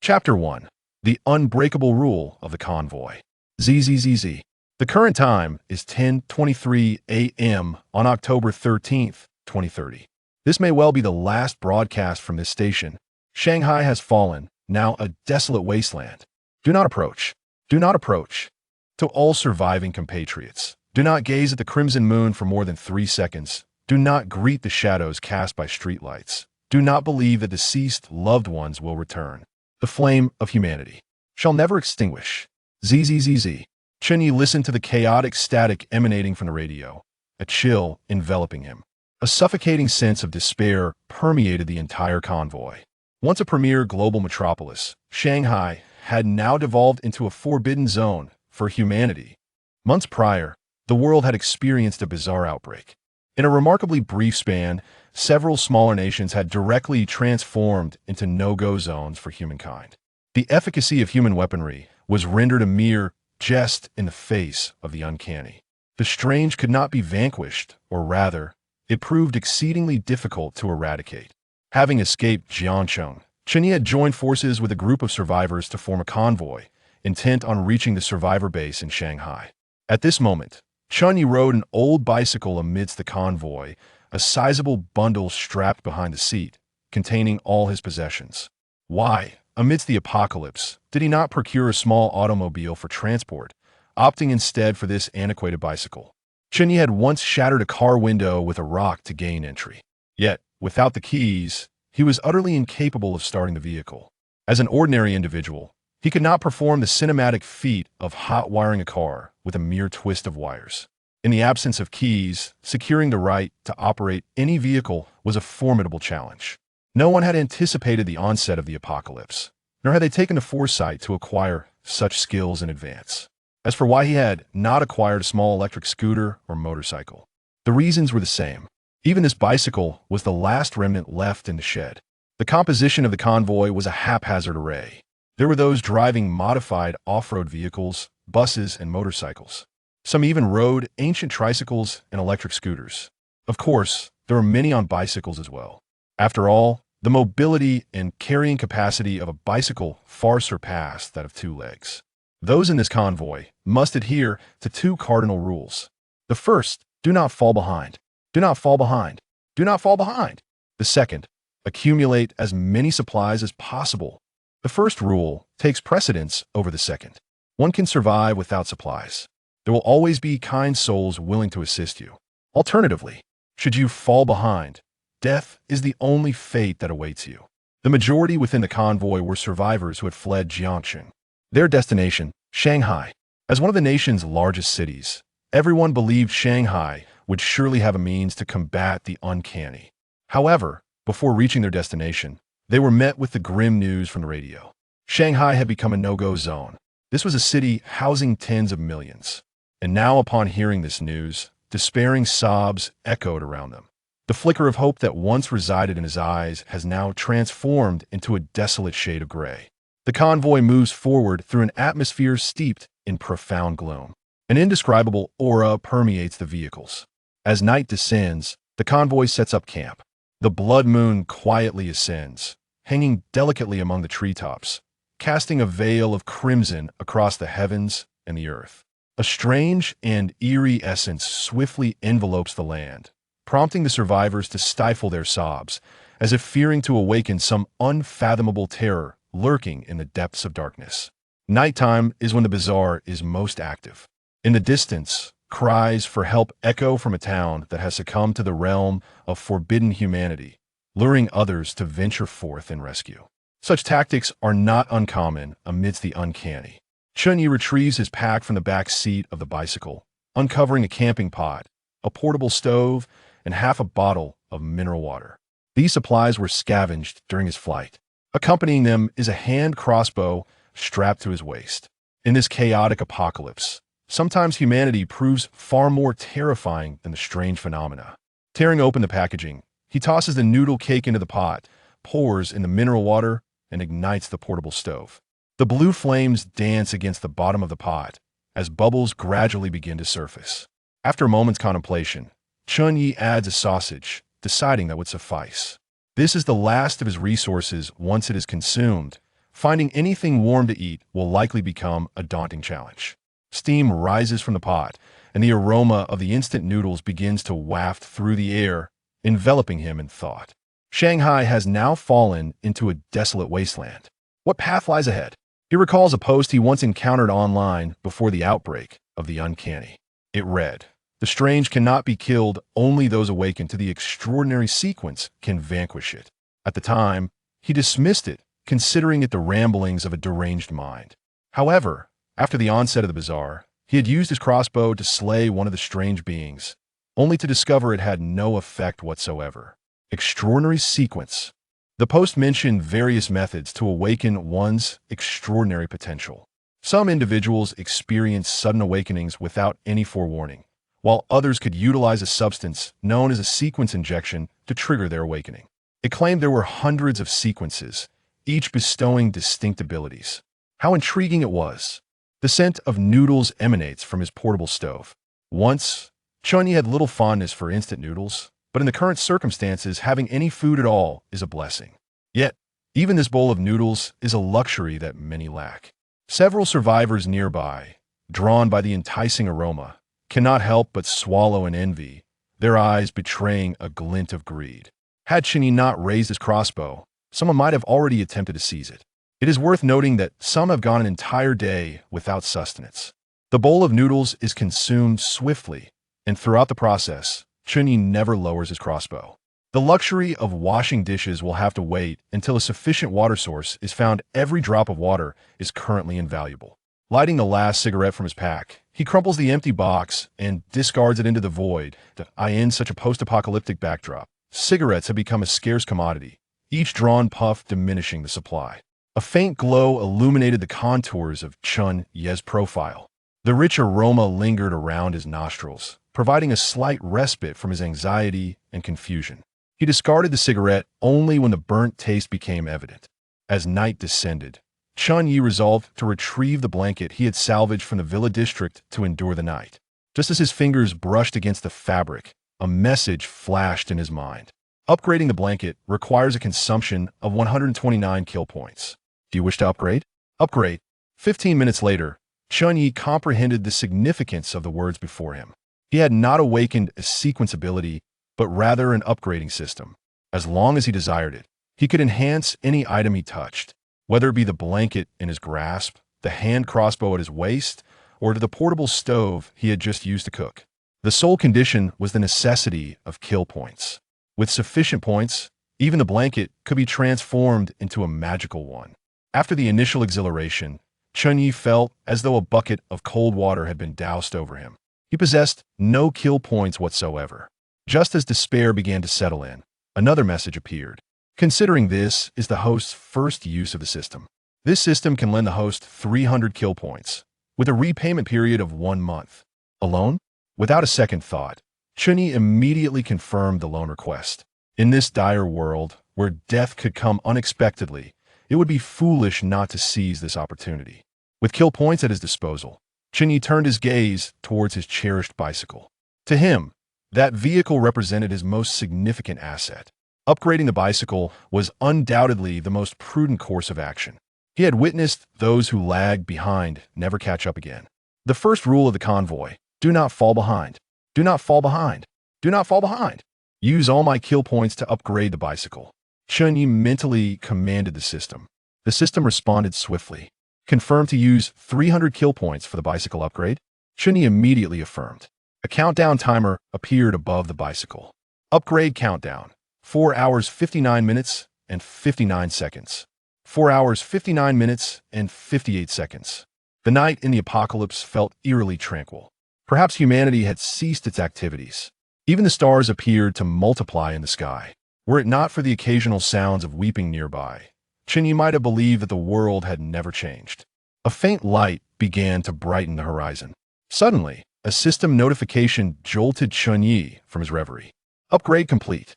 Chapter 1. The Unbreakable Rule of the Convoy. ZZZZ. The current time is 10:23 a.m. on October 13th, 2030. This may well be the last broadcast from this station. Shanghai has fallen, now a desolate wasteland. Do not approach. Do not approach. To all surviving compatriots, do not gaze at the crimson moon for more than 3 seconds. Do not greet the shadows cast by streetlights. Do not believe that deceased loved ones will return. The flame of humanity shall never extinguish. ZZZZ. Chen Ye listened to the chaotic static emanating from the radio, a chill enveloping him. A suffocating sense of despair permeated the entire convoy. Once a premier global metropolis, Shanghai had now devolved into a forbidden zone for humanity. Months prior, the world had experienced a bizarre outbreak. In a remarkably brief span, several smaller nations had directly transformed into no-go zones for humankind. The efficacy of human weaponry was rendered a mere jest in the face of the uncanny. The strange could not be vanquished, or rather, it proved exceedingly difficult to eradicate. Having escaped Jiangcheng, Chen Ye had joined forces with a group of survivors to form a convoy, intent on reaching the survivor base in Shanghai. At this moment, Chen Ye rode an old bicycle amidst the convoy, a sizable bundle strapped behind the seat, containing all his possessions. Why, amidst the apocalypse, did he not procure a small automobile for transport, opting instead for this antiquated bicycle? Chen Ye had once shattered a car window with a rock to gain entry. Yet, without the keys, he was utterly incapable of starting the vehicle. As an ordinary individual, he could not perform the cinematic feat of hot-wiring a car with a mere twist of wires. In the absence of keys, securing the right to operate any vehicle was a formidable challenge. No one had anticipated the onset of the apocalypse, nor had they taken the foresight to acquire such skills in advance. As for why he had not acquired a small electric scooter or motorcycle, the reasons were the same. Even this bicycle was the last remnant left in the shed. The composition of the convoy was a haphazard array. There were those driving modified off-road vehicles, buses, and motorcycles. Some even rode ancient tricycles and electric scooters. Of course, there were many on bicycles as well. After all, the mobility and carrying capacity of a bicycle far surpassed that of 2 legs. Those in this convoy must adhere to 2 cardinal rules. The first, do not fall behind. Do not fall behind. Do not fall behind. The second, accumulate as many supplies as possible. The first rule takes precedence over the second. One can survive without supplies. There will always be kind souls willing to assist you. Alternatively, should you fall behind, death is the only fate that awaits you. The majority within the convoy were survivors who had fled Jiangcheng. Their destination, Shanghai. As one of the nation's largest cities, everyone believed Shanghai would surely have a means to combat the uncanny. However, before reaching their destination, they were met with the grim news from the radio. Shanghai had become a no-go zone. This was a city housing tens of millions. And now, upon hearing this news, despairing sobs echoed around them. The flicker of hope that once resided in his eyes has now transformed into a desolate shade of gray. The convoy moves forward through an atmosphere steeped in profound gloom. An indescribable aura permeates the vehicles. As night descends, the convoy sets up camp. The blood moon quietly ascends, hanging delicately among the treetops, casting a veil of crimson across the heavens and the earth. A strange and eerie essence swiftly envelopes the land, prompting the survivors to stifle their sobs, as if fearing to awaken some unfathomable terror lurking in the depths of darkness. Nighttime is when the bizarre is most active. In the distance, cries for help echo from a town that has succumbed to the realm of forbidden humanity, luring others to venture forth in rescue. Such tactics are not uncommon amidst the uncanny. Chen Ye retrieves his pack from the back seat of the bicycle, uncovering a camping pot, a portable stove, and half a bottle of mineral water. These supplies were scavenged during his flight. Accompanying them is a hand crossbow strapped to his waist. In this chaotic apocalypse, sometimes humanity proves far more terrifying than the strange phenomena. Tearing open the packaging, he tosses the noodle cake into the pot, pours in the mineral water, and ignites the portable stove. The blue flames dance against the bottom of the pot as bubbles gradually begin to surface. After a moment's contemplation, Chen Ye adds a sausage, deciding that would suffice. This is the last of his resources once it is consumed, finding anything warm to eat will likely become a daunting challenge. Steam rises from the pot, and the aroma of the instant noodles begins to waft through the air, enveloping him in thought. Shanghai has now fallen into a desolate wasteland. What path lies ahead? He recalls a post he once encountered online before the outbreak of the uncanny. It read, "The strange cannot be killed, only those awakened to the extraordinary sequence can vanquish it." At the time, he dismissed it, considering it the ramblings of a deranged mind. However, after the onset of the bizarre, he had used his crossbow to slay one of the strange beings, only to discover it had no effect whatsoever. Extraordinary sequence. The post mentioned various methods to awaken one's extraordinary potential. Some individuals experience sudden awakenings without any forewarning, while others could utilize a substance known as a sequence injection to trigger their awakening. It claimed there were hundreds of sequences, each bestowing distinct abilities. How intriguing it was! The scent of noodles emanates from his portable stove. Once, Chen Ye had little fondness for instant noodles, but in the current circumstances, having any food at all is a blessing. Yet, even this bowl of noodles is a luxury that many lack. Several survivors nearby, drawn by the enticing aroma, cannot help but swallow in envy, their eyes betraying a glint of greed. Had Chen Ye not raised his crossbow, someone might have already attempted to seize it. It is worth noting that some have gone an entire day without sustenance. The bowl of noodles is consumed swiftly, and throughout the process, Chen Ye never lowers his crossbow. The luxury of washing dishes will have to wait until a sufficient water source is found. Every drop of water is currently invaluable. Lighting the last cigarette from his pack, he crumples the empty box and discards it into the void to eye in such a post-apocalyptic backdrop. Cigarettes have become a scarce commodity, each drawn puff diminishing the supply. A faint glow illuminated the contours of Chen Ye's profile. The rich aroma lingered around his nostrils, providing a slight respite from his anxiety and confusion. He discarded the cigarette only when the burnt taste became evident. As night descended, Chen Ye resolved to retrieve the blanket he had salvaged from the villa district to endure the night. Just as his fingers brushed against the fabric, a message flashed in his mind. Upgrading the blanket requires a consumption of 129 kill points. Do you wish to upgrade? Upgrade. 15 minutes later, Chen Ye comprehended the significance of the words before him. He had not awakened a sequence ability, but rather an upgrading system. As long as he desired it, he could enhance any item he touched, whether it be the blanket in his grasp, the hand crossbow at his waist, or to the portable stove he had just used to cook. The sole condition was the necessity of kill points. With sufficient points, even the blanket could be transformed into a magical one. After the initial exhilaration, Chen Ye felt as though a bucket of cold water had been doused over him. He possessed no kill points whatsoever. Just as despair began to settle in, another message appeared. Considering this is the host's first use of the system. This system can lend the host 300 kill points, with a repayment period of 1 month. Alone? Without a second thought, Chen Ye immediately confirmed the loan request. In this dire world, where death could come unexpectedly, it would be foolish not to seize this opportunity. With kill points at his disposal, Chen Ye turned his gaze towards his cherished bicycle. To him, that vehicle represented his most significant asset. Upgrading the bicycle was undoubtedly the most prudent course of action. He had witnessed those who lag behind never catch up again. The first rule of the convoy: do not fall behind. Do not fall behind. Do not fall behind. Use all my kill points to upgrade the bicycle. Chen Ye mentally commanded the system. The system responded swiftly. Confirmed to use 300 kill points for the bicycle upgrade? Chen Ye immediately affirmed. A countdown timer appeared above the bicycle. Upgrade countdown: 4 hours 59 minutes and 59 seconds. 4 hours 59 minutes and 58 seconds. The night in the apocalypse felt eerily tranquil. Perhaps humanity had ceased its activities. Even the stars appeared to multiply in the sky. Were it not for the occasional sounds of weeping nearby, Chen Ye might have believed that the world had never changed. A faint light began to brighten the horizon. Suddenly, a system notification jolted Chen Ye from his reverie. Upgrade complete.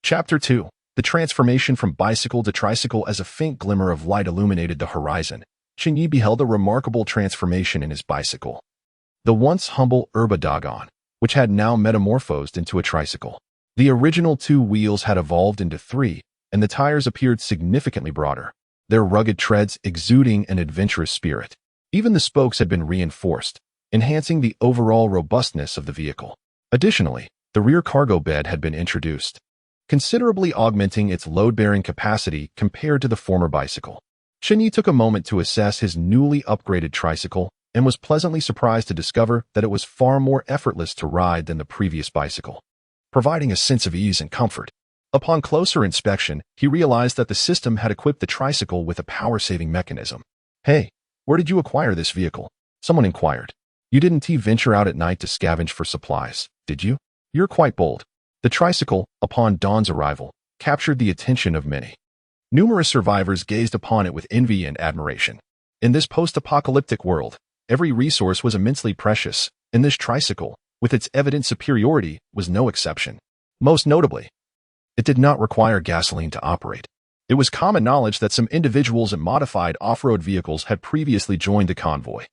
Chapter 2. The transformation from bicycle to tricycle. As a faint glimmer of light illuminated the horizon, Chen Ye beheld a remarkable transformation in his bicycle. The once humble Dagon, which had now metamorphosed into a tricycle. The original 2 wheels had evolved into 3, and the tires appeared significantly broader. their rugged treads exuding an adventurous spirit. Even the spokes had been reinforced, enhancing the overall robustness of the vehicle. Additionally, the rear cargo bed had been introduced, considerably augmenting its load-bearing capacity compared to the former bicycle. Chen Ye took a moment to assess his newly upgraded tricycle and was pleasantly surprised to discover that it was far more effortless to ride than the previous bicycle, providing a sense of ease and comfort. Upon closer inspection, he realized that the system had equipped the tricycle with a power-saving mechanism. "Hey, where did you acquire this vehicle?" someone inquired. "You didn't venture out at night to scavenge for supplies, did you? You're quite bold." The tricycle, upon Dawn's arrival, captured the attention of many. Numerous survivors gazed upon it with envy and admiration. In this post-apocalyptic world, every resource was immensely precious, and this tricycle, with its evident superiority, was no exception. Most notably, it did not require gasoline to operate. It was common knowledge that some individuals in modified off-road vehicles had previously joined the convoy,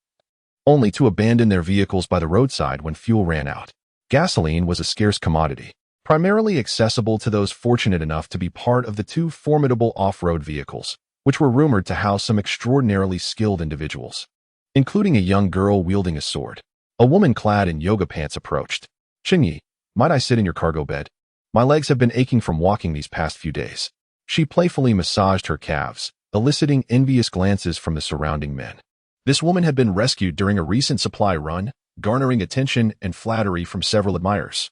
only to abandon their vehicles by the roadside when fuel ran out. Gasoline was a scarce commodity, primarily accessible to those fortunate enough to be part of the two formidable off-road vehicles, which were rumored to house some extraordinarily skilled individuals, including a young girl wielding a sword. A woman clad in yoga pants approached. "Chen Ye, might I sit in your cargo bed? My legs have been aching from walking these past few days." She playfully massaged her calves, eliciting envious glances from the surrounding men. This woman had been rescued during a recent supply run, garnering attention and flattery from several admirers.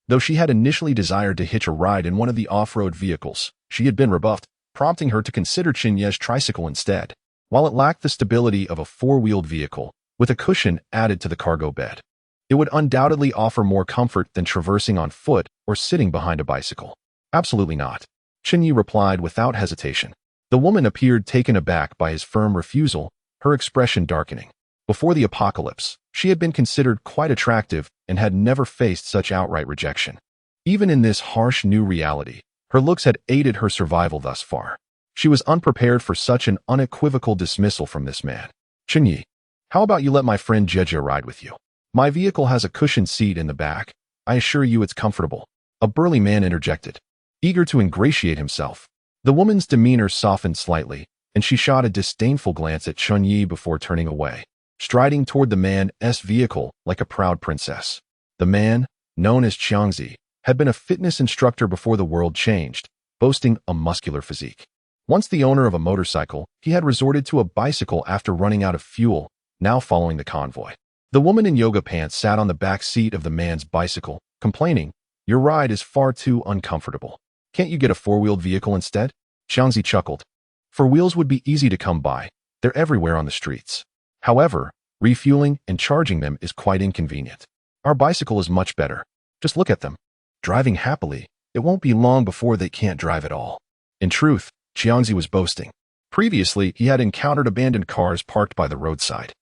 Though she had initially desired to hitch a ride in one of the off-road vehicles, she had been rebuffed, prompting her to consider Chen Ye's tricycle instead. While it lacked the stability of a four-wheeled vehicle, with a cushion added to the cargo bed, it would undoubtedly offer more comfort than traversing on foot or sitting behind a bicycle. "Absolutely not," Chen Ye replied without hesitation. The woman appeared taken aback by his firm refusal, her expression darkening. Before the apocalypse, she had been considered quite attractive and had never faced such outright rejection. Even in this harsh new reality, her looks had aided her survival thus far. She was unprepared for such an unequivocal dismissal from this man. "Chen Ye, how about you let my friend Jejia ride with you? My vehicle has a cushioned seat in the back. I assure you it's comfortable." A burly man interjected, eager to ingratiate himself. The woman's demeanor softened slightly, and she shot a disdainful glance at Chen Ye before turning away, striding toward the man's vehicle like a proud princess. The man, known as Xiangzi, had been a fitness instructor before the world changed, boasting a muscular physique. Once the owner of a motorcycle, he had resorted to a bicycle after running out of fuel, now following the convoy. The woman in yoga pants sat on the back seat of the man's bicycle, complaining, "Your ride is far too uncomfortable. Can't you get a four-wheeled vehicle instead?" Xiangzi chuckled. "Four wheels would be easy to come by. They're everywhere on the streets. However, refueling and charging them is quite inconvenient. Our bicycle is much better. Just look at them. Driving happily, it won't be long before they can't drive at all." In truth, Xiangzi was boasting. Previously, he had encountered abandoned cars parked by the roadside,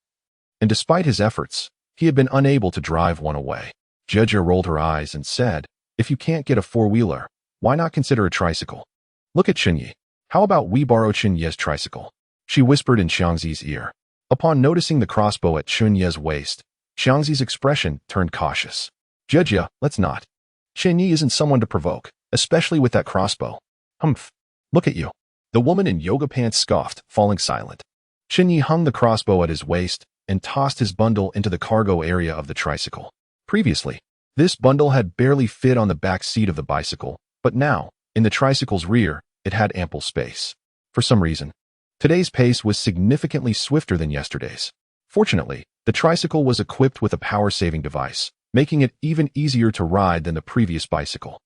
and despite his efforts, he had been unable to drive one away. Jejia rolled her eyes and said, "If you can't get a four-wheeler, why not consider a tricycle? Look at Chen Ye. How about we borrow Chen Ye's tricycle?" She whispered in Xiangzi's ear. Upon noticing the crossbow at Chen Ye's waist, Xiangzi's expression turned cautious. "Jejia, let's not. Chen Ye isn't someone to provoke, especially with that crossbow." "Humph. Look at you." The woman in yoga pants scoffed, falling silent. Chen Ye hung the crossbow at his waist and tossed his bundle into the cargo area of the tricycle. Previously, this bundle had barely fit on the back seat of the bicycle, but now, in the tricycle's rear, it had ample space. For some reason, today's pace was significantly swifter than yesterday's. Fortunately, the tricycle was equipped with a power-saving device, making it even easier to ride than the previous bicycle.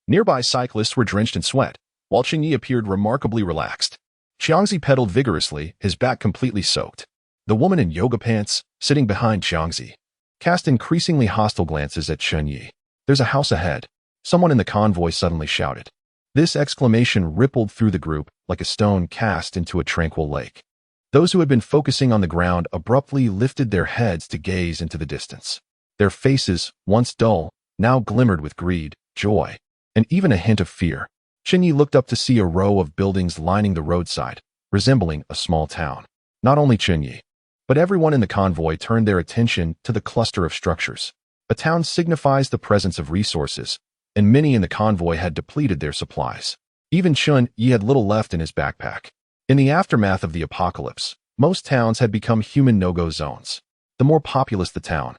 Nearby cyclists were drenched in sweat, while Chen Ye appeared remarkably relaxed. Xiangzi pedaled vigorously, his back completely soaked. The woman in yoga pants, sitting behind Xiangzi, cast increasingly hostile glances at Chen Ye. "There's a house ahead," someone in the convoy suddenly shouted. This exclamation rippled through the group like a stone cast into a tranquil lake. Those who had been focusing on the ground abruptly lifted their heads to gaze into the distance. Their faces, once dull, now glimmered with greed, joy, and even a hint of fear. Chen Ye looked up to see a row of buildings lining the roadside, resembling a small town. Not only Chen Ye, but everyone in the convoy turned their attention to the cluster of structures. A town signifies the presence of resources, and many in the convoy had depleted their supplies. Even Chen Ye had little left in his backpack. In the aftermath of the apocalypse, most towns had become human no-go zones. The more populous the town,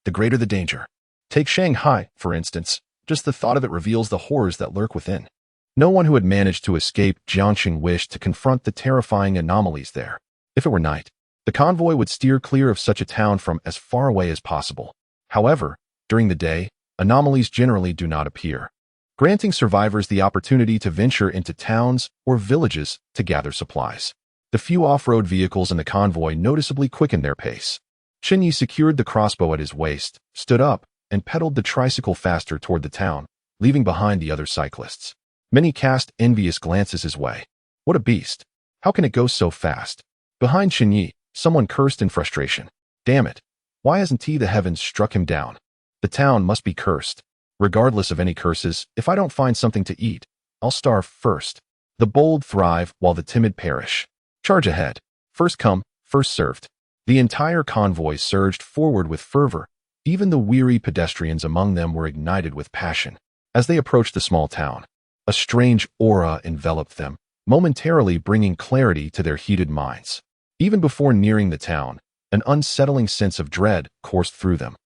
the greater the danger. Take Shanghai, for instance. Just the thought of it reveals the horrors that lurk within. No one who had managed to escape Jiangxing wished to confront the terrifying anomalies there. If it were night, the convoy would steer clear of such a town from as far away as possible. However, during the day, anomalies generally do not appear, granting survivors the opportunity to venture into towns or villages to gather supplies. The few off-road vehicles in the convoy noticeably quickened their pace. Chen Ye secured the crossbow at his waist, stood up, and pedaled the tricycle faster toward the town, leaving behind the other cyclists. Many cast envious glances his way. What a beast! How can it go so fast? Behind Chen Ye, someone cursed in frustration. Damn it! Why hasn't the heavens struck him down? The town must be cursed. Regardless of any curses, if I don't find something to eat, I'll starve first. The bold thrive while the timid perish. Charge ahead. First come, first served. The entire convoy surged forward with fervor. Even the weary pedestrians among them were ignited with passion. As they approached the small town, a strange aura enveloped them, momentarily bringing clarity to their heated minds. Even before nearing the town, an unsettling sense of dread coursed through them.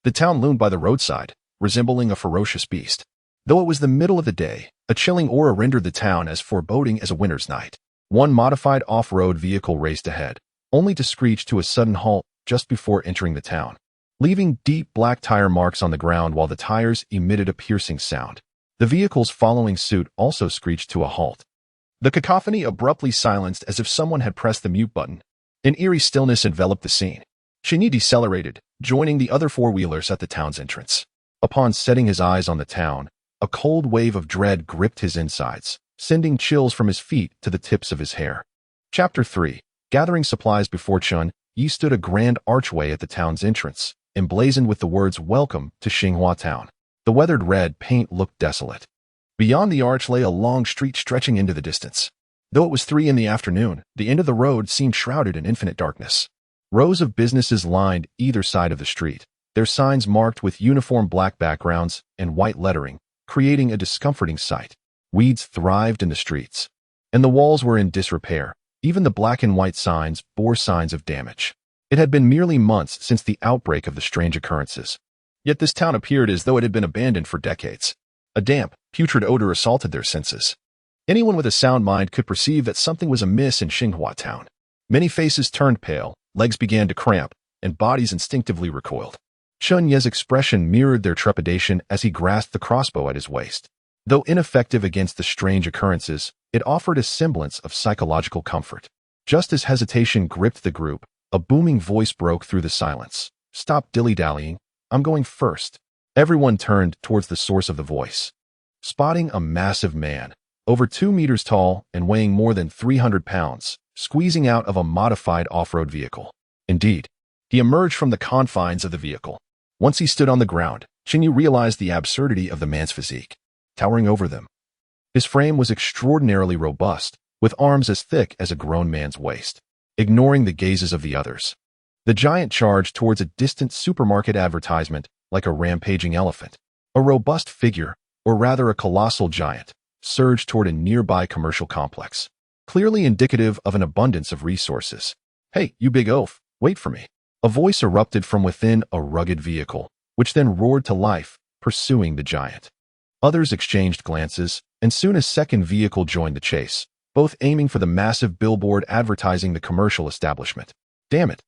The town loomed by the roadside, resembling a ferocious beast. Though it was the middle of the day, a chilling aura rendered the town as foreboding as a winter's night. One modified off-road vehicle raced ahead, only to screech to a sudden halt just before entering the town, leaving deep black tire marks on the ground while the tires emitted a piercing sound. The vehicles following suit also screeched to a halt. The cacophony abruptly silenced as if someone had pressed the mute button. An eerie stillness enveloped the scene. Chen Ye decelerated, joining the other four-wheelers at the town's entrance. Upon setting his eyes on the town, a cold wave of dread gripped his insides, sending chills from his feet to the tips of his hair. Chapter 3. Gathering supplies before Chen Ye stood a grand archway at the town's entrance, emblazoned with the words "Welcome to Xinghua Town." The weathered red paint looked desolate. Beyond the arch lay a long street stretching into the distance. Though it was 3 in the afternoon, the end of the road seemed shrouded in infinite darkness. Rows of businesses lined either side of the street, their signs marked with uniform black backgrounds and white lettering, creating a discomforting sight. Weeds thrived in the streets, and the walls were in disrepair. Even the black and white signs bore signs of damage. It had been merely months since the outbreak of the strange occurrences. Yet this town appeared as though it had been abandoned for decades. A damp, putrid odor assaulted their senses. Anyone with a sound mind could perceive that something was amiss in Xinghua Town. Many faces turned pale, legs began to cramp, and bodies instinctively recoiled. Chen Ye's expression mirrored their trepidation as he grasped the crossbow at his waist. Though ineffective against the strange occurrences, it offered a semblance of psychological comfort. Just as hesitation gripped the group, a booming voice broke through the silence. "Stop dilly-dallying. I'm going first." Everyone turned towards the source of the voice. Spotting a massive man, over 2 meters tall and weighing more than 300 pounds, squeezing out of a modified off-road vehicle. Indeed, he emerged from the confines of the vehicle. Once he stood on the ground, Chen Ye realized the absurdity of the man's physique. Towering over them, his frame was extraordinarily robust, with arms as thick as a grown man's waist. Ignoring the gazes of the others, the giant charged towards a distant supermarket advertisement like a rampaging elephant. A robust figure, or rather a colossal giant, surged toward a nearby commercial complex, clearly indicative of an abundance of resources. "Hey, you big oaf, wait for me." A voice erupted from within a rugged vehicle, which then roared to life, pursuing the giant. Others exchanged glances, and soon a second vehicle joined the chase, both aiming for the massive billboard advertising the commercial establishment. Damn it!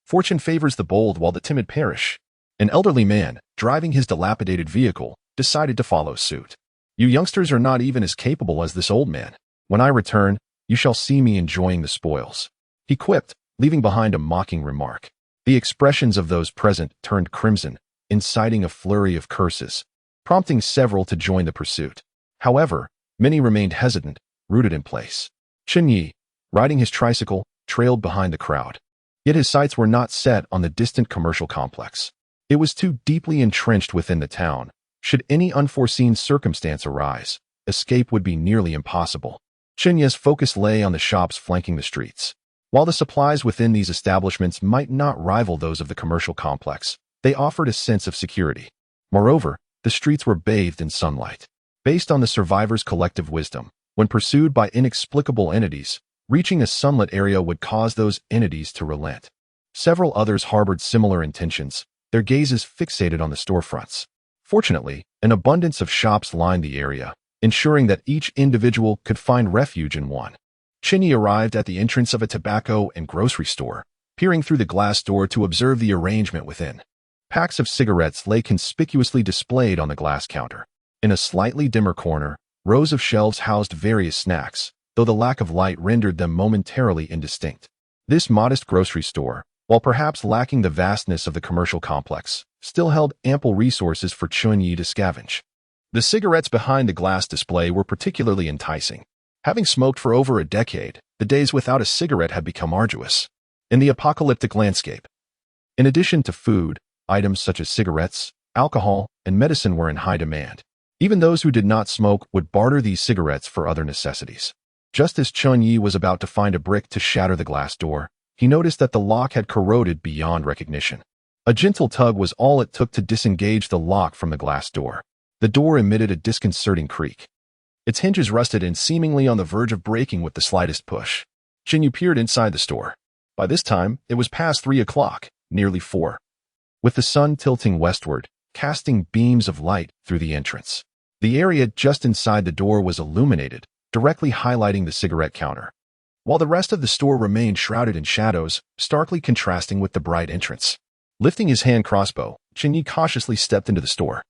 Fortune favors the bold while the timid perish. An elderly man, driving his dilapidated vehicle, decided to follow suit. "You youngsters are not even as capable as this old man. When I return, you shall see me enjoying the spoils," he quipped, leaving behind a mocking remark. The expressions of those present turned crimson, inciting a flurry of curses, prompting several to join the pursuit. However, many remained hesitant, rooted in place. Chen Ye, riding his tricycle, trailed behind the crowd. Yet his sights were not set on the distant commercial complex. It was too deeply entrenched within the town. Should any unforeseen circumstance arise, escape would be nearly impossible. Chen Ye's focus lay on the shops flanking the streets. While the supplies within these establishments might not rival those of the commercial complex, they offered a sense of security. Moreover, the streets were bathed in sunlight. Based on the survivors' collective wisdom, when pursued by inexplicable entities, Reaching a sunlit area would cause those entities to relent. Several others harbored similar intentions, their gazes fixated on the storefronts. Fortunately, an abundance of shops lined the area, ensuring that each individual could find refuge in one. Chen Ye arrived at the entrance of a tobacco and grocery store, peering through the glass door to observe the arrangement within. Packs of cigarettes lay conspicuously displayed on the glass counter. In a slightly dimmer corner, rows of shelves housed various snacks, though the lack of light rendered them momentarily indistinct. This modest grocery store, while perhaps lacking the vastness of the commercial complex, still held ample resources for Chen Ye to scavenge. The cigarettes behind the glass display were particularly enticing. Having smoked for over a decade, the days without a cigarette had become arduous. In the apocalyptic landscape, in addition to food, items such as cigarettes, alcohol, and medicine were in high demand. Even those who did not smoke would barter these cigarettes for other necessities. Just as Chen Ye was about to find a brick to shatter the glass door, he noticed that the lock had corroded beyond recognition. A gentle tug was all it took to disengage the lock from the glass door. The door emitted a disconcerting creak. Its hinges rusted and seemingly on the verge of breaking with the slightest push. Chen Ye peered inside the store. By this time, it was past 3 o'clock, nearly 4. With the sun tilting westward, casting beams of light through the entrance. The area just inside the door was illuminated, directly highlighting the cigarette counter, while the rest of the store remained shrouded in shadows, starkly contrasting with the bright entrance. Lifting his hand crossbow, Chen Ye cautiously stepped into the store,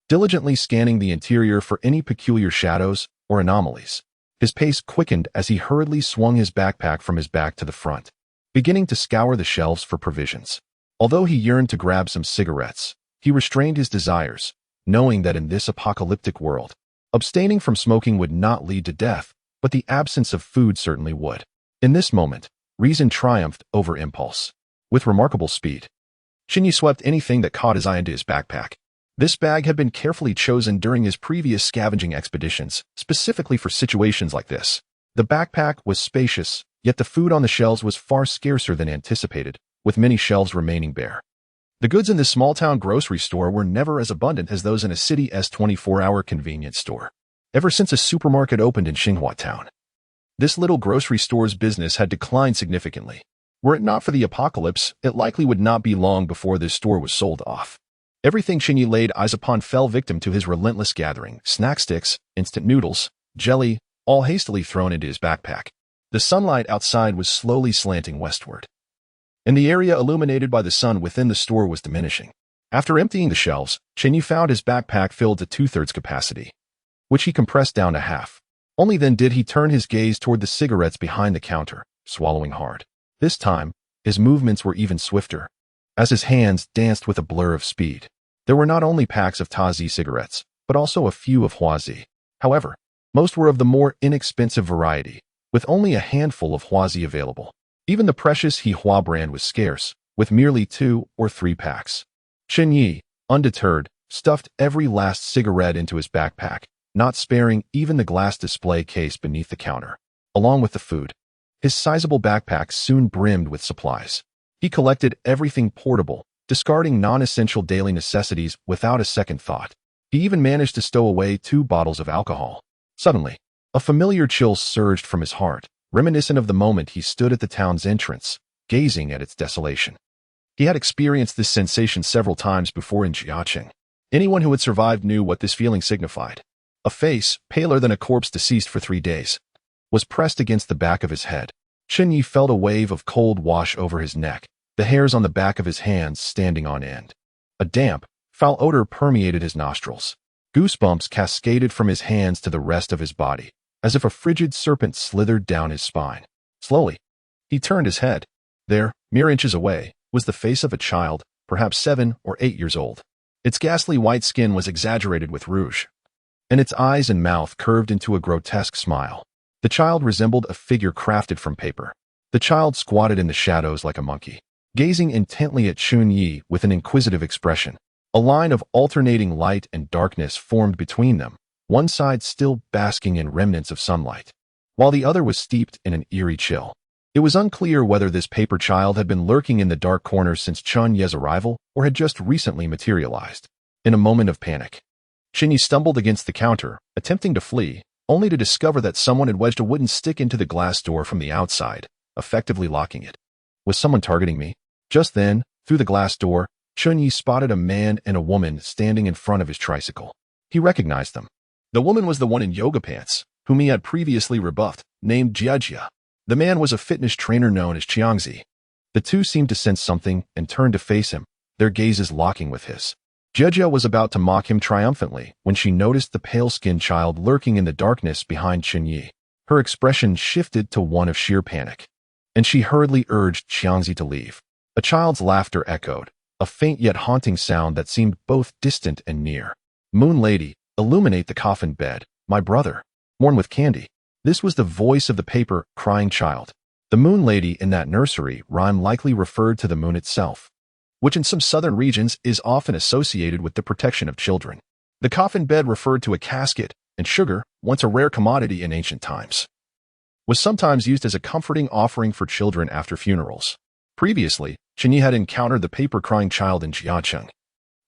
diligently scanning the interior for any peculiar shadows or anomalies. His pace quickened as he hurriedly swung his backpack from his back to the front, beginning to scour the shelves for provisions. Although he yearned to grab some cigarettes, he restrained his desires, knowing that in this apocalyptic world, abstaining from smoking would not lead to death, but the absence of food certainly would. In this moment, reason triumphed over impulse. With remarkable speed, Chen Ye swept anything that caught his eye into his backpack. This bag had been carefully chosen during his previous scavenging expeditions, specifically for situations like this. The backpack was spacious, yet the food on the shelves was far scarcer than anticipated, with many shelves remaining bare. The goods in this small-town grocery store were never as abundant as those in a city's 24-hour convenience store. Ever since a supermarket opened in Xinhua Town, this little grocery store's business had declined significantly. Were it not for the apocalypse, it likely would not be long before this store was sold off. Everything Chen Ye laid eyes upon fell victim to his relentless gathering: snack sticks, instant noodles, jelly, all hastily thrown into his backpack. The sunlight outside was slowly slanting westward, and the area illuminated by the sun within the store was diminishing. After emptying the shelves, Chen Ye found his backpack filled to 2/3 capacity, which he compressed down to half. Only then did he turn his gaze toward the cigarettes behind the counter, swallowing hard. This time, his movements were even swifter, as his hands danced with a blur of speed. There were not only packs of Tazi cigarettes, but also a few of Huazi. However, most were of the more inexpensive variety, with only a handful of Huazi available. Even the precious Hua brand was scarce, with merely 2 or 3 packs. Chen Ye, undeterred, stuffed every last cigarette into his backpack, not sparing even the glass display case beneath the counter. Along with the food, his sizable backpack soon brimmed with supplies. He collected everything portable, discarding non-essential daily necessities without a second thought. He even managed to stow away 2 bottles of alcohol. Suddenly, a familiar chill surged from his heart, reminiscent of the moment he stood at the town's entrance, gazing at its desolation. He had experienced this sensation several times before in Jiaqing. Anyone who had survived knew what this feeling signified. A face, paler than a corpse deceased for 3 days, was pressed against the back of his head. Chen Ye felt a wave of cold wash over his neck, the hairs on the back of his hands standing on end. A damp, foul odor permeated his nostrils. Goosebumps cascaded from his hands to the rest of his body, as if a frigid serpent slithered down his spine. Slowly, he turned his head. There, mere inches away, was the face of a child, perhaps 7 or 8 years old. Its ghastly white skin was exaggerated with rouge, and its eyes and mouth curved into a grotesque smile. The child resembled a figure crafted from paper. The child squatted in the shadows like a monkey, gazing intently at Chen Ye with an inquisitive expression. A line of alternating light and darkness formed between them, one side still basking in remnants of sunlight, while the other was steeped in an eerie chill. It was unclear whether this paper child had been lurking in the dark corners since Chen Ye's arrival or had just recently materialized. In a moment of panic, Chen Ye stumbled against the counter, attempting to flee, only to discover that someone had wedged a wooden stick into the glass door from the outside, effectively locking it. Was someone targeting me? Just then, through the glass door, Chen Ye spotted a man and a woman standing in front of his tricycle. He recognized them. The woman was the one in yoga pants, whom he had previously rebuffed, named Jie. The man was a fitness trainer known as Chen Ye. The two seemed to sense something and turned to face him, their gazes locking with his. Jie was about to mock him triumphantly when she noticed the pale-skinned child lurking in the darkness behind Chen Ye. Her expression shifted to one of sheer panic, and she hurriedly urged Chen Ye to leave. A child's laughter echoed, a faint yet haunting sound that seemed both distant and near. Moon Lady, illuminate the coffin bed, my brother. Mourn with candy. This was the voice of the paper-crying child. The Moon Lady in that nursery rhyme likely referred to the moon itself, which in some southern regions is often associated with the protection of children. The coffin bed referred to a casket, and sugar, once a rare commodity in ancient times, was sometimes used as a comforting offering for children after funerals. Previously, Chen Ye had encountered the paper-crying child in Jiacheng,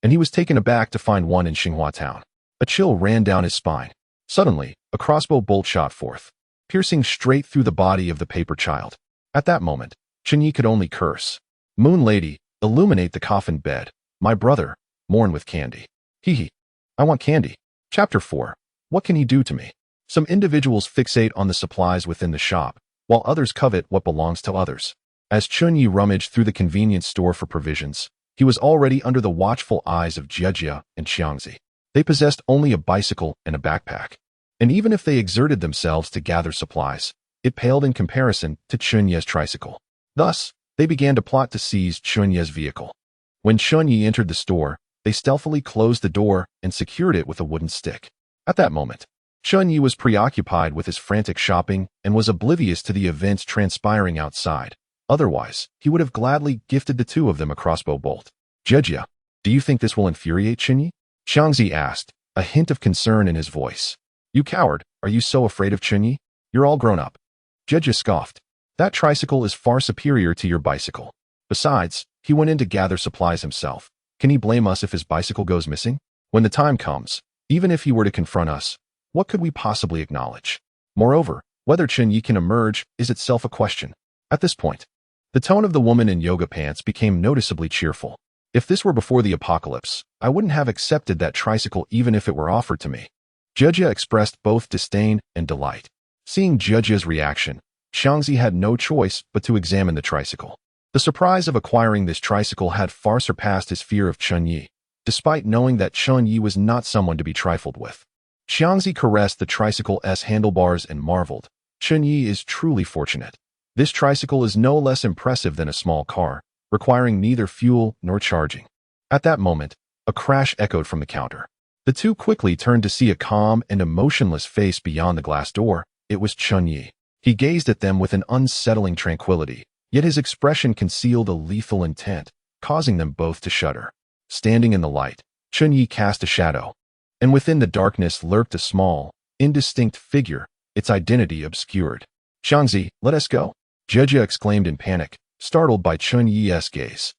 and he was taken aback to find one in Xinhua town. A chill ran down his spine. Suddenly, a crossbow bolt shot forth, piercing straight through the body of the paper child. At that moment, Chen Ye could only curse. Moon Lady, illuminate the coffin bed, my brother, mourn with candy. Hee. I want candy. Chapter 4. What can he do to me? Some individuals fixate on the supplies within the shop, while others covet what belongs to others. As Chen Ye rummaged through the convenience store for provisions, he was already under the watchful eyes of Jie and Chen Ye. They possessed only a bicycle and a backpack, and even if they exerted themselves to gather supplies, it paled in comparison to Chen Ye's tricycle. Thus, they began to plot to seize Chen Ye's vehicle. When Chen Ye entered the store, they stealthily closed the door and secured it with a wooden stick. At that moment, Chen Ye was preoccupied with his frantic shopping and was oblivious to the events transpiring outside. Otherwise, he would have gladly gifted the two of them a crossbow bolt. Jie, do you think this will infuriate Chen Ye? Chen Ye asked, a hint of concern in his voice. You coward, are you so afraid of Chen Ye? You're all grown up. Jie scoffed. That tricycle is far superior to your bicycle. Besides, he went in to gather supplies himself. Can he blame us if his bicycle goes missing? When the time comes, even if he were to confront us, what could we possibly acknowledge? Moreover, whether Chen Ye can emerge is itself a question. At this point, the tone of the woman in yoga pants became noticeably cheerful. If this were before the apocalypse, I wouldn't have accepted that tricycle even if it were offered to me. Jie expressed both disdain and delight. Seeing Jie's reaction, Chen Ye had no choice but to examine the tricycle. The surprise of acquiring this tricycle had far surpassed his fear of Chen Ye, despite knowing that Chen Ye was not someone to be trifled with. Chen Ye caressed the tricycle's handlebars and marveled. Chen Ye is truly fortunate. This tricycle is no less impressive than a small car, requiring neither fuel nor charging. At that moment, a crash echoed from the counter. The two quickly turned to see a calm and emotionless face beyond the glass door. It was Chen Ye. He gazed at them with an unsettling tranquility, yet his expression concealed a lethal intent, causing them both to shudder. Standing in the light, Chen Ye cast a shadow, and within the darkness lurked a small, indistinct figure, its identity obscured. Chen Ye, let us go, Jie exclaimed in panic, startled by Chen Ye's gaze.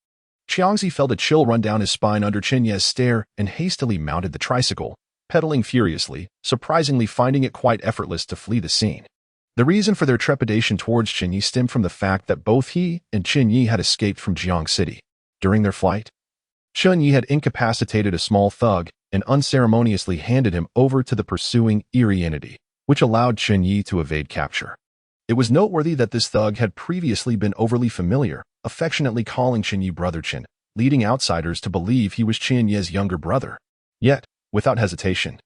Chen Ye felt a chill run down his spine under Chen Ye's stare and hastily mounted the tricycle, pedaling furiously, surprisingly finding it quite effortless to flee the scene. The reason for their trepidation towards Chen Ye stemmed from the fact that both he and Chen Ye had escaped from Jiang City. During their flight, Chen Ye had incapacitated a small thug and unceremoniously handed him over to the pursuing eerie entity, which allowed Chen Ye to evade capture. It was noteworthy that this thug had previously been overly familiar, affectionately calling Chen Ye Brother Chen, leading outsiders to believe he was Chen Ye's younger brother. Yet, without hesitation,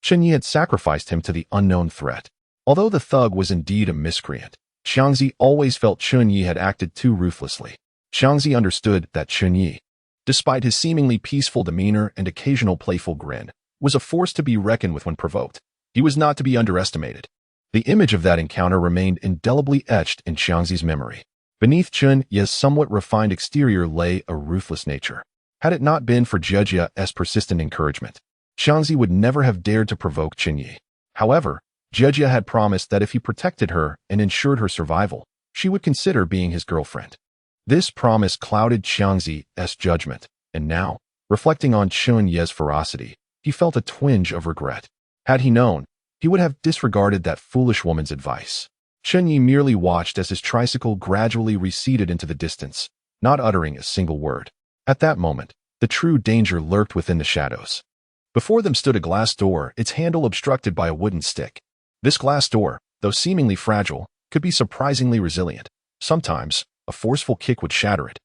Chen Ye had sacrificed him to the unknown threat. Although the thug was indeed a miscreant, Chen Ye always felt Chen Ye had acted too ruthlessly. Chen Ye understood that Chen Ye, despite his seemingly peaceful demeanor and occasional playful grin, was a force to be reckoned with when provoked. He was not to be underestimated. The image of that encounter remained indelibly etched in Chen Ye's memory. Beneath Chen Ye's somewhat refined exterior lay a ruthless nature. Had it not been for Jie's persistent encouragement, Chen Ye would never have dared to provoke Chen Ye. However, Jie had promised that if he protected her and ensured her survival, she would consider being his girlfriend. This promise clouded Chen Ye's judgment, and now, reflecting on Chen Ye's ferocity, he felt a twinge of regret. Had he known, he would have disregarded that foolish woman's advice. Chen Ye merely watched as his tricycle gradually receded into the distance, not uttering a single word. At that moment, the true danger lurked within the shadows. Before them stood a glass door, its handle obstructed by a wooden stick. This glass door, though seemingly fragile, could be surprisingly resilient. Sometimes, a forceful kick would shatter it,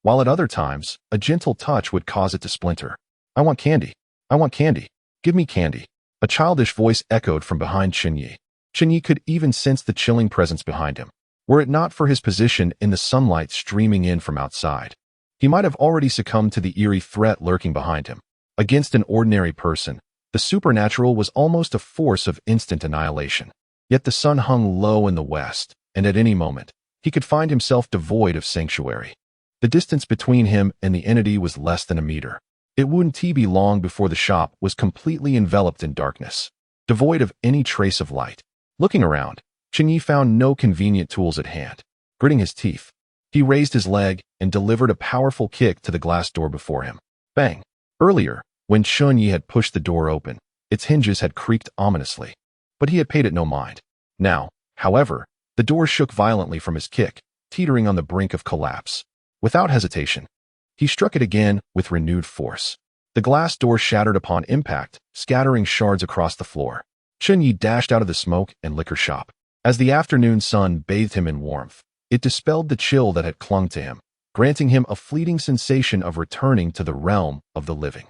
while at other times, a gentle touch would cause it to splinter. "I want candy. I want candy. Give me candy." A childish voice echoed from behind Chen Ye. Chen Ye could even sense the chilling presence behind him. Were it not for his position in the sunlight streaming in from outside, he might have already succumbed to the eerie threat lurking behind him. Against an ordinary person, the supernatural was almost a force of instant annihilation. Yet the sun hung low in the west, and at any moment, he could find himself devoid of sanctuary. The distance between him and the entity was less than a meter. It wouldn't be long before the shop was completely enveloped in darkness, devoid of any trace of light. Looking around, Chen Ye found no convenient tools at hand. Gritting his teeth, he raised his leg and delivered a powerful kick to the glass door before him. Bang! Earlier, when Chen Ye had pushed the door open, its hinges had creaked ominously, but he had paid it no mind. Now, however, the door shook violently from his kick, teetering on the brink of collapse. Without hesitation, he struck it again with renewed force. The glass door shattered upon impact, scattering shards across the floor. Chen Ye dashed out of the smoke and liquor shop. As the afternoon sun bathed him in warmth, it dispelled the chill that had clung to him, granting him a fleeting sensation of returning to the realm of the living.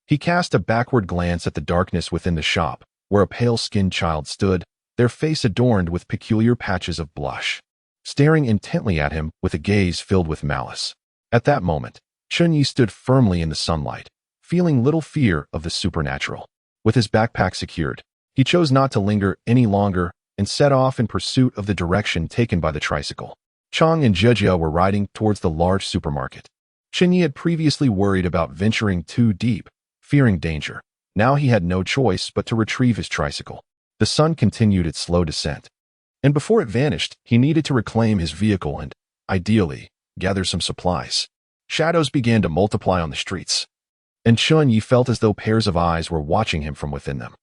He cast a backward glance at the darkness within the shop, where a pale-skinned child stood, their face adorned with peculiar patches of blush, staring intently at him with a gaze filled with malice. At that moment, Chen Ye stood firmly in the sunlight, feeling little fear of the supernatural. With his backpack secured, he chose not to linger any longer and set off in pursuit of the direction taken by the tricycle. Chang and Jejia were riding towards the large supermarket. Chen Ye had previously worried about venturing too deep, fearing danger. Now he had no choice but to retrieve his tricycle. The sun continued its slow descent, and before it vanished, he needed to reclaim his vehicle and, ideally, gather some supplies. Shadows began to multiply on the streets, and Chen Ye felt as though pairs of eyes were watching him from within them.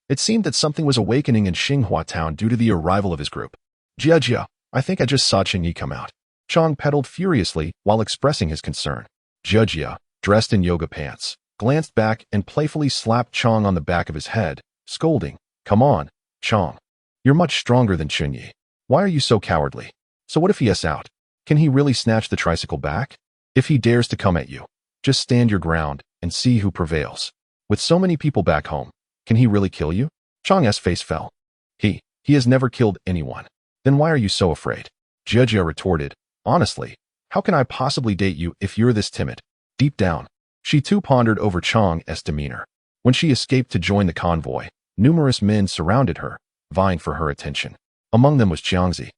It seemed that something was awakening in Xinghua town due to the arrival of his group. "Jia, I think I just saw Chen Ye come out." Chang pedaled furiously while expressing his concern. Jia, dressed in yoga pants, glanced back and playfully slapped Chang on the back of his head, scolding, "Come on, Chang. You're much stronger than Chen Ye. Why are you so cowardly? So what if he is out? Can he really snatch the tricycle back? If he dares to come at you, just stand your ground and see who prevails. With so many people back home, can he really kill you?" Chang's face fell. He has never killed anyone. Then why are you so afraid? Jejia retorted, "Honestly, how can I possibly date you if you're this timid?" Deep down, she too pondered over Chang's demeanor. When she escaped to join the convoy, numerous men surrounded her, vying for her attention. Among them was Jiangzi,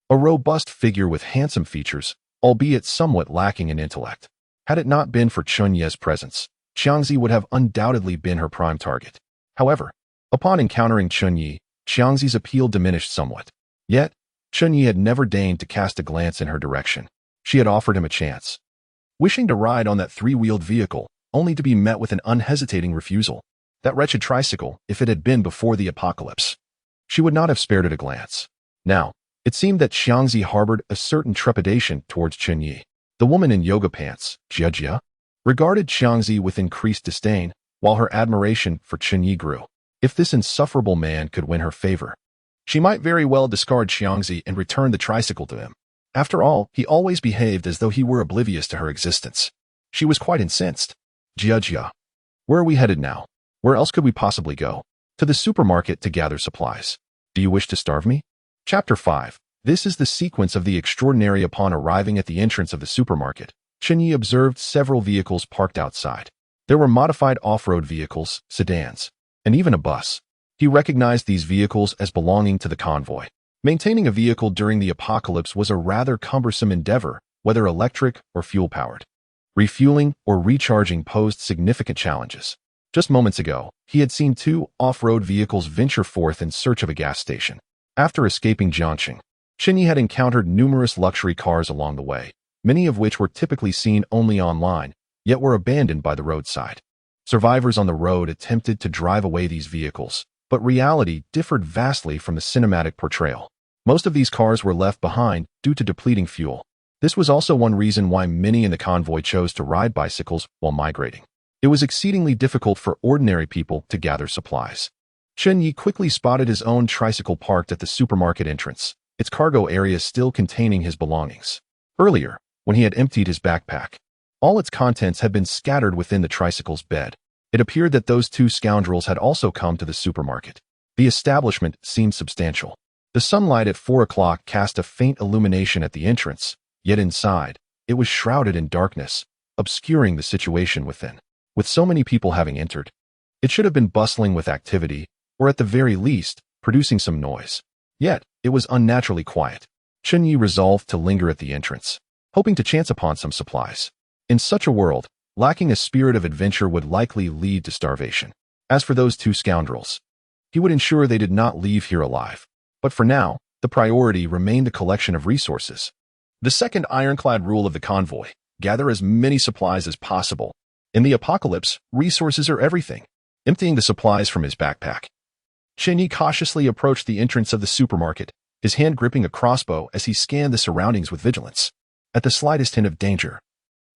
a robust figure with handsome features, albeit somewhat lacking in intellect. Had it not been for Chen Ye's presence, Jiangzi would have undoubtedly been her prime target. However, upon encountering Chen Ye, Jiangzi's appeal diminished somewhat. Yet, Chen Ye had never deigned to cast a glance in her direction. She had offered him a chance, wishing to ride on that three-wheeled vehicle, only to be met with an unhesitating refusal. That wretched tricycle, if it had been before the apocalypse, she would not have spared it a glance. Now, it seemed that Jiangzi harbored a certain trepidation towards Chen Ye. The woman in yoga pants, Jejia, regarded Jiangzi with increased disdain, while her admiration for Chen Ye grew. If this insufferable man could win her favor, she might very well discard Jiangzi and return the tricycle to him. After all, he always behaved as though he were oblivious to her existence. She was quite incensed. "Jia, where are we headed now? Where else could we possibly go?" "To the supermarket to gather supplies. Do you wish to starve me?" Chapter 5. This is the sequence of the extraordinary. Upon arriving at the entrance of the supermarket, Chen Ye observed several vehicles parked outside. There were modified off-road vehicles, sedans, and even a bus. He recognized these vehicles as belonging to the convoy. Maintaining a vehicle during the apocalypse was a rather cumbersome endeavor, whether electric or fuel-powered. Refueling or recharging posed significant challenges. Just moments ago, he had seen two off-road vehicles venture forth in search of a gas station. After escaping Jiangxing, Chen Ye had encountered numerous luxury cars along the way, many of which were typically seen only online, yet were abandoned by the roadside. Survivors on the road attempted to drive away these vehicles, But reality differed vastly from the cinematic portrayal. Most of these cars were left behind due to depleting fuel. This was also one reason why many in the convoy chose to ride bicycles while migrating. It was exceedingly difficult for ordinary people to gather supplies. Chen Ye quickly spotted his own tricycle parked at the supermarket entrance, its cargo area still containing his belongings. Earlier, when he had emptied his backpack, all its contents had been scattered within the tricycle's bed. It appeared that those two scoundrels had also come to the supermarket. The establishment seemed substantial. The sunlight at 4 o'clock cast a faint illumination at the entrance, yet inside, it was shrouded in darkness, obscuring the situation within. With so many people having entered, it should have been bustling with activity, or at the very least, producing some noise. Yet, it was unnaturally quiet. Chen Ye resolved to linger at the entrance, hoping to chance upon some supplies. In such a world, lacking a spirit of adventure would likely lead to starvation. As for those two scoundrels, he would ensure they did not leave here alive. But for now, the priority remained the collection of resources. The second ironclad rule of the convoy: gather as many supplies as possible. In the apocalypse, resources are everything. Emptying the supplies from his backpack, Chen Ye cautiously approached the entrance of the supermarket, his hand gripping a crossbow as he scanned the surroundings with vigilance. At the slightest hint of danger,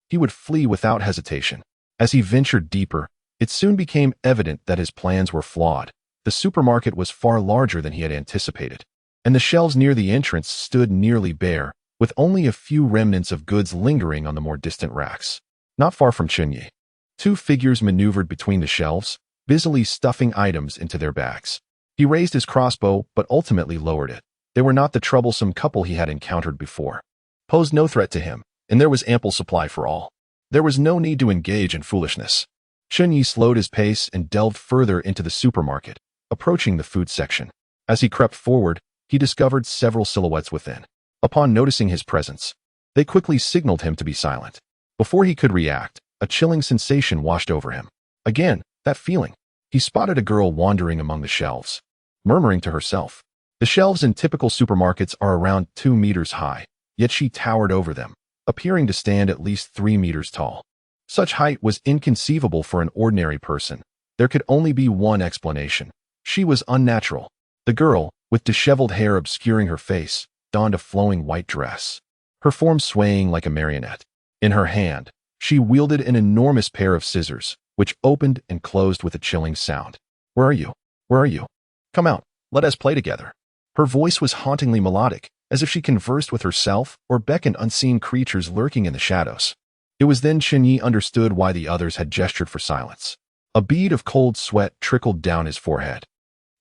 he would flee without hesitation. As he ventured deeper, it soon became evident that his plans were flawed. The supermarket was far larger than he had anticipated, and the shelves near the entrance stood nearly bare, with only a few remnants of goods lingering on the more distant racks. Not far from Chen Ye, two figures maneuvered between the shelves, busily stuffing items into their bags. He raised his crossbow, but ultimately lowered it. They were not the troublesome couple he had encountered before. Posed no threat to him, and there was ample supply for all. There was no need to engage in foolishness. Chen Ye slowed his pace and delved further into the supermarket, approaching the food section. As he crept forward, he discovered several silhouettes within. Upon noticing his presence, they quickly signaled him to be silent. Before he could react, a chilling sensation washed over him. Again, that feeling. He spotted a girl wandering among the shelves, murmuring to herself. The shelves in typical supermarkets are around 2 meters high, yet she towered over them, appearing to stand at least 3 meters tall. Such height was inconceivable for an ordinary person. There could only be one explanation. She was unnatural. The girl, with disheveled hair obscuring her face, donned a flowing white dress, her form swaying like a marionette. In her hand, she wielded an enormous pair of scissors, which opened and closed with a chilling sound. "Where are you? Where are you? Come out, let us play together." Her voice was hauntingly melodic, as if she conversed with herself or beckoned unseen creatures lurking in the shadows. It was then Chen Ye understood why the others had gestured for silence. A bead of cold sweat trickled down his forehead.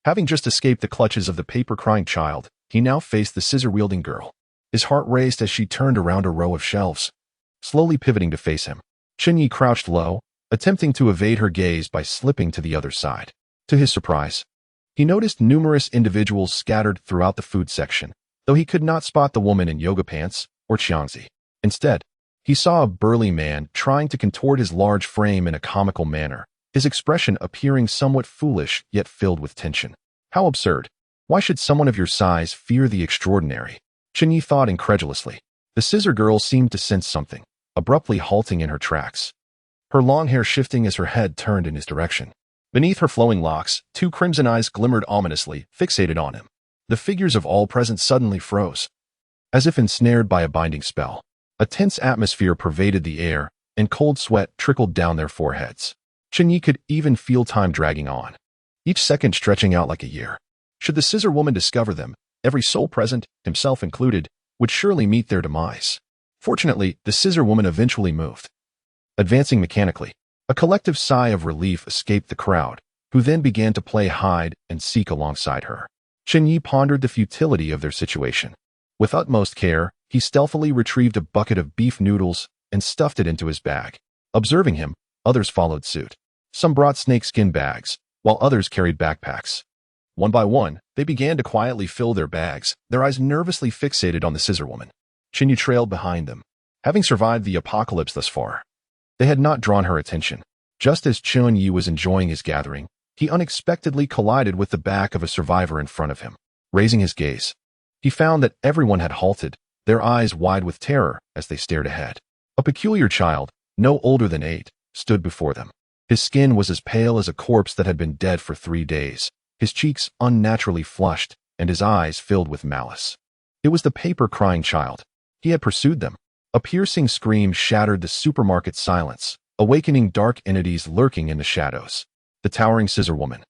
Having just escaped the clutches of the paper-crying child, he now faced the scissor-wielding girl. His heart raced as she turned around a row of shelves, slowly pivoting to face him. Chen Ye crouched low, attempting to evade her gaze by slipping to the other side. To his surprise, he noticed numerous individuals scattered throughout the food section, though he could not spot the woman in yoga pants or xiangzi. Instead, he saw a burly man trying to contort his large frame in a comical manner, his expression appearing somewhat foolish yet filled with tension. How absurd. Why should someone of your size fear the extraordinary? Chen Ye thought incredulously. The scissor girl seemed to sense something, abruptly halting in her tracks, her long hair shifting as her head turned in his direction. Beneath her flowing locks, 2 crimson eyes glimmered ominously, fixated on him. The figures of all present suddenly froze, as if ensnared by a binding spell. A tense atmosphere pervaded the air, and cold sweat trickled down their foreheads. Chen Ye could even feel time dragging on, each second stretching out like a year. Should the scissor woman discover them, every soul present, himself included, would surely meet their demise. Fortunately, the scissor woman eventually moved. Advancing mechanically, a collective sigh of relief escaped the crowd, who then began to play hide and seek alongside her. Chen Ye pondered the futility of their situation. With utmost care, he stealthily retrieved a bucket of beef noodles and stuffed it into his bag. Observing him, others followed suit. Some brought snakeskin bags, while others carried backpacks. One by one, they began to quietly fill their bags, their eyes nervously fixated on the scissor woman. Chen Ye trailed behind them. Having survived the apocalypse thus far, they had not drawn her attention. Just as Chen Ye was enjoying his gathering, he unexpectedly collided with the back of a survivor in front of him. Raising his gaze, he found that everyone had halted, their eyes wide with terror as they stared ahead. A peculiar child, no older than 8, stood before them. His skin was as pale as a corpse that had been dead for 3 days. his cheeks unnaturally flushed and his eyes filled with malice. It was the paper-crying child. He had pursued them. A piercing scream shattered the supermarket silence, awakening dark entities lurking in the shadows. The towering scissor woman,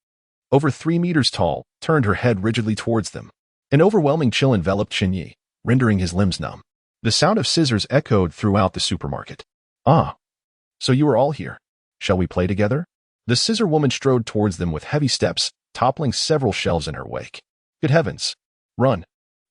over 3 meters tall, turned her head rigidly towards them. An overwhelming chill enveloped Chen Ye, rendering his limbs numb. The sound of scissors echoed throughout the supermarket. "Ah, so you are all here. Shall we play together?" The scissor woman strode towards them with heavy steps, toppling several shelves in her wake. "Good heavens! Run!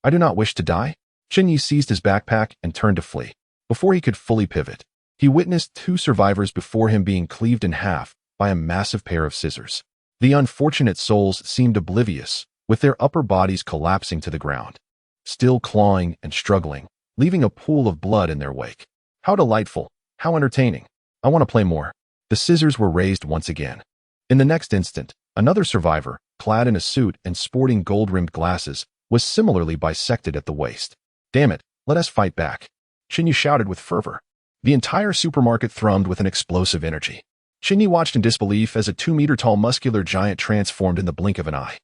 I do not wish to die." Chen Ye seized his backpack and turned to flee. Before he could fully pivot, he witnessed 2 survivors before him being cleaved in half by a massive pair of scissors. The unfortunate souls seemed oblivious, with their upper bodies collapsing to the ground, still clawing and struggling, leaving a pool of blood in their wake. How delightful! How entertaining! I want to play more. The scissors were raised once again. In the next instant, another survivor, clad in a suit and sporting gold-rimmed glasses, was similarly bisected at the waist. "Damn it, let us fight back!" Chen Ye shouted with fervor. The entire supermarket thrummed with an explosive energy. Chen Ye watched in disbelief as a 2-meter-tall muscular giant transformed in the blink of an eye,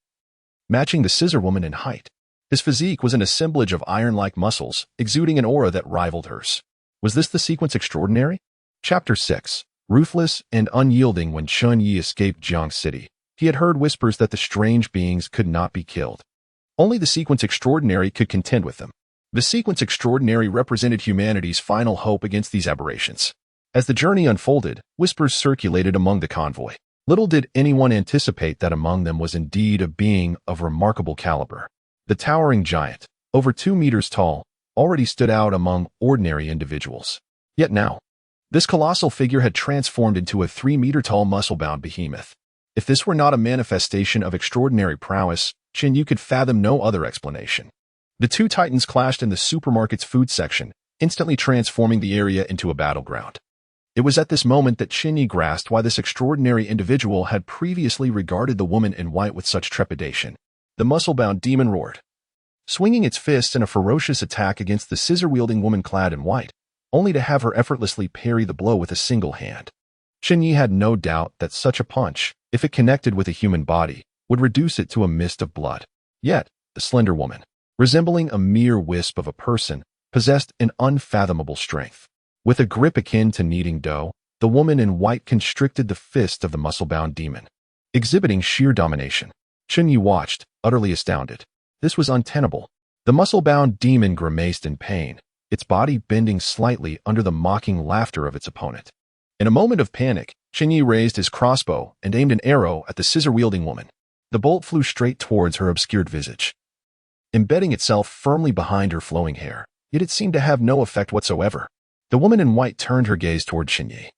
matching the scissor woman in height. His physique was an assemblage of iron-like muscles, exuding an aura that rivaled hers. Was this the sequence extraordinary? Chapter 6. Ruthless and unyielding. When Chen Ye escaped Jiang City, he had heard whispers that the strange beings could not be killed. Only the sequence extraordinary could contend with them. The sequence extraordinary represented humanity's final hope against these aberrations. As the journey unfolded, whispers circulated among the convoy. Little did anyone anticipate that among them was indeed a being of remarkable caliber. The towering giant, over 2 meters tall, already stood out among ordinary individuals. Yet now, this colossal figure had transformed into a 3-meter-tall muscle-bound behemoth. If this were not a manifestation of extraordinary prowess, Chen Ye could fathom no other explanation. The 2 titans clashed in the supermarket's food section, instantly transforming the area into a battleground. It was at this moment that Chen Ye grasped why this extraordinary individual had previously regarded the woman in white with such trepidation. The muscle-bound demon roared, swinging its fists in a ferocious attack against the scissor-wielding woman clad in white, only to have her effortlessly parry the blow with a single hand. Chen Ye had no doubt that such a punch, if it connected with a human body, would reduce it to a mist of blood. Yet, the slender woman, resembling a mere wisp of a person, possessed an unfathomable strength. With a grip akin to kneading dough, the woman in white constricted the fist of the muscle-bound demon, exhibiting sheer domination. Chen Ye watched, utterly astounded. This was untenable. The muscle-bound demon grimaced in pain, its body bending slightly under the mocking laughter of its opponent. In a moment of panic, Chen Ye raised his crossbow and aimed an arrow at the scissor-wielding woman. The bolt flew straight towards her obscured visage, embedding itself firmly behind her flowing hair, yet it seemed to have no effect whatsoever. The woman in white turned her gaze toward Chen Ye,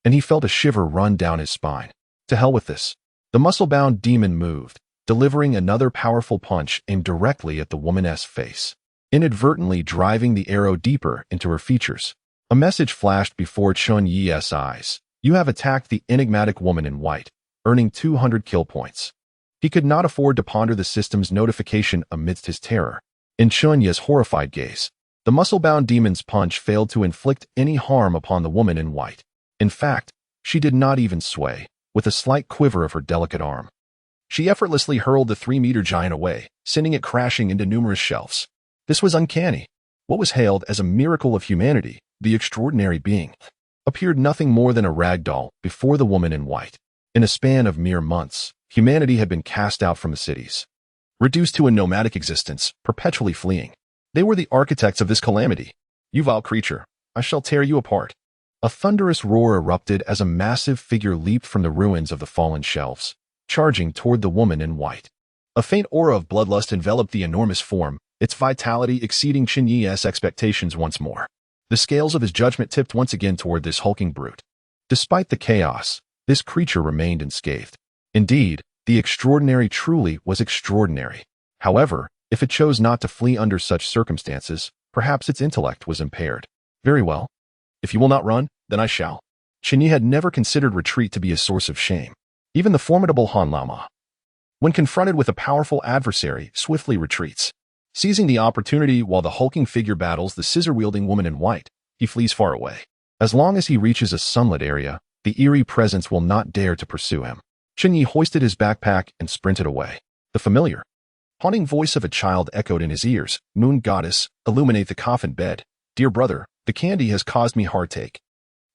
and he felt a shiver run down his spine. To hell with this. The muscle-bound demon moved, delivering another powerful punch aimed directly at the woman's face, inadvertently driving the arrow deeper into her features. A message flashed before Chen Ye's eyes. You have attacked the enigmatic woman in white, earning 200 kill points. He could not afford to ponder the system's notification amidst his terror. In Chen Ye's horrified gaze, the muscle-bound demon's punch failed to inflict any harm upon the woman in white. In fact, she did not even sway, with a slight quiver of her delicate arm. She effortlessly hurled the 3-meter giant away, sending it crashing into numerous shelves. This was uncanny. What was hailed as a miracle of humanity, the extraordinary being, appeared nothing more than a rag doll before the woman in white. In a span of mere months, humanity had been cast out from the cities, reduced to a nomadic existence, perpetually fleeing. They were the architects of this calamity. You vile creature, I shall tear you apart. A thunderous roar erupted as a massive figure leaped from the ruins of the fallen shelves, charging toward the woman in white. A faint aura of bloodlust enveloped the enormous form, its vitality exceeding Chen Ye's expectations once more. The scales of his judgment tipped once again toward this hulking brute. Despite the chaos, this creature remained unscathed. Indeed, the extraordinary truly was extraordinary. However, if it chose not to flee under such circumstances, perhaps its intellect was impaired. Very well. If you will not run, then I shall. Chen Ye had never considered retreat to be a source of shame. Even the formidable Han Lama, when confronted with a powerful adversary, swiftly retreats. Seizing the opportunity while the hulking figure battles the scissor-wielding woman in white, he flees far away. As long as he reaches a sunlit area, the eerie presence will not dare to pursue him. Chen Ye hoisted his backpack and sprinted away. The familiar, haunting voice of a child echoed in his ears. Moon goddess, illuminate the coffin bed. Dear brother, the candy has caused me heartache.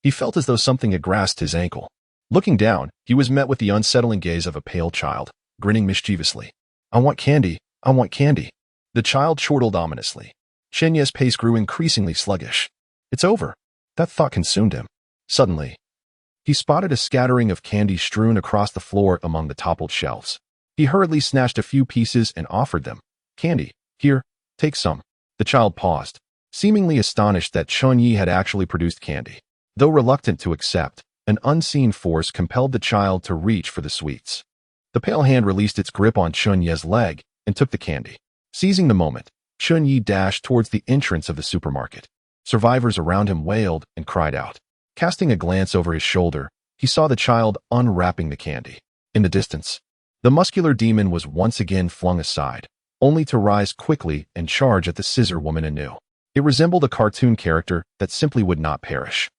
He felt as though something had grasped his ankle. Looking down, he was met with the unsettling gaze of a pale child, grinning mischievously. I want candy. I want candy. The child chortled ominously. Chen Ye's pace grew increasingly sluggish. It's over. That thought consumed him. Suddenly, he spotted a scattering of candy strewn across the floor among the toppled shelves. He hurriedly snatched a few pieces and offered them. Candy. Here, take some. The child paused, seemingly astonished that Chen Ye had actually produced candy. Though reluctant to accept, an unseen force compelled the child to reach for the sweets. The pale hand released its grip on Chen Ye's leg and took the candy. Seizing the moment, Chen Ye dashed towards the entrance of the supermarket. Survivors around him wailed and cried out. Casting a glance over his shoulder, he saw the child unwrapping the candy. In the distance, the muscular demon was once again flung aside, only to rise quickly and charge at the scissor woman anew. It resembled a cartoon character that simply would not perish.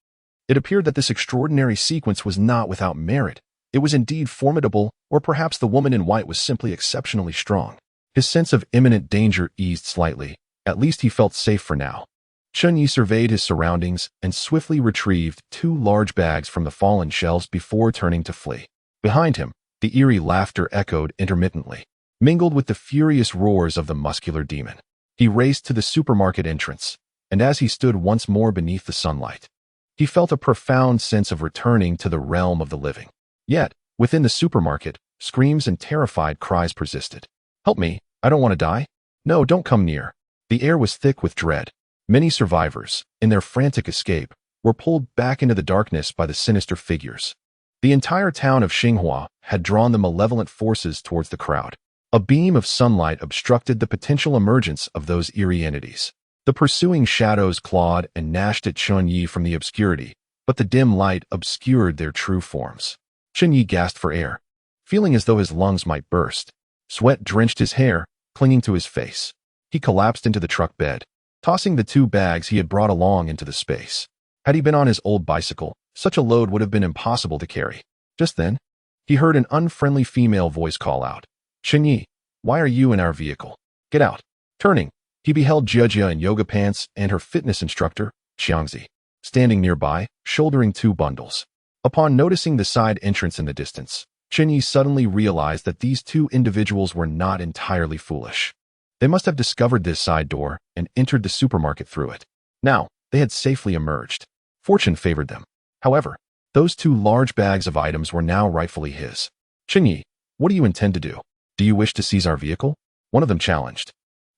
It appeared that this extraordinary sequence was not without merit. It was indeed formidable, or perhaps the woman in white was simply exceptionally strong. His sense of imminent danger eased slightly. At least he felt safe for now. Chen Ye surveyed his surroundings and swiftly retrieved 2 large bags from the fallen shelves before turning to flee. Behind him, the eerie laughter echoed intermittently, mingled with the furious roars of the muscular demon. He raced to the supermarket entrance, and as he stood once more beneath the sunlight, he felt a profound sense of returning to the realm of the living. Yet, within the supermarket, screams and terrified cries persisted. Help me, I don't want to die. No, don't come near. The air was thick with dread. Many survivors, in their frantic escape, were pulled back into the darkness by the sinister figures. The entire town of Xinghua had drawn the malevolent forces towards the crowd. A beam of sunlight obstructed the potential emergence of those eerie entities. The pursuing shadows clawed and gnashed at Chen Ye from the obscurity, but the dim light obscured their true forms. Chen Ye gasped for air, feeling as though his lungs might burst. Sweat drenched his hair, clinging to his face. He collapsed into the truck bed, tossing the 2 bags he had brought along into the space. Had he been on his old bicycle, such a load would have been impossible to carry. Just then, he heard an unfriendly female voice call out. Chen Ye, why are you in our vehicle? Get out. Turning, he beheld Jia in yoga pants and her fitness instructor, Xiangzi, standing nearby, shouldering 2 bundles. Upon noticing the side entrance in the distance, Chen Ye suddenly realized that these 2 individuals were not entirely foolish. They must have discovered this side door and entered the supermarket through it. Now, they had safely emerged. Fortune favored them. However, those 2 large bags of items were now rightfully his. Chen Ye, what do you intend to do? Do you wish to seize our vehicle? One of them challenged.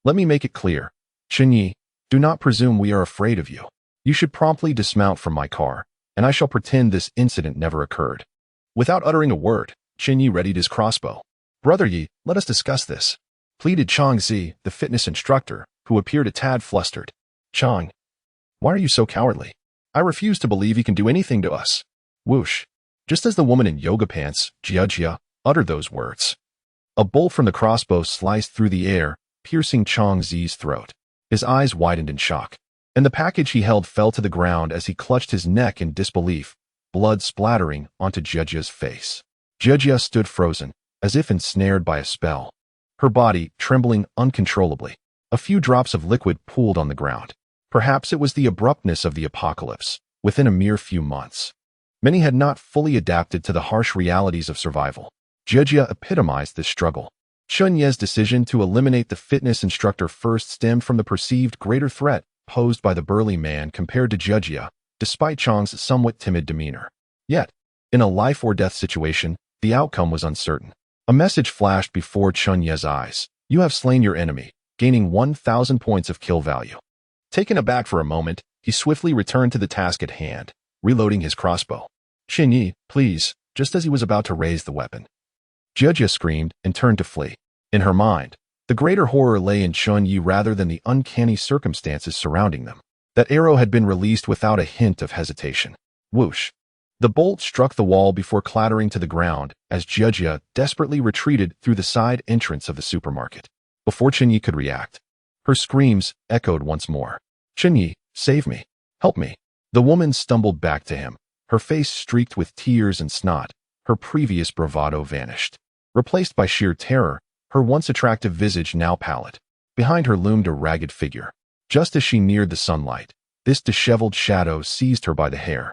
Let me make it clear. Chen Ye, do not presume we are afraid of you. You should promptly dismount from my car, and I shall pretend this incident never occurred. Without uttering a word, Chen Ye readied his crossbow. Brother Ye, let us discuss this, pleaded Xiangzi, the fitness instructor, who appeared a tad flustered. Chang, why are you so cowardly? I refuse to believe he can do anything to us. Whoosh. Just as the woman in yoga pants, Jia, uttered those words, a bolt from the crossbow sliced through the air, piercing Xiangzi's throat. His eyes widened in shock, and the package he held fell to the ground as he clutched his neck in disbelief, blood splattering onto Jia's face. Jia stood frozen, as if ensnared by a spell, her body trembling uncontrollably. A few drops of liquid pooled on the ground. Perhaps it was the abruptness of the apocalypse, within a mere few months. Many had not fully adapted to the harsh realities of survival. Jia epitomized this struggle. Chen Ye's decision to eliminate the fitness instructor first stemmed from the perceived greater threat posed by the burly man compared to Jia, despite Chang's somewhat timid demeanor. Yet, in a life-or-death situation, the outcome was uncertain. A message flashed before Chen Ye's eyes. You have slain your enemy, gaining 1,000 points of kill value. Taken aback for a moment, he swiftly returned to the task at hand, reloading his crossbow. Chen Ye, please, just as he was about to raise the weapon. Jia screamed and turned to flee. In her mind, the greater horror lay in Chen Ye rather than the uncanny circumstances surrounding them. That arrow had been released without a hint of hesitation. Whoosh. The bolt struck the wall before clattering to the ground as Jia desperately retreated through the side entrance of the supermarket. Before Chen Ye could react, her screams echoed once more. Chen Ye, save me. Help me. The woman stumbled back to him, her face streaked with tears and snot, Her previous bravado vanished. Replaced by sheer terror, her once attractive visage now pallid. Behind her loomed a ragged figure. Just as she neared the sunlight, this disheveled shadow seized her by the hair,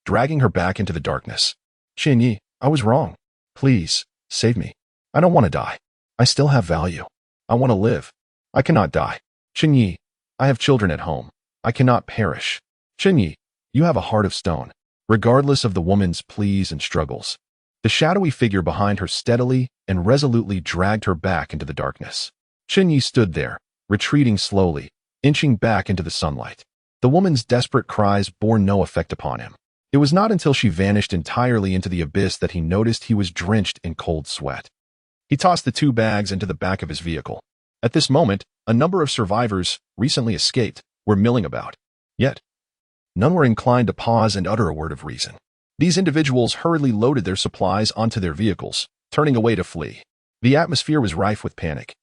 dragging her back into the darkness. Chen Ye, I was wrong. Please, save me. I don't want to die. I still have value. I want to live. I cannot die. Chen Ye, I have children at home. I cannot perish. Chen Ye, you have a heart of stone. Regardless of the woman's pleas and struggles, the shadowy figure behind her steadily and resolutely dragged her back into the darkness. Chen Ye stood there, retreating slowly, inching back into the sunlight. The woman's desperate cries bore no effect upon him. It was not until she vanished entirely into the abyss that he noticed he was drenched in cold sweat. He tossed the 2 bags into the back of his vehicle. At this moment, a number of survivors, recently escaped, were milling about. Yet, none were inclined to pause and utter a word of reason. These individuals hurriedly loaded their supplies onto their vehicles, turning away to flee. The atmosphere was rife with panic.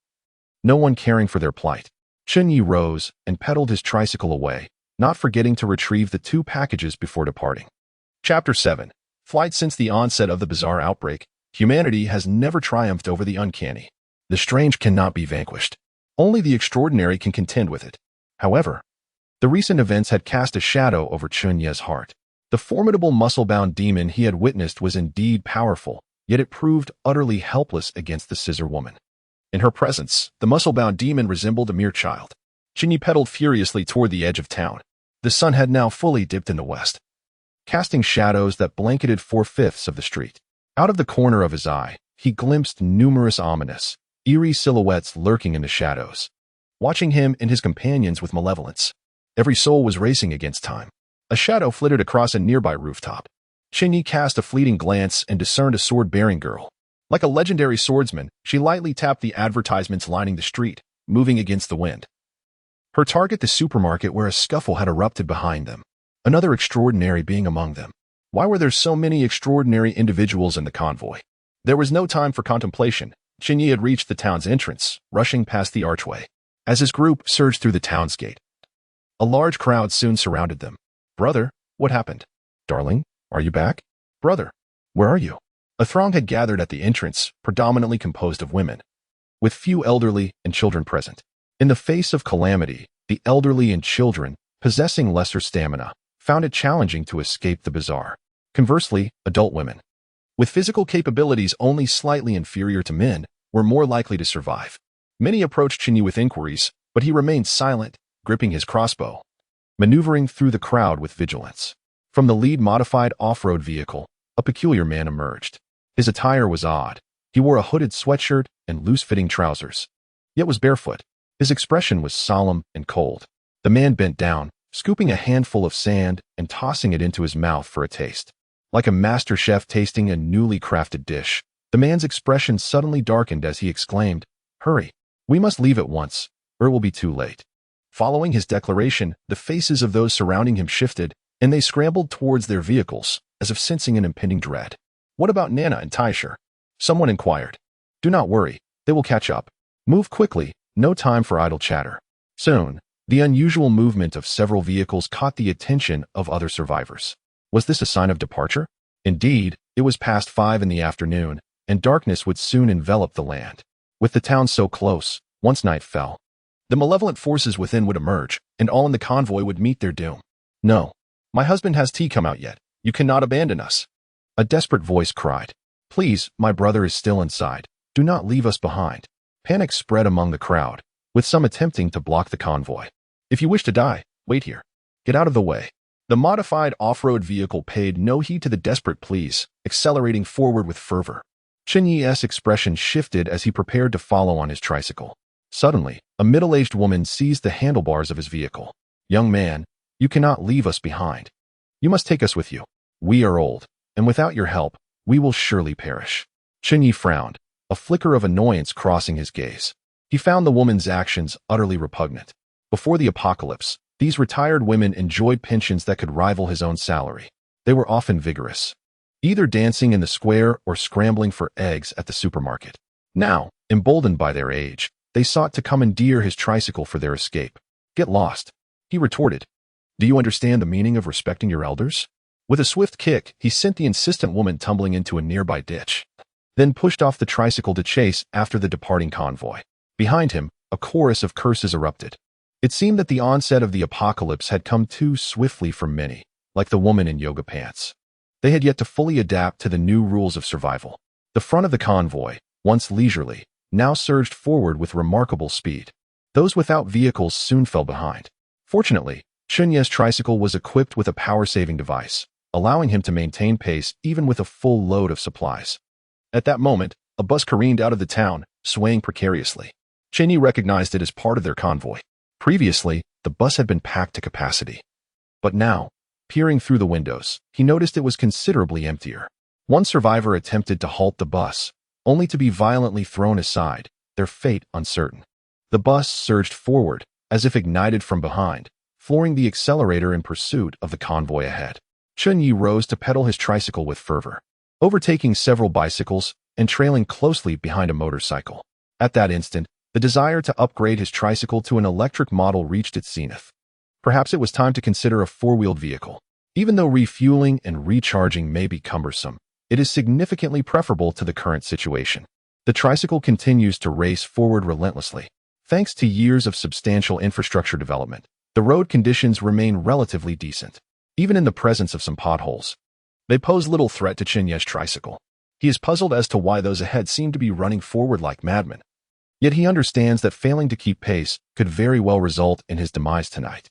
No one caring for their plight. Chen Ye rose and pedaled his tricycle away, not forgetting to retrieve the 2 packages before departing. Chapter 7. Flight. Since the onset of the bizarre outbreak, humanity has never triumphed over the uncanny. The strange cannot be vanquished. Only the extraordinary can contend with it. However, the recent events had cast a shadow over Chen Ye's heart. The formidable muscle-bound demon he had witnessed was indeed powerful, yet it proved utterly helpless against the scissor woman. In her presence, the muscle-bound demon resembled a mere child. Chen Ye pedaled furiously toward the edge of town. The sun had now fully dipped in the west, casting shadows that blanketed 4/5 of the street. Out of the corner of his eye, he glimpsed numerous ominous, eerie silhouettes lurking in the shadows, watching him and his companions with malevolence. Every soul was racing against time. A shadow flitted across a nearby rooftop. Chen Ye cast a fleeting glance and discerned a sword-bearing girl. Like a legendary swordsman, she lightly tapped the advertisements lining the street, moving against the wind. Her target, the supermarket where a scuffle had erupted behind them. Another extraordinary being among them. Why were there so many extraordinary individuals in the convoy? There was no time for contemplation. Chen Ye had reached the town's entrance, rushing past the archway. As his group surged through the town's gate, a large crowd soon surrounded them. Brother, what happened? Darling, are you back? Brother, where are you? A throng had gathered at the entrance, predominantly composed of women, with few elderly and children present. In the face of calamity, the elderly and children, possessing lesser stamina, found it challenging to escape the bizarre. Conversely, adult women, with physical capabilities only slightly inferior to men, were more likely to survive. Many approached Chen Ye with inquiries, but he remained silent, gripping his crossbow, maneuvering through the crowd with vigilance. From the lead modified off-road vehicle, a peculiar man emerged. His attire was odd. He wore a hooded sweatshirt and loose-fitting trousers, yet was barefoot. His expression was solemn and cold. The man bent down, scooping a handful of sand and tossing it into his mouth for a taste. Like a master chef tasting a newly crafted dish, the man's expression suddenly darkened as he exclaimed, "Hurry, we must leave at once, or it will be too late." Following his declaration, the faces of those surrounding him shifted, and they scrambled towards their vehicles, as if sensing an impending dread. "What about Nana and Taisher?" someone inquired. "Do not worry, they will catch up. Move quickly, no time for idle chatter." Soon, the unusual movement of several vehicles caught the attention of other survivors. Was this a sign of departure? Indeed, it was past 5 in the afternoon, and darkness would soon envelop the land. With the town so close, once night fell, the malevolent forces within would emerge, and all in the convoy would meet their doom. "No, my husband has tea come out yet. You cannot abandon us," a desperate voice cried. "Please, my brother is still inside. Do not leave us behind." Panic spread among the crowd, with some attempting to block the convoy. "If you wish to die, wait here. Get out of the way." The modified off-road vehicle paid no heed to the desperate pleas, accelerating forward with fervor. Chen Ye's expression shifted as he prepared to follow on his tricycle. Suddenly, a middle-aged woman seized the handlebars of his vehicle. "Young man, you cannot leave us behind. You must take us with you. We are old, and without your help, we will surely perish." Chen Ye frowned, a flicker of annoyance crossing his gaze. He found the woman's actions utterly repugnant. Before the apocalypse, these retired women enjoyed pensions that could rival his own salary. They were often vigorous, either dancing in the square or scrambling for eggs at the supermarket. Now, emboldened by their age, they sought to commandeer his tricycle for their escape. "Get lost," he retorted. "Do you understand the meaning of respecting your elders? With a swift kick, he sent the insistent woman tumbling into a nearby ditch, then pushed off the tricycle to chase after the departing convoy. Behind him, a chorus of curses erupted. It seemed that the onset of the apocalypse had come too swiftly for many, like the woman in yoga pants. They had yet to fully adapt to the new rules of survival. The front of the convoy, once leisurely, now surged forward with remarkable speed. Those without vehicles soon fell behind. Fortunately, Chen Ye's tricycle was equipped with a power-saving device, allowing him to maintain pace even with a full load of supplies. At that moment, a bus careened out of the town, swaying precariously. Chen Ye recognized it as part of their convoy. Previously, the bus had been packed to capacity. But now, peering through the windows, he noticed it was considerably emptier. One survivor attempted to halt the bus, only to be violently thrown aside, their fate uncertain. The bus surged forward, as if ignited from behind, flooring the accelerator in pursuit of the convoy ahead. Chen Ye rose to pedal his tricycle with fervor, overtaking several bicycles and trailing closely behind a motorcycle. At that instant, the desire to upgrade his tricycle to an electric model reached its zenith. Perhaps it was time to consider a four-wheeled vehicle. Even though refueling and recharging may be cumbersome, it is significantly preferable to the current situation. The tricycle continues to race forward relentlessly. Thanks to years of substantial infrastructure development, the road conditions remain relatively decent, even in the presence of some potholes. They pose little threat to Chen Ye's tricycle. He is puzzled as to why those ahead seem to be running forward like madmen. Yet he understands that failing to keep pace could very well result in his demise tonight.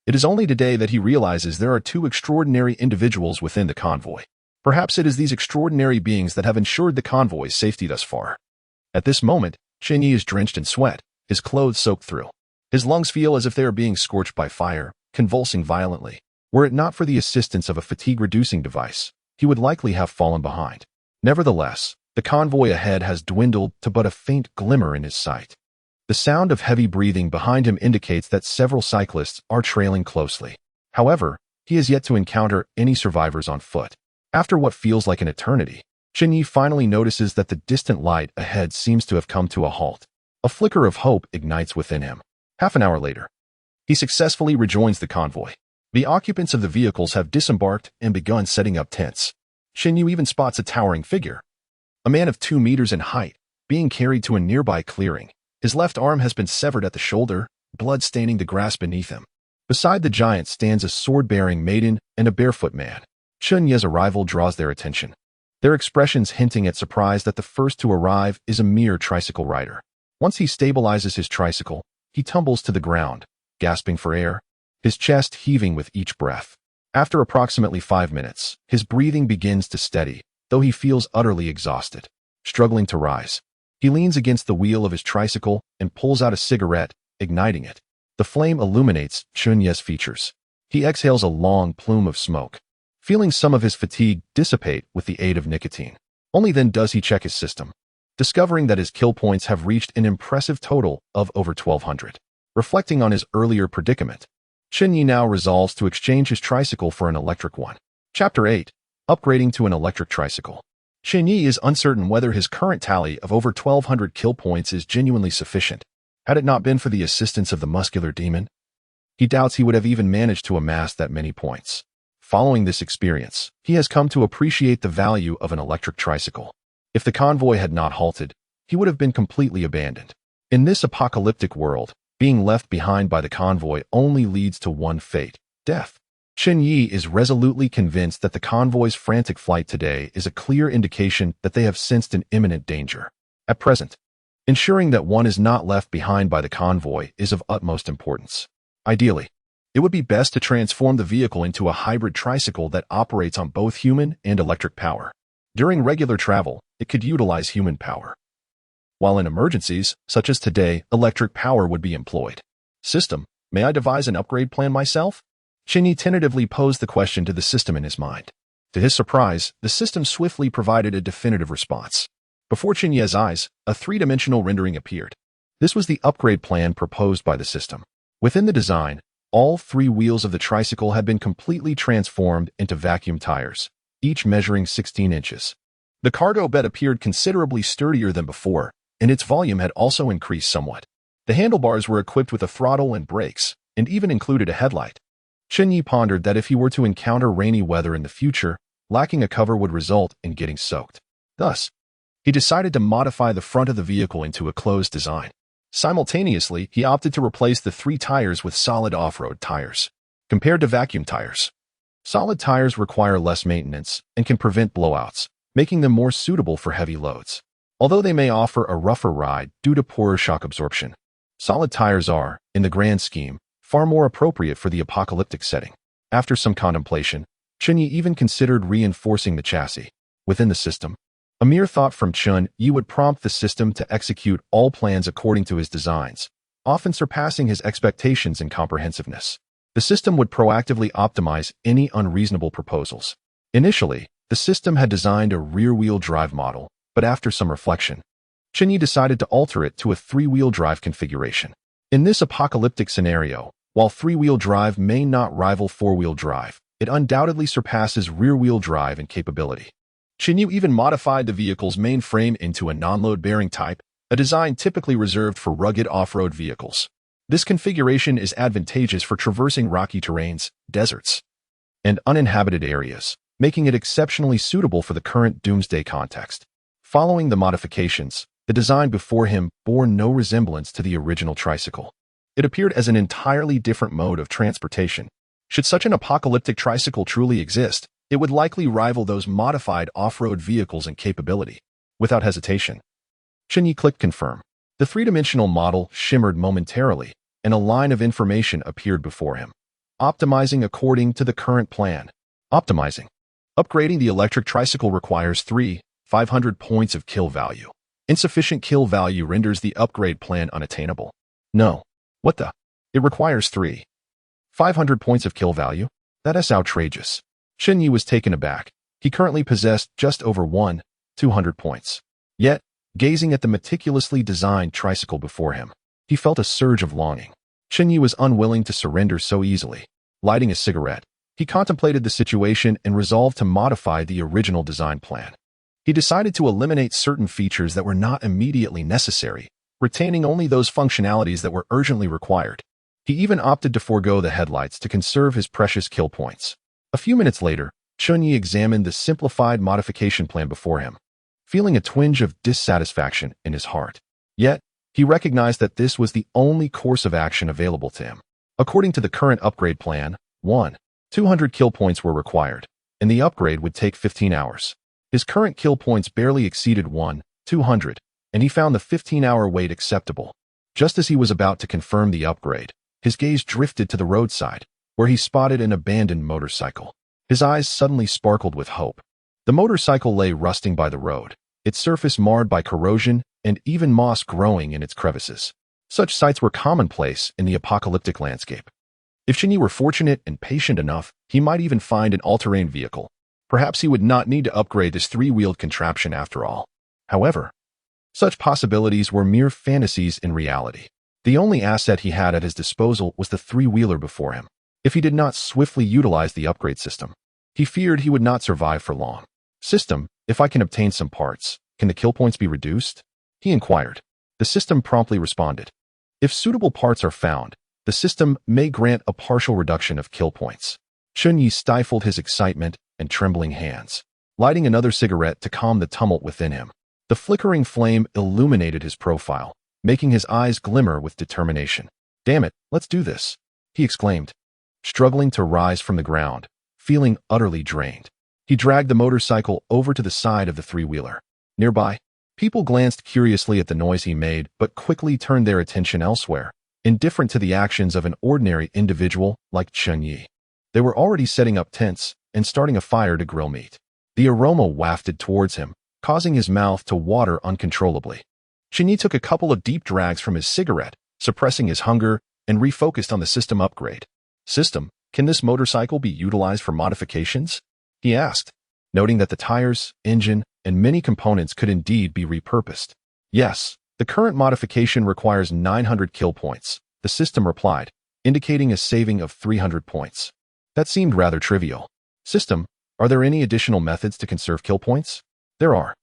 It is only today that he realizes there are two extraordinary individuals within the convoy. Perhaps it is these extraordinary beings that have ensured the convoy's safety thus far. At this moment, Chen Ye is drenched in sweat, his clothes soaked through. His lungs feel as if they are being scorched by fire, convulsing violently. Were it not for the assistance of a fatigue-reducing device, he would likely have fallen behind. Nevertheless, the convoy ahead has dwindled to but a faint glimmer in his sight. The sound of heavy breathing behind him indicates that several cyclists are trailing closely. However, he has yet to encounter any survivors on foot. After what feels like an eternity, Chen Ye finally notices that the distant light ahead seems to have come to a halt. A flicker of hope ignites within him. Half an hour later, he successfully rejoins the convoy. The occupants of the vehicles have disembarked and begun setting up tents. Chen Ye even spots a towering figure, a man of 2 meters in height, being carried to a nearby clearing. His left arm has been severed at the shoulder, blood staining the grass beneath him. Beside the giant stands a sword-bearing maiden and a barefoot man. Chen Ye's arrival draws their attention, their expressions hinting at surprise that the first to arrive is a mere tricycle rider. Once he stabilizes his tricycle, he tumbles to the ground, gasping for air, his chest heaving with each breath. After approximately 5 minutes, his breathing begins to steady, though he feels utterly exhausted. Struggling to rise, he leans against the wheel of his tricycle and pulls out a cigarette, igniting it. The flame illuminates Chen Ye's features. He exhales a long plume of smoke, feeling some of his fatigue dissipate with the aid of nicotine. Only then does he check his system, discovering that his kill points have reached an impressive total of over 1,200. Reflecting on his earlier predicament, Chen Ye now resolves to exchange his tricycle for an electric one. Chapter 8. Upgrading to an electric tricycle. Chen Ye is uncertain whether his current tally of over 1,200 kill points is genuinely sufficient. Had it not been for the assistance of the muscular demon, he doubts he would have even managed to amass that many points. Following this experience, he has come to appreciate the value of an electric tricycle. If the convoy had not halted, he would have been completely abandoned. In this apocalyptic world, being left behind by the convoy only leads to one fate: death. Chen Ye is resolutely convinced that the convoy's frantic flight today is a clear indication that they have sensed an imminent danger. At present, ensuring that one is not left behind by the convoy is of utmost importance. Ideally, it would be best to transform the vehicle into a hybrid tricycle that operates on both human and electric power. During regular travel, it could utilize human power, while in emergencies, such as today, electric power would be employed. System, may I devise an upgrade plan myself? Chen Ye tentatively posed the question to the system in his mind. To his surprise, the system swiftly provided a definitive response. Before Chen Ye's eyes, a three-dimensional rendering appeared. This was the upgrade plan proposed by the system. Within the design, all 3 wheels of the tricycle had been completely transformed into vacuum tires, each measuring 16 inches. The cargo bed appeared considerably sturdier than before, and its volume had also increased somewhat. The handlebars were equipped with a throttle and brakes, and even included a headlight. Chen Ye pondered that if he were to encounter rainy weather in the future, lacking a cover would result in getting soaked. Thus, he decided to modify the front of the vehicle into a closed design. Simultaneously, he opted to replace the 3 tires with solid off-road tires. Compared to vacuum tires, solid tires require less maintenance and can prevent blowouts, making them more suitable for heavy loads. Although they may offer a rougher ride due to poorer shock absorption, solid tires are, in the grand scheme, far more appropriate for the apocalyptic setting. After some contemplation, Chen Ye even considered reinforcing the chassis within the system. A mere thought from Chen Ye would prompt the system to execute all plans according to his designs, often surpassing his expectations in comprehensiveness. The system would proactively optimize any unreasonable proposals. Initially, the system had designed a rear-wheel drive model, but after some reflection, Chen Ye decided to alter it to a 3-wheel drive configuration. In this apocalyptic scenario, while 3-wheel drive may not rival 4-wheel drive, it undoubtedly surpasses rear-wheel drive in capability. Chen Ye even modified the vehicle's main frame into a non-load bearing type, a design typically reserved for rugged off-road vehicles. This configuration is advantageous for traversing rocky terrains, deserts, and uninhabited areas, making it exceptionally suitable for the current doomsday context. Following the modifications, the design before him bore no resemblance to the original tricycle. It appeared as an entirely different mode of transportation. Should such an apocalyptic tricycle truly exist, it would likely rival those modified off-road vehicles in capability. Without hesitation, Chen Ye clicked confirm. The 3-dimensional model shimmered momentarily, and a line of information appeared before him. Optimizing according to the current plan. Optimizing. Upgrading the electric tricycle requires 500 points of kill value. Insufficient kill value renders the upgrade plan unattainable. No. What the? It requires 500 points of kill value? That is outrageous. Chen Ye was taken aback. He currently possessed just over 200 points. Yet, gazing at the meticulously designed tricycle before him, he felt a surge of longing. Chen Ye was unwilling to surrender so easily. Lighting a cigarette, he contemplated the situation and resolved to modify the original design plan. He decided to eliminate certain features that were not immediately necessary, retaining only those functionalities that were urgently required. He even opted to forego the headlights to conserve his precious kill points. A few minutes later, Chen Ye examined the simplified modification plan before him, feeling a twinge of dissatisfaction in his heart. Yet, he recognized that this was the only course of action available to him. According to the current upgrade plan, 200 kill points were required, and the upgrade would take 15 hours. His current kill points barely exceeded 200, and he found the 15-hour wait acceptable. Just as he was about to confirm the upgrade, his gaze drifted to the roadside, where he spotted an abandoned motorcycle. His eyes suddenly sparkled with hope. The motorcycle lay rusting by the road, its surface marred by corrosion and even moss growing in its crevices. Such sights were commonplace in the apocalyptic landscape. If Chen Ye were fortunate and patient enough, he might even find an all-terrain vehicle. Perhaps he would not need to upgrade this 3-wheeled contraption after all. However, such possibilities were mere fantasies in reality. The only asset he had at his disposal was the 3-wheeler before him. If he did not swiftly utilize the upgrade system, he feared he would not survive for long. System, if I can obtain some parts, can the kill points be reduced? He inquired. The system promptly responded. If suitable parts are found, the system may grant a partial reduction of kill points. Chen Ye stifled his excitement and trembling hands, lighting another cigarette to calm the tumult within him. The flickering flame illuminated his profile, making his eyes glimmer with determination. Damn it, let's do this, he exclaimed, struggling to rise from the ground, feeling utterly drained. He dragged the motorcycle over to the side of the 3-wheeler. Nearby, people glanced curiously at the noise he made but quickly turned their attention elsewhere, indifferent to the actions of an ordinary individual like Chen Ye. They were already setting up tents and starting a fire to grill meat. The aroma wafted towards him, causing his mouth to water uncontrollably. Chen Ye took a couple of deep drags from his cigarette, suppressing his hunger, and refocused on the system upgrade. System, can this motorcycle be utilized for modifications? He asked, noting that the tires, engine, and many components could indeed be repurposed. Yes, the current modification requires 900 kill points, the system replied, indicating a saving of 300 points. That seemed rather trivial. System, are there any additional methods to conserve kill points? There are.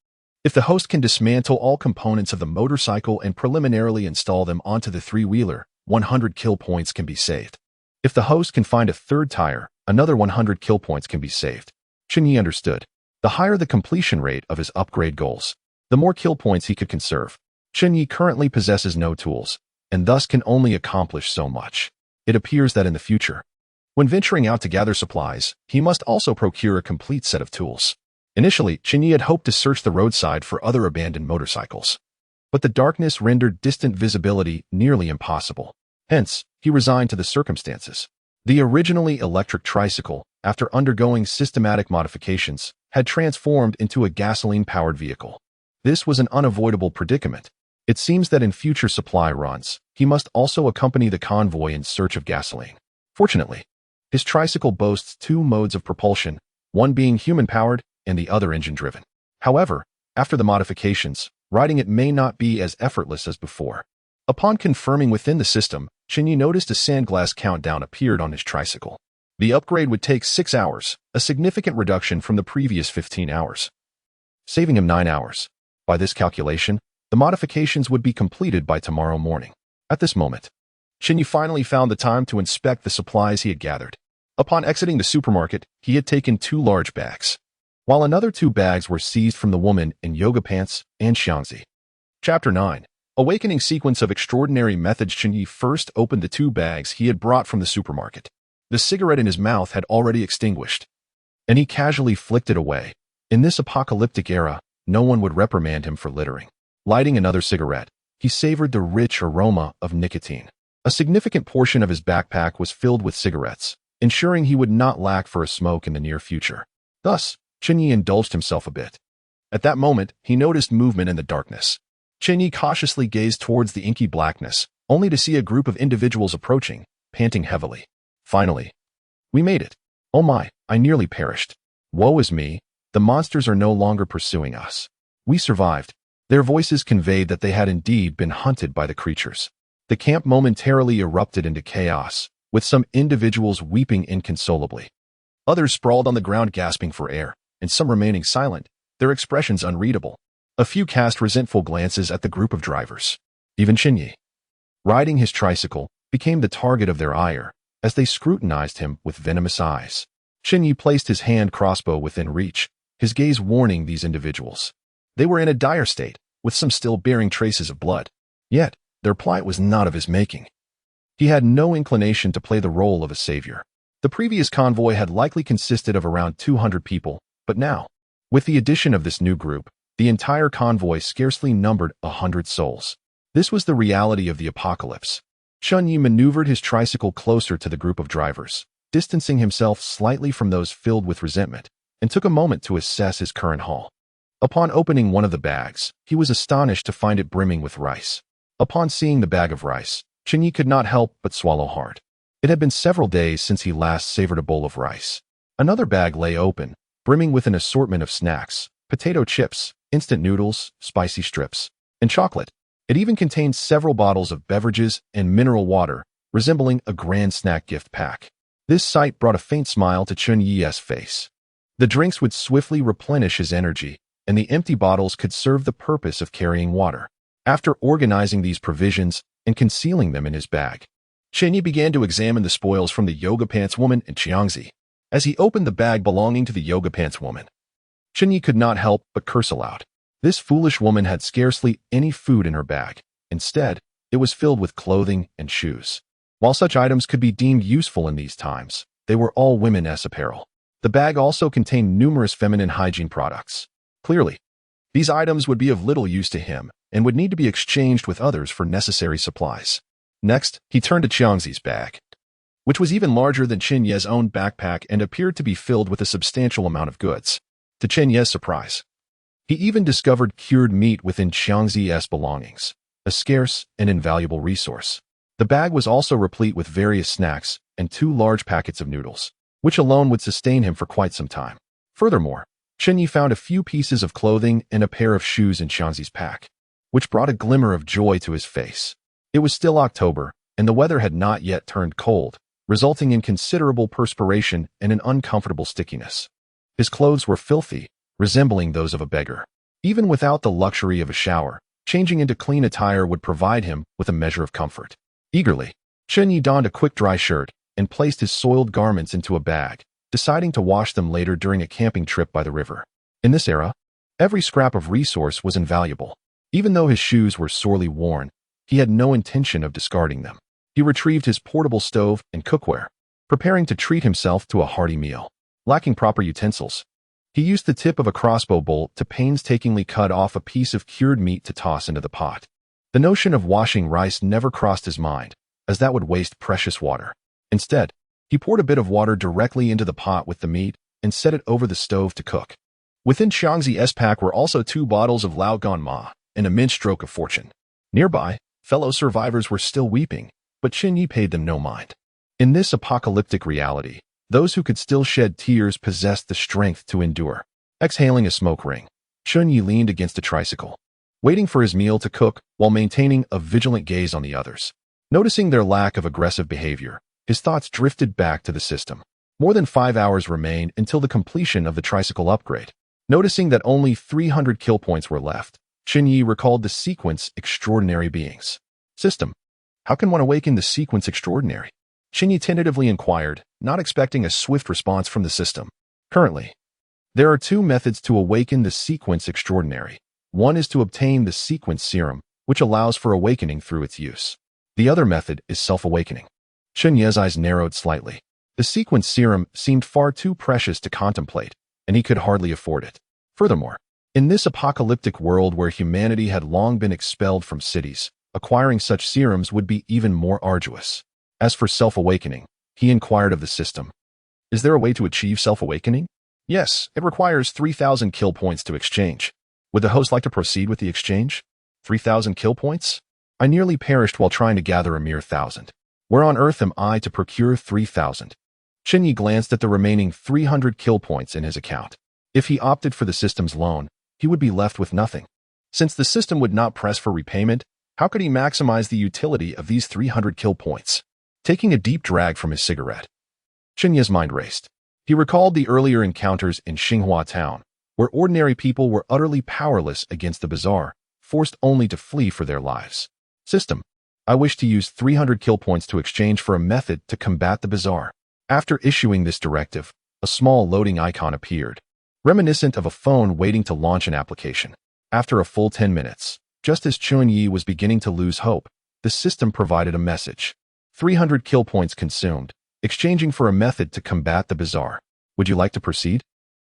If the host can dismantle all components of the motorcycle and preliminarily install them onto the 3-wheeler, 100 kill points can be saved. If the host can find a third tire, another 100 kill points can be saved. Chen Ye understood. The higher the completion rate of his upgrade goals, the more kill points he could conserve. Chen Ye currently possesses no tools, and thus can only accomplish so much. It appears that in the future, when venturing out to gather supplies, he must also procure a complete set of tools. Initially, Chen Ye had hoped to search the roadside for other abandoned motorcycles. But the darkness rendered distant visibility nearly impossible. Hence, he resigned to the circumstances. The originally electric tricycle, after undergoing systematic modifications, had transformed into a gasoline-powered vehicle. This was an unavoidable predicament. It seems that in future supply runs, he must also accompany the convoy in search of gasoline. Fortunately, his tricycle boasts two modes of propulsion, one being human-powered and the other engine-driven. However, after the modifications, riding it may not be as effortless as before. Upon confirming within the system, Chen Ye noticed a sandglass countdown appeared on his tricycle. The upgrade would take 6 hours, a significant reduction from the previous 15 hours, saving him 9 hours. By this calculation, the modifications would be completed by tomorrow morning. At this moment, Chen Ye finally found the time to inspect the supplies he had gathered. Upon exiting the supermarket, he had taken 2 large bags, while another 2 bags were seized from the woman in yoga pants and xiangzi. Chapter 9. Awakening sequence of extraordinary methods. Chen Ye first opened the 2 bags he had brought from the supermarket. The cigarette in his mouth had already extinguished, and he casually flicked it away. In this apocalyptic era, no one would reprimand him for littering. Lighting another cigarette, he savored the rich aroma of nicotine. A significant portion of his backpack was filled with cigarettes, ensuring he would not lack for a smoke in the near future. Thus, Chen Ye indulged himself a bit. At that moment, he noticed movement in the darkness. Chen Ye cautiously gazed towards the inky blackness, only to see a group of individuals approaching, panting heavily. Finally, we made it. Oh my, I nearly perished. Woe is me, the monsters are no longer pursuing us. We survived. Their voices conveyed that they had indeed been hunted by the creatures. The camp momentarily erupted into chaos, with some individuals weeping inconsolably. Others sprawled on the ground gasping for air, and some remaining silent, their expressions unreadable. A few cast resentful glances at the group of drivers. Even Chen Ye, riding his tricycle, became the target of their ire, as they scrutinized him with venomous eyes. Chen Ye placed his hand crossbow within reach, his gaze warning these individuals. They were in a dire state, with some still bearing traces of blood. Yet, their plight was not of his making. He had no inclination to play the role of a savior. The previous convoy had likely consisted of around 200 people, but now, with the addition of this new group, the entire convoy scarcely numbered 100 souls. This was the reality of the apocalypse. Chen Ye maneuvered his tricycle closer to the group of drivers, distancing himself slightly from those filled with resentment, and took a moment to assess his current haul. Upon opening one of the bags, he was astonished to find it brimming with rice. Upon seeing the bag of rice, Chen Ye could not help but swallow hard. It had been several days since he last savored a bowl of rice. Another bag lay open, brimming with an assortment of snacks, potato chips, instant noodles, spicy strips, and chocolate. It even contained several bottles of beverages and mineral water, resembling a grand snack gift pack. This sight brought a faint smile to Chen Ye's face. The drinks would swiftly replenish his energy, and the empty bottles could serve the purpose of carrying water. After organizing these provisions and concealing them in his bag, Chen Ye began to examine the spoils from the yoga pants woman in xiangzi. As he opened the bag belonging to the yoga pants woman, Chen Ye could not help but curse aloud. This foolish woman had scarcely any food in her bag. Instead, it was filled with clothing and shoes. While such items could be deemed useful in these times, they were all women's apparel. The bag also contained numerous feminine hygiene products. Clearly, these items would be of little use to him and would need to be exchanged with others for necessary supplies. Next, he turned to Xiangzi's bag, which was even larger than Chen Ye's own backpack and appeared to be filled with a substantial amount of goods. To Chen Ye's surprise, he even discovered cured meat within Xiangzi's belongings, a scarce and invaluable resource. The bag was also replete with various snacks and 2 large packets of noodles, which alone would sustain him for quite some time. Furthermore, Chen Ye found a few pieces of clothing and a pair of shoes in Xiangzi's pack, which brought a glimmer of joy to his face. It was still October, and the weather had not yet turned cold, resulting in considerable perspiration and an uncomfortable stickiness. His clothes were filthy, resembling those of a beggar. Even without the luxury of a shower, changing into clean attire would provide him with a measure of comfort. Eagerly, Chen Ye donned a quick dry shirt, and placed his soiled garments into a bag, deciding to wash them later during a camping trip by the river. In this era, every scrap of resource was invaluable. Even though his shoes were sorely worn, he had no intention of discarding them. He retrieved his portable stove and cookware, preparing to treat himself to a hearty meal. Lacking proper utensils, he used the tip of a crossbow bolt to painstakingly cut off a piece of cured meat to toss into the pot. The notion of washing rice never crossed his mind, as that would waste precious water. Instead, he poured a bit of water directly into the pot with the meat and set it over the stove to cook. Within Xiangzi's pack were also 2 bottles of Lao Gan Ma, an immense stroke of fortune. Nearby, fellow survivors were still weeping, but Chen Ye paid them no mind. In this apocalyptic reality, those who could still shed tears possessed the strength to endure. Exhaling a smoke ring, Chen Ye leaned against a tricycle, waiting for his meal to cook while maintaining a vigilant gaze on the others. Noticing their lack of aggressive behavior, his thoughts drifted back to the system. More than 5 hours remained until the completion of the tricycle upgrade. Noticing that only 300 kill points were left, Chen Ye recalled the sequence Extraordinary Beings. System. How can one awaken the sequence Extraordinary? Chen Ye tentatively inquired, not expecting a swift response from the system. Currently, there are 2 methods to awaken the sequence Extraordinary. One is to obtain the sequence serum, which allows for awakening through its use. The other method is self-awakening. Chen Ye's eyes narrowed slightly. The sequence serum seemed far too precious to contemplate, and he could hardly afford it. Furthermore, in this apocalyptic world where humanity had long been expelled from cities, acquiring such serums would be even more arduous. As for self-awakening, he inquired of the system. Is there a way to achieve self-awakening? Yes, it requires 3,000 kill points to exchange. Would the host like to proceed with the exchange? 3,000 kill points? I nearly perished while trying to gather a mere 1,000. Where on earth am I to procure 3,000? Chen Ye glanced at the remaining 300 kill points in his account. If he opted for the system's loan, he would be left with nothing. Since the system would not press for repayment, how could he maximize the utility of these 300 kill points? Taking a deep drag from his cigarette, Chen Ye's mind raced. He recalled the earlier encounters in Xinghua town, where ordinary people were utterly powerless against the bizarre, forced only to flee for their lives. System. I wish to use 300 kill points to exchange for a method to combat the bizarre. After issuing this directive, a small loading icon appeared, reminiscent of a phone waiting to launch an application. After a full 10 minutes, just as Chen Ye was beginning to lose hope, the system provided a message. 300 kill points consumed, exchanging for a method to combat the bizarre. Would you like to proceed?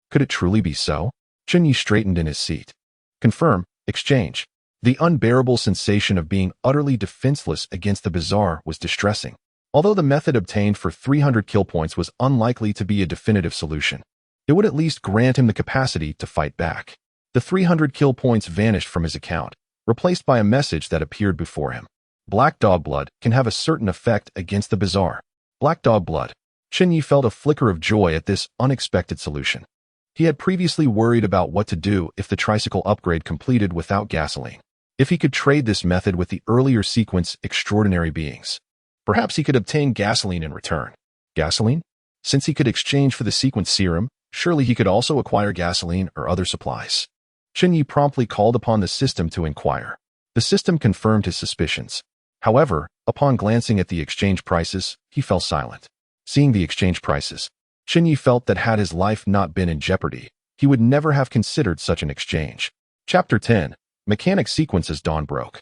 Could it truly be so? Chen Ye straightened in his seat. Confirm, exchange. The unbearable sensation of being utterly defenseless against the bizarre was distressing. Although the method obtained for 300 kill points was unlikely to be a definitive solution, it would at least grant him the capacity to fight back. The 300 kill points vanished from his account, replaced by a message that appeared before him. Black dog blood can have a certain effect against the bizarre. Black dog blood. Chen Ye felt a flicker of joy at this unexpected solution. He had previously worried about what to do if the tricycle upgrade completed without gasoline. If he could trade this method with the earlier sequence Extraordinary Beings, perhaps he could obtain gasoline in return. Gasoline? Since he could exchange for the sequence serum, surely he could also acquire gasoline or other supplies. Chen Ye promptly called upon the system to inquire. The system confirmed his suspicions. However, upon glancing at the exchange prices, he fell silent. Seeing the exchange prices, Chen Ye felt that had his life not been in jeopardy, he would never have considered such an exchange. Chapter 10. Mechanic Sequence as Dawn Broke.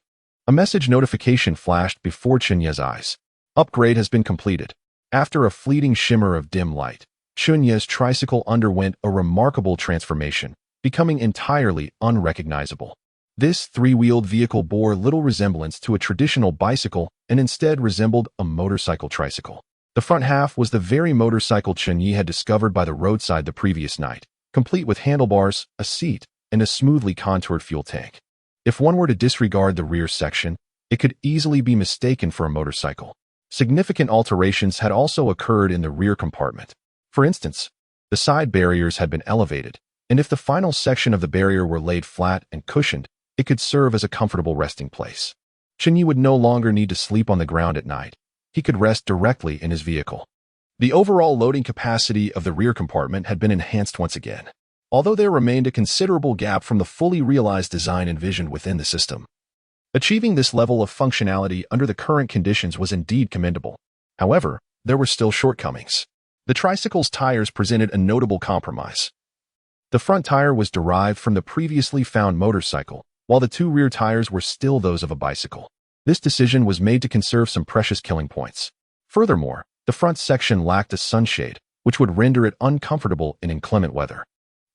A message notification flashed before Chen Ye's eyes. Upgrade has been completed. After a fleeting shimmer of dim light, Chen Ye's tricycle underwent a remarkable transformation, becoming entirely unrecognizable. This 3-wheeled vehicle bore little resemblance to a traditional bicycle and instead resembled a motorcycle tricycle. The front half was the very motorcycle Chen Ye had discovered by the roadside the previous night, complete with handlebars, a seat, and a smoothly contoured fuel tank. If one were to disregard the rear section, it could easily be mistaken for a motorcycle. Significant alterations had also occurred in the rear compartment. For instance, the side barriers had been elevated, and if the final section of the barrier were laid flat and cushioned, it could serve as a comfortable resting place. Chen Ye would no longer need to sleep on the ground at night. He could rest directly in his vehicle. The overall loading capacity of the rear compartment had been enhanced once again, although there remained a considerable gap from the fully realized design envisioned within the system. Achieving this level of functionality under the current conditions was indeed commendable. However, there were still shortcomings. The tricycle's tires presented a notable compromise. The front tire was derived from the previously found motorcycle, while the two rear tires were still those of a bicycle. This decision was made to conserve some precious killing points. Furthermore, the front section lacked a sunshade, which would render it uncomfortable in inclement weather.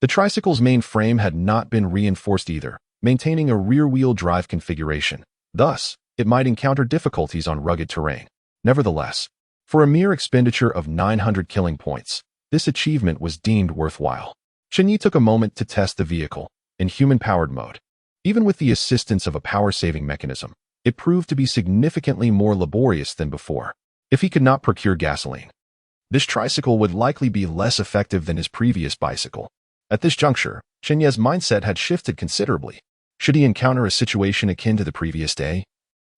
The tricycle's main frame had not been reinforced either, maintaining a rear-wheel drive configuration. Thus, it might encounter difficulties on rugged terrain. Nevertheless, for a mere expenditure of 900 killing points, this achievement was deemed worthwhile. Chen Ye took a moment to test the vehicle in human-powered mode. Even with the assistance of a power-saving mechanism, it proved to be significantly more laborious than before. If he could not procure gasoline, this tricycle would likely be less effective than his previous bicycle. At this juncture, Chen Ye's mindset had shifted considerably. Should he encounter a situation akin to the previous day?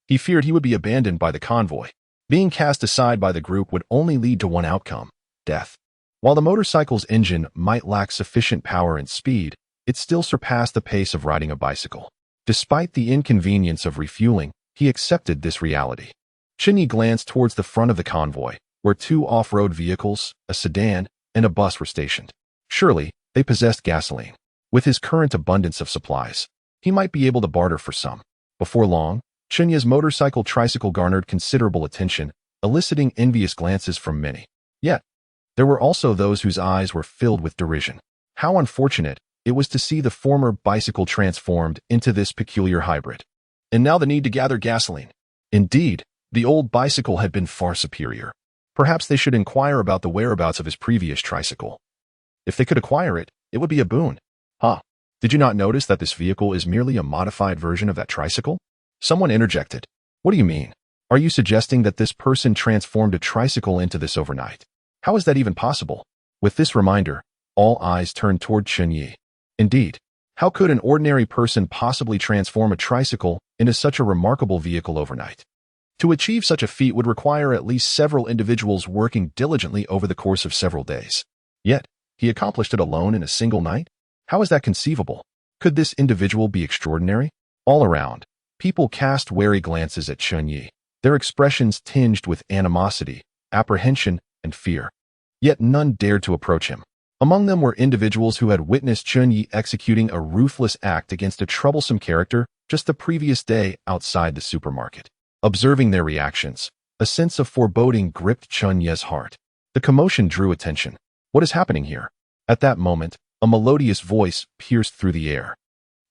He feared he would be abandoned by the convoy. Being cast aside by the group would only lead to one outcome: death. While the motorcycle's engine might lack sufficient power and speed, it still surpassed the pace of riding a bicycle. Despite the inconvenience of refueling, he accepted this reality. Chen Ye glanced towards the front of the convoy, where two off-road vehicles, a sedan, and a bus were stationed. Surely, they possessed gasoline. With his current abundance of supplies, he might be able to barter for some. Before long, Chen Ye's motorcycle tricycle garnered considerable attention, eliciting envious glances from many. Yet, there were also those whose eyes were filled with derision. How unfortunate it was to see the former bicycle transformed into this peculiar hybrid. And now the need to gather gasoline. Indeed, the old bicycle had been far superior. Perhaps they should inquire about the whereabouts of his previous tricycle. If they could acquire it, it would be a boon. Did you not notice that this vehicle is merely a modified version of that tricycle? Someone interjected. What do you mean? Are you suggesting that this person transformed a tricycle into this overnight? How is that even possible? With this reminder, all eyes turned toward Chen Ye. Indeed, how could an ordinary person possibly transform a tricycle into such a remarkable vehicle overnight? To achieve such a feat would require at least several individuals working diligently over the course of several days. Yet, he accomplished it alone in a single night? How is that conceivable? Could this individual be extraordinary? All around, people cast wary glances at Chen Ye, their expressions tinged with animosity, apprehension, and fear. Yet none dared to approach him. Among them were individuals who had witnessed Chen Ye executing a ruthless act against a troublesome character just the previous day outside the supermarket. Observing their reactions, a sense of foreboding gripped Chen Ye's heart. The commotion drew attention. What is happening here? At that moment, a melodious voice pierced through the air.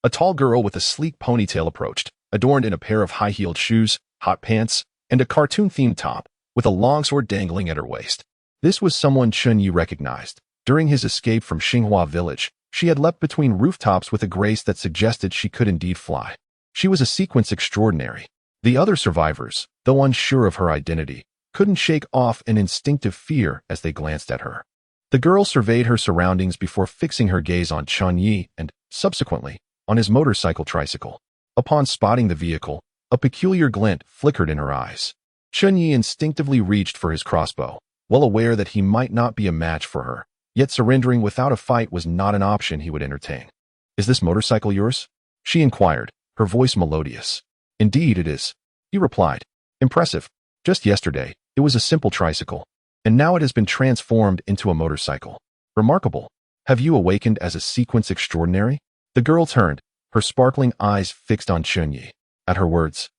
A tall girl with a sleek ponytail approached, adorned in a pair of high-heeled shoes, hot pants, and a cartoon-themed top, with a longsword dangling at her waist. This was someone Chen Ye recognized. During his escape from Xinghua village, she had leapt between rooftops with a grace that suggested she could indeed fly. She was a sequence extraordinary. The other survivors, though unsure of her identity, couldn't shake off an instinctive fear as they glanced at her. The girl surveyed her surroundings before fixing her gaze on Chen Ye and, subsequently, on his motorcycle tricycle. Upon spotting the vehicle, a peculiar glint flickered in her eyes. Chen Ye instinctively reached for his crossbow, well aware that he might not be a match for her, yet surrendering without a fight was not an option he would entertain. "Is this motorcycle yours?" she inquired, her voice melodious. "Indeed it is," he replied. "Impressive. Just yesterday, it was a simple tricycle, and now it has been transformed into a motorcycle. Remarkable. Have you awakened as a sequence extraordinary?" The girl turned, her sparkling eyes fixed on Chen Ye. At her words,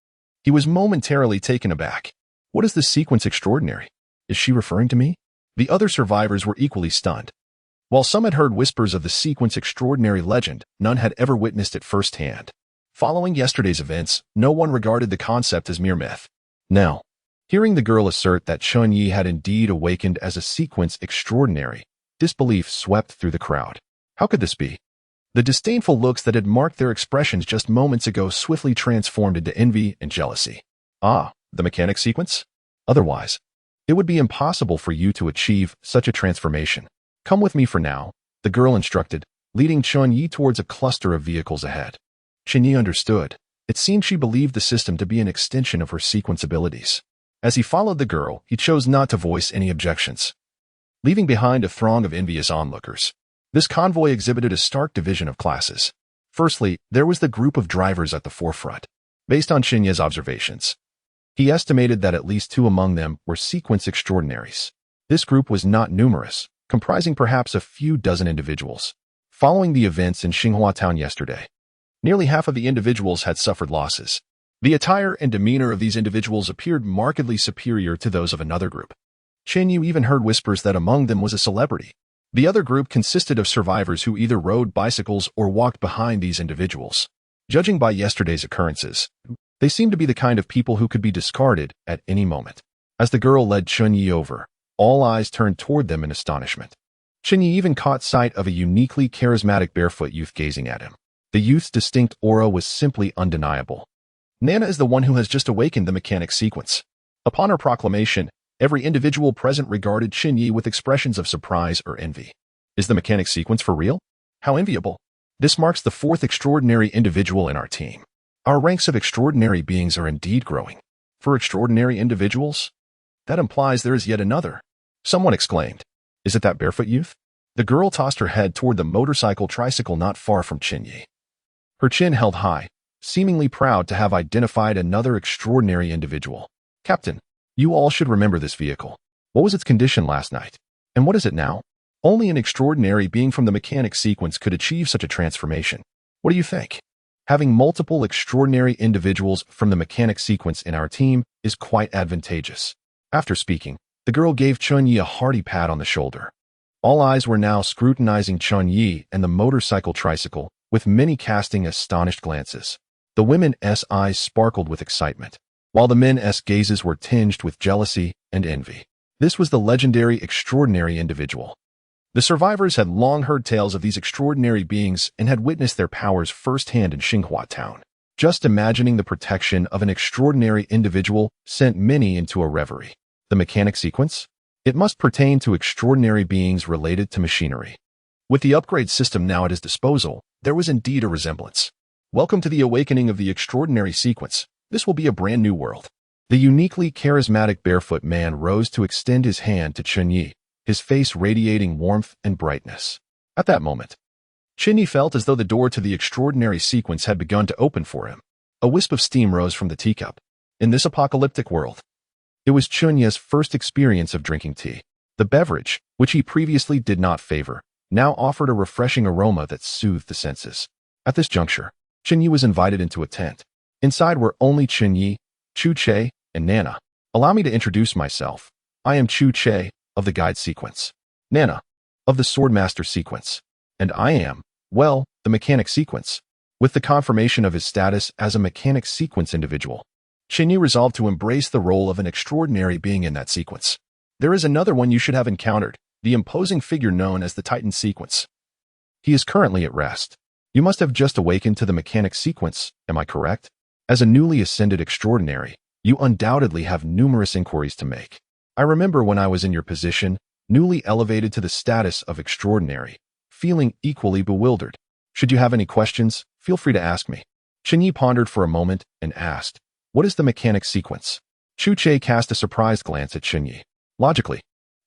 he was momentarily taken aback. What is the sequence extraordinary? Is she referring to me? The other survivors were equally stunned. While some had heard whispers of the sequence extraordinary legend, none had ever witnessed it firsthand. Following yesterday's events, no one regarded the concept as mere myth. Now, hearing the girl assert that Chen Ye had indeed awakened as a sequence extraordinary, disbelief swept through the crowd. How could this be? The disdainful looks that had marked their expressions just moments ago swiftly transformed into envy and jealousy. Ah, the mechanic sequence? Otherwise, it would be impossible for you to achieve such a transformation. Come with me for now, the girl instructed, leading Chen Ye towards a cluster of vehicles ahead. Chen Ye understood. It seemed she believed the system to be an extension of her sequence abilities. As he followed the girl, he chose not to voice any objections. Leaving behind a throng of envious onlookers, this convoy exhibited a stark division of classes. Firstly, there was the group of drivers at the forefront. Based on Chen Ye's observations, He estimated that at least 2 among them were sequence extraordinaries. This group was not numerous, comprising perhaps a few dozen individuals. Following the events in Xinhua Town yesterday, nearly half of the individuals had suffered losses. The attire and demeanor of these individuals appeared markedly superior to those of another group. Chen Ye even heard whispers that among them was a celebrity. The other group consisted of survivors who either rode bicycles or walked behind these individuals. Judging by yesterday's occurrences, they seemed to be the kind of people who could be discarded at any moment. As the girl led Chen Ye over, all eyes turned toward them in astonishment. Chen Ye even caught sight of a uniquely charismatic barefoot youth gazing at him. The youth's distinct aura was simply undeniable. Nana is the one who has just awakened the mechanic sequence. Upon her proclamation, every individual present regarded Chen Ye with expressions of surprise or envy. Is the mechanic sequence for real? How enviable. This marks the 4th extraordinary individual in our team. Our ranks of extraordinary beings are indeed growing. For extraordinary individuals? That implies there is yet another. Someone exclaimed. Is it that barefoot youth? The girl tossed her head toward the motorcycle tricycle not far from Chen Ye. Her chin held high, seemingly proud to have identified another extraordinary individual. Captain, you all should remember this vehicle. What was its condition last night? And what is it now? Only an extraordinary being from the mechanic sequence could achieve such a transformation. What do you think? Having multiple extraordinary individuals from the mechanic sequence in our team is quite advantageous. After speaking, the girl gave Chen Ye a hearty pat on the shoulder. All eyes were now scrutinizing Chen Ye and the motorcycle tricycle, with many casting astonished glances. The women's eyes sparkled with excitement, while the men's gazes were tinged with jealousy and envy. This was the legendary extraordinary individual. The survivors had long heard tales of these extraordinary beings and had witnessed their powers firsthand in Xinhua Town. Just imagining the protection of an extraordinary individual sent many into a reverie. The mechanic sequence? It must pertain to extraordinary beings related to machinery. With the upgrade system now at his disposal, there was indeed a resemblance. Welcome to the awakening of the extraordinary sequence. This will be a brand new world. The uniquely charismatic barefoot man rose to extend his hand to Chen Ye, his face radiating warmth and brightness. At that moment, Chen Ye felt as though the door to the extraordinary sequence had begun to open for him. A wisp of steam rose from the teacup. In this apocalyptic world, it was Chen Ye's first experience of drinking tea. The beverage, which he previously did not favor, now offered a refreshing aroma that soothed the senses. At this juncture, Chen Ye was invited into a tent. Inside were only Chen Ye, Chu Che, and Nana. Allow me to introduce myself. I am Chu Che, of the guide sequence. Nana, of the swordmaster sequence. And I am, well, the mechanic sequence. With the confirmation of his status as a mechanic sequence individual, Chen Ye resolved to embrace the role of an extraordinary being in that sequence. There is another one you should have encountered, the imposing figure known as the Titan sequence. He is currently at rest. You must have just awakened to the mechanic sequence, am I correct? As a newly ascended extraordinary, you undoubtedly have numerous inquiries to make. I remember when I was in your position, newly elevated to the status of extraordinary, feeling equally bewildered. Should you have any questions, feel free to ask me. Chen Ye pondered for a moment and asked, what is the mechanic sequence? Chu Che cast a surprised glance at Chen Ye. Logically,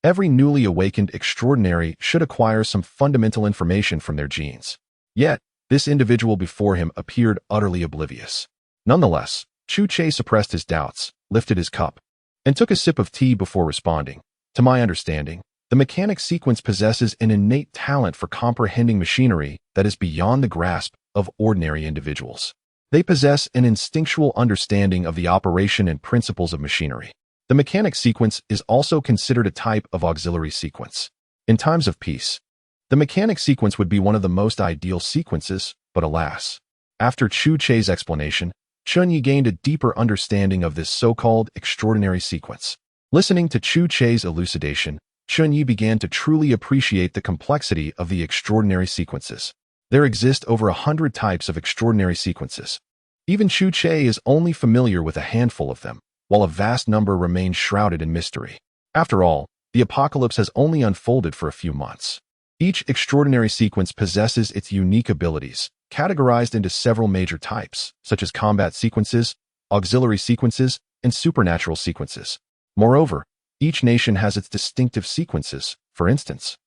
every newly awakened extraordinary should acquire some fundamental information from their genes. Yet, this individual before him appeared utterly oblivious. Nonetheless, Chu Che suppressed his doubts, lifted his cup, and took a sip of tea before responding. To my understanding, the mechanic sequence possesses an innate talent for comprehending machinery that is beyond the grasp of ordinary individuals. They possess an instinctual understanding of the operation and principles of machinery. The mechanic sequence is also considered a type of auxiliary sequence. In times of peace, the mechanic sequence would be one of the most ideal sequences, but alas. After Chu Che's explanation, Chen Ye gained a deeper understanding of this so-called extraordinary sequence. Listening to Chu Che's elucidation, Chen Ye began to truly appreciate the complexity of the extraordinary sequences. There exist over 100 types of extraordinary sequences. Even Chu Che is only familiar with a handful of them, while a vast number remain shrouded in mystery. After all, the apocalypse has only unfolded for a few months. Each extraordinary sequence possesses its unique abilities, categorized into several major types, such as combat sequences, auxiliary sequences, and supernatural sequences. Moreover, each nation has its distinctive sequences. For instance,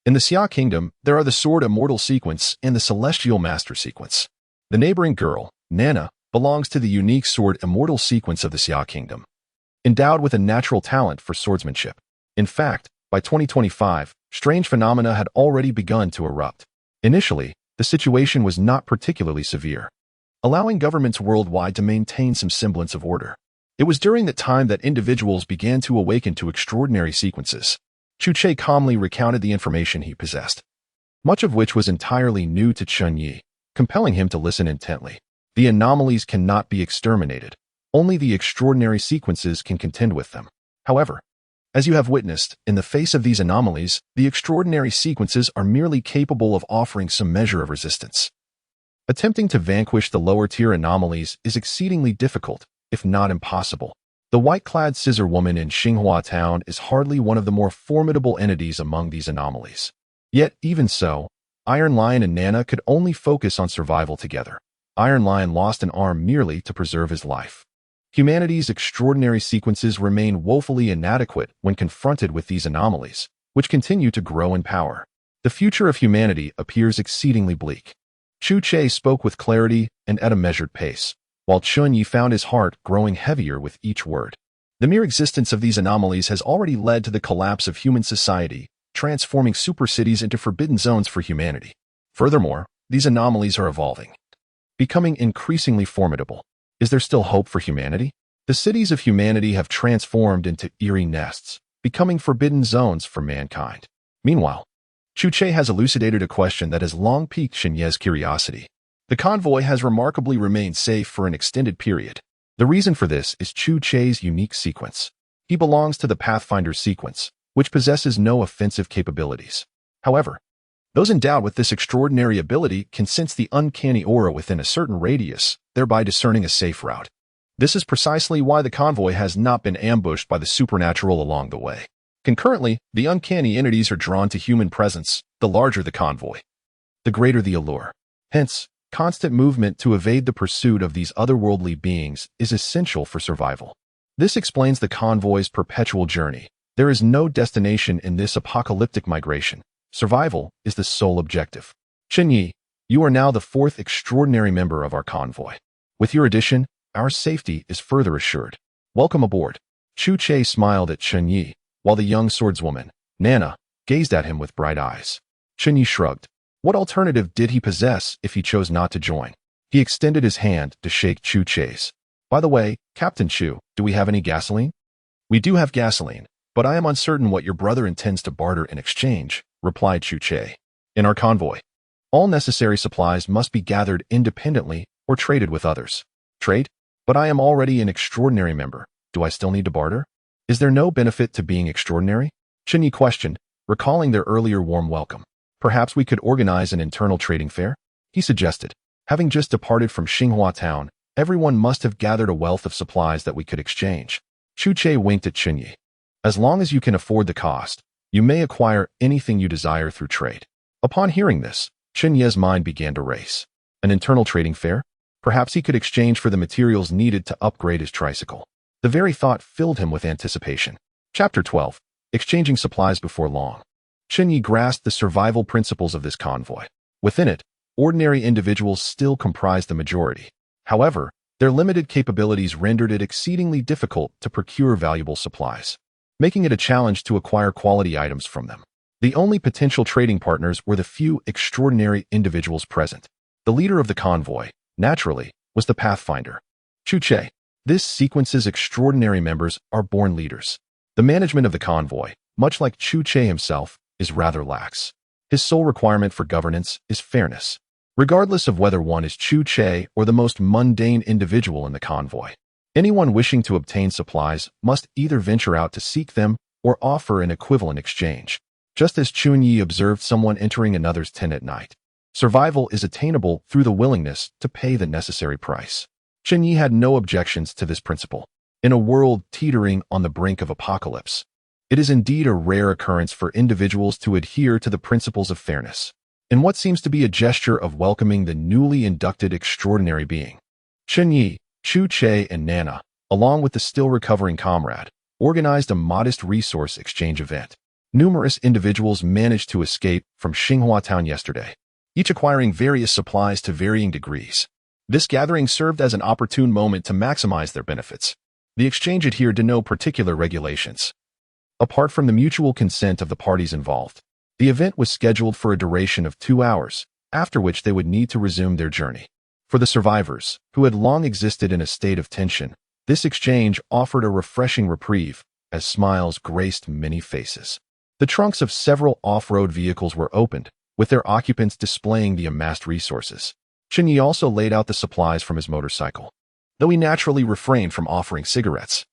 in the Xia Kingdom, there are the Sword Immortal sequence and the Celestial Master sequence. The neighboring girl, Nana, belongs to the unique Sword Immortal sequence of the Xia Kingdom. endowed with a natural talent for swordsmanship. In fact, by 2025, strange phenomena had already begun to erupt. Initially, the situation was not particularly severe, allowing governments worldwide to maintain some semblance of order. It was during that time that individuals began to awaken to extraordinary sequences. Che calmly recounted the information he possessed, much of which was entirely new to Chen Ye, compelling him to listen intently. The anomalies cannot be exterminated. Only the extraordinary sequences can contend with them. However, as you have witnessed, in the face of these anomalies, the extraordinary sequences are merely capable of offering some measure of resistance. Attempting to vanquish the lower-tier anomalies is exceedingly difficult, if not impossible. The white-clad scissor woman in Xinghua Town is hardly one of the more formidable entities among these anomalies. Yet, even so, Iron Lion and Nana could only focus on survival together. Iron Lion lost an arm merely to preserve his life. Humanity's extraordinary sequences remain woefully inadequate when confronted with these anomalies, which continue to grow in power. The future of humanity appears exceedingly bleak. Che spoke with clarity and at a measured pace, while Chen Ye found his heart growing heavier with each word. The mere existence of these anomalies has already led to the collapse of human society, transforming super cities into forbidden zones for humanity. Furthermore, these anomalies are evolving, becoming increasingly formidable. Is there still hope for humanity? The cities of humanity have transformed into eerie nests, becoming forbidden zones for mankind. Meanwhile, Che has elucidated a question that has long piqued Chen Ye's curiosity. The convoy has remarkably remained safe for an extended period. The reason for this is Che's unique sequence. He belongs to the Pathfinder sequence, which possesses no offensive capabilities. However, those endowed with this extraordinary ability can sense the uncanny aura within a certain radius, thereby discerning a safe route. This is precisely why the convoy has not been ambushed by the supernatural along the way. Concurrently, the uncanny entities are drawn to human presence. The larger the convoy, the greater the allure. Hence, constant movement to evade the pursuit of these otherworldly beings is essential for survival. This explains the convoy's perpetual journey. There is no destination in this apocalyptic migration. Survival is the sole objective. Chen Ye, you are now the fourth extraordinary member of our convoy. With your addition, our safety is further assured. Welcome aboard. Che smiled at Chen Ye, while the young swordswoman, Nana, gazed at him with bright eyes. Chen Ye shrugged. What alternative did he possess if he chose not to join? He extended his hand to shake Che's. By the way, Captain Chu, do we have any gasoline? We do have gasoline, but I am uncertain what your brother intends to barter in exchange, replied Che. In our convoy, all necessary supplies must be gathered independently or traded with others. Trade? But I am already an extraordinary member. Do I still need to barter? Is there no benefit to being extraordinary? Chen Ye questioned, recalling their earlier warm welcome. Perhaps we could organize an internal trading fair? He suggested. Having just departed from Xinghua Town, everyone must have gathered a wealth of supplies that we could exchange. Che winked at Chen Ye. As long as you can afford the cost, you may acquire anything you desire through trade. Upon hearing this, Chen Ye's mind began to race. An internal trading fair? Perhaps he could exchange for the materials needed to upgrade his tricycle. The very thought filled him with anticipation. Chapter 12. Exchanging supplies before long. Chen Ye grasped the survival principles of this convoy. Within it, ordinary individuals still comprised the majority. However, their limited capabilities rendered it exceedingly difficult to procure valuable supplies, making it a challenge to acquire quality items from them. The only potential trading partners were the few extraordinary individuals present. The leader of the convoy, naturally, was the Pathfinder, Che. This sequence's extraordinary members are born leaders. The management of the convoy, much like Che himself, is rather lax. His sole requirement for governance is fairness, regardless of whether one is Che or the most mundane individual in the convoy. Anyone wishing to obtain supplies must either venture out to seek them or offer an equivalent exchange. Just as Chen Ye observed someone entering another's tent at night. Survival is attainable through the willingness to pay the necessary price. Chen Ye had no objections to this principle. In a world teetering on the brink of apocalypse, it is indeed a rare occurrence for individuals to adhere to the principles of fairness. In what seems to be a gesture of welcoming the newly inducted extraordinary being, Chen Ye, Che, and Nana, along with the still recovering comrade, organized a modest resource exchange event. Numerous individuals managed to escape from Xinghua Town yesterday, each acquiring various supplies to varying degrees. This gathering served as an opportune moment to maximize their benefits. The exchange adhered to no particular regulations. Apart from the mutual consent of the parties involved, the event was scheduled for a duration of 2 hours, after which they would need to resume their journey. For the survivors, who had long existed in a state of tension, this exchange offered a refreshing reprieve, as smiles graced many faces. The trunks of several off-road vehicles were opened, with their occupants displaying the amassed resources. Chen Ye also laid out the supplies from his motorcycle, though he naturally refrained from offering cigarettes.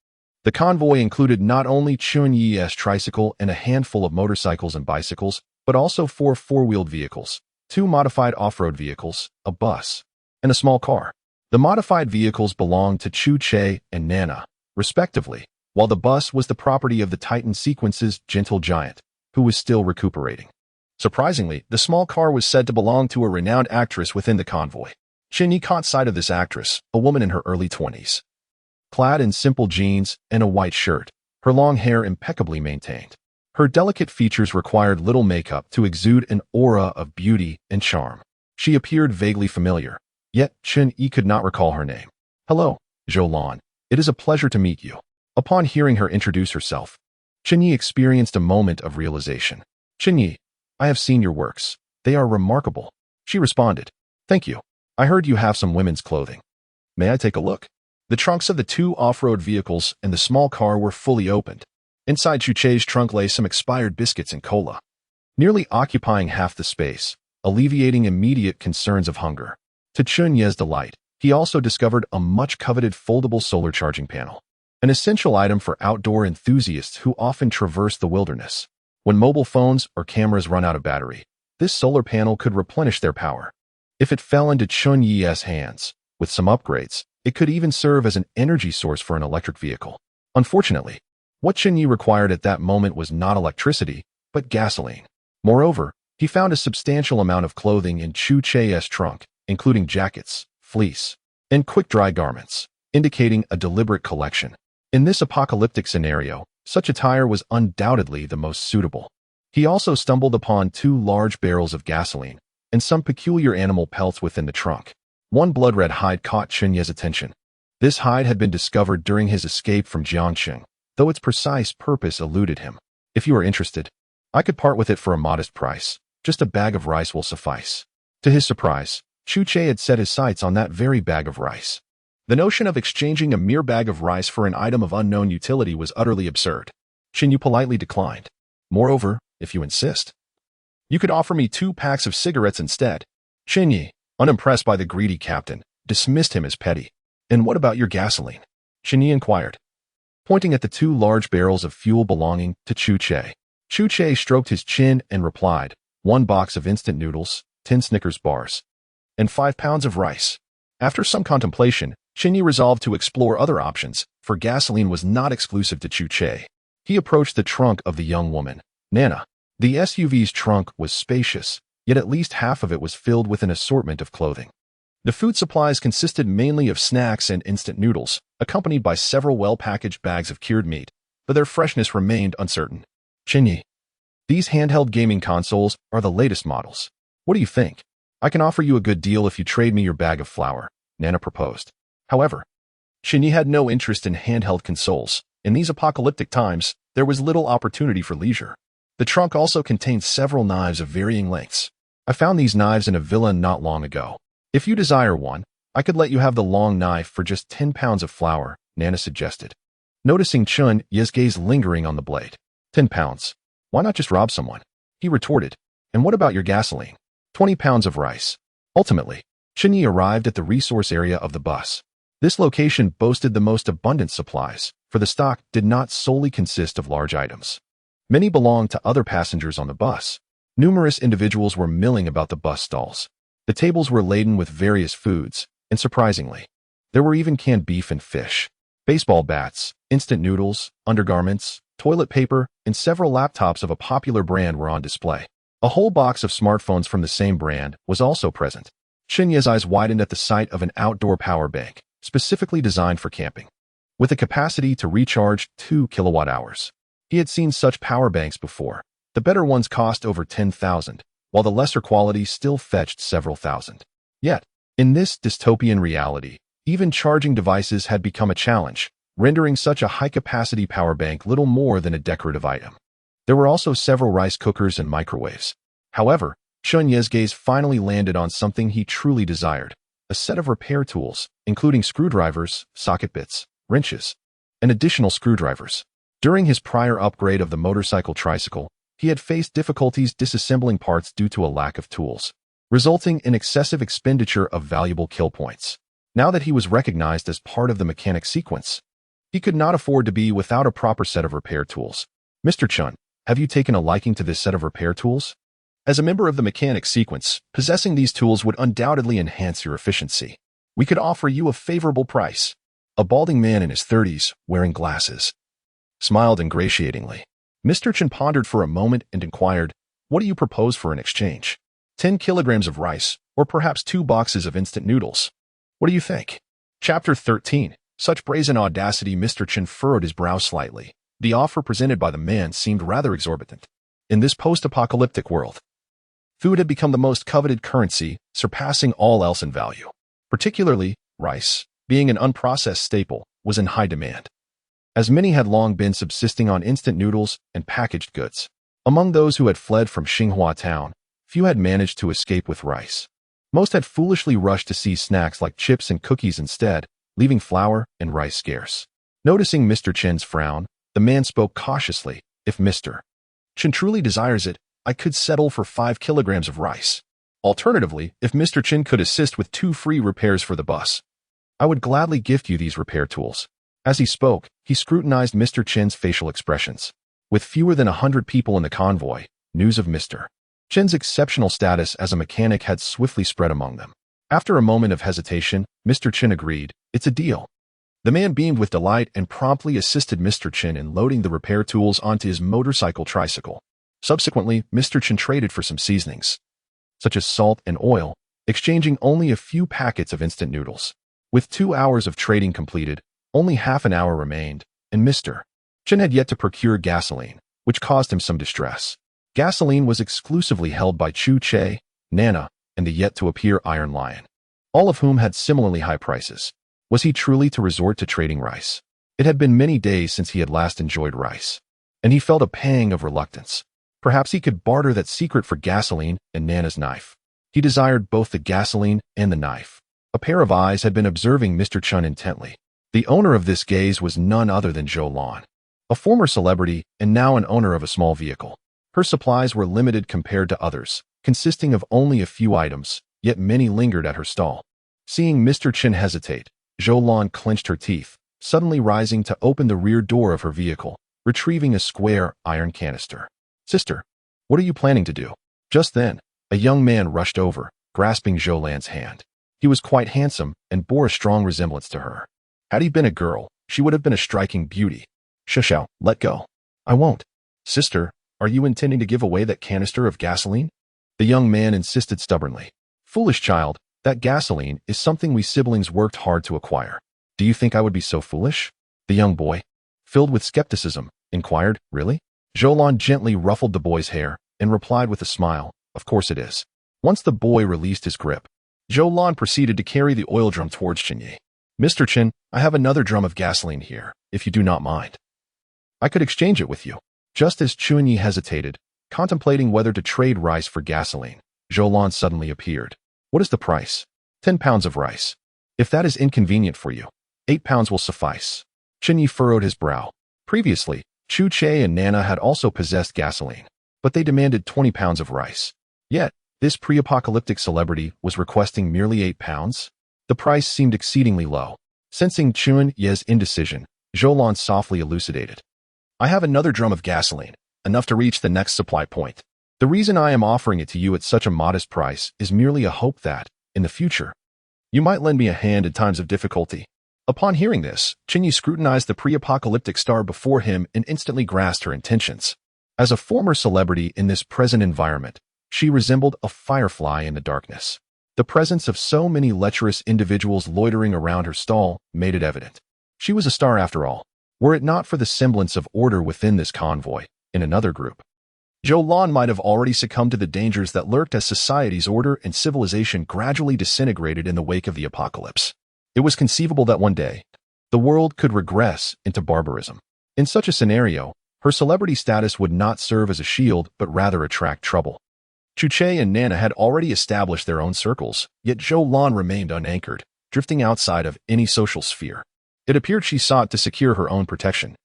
The convoy included not only Chen Ye's tricycle and a handful of motorcycles and bicycles, but also 4 four-wheeled vehicles, 2 modified off-road vehicles, a bus, and a small car. The modified vehicles belonged to Chu Che and Nana, respectively, while the bus was the property of the Titan Sequence's gentle giant, who was still recuperating. Surprisingly, the small car was said to belong to a renowned actress within the convoy. Chen Ye caught sight of this actress, a woman in her early 20s. Clad in simple jeans and a white shirt, her long hair impeccably maintained. Her delicate features required little makeup to exude an aura of beauty and charm. She appeared vaguely familiar, yet Chen Ye could not recall her name. "Hello, Zhou. It is a pleasure to meet you." Upon hearing her introduce herself, Chen Ye experienced a moment of realization. "Chen Ye, I have seen your works. They are remarkable." She responded, "Thank you. I heard you have some women's clothing. May I take a look?" The trunks of the 2 off-road vehicles and the small car were fully opened. Inside Chu Che's trunk lay some expired biscuits and cola, nearly occupying half the space, alleviating immediate concerns of hunger. To Chen Ye's delight, he also discovered a much-coveted foldable solar charging panel, an essential item for outdoor enthusiasts who often traverse the wilderness. When mobile phones or cameras run out of battery, this solar panel could replenish their power. If it fell into Chen Ye's hands, with some upgrades, it could even serve as an energy source for an electric vehicle. Unfortunately, what Chen Ye required at that moment was not electricity, but gasoline. Moreover, he found a substantial amount of clothing in Chu Che's trunk, including jackets, fleece, and quick-dry garments, indicating a deliberate collection. In this apocalyptic scenario, such attire was undoubtedly the most suitable. He also stumbled upon 2 large barrels of gasoline and some peculiar animal pelts within the trunk. One blood-red hide caught Chen Ye's attention. This hide had been discovered during his escape from Jiangqing, though its precise purpose eluded him. "If you are interested, I could part with it for a modest price. Just a bag of rice will suffice." To his surprise, Chu Che had set his sights on that very bag of rice. The notion of exchanging a mere bag of rice for an item of unknown utility was utterly absurd. Chen Ye politely declined. "Moreover, if you insist, you could offer me 2 packs of cigarettes instead." Chen Ye, unimpressed by the greedy captain, dismissed him as petty. "And what about your gasoline?" Chen Ye inquired, pointing at the 2 large barrels of fuel belonging to Chu Che. Chu Che stroked his chin and replied, 1 box of instant noodles, 10 Snickers bars, and 5 pounds of rice." After some contemplation, Chen Ye resolved to explore other options, for gasoline was not exclusive to Chu Che. He approached the trunk of the young woman, Nana. The SUV's trunk was spacious, yet at least half of it was filled with an assortment of clothing. The food supplies consisted mainly of snacks and instant noodles, accompanied by several well-packaged bags of cured meat, but their freshness remained uncertain. "Chen Ye, these handheld gaming consoles are the latest models. What do you think? I can offer you a good deal if you trade me your bag of flour," Nana proposed. However, Chen Ye had no interest in handheld consoles. In these apocalyptic times, there was little opportunity for leisure. The trunk also contained several knives of varying lengths. "I found these knives in a villa not long ago. If you desire one, I could let you have the long knife for just 10 pounds of flour," Nana suggested. Noticing Chen Ye's gaze lingering on the blade. 10 pounds. Why not just rob someone?" he retorted. "And what about your gasoline?" 20 pounds of rice. Ultimately, Chen Ye arrived at the resource area of the bus. This location boasted the most abundant supplies, for the stock did not solely consist of large items. Many belonged to other passengers on the bus. Numerous individuals were milling about the bus stalls. The tables were laden with various foods, and surprisingly, there were even canned beef and fish, baseball bats, instant noodles, undergarments, toilet paper, and several laptops of a popular brand were on display. A whole box of smartphones from the same brand was also present. Chen Ye's eyes widened at the sight of an outdoor power bank, specifically designed for camping, with a capacity to recharge 2 kilowatt-hours. He had seen such power banks before. The better ones cost over 10,000, while the lesser quality still fetched several thousand. Yet, in this dystopian reality, even charging devices had become a challenge. rendering such a high-capacity power bank little more than a decorative item. There were also several rice cookers and microwaves. However, Chen Ye's gaze finally landed on something he truly desired, a set of repair tools, including screwdrivers, socket bits, wrenches, and additional screwdrivers. During his prior upgrade of the motorcycle tricycle, he had faced difficulties disassembling parts due to a lack of tools, resulting in excessive expenditure of valuable kill points. Now that he was recognized as part of the mechanic sequence, he could not afford to be without a proper set of repair tools. Mr. Chen, have you taken a liking to this set of repair tools? As a member of the mechanic sequence, possessing these tools would undoubtedly enhance your efficiency. We could offer you a favorable price. A balding man in his 30s, wearing glasses, smiled ingratiatingly. Mr. Chen pondered for a moment and inquired, "What do you propose for an exchange? 10 kilograms of rice, or perhaps 2 boxes of instant noodles? What do you think?" Chapter 13. Such brazen audacity. Mr. Chen furrowed his brow slightly. The offer presented by the man seemed rather exorbitant. In this post-apocalyptic world, food had become the most coveted currency, surpassing all else in value. Particularly, rice, being an unprocessed staple, was in high demand, as many had long been subsisting on instant noodles and packaged goods. Among those who had fled from Xinhua town, few had managed to escape with rice. Most had foolishly rushed to seize snacks like chips and cookies instead, leaving flour and rice scarce. Noticing Mr. Chen's frown, the man spoke cautiously. "If Mr. Chen truly desires it, I could settle for 5 kilograms of rice. Alternatively, if Mr. Chen could assist with 2 free repairs for the bus, I would gladly gift you these repair tools." As he spoke, he scrutinized Mr. Chen's facial expressions. With fewer than 100 people in the convoy, news of Mr. Chen's exceptional status as a mechanic had swiftly spread among them. After a moment of hesitation, Mr. Chen agreed, "It's a deal." The man beamed with delight and promptly assisted Mr. Chen in loading the repair tools onto his motorcycle tricycle. Subsequently, Mr. Chen traded for some seasonings, such as salt and oil, exchanging only a few packets of instant noodles. With 2 hours of trading completed, only half an hour remained, and Mr. Chen had yet to procure gasoline, which caused him some distress. Gasoline was exclusively held by Chu Che, Nana, and the yet-to-appear Iron Lion, all of whom had similarly high prices. Was he truly to resort to trading rice? It had been many days since he had last enjoyed rice, and he felt a pang of reluctance. Perhaps he could barter that secret for gasoline and Nana's knife. He desired both the gasoline and the knife. A pair of eyes had been observing Mr. Chen intently. The owner of this gaze was none other than Zhou Lan, a former celebrity and now an owner of a small vehicle. Her supplies were limited compared to others, consisting of only a few items, yet many lingered at her stall. Seeing Mr. Chen hesitate, Zhou Lan clenched her teeth, suddenly rising to open the rear door of her vehicle, retrieving a square iron canister. "Sister, what are you planning to do?" Just then, a young man rushed over, grasping Zhou Lan's hand. He was quite handsome and bore a strong resemblance to her. Had he been a girl, she would have been a striking beauty. "Shishao, let go." "I won't." "Sister, are you intending to give away that canister of gasoline?" The young man insisted stubbornly. "Foolish child, that gasoline is something we siblings worked hard to acquire. Do you think I would be so foolish?" The young boy, filled with skepticism, inquired, "Really?" Zhou Lan gently ruffled the boy's hair and replied with a smile, "Of course it is." Once the boy released his grip, Zhou Lan proceeded to carry the oil drum towards Chen Ye. "Mr. Chen, I have another drum of gasoline here, if you do not mind. I could exchange it with you." Just as Chen Ye hesitated, contemplating whether to trade rice for gasoline, Zhou Lan suddenly appeared. "What is the price?" 10 pounds of rice. If that is inconvenient for you, 8 pounds will suffice." Chen Ye furrowed his brow. Previously, Chu Che and Nana had also possessed gasoline, but they demanded 20 pounds of rice. Yet, this pre-apocalyptic celebrity was requesting merely 8 pounds? The price seemed exceedingly low. Sensing Chen Ye's indecision, Zhou Lan softly elucidated. "I have another drum of gasoline, enough to reach the next supply point. The reason I am offering it to you at such a modest price is merely a hope that, in the future, you might lend me a hand in times of difficulty." Upon hearing this, Chen Ye scrutinized the pre-apocalyptic star before him and instantly grasped her intentions. As a former celebrity in this present environment, she resembled a firefly in the darkness. The presence of so many lecherous individuals loitering around her stall made it evident. She was a star after all, were it not for the semblance of order within this convoy. In another group, Zhou Lan might have already succumbed to the dangers that lurked as society's order and civilization gradually disintegrated in the wake of the apocalypse. It was conceivable that one day, the world could regress into barbarism. In such a scenario, her celebrity status would not serve as a shield but rather attract trouble. Chuche and Nana had already established their own circles, yet Zhou Lan remained unanchored, drifting outside of any social sphere. It appeared she sought to secure her own protection.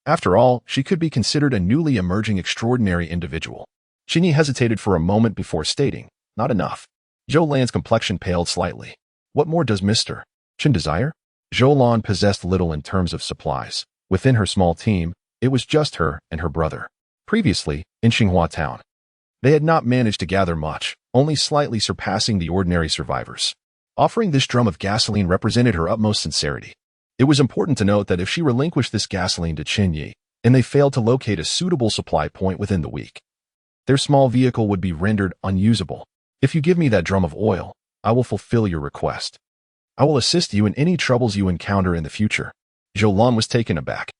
After all, she could be considered a newly emerging extraordinary individual. Chen Ye hesitated for a moment before stating, "Not enough." Zhou Lan's complexion paled slightly. "What more does Mr. Chen desire?" Zhou Lan possessed little in terms of supplies. Within her small team, it was just her and her brother. Previously, in Xinghua town, they had not managed to gather much, only slightly surpassing the ordinary survivors. Offering this drum of gasoline represented her utmost sincerity. It was important to note that if she relinquished this gasoline to Chen Ye, and they failed to locate a suitable supply point within the week, their small vehicle would be rendered unusable. "If you give me that drum of oil, I will fulfill your request. I will assist you in any troubles you encounter in the future." Zhou Lan was taken aback.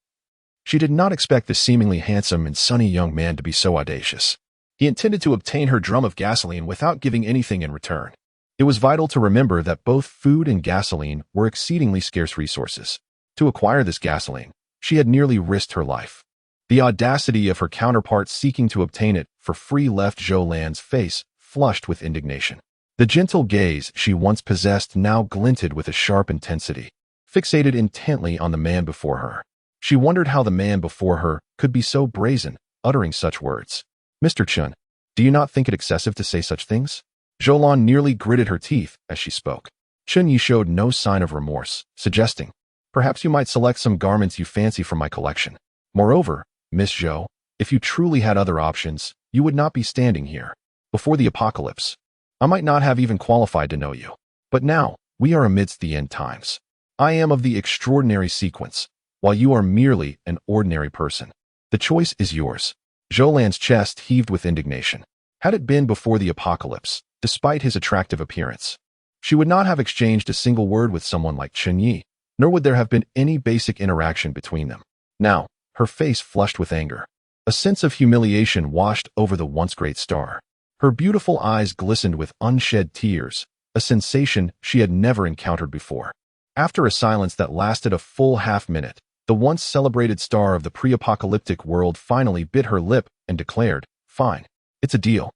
She did not expect the seemingly handsome and sunny young man to be so audacious. He intended to obtain her drum of gasoline without giving anything in return. It was vital to remember that both food and gasoline were exceedingly scarce resources. To acquire this gasoline, she had nearly risked her life. The audacity of her counterpart seeking to obtain it for free left Zhou Lan's face flushed with indignation. The gentle gaze she once possessed now glinted with a sharp intensity, fixated intently on the man before her. She wondered how the man before her could be so brazen, uttering such words. "Mr. Chen, do you not think it excessive to say such things?" Zhou Lan nearly gritted her teeth as she spoke. Chen Ye showed no sign of remorse, suggesting, "Perhaps you might select some garments you fancy from my collection. Moreover, Miss Zhou, if you truly had other options, you would not be standing here. Before the apocalypse, I might not have even qualified to know you. But now, we are amidst the end times. I am of the extraordinary sequence, while you are merely an ordinary person. The choice is yours." Zhou Lan's chest heaved with indignation. Had it been before the apocalypse, despite his attractive appearance, she would not have exchanged a single word with someone like Chen Ye, nor would there have been any basic interaction between them. Now, her face flushed with anger. A sense of humiliation washed over the once great star. Her beautiful eyes glistened with unshed tears, a sensation she had never encountered before. After a silence that lasted a full half-minute, the once celebrated star of the pre-apocalyptic world finally bit her lip and declared, "Fine, it's a deal."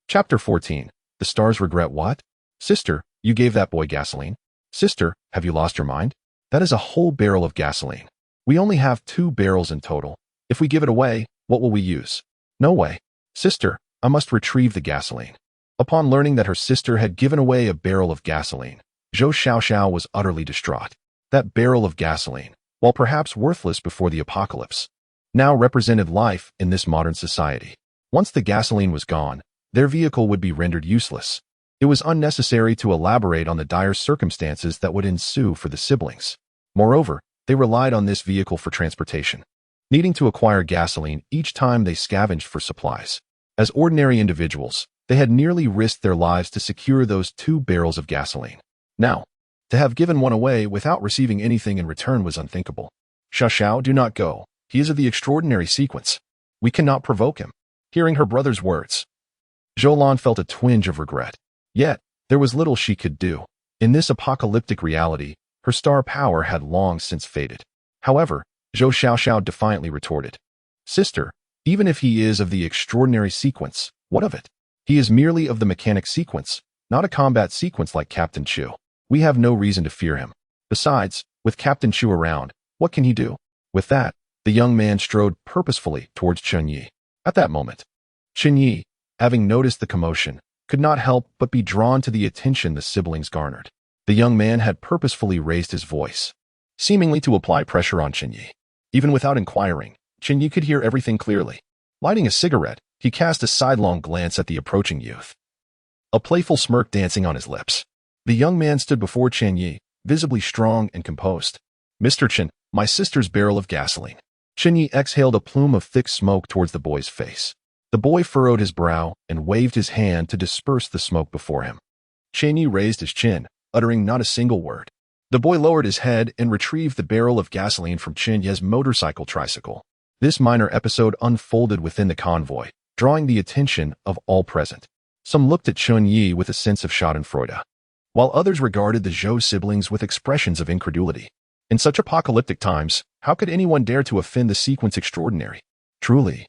Chapter 14. The stars regret what? "Sister, you gave that boy gasoline. Sister, have you lost your mind? That is a whole barrel of gasoline. We only have 2 barrels in total. If we give it away, what will we use?" "No way. Sister, I must retrieve the gasoline." Upon learning that her sister had given away a barrel of gasoline, Zhou Xiaoxiao was utterly distraught. That barrel of gasoline, while perhaps worthless before the apocalypse, now represented life in this modern society. Once the gasoline was gone, their vehicle would be rendered useless. It was unnecessary to elaborate on the dire circumstances that would ensue for the siblings. Moreover, they relied on this vehicle for transportation, needing to acquire gasoline each time they scavenged for supplies. As ordinary individuals, they had nearly risked their lives to secure those 2 barrels of gasoline. Now, to have given one away without receiving anything in return was unthinkable. "Xiao, do not go. He is of the extraordinary sequence. We cannot provoke him." Hearing her brother's words, Zhou Lan felt a twinge of regret. Yet, there was little she could do. In this apocalyptic reality, her star power had long since faded. However, Zhou Xiaoxiao defiantly retorted, "Sister, even if he is of the extraordinary sequence, what of it? He is merely of the mechanic sequence, not a combat sequence like Captain Chu. We have no reason to fear him. Besides, with Captain Chu around, what can he do?" With that, the young man strode purposefully towards Chen Ye. At that moment, Chen Ye, having noticed the commotion, could not help but be drawn to the attention the siblings garnered. The young man had purposefully raised his voice, seemingly to apply pressure on Chen Ye. Even without inquiring, Chen Ye could hear everything clearly. Lighting a cigarette, he cast a sidelong glance at the approaching youth, a playful smirk dancing on his lips. The young man stood before Chen Ye, visibly strong and composed. "Mr. Chen, my sister's barrel of gasoline." Chen Ye exhaled a plume of thick smoke towards the boy's face. The boy furrowed his brow and waved his hand to disperse the smoke before him. Chen Ye raised his chin, uttering not a single word. The boy lowered his head and retrieved the barrel of gasoline from Chen Ye's motorcycle tricycle. This minor episode unfolded within the convoy, drawing the attention of all present. Some looked at Chen Ye with a sense of schadenfreude, while others regarded the Zhou siblings with expressions of incredulity. In such apocalyptic times, how could anyone dare to offend the sequence extraordinary? Truly,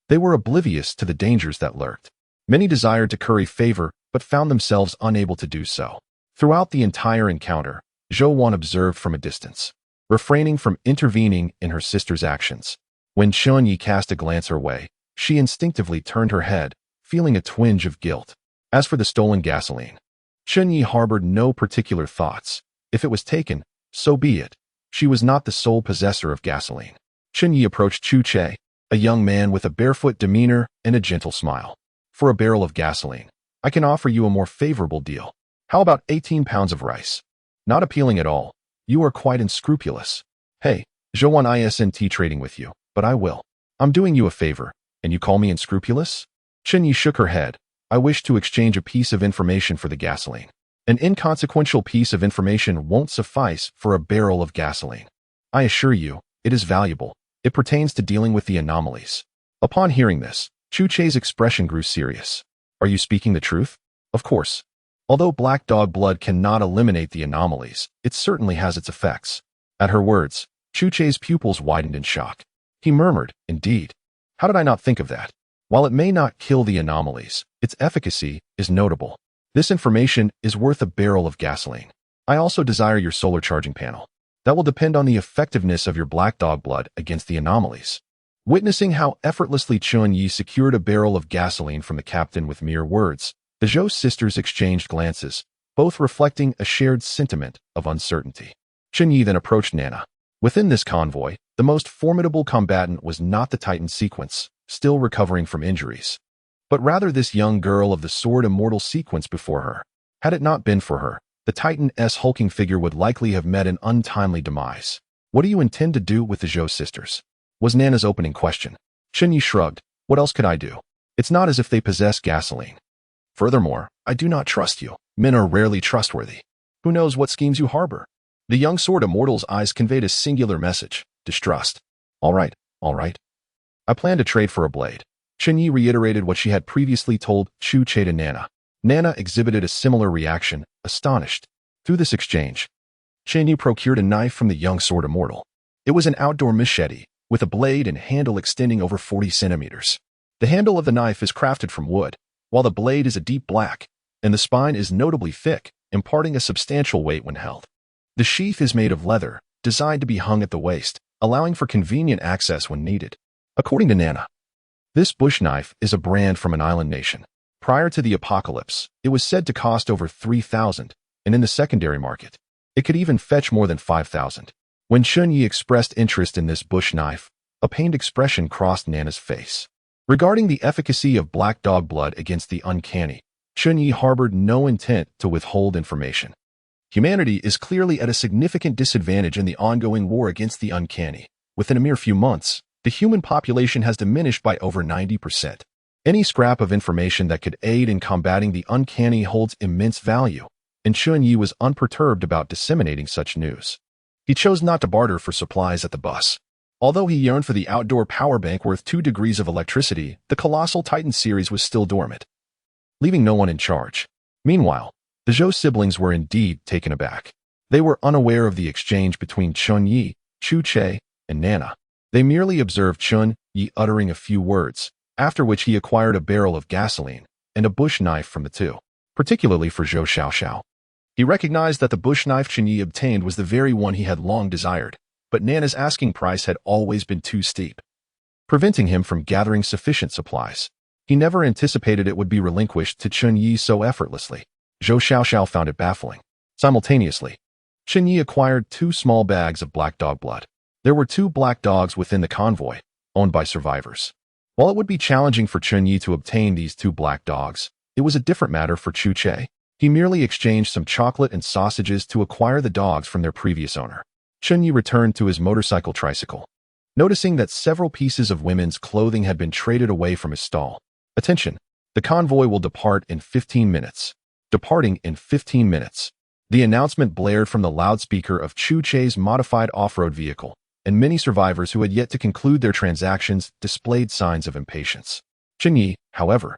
they were oblivious to the dangers that lurked. Many desired to curry favor, but found themselves unable to do so. Throughout the entire encounter, Zhou Wan observed from a distance, refraining from intervening in her sister's actions. When Chen Ye cast a glance her way, she instinctively turned her head, feeling a twinge of guilt. As for the stolen gasoline, Chen Ye harbored no particular thoughts. If it was taken, so be it. She was not the sole possessor of gasoline. Chen Ye approached Chu Che, a young man with a barefoot demeanor and a gentle smile. For a barrel of gasoline, I can offer you a more favorable deal. How about 18 pounds of rice? Not appealing at all. You are quite unscrupulous. Hey, Zhou Wan isn't trading with you, but I will. I'm doing you a favor, and you call me unscrupulous? Chen Ye shook her head. I wish to exchange a piece of information for the gasoline. An inconsequential piece of information won't suffice for a barrel of gasoline. I assure you, it is valuable. It pertains to dealing with the anomalies. Upon hearing this, Chu Che's expression grew serious. Are you speaking the truth? Of course. Although black dog blood cannot eliminate the anomalies, it certainly has its effects. At her words, Chu Che's pupils widened in shock. He murmured, indeed. How did I not think of that? While it may not kill the anomalies, its efficacy is notable. This information is worth a barrel of gasoline. I also desire your solar charging panel. That will depend on the effectiveness of your black dog blood against the anomalies. Witnessing how effortlessly Chen Ye secured a barrel of gasoline from the captain with mere words, the Zhou sisters exchanged glances, both reflecting a shared sentiment of uncertainty. Chen Ye then approached Nana. Within this convoy, the most formidable combatant was not the Titan sequence, still recovering from injuries, but rather this young girl of the sword immortal sequence before her. Had it not been for her, the Titan's hulking figure would likely have met an untimely demise. What do you intend to do with the Zhou sisters? Was Nana's opening question. Chen Ye shrugged. What else could I do? It's not as if they possess gasoline. Furthermore, I do not trust you. Men are rarely trustworthy. Who knows what schemes you harbor? The young sword immortal's eyes conveyed a singular message, distrust. All right. I plan to trade for a blade. Chen Ye reiterated what she had previously told Chu Che to Nana. Nana exhibited a similar reaction, astonished. Through this exchange, Chen Ye procured a knife from the young sword immortal. It was an outdoor machete, with a blade and handle extending over 40 centimeters. The handle of the knife is crafted from wood, while the blade is a deep black, and the spine is notably thick, imparting a substantial weight when held. The sheath is made of leather, designed to be hung at the waist, allowing for convenient access when needed. According to Nana, this bush knife is a brand from an island nation. Prior to the apocalypse, it was said to cost over 3,000, and in the secondary market, it could even fetch more than 5,000. When Chen Ye expressed interest in this bush knife, a pained expression crossed Nana's face. Regarding the efficacy of black dog blood against the uncanny, Chen Ye harbored no intent to withhold information. Humanity is clearly at a significant disadvantage in the ongoing war against the uncanny. Within a mere few months, the human population has diminished by over 90%. Any scrap of information that could aid in combating the uncanny holds immense value, and Chen Ye was unperturbed about disseminating such news. He chose not to barter for supplies at the bus. Although he yearned for the outdoor power bank worth 2 degrees of electricity, the colossal Titan series was still dormant, leaving no one in charge. Meanwhile, the Zhou siblings were indeed taken aback. They were unaware of the exchange between Chen Ye, Chu Che, and Nana. They merely observed Chen Ye uttering a few words, after which he acquired a barrel of gasoline and a bush knife from the two, particularly for Zhou Xiaoxiao. He recognized that the bush knife Chen Ye obtained was the very one he had long desired, but Nana's asking price had always been too steep, preventing him from gathering sufficient supplies. He never anticipated it would be relinquished to Chen Ye so effortlessly. Zhou Xiaoxiao found it baffling. Simultaneously, Chen Ye acquired 2 small bags of black dog blood. There were 2 black dogs within the convoy, owned by survivors. While it would be challenging for Chen Ye to obtain these 2 black dogs, it was a different matter for Chu Che. He merely exchanged some chocolate and sausages to acquire the dogs from their previous owner. Chen Ye returned to his motorcycle tricycle, noticing that several pieces of women's clothing had been traded away from his stall. Attention! The convoy will depart in 15 minutes. Departing in 15 minutes. The announcement blared from the loudspeaker of Chu Che's modified off-road vehicle, and many survivors who had yet to conclude their transactions displayed signs of impatience. Chen Ye, however,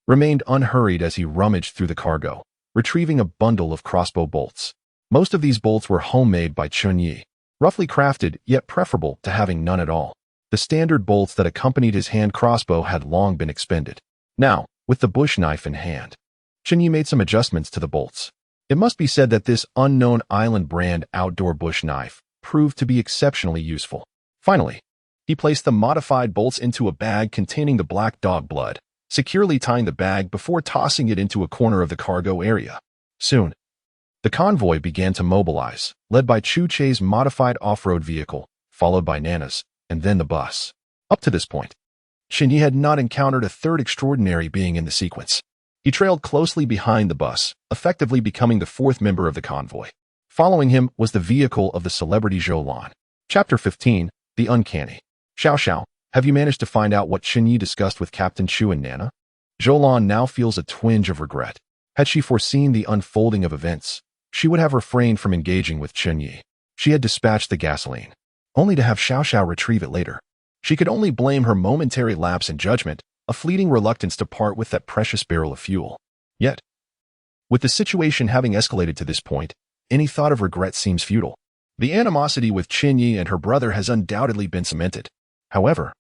remained unhurried as he rummaged through the cargo, retrieving a bundle of crossbow bolts. Most of these bolts were homemade by Chen Ye. roughly crafted, yet preferable to having none at all. The standard bolts that accompanied his hand crossbow had long been expended. Now, with the bush knife in hand, Chen Ye made some adjustments to the bolts. It must be said that this unknown island brand outdoor bush knife proved to be exceptionally useful. Finally, he placed the modified bolts into a bag containing the black dog blood, securely tying the bag before tossing it into a corner of the cargo area. Soon, the convoy began to mobilize, led by Chu Che's modified off-road vehicle, followed by Nana's, and then the bus. Up to this point, Chen Ye had not encountered a third extraordinary being in the sequence. He trailed closely behind the bus, effectively becoming the fourth member of the convoy. Following him was the vehicle of the celebrity Zhou Lan. Chapter 15, The Uncanny. Xiao Xiao, have you managed to find out what Chen Ye discussed with Captain Chu and Nana? Zhou Lan now feels a twinge of regret. Had she foreseen the unfolding of events, she would have refrained from engaging with Chen Ye. She had dispatched the gasoline, only to have Xiao Xiao retrieve it later. She could only blame her momentary lapse in judgment, a fleeting reluctance to part with that precious barrel of fuel. Yet, with the situation having escalated to this point, any thought of regret seems futile. The animosity with Chen Ye and her brother has undoubtedly been cemented. However,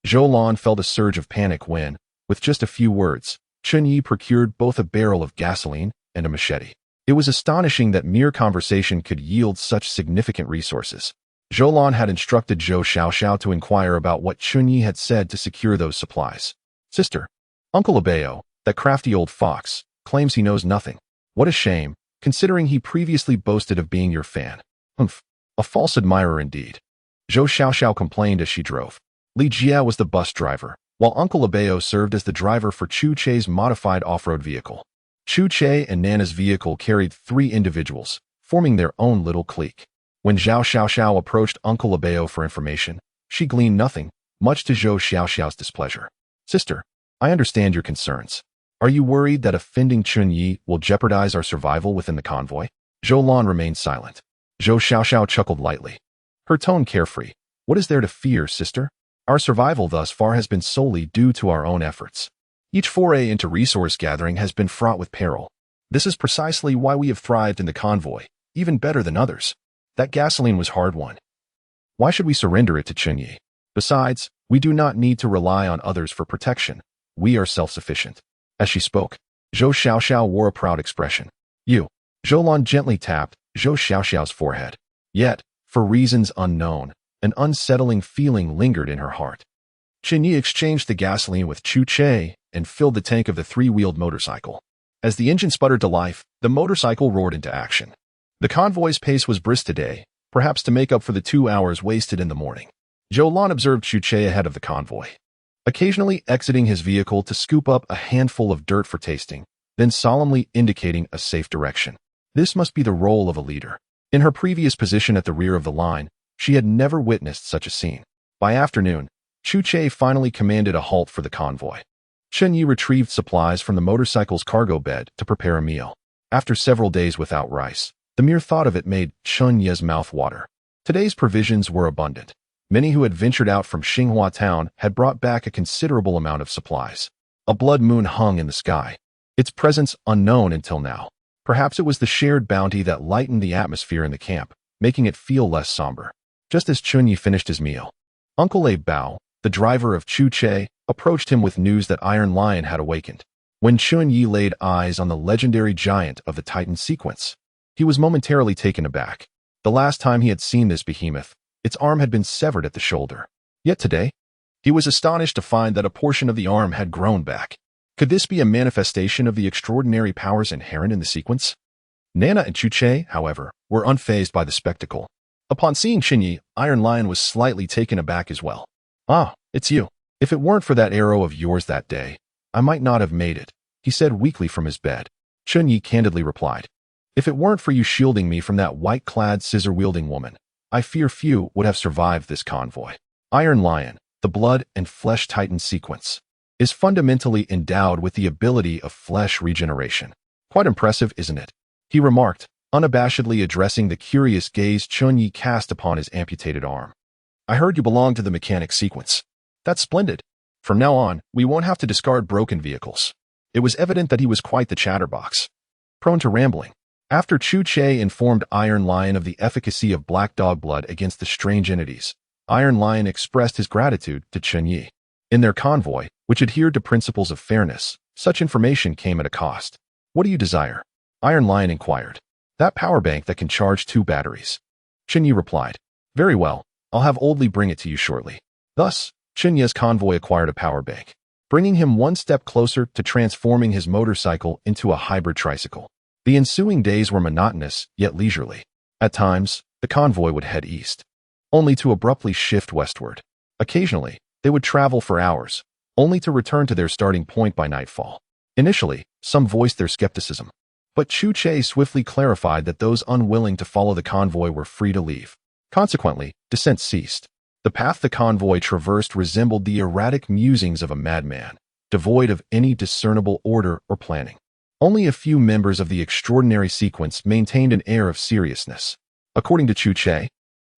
Zhou Lan felt a surge of panic when, with just a few words, Chen Ye procured both a barrel of gasoline and a machete. It was astonishing that mere conversation could yield such significant resources. Zhou Lan had instructed Zhou Xiaoxiao to inquire about what Chen Ye had said to secure those supplies. Sister, Uncle Abeo, that crafty old fox, claims he knows nothing. What a shame, considering he previously boasted of being your fan. Humph, a false admirer indeed. Zhou Xiaoxiao complained as she drove. Li Jia was the bus driver, while Uncle Abeo served as the driver for Chu Che's modified off-road vehicle. Chu Che and Nana's vehicle carried 3 individuals, forming their own little clique. When Zhao Xiaoxiao approached Uncle Abeo for information, she gleaned nothing, much to Zhou Xiaoxiao's displeasure. Sister, I understand your concerns. Are you worried that offending Chen Ye will jeopardize our survival within the convoy? Zhou Lan remained silent. Zhou Xiaoxiao chuckled lightly, her tone carefree. What is there to fear, sister? Our survival thus far has been solely due to our own efforts. Each foray into resource gathering has been fraught with peril. This is precisely why we have thrived in the convoy, even better than others. That gasoline was hard-won. Why should we surrender it to Chen Ye? Besides, we do not need to rely on others for protection. We are self-sufficient. As she spoke, Zhou Xiaoxiao wore a proud expression. Zhou Lan gently tapped Zhou Xiaoxiao's forehead. Yet, for reasons unknown, an unsettling feeling lingered in her heart. Chen Ye exchanged the gasoline with Chu Che and filled the tank of the 3-wheeled motorcycle. As the engine sputtered to life, the motorcycle roared into action. The convoy's pace was brisk today, perhaps to make up for the 2 hours wasted in the morning. Zhou Lan observed Chu Che ahead of the convoy, occasionally exiting his vehicle to scoop up a handful of dirt for tasting, then solemnly indicating a safe direction. This must be the role of a leader. In her previous position at the rear of the line, she had never witnessed such a scene. By afternoon, Chu Che finally commanded a halt for the convoy. Chen Ye retrieved supplies from the motorcycle's cargo bed to prepare a meal. After several days without rice, the mere thought of it made Chen Ye's mouth water. Today's provisions were abundant. Many who had ventured out from Xinghua town had brought back a considerable amount of supplies. A blood moon hung in the sky, its presence unknown until now. Perhaps it was the shared bounty that lightened the atmosphere in the camp, making it feel less somber. Just as Chen Ye finished his meal, Uncle A Bao, the driver of Chu Che, approached him with news that Iron Lion had awakened. When Chen Ye laid eyes on the legendary giant of the Titan sequence, he was momentarily taken aback. The last time he had seen this behemoth, its arm had been severed at the shoulder. Yet today, he was astonished to find that a portion of the arm had grown back. Could this be a manifestation of the extraordinary powers inherent in the sequence? Nana and Chu Che, however, were unfazed by the spectacle. Upon seeing Chen Ye, Iron Lion was slightly taken aback as well. Ah, it's you. If it weren't for that arrow of yours that day, I might not have made it, he said weakly from his bed. Chen Ye candidly replied, if it weren't for you shielding me from that white-clad scissor-wielding woman, I fear few would have survived this convoy. Iron Lion, the blood and flesh Titan sequence, is fundamentally endowed with the ability of flesh regeneration. Quite impressive, isn't it? He remarked, unabashedly addressing the curious gaze Chen Ye cast upon his amputated arm. I heard you belong to the mechanic sequence. That's splendid. From now on, we won't have to discard broken vehicles. It was evident that he was quite the chatterbox, prone to rambling. After Chu Che informed Iron Lion of the efficacy of black dog blood against the strange entities, Iron Lion expressed his gratitude to Chen Ye. In their convoy, which adhered to principles of fairness, such information came at a cost. What do you desire? Iron Lion inquired. That power bank that can charge 2 batteries. Chen Ye replied. Very well, I'll have Oldly bring it to you shortly. Thus, Chen Ye's convoy acquired a power bank, bringing him one step closer to transforming his motorcycle into a hybrid tricycle. The ensuing days were monotonous, yet leisurely. At times, the convoy would head east, only to abruptly shift westward. Occasionally, they would travel for hours, only to return to their starting point by nightfall. Initially, some voiced their skepticism, but Chu Che swiftly clarified that those unwilling to follow the convoy were free to leave. Consequently, descent ceased. The path the convoy traversed resembled the erratic musings of a madman, devoid of any discernible order or planning. Only a few members of the extraordinary sequence maintained an air of seriousness. According to Chu Che,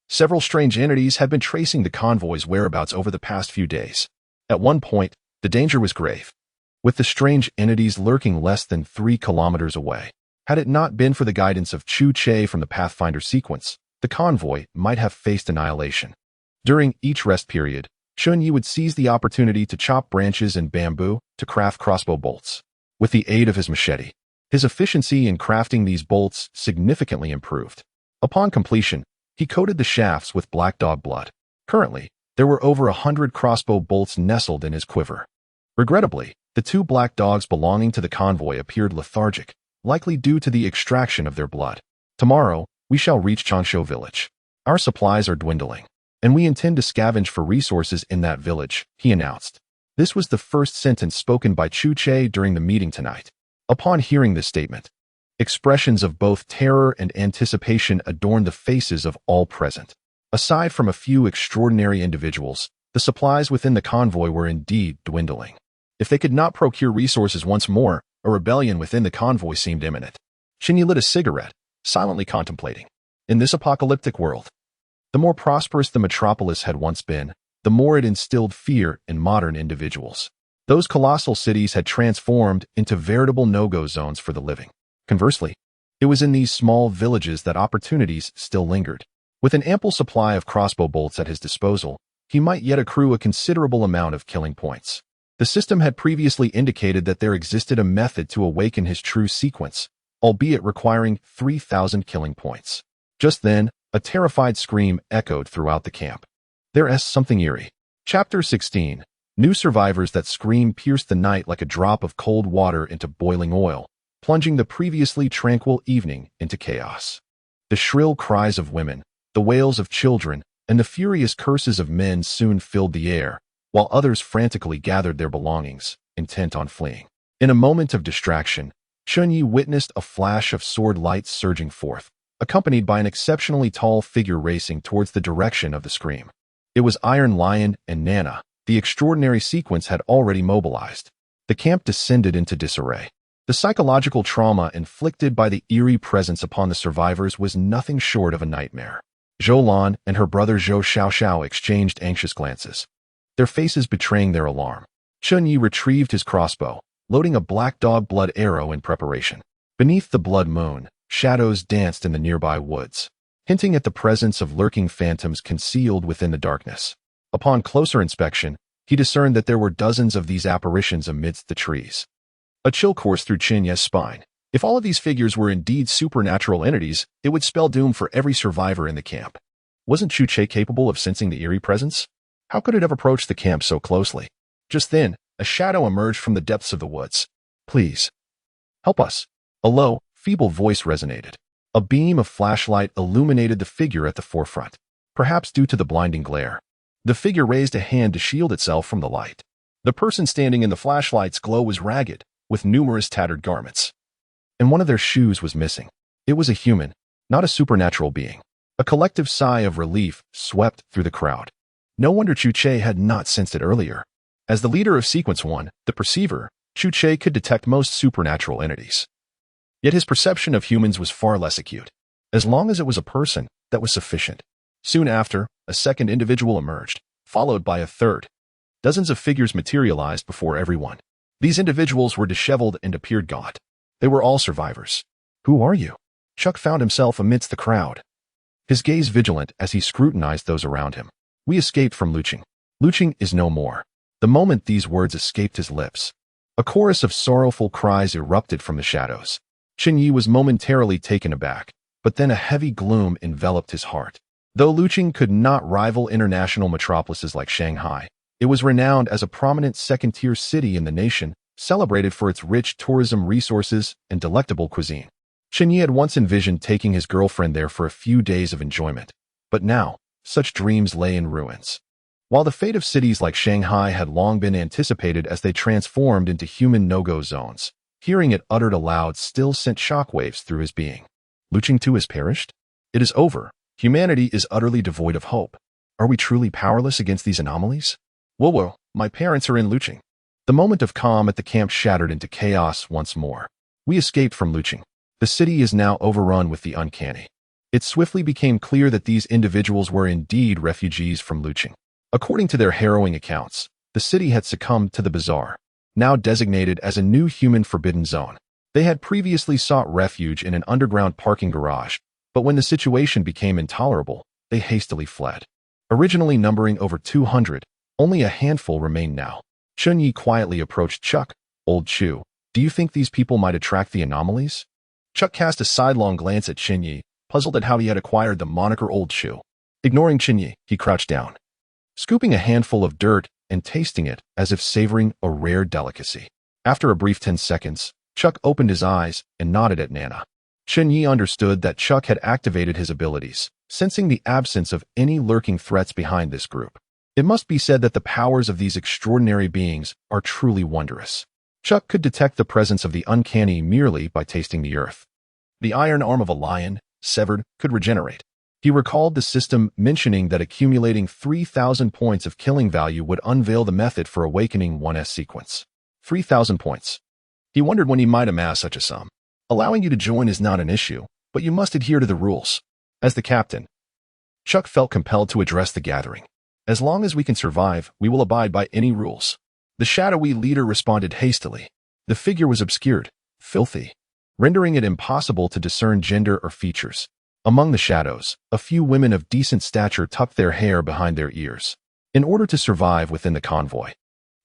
several strange entities had been tracing the convoy's whereabouts over the past few days. At one point, the danger was grave, with the strange entities lurking less than 3 kilometers away. Had it not been for the guidance of Chu Che from the Pathfinder sequence, the convoy might have faced annihilation. During each rest period, Chen Ye would seize the opportunity to chop branches and bamboo to craft crossbow bolts. With the aid of his machete, his efficiency in crafting these bolts significantly improved. Upon completion, he coated the shafts with black dog blood. Currently, there were over 100 crossbow bolts nestled in his quiver. Regrettably, the 2 black dogs belonging to the convoy appeared lethargic, likely due to the extraction of their blood. Tomorrow, we shall reach Changshu village. Our supplies are dwindling, and we intend to scavenge for resources in that village, he announced. This was the first sentence spoken by Chu Che during the meeting tonight. Upon hearing this statement, expressions of both terror and anticipation adorned the faces of all present. Aside from a few extraordinary individuals, the supplies within the convoy were indeed dwindling. If they could not procure resources once more, a rebellion within the convoy seemed imminent. Chen Ye lit a cigarette, silently contemplating. In this apocalyptic world, the more prosperous the metropolis had once been, the more it instilled fear in modern individuals. Those colossal cities had transformed into veritable no-go zones for the living. Conversely, it was in these small villages that opportunities still lingered. With an ample supply of crossbow bolts at his disposal, he might yet accrue a considerable amount of killing points. The system had previously indicated that there existed a method to awaken his true sequence, albeit requiring 3,000 killing points. Just then, a terrified scream echoed throughout the camp. There's something eerie. Chapter 16. New survivors that scream pierced the night like a drop of cold water into boiling oil, plunging the previously tranquil evening into chaos. The shrill cries of women, the wails of children, and the furious curses of men soon filled the air, while others frantically gathered their belongings, intent on fleeing. In a moment of distraction, Chen Ye witnessed a flash of sword lights surging forth, accompanied by an exceptionally tall figure racing towards the direction of the scream. It was Iron Lion and Nana. The extraordinary sequence had already mobilized. The camp descended into disarray. The psychological trauma inflicted by the eerie presence upon the survivors was nothing short of a nightmare. Zhou Lan and her brother Zhou Xiaoxiao exchanged anxious glances, their faces betraying their alarm. Chen Ye retrieved his crossbow, loading a black dog blood arrow in preparation. Beneath the blood moon, shadows danced in the nearby woods, hinting at the presence of lurking phantoms concealed within the darkness. Upon closer inspection, he discerned that there were dozens of these apparitions amidst the trees. A chill coursed through Chen Ye's spine. If all of these figures were indeed supernatural entities, it would spell doom for every survivor in the camp. Wasn't Chu Che capable of sensing the eerie presence? How could it have approached the camp so closely? Just then, a shadow emerged from the depths of the woods. Please, help us. A low, feeble voice resonated. A beam of flashlight illuminated the figure at the forefront, perhaps due to the blinding glare. The figure raised a hand to shield itself from the light. The person standing in the flashlight's glow was ragged, with numerous tattered garments, and one of their shoes was missing. It was a human, not a supernatural being. A collective sigh of relief swept through the crowd. No wonder Chu Che had not sensed it earlier. As the leader of Sequence 1, the Perceiver, Chu Che could detect most supernatural entities. Yet his perception of humans was far less acute. As long as it was a person, that was sufficient. Soon after, a second individual emerged, followed by a third. Dozens of figures materialized before everyone. These individuals were disheveled and appeared gaunt. They were all survivors. Who are you? Chuck found himself amidst the crowd, his gaze vigilant as he scrutinized those around him. We escaped from Luching. Luching is no more. The moment these words escaped his lips, a chorus of sorrowful cries erupted from the shadows. Chen Ye was momentarily taken aback, but then a heavy gloom enveloped his heart. Though Luching could not rival international metropolises like Shanghai, it was renowned as a prominent second-tier city in the nation, celebrated for its rich tourism resources and delectable cuisine. Chen Ye had once envisioned taking his girlfriend there for a few days of enjoyment, but now, such dreams lay in ruins. While the fate of cities like Shanghai had long been anticipated as they transformed into human no-go zones, hearing it uttered aloud still sent shockwaves through his being. Luching too has perished? It is over. Humanity is utterly devoid of hope. Are we truly powerless against these anomalies? Whoa, my parents are in Luching. The moment of calm at the camp shattered into chaos once more. We escaped from Luching. The city is now overrun with the uncanny. It swiftly became clear that these individuals were indeed refugees from Luching. According to their harrowing accounts, the city had succumbed to the bazaar, now designated as a new human forbidden zone. They had previously sought refuge in an underground parking garage, but when the situation became intolerable, they hastily fled. Originally numbering over 200, only a handful remained now. Chen Ye quietly approached Chuck. Old Chu, do you think these people might attract the anomalies? Chuck cast a sidelong glance at Chen Ye, puzzled at how he had acquired the moniker Old Chu. Ignoring Chen Ye, he crouched down, scooping a handful of dirt and tasting it as if savoring a rare delicacy. After a brief 10 seconds, Chuck opened his eyes and nodded at Nana. Chen Ye understood that Chuck had activated his abilities, sensing the absence of any lurking threats behind this group. It must be said that the powers of these extraordinary beings are truly wondrous. Chuck could detect the presence of the uncanny merely by tasting the earth. The iron arm of a lion, severed, could regenerate. He recalled the system mentioning that accumulating 3,000 points of killing value would unveil the method for awakening 1S sequence. 3,000 points. He wondered when he might amass such a sum. Allowing you to join is not an issue, but you must adhere to the rules. As the captain, Chuck felt compelled to address the gathering. As long as we can survive, we will abide by any rules. The shadowy leader responded hastily. The figure was obscured, filthy, rendering it impossible to discern gender or features. Among the shadows, a few women of decent stature tucked their hair behind their ears. In order to survive within the convoy,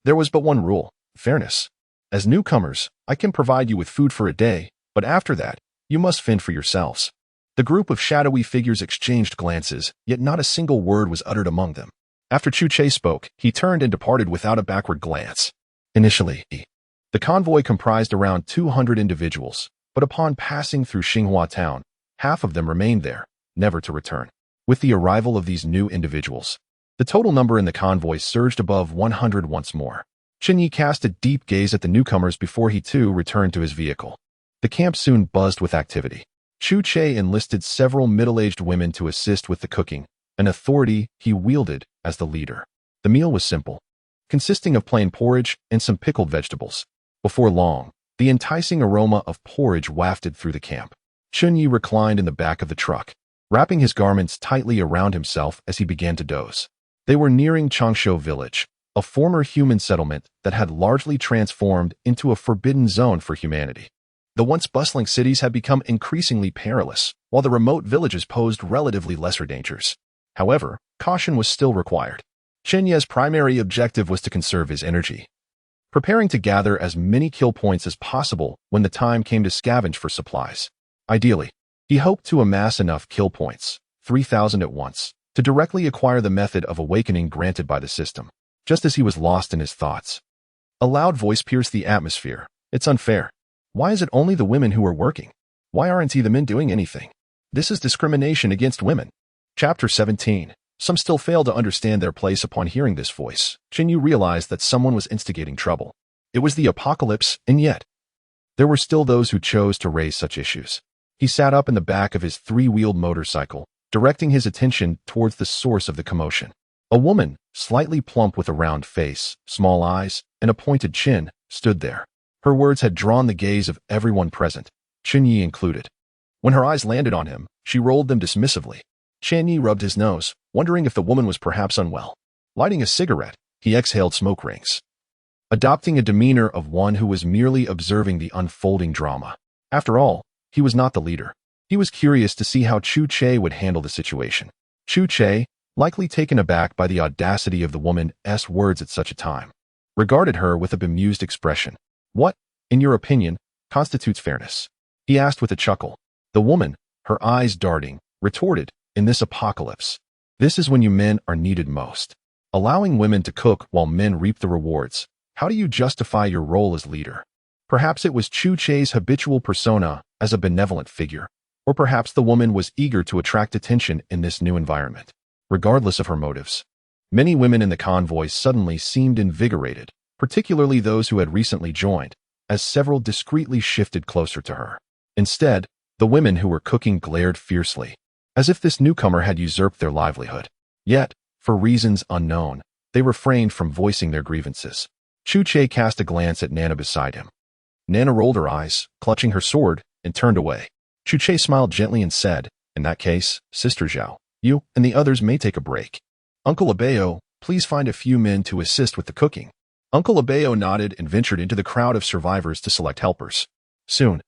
there was but one rule: fairness. As newcomers, I can provide you with food for a day, but after that, you must fend for yourselves. The group of shadowy figures exchanged glances, yet not a single word was uttered among them. After Chu Che spoke, he turned and departed without a backward glance. Initially, the convoy comprised around 200 individuals, but upon passing through Xinhua town, half of them remained there, never to return. With the arrival of these new individuals, the total number in the convoy surged above 100 once more. Chen Ye cast a deep gaze at the newcomers before he too returned to his vehicle. The camp soon buzzed with activity. Chu Che enlisted several middle-aged women to assist with the cooking, an authority he wielded as the leader. The meal was simple, consisting of plain porridge and some pickled vegetables. Before long, the enticing aroma of porridge wafted through the camp. Chen Ye reclined in the back of the truck, wrapping his garments tightly around himself as he began to doze. They were nearing Changshu village, a former human settlement that had largely transformed into a forbidden zone for humanity. The once bustling cities had become increasingly perilous, while the remote villages posed relatively lesser dangers. However, caution was still required. Chen Ye's primary objective was to conserve his energy, preparing to gather as many kill points as possible when the time came to scavenge for supplies. Ideally, he hoped to amass enough kill points, 3,000 at once, to directly acquire the method of awakening granted by the system. Just as he was lost in his thoughts, a loud voice pierced the atmosphere. It's unfair. Why is it only the women who are working? Why aren't the men doing anything? This is discrimination against women. Chapter 17. Some still fail to understand their place upon hearing this voice. Chen Yu realized that someone was instigating trouble. It was the apocalypse, and yet there were still those who chose to raise such issues. He sat up in the back of his three-wheeled motorcycle, directing his attention towards the source of the commotion. A woman, slightly plump with a round face, small eyes, and a pointed chin, stood there. Her words had drawn the gaze of everyone present, Chen Ye included. When her eyes landed on him, she rolled them dismissively. Chen Ye rubbed his nose, wondering if the woman was perhaps unwell. Lighting a cigarette, he exhaled smoke rings, adopting a demeanor of one who was merely observing the unfolding drama. After all, he was not the leader. He was curious to see how Chen Ye would handle the situation. Chen Ye, likely taken aback by the audacity of the woman's words at such a time, regarded her with a bemused expression. "What, in your opinion, constitutes fairness?" he asked with a chuckle. The woman, her eyes darting, retorted, "In this apocalypse, this is when you men are needed most. Allowing women to cook while men reap the rewards. How do you justify your role as leader?" Perhaps it was Chen Ye's habitual persona as a benevolent figure, or perhaps the woman was eager to attract attention in this new environment. Regardless of her motives, many women in the convoy suddenly seemed invigorated, particularly those who had recently joined, as several discreetly shifted closer to her. Instead, the women who were cooking glared fiercely, as if this newcomer had usurped their livelihood. Yet, for reasons unknown, they refrained from voicing their grievances. Chen Ye cast a glance at Nana beside him. Nana rolled her eyes, clutching her sword, and turned away. Chen Ye smiled gently and said, "In that case, Sister Zhao, you and the others may take a break. Uncle Abeo, please find a few men to assist with the cooking." Uncle Abeo nodded and ventured into the crowd of survivors to select helpers. Soon,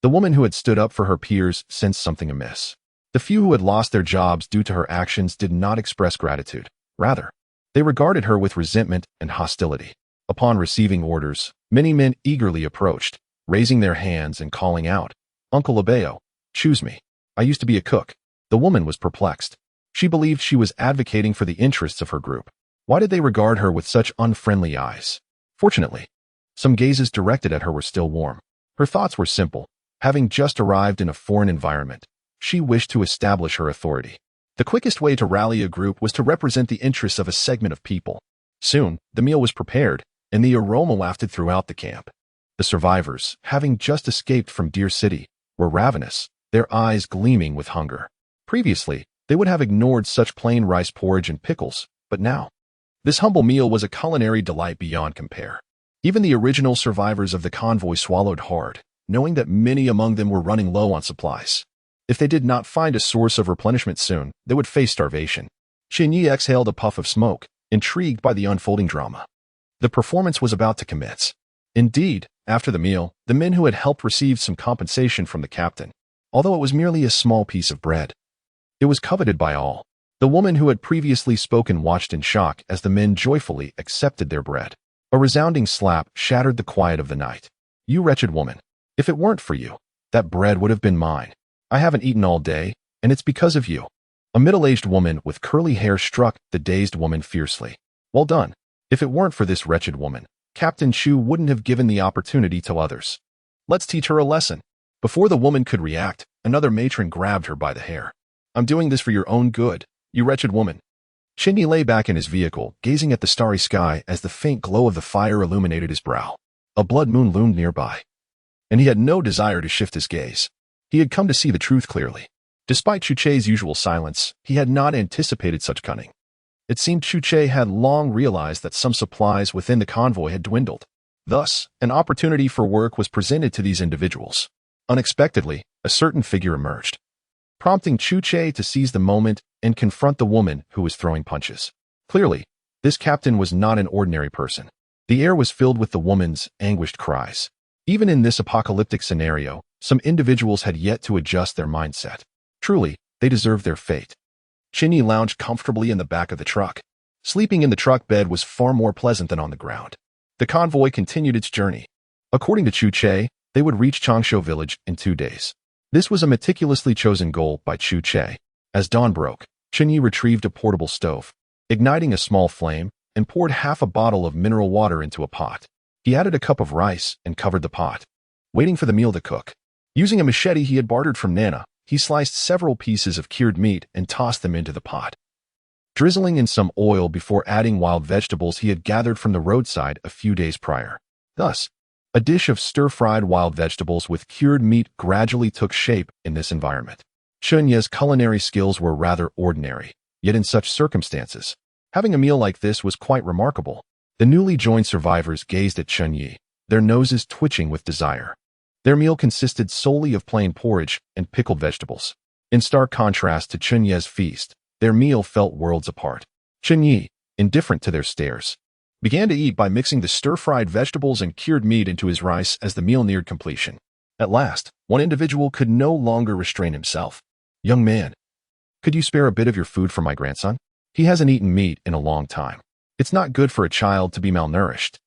the woman who had stood up for her peers sensed something amiss. The few who had lost their jobs due to her actions did not express gratitude. Rather, they regarded her with resentment and hostility. Upon receiving orders, many men eagerly approached, raising their hands and calling out, "Uncle Abeo, choose me. I used to be a cook." The woman was perplexed. She believed she was advocating for the interests of her group. Why did they regard her with such unfriendly eyes? Fortunately, some gazes directed at her were still warm. Her thoughts were simple. Having just arrived in a foreign environment, she wished to establish her authority. The quickest way to rally a group was to represent the interests of a segment of people. Soon, the meal was prepared, and the aroma wafted throughout the camp. The survivors, having just escaped from Deer City, were ravenous, their eyes gleaming with hunger. Previously, they would have ignored such plain rice porridge and pickles, but now, this humble meal was a culinary delight beyond compare. Even the original survivors of the convoy swallowed hard, knowing that many among them were running low on supplies. If they did not find a source of replenishment soon, they would face starvation. Chen Ye exhaled a puff of smoke, intrigued by the unfolding drama. The performance was about to commence. Indeed, after the meal, the men who had helped received some compensation from the captain, although it was merely a small piece of bread. It was coveted by all. The woman who had previously spoken watched in shock as the men joyfully accepted their bread. A resounding slap shattered the quiet of the night. "You wretched woman. If it weren't for you, that bread would have been mine. I haven't eaten all day, and it's because of you." A middle-aged woman with curly hair struck the dazed woman fiercely. "Well done. If it weren't for this wretched woman, Captain Chu wouldn't have given the opportunity to others. Let's teach her a lesson." Before the woman could react, another matron grabbed her by the hair. "I'm doing this for your own good, you wretched woman." Chen Ye lay back in his vehicle, gazing at the starry sky as the faint glow of the fire illuminated his brow. A blood moon loomed nearby, and he had no desire to shift his gaze. He had come to see the truth clearly. Despite Chen Ye's usual silence, he had not anticipated such cunning. It seemed Chen Ye had long realized that some supplies within the convoy had dwindled. Thus, an opportunity for work was presented to these individuals. Unexpectedly, a certain figure emerged, prompting Chen Ye to seize the moment and confront the woman who was throwing punches. Clearly, this captain was not an ordinary person. The air was filled with the woman's anguished cries. Even in this apocalyptic scenario, some individuals had yet to adjust their mindset. Truly, they deserved their fate. Chen Ye lounged comfortably in the back of the truck. Sleeping in the truck bed was far more pleasant than on the ground. The convoy continued its journey. According to Chen Ye, they would reach Changshu village in 2 days. This was a meticulously chosen goal by Chen Ye. As dawn broke, Chen Ye retrieved a portable stove, igniting a small flame, and poured half a bottle of mineral water into a pot. He added a cup of rice and covered the pot, waiting for the meal to cook. Using a machete he had bartered from Nana, he sliced several pieces of cured meat and tossed them into the pot, drizzling in some oil before adding wild vegetables he had gathered from the roadside a few days prior. Thus, a dish of stir-fried wild vegetables with cured meat gradually took shape in this environment. Chen Ye's culinary skills were rather ordinary, yet in such circumstances, having a meal like this was quite remarkable. The newly joined survivors gazed at Chen Ye, their noses twitching with desire. Their meal consisted solely of plain porridge and pickled vegetables. In stark contrast to Chen Ye's feast, their meal felt worlds apart. Chen Ye, indifferent to their stares, began to eat by mixing the stir-fried vegetables and cured meat into his rice as the meal neared completion. At last, one individual could no longer restrain himself. "Young man, could you spare a bit of your food for my grandson? He hasn't eaten meat in a long time. It's not good for a child to be malnourished."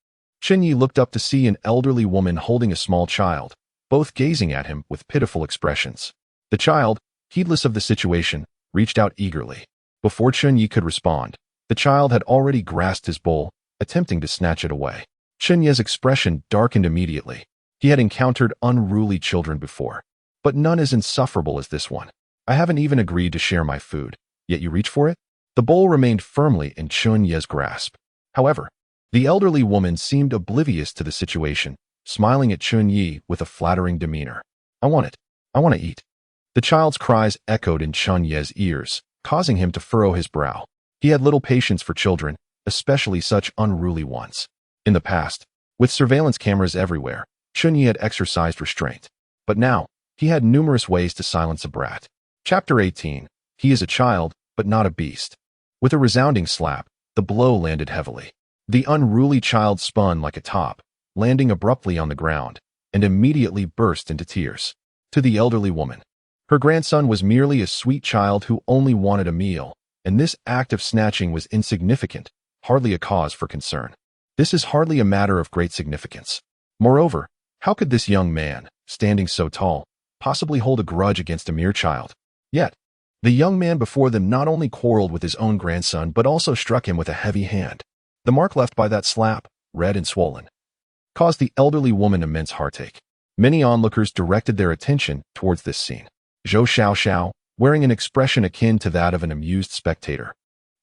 Chen Ye looked up to see an elderly woman holding a small child, both gazing at him with pitiful expressions. The child, heedless of the situation, reached out eagerly. Before Chen Ye could respond, the child had already grasped his bowl, attempting to snatch it away. Chen Ye's expression darkened immediately. He had encountered unruly children before, but none as insufferable as this one. "I haven't even agreed to share my food, yet you reach for it?" The bowl remained firmly in Chen Ye's grasp. However, the elderly woman seemed oblivious to the situation, smiling at Chen Ye with a flattering demeanor. "I want it. I want to eat." The child's cries echoed in Chen Ye's ears, causing him to furrow his brow. He had little patience for children, especially such unruly ones. In the past, with surveillance cameras everywhere, Chen Ye had exercised restraint. But now, he had numerous ways to silence a brat. Chapter 18. He is a child, but not a beast. With a resounding slap, the blow landed heavily. The unruly child spun like a top, landing abruptly on the ground, and immediately burst into tears. To the elderly woman, her grandson was merely a sweet child who only wanted a meal, and this act of snatching was insignificant, hardly a cause for concern. This is hardly a matter of great significance. Moreover, how could this young man, standing so tall, possibly hold a grudge against a mere child? Yet, the young man before them not only quarreled with his own grandson but also struck him with a heavy hand. The mark left by that slap, red and swollen, caused the elderly woman immense heartache. Many onlookers directed their attention towards this scene. Zhou Xiaoxiao, wearing an expression akin to that of an amused spectator,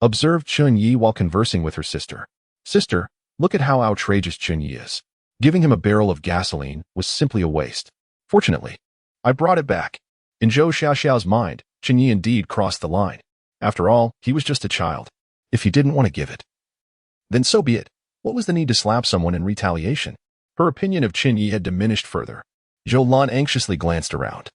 observed Chen Ye while conversing with her sister. "Sister, look at how outrageous Chen Ye is. Giving him a barrel of gasoline was simply a waste. Fortunately, I brought it back." In Zhou Xiaoxiao's mind, Chen Ye indeed crossed the line. After all, he was just a child. If he didn't want to give it, then so be it. What was the need to slap someone in retaliation? Her opinion of Chen Ye had diminished further. Zhou Lan anxiously glanced around,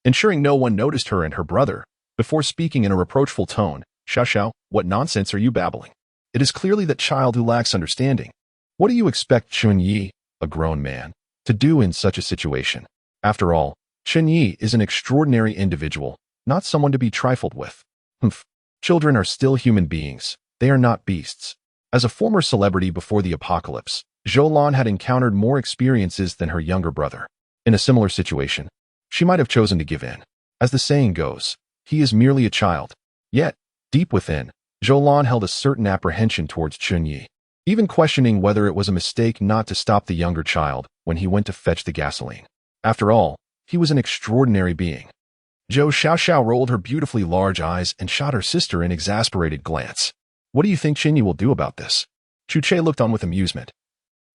ensuring no one noticed her and her brother, before speaking in a reproachful tone. "Xiao Xiao, what nonsense are you babbling? It is clearly that child who lacks understanding. What do you expect Chen Ye, a grown man, to do in such a situation? After all, Chen Ye is an extraordinary individual, not someone to be trifled with." "Humph. Children are still human beings. They are not beasts." As a former celebrity before the apocalypse, Zhou Lan had encountered more experiences than her younger brother. In a similar situation, she might have chosen to give in. As the saying goes, he is merely a child. Yet, deep within, Zhou Lan held a certain apprehension towards Chen Ye, even questioning whether it was a mistake not to stop the younger child when he went to fetch the gasoline. After all, he was an extraordinary being. Zhou Xiaoxiao rolled her beautifully large eyes and shot her sister an exasperated glance. "What do you think Chen Ye will do about this?" Chu Che looked on with amusement,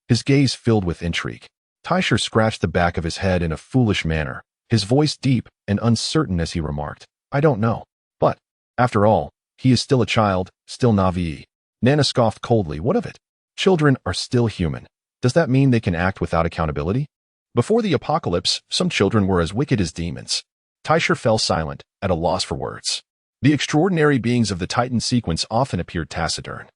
his gaze filled with intrigue. Taisher scratched the back of his head in a foolish manner, his voice deep and uncertain as he remarked, "I don't know. But, after all, he is still a child, still naive." Nana scoffed coldly. "What of it? Children are still human. Does that mean they can act without accountability?" Before the apocalypse, some children were as wicked as demons. Taisher fell silent, at a loss for words. The extraordinary beings of the Titan sequence often appeared taciturn.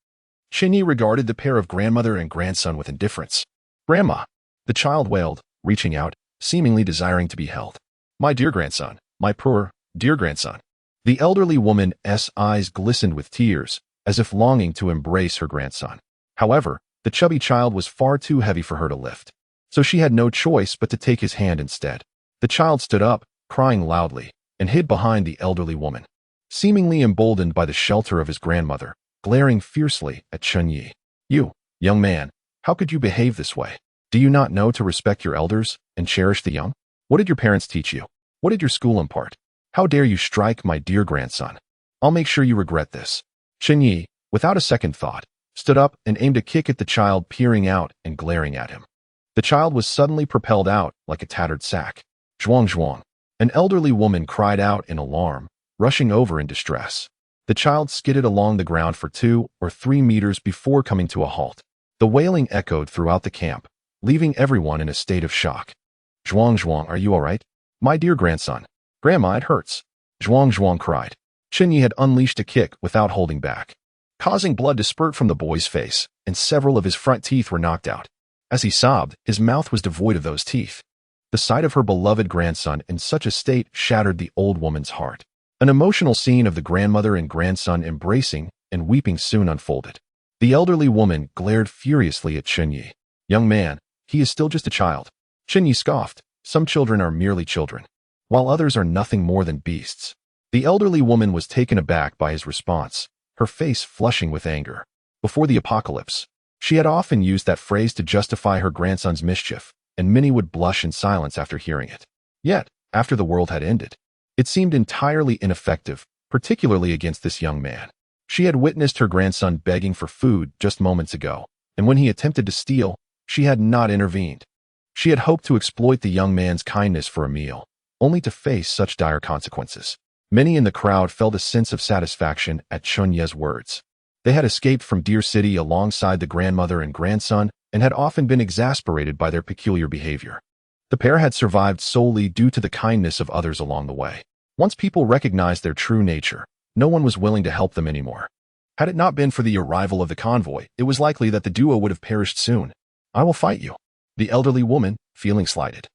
Chen Ye regarded the pair of grandmother and grandson with indifference. "Grandma," the child wailed, reaching out, seemingly desiring to be held. "My dear grandson, my poor, dear grandson." The elderly woman's eyes glistened with tears, as if longing to embrace her grandson. However, the chubby child was far too heavy for her to lift, so she had no choice but to take his hand instead. The child stood up, crying loudly, and hid behind the elderly woman, seemingly emboldened by the shelter of his grandmother, glaring fiercely at Chen Ye. "You, young man, how could you behave this way? Do you not know to respect your elders and cherish the young? What did your parents teach you? What did your school impart? How dare you strike my dear grandson? I'll make sure you regret this." Chen Ye, without a second thought, stood up and aimed a kick at the child peering out and glaring at him. The child was suddenly propelled out like a tattered sack. "Zhuang zhuang." An elderly woman cried out in alarm, rushing over in distress. The child skidded along the ground for 2 or 3 meters before coming to a halt. The wailing echoed throughout the camp, leaving everyone in a state of shock. "Zhuang zhuang, are you all right? My dear grandson." "Grandma, it hurts." Zhuang zhuang cried. Chen Ye had unleashed a kick without holding back, causing blood to spurt from the boy's face, and several of his front teeth were knocked out. As he sobbed, his mouth was devoid of those teeth. The sight of her beloved grandson in such a state shattered the old woman's heart. An emotional scene of the grandmother and grandson embracing and weeping soon unfolded. The elderly woman glared furiously at Chen Ye. "Young man, he is still just a child." Chen Ye scoffed. "Some children are merely children, while others are nothing more than beasts." The elderly woman was taken aback by his response, her face flushing with anger. Before the apocalypse, she had often used that phrase to justify her grandson's mischief, and many would blush in silence after hearing it. Yet, after the world had ended, it seemed entirely ineffective, particularly against this young man. She had witnessed her grandson begging for food just moments ago, and when he attempted to steal, she had not intervened. She had hoped to exploit the young man's kindness for a meal, only to face such dire consequences. Many in the crowd felt a sense of satisfaction at Chen Ye's words. They had escaped from Deer City alongside the grandmother and grandson and had often been exasperated by their peculiar behavior. The pair had survived solely due to the kindness of others along the way. Once people recognized their true nature, no one was willing to help them anymore. Had it not been for the arrival of the convoy, it was likely that the duo would have perished soon. "I will fight you." The elderly woman, feeling slighted,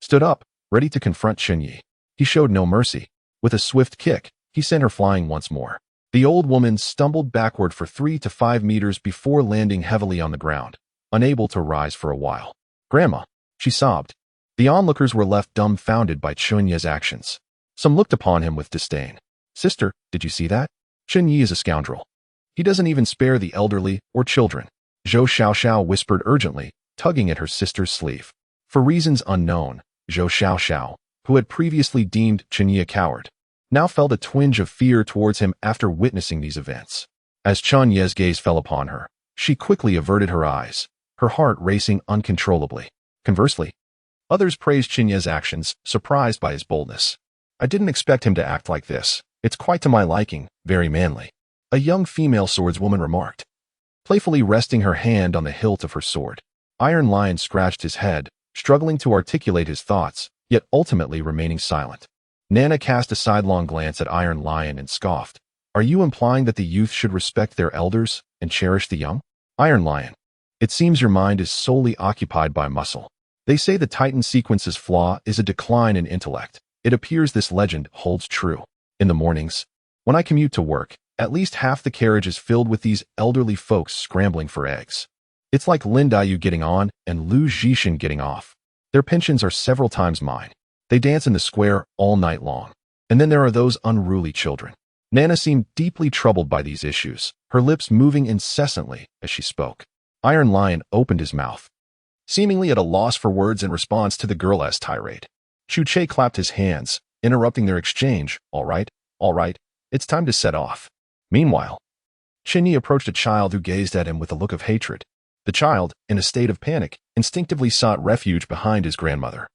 stood up, ready to confront Chen Ye. He showed no mercy. With a swift kick, he sent her flying once more. The old woman stumbled backward for 3 to 5 meters before landing heavily on the ground, unable to rise for a while. "Grandma," she sobbed. The onlookers were left dumbfounded by Chen Ye's actions. Some looked upon him with disdain. "Sister, did you see that? Chen Ye is a scoundrel. He doesn't even spare the elderly or children." Zhou Xiaoxiao whispered urgently, tugging at her sister's sleeve. For reasons unknown, Zhou Xiaoxiao, who had previously deemed Chen Ye a coward, now felt a twinge of fear towards him after witnessing these events. As Chen Ye's gaze fell upon her, she quickly averted her eyes, her heart racing uncontrollably. Conversely, others praised Chen Ye's actions, surprised by his boldness. "I didn't expect him to act like this. It's quite to my liking, very manly," a young female swordswoman remarked, playfully resting her hand on the hilt of her sword. Iron Lion scratched his head, struggling to articulate his thoughts, yet ultimately remaining silent. Nana cast a sidelong glance at Iron Lion and scoffed. "Are you implying that the youth should respect their elders and cherish the young?" Iron Lion, "It seems your mind is solely occupied by muscle. They say the Titan sequence's flaw is a decline in intellect. It appears this legend holds true. In the mornings, when I commute to work, at least half the carriage is filled with these elderly folks scrambling for eggs. It's like Lin Daiyu getting on and Lu Zhishan getting off. Their pensions are several times mine. They dance in the square all night long. And then there are those unruly children." Nana seemed deeply troubled by these issues, her lips moving incessantly as she spoke. Iron Lion opened his mouth, seemingly at a loss for words in response to the girl's tirade. Chu Che clapped his hands, interrupting their exchange. All right, it's time to set off." Meanwhile, Chen Ye approached a child who gazed at him with a look of hatred. The child, in a state of panic, instinctively sought refuge behind his grandmother.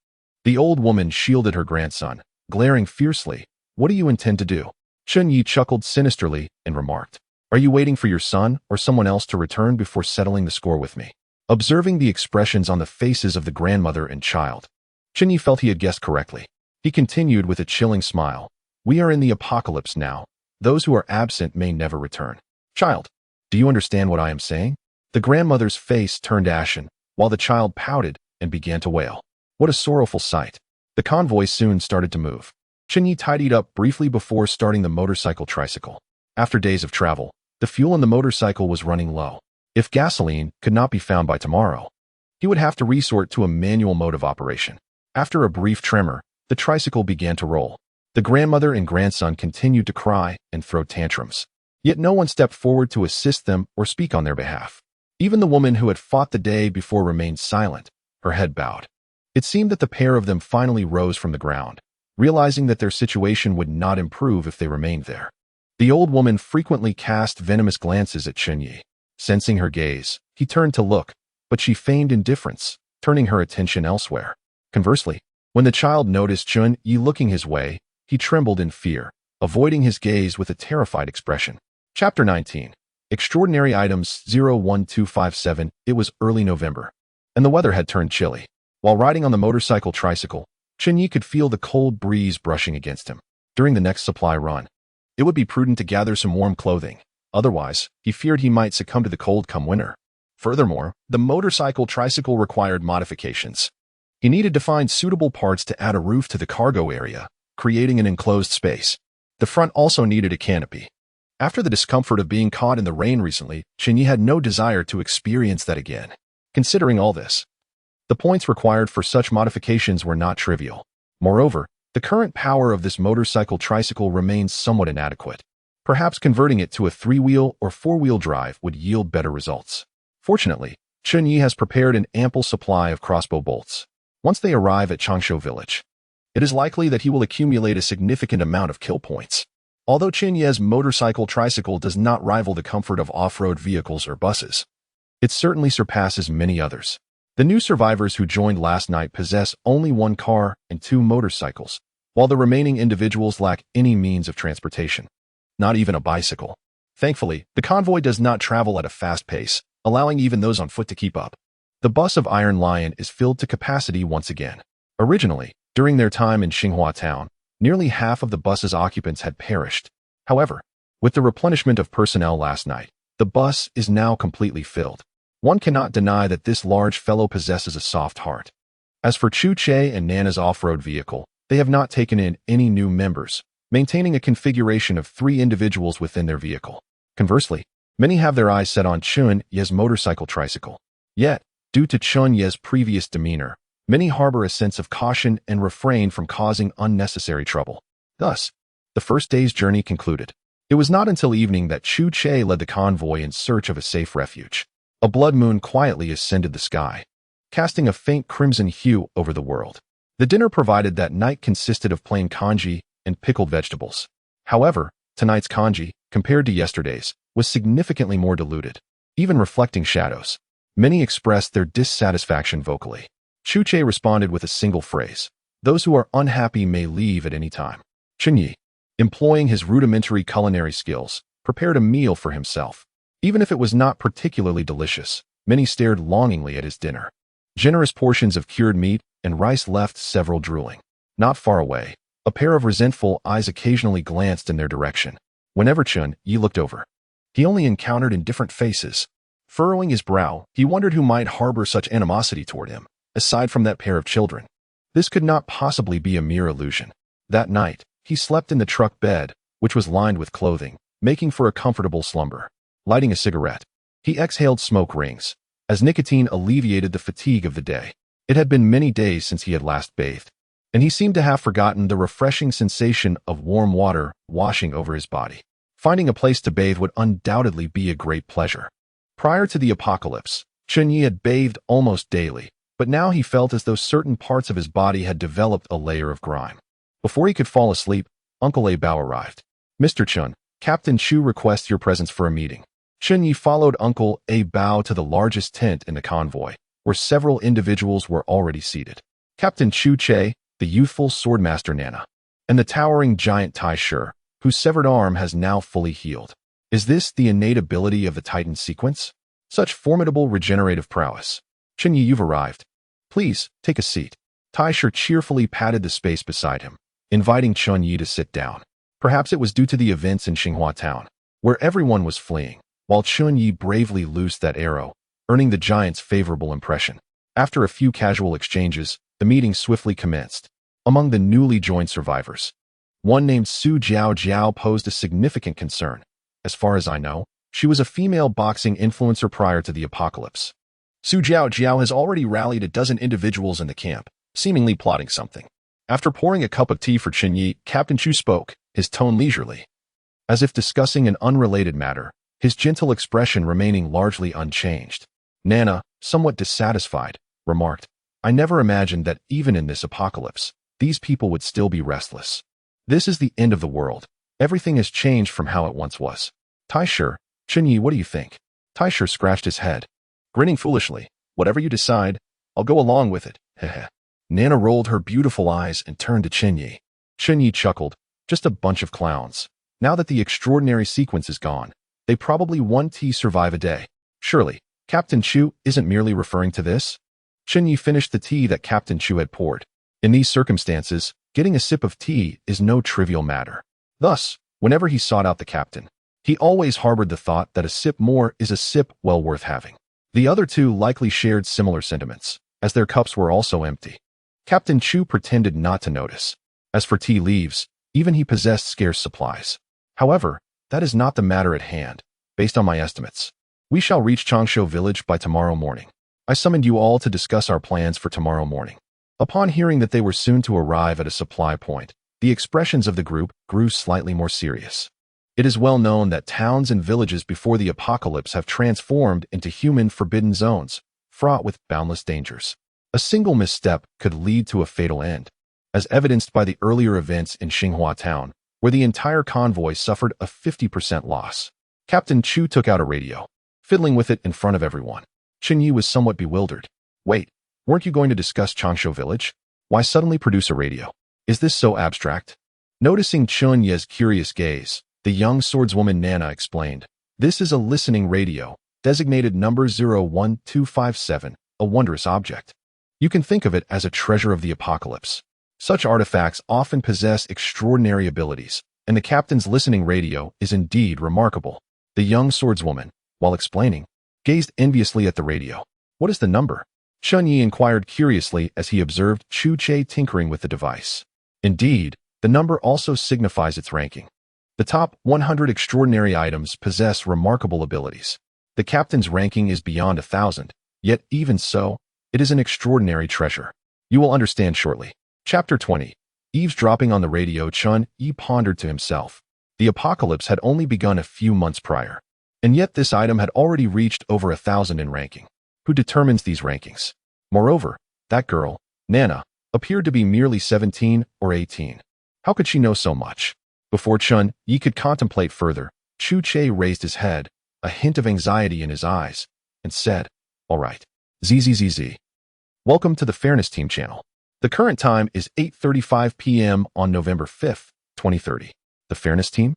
The old woman shielded her grandson, glaring fiercely. "What do you intend to do?" Chen Ye chuckled sinisterly and remarked, "Are you waiting for your son or someone else to return before settling the score with me?" Observing the expressions on the faces of the grandmother and child, Chen Ye felt he had guessed correctly. He continued with a chilling smile. "We are in the apocalypse now. Those who are absent may never return. Child, do you understand what I am saying?" The grandmother's face turned ashen, while the child pouted and began to wail. What a sorrowful sight. The convoy soon started to move. Chen Ye tidied up briefly before starting the motorcycle tricycle. After days of travel, the fuel in the motorcycle was running low. If gasoline could not be found by tomorrow, he would have to resort to a manual mode of operation. After a brief tremor, the tricycle began to roll. The grandmother and grandson continued to cry and throw tantrums. Yet no one stepped forward to assist them or speak on their behalf. Even the woman who had fought the day before remained silent, her head bowed. It seemed that the pair of them finally rose from the ground, realizing that their situation would not improve if they remained there. The old woman frequently cast venomous glances at Chen Ye. Sensing her gaze, he turned to look, but she feigned indifference, turning her attention elsewhere. Conversely, when the child noticed Chen Ye looking his way, he trembled in fear, avoiding his gaze with a terrified expression. Chapter 19. Extraordinary Items 01257. It was early November, and the weather had turned chilly. While riding on the motorcycle tricycle, Chen Ye could feel the cold breeze brushing against him. During the next supply run, it would be prudent to gather some warm clothing. Otherwise, he feared he might succumb to the cold come winter. Furthermore, the motorcycle tricycle required modifications. He needed to find suitable parts to add a roof to the cargo area, creating an enclosed space. The front also needed a canopy. After the discomfort of being caught in the rain recently, Chen Ye had no desire to experience that again. Considering all this, the points required for such modifications were not trivial. Moreover, the current power of this motorcycle tricycle remains somewhat inadequate. Perhaps converting it to a 3-wheel or 4-wheel drive would yield better results. Fortunately, Chen Ye has prepared an ample supply of crossbow bolts. Once they arrive at Changshu village, it is likely that he will accumulate a significant amount of kill points. Although Chen Ye's motorcycle tricycle does not rival the comfort of off-road vehicles or buses, it certainly surpasses many others. The new survivors who joined last night possess only 1 car and 2 motorcycles, while the remaining individuals lack any means of transportation, not even a bicycle. Thankfully, the convoy does not travel at a fast pace, allowing even those on foot to keep up. The bus of Iron Lion is filled to capacity once again. Originally, during their time in Xinhua town, nearly half of the bus's occupants had perished. However, with the replenishment of personnel last night, the bus is now completely filled. One cannot deny that this large fellow possesses a soft heart. As for Chu Che and Nana's off-road vehicle, they have not taken in any new members, maintaining a configuration of 3 individuals within their vehicle. Conversely, many have their eyes set on Chen Ye's motorcycle tricycle. Yet, due to Chen Ye's previous demeanor, many harbor a sense of caution and refrain from causing unnecessary trouble. Thus, the first day's journey concluded. It was not until evening that Chu Che led the convoy in search of a safe refuge. A blood moon quietly ascended the sky, casting a faint crimson hue over the world. The dinner provided that night consisted of plain congee and pickled vegetables. However, tonight's congee, compared to yesterday's, was significantly more diluted, even reflecting shadows. Many expressed their dissatisfaction vocally. Chu Che responded with a single phrase: "Those who are unhappy may leave at any time." Chen Ye, employing his rudimentary culinary skills, prepared a meal for himself. Even if it was not particularly delicious, many stared longingly at his dinner. Generous portions of cured meat and rice left several drooling. Not far away, a pair of resentful eyes occasionally glanced in their direction. Whenever Chen Ye looked over, he only encountered indifferent faces. Furrowing his brow, he wondered who might harbor such animosity toward him, aside from that pair of children. This could not possibly be a mere illusion. That night, he slept in the truck bed, which was lined with clothing, making for a comfortable slumber. Lighting a cigarette, he exhaled smoke rings, as nicotine alleviated the fatigue of the day. It had been many days since he had last bathed, and he seemed to have forgotten the refreshing sensation of warm water washing over his body. Finding a place to bathe would undoubtedly be a great pleasure. Prior to the apocalypse, Chen Ye had bathed almost daily, but now he felt as though certain parts of his body had developed a layer of grime. Before he could fall asleep, Uncle A Bao arrived. "Mr. Chen, Captain Chu requests your presence for a meeting." Chen Ye followed Uncle A Bao to the largest tent in the convoy, where several individuals were already seated. Captain Chu Che, the youthful swordmaster Nana, and the towering giant Tai Shi, whose severed arm has now fully healed. Is this the innate ability of the Titan sequence? Such formidable regenerative prowess. Chen Ye, you've arrived. Please, take a seat. Tai Shi cheerfully patted the space beside him, inviting Chen Ye to sit down. Perhaps it was due to the events in Xinhua town, where everyone was fleeing, while Chen Ye bravely loosed that arrow, earning the giant's favorable impression. After a few casual exchanges, the meeting swiftly commenced. Among the newly joined survivors, one named Su Jiao Jiao posed a significant concern. As far as I know, she was a female boxing influencer prior to the apocalypse. Su Jiao Jiao has already rallied a dozen individuals in the camp, seemingly plotting something. After pouring a cup of tea for Chen Ye, Captain Chu spoke, his tone leisurely, as if discussing an unrelated matter, his gentle expression remaining largely unchanged. Nana, somewhat dissatisfied, remarked, "I never imagined that even in this apocalypse, these people would still be restless. This is the end of the world. Everything has changed from how it once was." Tai Shi, Chen Ye, what do you think? Tai Shi scratched his head, grinning foolishly. "Whatever you decide, I'll go along with it." Heh. Nana rolled her beautiful eyes and turned to Chen Ye. Chen Ye chuckled, "Just a bunch of clowns. Now that the extraordinary sequence is gone, they probably 1 tea survive a day. Surely, Captain Chu isn't merely referring to this?" Chen Ye finished the tea that Captain Chu had poured. In these circumstances, getting a sip of tea is no trivial matter. Thus, whenever he sought out the captain, he always harbored the thought that a sip more is a sip well worth having. The other two likely shared similar sentiments, as their cups were also empty. Captain Chu pretended not to notice. As for tea leaves, even he possessed scarce supplies. However, that is not the matter at hand. Based on my estimates, we shall reach Changshu village by tomorrow morning. I summoned you all to discuss our plans for tomorrow morning. Upon hearing that they were soon to arrive at a supply point, the expressions of the group grew slightly more serious. It is well known that towns and villages before the apocalypse have transformed into human forbidden zones, fraught with boundless dangers. A single misstep could lead to a fatal end, as evidenced by the earlier events in Xinghua town, where the entire convoy suffered a 50% loss. Captain Chu took out a radio, fiddling with it in front of everyone. Chen Ye was somewhat bewildered. Wait, weren't you going to discuss Changshu village? Why suddenly produce a radio? Is this so abstract? Noticing Chen Ye's curious gaze, the young swordswoman Nana explained, this is a listening radio, designated number 01257, a wondrous object. You can think of it as a treasure of the apocalypse. Such artifacts often possess extraordinary abilities, and the captain's listening radio is indeed remarkable. The young swordswoman, while explaining, gazed enviously at the radio. What is the number? Chen Ye inquired curiously as he observed Chu Che tinkering with the device. Indeed, the number also signifies its ranking. The top 100 extraordinary items possess remarkable abilities. The captain's ranking is beyond 1,000, yet even so, it is an extraordinary treasure. You will understand shortly. Chapter 20. Eavesdropping on the radio. Chen Ye pondered to himself. The apocalypse had only begun a few months prior, and yet this item had already reached over 1,000 in ranking. Who determines these rankings? Moreover, that girl, Nana, appeared to be merely 17 or 18. How could she know so much? Before Chen Ye could contemplate further, Chu Che raised his head, a hint of anxiety in his eyes, and said, All right. ZZZZ. Welcome to the Fairness Team channel. The current time is 8:35 p.m. on November 5th, 2030. The Fairness Team?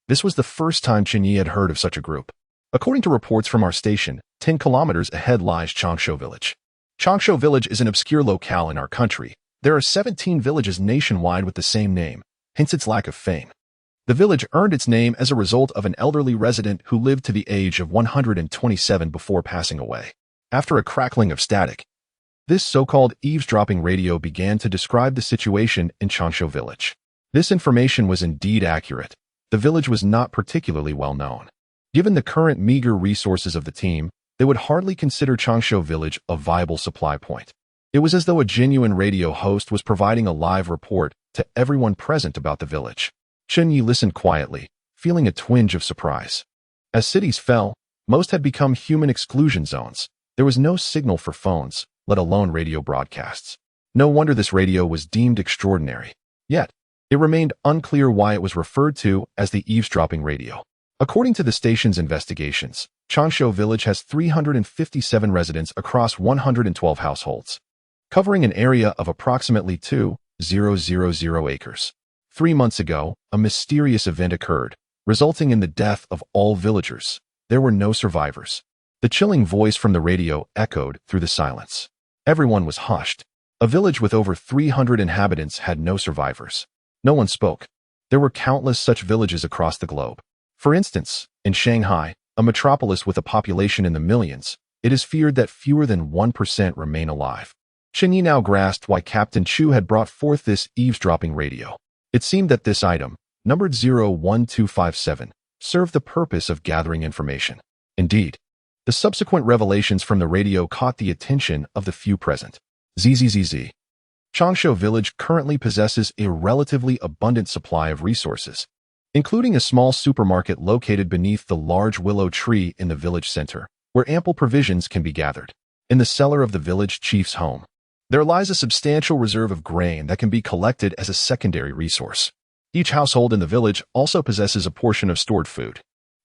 This was the first time Chen Ye had heard of such a group. According to reports from our station, 10 kilometers ahead lies Changshu village. Changshu village is an obscure locale in our country. There are 17 villages nationwide with the same name, hence its lack of fame. The village earned its name as a result of an elderly resident who lived to the age of 127 before passing away. After a crackling of static, this so-called eavesdropping radio began to describe the situation in Changshu village. This information was indeed accurate. The village was not particularly well known. Given the current meager resources of the team, they would hardly consider Changshu village a viable supply point. It was as though a genuine radio host was providing a live report to everyone present about the village. Chen Ye listened quietly, feeling a twinge of surprise. As cities fell, most had become human exclusion zones. There was no signal for phones, let alone radio broadcasts. No wonder this radio was deemed extraordinary. Yet, it remained unclear why it was referred to as the eavesdropping radio. According to the station's investigations, Changshu village has 357 residents across 112 households, covering an area of approximately 2,000 acres. 3 months ago, a mysterious event occurred, resulting in the death of all villagers. There were no survivors. The chilling voice from the radio echoed through the silence. Everyone was hushed. A village with over 300 inhabitants had no survivors. No one spoke. There were countless such villages across the globe. For instance, in Shanghai, a metropolis with a population in the millions, it is feared that fewer than 1% remain alive. Chen Ye now grasped why Captain Chu had brought forth this eavesdropping radio. It seemed that this item, numbered 01257, served the purpose of gathering information. Indeed, the subsequent revelations from the radio caught the attention of the few present. ZZZZ. Changshu village currently possesses a relatively abundant supply of resources, including a small supermarket located beneath the large willow tree in the village center, where ample provisions can be gathered. In the cellar of the village chief's home, there lies a substantial reserve of grain that can be collected as a secondary resource. Each household in the village also possesses a portion of stored food.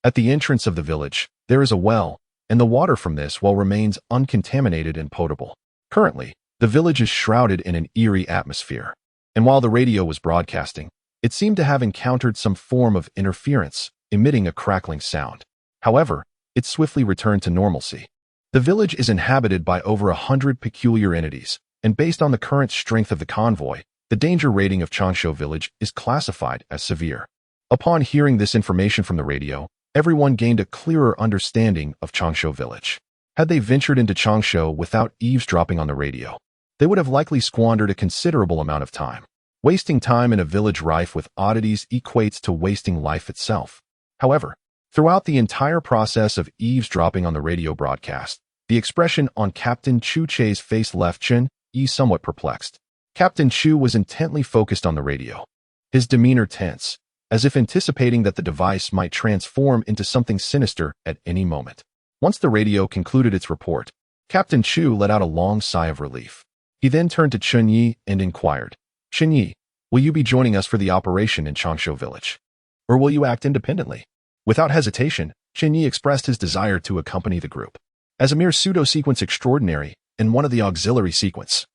At the entrance of the village, there is a well, and the water from this well remains uncontaminated and potable. Currently, the village is shrouded in an eerie atmosphere, and while the radio was broadcasting, it seemed to have encountered some form of interference, emitting a crackling sound. However, it swiftly returned to normalcy. The village is inhabited by over 100 peculiar entities, and based on the current strength of the convoy, the danger rating of Changshu village is classified as severe. Upon hearing this information from the radio, everyone gained a clearer understanding of Changshu village. Had they ventured into Changshu without eavesdropping on the radio, they would have likely squandered a considerable amount of time. Wasting time in a village rife with oddities equates to wasting life itself. However, throughout the entire process of eavesdropping on the radio broadcast, the expression on Captain Chu Che's face left Chen Ye somewhat perplexed. Captain Chu was intently focused on the radio, his demeanor tense, as if anticipating that the device might transform into something sinister at any moment. Once the radio concluded its report, Captain Chu let out a long sigh of relief. He then turned to Chen Ye and inquired, "Chen Ye, will you be joining us for the operation in Changshu village? Or will you act independently?" Without hesitation, Chen Ye expressed his desire to accompany the group. As a mere pseudo-sequence extraordinary and one of the auxiliary sequence,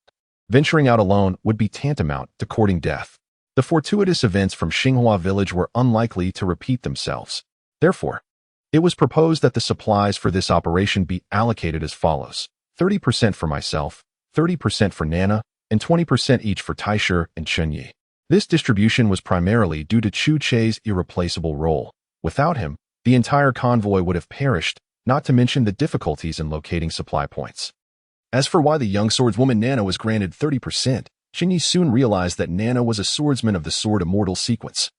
venturing out alone would be tantamount to courting death. The fortuitous events from Xinghua village were unlikely to repeat themselves. Therefore, it was proposed that the supplies for this operation be allocated as follows: 30% for myself, 30% for Nana, and 20% each for Taisher and Chen Ye. This distribution was primarily due to Chu Che's irreplaceable role. Without him, the entire convoy would have perished, not to mention the difficulties in locating supply points. As for why the young swordswoman Nana was granted 30%, Chen Ye soon realized that Nana was a swordsman of the Sword Immortal sequence.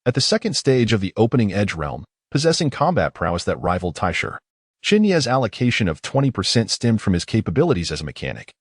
At the second stage of the opening edge realm, possessing combat prowess that rivaled Taisher, Chen Ye's allocation of 20% stemmed from his capabilities as a mechanic,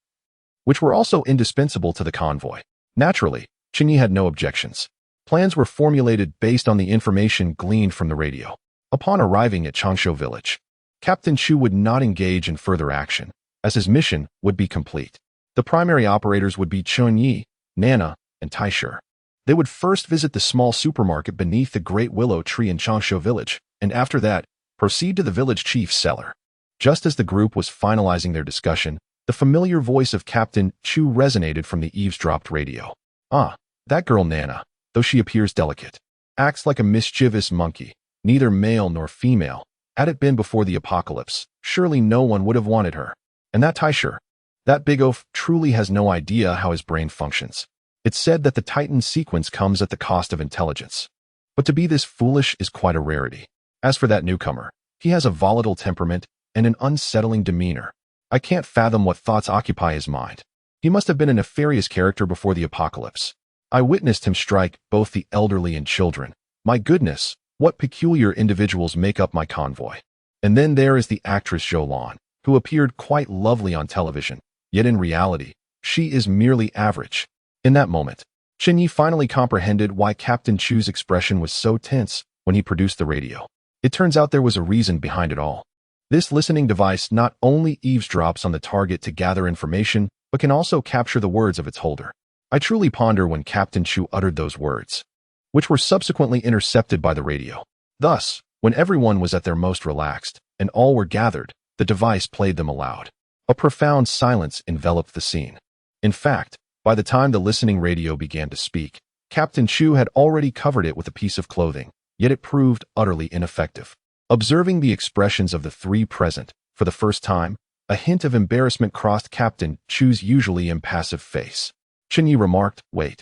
which were also indispensable to the convoy. Naturally, Chen Ye had no objections. Plans were formulated based on the information gleaned from the radio. Upon arriving at Changshu village, Captain Chu would not engage in further action, as his mission would be complete. The primary operators would be Chen Ye, Nana, and Taisher. They would first visit the small supermarket beneath the great willow tree in Changshu village, and after that, proceed to the village chief's cellar. Just as the group was finalizing their discussion, the familiar voice of Captain Chu resonated from the eavesdropped radio. "Ah, that girl Nana, though she appears delicate, acts like a mischievous monkey, neither male nor female. Had it been before the apocalypse, surely no one would have wanted her. And that Taisher, that big oaf truly has no idea how his brain functions. It's said that the Titan sequence comes at the cost of intelligence. But to be this foolish is quite a rarity. As for that newcomer, he has a volatile temperament and an unsettling demeanor. I can't fathom what thoughts occupy his mind. He must have been a nefarious character before the apocalypse. I witnessed him strike both the elderly and children. My goodness, what peculiar individuals make up my convoy. And then there is the actress Zhou Lan, who appeared quite lovely on television, yet in reality, she is merely average." In that moment, Chen Ye finally comprehended why Captain Chu's expression was so tense when he produced the radio. It turns out there was a reason behind it all. This listening device not only eavesdrops on the target to gather information, but can also capture the words of its holder. I truly ponder when Captain Chu uttered those words, which were subsequently intercepted by the radio. Thus, when everyone was at their most relaxed, and all were gathered, the device played them aloud. A profound silence enveloped the scene. In fact, by the time the listening radio began to speak, Captain Chu had already covered it with a piece of clothing, yet it proved utterly ineffective. Observing the expressions of the three present, for the first time, a hint of embarrassment crossed Captain Chu's usually impassive face. Chen Ye remarked, "Wait.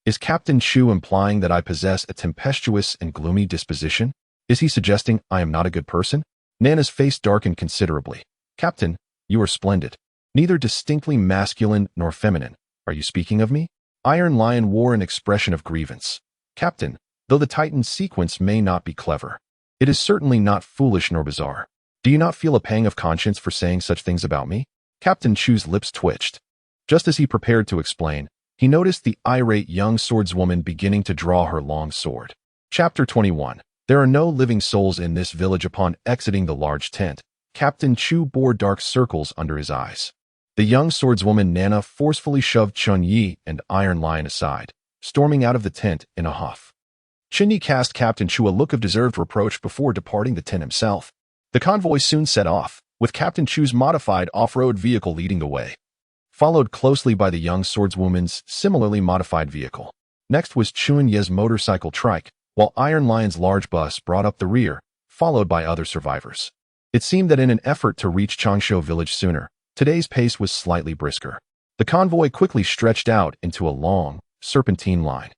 Is Captain Chu implying that I possess a tempestuous and gloomy disposition? Is he suggesting I am not a good person?" Nana's face darkened considerably. "Captain, you are splendid. Neither distinctly masculine nor feminine. Are you speaking of me?" Iron Lion wore an expression of grievance. "Captain, though the Titan sequence may not be clever, it is certainly not foolish nor bizarre. Do you not feel a pang of conscience for saying such things about me?" Captain Chu's lips twitched. Just as he prepared to explain, he noticed the irate young swordswoman beginning to draw her long sword. Chapter 21. There are no living souls in this village. Upon exiting the large tent, Captain Chu bore dark circles under his eyes. The young swordswoman Nana forcefully shoved Chen Ye and Iron Lion aside, storming out of the tent in a huff. Chen Ye cast Captain Chu a look of deserved reproach before departing the tent himself. The convoy soon set off, with Captain Chu's modified off-road vehicle leading the way, followed closely by the young swordswoman's similarly modified vehicle. Next was Chen Ye's motorcycle trike, while Iron Lion's large bus brought up the rear, followed by other survivors. It seemed that in an effort to reach Changshu village sooner, today's pace was slightly brisker. The convoy quickly stretched out into a long, serpentine line.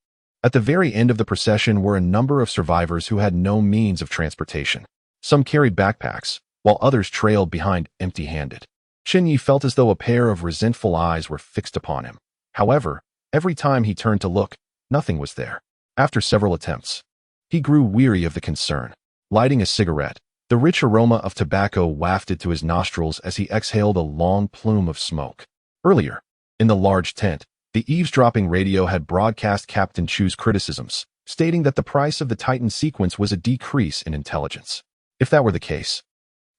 At the very end of the procession were a number of survivors who had no means of transportation. Some carried backpacks, while others trailed behind empty-handed. Chen Ye felt as though a pair of resentful eyes were fixed upon him. However, every time he turned to look, nothing was there. After several attempts, he grew weary of the concern. Lighting a cigarette, the rich aroma of tobacco wafted to his nostrils as he exhaled a long plume of smoke. Earlier, in the large tent, the eavesdropping radio had broadcast Captain Chu's criticisms, stating that the price of the Titan sequence was a decrease in intelligence. If that were the case,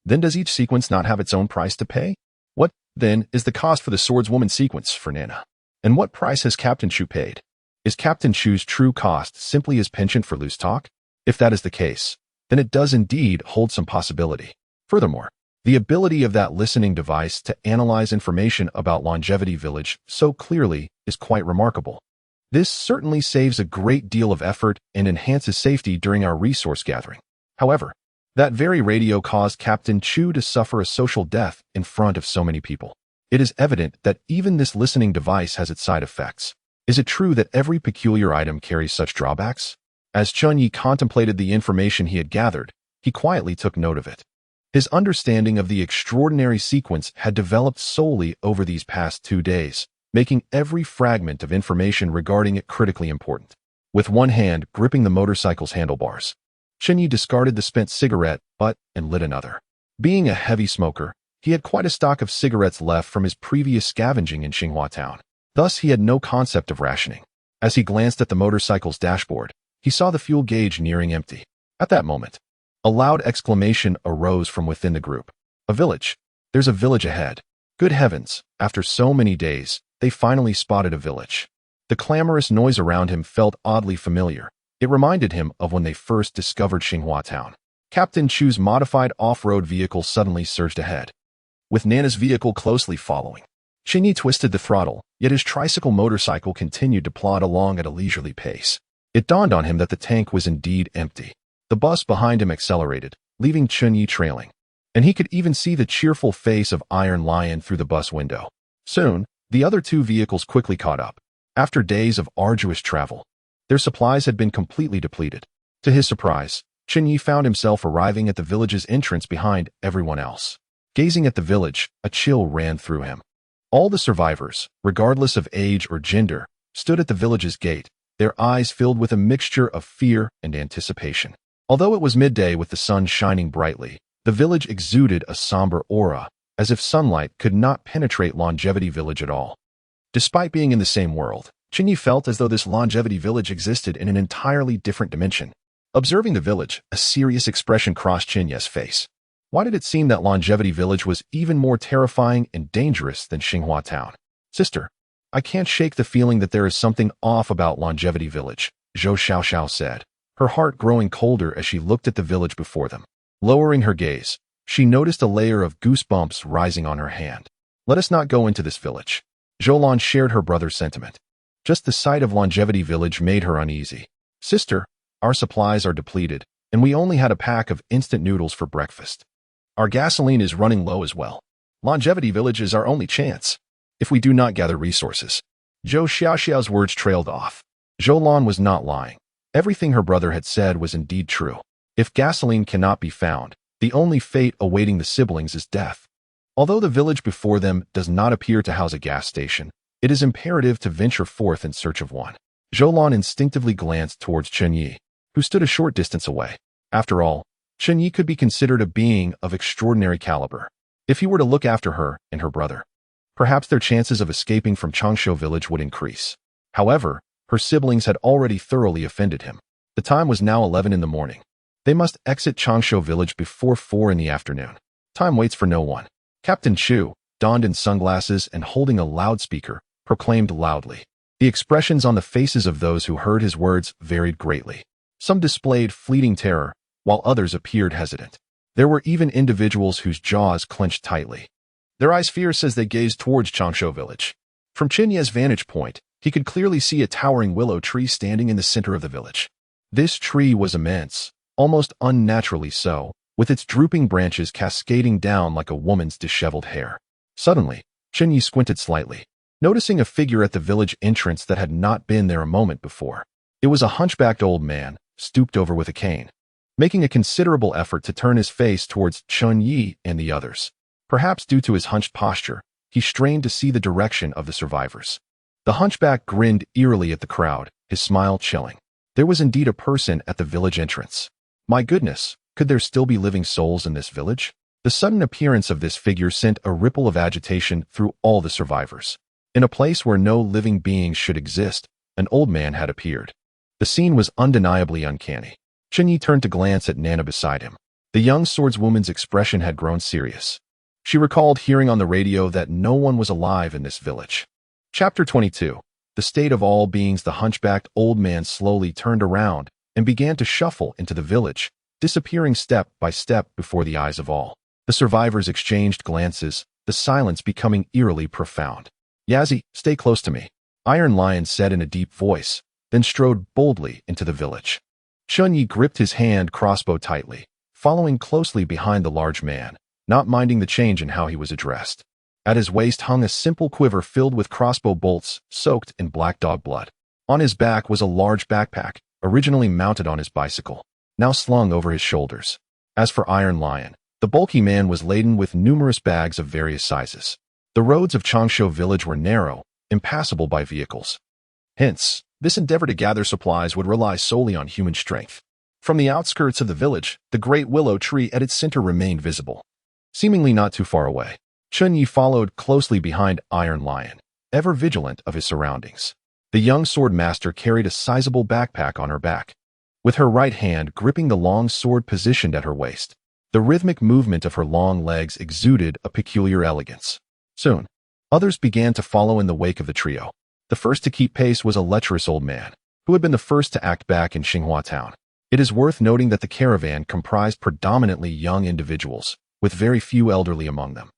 then does each sequence not have its own price to pay? What, then, is the cost for the swordswoman sequence for Nana? And what price has Captain Chu paid? Is Captain Chu's true cost simply his penchant for loose talk? If that is the case, then it does indeed hold some possibility. Furthermore, the ability of that listening device to analyze information about Longevity Village so clearly is quite remarkable. This certainly saves a great deal of effort and enhances safety during our resource gathering. However, that very radio caused Captain Chu to suffer a social death in front of so many people. It is evident that even this listening device has its side effects. Is it true that every peculiar item carries such drawbacks? As Chen Ye contemplated the information he had gathered, he quietly took note of it. His understanding of the extraordinary sequence had developed solely over these past 2 days, making every fragment of information regarding it critically important. With one hand gripping the motorcycle's handlebars, Chen Ye discarded the spent cigarette butt and lit another. Being a heavy smoker, he had quite a stock of cigarettes left from his previous scavenging in Xinhua Town. Thus, he had no concept of rationing. As he glanced at the motorcycle's dashboard, he saw the fuel gauge nearing empty. At that moment, a loud exclamation arose from within the group. A village. There's a village ahead. Good heavens, after so many days, they finally spotted a village. The clamorous noise around him felt oddly familiar. It reminded him of when they first discovered Xinhua Town. Captain Chu's modified off-road vehicle suddenly surged ahead, with Nana's vehicle closely following. Chen Ye twisted the throttle, yet his tricycle motorcycle continued to plod along at a leisurely pace. It dawned on him that the tank was indeed empty. The bus behind him accelerated, leaving Chen Ye trailing, and he could even see the cheerful face of Iron Lion through the bus window. Soon, the other 2 vehicles quickly caught up. After days of arduous travel, their supplies had been completely depleted. To his surprise, Chen Ye found himself arriving at the village's entrance behind everyone else. Gazing at the village, a chill ran through him. All the survivors, regardless of age or gender, stood at the village's gate, their eyes filled with a mixture of fear and anticipation. Although it was midday with the sun shining brightly, the village exuded a somber aura, as if sunlight could not penetrate Longevity Village at all. Despite being in the same world, Chen Ye felt as though this Longevity Village existed in an entirely different dimension. Observing the village, a serious expression crossed Chen Ye's face. Why did it seem that Longevity Village was even more terrifying and dangerous than Xinhua Town? Sister, I can't shake the feeling that there is something off about Longevity Village, Zhou Xiaoxiao said, her heart growing colder as she looked at the village before them. Lowering her gaze, she noticed a layer of goosebumps rising on her hand. Let us not go into this village. Zhou shared her brother's sentiment. Just the sight of Longevity Village made her uneasy. Sister, our supplies are depleted, and we only had a pack of instant noodles for breakfast. Our gasoline is running low as well. Longevity Village is our only chance, if we do not gather resources. Zhou Xiaoxiao's words trailed off. Zhou was not lying. Everything her brother had said was indeed true. If gasoline cannot be found, the only fate awaiting the siblings is death. Although the village before them does not appear to house a gas station, it is imperative to venture forth in search of one. Zhou instinctively glanced towards Chen Ye, who stood a short distance away. After all, Chen Ye could be considered a being of extraordinary caliber. If he were to look after her and her brother, perhaps their chances of escaping from Changshu village would increase. However, her siblings had already thoroughly offended him. The time was now 11 in the morning. They must exit Changshu village before 4 in the afternoon. Time waits for no one. Captain Chu, donned in sunglasses and holding a loudspeaker, proclaimed loudly. The expressions on the faces of those who heard his words varied greatly. Some displayed fleeting terror, while others appeared hesitant. There were even individuals whose jaws clenched tightly, their eyes fierce as they gazed towards Changshu village. From Chen Ye's vantage point, he could clearly see a towering willow tree standing in the center of the village. This tree was immense, almost unnaturally so, with its drooping branches cascading down like a woman's disheveled hair. Suddenly, Chen Ye squinted slightly, noticing a figure at the village entrance that had not been there a moment before. It was a hunchbacked old man, stooped over with a cane, making a considerable effort to turn his face towards Chen Ye and the others. Perhaps due to his hunched posture, he strained to see the direction of the survivors. The hunchback grinned eerily at the crowd, his smile chilling. There was indeed a person at the village entrance. My goodness, could there still be living souls in this village? The sudden appearance of this figure sent a ripple of agitation through all the survivors. In a place where no living beings should exist, an old man had appeared. The scene was undeniably uncanny. Chen Ye turned to glance at Nana beside him. The young swordswoman's expression had grown serious. She recalled hearing on the radio that no one was alive in this village. Chapter 22. The state of all beings. The hunchbacked old man slowly turned around and began to shuffle into the village, disappearing step by step before the eyes of all. The survivors exchanged glances, the silence becoming eerily profound. Yazzie, stay close to me, Iron Lion said in a deep voice, then strode boldly into the village. Chen Ye gripped his hand crossbow tightly, following closely behind the large man, not minding the change in how he was addressed. At his waist hung a simple quiver filled with crossbow bolts soaked in black dog blood. On his back was a large backpack, originally mounted on his bicycle, now slung over his shoulders. As for Iron Lion, the bulky man was laden with numerous bags of various sizes. The roads of Changshu village were narrow, impassable by vehicles. Hence, this endeavor to gather supplies would rely solely on human strength. From the outskirts of the village, the great willow tree at its center remained visible. Seemingly not too far away, Chen Ye followed closely behind Iron Lion, ever vigilant of his surroundings. The young sword master carried a sizable backpack on her back, with her right hand gripping the long sword positioned at her waist. The rhythmic movement of her long legs exuded a peculiar elegance. Soon, others began to follow in the wake of the trio. The first to keep pace was a lecherous old man, who had been the first to act back in Xinghua town. It is worth noting that the caravan comprised predominantly young individuals, with very few elderly among them.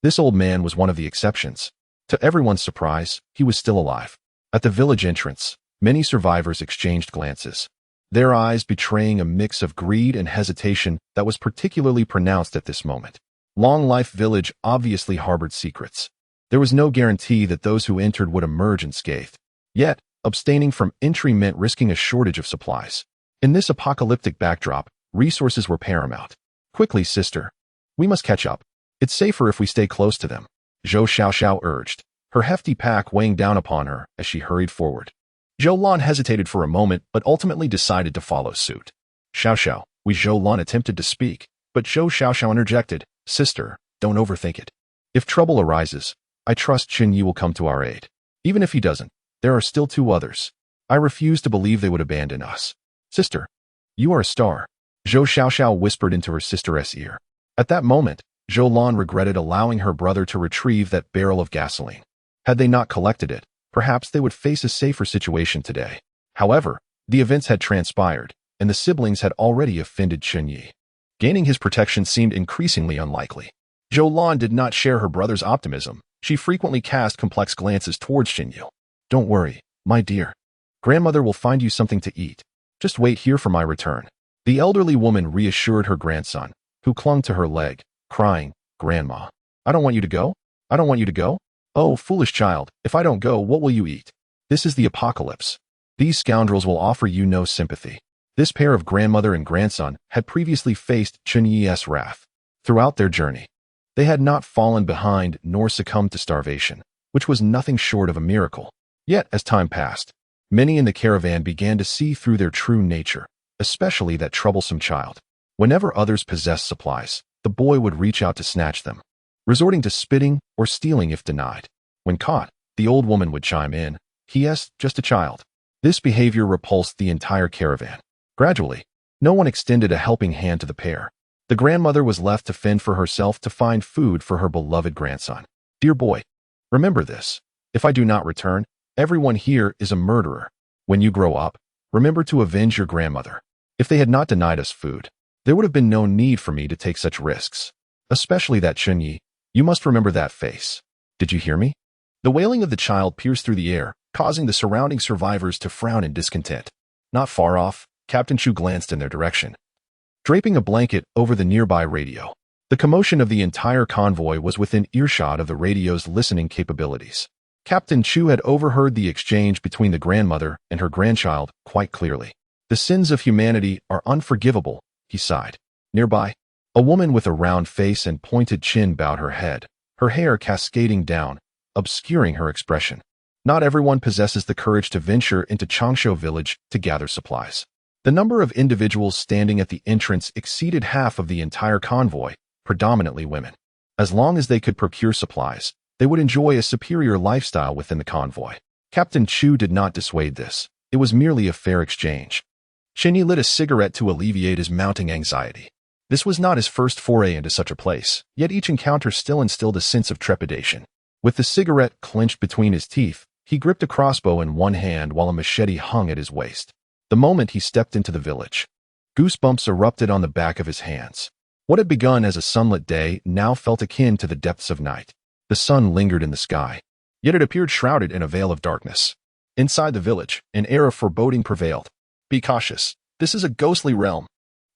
This old man was one of the exceptions. To everyone's surprise, he was still alive. At the village entrance, many survivors exchanged glances, their eyes betraying a mix of greed and hesitation that was particularly pronounced at this moment. Long Life Village obviously harbored secrets. There was no guarantee that those who entered would emerge unscathed. Yet, abstaining from entry meant risking a shortage of supplies. In this apocalyptic backdrop, resources were paramount. Quickly, sister. We must catch up. It's safer if we stay close to them, Zhou Xiaoxiao urged, her hefty pack weighing down upon her as she hurried forward. Zhou Lan hesitated for a moment but ultimately decided to follow suit. Xiaoxiao, Zhou Lan attempted to speak, but Zhou Xiaoxiao interjected, sister, don't overthink it. If trouble arises, I trust Chen Ye will come to our aid. Even if he doesn't, there are still two others. I refuse to believe they would abandon us. Sister, you are a star, Zhou Xiaoxiao whispered into her sister's ear. At that moment, Zhou Lan regretted allowing her brother to retrieve that barrel of gasoline. Had they not collected it, perhaps they would face a safer situation today. However, the events had transpired, and the siblings had already offended Chen Ye. Gaining his protection seemed increasingly unlikely. Zhou Lan did not share her brother's optimism. She frequently cast complex glances towards Chen Ye. Don't worry, my dear. Grandmother will find you something to eat. Just wait here for my return. The elderly woman reassured her grandson, who clung to her leg, crying, Grandma, I don't want you to go. I don't want you to go. Oh, foolish child, if I don't go, what will you eat? This is the apocalypse. These scoundrels will offer you no sympathy. This pair of grandmother and grandson had previously faced Chen Ye's wrath. Throughout their journey, they had not fallen behind nor succumbed to starvation, which was nothing short of a miracle. Yet, as time passed, many in the caravan began to see through their true nature, especially that troublesome child. Whenever others possessed supplies, the boy would reach out to snatch them, resorting to spitting or stealing if denied. When caught, the old woman would chime in, "P.S. just a child." This behavior repulsed the entire caravan. Gradually, no one extended a helping hand to the pair. The grandmother was left to fend for herself to find food for her beloved grandson. Dear boy, remember this. If I do not return, everyone here is a murderer. When you grow up, remember to avenge your grandmother. If they had not denied us food, there would have been no need for me to take such risks. Especially that Chen Ye. You must remember that face. Did you hear me? The wailing of the child pierced through the air, causing the surrounding survivors to frown in discontent. Not far off, Captain Chu glanced in their direction, draping a blanket over the nearby radio. The commotion of the entire convoy was within earshot of the radio's listening capabilities. Captain Chu had overheard the exchange between the grandmother and her grandchild quite clearly. The sins of humanity are unforgivable, he sighed. Nearby, A woman with a round face and pointed chin bowed her head, her hair cascading down, obscuring her expression. Not everyone possesses the courage to venture into Changshu village to gather supplies. The number of individuals standing at the entrance exceeded half of the entire convoy, predominantly women. As long as they could procure supplies, they would enjoy a superior lifestyle within the convoy. Captain Chu did not dissuade this. It was merely a fair exchange. Chen Ye lit a cigarette to alleviate his mounting anxiety. This was not his first foray into such a place, yet each encounter still instilled a sense of trepidation. With the cigarette clenched between his teeth, he gripped a crossbow in one hand while a machete hung at his waist. The moment he stepped into the village, goosebumps erupted on the back of his hands. What had begun as a sunlit day now felt akin to the depths of night. The sun lingered in the sky, yet it appeared shrouded in a veil of darkness. Inside the village, an air of foreboding prevailed. Be cautious. This is a ghostly realm.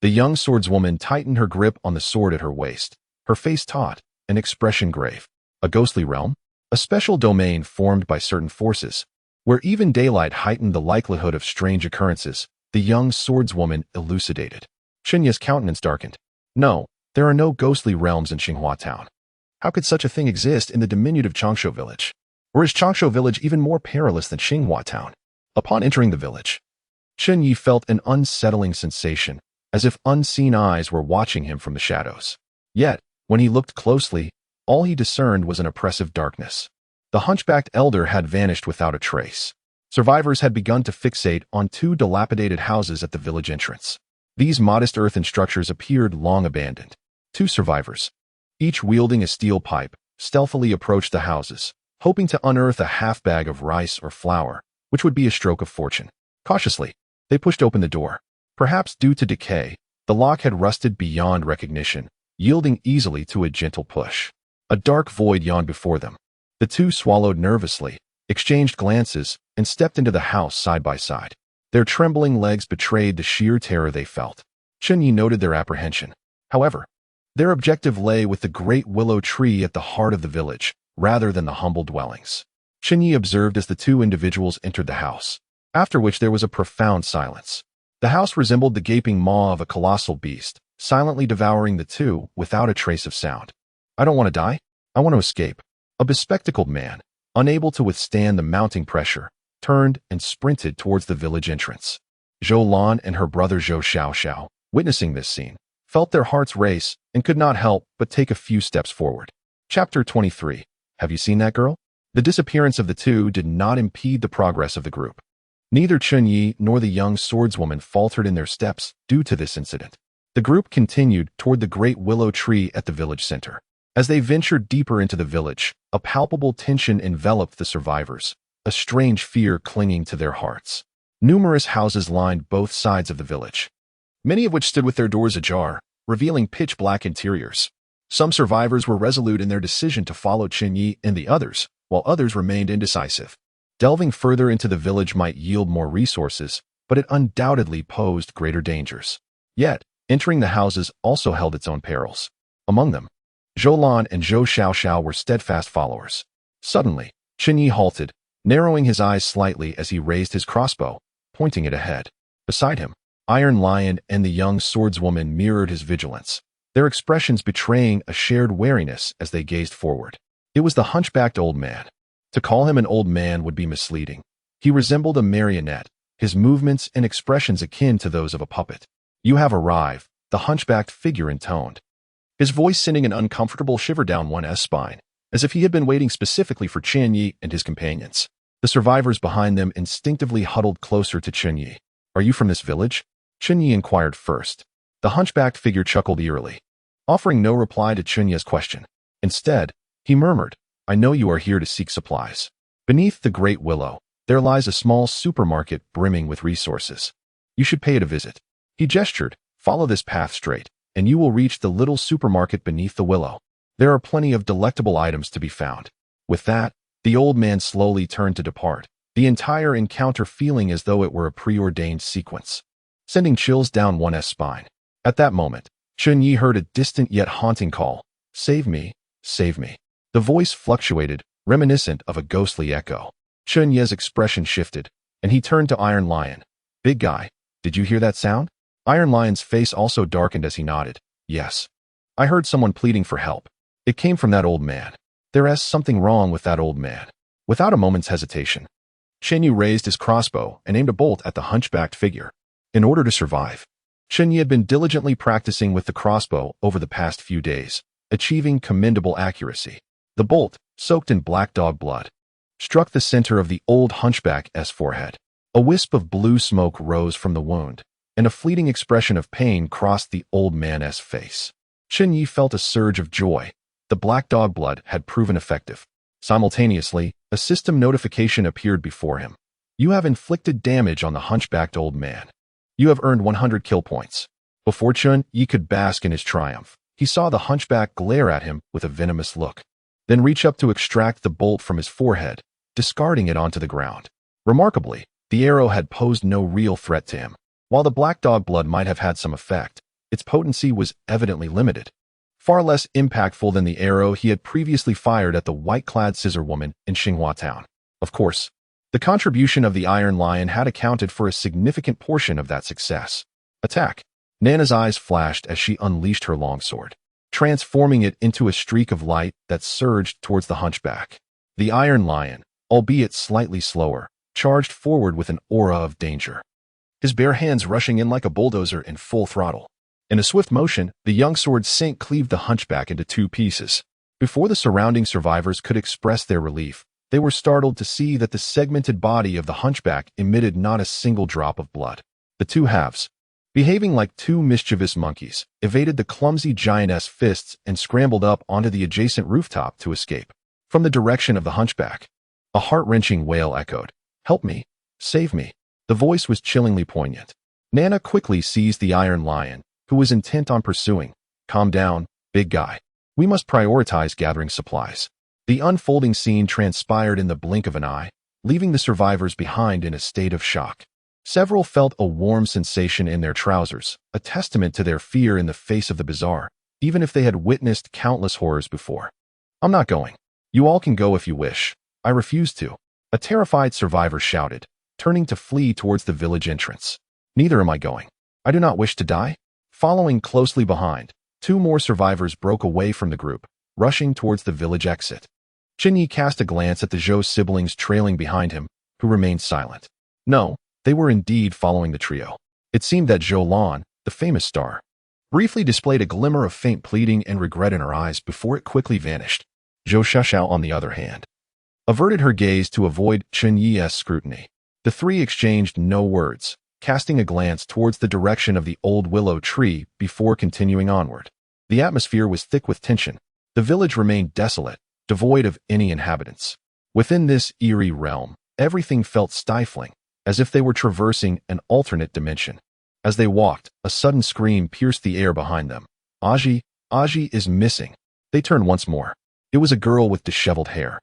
The young swordswoman tightened her grip on the sword at her waist, her face taut, an expression grave. A ghostly realm? A special domain formed by certain forces, where even daylight heightened the likelihood of strange occurrences, the young swordswoman elucidated. Chen Ye's countenance darkened. No, there are no ghostly realms in Xinghua town. How could such a thing exist in the diminutive Changshu village? Or is Changshu village even more perilous than Xinghua town? Upon entering the village, Chen Ye felt an unsettling sensation, as if unseen eyes were watching him from the shadows. Yet, when he looked closely, all he discerned was an oppressive darkness. The hunchbacked elder had vanished without a trace. Survivors had begun to fixate on two dilapidated houses at the village entrance. These modest earthen structures appeared long abandoned. Two survivors, each wielding a steel pipe, stealthily approached the houses, hoping to unearth a half bag of rice or flour, which would be a stroke of fortune. Cautiously, they pushed open the door. Perhaps due to decay, the lock had rusted beyond recognition, yielding easily to a gentle push. A dark void yawned before them. The two swallowed nervously, exchanged glances, and stepped into the house side by side. Their trembling legs betrayed the sheer terror they felt. Chen Ye noted their apprehension. However, their objective lay with the great willow tree at the heart of the village, rather than the humble dwellings. Chen Ye observed as the two individuals entered the house, after which there was a profound silence. The house resembled the gaping maw of a colossal beast, silently devouring the two without a trace of sound. I don't want to die. I want to escape. A bespectacled man, unable to withstand the mounting pressure, turned and sprinted towards the village entrance. Zhou Lan and her brother Zhou Xiaoxiao, witnessing this scene, felt their hearts race and could not help but take a few steps forward. Chapter 23. Have you seen that girl? The disappearance of the two did not impede the progress of the group. Neither Chen Ye nor the young swordswoman faltered in their steps due to this incident. The group continued toward the great willow tree at the village center. As they ventured deeper into the village, a palpable tension enveloped the survivors, a strange fear clinging to their hearts. Numerous houses lined both sides of the village, many of which stood with their doors ajar, revealing pitch-black interiors. Some survivors were resolute in their decision to follow Chen Ye and the others, while others remained indecisive. Delving further into the village might yield more resources, but it undoubtedly posed greater dangers. Yet, entering the houses also held its own perils. Among them, Zhou Lan and Zhou Xiaoxiao were steadfast followers. Suddenly, Chen Ye halted, narrowing his eyes slightly as he raised his crossbow, pointing it ahead. Beside him, Iron Lion and the young swordswoman mirrored his vigilance, their expressions betraying a shared wariness as they gazed forward. It was the hunchbacked old man. To call him an old man would be misleading. He resembled a marionette, his movements and expressions akin to those of a puppet. You have arrived, the hunchbacked figure intoned, his voice sending an uncomfortable shiver down one's spine, as if he had been waiting specifically for Chen Ye and his companions. The survivors behind them instinctively huddled closer to Chen Ye. Are you from this village? Chen Ye inquired first. The hunchbacked figure chuckled eerily, offering no reply to Chen Ye's question. Instead, he murmured, I know you are here to seek supplies. Beneath the great willow, there lies a small supermarket brimming with resources. You should pay it a visit. He gestured, follow this path straight, and you will reach the little supermarket beneath the willow. There are plenty of delectable items to be found. With that, the old man slowly turned to depart, the entire encounter feeling as though it were a preordained sequence, sending chills down one's spine. At that moment, Chen Ye heard a distant yet haunting call, Save me, save me. The voice fluctuated, reminiscent of a ghostly echo. Chen Ye's expression shifted, and he turned to Iron Lion. Big guy, did you hear that sound? Iron Lion's face also darkened as he nodded. Yes. I heard someone pleading for help. It came from that old man. There's something wrong with that old man. Without a moment's hesitation, Chen Ye raised his crossbow and aimed a bolt at the hunchbacked figure. In order to survive, Chen Ye had been diligently practicing with the crossbow over the past few days, achieving commendable accuracy. The bolt, soaked in black dog blood, struck the center of the old hunchback's forehead. A wisp of blue smoke rose from the wound, and a fleeting expression of pain crossed the old man's face. Chen Ye felt a surge of joy. The black dog blood had proven effective. Simultaneously, a system notification appeared before him. You have inflicted damage on the hunchbacked old man. You have earned 100 kill points. Before Chen Ye could bask in his triumph, he saw the hunchback glare at him with a venomous look, then reach up to extract the bolt from his forehead, discarding it onto the ground. Remarkably, the arrow had posed no real threat to him. While the black dog blood might have had some effect, its potency was evidently limited, far less impactful than the arrow he had previously fired at the white-clad scissor woman in Xinghua town. Of course, the contribution of the Iron Lion had accounted for a significant portion of that success. Attack! Nana's eyes flashed as she unleashed her longsword, transforming it into a streak of light that surged towards the hunchback. The Iron Lion, albeit slightly slower, charged forward with an aura of danger, his bare hands rushing in like a bulldozer in full throttle. In a swift motion, the young sword sink cleaved the hunchback into two pieces. Before the surrounding survivors could express their relief, they were startled to see that the segmented body of the hunchback emitted not a single drop of blood. The two halves, behaving like two mischievous monkeys, evaded the clumsy giantess fists and scrambled up onto the adjacent rooftop to escape. From the direction of the hunchback, a heart-wrenching wail echoed. "Help me! Save me!" The voice was chillingly poignant. Nana quickly seized the Iron Lion, who was intent on pursuing. "Calm down, big guy. We must prioritize gathering supplies." The unfolding scene transpired in the blink of an eye, leaving the survivors behind in a state of shock. Several felt a warm sensation in their trousers, a testament to their fear in the face of the bizarre, even if they had witnessed countless horrors before. "I'm not going. You all can go if you wish. I refuse to," a terrified survivor shouted, turning to flee towards the village entrance. "Neither am I going. I do not wish to die." Following closely behind, two more survivors broke away from the group, rushing towards the village exit. Chen Ye cast a glance at the Zhou siblings trailing behind him, who remained silent. No, they were indeed following the trio. It seemed that Zhou Lan, the famous star, briefly displayed a glimmer of faint pleading and regret in her eyes before it quickly vanished. Zhou Xiaoxiao, on the other hand, averted her gaze to avoid Chen Ye's scrutiny. The three exchanged no words, casting a glance towards the direction of the old willow tree before continuing onward. The atmosphere was thick with tension. The village remained desolate, devoid of any inhabitants. Within this eerie realm, everything felt stifling, as if they were traversing an alternate dimension. As they walked, a sudden scream pierced the air behind them. "Aji is missing." They turned once more. It was a girl with disheveled hair,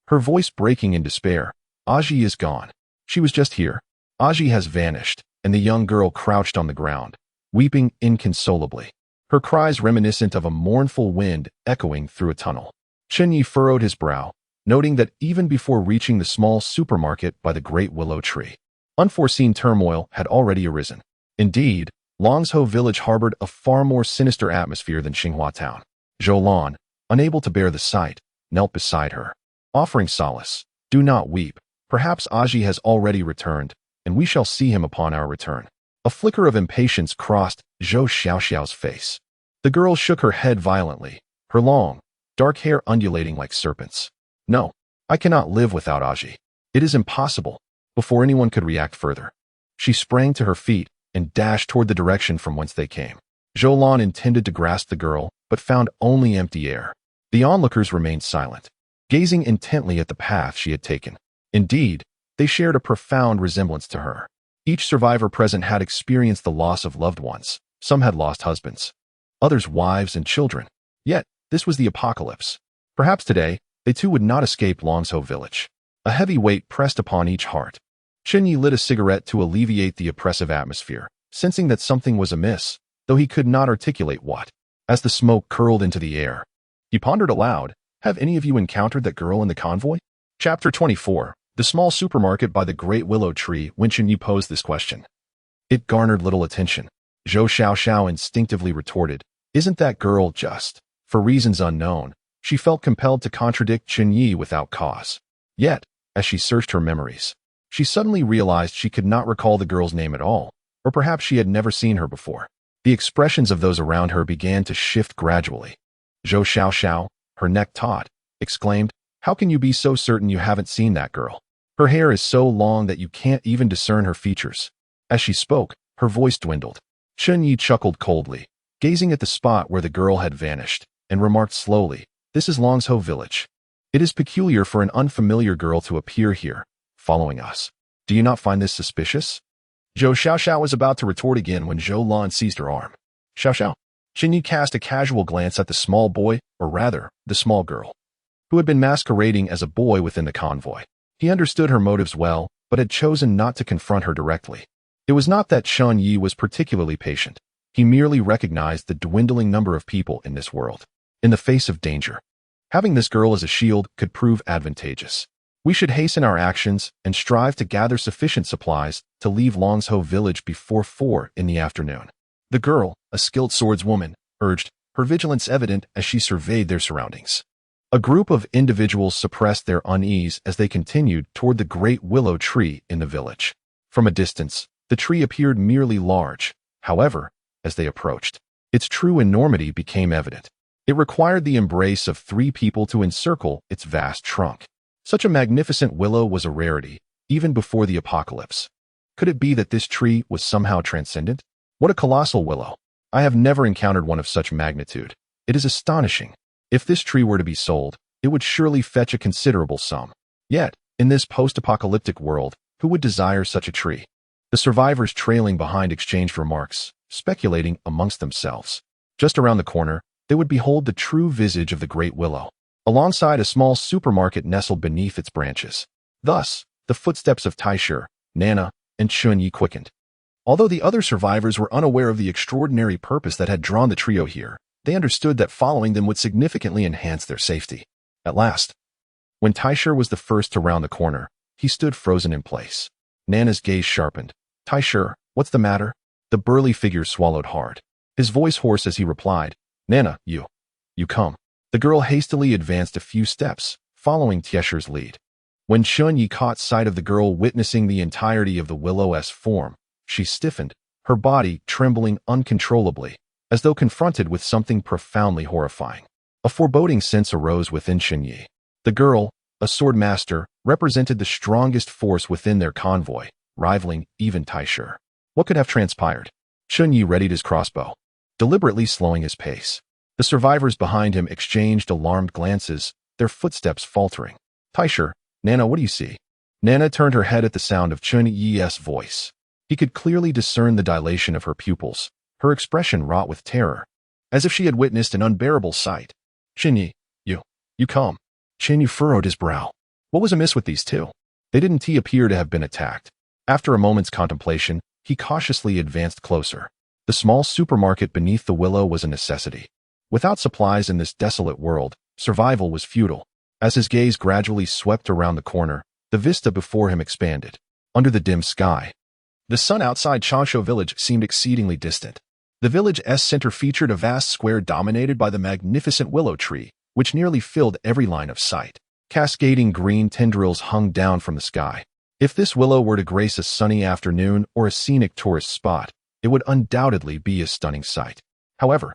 her voice breaking in despair. "Aji is gone. She was just here. Aji has vanished," and the young girl crouched on the ground, weeping inconsolably, her cries reminiscent of a mournful wind echoing through a tunnel. Chen Ye furrowed his brow, noting that even before reaching the small supermarket by the great willow tree, unforeseen turmoil had already arisen. Indeed, Longzhou village harbored a far more sinister atmosphere than Xinghua town. Zhou Lan, unable to bear the sight, knelt beside her, offering solace. "Do not weep. Perhaps Aji has already returned, and we shall see him upon our return." A flicker of impatience crossed Zhou Xiaoxiao's face. The girl shook her head violently, her long, dark hair undulating like serpents. "No, I cannot live without Aji. It is impossible." Before anyone could react further, she sprang to her feet and dashed toward the direction from whence they came. Zhou Lan intended to grasp the girl, but found only empty air. The onlookers remained silent, gazing intently at the path she had taken. Indeed, they shared a profound resemblance to her. Each survivor present had experienced the loss of loved ones. Some had lost husbands, others wives and children. Yet, this was the apocalypse. Perhaps today, they too would not escape Longzhou village. A heavy weight pressed upon each heart. Chen Ye lit a cigarette to alleviate the oppressive atmosphere, sensing that something was amiss, though he could not articulate what. As the smoke curled into the air, he pondered aloud, "Have any of you encountered that girl in the convoy?" Chapter 24. The small supermarket by the great willow tree. When Chen Ye posed this question, it garnered little attention. Zhou Xiaoxiao instinctively retorted, Isn't that girl just? For reasons unknown, she felt compelled to contradict Chen Ye without cause. Yet, as she searched her memories, she suddenly realized she could not recall the girl's name at all, or perhaps she had never seen her before. The expressions of those around her began to shift gradually. Zhou Xiao, her neck taut, exclaimed, "How can you be so certain you haven't seen that girl? Her hair is so long that you can't even discern her features." As she spoke, her voice dwindled. Chen Ye chuckled coldly, gazing at the spot where the girl had vanished, and remarked slowly, "This is Longzhou village. It is peculiar for an unfamiliar girl to appear here, following us. Do you not find this suspicious?" Zhou Xiao was about to retort again when Zhou Lan seized her arm. Xiao. Chen Ye cast a casual glance at the small boy, or rather, the small girl, who had been masquerading as a boy within the convoy. He understood her motives well, but had chosen not to confront her directly. It was not that Chen Ye was particularly patient. He merely recognized the dwindling number of people in this world. In the face of danger, having this girl as a shield could prove advantageous. We should hasten our actions and strive to gather sufficient supplies to leave Longzhou village before 4 in the afternoon. The girl, a skilled swordswoman, urged, her vigilance evident as she surveyed their surroundings. A group of individuals suppressed their unease as they continued toward the great willow tree in the village. From a distance, the tree appeared merely large. However, as they approached, its true enormity became evident. It required the embrace of 3 people to encircle its vast trunk. Such a magnificent willow was a rarity, even before the apocalypse. Could it be that this tree was somehow transcendent? What a colossal willow! I have never encountered one of such magnitude. It is astonishing. If this tree were to be sold, it would surely fetch a considerable sum. Yet, in this post-apocalyptic world, who would desire such a tree? The survivors trailing behind exchanged remarks, speculating amongst themselves. Just around the corner, they would behold the true visage of the great willow, alongside a small supermarket nestled beneath its branches. Thus, the footsteps of Taisher, Nana, and Chen Ye quickened. Although the other survivors were unaware of the extraordinary purpose that had drawn the trio here, they understood that following them would significantly enhance their safety. At last, when Taisher was the first to round the corner, he stood frozen in place. Nana's gaze sharpened. "Taisher, what's the matter?" The burly figure swallowed hard, his voice hoarse as he replied, "Nana, you come." The girl hastily advanced a few steps, following Taisher's lead. When Chen Ye caught sight of the girl witnessing the entirety of the willow's form, she stiffened, her body trembling uncontrollably, as though confronted with something profoundly horrifying. A foreboding sense arose within Chen Ye. The girl, a sword master, represented the strongest force within their convoy, rivaling even Taisher. What could have transpired? Chen Ye readied his crossbow, deliberately slowing his pace. The survivors behind him exchanged alarmed glances, their footsteps faltering. "Taisher, Nana, what do you see?" Nana turned her head at the sound of Chen Ye's voice. He could clearly discern the dilation of her pupils, her expression wrought with terror, as if she had witnessed an unbearable sight. "Chen Ye, you come." Chen Ye furrowed his brow. What was amiss with these two? They didn't appear to have been attacked. After a moment's contemplation, he cautiously advanced closer. The small supermarket beneath the willow was a necessity. Without supplies in this desolate world, survival was futile. As his gaze gradually swept around the corner, the vista before him expanded. Under the dim sky, the sun outside Changshu village seemed exceedingly distant. The village's center featured a vast square dominated by the magnificent willow tree, which nearly filled every line of sight. Cascading green tendrils hung down from the sky. If this willow were to grace a sunny afternoon or a scenic tourist spot, it would undoubtedly be a stunning sight. However,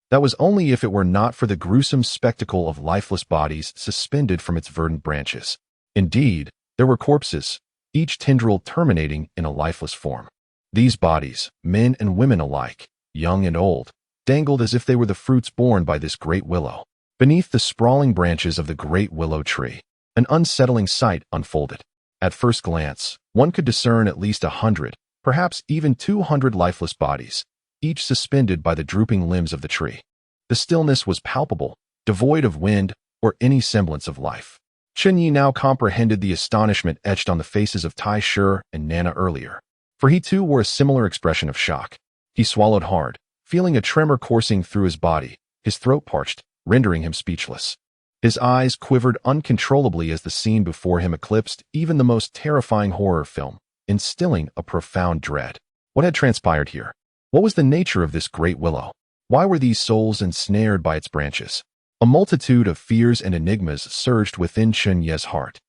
that was only if it were not for the gruesome spectacle of lifeless bodies suspended from its verdant branches. Indeed, there were corpses, each tendril terminating in a lifeless form. These bodies, men and women alike, young and old, dangled as if they were the fruits borne by this great willow. Beneath the sprawling branches of the great willow tree, an unsettling sight unfolded. At first glance, one could discern at least 100, perhaps even 200 lifeless bodies, each suspended by the drooping limbs of the tree. The stillness was palpable, devoid of wind or any semblance of life. Chen Ye now comprehended the astonishment etched on the faces of Taisher and Nana earlier, for he too wore a similar expression of shock. He swallowed hard, feeling a tremor coursing through his body, his throat parched, rendering him speechless. His eyes quivered uncontrollably as the scene before him eclipsed even the most terrifying horror film, instilling a profound dread. What had transpired here? What was the nature of this great willow? Why were these souls ensnared by its branches? A multitude of fears and enigmas surged within Chen Ye's heart.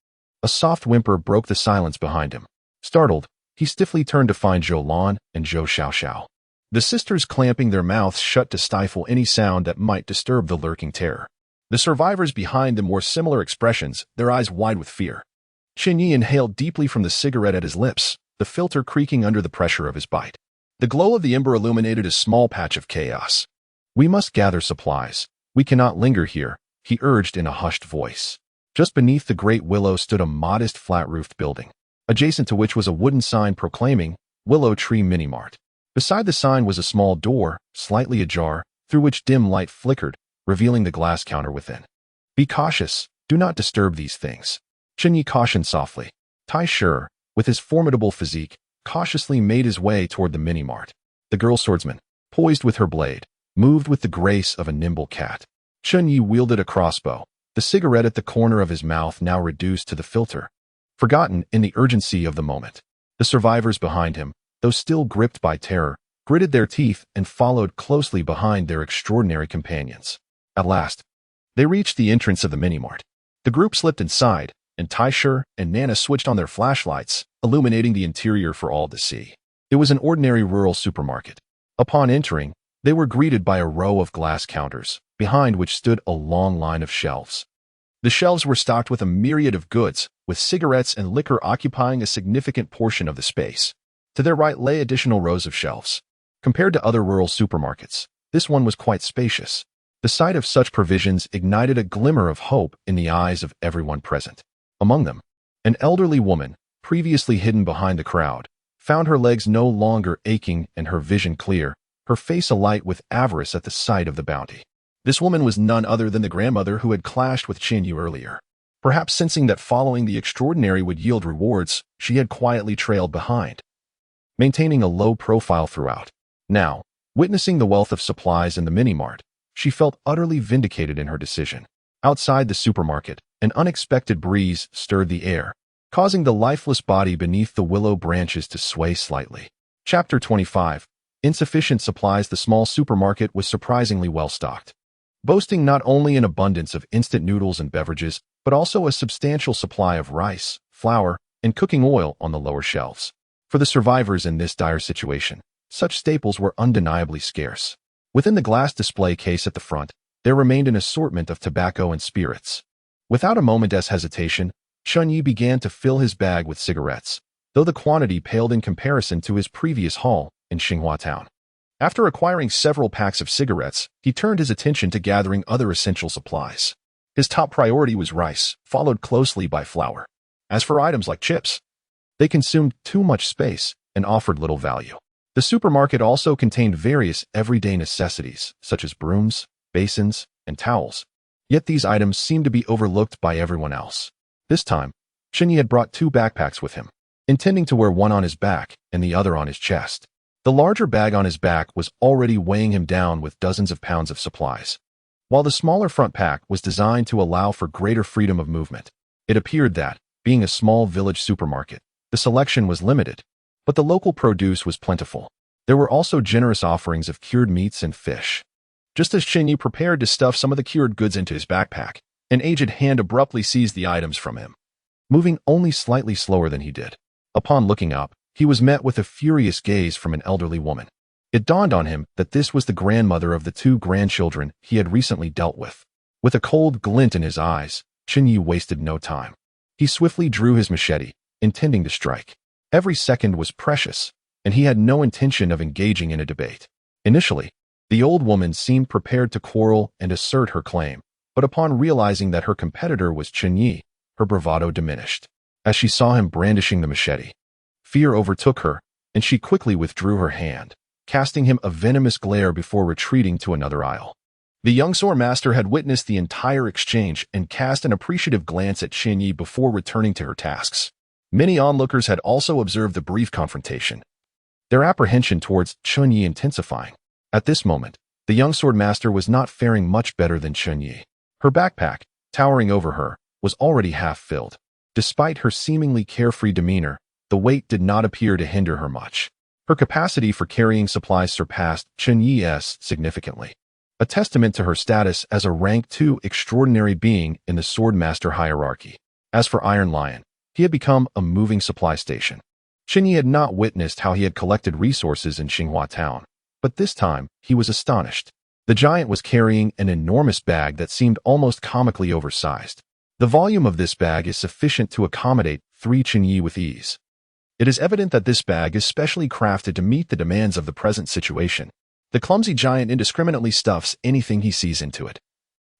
A soft whimper broke the silence behind him. Startled, he stiffly turned to find Zhou Lan and Zhou Xiaoxiao. The sisters clamping their mouths shut to stifle any sound that might disturb the lurking terror. The survivors behind them wore similar expressions, their eyes wide with fear. Chen Ye inhaled deeply from the cigarette at his lips, the filter creaking under the pressure of his bite. The glow of the ember illuminated a small patch of chaos. "We must gather supplies. We cannot linger here," he urged in a hushed voice. Just beneath the great willow stood a modest flat-roofed building, adjacent to which was a wooden sign proclaiming Willow Tree Mini-Mart. Beside the sign was a small door, slightly ajar, through which dim light flickered, revealing the glass counter within. "Be cautious. Do not disturb these things," Chen Ye cautioned softly. Tai Shi, with his formidable physique, cautiously made his way toward the mini-mart. The girl swordsman, poised with her blade, moved with the grace of a nimble cat. Chen Ye wielded a crossbow, the cigarette at the corner of his mouth now reduced to the filter, forgotten in the urgency of the moment. The survivors behind him, though still gripped by terror, gritted their teeth and followed closely behind their extraordinary companions. At last, they reached the entrance of the mini-mart. The group slipped inside, and Tai Shi and Nana switched on their flashlights, illuminating the interior for all to see. It was an ordinary rural supermarket. Upon entering, they were greeted by a row of glass counters, behind which stood a long line of shelves. The shelves were stocked with a myriad of goods, with cigarettes and liquor occupying a significant portion of the space. To their right lay additional rows of shelves. Compared to other rural supermarkets, this one was quite spacious. The sight of such provisions ignited a glimmer of hope in the eyes of everyone present. Among them, an elderly woman, previously hidden behind the crowd, found her legs no longer aching and her vision clear, her face alight with avarice at the sight of the bounty. This woman was none other than the grandmother who had clashed with Chen Ye earlier. Perhaps sensing that following the extraordinary would yield rewards, she had quietly trailed behind, maintaining a low profile throughout. Now, witnessing the wealth of supplies in the mini-mart, she felt utterly vindicated in her decision. Outside the supermarket, an unexpected breeze stirred the air, causing the lifeless body beneath the willow branches to sway slightly. Chapter 25. Insufficient supplies. The small supermarket was surprisingly well stocked, boasting not only an abundance of instant noodles and beverages, but also a substantial supply of rice, flour, and cooking oil on the lower shelves. For the survivors in this dire situation, such staples were undeniably scarce. Within the glass display case at the front, there remained an assortment of tobacco and spirits. Without a moment's hesitation, Chen Ye began to fill his bag with cigarettes, though the quantity paled in comparison to his previous haul in Xinhua town. After acquiring several packs of cigarettes, he turned his attention to gathering other essential supplies. His top priority was rice, followed closely by flour. As for items like chips, they consumed too much space and offered little value. The supermarket also contained various everyday necessities, such as brooms, basins, and towels. Yet these items seemed to be overlooked by everyone else. This time, Chen Ye had brought 2 backpacks with him, intending to wear one on his back and the other on his chest. The larger bag on his back was already weighing him down with dozens of pounds of supplies, while the smaller front pack was designed to allow for greater freedom of movement. It appeared that, being a small village supermarket, the selection was limited, but the local produce was plentiful. There were also generous offerings of cured meats and fish. Just as Chen Ye prepared to stuff some of the cured goods into his backpack, an aged hand abruptly seized the items from him, moving only slightly slower than he did. Upon looking up, he was met with a furious gaze from an elderly woman. It dawned on him that this was the grandmother of the 2 grandchildren he had recently dealt with. With a cold glint in his eyes, Chen Ye wasted no time. He swiftly drew his machete, intending to strike. Every second was precious, and he had no intention of engaging in a debate. Initially, the old woman seemed prepared to quarrel and assert her claim, but upon realizing that her competitor was Chen Ye, her bravado diminished. As she saw him brandishing the machete, fear overtook her, and she quickly withdrew her hand, casting him a venomous glare before retreating to another aisle. The young sword master had witnessed the entire exchange and cast an appreciative glance at Chen Ye before returning to her tasks. Many onlookers had also observed the brief confrontation, their apprehension towards Chen Ye intensifying. At this moment, the young sword master was not faring much better than Chen Ye. Her backpack, towering over her, was already half filled. Despite her seemingly carefree demeanor, the weight did not appear to hinder her much. Her capacity for carrying supplies surpassed Chen Ye's significantly, a testament to her status as a rank 2 extraordinary being in the Swordmaster hierarchy. As for Iron Lion, he had become a moving supply station. Chen Ye had not witnessed how he had collected resources in Xinghua town, but this time he was astonished. The giant was carrying an enormous bag that seemed almost comically oversized. The volume of this bag is sufficient to accommodate 3 Chen Ye with ease. It is evident that this bag is specially crafted to meet the demands of the present situation. The clumsy giant indiscriminately stuffs anything he sees into it,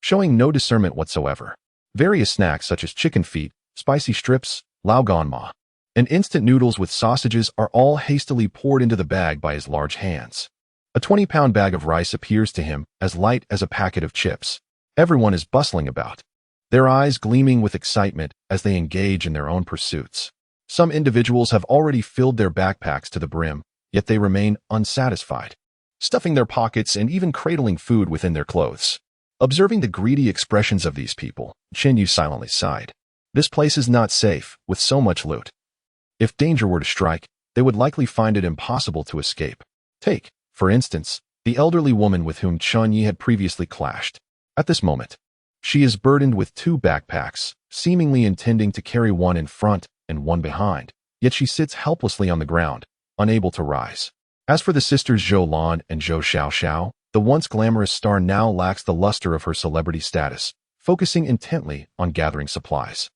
showing no discernment whatsoever. Various snacks such as chicken feet, spicy strips, lao gan ma, and instant noodles with sausages are all hastily poured into the bag by his large hands. A 20-pound bag of rice appears to him as light as a packet of chips. Everyone is bustling about, their eyes gleaming with excitement as they engage in their own pursuits. Some individuals have already filled their backpacks to the brim, yet they remain unsatisfied, stuffing their pockets and even cradling food within their clothes. Observing the greedy expressions of these people, Chen Ye silently sighed. This place is not safe, with so much loot. If danger were to strike, they would likely find it impossible to escape. Take, for instance, the elderly woman with whom Chen Ye had previously clashed. At this moment, she is burdened with 2 backpacks, seemingly intending to carry one in front and one behind, yet she sits helplessly on the ground, unable to rise. As for the sisters Zhou Lan and Zhou Xiaoxiao, the once glamorous star now lacks the luster of her celebrity status, focusing intently on gathering supplies.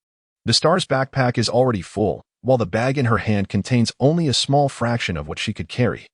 The star's backpack is already full, while the bag in her hand contains only a small fraction of what she could carry.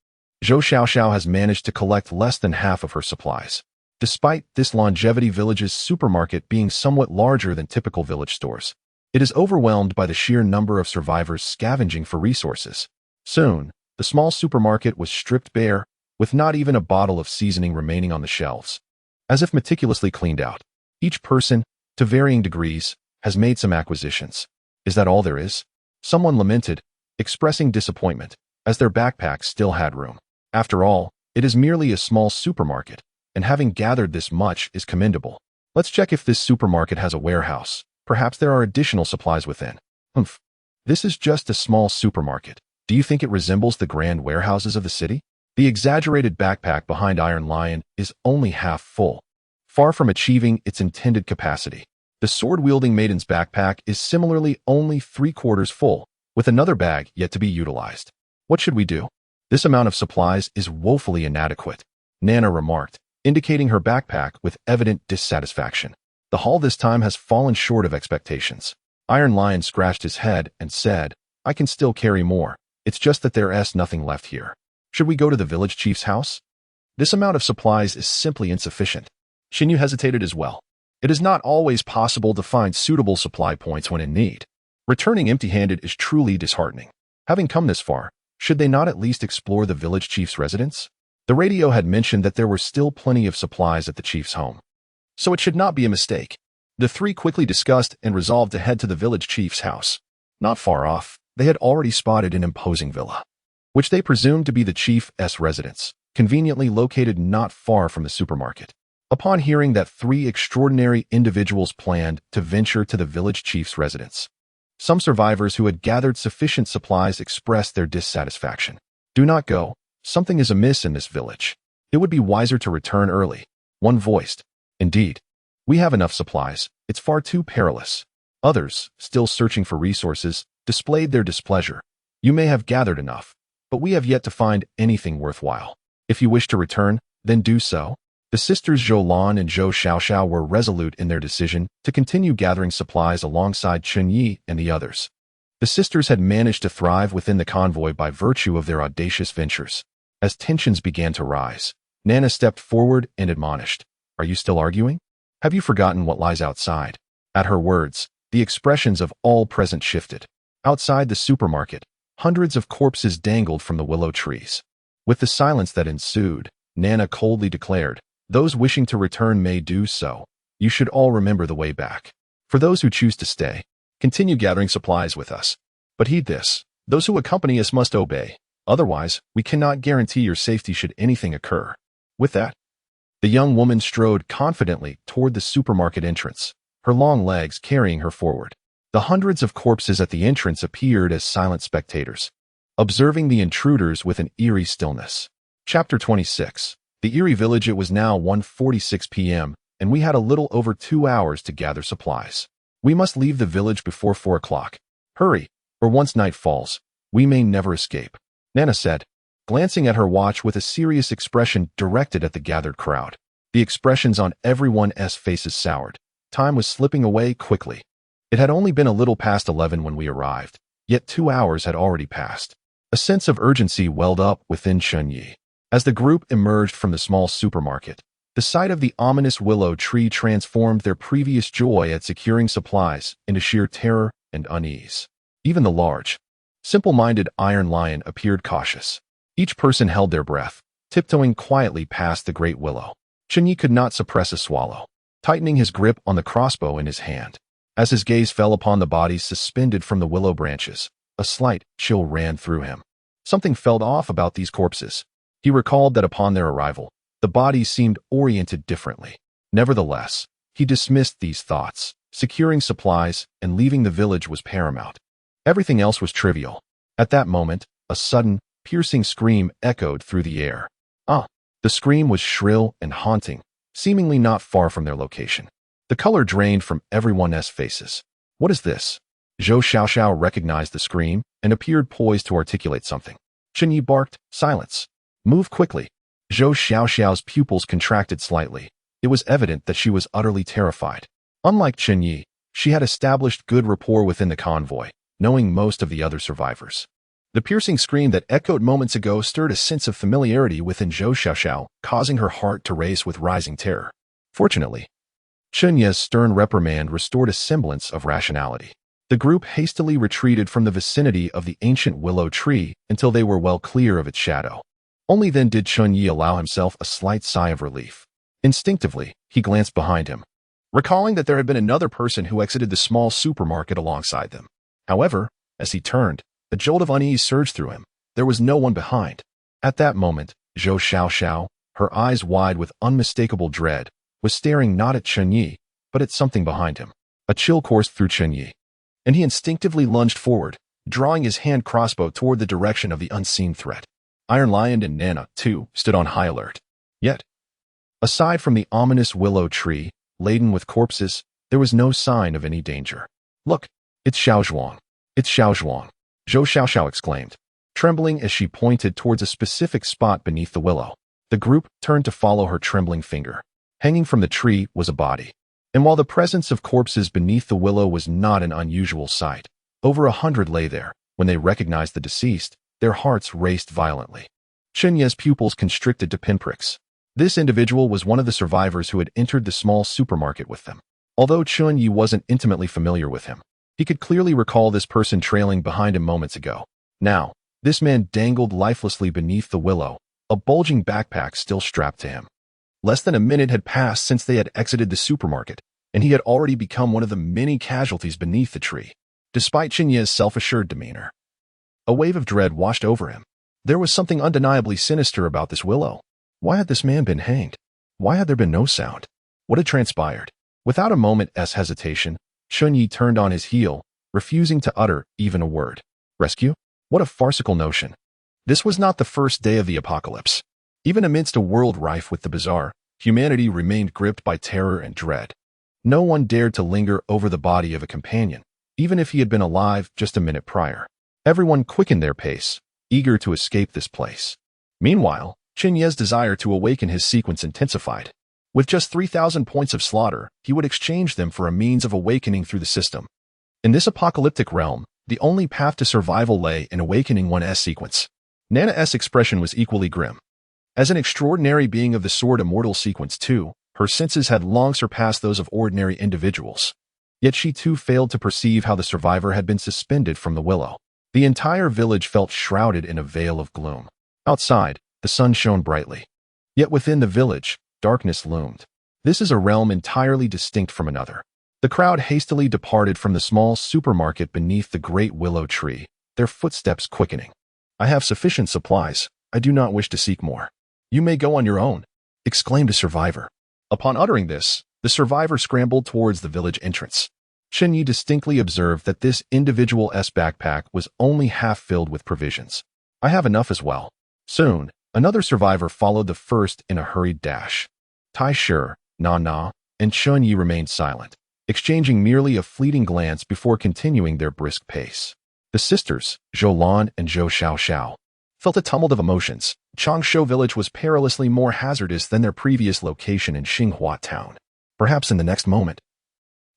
Zhou Xiaoxiao has managed to collect less than half of her supplies, despite this longevity village's supermarket being somewhat larger than typical village stores. It is overwhelmed by the sheer number of survivors scavenging for resources. Soon, the small supermarket was stripped bare, with not even a bottle of seasoning remaining on the shelves. As if meticulously cleaned out, each person, to varying degrees, has made some acquisitions. Is that all there is? Someone lamented, expressing disappointment, as their backpacks still had room. After all, it is merely a small supermarket, and having gathered this much is commendable. Let's check if this supermarket has a warehouse. Perhaps there are additional supplies within. Humph. This is just a small supermarket. Do you think it resembles the grand warehouses of the city? The exaggerated backpack behind Iron Lion is only half full, far from achieving its intended capacity. The sword-wielding maiden's backpack is similarly only 3/4 full, with another bag yet to be utilized. What should we do? This amount of supplies is woefully inadequate, Nana remarked, indicating her backpack with evident dissatisfaction. The haul this time has fallen short of expectations. Iron Lion scratched his head and said, I can still carry more. It's just that there's nothing left here. Should we go to the village chief's house? This amount of supplies is simply insufficient. Chen Ye hesitated as well. It is not always possible to find suitable supply points when in need. Returning empty-handed is truly disheartening. Having come this far, should they not at least explore the village chief's residence? The radio had mentioned that there were still plenty of supplies at the chief's home, so it should not be a mistake. The 3 quickly discussed and resolved to head to the village chief's house. Not far off, they had already spotted an imposing villa, which they presumed to be the chief's residence, conveniently located not far from the supermarket. Upon hearing that 3 extraordinary individuals planned to venture to the village chief's residence, some survivors who had gathered sufficient supplies expressed their dissatisfaction. Do not go. Something is amiss in this village. It would be wiser to return early. One voiced. Indeed. We have enough supplies. It's far too perilous. Others, still searching for resources, displayed their displeasure. You may have gathered enough, but we have yet to find anything worthwhile. If you wish to return, then do so. The sisters Zhou Lan and Zhou Xiaoxiao were resolute in their decision to continue gathering supplies alongside Chen Ye and the others. The sisters had managed to thrive within the convoy by virtue of their audacious ventures. As tensions began to rise, Nana stepped forward and admonished, Are you still arguing? Have you forgotten what lies outside? At her words, the expressions of all present shifted. Outside the supermarket, hundreds of corpses dangled from the willow trees. With the silence that ensued, Nana coldly declared, Those wishing to return may do so. You should all remember the way back. For those who choose to stay, continue gathering supplies with us. But heed this, those who accompany us must obey. Otherwise, we cannot guarantee your safety should anything occur. With that, the young woman strode confidently toward the supermarket entrance, her long legs carrying her forward. The hundreds of corpses at the entrance appeared as silent spectators, observing the intruders with an eerie stillness. Chapter 26. The eerie village. It was now 1:46 p.m., and we had a little over 2 hours to gather supplies. We must leave the village before 4 o'clock. Hurry, or once night falls, we may never escape, Nana said, glancing at her watch with a serious expression directed at the gathered crowd. The expressions on everyone's faces soured. Time was slipping away quickly. It had only been a little past 11 when we arrived, yet 2 hours had already passed. A sense of urgency welled up within Chen Ye. As the group emerged from the small supermarket, the sight of the ominous willow tree transformed their previous joy at securing supplies into sheer terror and unease. Even the large, simple-minded Iron Lion appeared cautious. Each person held their breath, tiptoeing quietly past the great willow. Chen Ye could not suppress a swallow, tightening his grip on the crossbow in his hand. As his gaze fell upon the bodies suspended from the willow branches, a slight chill ran through him. Something felt off about these corpses. He recalled that upon their arrival, the bodies seemed oriented differently. Nevertheless, he dismissed these thoughts. Securing supplies and leaving the village was paramount. Everything else was trivial. At that moment, a sudden, piercing scream echoed through the air. The scream was shrill and haunting, seemingly not far from their location. The color drained from everyone's faces. What is this? Zhou Xiaoxiao recognized the scream and appeared poised to articulate something. Chen Ye barked, "Silence! Move quickly!" Zhou Xiaoxiao's pupils contracted slightly. It was evident that she was utterly terrified. Unlike Chen Ye, she had established good rapport within the convoy, knowing most of the other survivors. The piercing scream that echoed moments ago stirred a sense of familiarity within Zhou Xiaoxiao, causing her heart to race with rising terror. Fortunately, Chen Ye's stern reprimand restored a semblance of rationality. The group hastily retreated from the vicinity of the ancient willow tree until they were well clear of its shadow. Only then did Chen Ye allow himself a slight sigh of relief. Instinctively, he glanced behind him, recalling that there had been another person who exited the small supermarket alongside them. However, as he turned, a jolt of unease surged through him. There was no one behind. At that moment, Zhou Xiaoxiao, her eyes wide with unmistakable dread, was staring not at Chen Ye, but at something behind him. A chill coursed through Chen Ye, and he instinctively lunged forward, drawing his hand crossbow toward the direction of the unseen threat. Iron Lion and Nana, too, stood on high alert. Yet, aside from the ominous willow tree, laden with corpses, there was no sign of any danger. "Look, it's Xiao Zhuang. It's Xiao Zhuang," Zhou Xiaoxiao exclaimed, trembling as she pointed towards a specific spot beneath the willow. The group turned to follow her trembling finger. Hanging from the tree was a body. And while the presence of corpses beneath the willow was not an unusual sight, over 100 lay there. When they recognized the deceased, their hearts raced violently. Chen Ye's pupils constricted to pinpricks. This individual was one of the survivors who had entered the small supermarket with them. Although Chen Ye wasn't intimately familiar with him, he could clearly recall this person trailing behind him moments ago. Now, this man dangled lifelessly beneath the willow, a bulging backpack still strapped to him. Less than a minute had passed since they had exited the supermarket, and he had already become one of the many casualties beneath the tree. Despite Chen Ye's self-assured demeanor, a wave of dread washed over him. There was something undeniably sinister about this willow. Why had this man been hanged? Why had there been no sound? What had transpired? Without a moment's hesitation, Chen Ye turned on his heel, refusing to utter even a word. Rescue? What a farcical notion. This was not the first day of the apocalypse. Even amidst a world rife with the bizarre, humanity remained gripped by terror and dread. No one dared to linger over the body of a companion, even if he had been alive just a minute prior. Everyone quickened their pace, eager to escape this place. Meanwhile, Chen Ye's desire to awaken his sequence intensified. With just 3,000 points of slaughter, he would exchange them for a means of awakening through the system. In this apocalyptic realm, the only path to survival lay in awakening one's sequence. Nana's expression was equally grim. As an extraordinary being of the Sword Immortal sequence too, her senses had long surpassed those of ordinary individuals. Yet she too failed to perceive how the survivor had been suspended from the willow. The entire village felt shrouded in a veil of gloom. Outside, the sun shone brightly. Yet within the village, darkness loomed. This is a realm entirely distinct from another. The crowd hastily departed from the small supermarket beneath the great willow tree, their footsteps quickening. "I have sufficient supplies. I do not wish to seek more. You may go on your own," exclaimed a survivor. Upon uttering this, the survivor scrambled towards the village entrance. Chen Ye distinctly observed that this individual's backpack was only half filled with provisions. I have enough as well. Soon, another survivor followed the first in a hurried dash. Tai Shi, Na Na, and Chen Ye remained silent, exchanging merely a fleeting glance before continuing their brisk pace. The sisters, Zhou Lan and Zhou Xiaoxiao, felt a tumult of emotions. Changshu village was perilously more hazardous than their previous location in Xinhua town. Perhaps in the next moment,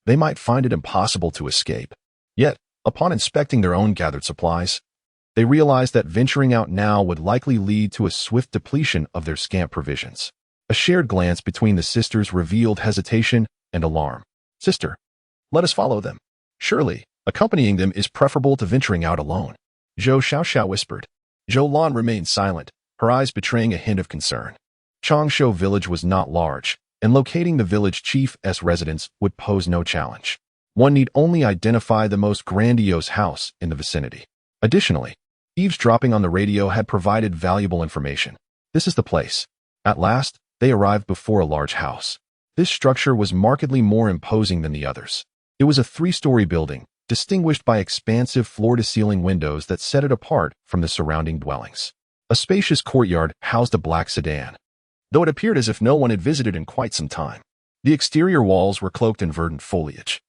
they might find it impossible to escape. Yet, upon inspecting their own gathered supplies, they realized that venturing out now would likely lead to a swift depletion of their scant provisions. A shared glance between the sisters revealed hesitation and alarm. Sister, let us follow them. Surely, accompanying them is preferable to venturing out alone. Zhou Xiaoxiao whispered. Zhou Lan remained silent, her eyes betraying a hint of concern. Changshu village was not large, and locating the village chief's residence would pose no challenge. One need only identify the most grandiose house in the vicinity. Additionally, eavesdropping on the radio had provided valuable information. This is the place. At last, they arrived before a large house. This structure was markedly more imposing than the others. It was a 3-story building, distinguished by expansive floor-to-ceiling windows that set it apart from the surrounding dwellings. A spacious courtyard housed a black sedan, though it appeared as if no one had visited in quite some time. The exterior walls were cloaked in verdant foliage,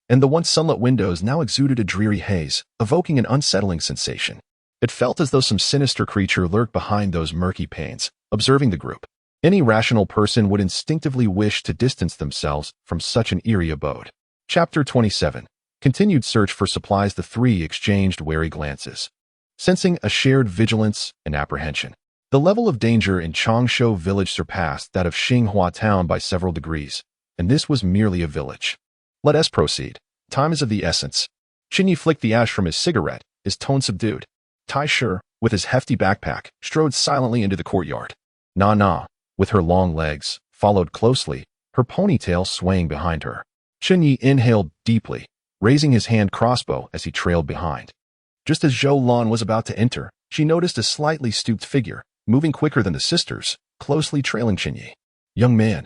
and the once sunlit windows now exuded a dreary haze, evoking an unsettling sensation. It felt as though some sinister creature lurked behind those murky panes, observing the group. Any rational person would instinctively wish to distance themselves from such an eerie abode. Chapter 27. Continued search for supplies. The three exchanged wary glances, sensing a shared vigilance and apprehension. The level of danger in Changshu village surpassed that of Xinhua town by several degrees, and this was merely a village. Let us proceed. Time is of the essence. Chen Ye flicked the ash from his cigarette, his tone subdued. Tai Shi, with his hefty backpack, strode silently into the courtyard. Na Na, with her long legs, followed closely, her ponytail swaying behind her. Chen Ye inhaled deeply, raising his hand crossbow as he trailed behind. Just as Zhou Lan was about to enter, she noticed a slightly stooped figure, moving quicker than the sisters, closely trailing Chen Ye. Young man,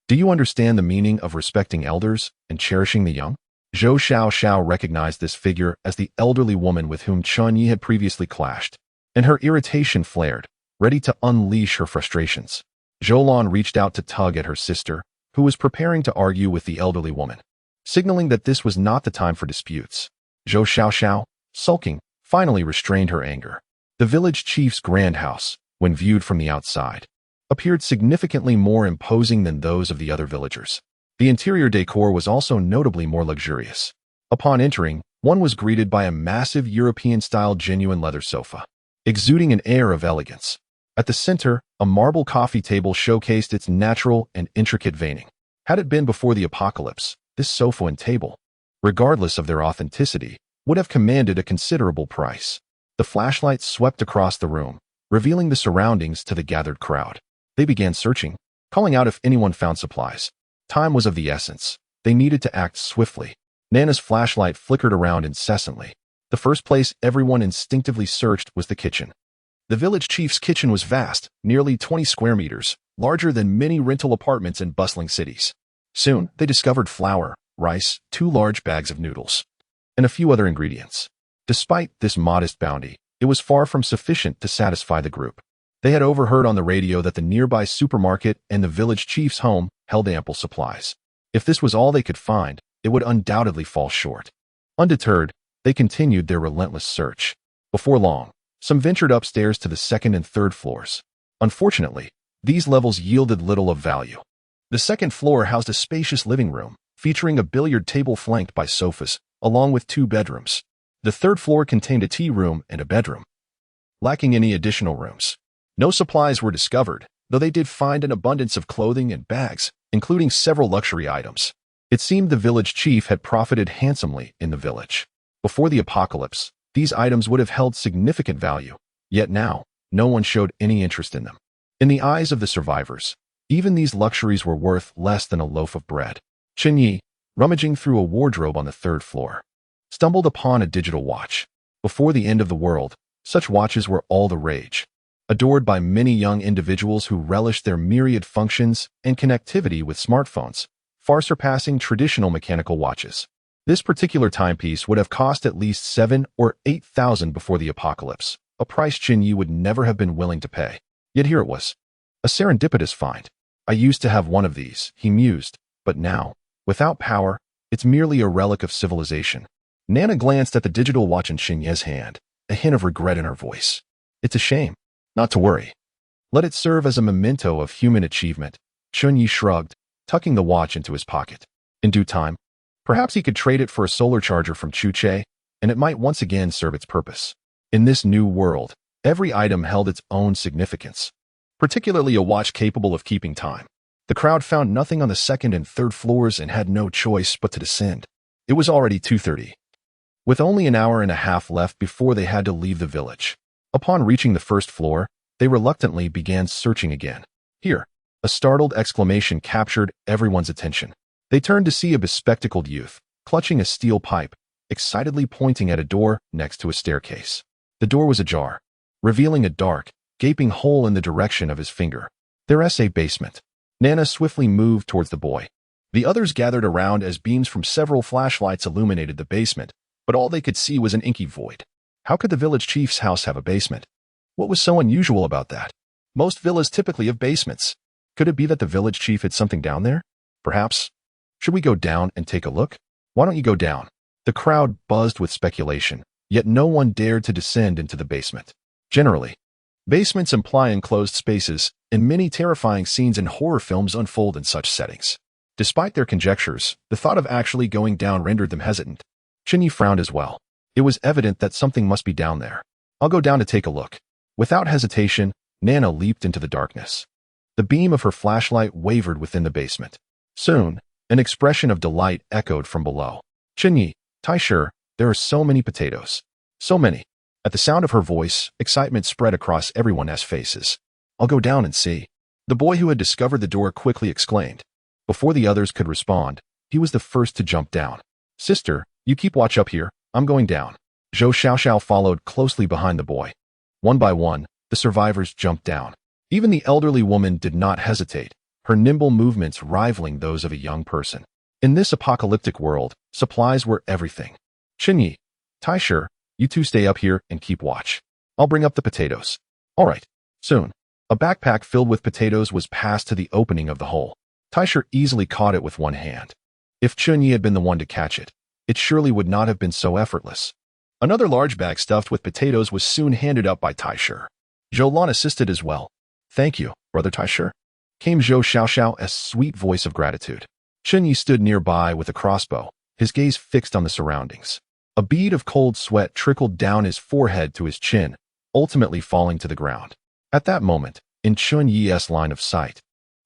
do you understand the meaning of respecting elders and cherishing the young? Zhou Xiaoxiao recognized this figure as the elderly woman with whom Chen Ye had previously clashed, and her irritation flared, ready to unleash her frustrations. Zhou Lan reached out to tug at her sister, who was preparing to argue with the elderly woman, signaling that this was not the time for disputes. Zhou Xiaoxiao, sulking, finally restrained her anger. The village chief's grand house, when viewed from the outside, appeared significantly more imposing than those of the other villagers. The interior decor was also notably more luxurious. Upon entering, one was greeted by a massive European-style genuine leather sofa, exuding an air of elegance. At the center, a marble coffee table showcased its natural and intricate veining. Had it been before the apocalypse, this sofa and table, regardless of their authenticity, would have commanded a considerable price. The flashlight swept across the room, revealing the surroundings to the gathered crowd. They began searching, calling out if anyone found supplies. Time was of the essence. They needed to act swiftly. Nana's flashlight flickered around incessantly. The first place everyone instinctively searched was the kitchen. The village chief's kitchen was vast, nearly 20 square meters, larger than many rental apartments in bustling cities. Soon, they discovered flour, rice, 2 large bags of noodles, and a few other ingredients. Despite this modest bounty, it was far from sufficient to satisfy the group. They had overheard on the radio that the nearby supermarket and the village chief's home held ample supplies. If this was all they could find, it would undoubtedly fall short. Undeterred, they continued their relentless search. Before long, some ventured upstairs to the 2nd and 3rd floors. Unfortunately, these levels yielded little of value. The 2nd floor housed a spacious living room, featuring a billiard table flanked by sofas, along with 2 bedrooms. The 3rd floor contained a tea room and a bedroom, lacking any additional rooms. No supplies were discovered, though they did find an abundance of clothing and bags, including several luxury items. It seemed the village chief had profited handsomely in the village. Before the apocalypse, these items would have held significant value, yet now, no one showed any interest in them. In the eyes of the survivors, even these luxuries were worth less than a loaf of bread. Chen Ye, rummaging through a wardrobe on the 3rd floor, stumbled upon a digital watch. Before the end of the world, such watches were all the rage, adored by many young individuals who relished their myriad functions and connectivity with smartphones, far surpassing traditional mechanical watches. This particular timepiece would have cost at least 7,000 or 8,000 before the apocalypse, a price Chen Ye would never have been willing to pay. Yet here it was. A serendipitous find. I used to have one of these, he mused, but now, without power, it's merely a relic of civilization. Nana glanced at the digital watch in Chen Ye's hand, a hint of regret in her voice. It's a shame. Not to worry. Let it serve as a memento of human achievement. Chen Ye shrugged, tucking the watch into his pocket. In due time, perhaps he could trade it for a solar charger from Chuche, and it might once again serve its purpose. In this new world, every item held its own significance, particularly a watch capable of keeping time. The crowd found nothing on the second and third floors and had no choice but to descend. It was already 2:30. With only an hour and a half left before they had to leave the village. Upon reaching the first floor, they reluctantly began searching again. Here, a startled exclamation captured everyone's attention. They turned to see a bespectacled youth, clutching a steel pipe, excitedly pointing at a door next to a staircase. The door was ajar, revealing a dark, gaping hole in the direction of his finger. Their SA basement. Nana swiftly moved towards the boy. The others gathered around as beams from several flashlights illuminated the basement, but all they could see was an inky void. How could the village chief's house have a basement? What was so unusual about that? Most villas typically have basements. Could it be that the village chief had something down there? Perhaps. Should we go down and take a look? Why don't you go down? The crowd buzzed with speculation, yet no one dared to descend into the basement. Generally, basements imply enclosed spaces, and many terrifying scenes in horror films unfold in such settings. Despite their conjectures, the thought of actually going down rendered them hesitant. Chen Ye frowned as well. It was evident that something must be down there. I'll go down to take a look. Without hesitation, Nana leaped into the darkness. The beam of her flashlight wavered within the basement. Soon, an expression of delight echoed from below. Chen Ye, Taisher, there are so many potatoes. So many. At the sound of her voice, excitement spread across everyone's faces. I'll go down and see. The boy who had discovered the door quickly exclaimed. Before the others could respond, he was the first to jump down. Sister, you keep watch up here, I'm going down. Zhou Xiaoxiao followed closely behind the boy. One by one, the survivors jumped down. Even the elderly woman did not hesitate, her nimble movements rivaling those of a young person. In this apocalyptic world, supplies were everything. Chen Ye, Taisher, you two stay up here and keep watch. I'll bring up the potatoes. All right. Soon, a backpack filled with potatoes was passed to the opening of the hole. Taisher easily caught it with one hand. If Chen Ye had been the one to catch it, it surely would not have been so effortless. Another large bag stuffed with potatoes was soon handed up by Taisher. Zhou Lan assisted as well. Thank you, Brother Taisher, came Zhou Xiaoxiao's sweet voice of gratitude. Chen Ye stood nearby with a crossbow, his gaze fixed on the surroundings. A bead of cold sweat trickled down his forehead to his chin, ultimately falling to the ground. At that moment, in Chen Ye's line of sight,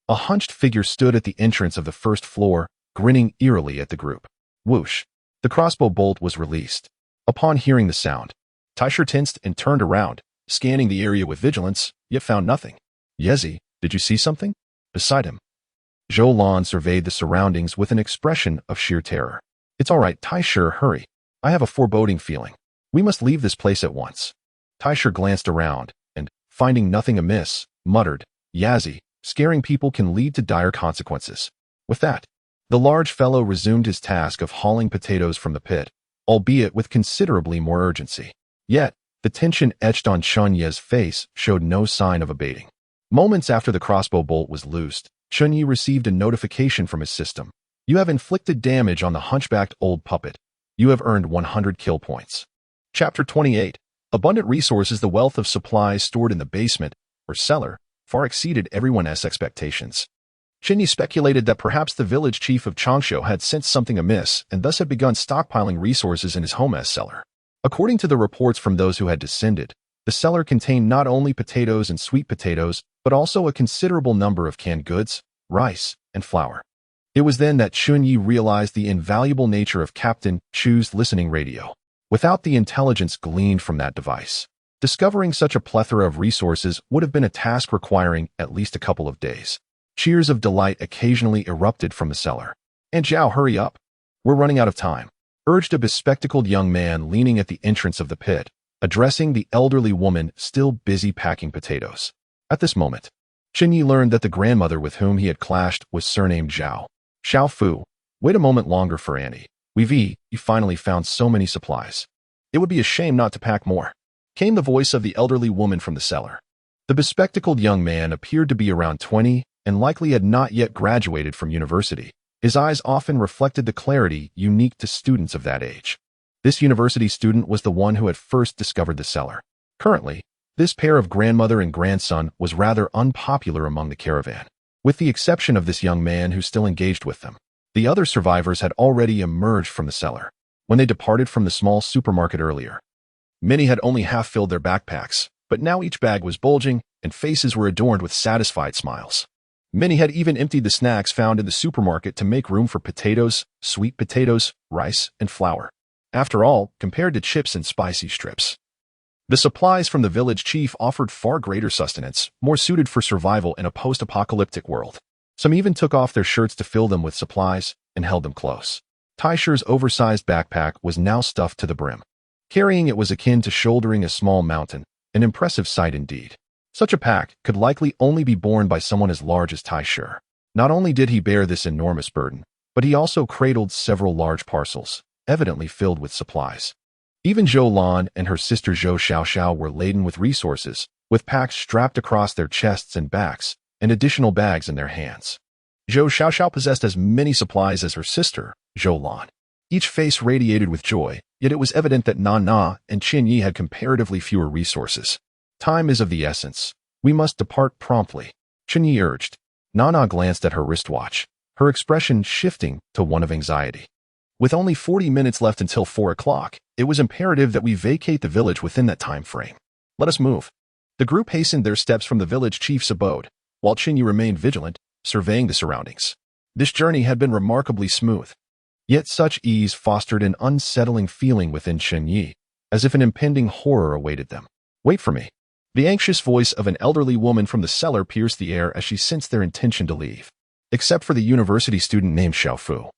a hunched figure stood at the entrance of the first floor, grinning eerily at the group. Whoosh! The crossbow bolt was released. Upon hearing the sound, Taisher tensed and turned around, scanning the area with vigilance, yet found nothing. Yezi, did you see something? Beside him, Zhou Lan surveyed the surroundings with an expression of sheer terror. It's all right, Taisher, hurry. I have a foreboding feeling. We must leave this place at once. Taisher glanced around, and, finding nothing amiss, muttered, Yazi, scaring people can lead to dire consequences. With that, the large fellow resumed his task of hauling potatoes from the pit, albeit with considerably more urgency. Yet, the tension etched on Chen Ye's face showed no sign of abating. Moments after the crossbow bolt was loosed, Chen Ye received a notification from his system. You have inflicted damage on the hunchbacked old puppet. You have earned 100 kill points. Chapter 28. Abundant resources. The wealth of supplies stored in the basement, or cellar, far exceeded everyone's expectations. Chen Ye speculated that perhaps the village chief of Changshu had sensed something amiss and thus had begun stockpiling resources in his home's cellar. According to the reports from those who had descended, the cellar contained not only potatoes and sweet potatoes, but also a considerable number of canned goods, rice, and flour. It was then that Chen Ye realized the invaluable nature of Captain Chu's listening radio. Without the intelligence gleaned from that device, discovering such a plethora of resources would have been a task requiring at least a couple of days. Cheers of delight occasionally erupted from the cellar. And Zhao, hurry up. We're running out of time, urged a bespectacled young man leaning at the entrance of the pit, addressing the elderly woman still busy packing potatoes. At this moment, Chen Ye learned that the grandmother with whom he had clashed was surnamed Zhao. Xiao Fu, wait a moment longer for Annie. You finally found so many supplies. It would be a shame not to pack more. came the voice of the elderly woman from the cellar. The bespectacled young man appeared to be around 20 and likely had not yet graduated from university. His eyes often reflected the clarity unique to students of that age. This university student was the one who had first discovered the cellar. Currently, this pair of grandmother and grandson was rather unpopular among the caravan. With the exception of this young man who still engaged with them, the other survivors had already emerged from the cellar. When they departed from the small supermarket earlier, many had only half filled their backpacks, but now each bag was bulging and faces were adorned with satisfied smiles. Many had even emptied the snacks found in the supermarket to make room for potatoes, sweet potatoes, rice, and flour. After all, compared to chips and spicy strips, the supplies from the village chief offered far greater sustenance, more suited for survival in a post-apocalyptic world. Some even took off their shirts to fill them with supplies and held them close. Taishir's oversized backpack was now stuffed to the brim. Carrying it was akin to shouldering a small mountain, an impressive sight indeed. Such a pack could likely only be borne by someone as large as Taishir. Not only did he bear this enormous burden, but he also cradled several large parcels, evidently filled with supplies. Even Zhou Lan and her sister Zhou Xiaoxiao were laden with resources, with packs strapped across their chests and backs, and additional bags in their hands. Zhou Xiaoxiao possessed as many supplies as her sister, Zhou Lan. Each face radiated with joy, yet it was evident that Na and Chen Ye had comparatively fewer resources. Time is of the essence. We must depart promptly, Chen Ye urged. Na glanced at her wristwatch, her expression shifting to one of anxiety. With only 40 minutes left until 4 o'clock, it was imperative that we vacate the village within that time frame. Let us move. The group hastened their steps from the village chief's abode, while Chen Ye remained vigilant, surveying the surroundings. This journey had been remarkably smooth. Yet such ease fostered an unsettling feeling within Chen Ye, as if an impending horror awaited them. Wait for me. The anxious voice of an elderly woman from the cellar pierced the air as she sensed their intention to leave. Except for the university student named Xiaofu.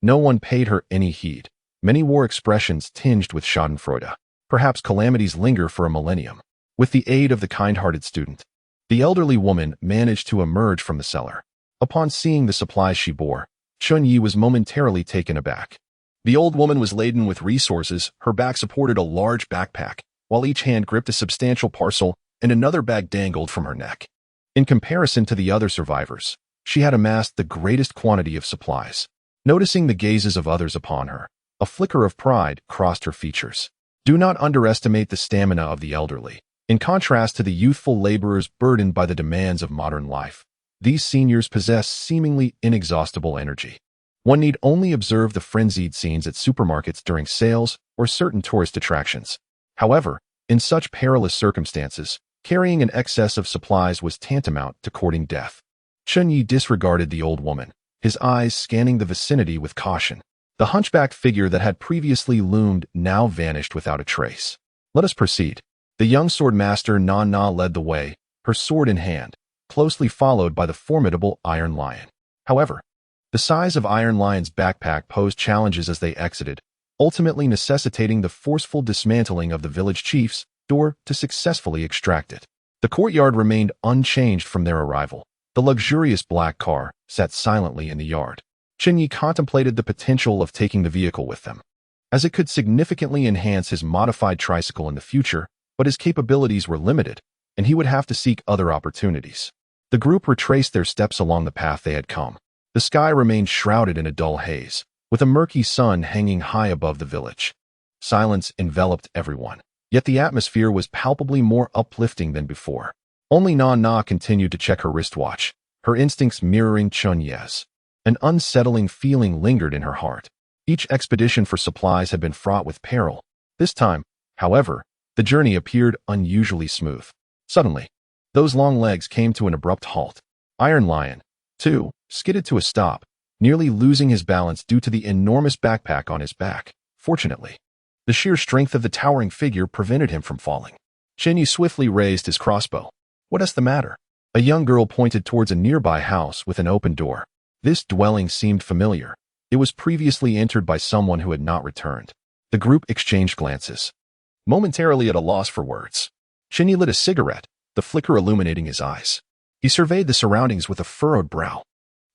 No one paid her any heed. Many wore expressions tinged with schadenfreude. Perhaps calamities linger for a millennium. With the aid of the kind-hearted student, the elderly woman managed to emerge from the cellar. Upon seeing the supplies she bore, Chen Ye was momentarily taken aback. The old woman was laden with resources, her back supported a large backpack, while each hand gripped a substantial parcel and another bag dangled from her neck. In comparison to the other survivors, she had amassed the greatest quantity of supplies. Noticing the gazes of others upon her, a flicker of pride crossed her features. Do not underestimate the stamina of the elderly. In contrast to the youthful laborers burdened by the demands of modern life, these seniors possess seemingly inexhaustible energy. One need only observe the frenzied scenes at supermarkets during sales or certain tourist attractions. However, in such perilous circumstances, carrying an excess of supplies was tantamount to courting death. Chen Ye disregarded the old woman, his eyes scanning the vicinity with caution. The hunchbacked figure that had previously loomed now vanished without a trace. Let us proceed. The young sword master Na led the way, her sword in hand, closely followed by the formidable Iron Lion. However, the size of Iron Lion's backpack posed challenges as they exited, ultimately necessitating the forceful dismantling of the village chief's door to successfully extract it. The courtyard remained unchanged from their arrival. The luxurious black car sat silently in the yard. Chen Ye contemplated the potential of taking the vehicle with them, as it could significantly enhance his modified tricycle in the future, but his capabilities were limited, and he would have to seek other opportunities. The group retraced their steps along the path they had come. The sky remained shrouded in a dull haze, with a murky sun hanging high above the village. Silence enveloped everyone, yet the atmosphere was palpably more uplifting than before. Only Na continued to check her wristwatch, her instincts mirroring Chen Ye's. An unsettling feeling lingered in her heart. Each expedition for supplies had been fraught with peril. This time, however, the journey appeared unusually smooth. Suddenly, those long legs came to an abrupt halt. Iron Lion, too, skidded to a stop, nearly losing his balance due to the enormous backpack on his back. Fortunately, the sheer strength of the towering figure prevented him from falling. Chen Ye swiftly raised his crossbow. What is the matter? A young girl pointed towards a nearby house with an open door. This dwelling seemed familiar. It was previously entered by someone who had not returned. The group exchanged glances, momentarily at a loss for words. Chen Ye lit a cigarette, the flicker illuminating his eyes. He surveyed the surroundings with a furrowed brow.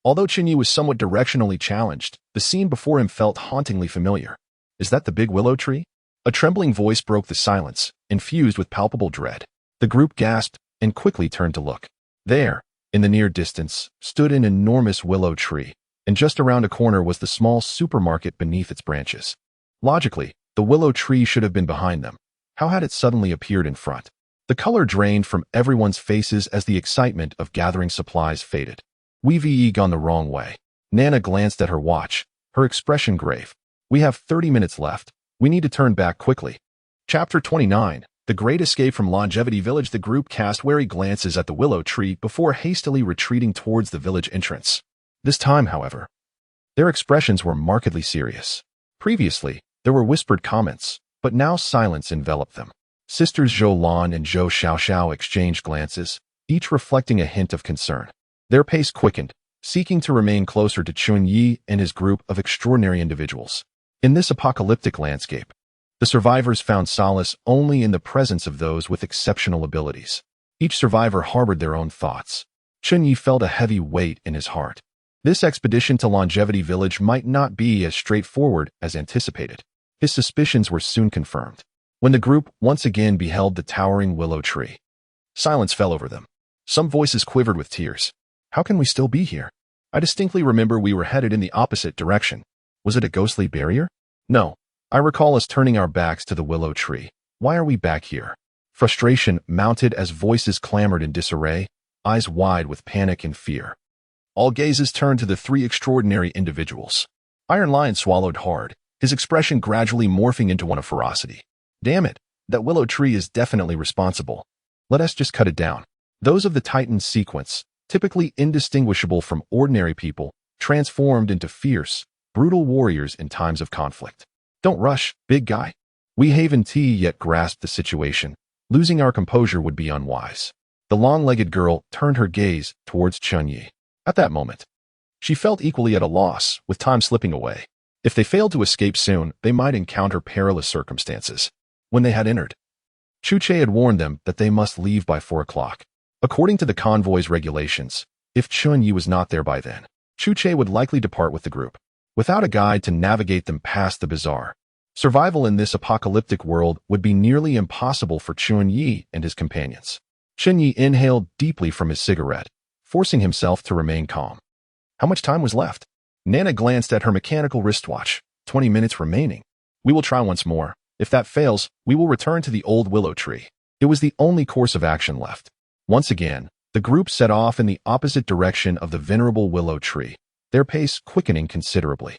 Although Chen Ye was somewhat directionally challenged, the scene before him felt hauntingly familiar. Is that the big willow tree? A trembling voice broke the silence, infused with palpable dread. The group gasped and quickly turned to look. There, in the near distance, stood an enormous willow tree, and just around a corner was the small supermarket beneath its branches. Logically, the willow tree should have been behind them. How had it suddenly appeared in front? The color drained from everyone's faces as the excitement of gathering supplies faded. We've gone the wrong way. Nana glanced at her watch, her expression grave. We have 30 minutes left. We need to turn back quickly. Chapter 29. The Great Escape from Longevity Village. The group cast wary glances at the willow tree before hastily retreating towards the village entrance. This time, however, their expressions were markedly serious. Previously, there were whispered comments, but now silence enveloped them. Sisters Zhou Lan and Zhou Xiaoxiao exchanged glances, each reflecting a hint of concern. Their pace quickened, seeking to remain closer to Chen Ye and his group of extraordinary individuals. In this apocalyptic landscape, the survivors found solace only in the presence of those with exceptional abilities. Each survivor harbored their own thoughts. Chen Ye felt a heavy weight in his heart. This expedition to Longevity Village might not be as straightforward as anticipated. His suspicions were soon confirmed. When the group once again beheld the towering willow tree, silence fell over them. Some voices quivered with tears. How can we still be here? I distinctly remember we were headed in the opposite direction. Was it a ghostly barrier? No. I recall us turning our backs to the willow tree. Why are we back here? Frustration mounted as voices clamored in disarray, eyes wide with panic and fear. All gazes turned to the three extraordinary individuals. Iron Lion swallowed hard, his expression gradually morphing into one of ferocity. Damn it, that willow tree is definitely responsible. Let us just cut it down. Those of the Titan sequence, typically indistinguishable from ordinary people, transformed into fierce, brutal warriors in times of conflict. Don't rush, big guy. We haven't yet grasped the situation. Losing our composure would be unwise. The long-legged girl turned her gaze towards Chen Ye. At that moment, she felt equally at a loss, with time slipping away. If they failed to escape soon, they might encounter perilous circumstances. When they had entered, Chu Che had warned them that they must leave by 4 o'clock. According to the convoy's regulations, if Chen Ye was not there by then, Chu Che would likely depart with the group. Without a guide to navigate them past the bazaar, survival in this apocalyptic world would be nearly impossible for Chen Ye and his companions. Chen Ye inhaled deeply from his cigarette, forcing himself to remain calm. How much time was left? Nana glanced at her mechanical wristwatch. 20 minutes remaining. We will try once more. If that fails, we will return to the old willow tree. It was the only course of action left. Once again, the group set off in the opposite direction of the venerable willow tree, their pace quickening considerably.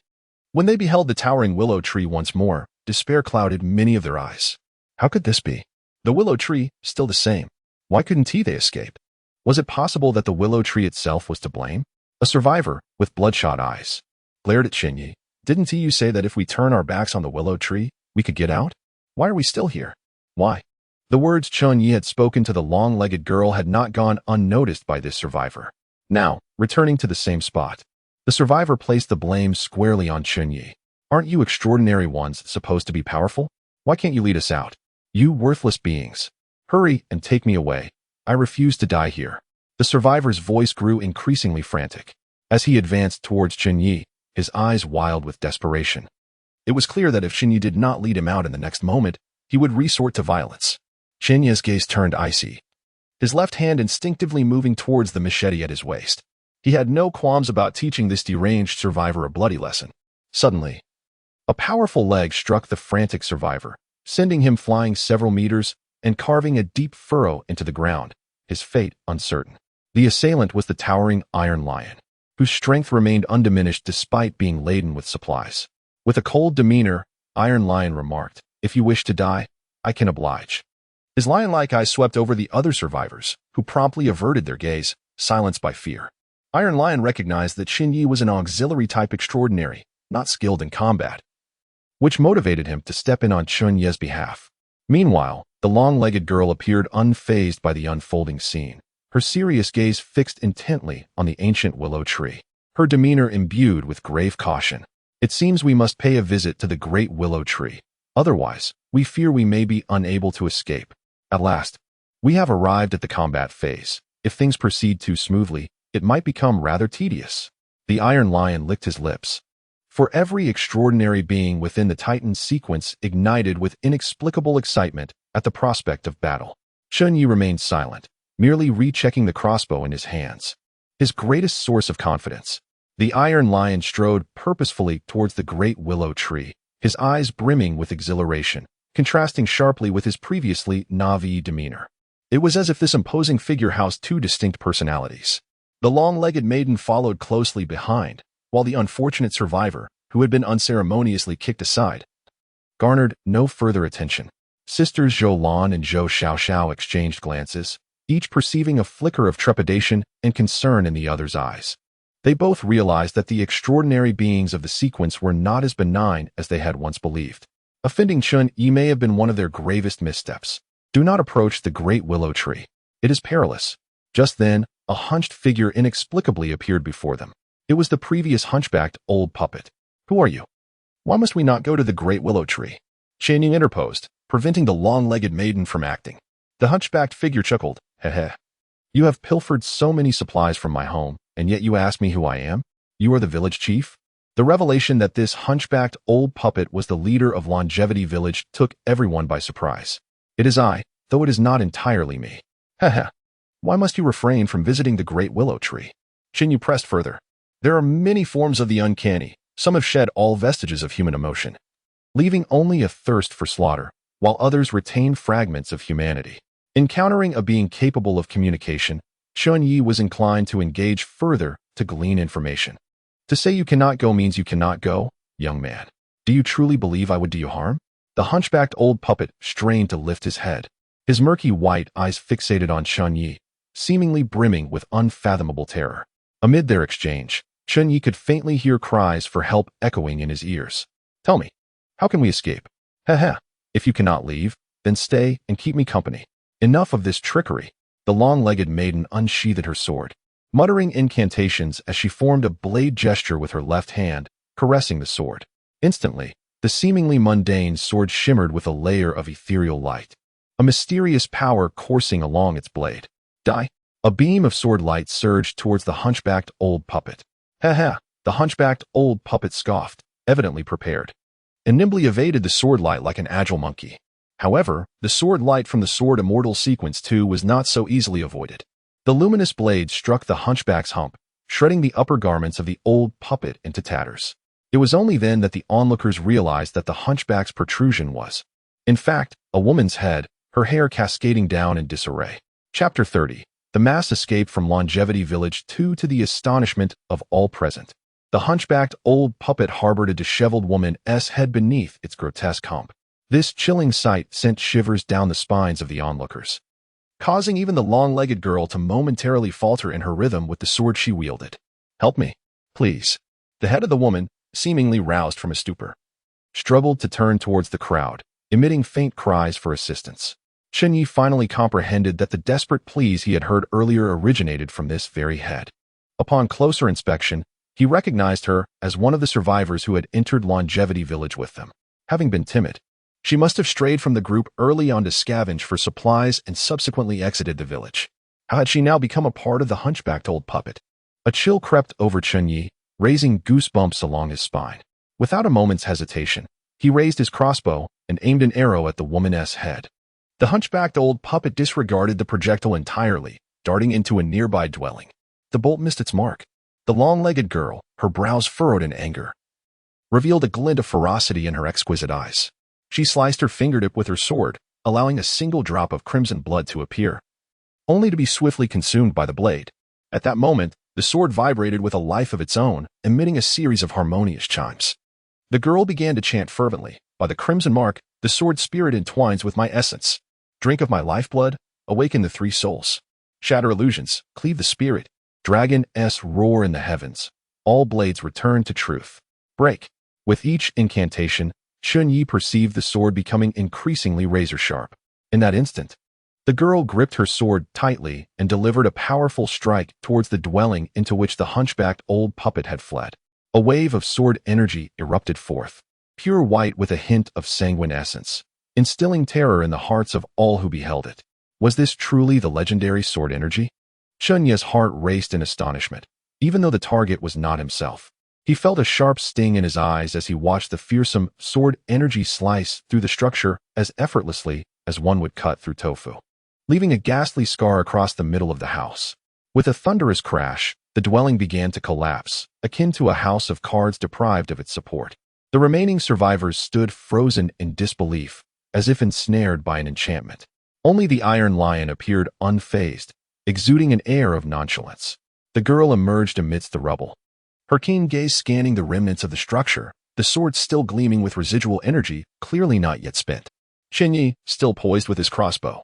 When they beheld the towering willow tree once more, despair clouded many of their eyes. How could this be? The willow tree, still the same. Why couldn't they escape? Was it possible that the willow tree itself was to blame? A survivor, with bloodshot eyes, glared at Chen Ye. Didn't you say that if we turn our backs on the willow tree, we could get out? Why are we still here? Why? The words Chen Ye had spoken to the long-legged girl had not gone unnoticed by this survivor. Now, returning to the same spot, the survivor placed the blame squarely on Chen Ye. Aren't you extraordinary ones supposed to be powerful? Why can't you lead us out? You worthless beings. Hurry and take me away. I refuse to die here. The survivor's voice grew increasingly frantic. As he advanced towards Chen Ye, his eyes wild with desperation. It was clear that if Chen Ye did not lead him out in the next moment, he would resort to violence. Chen Ye's gaze turned icy, his left hand instinctively moving towards the machete at his waist. He had no qualms about teaching this deranged survivor a bloody lesson. Suddenly, a powerful leg struck the frantic survivor, sending him flying several meters and carving a deep furrow into the ground, his fate uncertain. The assailant was the towering Iron Lion, whose strength remained undiminished despite being laden with supplies. With a cold demeanor, Iron Lion remarked, "If you wish to die, I can oblige." His lion-like eyes swept over the other survivors, who promptly averted their gaze, silenced by fear. Iron Lion recognized that Chen Ye was an auxiliary-type extraordinary, not skilled in combat, which motivated him to step in on Chen Ye's behalf. Meanwhile, the long-legged girl appeared unfazed by the unfolding scene, her serious gaze fixed intently on the ancient willow tree, her demeanor imbued with grave caution. It seems we must pay a visit to the great willow tree. Otherwise, we fear we may be unable to escape. At last, we have arrived at the combat phase. If things proceed too smoothly, it might become rather tedious. The Iron Lion licked his lips, For every extraordinary being within the Titan's sequence ignited with inexplicable excitement at the prospect of battle. Chen Ye remained silent, merely rechecking the crossbow in his hands. His greatest source of confidence. The Iron Lion strode purposefully towards the great willow tree, his eyes brimming with exhilaration, contrasting sharply with his previously naive demeanor. It was as if this imposing figure housed two distinct personalities. The long-legged maiden followed closely behind, while the unfortunate survivor, who had been unceremoniously kicked aside, garnered no further attention. Sisters Zhou Lan and Zhou Xiaoxiao exchanged glances, each perceiving a flicker of trepidation and concern in the other's eyes. They both realized that the extraordinary beings of the sequence were not as benign as they had once believed. Offending Chen Ye may have been one of their gravest missteps. Do not approach the great willow tree. It is perilous. Just then, a hunched figure inexplicably appeared before them. It was the previous hunchbacked old puppet. Who are you? Why must we not go to the great willow tree? Chen Ye interposed, preventing the long-legged maiden from acting. The hunchbacked figure chuckled. Heh. You have pilfered so many supplies from my home, and yet you ask me who I am? You are the village chief? The revelation that this hunchbacked old puppet was the leader of Longevity Village took everyone by surprise. It is I, though it is not entirely me. Heh. Why must you refrain from visiting the great willow tree? Chen Ye pressed further. There are many forms of the uncanny. Some have shed all vestiges of human emotion, leaving only a thirst for slaughter, while others retain fragments of humanity. Encountering a being capable of communication, Chen Ye was inclined to engage further to glean information. To say you cannot go means you cannot go, young man. Do you truly believe I would do you harm? The hunchbacked old puppet strained to lift his head, his murky white eyes fixated on Chen Ye, seemingly brimming with unfathomable terror. Amid their exchange, Chen Ye could faintly hear cries for help echoing in his ears. Tell me, how can we escape? Heh. If you cannot leave, then stay and keep me company. Enough of this trickery. The long-legged maiden unsheathed her sword, muttering incantations as she formed a blade gesture with her left hand, caressing the sword. Instantly, the seemingly mundane sword shimmered with a layer of ethereal light, a mysterious power coursing along its blade. Die! A beam of sword light surged towards the hunchbacked old puppet. Heh. The hunchbacked old puppet scoffed, evidently prepared, and nimbly evaded the sword light like an agile monkey. However, the sword light from the Sword Immortal Sequence 2 was not so easily avoided. The luminous blade struck the hunchback's hump, shredding the upper garments of the old puppet into tatters. It was only then that the onlookers realized that the hunchback's protrusion was, in fact, a woman's head, her hair cascading down in disarray. Chapter 30. The mass escape from Longevity Village 2 to the astonishment of all present. The hunchbacked old puppet harbored a disheveled woman's head beneath its grotesque hump. This chilling sight sent shivers down the spines of the onlookers, causing even the long-legged girl to momentarily falter in her rhythm with the sword she wielded. Help me, please. The head of the woman, seemingly roused from a stupor, struggled to turn towards the crowd, emitting faint cries for assistance. Chen Ye finally comprehended that the desperate pleas he had heard earlier originated from this very head. Upon closer inspection, he recognized her as one of the survivors who had entered Longevity Village with them. Having been timid, she must have strayed from the group early on to scavenge for supplies and subsequently exited the village. How had she now become a part of the hunchbacked old puppet? A chill crept over Chen Ye, raising goosebumps along his spine. Without a moment's hesitation, he raised his crossbow and aimed an arrow at the woman's head. The hunchbacked old puppet disregarded the projectile entirely, darting into a nearby dwelling. The bolt missed its mark. The long-legged girl, her brows furrowed in anger, revealed a glint of ferocity in her exquisite eyes. She sliced her fingertip with her sword, allowing a single drop of crimson blood to appear, only to be swiftly consumed by the blade. At that moment, the sword vibrated with a life of its own, emitting a series of harmonious chimes. The girl began to chant fervently, "By the crimson mark, the sword spirit entwines with my essence. Drink of my lifeblood, awaken the three souls. Shatter illusions, cleave the spirit. Dragon-s roar in the heavens. All blades return to truth. Break." With each incantation, Chen Ye perceived the sword becoming increasingly razor-sharp. In that instant, the girl gripped her sword tightly and delivered a powerful strike towards the dwelling into which the hunchbacked old puppet had fled. A wave of sword energy erupted forth, pure white with a hint of sanguine essence, instilling terror in the hearts of all who beheld it. Was this truly the legendary sword energy? Chen Ye's heart raced in astonishment, even though the target was not himself. He felt a sharp sting in his eyes as he watched the fearsome sword energy slice through the structure as effortlessly as one would cut through tofu, leaving a ghastly scar across the middle of the house. With a thunderous crash, the dwelling began to collapse, akin to a house of cards deprived of its support. The remaining survivors stood frozen in disbelief, as if ensnared by an enchantment. Only the Iron Lion appeared unfazed, exuding an air of nonchalance. The girl emerged amidst the rubble, her keen gaze scanning the remnants of the structure, the sword still gleaming with residual energy, clearly not yet spent. Chen Ye, still poised with his crossbow,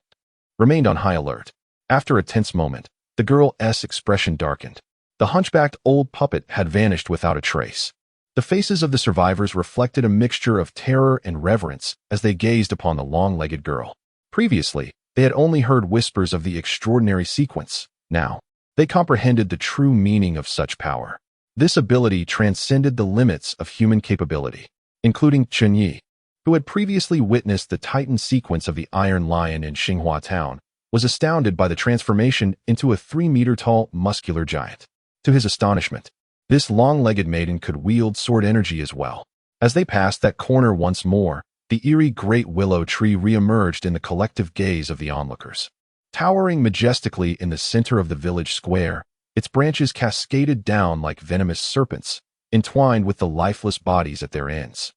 remained on high alert. After a tense moment, the girl's expression darkened. The hunchbacked old puppet had vanished without a trace. The faces of the survivors reflected a mixture of terror and reverence as they gazed upon the long-legged girl. Previously, they had only heard whispers of the extraordinary sequence. Now, they comprehended the true meaning of such power. This ability transcended the limits of human capability, including Chen Ye, who had previously witnessed the Titan sequence of the Iron Lion in Xinhua Town, was astounded by the transformation into a 3-meter-tall, muscular giant. To his astonishment, this long-legged maiden could wield sword energy as well. As they passed that corner once more, the eerie great willow tree re-emerged in the collective gaze of the onlookers. Towering majestically in the center of the village square, its branches cascaded down like venomous serpents, entwined with the lifeless bodies at their ends.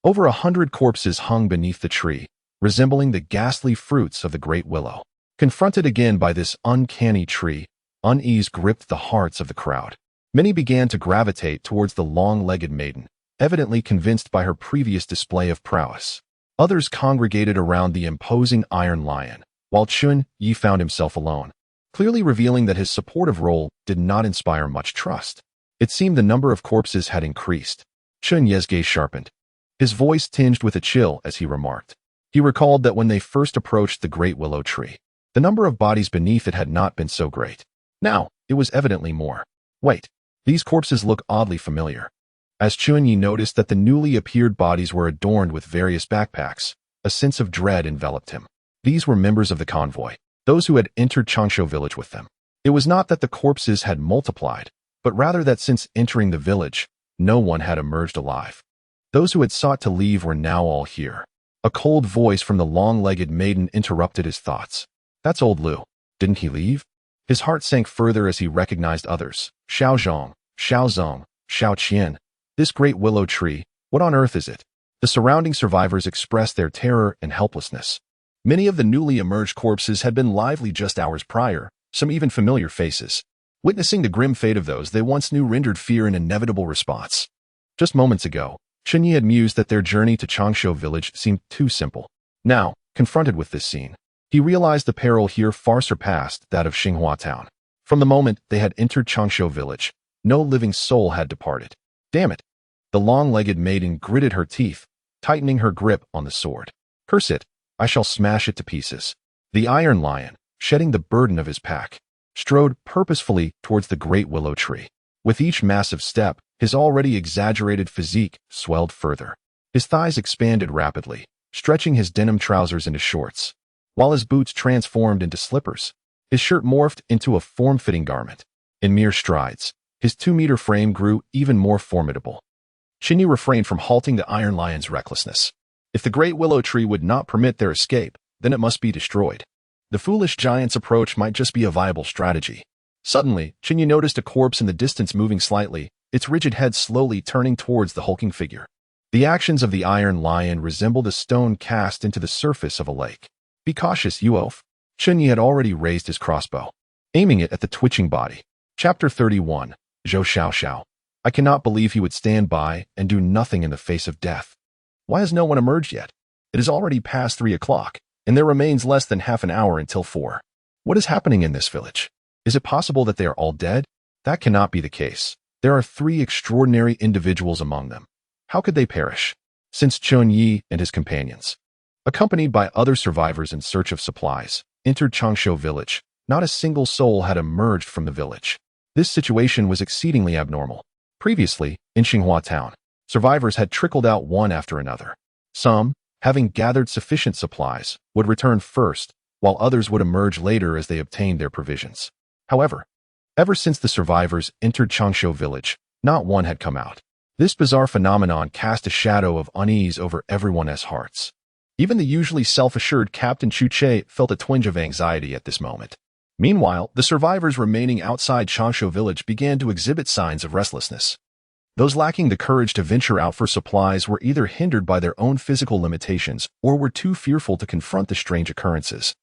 Over 100 corpses hung beneath the tree, resembling the ghastly fruits of the great willow. Confronted again by this uncanny tree, unease gripped the hearts of the crowd. Many began to gravitate towards the long-legged maiden, evidently convinced by her previous display of prowess. Others congregated around the imposing Iron Lion, while Chen Ye found himself alone, clearly revealing that his supportive role did not inspire much trust. It seemed the number of corpses had increased. Chen Ye's gaze sharpened, his voice tinged with a chill as he remarked. He recalled that when they first approached the great willow tree, the number of bodies beneath it had not been so great. Now, it was evidently more. Wait, these corpses look oddly familiar. As Chen Ye noticed that the newly appeared bodies were adorned with various backpacks, a sense of dread enveloped him. These were members of the convoy, those who had entered Changshu village with them. It was not that the corpses had multiplied, but rather that since entering the village, no one had emerged alive. Those who had sought to leave were now all here. A cold voice from the long-legged maiden interrupted his thoughts. That's old Lu. Didn't he leave? His heart sank further as he recognized others. Xiao Zhong, Xiao Zong, Xiao Qian. This great willow tree, what on earth is it? The surrounding survivors expressed their terror and helplessness. Many of the newly emerged corpses had been lively just hours prior, some even familiar faces. Witnessing the grim fate of those they once knew rendered fear an inevitable response. Just moments ago, Chen Ye had mused that their journey to Changshu village seemed too simple. Now, confronted with this scene, he realized the peril here far surpassed that of Xinhua Town. From the moment they had entered Changshu village, no living soul had departed. Damn it! The long-legged maiden gritted her teeth, tightening her grip on the sword. Curse it, I shall smash it to pieces. The Iron Lion, shedding the burden of his pack, strode purposefully towards the great willow tree. With each massive step, his already exaggerated physique swelled further. His thighs expanded rapidly, stretching his denim trousers into shorts, while his boots transformed into slippers. His shirt morphed into a form-fitting garment. In mere strides, his 2-meter frame grew even more formidable. Chen Ye refrained from halting the Iron Lion's recklessness. If the great willow tree would not permit their escape, then it must be destroyed. The foolish giant's approach might just be a viable strategy. Suddenly, Chen Ye noticed a corpse in the distance moving slightly, its rigid head slowly turning towards the hulking figure. The actions of the Iron Lion resembled a stone cast into the surface of a lake. Be cautious, you oaf. Chen Ye had already raised his crossbow, aiming it at the twitching body. Chapter 31, Zhou Xiao Xiao. I cannot believe he would stand by and do nothing in the face of death. Why has no one emerged yet? It is already past 3 o'clock, and there remains less than half an hour until 4. What is happening in this village? Is it possible that they are all dead? That cannot be the case. There are 3 extraordinary individuals among them. How could they perish? Since Chen Ye and his companions, accompanied by other survivors in search of supplies, entered Changshu village, not a single soul had emerged from the village. This situation was exceedingly abnormal. Previously, in Xinhua Town, survivors had trickled out one after another. Some, having gathered sufficient supplies, would return first, while others would emerge later as they obtained their provisions. However, ever since the survivors entered Changshu village, not one had come out. This bizarre phenomenon cast a shadow of unease over everyone's hearts. Even the usually self-assured Captain Chen Ye felt a twinge of anxiety at this moment. Meanwhile, the survivors remaining outside Changshu village began to exhibit signs of restlessness. Those lacking the courage to venture out for supplies were either hindered by their own physical limitations or were too fearful to confront the strange occurrences,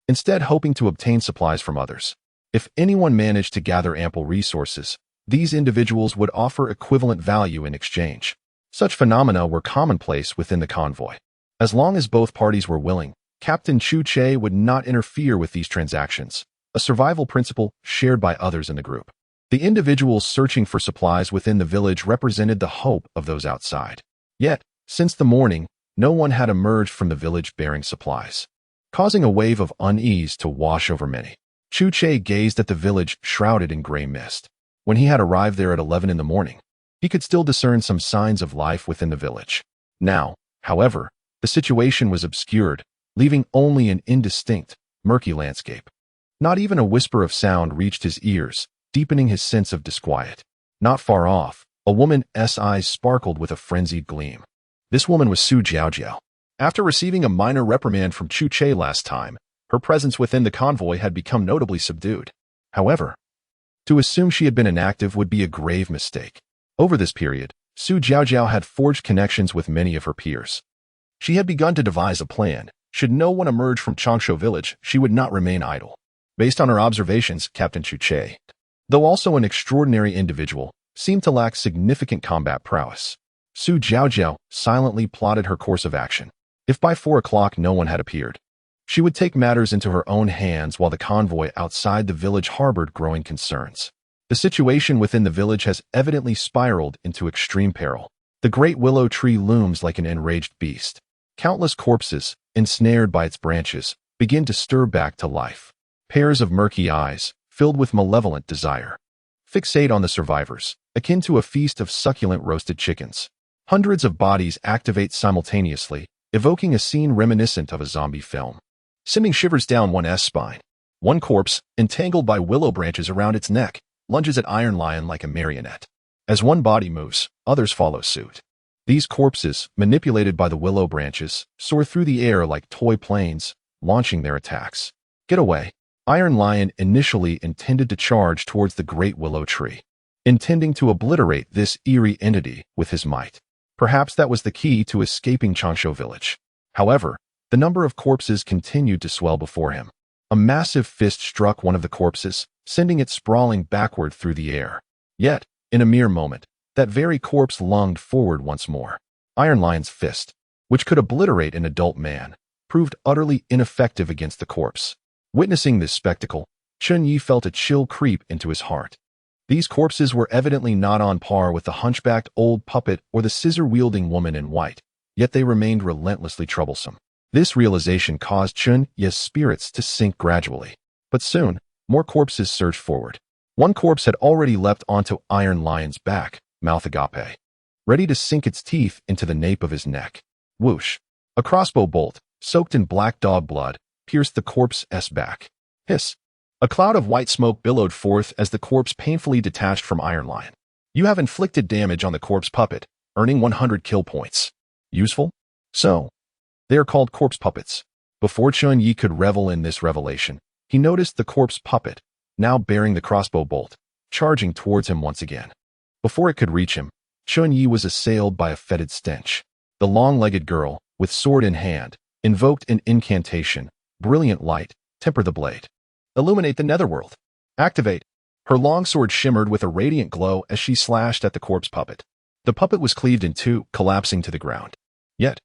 instead hoping to obtain supplies from others. If anyone managed to gather ample resources, these individuals would offer equivalent value in exchange. Such phenomena were commonplace within the convoy. As long as both parties were willing, Captain Chen Ye would not interfere with these transactions, a survival principle shared by others in the group. The individuals searching for supplies within the village represented the hope of those outside. Yet, since the morning, no one had emerged from the village bearing supplies, causing a wave of unease to wash over many. Chen Ye gazed at the village shrouded in gray mist. When he had arrived there at 11 in the morning, he could still discern some signs of life within the village. Now, however, the situation was obscured, leaving only an indistinct, murky landscape. Not even a whisper of sound reached his ears, deepening his sense of disquiet. Not far off, a woman's eyes sparkled with a frenzied gleam. This woman was Su Jiaojiao. After receiving a minor reprimand from Chen Ye last time, her presence within the convoy had become notably subdued. However, to assume she had been inactive would be a grave mistake. Over this period, Su Jiaojiao had forged connections with many of her peers. She had begun to devise a plan. Should no one emerge from Changshu village, she would not remain idle. Based on her observations, Captain Chen Ye, though also an extraordinary individual, seemed to lack significant combat prowess. Su Jiaojiao silently plotted her course of action. If by 4 o'clock no one had appeared, she would take matters into her own hands while the convoy outside the village harbored growing concerns. The situation within the village has evidently spiraled into extreme peril. The great willow tree looms like an enraged beast. Countless corpses, ensnared by its branches, begin to stir back to life. Pairs of murky eyes, filled with malevolent desire, fixate on the survivors, akin to a feast of succulent roasted chickens. Hundreds of bodies activate simultaneously, evoking a scene reminiscent of a zombie film, sending shivers down one's spine. One corpse, entangled by willow branches around its neck, lunges at Iron Lion like a marionette. As one body moves, others follow suit. These corpses, manipulated by the willow branches, soar through the air like toy planes, launching their attacks. Get away! Iron Lion initially intended to charge towards the great willow tree, intending to obliterate this eerie entity with his might. Perhaps that was the key to escaping Changshu village. However, the number of corpses continued to swell before him. A massive fist struck one of the corpses, sending it sprawling backward through the air. Yet, in a mere moment, that very corpse lunged forward once more. Iron Lion's fist, which could obliterate an adult man, proved utterly ineffective against the corpse. Witnessing this spectacle, Chen Ye felt a chill creep into his heart. These corpses were evidently not on par with the hunchbacked old puppet or the scissor-wielding woman in white, yet they remained relentlessly troublesome. This realization caused Chen Ye's spirits to sink gradually. But soon, more corpses surged forward. One corpse had already leapt onto Iron Lion's back, mouth agape, ready to sink its teeth into the nape of his neck. Whoosh! A crossbow bolt, soaked in black dog blood, pierced the corpse's back. Hiss! A cloud of white smoke billowed forth as the corpse painfully detached from Iron Lion. You have inflicted damage on the corpse puppet, earning 100 kill points. Useful? So, they are called corpse puppets. Before Chen Ye could revel in this revelation, he noticed the corpse puppet, now bearing the crossbow bolt, charging towards him once again. Before it could reach him, Chen Ye was assailed by a fetid stench. The long-legged girl, with sword in hand, invoked an incantation. Brilliant light, temper the blade. Illuminate the netherworld. Activate. Her longsword shimmered with a radiant glow as she slashed at the corpse puppet. The puppet was cleaved in two, collapsing to the ground. Yet,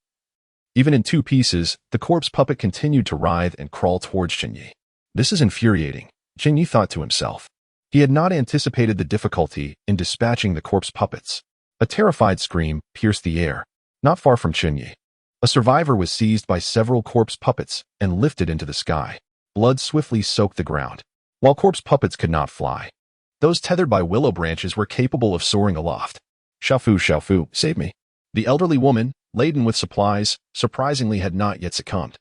even in 2 pieces, the corpse puppet continued to writhe and crawl towards Chen Ye. This is infuriating, Chen Ye thought to himself. He had not anticipated the difficulty in dispatching the corpse puppets. A terrified scream pierced the air, not far from Chen Ye. A survivor was seized by several corpse puppets and lifted into the sky. Blood swiftly soaked the ground. While corpse puppets could not fly, those tethered by willow branches were capable of soaring aloft. Xiaofu, save me. The elderly woman, laden with supplies, surprisingly had not yet succumbed,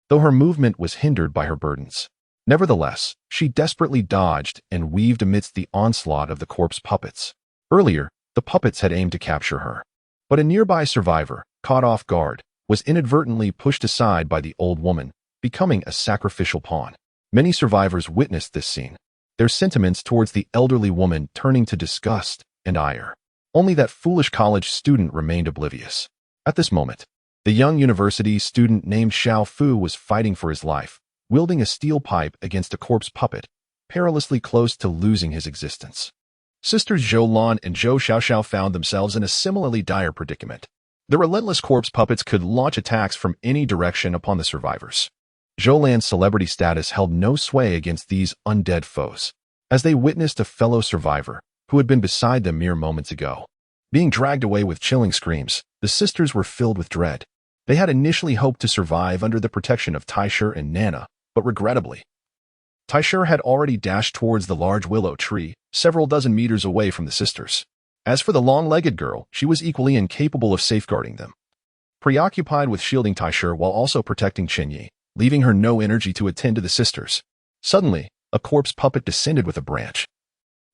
though her movement was hindered by her burdens. Nevertheless, she desperately dodged and weaved amidst the onslaught of the corpse puppets. Earlier, The puppets had aimed to capture her. But a nearby survivor, caught off guard, was inadvertently pushed aside by the old woman, becoming a sacrificial pawn. Many survivors witnessed this scene, their sentiments towards the elderly woman turning to disgust and ire. Only that foolish college student remained oblivious. At this moment, the young university student named Xiao Fu was fighting for his life, wielding a steel pipe against a corpse puppet, perilously close to losing his existence. Sisters Zhou Lan and Zhou Xiaoxiao found themselves in a similarly dire predicament. The relentless corpse puppets could launch attacks from any direction upon the survivors. Zhou Lan's celebrity status held no sway against these undead foes, as they witnessed a fellow survivor who had been beside them mere moments ago being dragged away with chilling screams. The sisters were filled with dread. They had initially hoped to survive under the protection of Taisher and Nana, but regrettably, Taisher had already dashed towards the large willow tree, several dozen meters away from the sisters. As for the long-legged girl, she was equally incapable of safeguarding them. Preoccupied with shielding Taisher while also protecting Chen Ye, leaving her no energy to attend to the sisters. Suddenly, a corpse puppet descended with a branch,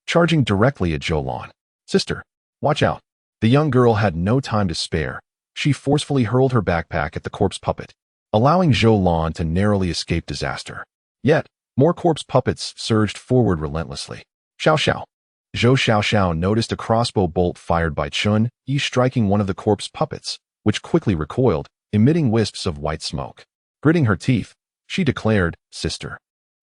charging directly at Zhou Lan. "Sister, watch out." The young girl had no time to spare. She forcefully hurled her backpack at the corpse puppet, allowing Zhou Lan to narrowly escape disaster. Yet, more corpse puppets surged forward relentlessly. Xiao Xiao. Zhou Xiaoxiao noticed a crossbow bolt fired by Chen Ye striking one of the corpse puppets, which quickly recoiled, emitting wisps of white smoke. Gritting her teeth, she declared, "Sister,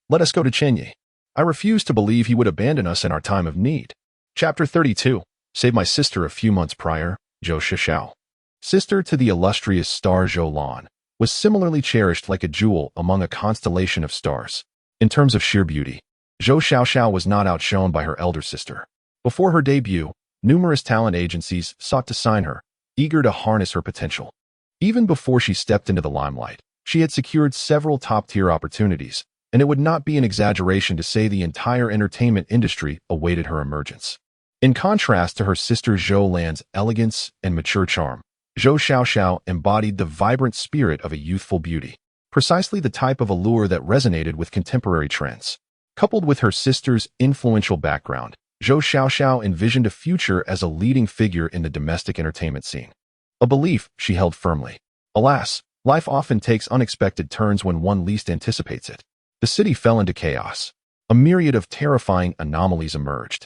let us go to Chen Ye. I refuse to believe he would abandon us in our time of need." Chapter 32. Saved my sister a few months prior, Zhou Xiaoxiao. Sister to the illustrious star Zhou Lan, was similarly cherished like a jewel among a constellation of stars. In terms of sheer beauty, Zhou Xiaoxiao was not outshone by her elder sister. Before her debut, numerous talent agencies sought to sign her, eager to harness her potential. Even before she stepped into the limelight, she had secured several top-tier opportunities, and it would not be an exaggeration to say the entire entertainment industry awaited her emergence. In contrast to her sister Zhou Lan's elegance and mature charm, Zhou Xiaoxiao embodied the vibrant spirit of a youthful beauty, precisely the type of allure that resonated with contemporary trends. Coupled with her sister's influential background, Zhou Xiaoxiao envisioned a future as a leading figure in the domestic entertainment scene. A belief she held firmly. Alas, life often takes unexpected turns when one least anticipates it. The city fell into chaos. A myriad of terrifying anomalies emerged.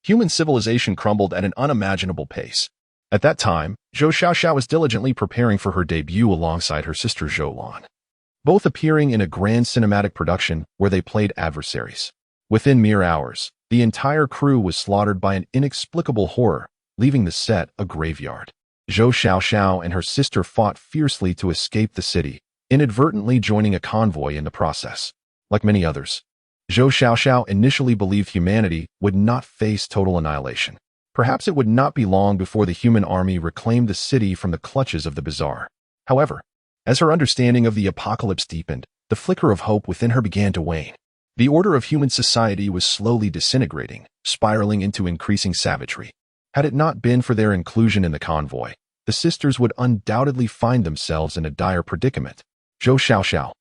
Human civilization crumbled at an unimaginable pace. At that time, Zhou Xiaoxiao was diligently preparing for her debut alongside her sister Zhou Lan, both appearing in a grand cinematic production where they played adversaries. Within mere hours, the entire crew was slaughtered by an inexplicable horror, leaving the set a graveyard. Zhou Xiaoxiao and her sister fought fiercely to escape the city, inadvertently joining a convoy in the process. Like many others, Zhou Xiaoxiao initially believed humanity would not face total annihilation. Perhaps it would not be long before the human army reclaimed the city from the clutches of the bizarre. However, as her understanding of the apocalypse deepened, the flicker of hope within her began to wane. The order of human society was slowly disintegrating, spiraling into increasing savagery. Had it not been for their inclusion in the convoy, the sisters would undoubtedly find themselves in a dire predicament. Zhou Xiaoxiao,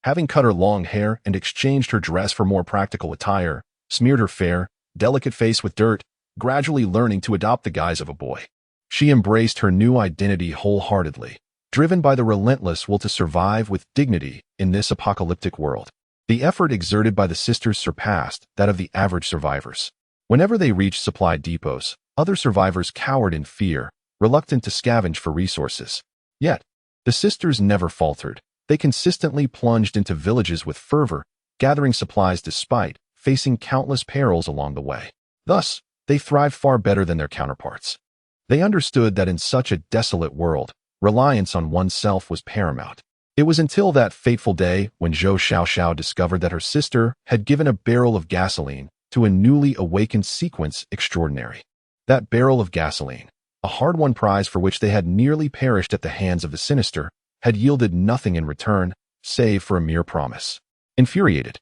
having cut her long hair and exchanged her dress for more practical attire, smeared her fair, delicate face with dirt, gradually learning to adopt the guise of a boy. She embraced her new identity wholeheartedly, driven by the relentless will to survive with dignity in this apocalyptic world. The effort exerted by the sisters surpassed that of the average survivors. Whenever they reached supply depots, other survivors cowered in fear, reluctant to scavenge for resources. Yet, the sisters never faltered. They consistently plunged into villages with fervor, gathering supplies despite facing countless perils along the way. Thus, they thrived far better than their counterparts. They understood that in such a desolate world, reliance on oneself was paramount. It was until that fateful day when Zhou Xiaoxiao discovered that her sister had given a barrel of gasoline to a newly awakened sequence extraordinary. That barrel of gasoline, a hard-won prize for which they had nearly perished at the hands of the sinister, had yielded nothing in return, save for a mere promise. Infuriated,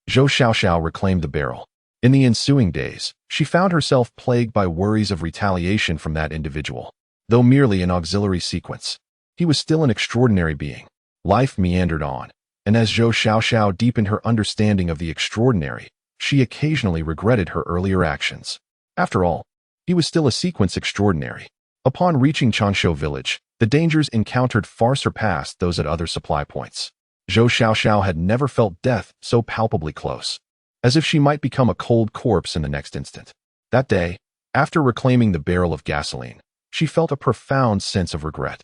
Zhou Xiaoxiao reclaimed the barrel. In the ensuing days, she found herself plagued by worries of retaliation from that individual. Though merely an auxiliary sequence, he was still an extraordinary being. Life meandered on, and as Zhou Xiaoxiao deepened her understanding of the extraordinary, she occasionally regretted her earlier actions. After all, he was still a sequence extraordinary. Upon reaching Chanshu village, the dangers encountered far surpassed those at other supply points. Zhou Xiaoxiao had never felt death so palpably close, as if she might become a cold corpse in the next instant. That day, after reclaiming the barrel of gasoline, she felt a profound sense of regret.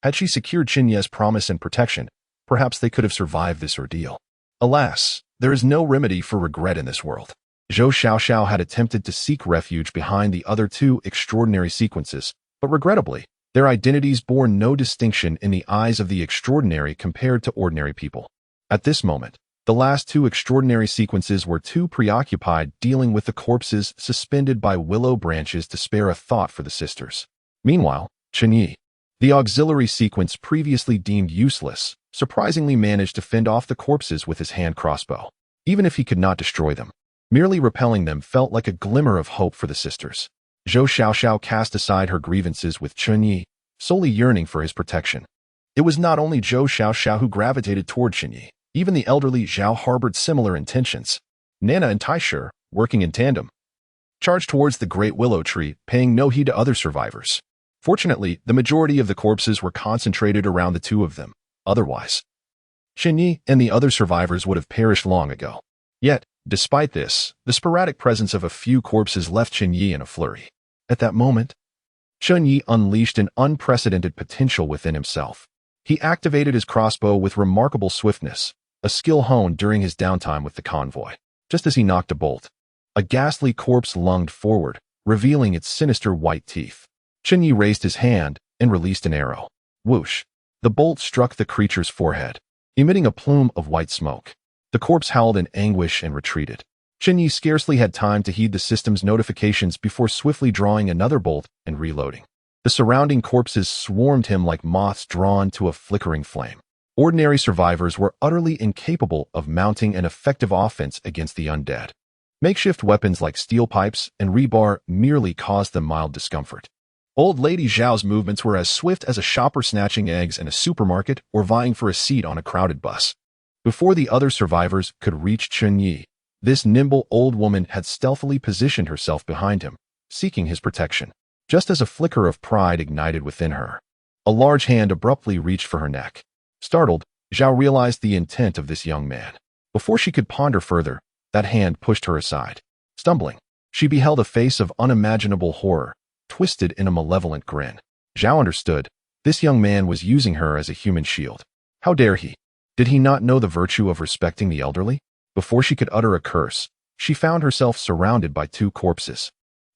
Had she secured Chen Ye's promise and protection, perhaps they could have survived this ordeal. Alas, there is no remedy for regret in this world. Zhou Xiaoxiao had attempted to seek refuge behind the other two extraordinary sequences, but regrettably, their identities bore no distinction in the eyes of the extraordinary compared to ordinary people. At this moment, the last two extraordinary sequences were too preoccupied dealing with the corpses suspended by willow branches to spare a thought for the sisters. Meanwhile, Chen Ye, the auxiliary sequence previously deemed useless, surprisingly managed to fend off the corpses with his hand crossbow. Even if he could not destroy them, merely repelling them felt like a glimmer of hope for the sisters. Zhou Xiaoxiao cast aside her grievances with Chen Ye, solely yearning for his protection. It was not only Zhou Xiaoxiao who gravitated toward Chen Ye. Even the elderly Zhao harbored similar intentions. Nana and Taisher, working in tandem, charged towards the great willow tree, paying no heed to other survivors. Fortunately, the majority of the corpses were concentrated around the two of them. Otherwise, Chen Ye and the other survivors would have perished long ago. Yet, despite this, the sporadic presence of a few corpses left Chen Ye in a flurry. At that moment, Chen Ye unleashed an unprecedented potential within himself. He activated his crossbow with remarkable swiftness, a skill honed during his downtime with the convoy. Just as he knocked a bolt, a ghastly corpse lunged forward, revealing its sinister white teeth. Chen Ye raised his hand and released an arrow. Whoosh! The bolt struck the creature's forehead, emitting a plume of white smoke. The corpse howled in anguish and retreated. Chen Ye scarcely had time to heed the system's notifications before swiftly drawing another bolt and reloading. The surrounding corpses swarmed him like moths drawn to a flickering flame. Ordinary survivors were utterly incapable of mounting an effective offense against the undead. Makeshift weapons like steel pipes and rebar merely caused them mild discomfort. Old Lady Zhao's movements were as swift as a shopper snatching eggs in a supermarket or vying for a seat on a crowded bus. Before the other survivors could reach Chen Ye, this nimble old woman had stealthily positioned herself behind him, seeking his protection. Just as a flicker of pride ignited within her, a large hand abruptly reached for her neck. Startled, Zhao realized the intent of this young man. Before she could ponder further, that hand pushed her aside. Stumbling, she beheld a face of unimaginable horror, twisted in a malevolent grin. Zhao understood. This young man was using her as a human shield. How dare he? Did he not know the virtue of respecting the elderly? Before she could utter a curse, she found herself surrounded by two corpses.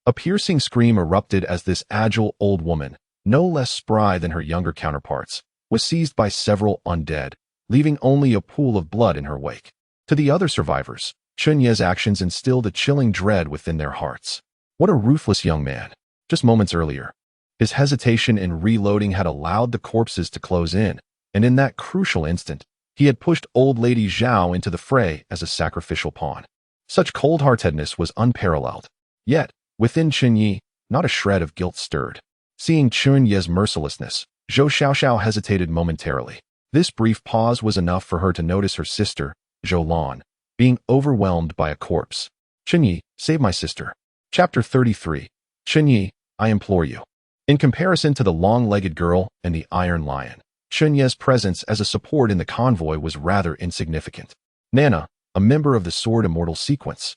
A piercing scream erupted as this agile old woman, no less spry than her younger counterparts, was seized by several undead, leaving only a pool of blood in her wake. To the other survivors, Chen Ye's actions instilled a chilling dread within their hearts. What a ruthless young man. Just moments earlier, his hesitation in reloading had allowed the corpses to close in, and in that crucial instant, he had pushed old Lady Zhao into the fray as a sacrificial pawn. Such cold-heartedness was unparalleled. Yet, within Chen Ye, not a shred of guilt stirred. Seeing Chen Ye's mercilessness, Zhou Xiaoxiao hesitated momentarily. This brief pause was enough for her to notice her sister, Zhou Lan, being overwhelmed by a corpse. Chen Ye, save my sister. Chapter 33. Chen Ye, I implore you. In comparison to the long-legged girl and the iron lion, Chen Ye's presence as a support in the convoy was rather insignificant. Nana, a member of the Sword Immortal sequence,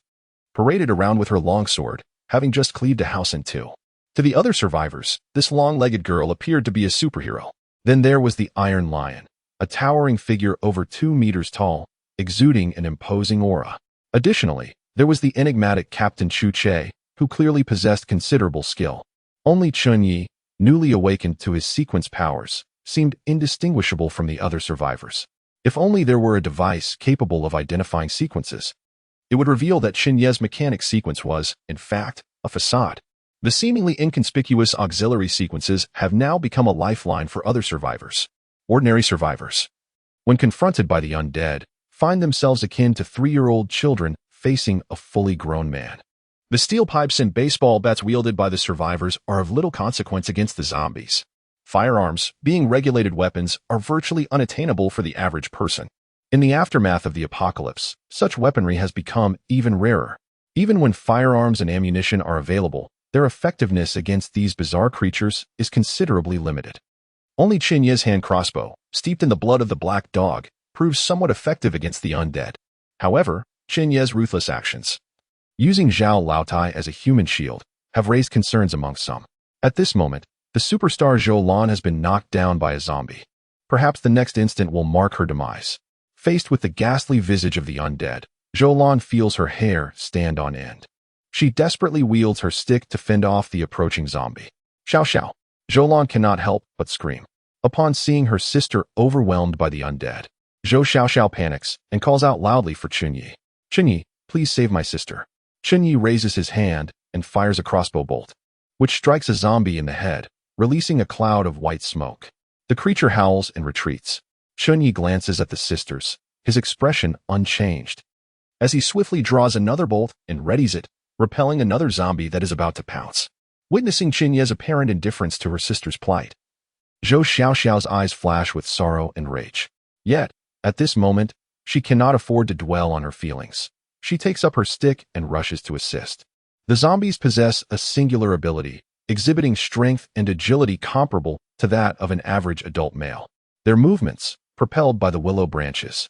paraded around with her longsword, having just cleaved a house in two. To the other survivors, this long-legged girl appeared to be a superhero. Then there was the Iron Lion, a towering figure over 2 meters tall, exuding an imposing aura. Additionally, there was the enigmatic Captain Chu Che, who clearly possessed considerable skill. Only Chen Ye, newly awakened to his sequence powers, seemed indistinguishable from the other survivors. If only there were a device capable of identifying sequences, it would reveal that Chen Ye's mechanic sequence was, in fact, a facade. The seemingly inconspicuous auxiliary sequences have now become a lifeline for other survivors. Ordinary survivors, when confronted by the undead, find themselves akin to 3-year-old children facing a fully grown man. The steel pipes and baseball bats wielded by the survivors are of little consequence against the zombies. Firearms, being regulated weapons, are virtually unattainable for the average person. In the aftermath of the apocalypse, such weaponry has become even rarer. Even when firearms and ammunition are available, their effectiveness against these bizarre creatures is considerably limited. Only Chen Ye's hand crossbow, steeped in the blood of the black dog, proves somewhat effective against the undead. However, Chen Ye's ruthless actions, using Zhao Laotai as a human shield, have raised concerns among some. At this moment, the superstar Zhou Lan has been knocked down by a zombie. Perhaps the next instant will mark her demise. Faced with the ghastly visage of the undead, Zhou Lan feels her hair stand on end. She desperately wields her stick to fend off the approaching zombie. Xiao Xiao. Zhou Lan cannot help but scream. Upon seeing her sister overwhelmed by the undead, Zhou Xiao panics and calls out loudly for Chen Ye. Chen Ye, please save my sister. Chen Ye raises his hand and fires a crossbow bolt, which strikes a zombie in the head, releasing a cloud of white smoke. The creature howls and retreats. Chen Ye glances at the sisters, his expression unchanged, as he swiftly draws another bolt and readies it, repelling another zombie that is about to pounce. Witnessing Chen Ye's apparent indifference to her sister's plight, Zhou Xiaoxiao's eyes flash with sorrow and rage. Yet, at this moment, she cannot afford to dwell on her feelings. She takes up her stick and rushes to assist. The zombies possess a singular ability, exhibiting strength and agility comparable to that of an average adult male. Their movements, propelled by the willow branches,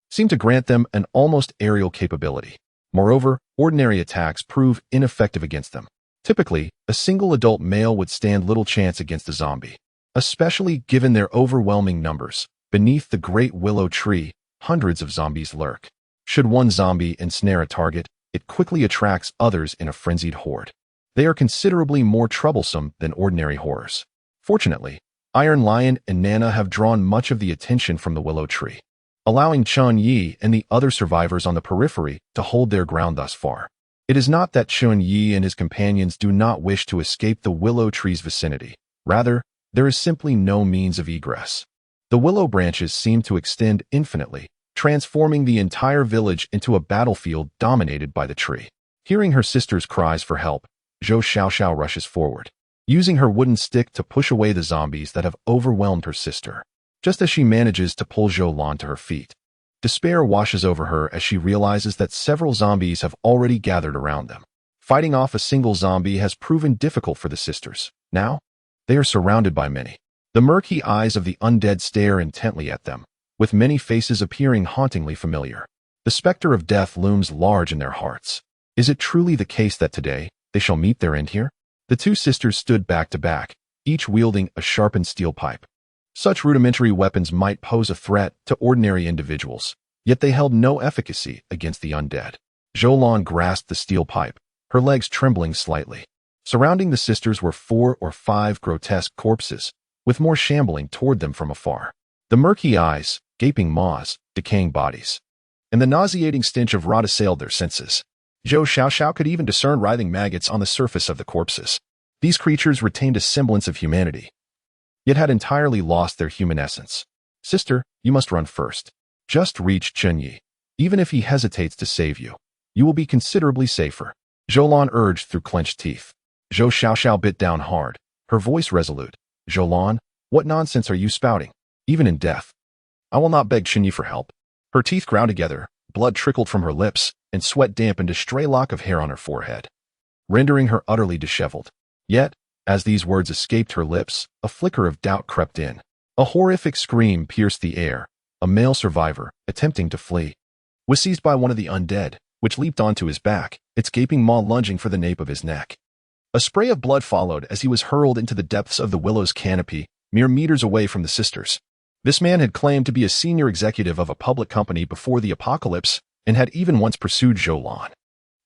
seem to grant them an almost aerial capability. Moreover, ordinary attacks prove ineffective against them. Typically, a single adult male would stand little chance against a zombie, especially given their overwhelming numbers. Beneath the great willow tree, hundreds of zombies lurk. Should one zombie ensnare a target, it quickly attracts others in a frenzied horde. They are considerably more troublesome than ordinary horrors. Fortunately, Iron Lion and Nana have drawn much of the attention from the willow tree, allowing Chen Ye and the other survivors on the periphery to hold their ground thus far. It is not that Chen Ye and his companions do not wish to escape the willow tree's vicinity. Rather, there is simply no means of egress. The willow branches seem to extend infinitely, transforming the entire village into a battlefield dominated by the tree. Hearing her sister's cries for help, Zhou Xiaoxiao rushes forward, using her wooden stick to push away the zombies that have overwhelmed her sister. Just as she manages to pull Zhou Lan to her feet, despair washes over her as she realizes that several zombies have already gathered around them. Fighting off a single zombie has proven difficult for the sisters. Now, they are surrounded by many. The murky eyes of the undead stare intently at them, with many faces appearing hauntingly familiar. The specter of death looms large in their hearts. Is it truly the case that today, they shall meet their end here? The two sisters stood back to back, each wielding a sharpened steel pipe. Such rudimentary weapons might pose a threat to ordinary individuals, yet they held no efficacy against the undead. Zhou Lan grasped the steel pipe, her legs trembling slightly. Surrounding the sisters were 4 or 5 grotesque corpses, with more shambling toward them from afar. The murky eyes, gaping maws, decaying bodies, and the nauseating stench of rot assailed their senses. Zhou Xiaoxiao could even discern writhing maggots on the surface of the corpses. These creatures retained a semblance of humanity, yet had entirely lost their human essence. Sister, you must run first. Just reach Chen Ye. Even if he hesitates to save you, you will be considerably safer. Zhou Lan urged through clenched teeth. Zhou Xiaoxiao bit down hard, her voice resolute. Zhou Lan, what nonsense are you spouting? Even in death, I will not beg Chen Ye for help. Her teeth ground together, blood trickled from her lips, and sweat dampened a stray lock of hair on her forehead, rendering her utterly disheveled. Yet, as these words escaped her lips, a flicker of doubt crept in. A horrific scream pierced the air. A male survivor, attempting to flee, was seized by one of the undead, which leaped onto his back, its gaping maw lunging for the nape of his neck. A spray of blood followed as he was hurled into the depths of the willow's canopy, mere meters away from the sisters. This man had claimed to be a senior executive of a public company before the apocalypse and had even once pursued Zhou Lan.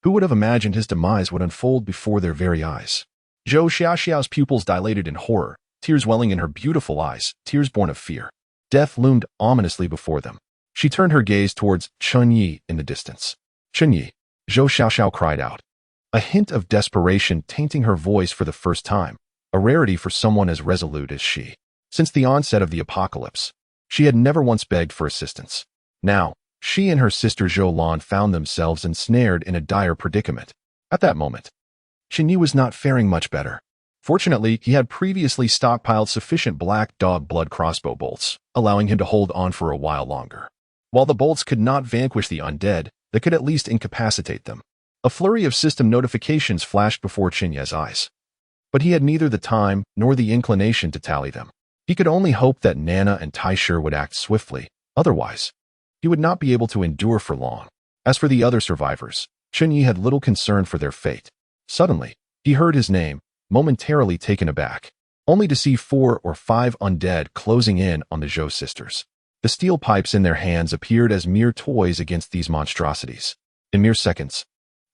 Who would have imagined his demise would unfold before their very eyes? Zhou Xiaoxiao's pupils dilated in horror, tears welling in her beautiful eyes, tears born of fear. Death loomed ominously before them. She turned her gaze towards Chen Ye in the distance. Chen Ye, Zhou Xiaoxiao cried out, a hint of desperation tainting her voice for the first time, a rarity for someone as resolute as she. Since the onset of the apocalypse, she had never once begged for assistance. Now, she and her sister Zhou Lan found themselves ensnared in a dire predicament. At that moment, Chen Ye was not faring much better. Fortunately, he had previously stockpiled sufficient black dog blood crossbow bolts, allowing him to hold on for a while longer. While the bolts could not vanquish the undead, they could at least incapacitate them. A flurry of system notifications flashed before Chen Ye's eyes. But he had neither the time nor the inclination to tally them. He could only hope that Nana and Taisher would act swiftly. Otherwise, he would not be able to endure for long. As for the other survivors, Chen Ye had little concern for their fate. Suddenly, he heard his name, momentarily taken aback, only to see 4 or 5 undead closing in on the Zhou sisters. The steel pipes in their hands appeared as mere toys against these monstrosities. In mere seconds,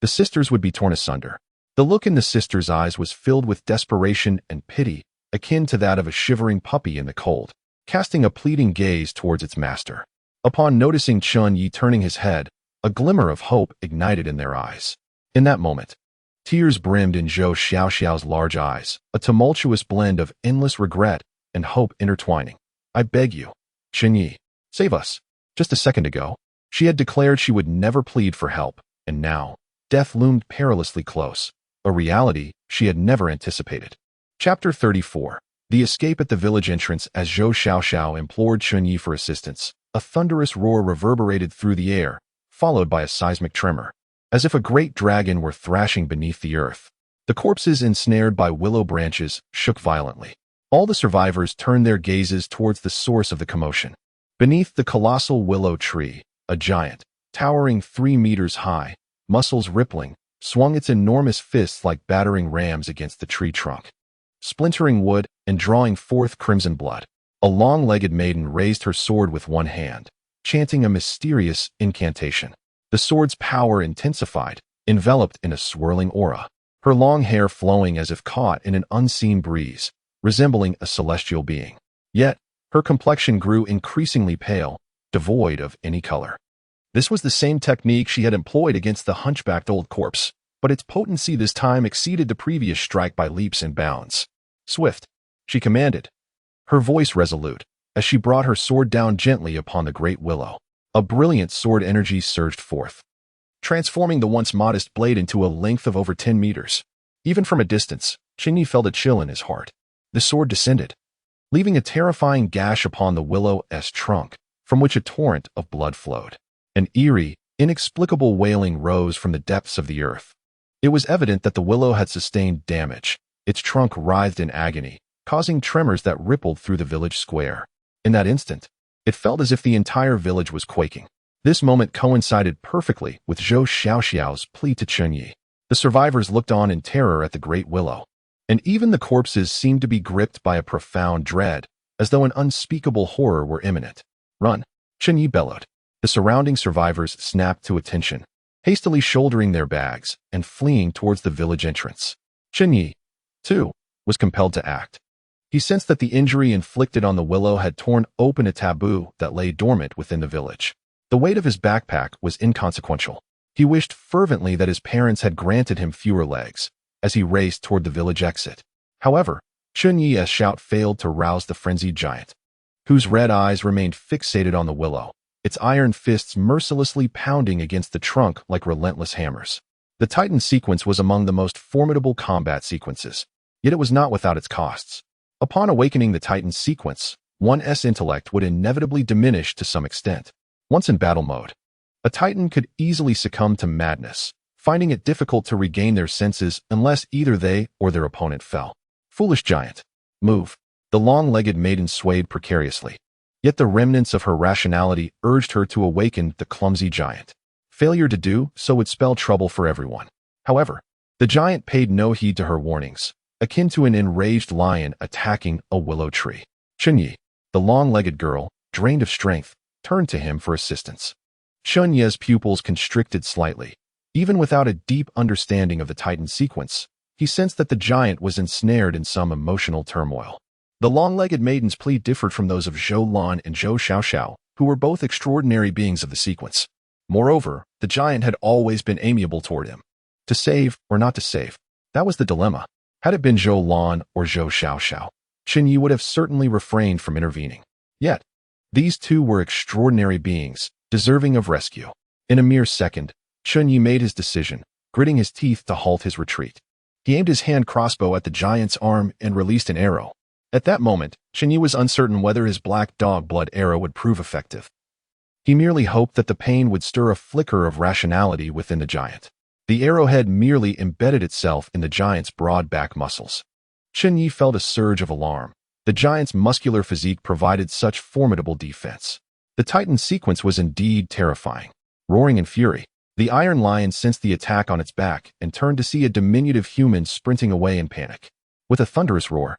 the sisters would be torn asunder. The look in the sisters' eyes was filled with desperation and pity, akin to that of a shivering puppy in the cold, casting a pleading gaze towards its master. Upon noticing Chen Ye turning his head, a glimmer of hope ignited in their eyes. In that moment, tears brimmed in Zhou Xiaoxiao's large eyes, a tumultuous blend of endless regret and hope intertwining. "I beg you, Chen Ye, save us." Just a second ago, she had declared she would never plead for help, and now, death loomed perilously close, a reality she had never anticipated. Chapter 34. The escape at the village entrance. As Zhou Xiaoxiao implored Chen Ye for assistance, a thunderous roar reverberated through the air, followed by a seismic tremor, as if a great dragon were thrashing beneath the earth. The corpses ensnared by willow branches shook violently. All the survivors turned their gazes towards the source of the commotion. Beneath the colossal willow tree, a giant, towering 3 meters high, muscles rippling, swung its enormous fists like battering rams against the tree trunk, splintering wood and drawing forth crimson blood. A long-legged maiden raised her sword with one hand, chanting a mysterious incantation. The sword's power intensified, enveloped in a swirling aura, her long hair flowing as if caught in an unseen breeze, resembling a celestial being. Yet, her complexion grew increasingly pale, devoid of any color. This was the same technique she had employed against the hunchbacked old corpse, but its potency this time exceeded the previous strike by leaps and bounds. "Swift," she commanded, her voice resolute, as she brought her sword down gently upon the great willow. A brilliant sword energy surged forth, transforming the once modest blade into a length of over 10 meters. Even from a distance, Chen Ye felt a chill in his heart. The sword descended, leaving a terrifying gash upon the willow's trunk, from which a torrent of blood flowed. An eerie, inexplicable wailing rose from the depths of the earth. It was evident that the willow had sustained damage. Its trunk writhed in agony, causing tremors that rippled through the village square. In that instant, it felt as if the entire village was quaking. This moment coincided perfectly with Zhou Xiaoxiao's plea to Chen Ye. The survivors looked on in terror at the great willow, and even the corpses seemed to be gripped by a profound dread, as though an unspeakable horror were imminent. "Run!" Chen Ye bellowed. The surrounding survivors snapped to attention, hastily shouldering their bags and fleeing towards the village entrance. Chen Ye, too, was compelled to act. He sensed that the injury inflicted on the willow had torn open a taboo that lay dormant within the village. The weight of his backpack was inconsequential. He wished fervently that his parents had granted him fewer legs, as he raced toward the village exit. However, Chen Ye's shout failed to rouse the frenzied giant, whose red eyes remained fixated on the willow, its iron fists mercilessly pounding against the trunk like relentless hammers. The Titan sequence was among the most formidable combat sequences, yet it was not without its costs. Upon awakening the Titan sequence, one's intellect would inevitably diminish to some extent. Once in battle mode, a Titan could easily succumb to madness, finding it difficult to regain their senses unless either they or their opponent fell. "Foolish giant, move." The long-legged maiden swayed precariously, yet the remnants of her rationality urged her to awaken the clumsy giant. Failure to do so would spell trouble for everyone. However, the giant paid no heed to her warnings, akin to an enraged lion attacking a willow tree. Chen Ye, the long-legged girl, drained of strength, turned to him for assistance. Chen Ye's pupils constricted slightly. Even without a deep understanding of the Titan sequence, he sensed that the giant was ensnared in some emotional turmoil. The long-legged maiden's plea differed from those of Zhou Lan and Zhou Xiaoxiao, who were both extraordinary beings of the sequence. Moreover, the giant had always been amiable toward him. To save or not to save, that was the dilemma. Had it been Zhou Lan or Zhou Xiaoxiao, Chen Ye would have certainly refrained from intervening. Yet, these two were extraordinary beings, deserving of rescue. In a mere second, Chen Ye made his decision, gritting his teeth to halt his retreat. He aimed his hand crossbow at the giant's arm and released an arrow. At that moment, Chen Ye was uncertain whether his black dog blood arrow would prove effective. He merely hoped that the pain would stir a flicker of rationality within the giant. The arrowhead merely embedded itself in the giant's broad back muscles. Chen Ye felt a surge of alarm. The giant's muscular physique provided such formidable defense. The Titan sequence was indeed terrifying. Roaring in fury, the Iron Lion sensed the attack on its back and turned to see a diminutive human sprinting away in panic. With a thunderous roar,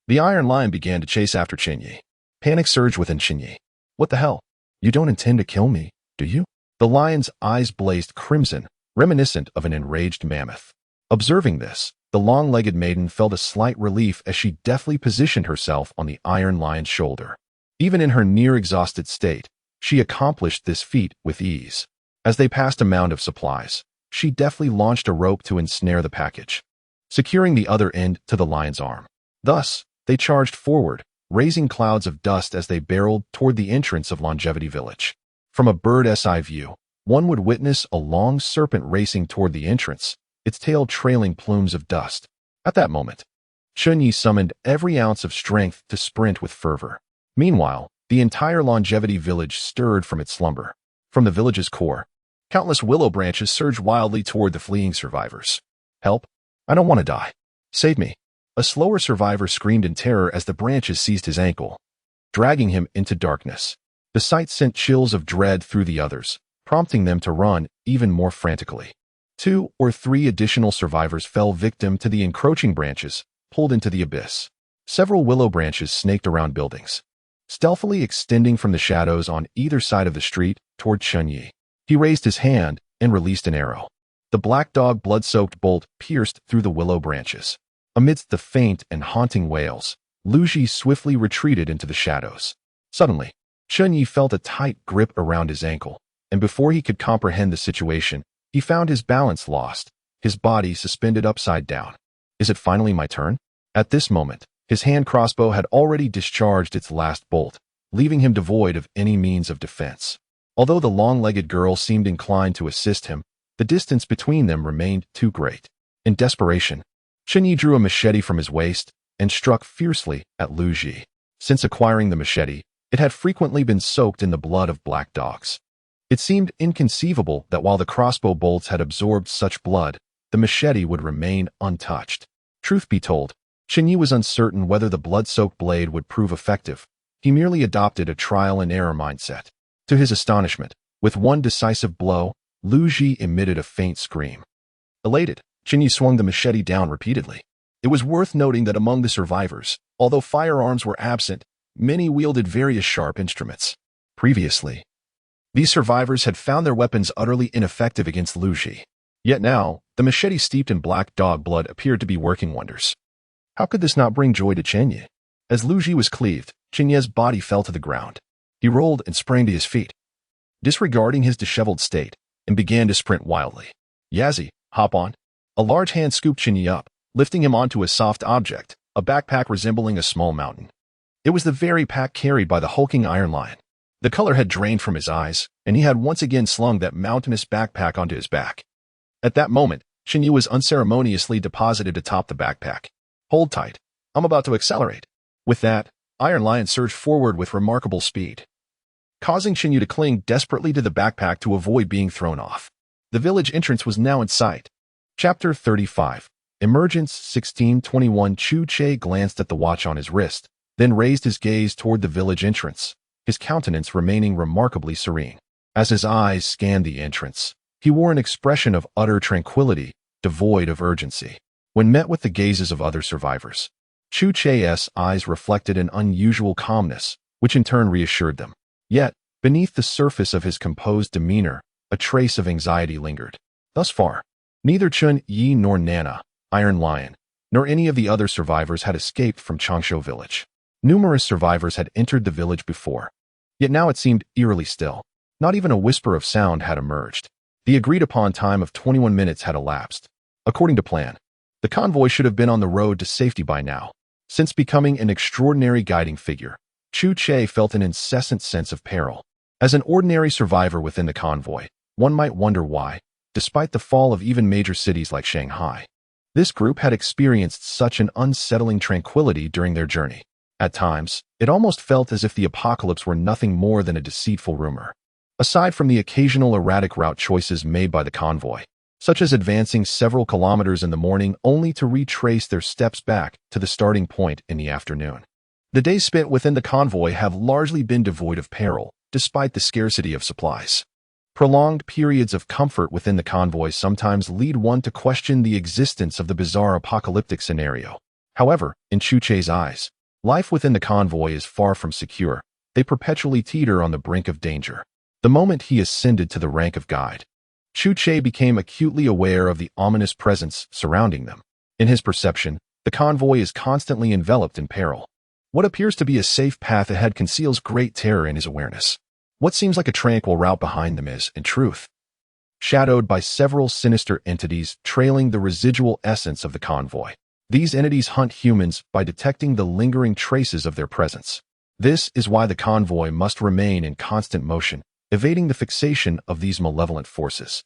the Iron Lion began to chase after Chen Ye. Panic surged within Chen Ye. What the hell? You don't intend to kill me, do you? The lion's eyes blazed crimson, reminiscent of an enraged mammoth. Observing this, the long-legged maiden felt a slight relief as she deftly positioned herself on the Iron Lion's shoulder. Even in her near-exhausted state, she accomplished this feat with ease. As they passed a mound of supplies, she deftly launched a rope to ensnare the package, securing the other end to the lion's arm. Thus, they charged forward, raising clouds of dust as they barreled toward the entrance of Longevity Village. From a bird's eye view, one would witness a long serpent racing toward the entrance, its tail trailing plumes of dust. At that moment, Chen Ye summoned every ounce of strength to sprint with fervor. Meanwhile, the entire Longevity Village stirred from its slumber. From the village's core, countless willow branches surged wildly toward the fleeing survivors. Help! I don't want to die. Save me! A slower survivor screamed in terror as the branches seized his ankle, dragging him into darkness. The sight sent chills of dread through the others, prompting them to run even more frantically. 2 or 3 additional survivors fell victim to the encroaching branches, pulled into the abyss. Several willow branches snaked around buildings, stealthily extending from the shadows on either side of the street toward Chen Ye. He raised his hand and released an arrow. The black dog blood-soaked bolt pierced through the willow branches. Amidst the faint and haunting wails, Lu Ji swiftly retreated into the shadows. Suddenly, Chen Ye felt a tight grip around his ankle, and before he could comprehend the situation, he found his balance lost, his body suspended upside down. Is it finally my turn? At this moment, his hand crossbow had already discharged its last bolt, leaving him devoid of any means of defense. Although the long-legged girl seemed inclined to assist him, the distance between them remained too great. In desperation, Chen Ye drew a machete from his waist and struck fiercely at Lu Ji. Since acquiring the machete, it had frequently been soaked in the blood of black dogs. It seemed inconceivable that while the crossbow bolts had absorbed such blood, the machete would remain untouched. Truth be told, Chen Ye was uncertain whether the blood-soaked blade would prove effective. He merely adopted a trial-and-error mindset. To his astonishment, with one decisive blow, Lu Ji emitted a faint scream. Elated, Chen Ye swung the machete down repeatedly. It was worth noting that among the survivors, although firearms were absent, many wielded various sharp instruments. Previously, these survivors had found their weapons utterly ineffective against Lu Ji. Yet now, the machete steeped in black dog blood appeared to be working wonders. How could this not bring joy to Chen Ye? As Lu Ji was cleaved, Chen Ye's body fell to the ground. He rolled and sprang to his feet, disregarding his disheveled state, and began to sprint wildly. Yazzie, hop on. A large hand scooped Chen Ye up, lifting him onto a soft object, a backpack resembling a small mountain. It was the very pack carried by the hulking Iron Lion. The color had drained from his eyes, and he had once again slung that mountainous backpack onto his back. At that moment, Chen Ye was unceremoniously deposited atop the backpack. Hold tight. I'm about to accelerate. With that, Iron Lion surged forward with remarkable speed, causing Chen Ye to cling desperately to the backpack to avoid being thrown off. The village entrance was now in sight. Chapter 35. Emergence 1621. Chu Che glanced at the watch on his wrist, then raised his gaze toward the village entrance, his countenance remaining remarkably serene. As his eyes scanned the entrance, he wore an expression of utter tranquility, devoid of urgency. When met with the gazes of other survivors, Chu Che's eyes reflected an unusual calmness, which in turn reassured them. Yet, beneath the surface of his composed demeanor, a trace of anxiety lingered. Thus far, neither Chen Ye nor Nana, Iron Lion, nor any of the other survivors had escaped from Changshu village. Numerous survivors had entered the village before, yet now it seemed eerily still. Not even a whisper of sound had emerged. The agreed-upon time of 21 minutes had elapsed. According to plan, the convoy should have been on the road to safety by now. Since becoming an extraordinary guiding figure, Chu Che felt an incessant sense of peril. As an ordinary survivor within the convoy, one might wonder why, despite the fall of even major cities like Shanghai, this group had experienced such an unsettling tranquility during their journey. At times, it almost felt as if the apocalypse were nothing more than a deceitful rumor. Aside from the occasional erratic route choices made by the convoy, such as advancing several kilometers in the morning only to retrace their steps back to the starting point in the afternoon. The days spent within the convoy have largely been devoid of peril, despite the scarcity of supplies. Prolonged periods of comfort within the convoy sometimes lead one to question the existence of the bizarre apocalyptic scenario. However, in Chu Che's eyes, life within the convoy is far from secure. They perpetually teeter on the brink of danger. The moment he ascended to the rank of guide, Chu Che became acutely aware of the ominous presence surrounding them. In his perception, the convoy is constantly enveloped in peril. What appears to be a safe path ahead conceals great terror in his awareness. What seems like a tranquil route behind them is, in truth, shadowed by several sinister entities trailing the residual essence of the convoy. These entities hunt humans by detecting the lingering traces of their presence. This is why the convoy must remain in constant motion, evading the fixation of these malevolent forces.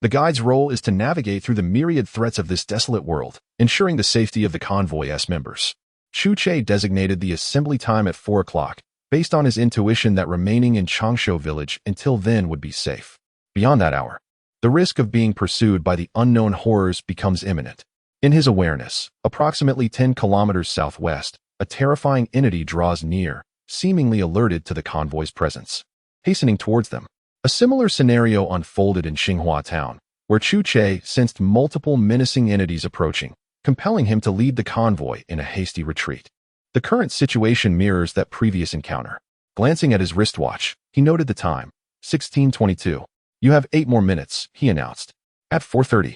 The guide's role is to navigate through the myriad threats of this desolate world, ensuring the safety of the convoy's members. Chu Che designated the assembly time at 4 o'clock, based on his intuition that remaining in Changshu village until then would be safe. Beyond that hour, the risk of being pursued by the unknown horrors becomes imminent. In his awareness, approximately 10 kilometers southwest, a terrifying entity draws near, seemingly alerted to the convoy's presence. Hastening towards them. A similar scenario unfolded in Xinghua town, where Chu Che sensed multiple menacing entities approaching, compelling him to lead the convoy in a hasty retreat. The current situation mirrors that previous encounter. Glancing at his wristwatch, he noted the time, 16:22. "You have 8 more minutes," he announced. "At 4:30.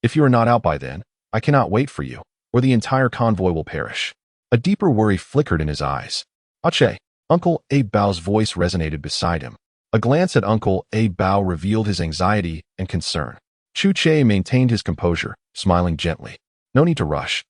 If you are not out by then, I cannot wait for you, or the entire convoy will perish." A deeper worry flickered in his eyes. "Ache." Uncle Abe Bao's voice resonated beside him. A glance at Uncle Abe Bao revealed his anxiety and concern. Chu Che maintained his composure, smiling gently. "No need to rush.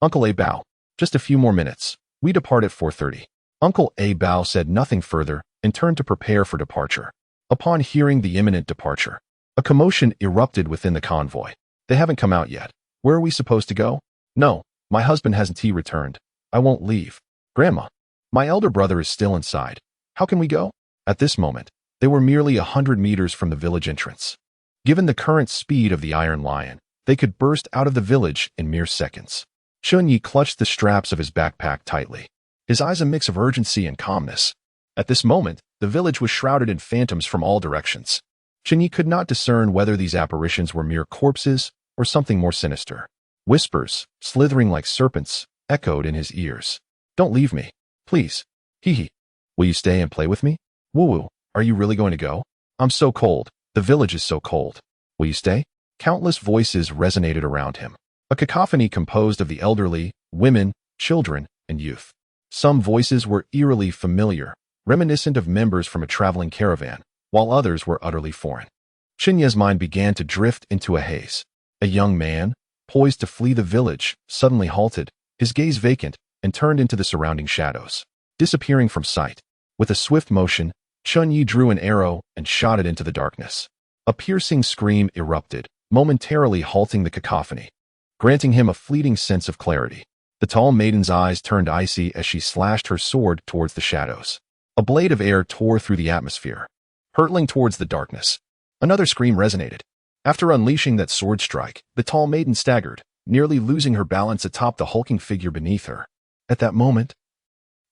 Uncle Abe Bao, just a few more minutes. We depart at 4:30. Uncle Abe Bao said nothing further and turned to prepare for departure. Upon hearing the imminent departure, a commotion erupted within the convoy. "They haven't come out yet. Where are we supposed to go?" "No, my husband hasn't returned. I won't leave." "Grandma, my elder brother is still inside. How can we go?" At this moment, they were merely 100 meters from the village entrance. Given the current speed of the Iron Lion, they could burst out of the village in mere seconds. Chen Ye clutched the straps of his backpack tightly, his eyes a mix of urgency and calmness. At this moment, the village was shrouded in phantoms from all directions. Chen Ye could not discern whether these apparitions were mere corpses or something more sinister. Whispers, slithering like serpents, echoed in his ears. "Don't leave me. Please. Hee. Will you stay and play with me? Woo-woo, are you really going to go? I'm so cold. The village is so cold. Will you stay?" Countless voices resonated around him. A cacophony composed of the elderly, women, children, and youth. Some voices were eerily familiar, reminiscent of members from a traveling caravan, while others were utterly foreign. Chen Ye's mind began to drift into a haze. A young man, poised to flee the village, suddenly halted, his gaze vacant, and turned into the surrounding shadows, disappearing from sight. With a swift motion, Chen Ye drew an arrow and shot it into the darkness. A piercing scream erupted, momentarily halting the cacophony, granting him a fleeting sense of clarity. The tall maiden's eyes turned icy as she slashed her sword towards the shadows. A blade of air tore through the atmosphere, hurtling towards the darkness. Another scream resonated. After unleashing that sword strike, the tall maiden staggered, nearly losing her balance atop the hulking figure beneath her. At that moment,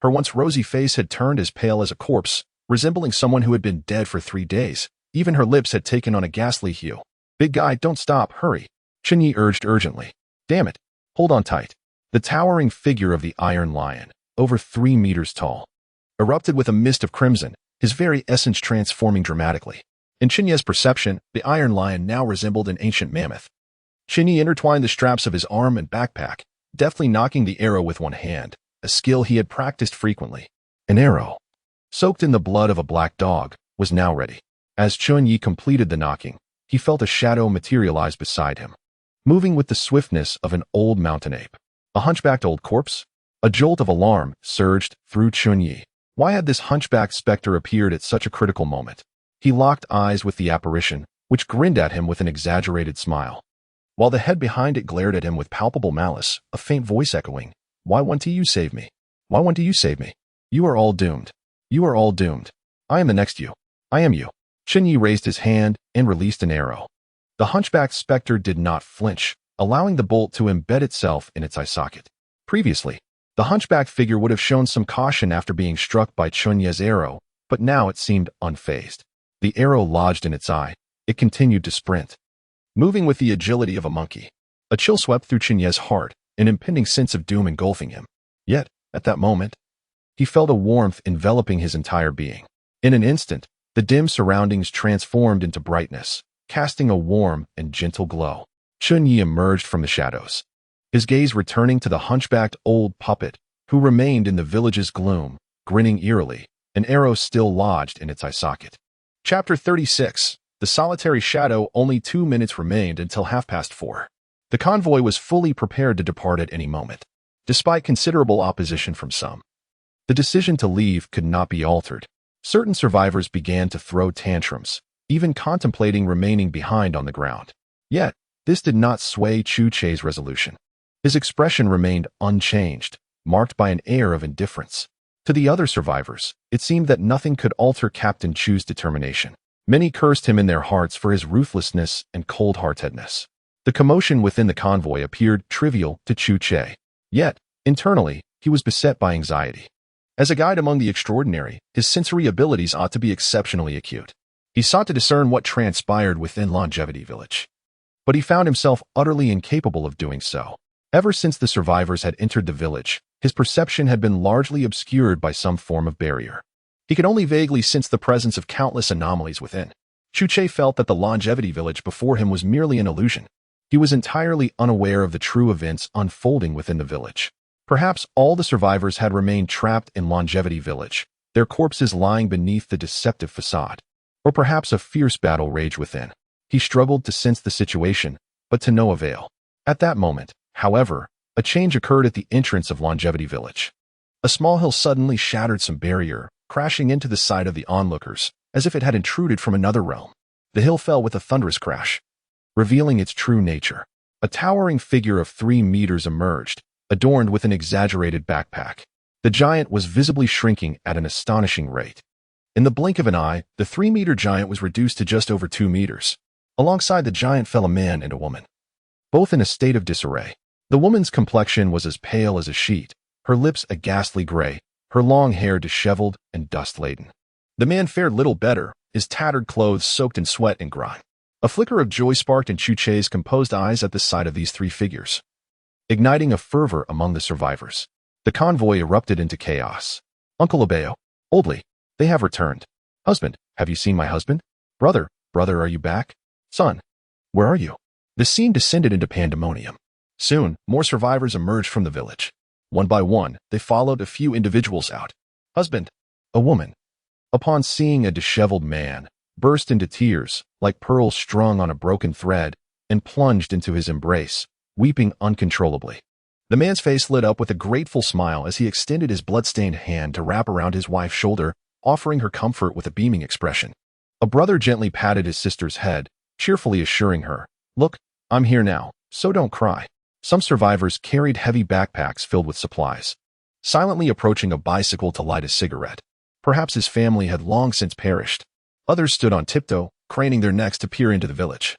her once rosy face had turned as pale as a corpse, resembling someone who had been dead for 3 days. Even her lips had taken on a ghastly hue. "Big guy, don't stop, hurry," Chen Ye urged urgently. "Damn it, hold on tight." The towering figure of the Iron Lion, over 3 meters tall, erupted with a mist of crimson, his very essence transforming dramatically. In Chen Ye's perception, the Iron Lion now resembled an ancient mammoth. Chen Ye intertwined the straps of his arm and backpack, deftly knocking the arrow with one hand, a skill he had practiced frequently. An arrow, soaked in the blood of a black dog, was now ready. As Chen Ye completed the knocking, he felt a shadow materialize beside him, moving with the swiftness of an old mountain ape. A hunchbacked old corpse? A jolt of alarm surged through Chen Ye. Why had this hunchbacked specter appeared at such a critical moment? He locked eyes with the apparition, which grinned at him with an exaggerated smile, while the head behind it glared at him with palpable malice, a faint voice echoing, "Why won't you save me? Why won't you save me? You are all doomed. You are all doomed. I am the next you. I am you." Chen Ye raised his hand and released an arrow. The hunchbacked specter did not flinch, allowing the bolt to embed itself in its eye socket. Previously, the hunchback figure would have shown some caution after being struck by Chen Ye's arrow, but now it seemed unfazed. The arrow lodged in its eye. It continued to sprint, moving with the agility of a monkey. A chill swept through Chen Ye's heart, an impending sense of doom engulfing him. Yet, at that moment, he felt a warmth enveloping his entire being. In an instant, the dim surroundings transformed into brightness, casting a warm and gentle glow. Chen Ye emerged from the shadows, his gaze returning to the hunchbacked old puppet who remained in the village's gloom, grinning eerily, an arrow still lodged in its eye socket. Chapter 36. The solitary shadow. Only 2 minutes remained until 4:30. The convoy was fully prepared to depart at any moment. Despite considerable opposition from some, the decision to leave could not be altered. Certain survivors began to throw tantrums, even contemplating remaining behind on the ground. Yet, this did not sway Chu Che's resolution. His expression remained unchanged, marked by an air of indifference. To the other survivors, it seemed that nothing could alter Captain Chu's determination. Many cursed him in their hearts for his ruthlessness and cold-heartedness. The commotion within the convoy appeared trivial to Chu Che. Yet, internally, he was beset by anxiety. As a guide among the extraordinary, his sensory abilities ought to be exceptionally acute. He sought to discern what transpired within Longevity Village, but he found himself utterly incapable of doing so. Ever since the survivors had entered the village, his perception had been largely obscured by some form of barrier. He could only vaguely sense the presence of countless anomalies within. Chu Che felt that the Longevity Village before him was merely an illusion. He was entirely unaware of the true events unfolding within the village. Perhaps all the survivors had remained trapped in Longevity Village, their corpses lying beneath the deceptive facade. Or perhaps a fierce battle raged within. He struggled to sense the situation, but to no avail. At that moment, however, a change occurred at the entrance of Longevity Village. A small hill suddenly shattered some barrier, crashing into the side of the onlookers, as if it had intruded from another realm. The hill fell with a thunderous crash, revealing its true nature. A towering figure of 3 meters emerged, adorned with an exaggerated backpack. The giant was visibly shrinking at an astonishing rate. In the blink of an eye, the 3-meter giant was reduced to just over 2 meters. Alongside the giant fell a man and a woman, both in a state of disarray. The woman's complexion was as pale as a sheet, her lips a ghastly gray, her long hair disheveled and dust-laden. The man fared little better, his tattered clothes soaked in sweat and grime. A flicker of joy sparked in Chu Che's composed eyes at the sight of these 3 figures, igniting a fervor among the survivors. The convoy erupted into chaos. Uncle Abeo, Oldly, they have returned. Husband, have you seen my husband? Brother, are you back? Son, where are you? The scene descended into pandemonium. Soon, more survivors emerged from the village. One by one, they followed a few individuals out. Husband, a woman, upon seeing a disheveled man, burst into tears, like pearls strung on a broken thread, and plunged into his embrace, weeping uncontrollably. The man's face lit up with a grateful smile as he extended his blood-stained hand to wrap around his wife's shoulder, offering her comfort with a beaming expression. A brother gently patted his sister's head, cheerfully assuring her, "Look, I'm here now, so don't cry." Some survivors carried heavy backpacks filled with supplies, silently approaching a bicycle to light a cigarette. Perhaps his family had long since perished. Others stood on tiptoe, craning their necks to peer into the village,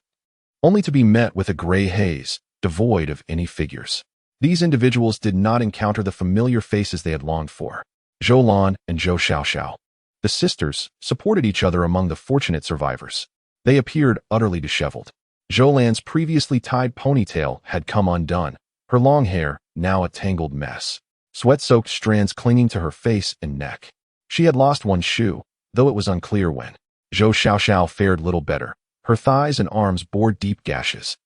only to be met with a gray haze, devoid of any figures. These individuals did not encounter the familiar faces they had longed for. Zhou Lan and Zhou Xiaoxiao, the sisters, supported each other among the fortunate survivors. They appeared utterly disheveled. Zhou Lan's previously tied ponytail had come undone, her long hair now a tangled mess, sweat-soaked strands clinging to her face and neck. She had lost one shoe, though it was unclear when. Zhou Xiaoxiao fared little better. Her thighs and arms bore deep gashes,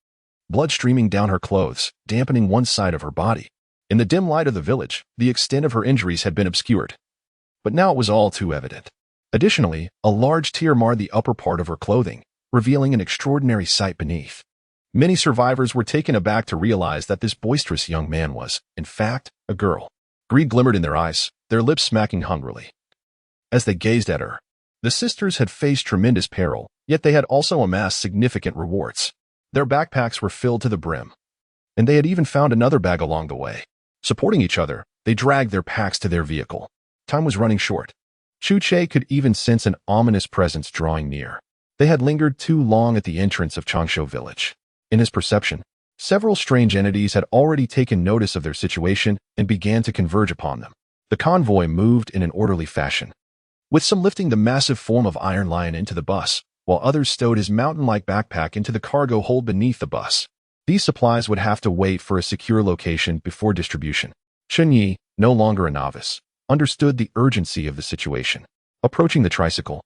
blood streaming down her clothes, dampening one side of her body. In the dim light of the village, the extent of her injuries had been obscured, but now it was all too evident. Additionally, a large tear marred the upper part of her clothing, revealing an extraordinary sight beneath. Many survivors were taken aback to realize that this boisterous young man was, in fact, a girl. Greed glimmered in their eyes, their lips smacking hungrily. As they gazed at her, the sisters had faced tremendous peril, yet they had also amassed significant rewards. Their backpacks were filled to the brim, and they had even found another bag along the way. Supporting each other, they dragged their packs to their vehicle. Time was running short. Chu Che could even sense an ominous presence drawing near. They had lingered too long at the entrance of Changshu village. In his perception, several strange entities had already taken notice of their situation and began to converge upon them. The convoy moved in an orderly fashion, with some lifting the massive form of Iron Lion into the bus, while others stowed his mountain-like backpack into the cargo hold beneath the bus. These supplies would have to wait for a secure location before distribution. Chen Ye, no longer a novice, understood the urgency of the situation. Approaching the tricycle,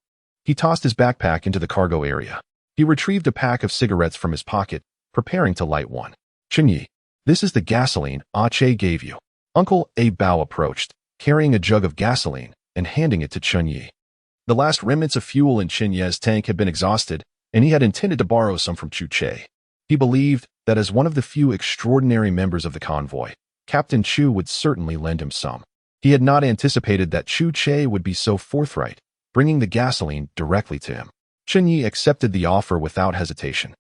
he tossed his backpack into the cargo area. He retrieved a pack of cigarettes from his pocket, preparing to light one. Chen Ye, this is the gasoline Ah-che gave you. Uncle A Bao approached, carrying a jug of gasoline and handing it to Chen Ye. The last remnants of fuel in Chen Ye's tank had been exhausted, and he had intended to borrow some from Chu Che. He believed that as one of the few extraordinary members of the convoy, Captain Chu would certainly lend him some. He had not anticipated that Chu Che would be so forthright, bringing the gasoline directly to him. Chen Ye accepted the offer without hesitation,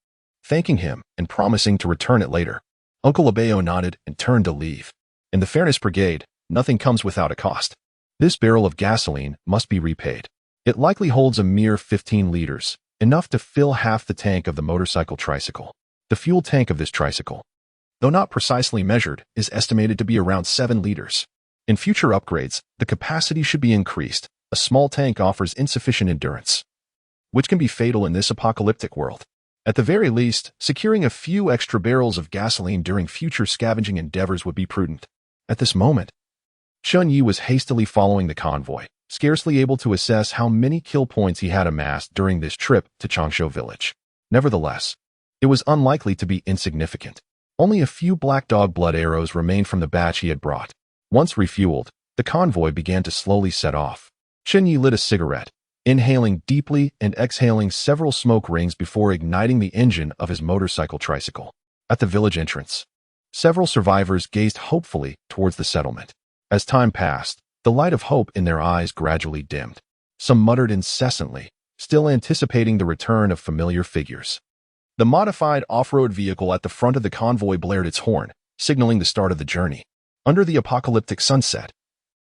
thanking him and promising to return it later. Uncle Abeo nodded and turned to leave. In the Fairness Brigade, nothing comes without a cost. This barrel of gasoline must be repaid. It likely holds a mere 15 liters, enough to fill half the tank of the motorcycle tricycle. The fuel tank of this tricycle, though not precisely measured, is estimated to be around 7 liters. In future upgrades, the capacity should be increased. A small tank offers insufficient endurance, which can be fatal in this apocalyptic world. At the very least, securing a few extra barrels of gasoline during future scavenging endeavors would be prudent. At this moment, Chen Ye was hastily following the convoy, scarcely able to assess how many kill points he had amassed during this trip to Changshu village. Nevertheless, it was unlikely to be insignificant. Only a few black dog blood arrows remained from the batch he had brought. Once refueled, the convoy began to slowly set off. Chen Ye lit a cigarette, inhaling deeply and exhaling several smoke rings before igniting the engine of his motorcycle tricycle. At the village entrance, several survivors gazed hopefully towards the settlement. As time passed, the light of hope in their eyes gradually dimmed. Some muttered incessantly, still anticipating the return of familiar figures. The modified off-road vehicle at the front of the convoy blared its horn, signaling the start of the journey. Under the apocalyptic sunset,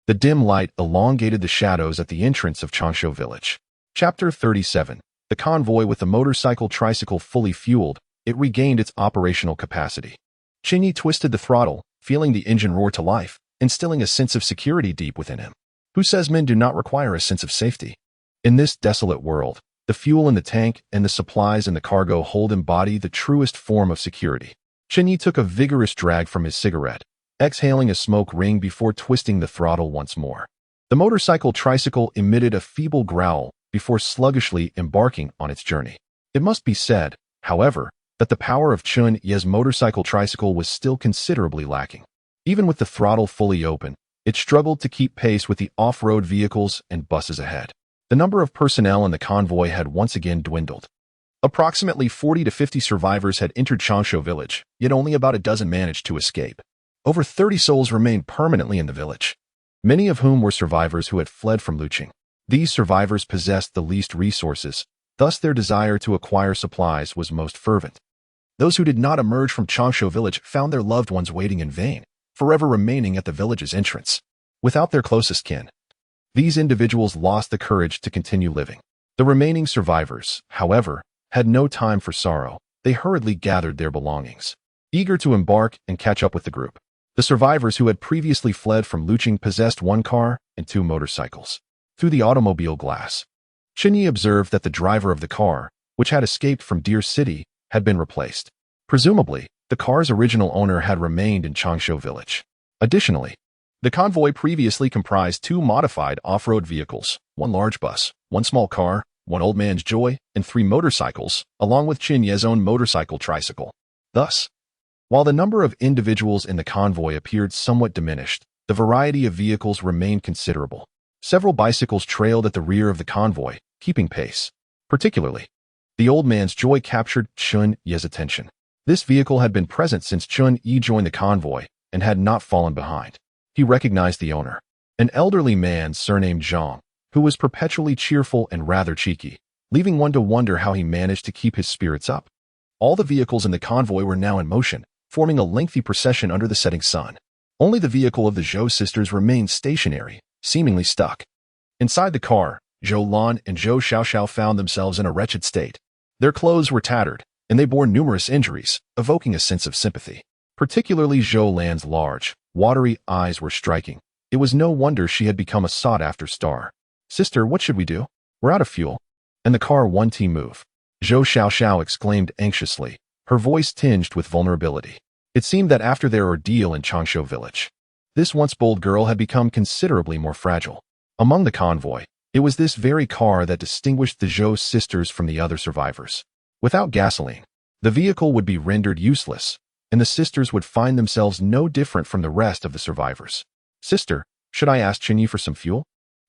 the dim light elongated the shadows at the entrance of Changshu village. Chapter 37. The convoy with the motorcycle tricycle fully fueled, it regained its operational capacity. Chen Ye twisted the throttle, feeling the engine roar to life, instilling a sense of security deep within him. Who says men do not require a sense of safety? In this desolate world, the fuel in the tank and the supplies in the cargo hold embody the truest form of security. Chen Ye took a vigorous drag from his cigarette, exhaling a smoke ring before twisting the throttle once more. The motorcycle tricycle emitted a feeble growl before sluggishly embarking on its journey. It must be said, however, that the power of Chen Ye's motorcycle tricycle was still considerably lacking. Even with the throttle fully open, it struggled to keep pace with the off-road vehicles and buses ahead. The number of personnel in the convoy had once again dwindled. Approximately 40 to 50 survivors had entered Changshu village, yet only about a dozen managed to escape. Over 30 souls remained permanently in the village, many of whom were survivors who had fled from Luqing. These survivors possessed the least resources, thus their desire to acquire supplies was most fervent. Those who did not emerge from Changshu village found their loved ones waiting in vain, forever remaining at the village's entrance, without their closest kin. These individuals lost the courage to continue living. The remaining survivors, however, had no time for sorrow. They hurriedly gathered their belongings, eager to embark and catch up with the group. The survivors who had previously fled from Luqing possessed 1 car and 2 motorcycles. Through the automobile glass, Chen Ye observed that the driver of the car, which had escaped from Deer City, had been replaced. Presumably, the car's original owner had remained in Changshu village. Additionally, the convoy previously comprised 2 modified off-road vehicles, 1 large bus, 1 small car, 1 old man's joy, and 3 motorcycles, along with Chen Ye's own motorcycle tricycle. Thus, while the number of individuals in the convoy appeared somewhat diminished, the variety of vehicles remained considerable. Several bicycles trailed at the rear of the convoy, keeping pace. Particularly, the old man's joy captured Chen Ye's attention. This vehicle had been present since Chen Ye joined the convoy and had not fallen behind. He recognized the owner, an elderly man surnamed Zhang, who was perpetually cheerful and rather cheeky, leaving one to wonder how he managed to keep his spirits up. All the vehicles in the convoy were now in motion, forming a lengthy procession under the setting sun. Only the vehicle of the Zhou sisters remained stationary, seemingly stuck. Inside the car, Zhou Lan and Zhou Xiaoxiao found themselves in a wretched state. Their clothes were tattered, and they bore numerous injuries, evoking a sense of sympathy. Particularly Zhou Lan's large, watery eyes were striking. It was no wonder she had become a sought-after star. "Sister, what should we do? We're out of fuel, and the car won't move." Zhou Xiaoxiao exclaimed anxiously, her voice tinged with vulnerability. It seemed that after their ordeal in Changshu village, this once bold girl had become considerably more fragile. Among the convoy, it was this very car that distinguished the Zhou sisters from the other survivors. Without gasoline, the vehicle would be rendered useless, and the sisters would find themselves no different from the rest of the survivors. "Sister, should I ask Chen Ye for some fuel?"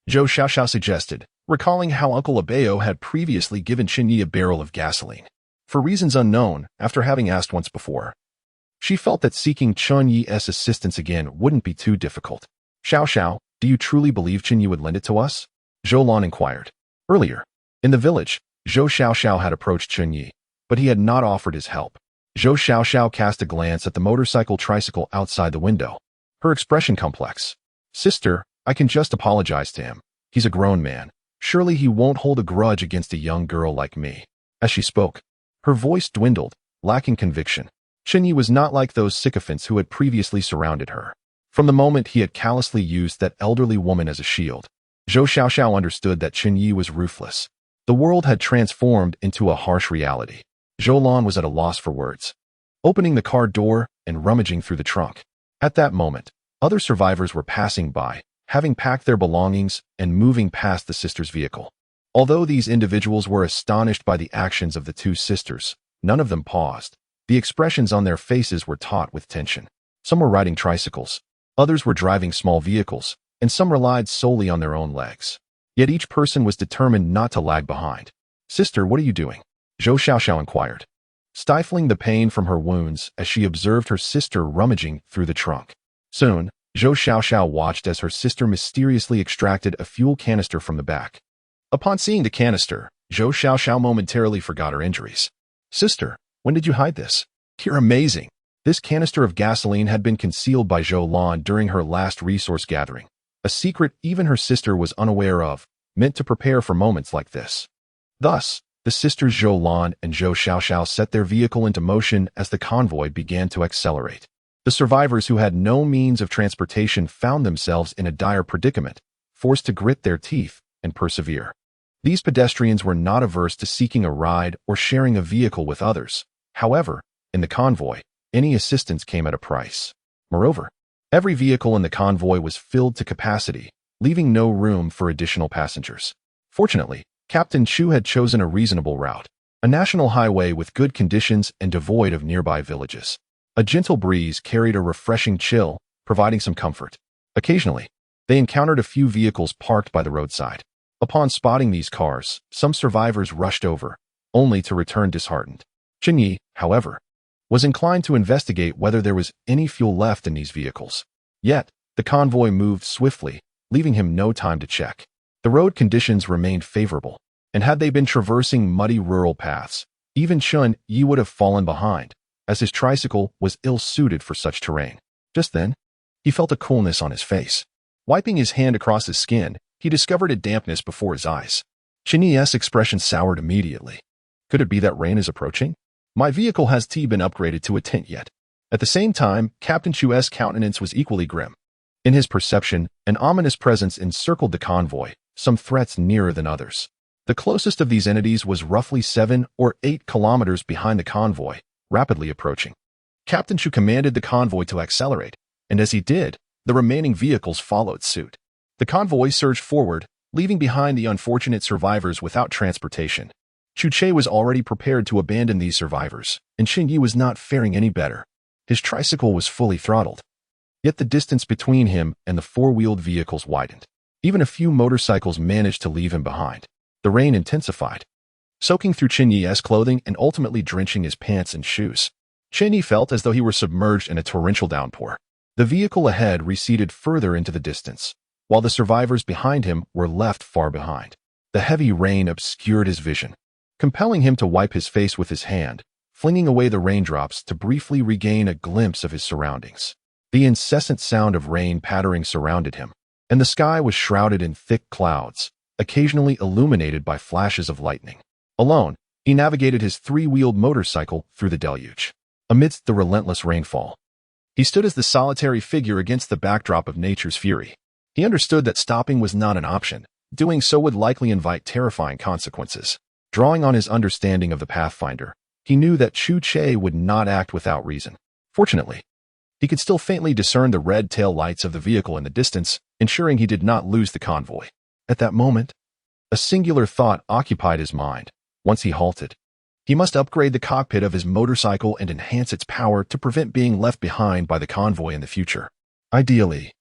Zhou Xiaoxiao suggested, recalling how Uncle Abeo had previously given Chen Ye a barrel of gasoline. For reasons unknown, after having asked once before, she felt that seeking Chen Ye's assistance again wouldn't be too difficult. "Xiaoxiao, do you truly believe Chen Ye would lend it to us?" Zhou Lan inquired. Earlier, in the village, Zhou Xiaoxiao had approached Chen Ye, but he had not offered his help. Zhou Xiaoxiao cast a glance at the motorcycle tricycle outside the window, her expression complex. "Sister, I can just apologize to him. He's a grown man. Surely he won't hold a grudge against a young girl like me." As she spoke, her voice dwindled, lacking conviction. Chen Ye was not like those sycophants who had previously surrounded her. From the moment he had callously used that elderly woman as a shield, Zhou Xiaoxiao understood that Chen Ye was ruthless. The world had transformed into a harsh reality. Zhou Lan was at a loss for words, opening the car door and rummaging through the trunk. At that moment, other survivors were passing by, having packed their belongings and moving past the sisters' vehicle. Although these individuals were astonished by the actions of the two sisters, none of them paused. The expressions on their faces were taut with tension. Some were riding tricycles, others were driving small vehicles, and some relied solely on their own legs. Yet each person was determined not to lag behind. "Sister, what are you doing?" Zhou Xiaoxiao inquired, stifling the pain from her wounds as she observed her sister rummaging through the trunk. Soon, Zhou Xiaoxiao watched as her sister mysteriously extracted a fuel canister from the back. Upon seeing the canister, Zhou Xiaoxiao momentarily forgot her injuries. "Sister, when did you hide this? You're amazing." This canister of gasoline had been concealed by Zhou Lan during her last resource gathering, a secret even her sister was unaware of, meant to prepare for moments like this. Thus, the sisters Zhou Lan and Zhou Xiaoxiao set their vehicle into motion as the convoy began to accelerate. The survivors who had no means of transportation found themselves in a dire predicament, forced to grit their teeth and persevere. These pedestrians were not averse to seeking a ride or sharing a vehicle with others. However, in the convoy, any assistance came at a price. Moreover, every vehicle in the convoy was filled to capacity, leaving no room for additional passengers. Fortunately, Captain Chu had chosen a reasonable route, a national highway with good conditions and devoid of nearby villages. A gentle breeze carried a refreshing chill, providing some comfort. Occasionally, they encountered a few vehicles parked by the roadside. Upon spotting these cars, some survivors rushed over, only to return disheartened. Chen Ye, however, was inclined to investigate whether there was any fuel left in these vehicles. Yet, the convoy moved swiftly, leaving him no time to check. The road conditions remained favorable, and had they been traversing muddy rural paths, even Chen Ye would have fallen behind, as his tricycle was ill-suited for such terrain. Just then, he felt a coolness on his face. Wiping his hand across his skin, he discovered a dampness before his eyes. Chen Ye's expression soured immediately. Could it be that rain is approaching? My vehicle has been upgraded to a tent yet. At the same time, Captain Chu's countenance was equally grim. In his perception, an ominous presence encircled the convoy, some threats nearer than others. The closest of these entities was roughly 7 or 8 kilometers behind the convoy, rapidly approaching. Captain Chu commanded the convoy to accelerate, and as he did, the remaining vehicles followed suit. The convoy surged forward, leaving behind the unfortunate survivors without transportation. Chu Che was already prepared to abandon these survivors, and Chen Ye was not faring any better. His tricycle was fully throttled. Yet the distance between him and the four-wheeled vehicles widened. Even a few motorcycles managed to leave him behind. The rain intensified, soaking through Chen Ye's clothing and ultimately drenching his pants and shoes. Chen Ye felt as though he were submerged in a torrential downpour. The vehicle ahead receded further into the distance, while the survivors behind him were left far behind. The heavy rain obscured his vision, compelling him to wipe his face with his hand, flinging away the raindrops to briefly regain a glimpse of his surroundings. The incessant sound of rain pattering surrounded him, and the sky was shrouded in thick clouds, occasionally illuminated by flashes of lightning. Alone, he navigated his three-wheeled motorcycle through the deluge. Amidst the relentless rainfall, he stood as the solitary figure against the backdrop of nature's fury. He understood that stopping was not an option. Doing so would likely invite terrifying consequences. Drawing on his understanding of the Pathfinder, he knew that Chen Ye would not act without reason. Fortunately, he could still faintly discern the red tail lights of the vehicle in the distance, ensuring he did not lose the convoy. At that moment, a singular thought occupied his mind. Once he halted, he must upgrade the cockpit of his motorcycle and enhance its power to prevent being left behind by the convoy in the future. Ideally,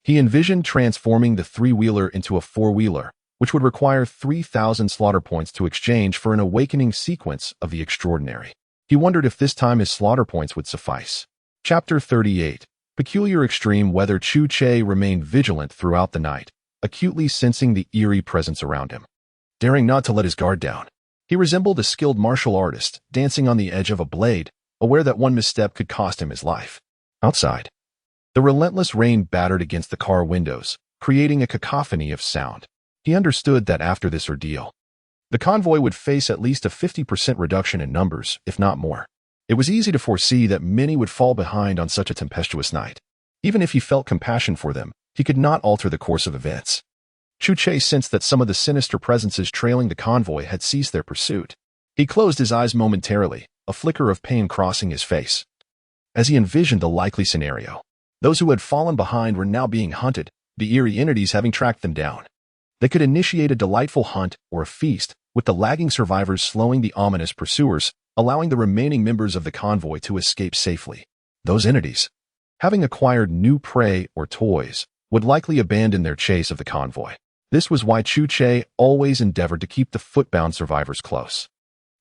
he envisioned transforming the three-wheeler into a four-wheeler, which would require 3,000 slaughter points to exchange for an awakening sequence of the extraordinary. He wondered if this time his slaughter points would suffice. Chapter 38. Peculiar extreme weather. Chen Ye remained vigilant throughout the night, acutely sensing the eerie presence around him. Daring not to let his guard down, he resembled a skilled martial artist, dancing on the edge of a blade, aware that one misstep could cost him his life. Outside, the relentless rain battered against the car windows, creating a cacophony of sound. He understood that after this ordeal, the convoy would face at least a 50% reduction in numbers, if not more. It was easy to foresee that many would fall behind on such a tempestuous night. Even if he felt compassion for them, he could not alter the course of events. Chen Ye sensed that some of the sinister presences trailing the convoy had ceased their pursuit. He closed his eyes momentarily, a flicker of pain crossing his face. As he envisioned the likely scenario, those who had fallen behind were now being hunted, the eerie entities having tracked them down. They could initiate a delightful hunt or a feast, with the lagging survivors slowing the ominous pursuers, allowing the remaining members of the convoy to escape safely. Those entities, having acquired new prey or toys, would likely abandon their chase of the convoy. This was why Chen Ye always endeavored to keep the footbound survivors close.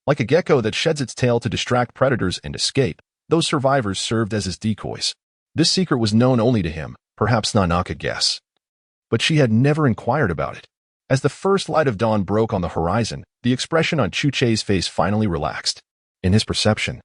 Like a gecko that sheds its tail to distract predators and escape, those survivors served as his decoys. This secret was known only to him, perhaps Nana could guess. But she had never inquired about it. As the first light of dawn broke on the horizon, the expression on Chen Ye's face finally relaxed. In his perception,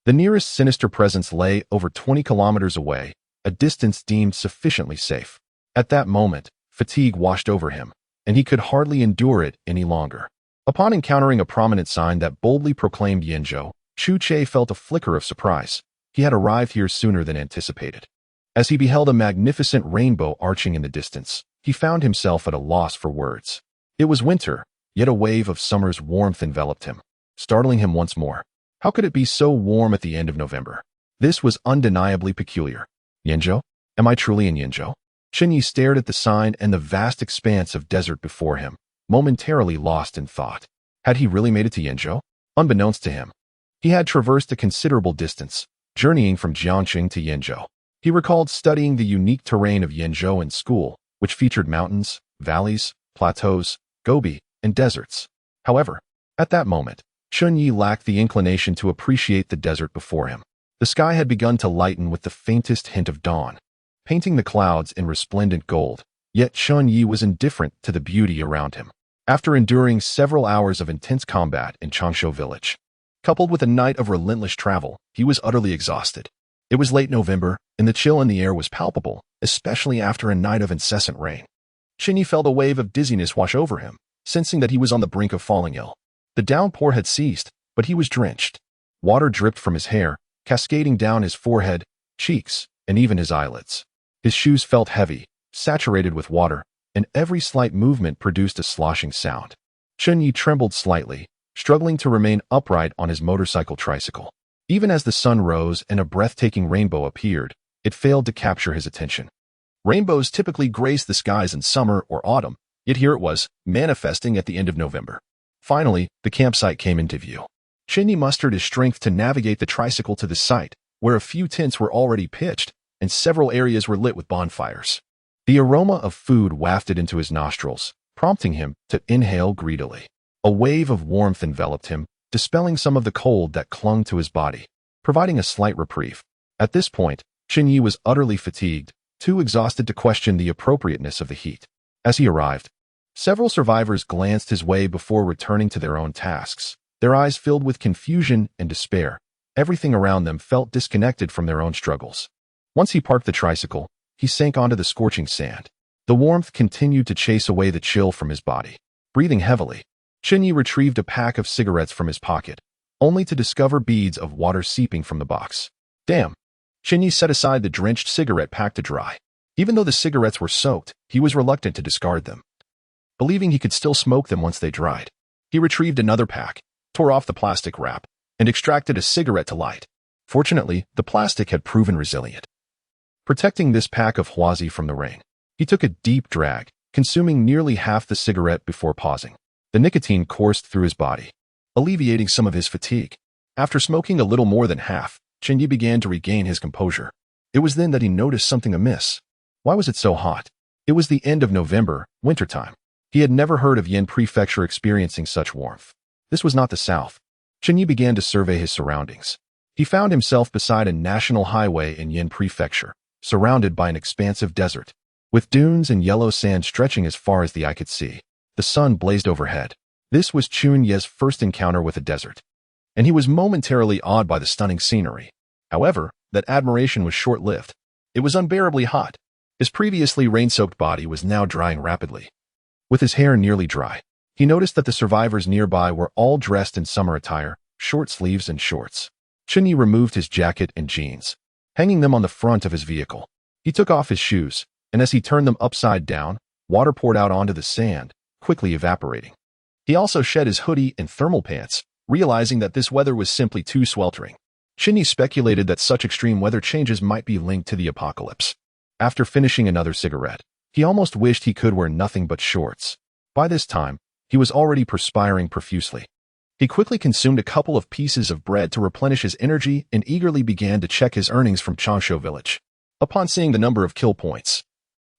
the nearest sinister presence lay over 20 kilometers away, a distance deemed sufficiently safe. At that moment, fatigue washed over him, and he could hardly endure it any longer. Upon encountering a prominent sign that boldly proclaimed Yenzhou, Chen Ye felt a flicker of surprise. He had arrived here sooner than anticipated. As he beheld a magnificent rainbow arching in the distance, he found himself at a loss for words. It was winter, yet a wave of summer's warmth enveloped him, startling him once more. How could it be so warm at the end of November? This was undeniably peculiar. Yenzhou? Am I truly in Yenzhou? Chen Ye stared at the sign and the vast expanse of desert before him, momentarily lost in thought. Had he really made it to Yenzhou? Unbeknownst to him, he had traversed a considerable distance, journeying from Jiangxing to Yenzhou. He recalled studying the unique terrain of Yenzhou in school, which featured mountains, valleys, plateaus, gobi, and deserts. However, at that moment, Chen Ye lacked the inclination to appreciate the desert before him. The sky had begun to lighten with the faintest hint of dawn, painting the clouds in resplendent gold, yet Chen Ye was indifferent to the beauty around him. After enduring several hours of intense combat in Changshu village, coupled with a night of relentless travel, he was utterly exhausted. It was late November, and the chill in the air was palpable, especially after a night of incessant rain. Chen Ye felt a wave of dizziness wash over him, sensing that he was on the brink of falling ill. The downpour had ceased, but he was drenched. Water dripped from his hair, cascading down his forehead, cheeks, and even his eyelids. His shoes felt heavy, saturated with water, and every slight movement produced a sloshing sound. Chen Ye trembled slightly, struggling to remain upright on his motorcycle tricycle. Even as the sun rose and a breathtaking rainbow appeared, it failed to capture his attention. Rainbows typically grace the skies in summer or autumn, yet here it was, manifesting at the end of November. Finally, the campsite came into view. Chen Ye mustered his strength to navigate the tricycle to the site, where a few tents were already pitched, and several areas were lit with bonfires. The aroma of food wafted into his nostrils, prompting him to inhale greedily. A wave of warmth enveloped him, dispelling some of the cold that clung to his body, providing a slight reprieve. At this point, Chen Ye was utterly fatigued, too exhausted to question the appropriateness of the heat. As he arrived, several survivors glanced his way before returning to their own tasks, their eyes filled with confusion and despair. Everything around them felt disconnected from their own struggles. Once he parked the tricycle, he sank onto the scorching sand. The warmth continued to chase away the chill from his body. Breathing heavily, Chen Ye retrieved a pack of cigarettes from his pocket, only to discover beads of water seeping from the box. Damn! Chen Ye set aside the drenched cigarette pack to dry. Even though the cigarettes were soaked, he was reluctant to discard them, believing he could still smoke them once they dried. He retrieved another pack, tore off the plastic wrap, and extracted a cigarette to light. Fortunately, the plastic had proven resilient, protecting this pack of Huazi from the rain. He took a deep drag, consuming nearly half the cigarette before pausing. The nicotine coursed through his body, alleviating some of his fatigue. After smoking a little more than half, Chen Ye began to regain his composure. It was then that he noticed something amiss. Why was it so hot? It was the end of November, wintertime. He had never heard of Yin Prefecture experiencing such warmth. This was not the south. Chen Ye began to survey his surroundings. He found himself beside a national highway in Yin Prefecture, surrounded by an expansive desert, with dunes and yellow sand stretching as far as the eye could see. The sun blazed overhead. This was Chen Ye's first encounter with a desert, and he was momentarily awed by the stunning scenery. However, that admiration was short-lived. It was unbearably hot. His previously rain-soaked body was now drying rapidly. With his hair nearly dry, he noticed that the survivors nearby were all dressed in summer attire, short sleeves and shorts. Chen Ye removed his jacket and jeans, hanging them on the front of his vehicle. He took off his shoes, and as he turned them upside down, water poured out onto the sand, quickly evaporating. He also shed his hoodie and thermal pants, realizing that this weather was simply too sweltering. Chen Ye speculated that such extreme weather changes might be linked to the apocalypse. After finishing another cigarette, he almost wished he could wear nothing but shorts. By this time, he was already perspiring profusely. He quickly consumed a couple of pieces of bread to replenish his energy and eagerly began to check his earnings from Changshu village. Upon seeing the number of kill points,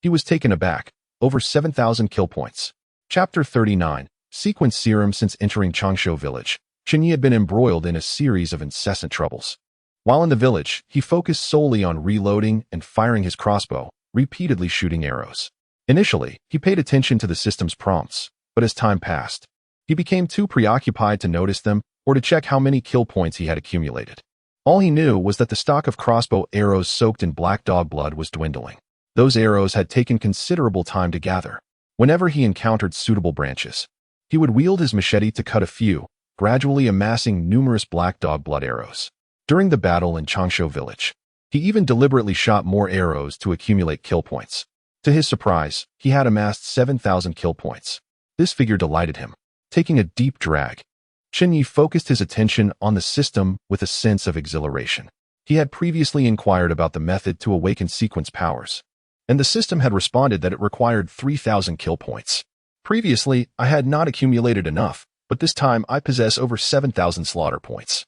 he was taken aback. Over 7,000 kill points. Chapter 39. Sequence serum. Since entering Changshu village, Chen Ye had been embroiled in a series of incessant troubles. While in the village, he focused solely on reloading and firing his crossbow, repeatedly shooting arrows. Initially, he paid attention to the system's prompts, but as time passed, he became too preoccupied to notice them or to check how many kill points he had accumulated. All he knew was that the stock of crossbow arrows soaked in black dog blood was dwindling. Those arrows had taken considerable time to gather. Whenever he encountered suitable branches, he would wield his machete to cut a few, gradually amassing numerous black dog blood arrows. During the battle in Changshu village, he even deliberately shot more arrows to accumulate kill points. To his surprise, he had amassed 7,000 kill points. This figure delighted him. Taking a deep drag, Chen Ye focused his attention on the system with a sense of exhilaration. He had previously inquired about the method to awaken sequence powers, and the system had responded that it required 3,000 kill points. Previously, I had not accumulated enough, but this time I possess over 7,000 slaughter points,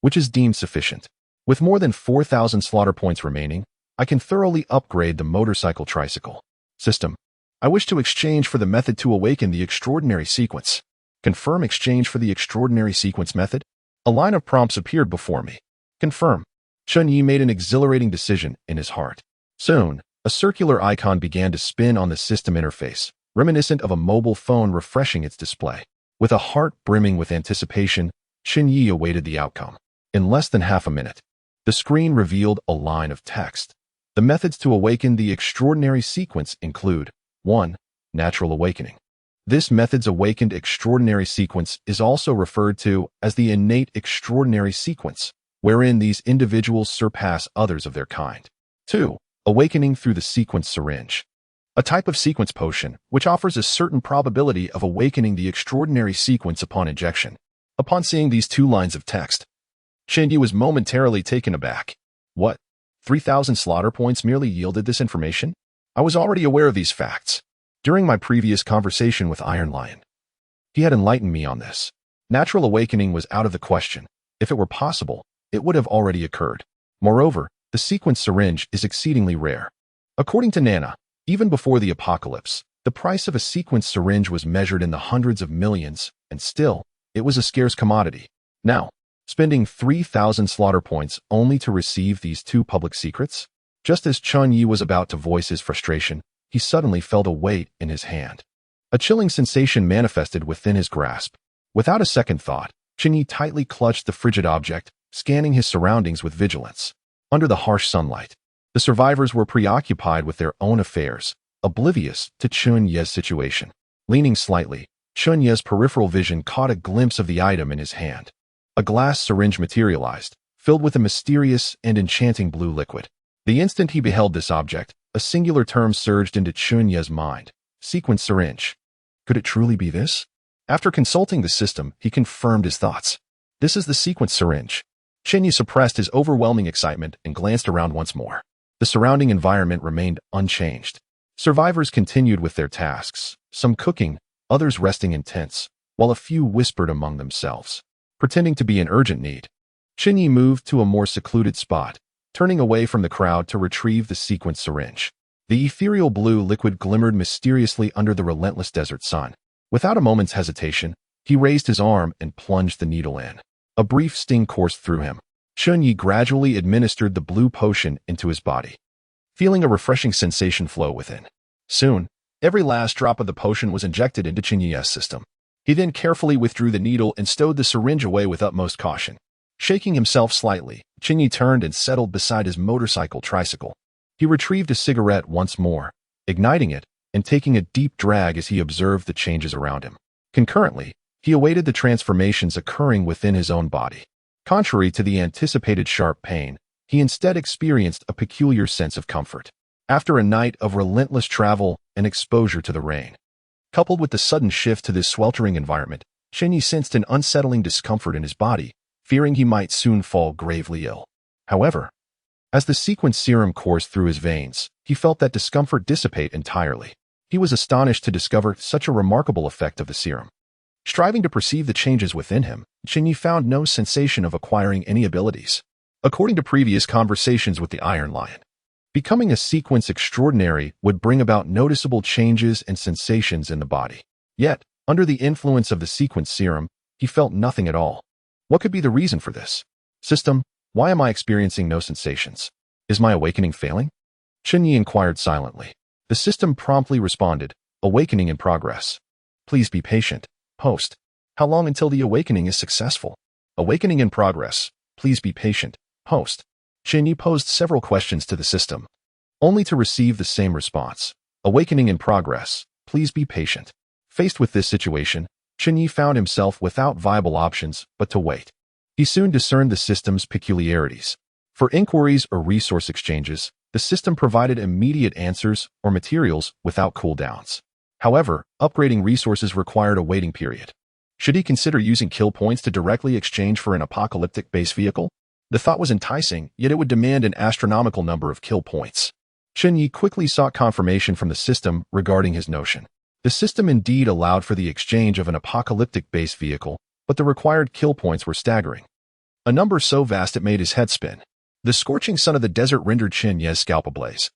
which is deemed sufficient. With more than 4,000 slaughter points remaining, I can thoroughly upgrade the motorcycle tricycle system. I wish to exchange for the method to awaken the extraordinary sequence. Confirm exchange for the extraordinary sequence method. A line of prompts appeared before me. Confirm. Chen Ye made an exhilarating decision in his heart. Soon, a circular icon began to spin on the system interface, reminiscent of a mobile phone refreshing its display. With a heart brimming with anticipation, Chen Ye awaited the outcome. In less than half a minute, the screen revealed a line of text. The methods to awaken the extraordinary sequence include 1. Natural awakening. This method's awakened extraordinary sequence is also referred to as the innate extraordinary sequence, wherein these individuals surpass others of their kind. 2. Awakening through the sequence syringe. A type of sequence potion which offers a certain probability of awakening the extraordinary sequence upon injection. Upon seeing these two lines of text, Chen Ye was momentarily taken aback. What? 3,000 slaughter points merely yielded this information? I was already aware of these facts during my previous conversation with Iron Lion. He had enlightened me on this. Natural awakening was out of the question. If it were possible, it would have already occurred. Moreover, the sequence syringe is exceedingly rare. According to Nana, even before the apocalypse, the price of a sequence syringe was measured in the hundreds of millions, and still, it was a scarce commodity. Now, spending 3,000 slaughter points only to receive these two public secrets? Just as Chen Ye was about to voice his frustration, he suddenly felt a weight in his hand. A chilling sensation manifested within his grasp. Without a second thought, Chen Ye tightly clutched the frigid object, scanning his surroundings with vigilance. Under the harsh sunlight, the survivors were preoccupied with their own affairs, oblivious to Chen Ye's situation. Leaning slightly, Chen Ye's peripheral vision caught a glimpse of the item in his hand. A glass syringe materialized, filled with a mysterious and enchanting blue liquid. The instant he beheld this object, a singular term surged into Chen Ye's mind: sequence syringe. Could it truly be this? After consulting the system, he confirmed his thoughts. This is the sequence syringe. Chen Ye suppressed his overwhelming excitement and glanced around once more. The surrounding environment remained unchanged. Survivors continued with their tasks, some cooking, others resting in tents, while a few whispered among themselves, pretending to be in urgent need. Chen Ye moved to a more secluded spot, turning away from the crowd to retrieve the sequence syringe. The ethereal blue liquid glimmered mysteriously under the relentless desert sun. Without a moment's hesitation, he raised his arm and plunged the needle in. A brief sting coursed through him. Chen Ye gradually administered the blue potion into his body, feeling a refreshing sensation flow within. Soon, every last drop of the potion was injected into Chen Ye's system. He then carefully withdrew the needle and stowed the syringe away with utmost caution. Shaking himself slightly, Chen Ye turned and settled beside his motorcycle tricycle. He retrieved a cigarette once more, igniting it and taking a deep drag as he observed the changes around him. Concurrently, he awaited the transformations occurring within his own body. Contrary to the anticipated sharp pain, he instead experienced a peculiar sense of comfort. After a night of relentless travel and exposure to the rain, coupled with the sudden shift to this sweltering environment, Chen Ye sensed an unsettling discomfort in his body, fearing he might soon fall gravely ill. However, as the sequence serum coursed through his veins, he felt that discomfort dissipate entirely. He was astonished to discover such a remarkable effect of the serum. Striving to perceive the changes within him, Chen Ye found no sensation of acquiring any abilities. According to previous conversations with the Iron Lion, becoming a sequence extraordinary would bring about noticeable changes and sensations in the body. Yet, under the influence of the sequence serum, he felt nothing at all. What could be the reason for this? System, why am I experiencing no sensations? Is my awakening failing? Chen Ye inquired silently. The system promptly responded, awakening in progress. Please be patient, host. How long until the awakening is successful? Awakening in progress. Please be patient, host. Chen Ye posed several questions to the system, only to receive the same response. Awakening in progress. Please be patient. Faced with this situation, Chen Ye found himself without viable options but to wait. He soon discerned the system's peculiarities. For inquiries or resource exchanges, the system provided immediate answers or materials without cooldowns. However, upgrading resources required a waiting period. Should he consider using kill points to directly exchange for an apocalyptic base vehicle? The thought was enticing, yet it would demand an astronomical number of kill points. Chen Ye quickly sought confirmation from the system regarding his notion. The system indeed allowed for the exchange of an apocalyptic base vehicle, but the required kill points were staggering. A number so vast it made his head spin. The scorching sun of the desert rendered Chen Ye's scalp ablaze.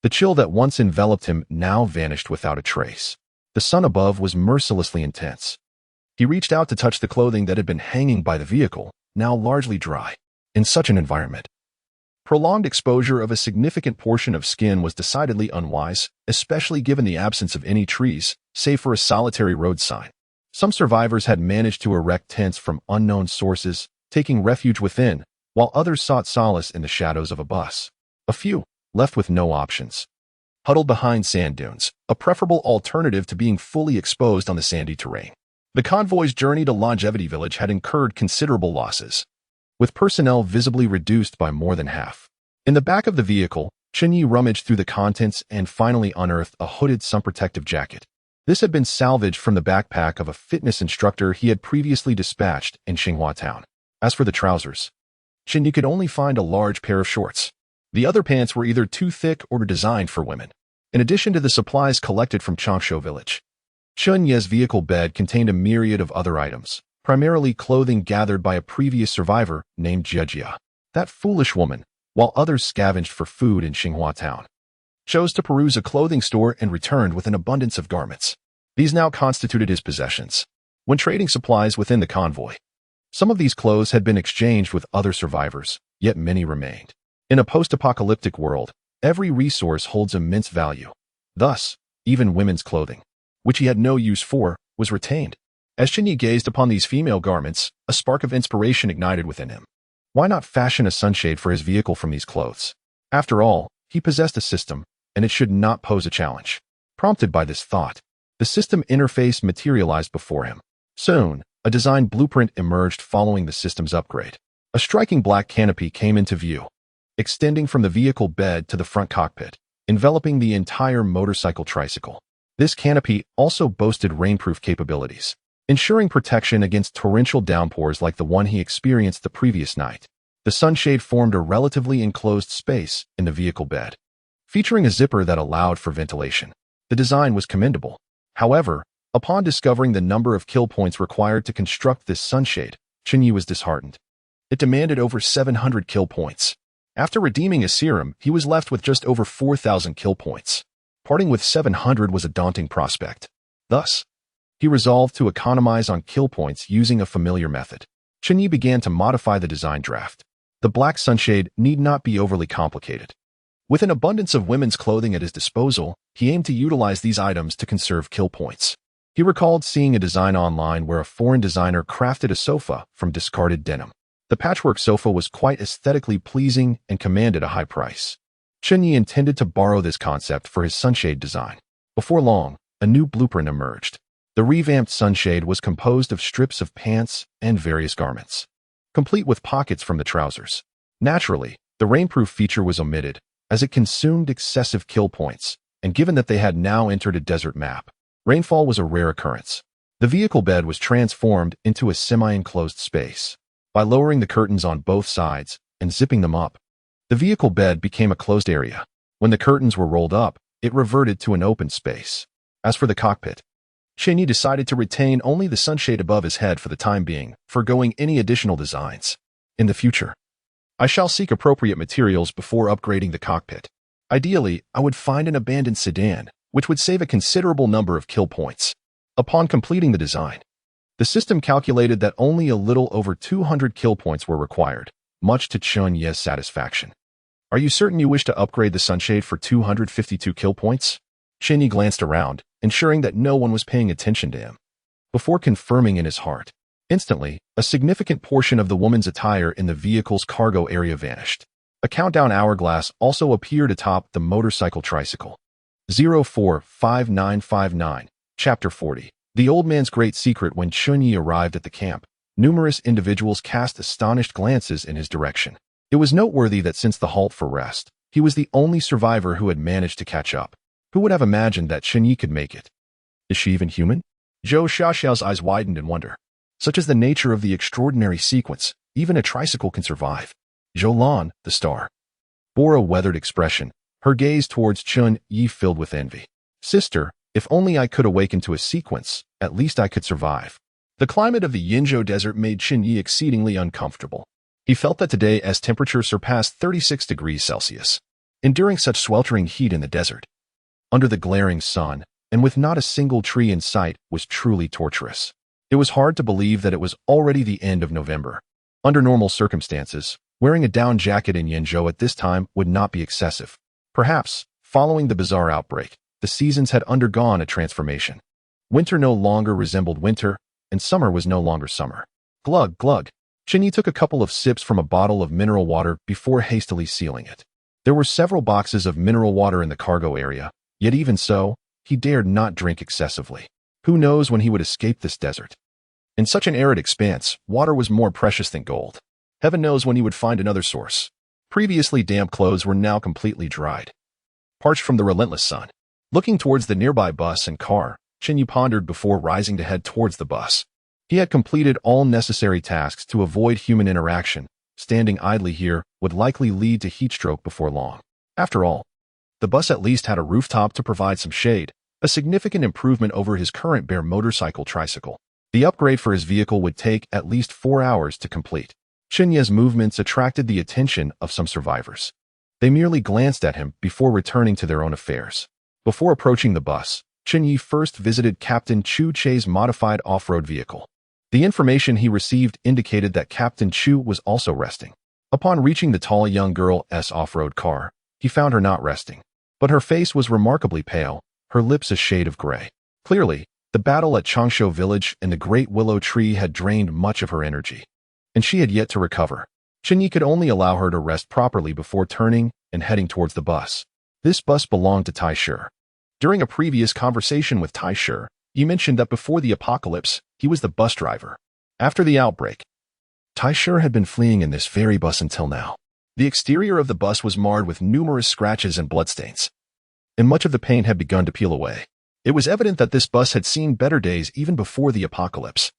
The chill that once enveloped him now vanished without a trace. The sun above was mercilessly intense. He reached out to touch the clothing that had been hanging by the vehicle, now largely dry. In such an environment, prolonged exposure of a significant portion of skin was decidedly unwise, especially given the absence of any trees, save for a solitary road sign. Some survivors had managed to erect tents from unknown sources, taking refuge within, while others sought solace in the shadows of a bus. A few, left with no options, huddled behind sand dunes, a preferable alternative to being fully exposed on the sandy terrain. The convoy's journey to Longevity Village had incurred considerable losses, with personnel visibly reduced by more than half. In the back of the vehicle, Chen Ye rummaged through the contents and finally unearthed a hooded sun protective jacket. This had been salvaged from the backpack of a fitness instructor he had previously dispatched in Xinghua Town. As for the trousers, Chen Ye could only find a large pair of shorts. The other pants were either too thick or designed for women. In addition to the supplies collected from Changshu Village, Chen Ye's vehicle bed contained a myriad of other items, primarily clothing gathered by a previous survivor named Jia. That foolish woman, while others scavenged for food in Xinghua Town, chose to peruse a clothing store and returned with an abundance of garments. These now constituted his possessions. When trading supplies within the convoy, some of these clothes had been exchanged with other survivors, yet many remained. In a post-apocalyptic world, every resource holds immense value. Thus, even women's clothing, which he had no use for, was retained. As Chen Ye gazed upon these female garments, a spark of inspiration ignited within him. Why not fashion a sunshade for his vehicle from these clothes? After all, he possessed a system, and it should not pose a challenge. Prompted by this thought, the system interface materialized before him. Soon, a design blueprint emerged following the system's upgrade. A striking black canopy came into view, extending from the vehicle bed to the front cockpit, enveloping the entire motorcycle tricycle. This canopy also boasted rainproof capabilities, ensuring protection against torrential downpours like the one he experienced the previous night. The sunshade formed a relatively enclosed space in the vehicle bed, featuring a zipper that allowed for ventilation. The design was commendable. However, upon discovering the number of kill points required to construct this sunshade, Chen Ye was disheartened. It demanded over 700 kill points. After redeeming a serum, he was left with just over 4,000 kill points. Parting with 700 was a daunting prospect. Thus, he resolved to economize on kill points using a familiar method. Chen Ye began to modify the design draft. The black sunshade need not be overly complicated. With an abundance of women's clothing at his disposal, he aimed to utilize these items to conserve kill points. He recalled seeing a design online where a foreign designer crafted a sofa from discarded denim. The patchwork sofa was quite aesthetically pleasing and commanded a high price. Chen Ye intended to borrow this concept for his sunshade design. Before long, a new blueprint emerged. The revamped sunshade was composed of strips of pants and various garments, complete with pockets from the trousers. Naturally, the rainproof feature was omitted, as it consumed excessive kill points, and given that they had now entered a desert map, rainfall was a rare occurrence. The vehicle bed was transformed into a semi-enclosed space. By lowering the curtains on both sides and zipping them up, the vehicle bed became a closed area. When the curtains were rolled up, it reverted to an open space. As for the cockpit, Chen Ye decided to retain only the sunshade above his head for the time being, foregoing any additional designs. In the future, I shall seek appropriate materials before upgrading the cockpit. Ideally, I would find an abandoned sedan, which would save a considerable number of kill points. Upon completing the design, the system calculated that only a little over 200 kill points were required, much to Chen Ye's satisfaction. Are you certain you wish to upgrade the sunshade for 252 kill points? Chen Ye glanced around, ensuring that no one was paying attention to him. Before confirming in his heart, instantly, a significant portion of the woman's attire in the vehicle's cargo area vanished. A countdown hourglass also appeared atop the motorcycle tricycle. 045959, Chapter 40. The old man's great secret. When Chen Ye arrived at the camp, numerous individuals cast astonished glances in his direction. It was noteworthy that since the halt for rest, he was the only survivor who had managed to catch up. Who would have imagined that Chen Ye could make it? Is she even human? Zhou Xiaoxiao's eyes widened in wonder. Such is the nature of the extraordinary sequence, even a tricycle can survive. Zhou Lan, the star, bore a weathered expression, her gaze towards Chen Ye filled with envy. Sister, if only I could awaken to a sequence, at least I could survive. The climate of the Yinzhou desert made Chen Ye exceedingly uncomfortable. He felt that today, as temperature surpassed 36 degrees Celsius, enduring such sweltering heat in the desert, under the glaring sun, and with not a single tree in sight, was truly torturous. It was hard to believe that it was already the end of November. Under normal circumstances, wearing a down jacket in Yinzhou at this time would not be excessive. Perhaps, following the bizarre outbreak, the seasons had undergone a transformation. Winter no longer resembled winter, and summer was no longer summer. Glug, glug. Chen Ye took a couple of sips from a bottle of mineral water before hastily sealing it. There were several boxes of mineral water in the cargo area, yet even so, he dared not drink excessively. Who knows when he would escape this desert? In such an arid expanse, water was more precious than gold. Heaven knows when he would find another source. Previously damp clothes were now completely dried, parched from the relentless sun. Looking towards the nearby bus and car, Chen Ye pondered before rising to head towards the bus. He had completed all necessary tasks to avoid human interaction. Standing idly here would likely lead to heat stroke before long. After all, the bus at least had a rooftop to provide some shade, a significant improvement over his current bare motorcycle tricycle. The upgrade for his vehicle would take at least 4 hours to complete. Chen Ye's movements attracted the attention of some survivors. They merely glanced at him before returning to their own affairs. Before approaching the bus, Chen Ye first visited Captain Chu Che's modified off-road vehicle. The information he received indicated that Captain Chu was also resting. Upon reaching the tall young girl's off-road car, he found her not resting. But her face was remarkably pale, her lips a shade of gray. Clearly, the battle at Changshu village and the great willow tree had drained much of her energy, and she had yet to recover. Chen Ye could only allow her to rest properly before turning and heading towards the bus. This bus belonged to Tai Shi. During a previous conversation with Tai Shi, he mentioned that before the apocalypse, he was the bus driver. After the outbreak, Tai Shi had been fleeing in this very bus until now. The exterior of the bus was marred with numerous scratches and bloodstains, and much of the paint had begun to peel away. It was evident that this bus had seen better days even before the apocalypse.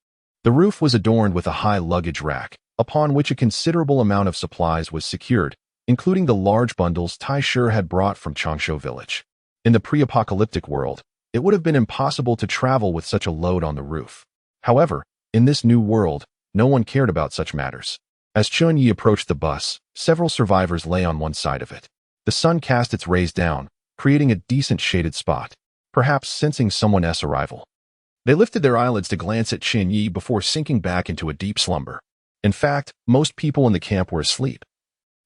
The roof was adorned with a high luggage rack, upon which a considerable amount of supplies was secured, including the large bundles Tai Shi had brought from Changshu village. In the pre-apocalyptic world, it would have been impossible to travel with such a load on the roof. However, in this new world, no one cared about such matters. As Chen Ye approached the bus, several survivors lay on one side of it. The sun cast its rays down, creating a decent shaded spot, perhaps sensing someone's arrival. They lifted their eyelids to glance at Chen Ye before sinking back into a deep slumber. In fact, most people in the camp were asleep,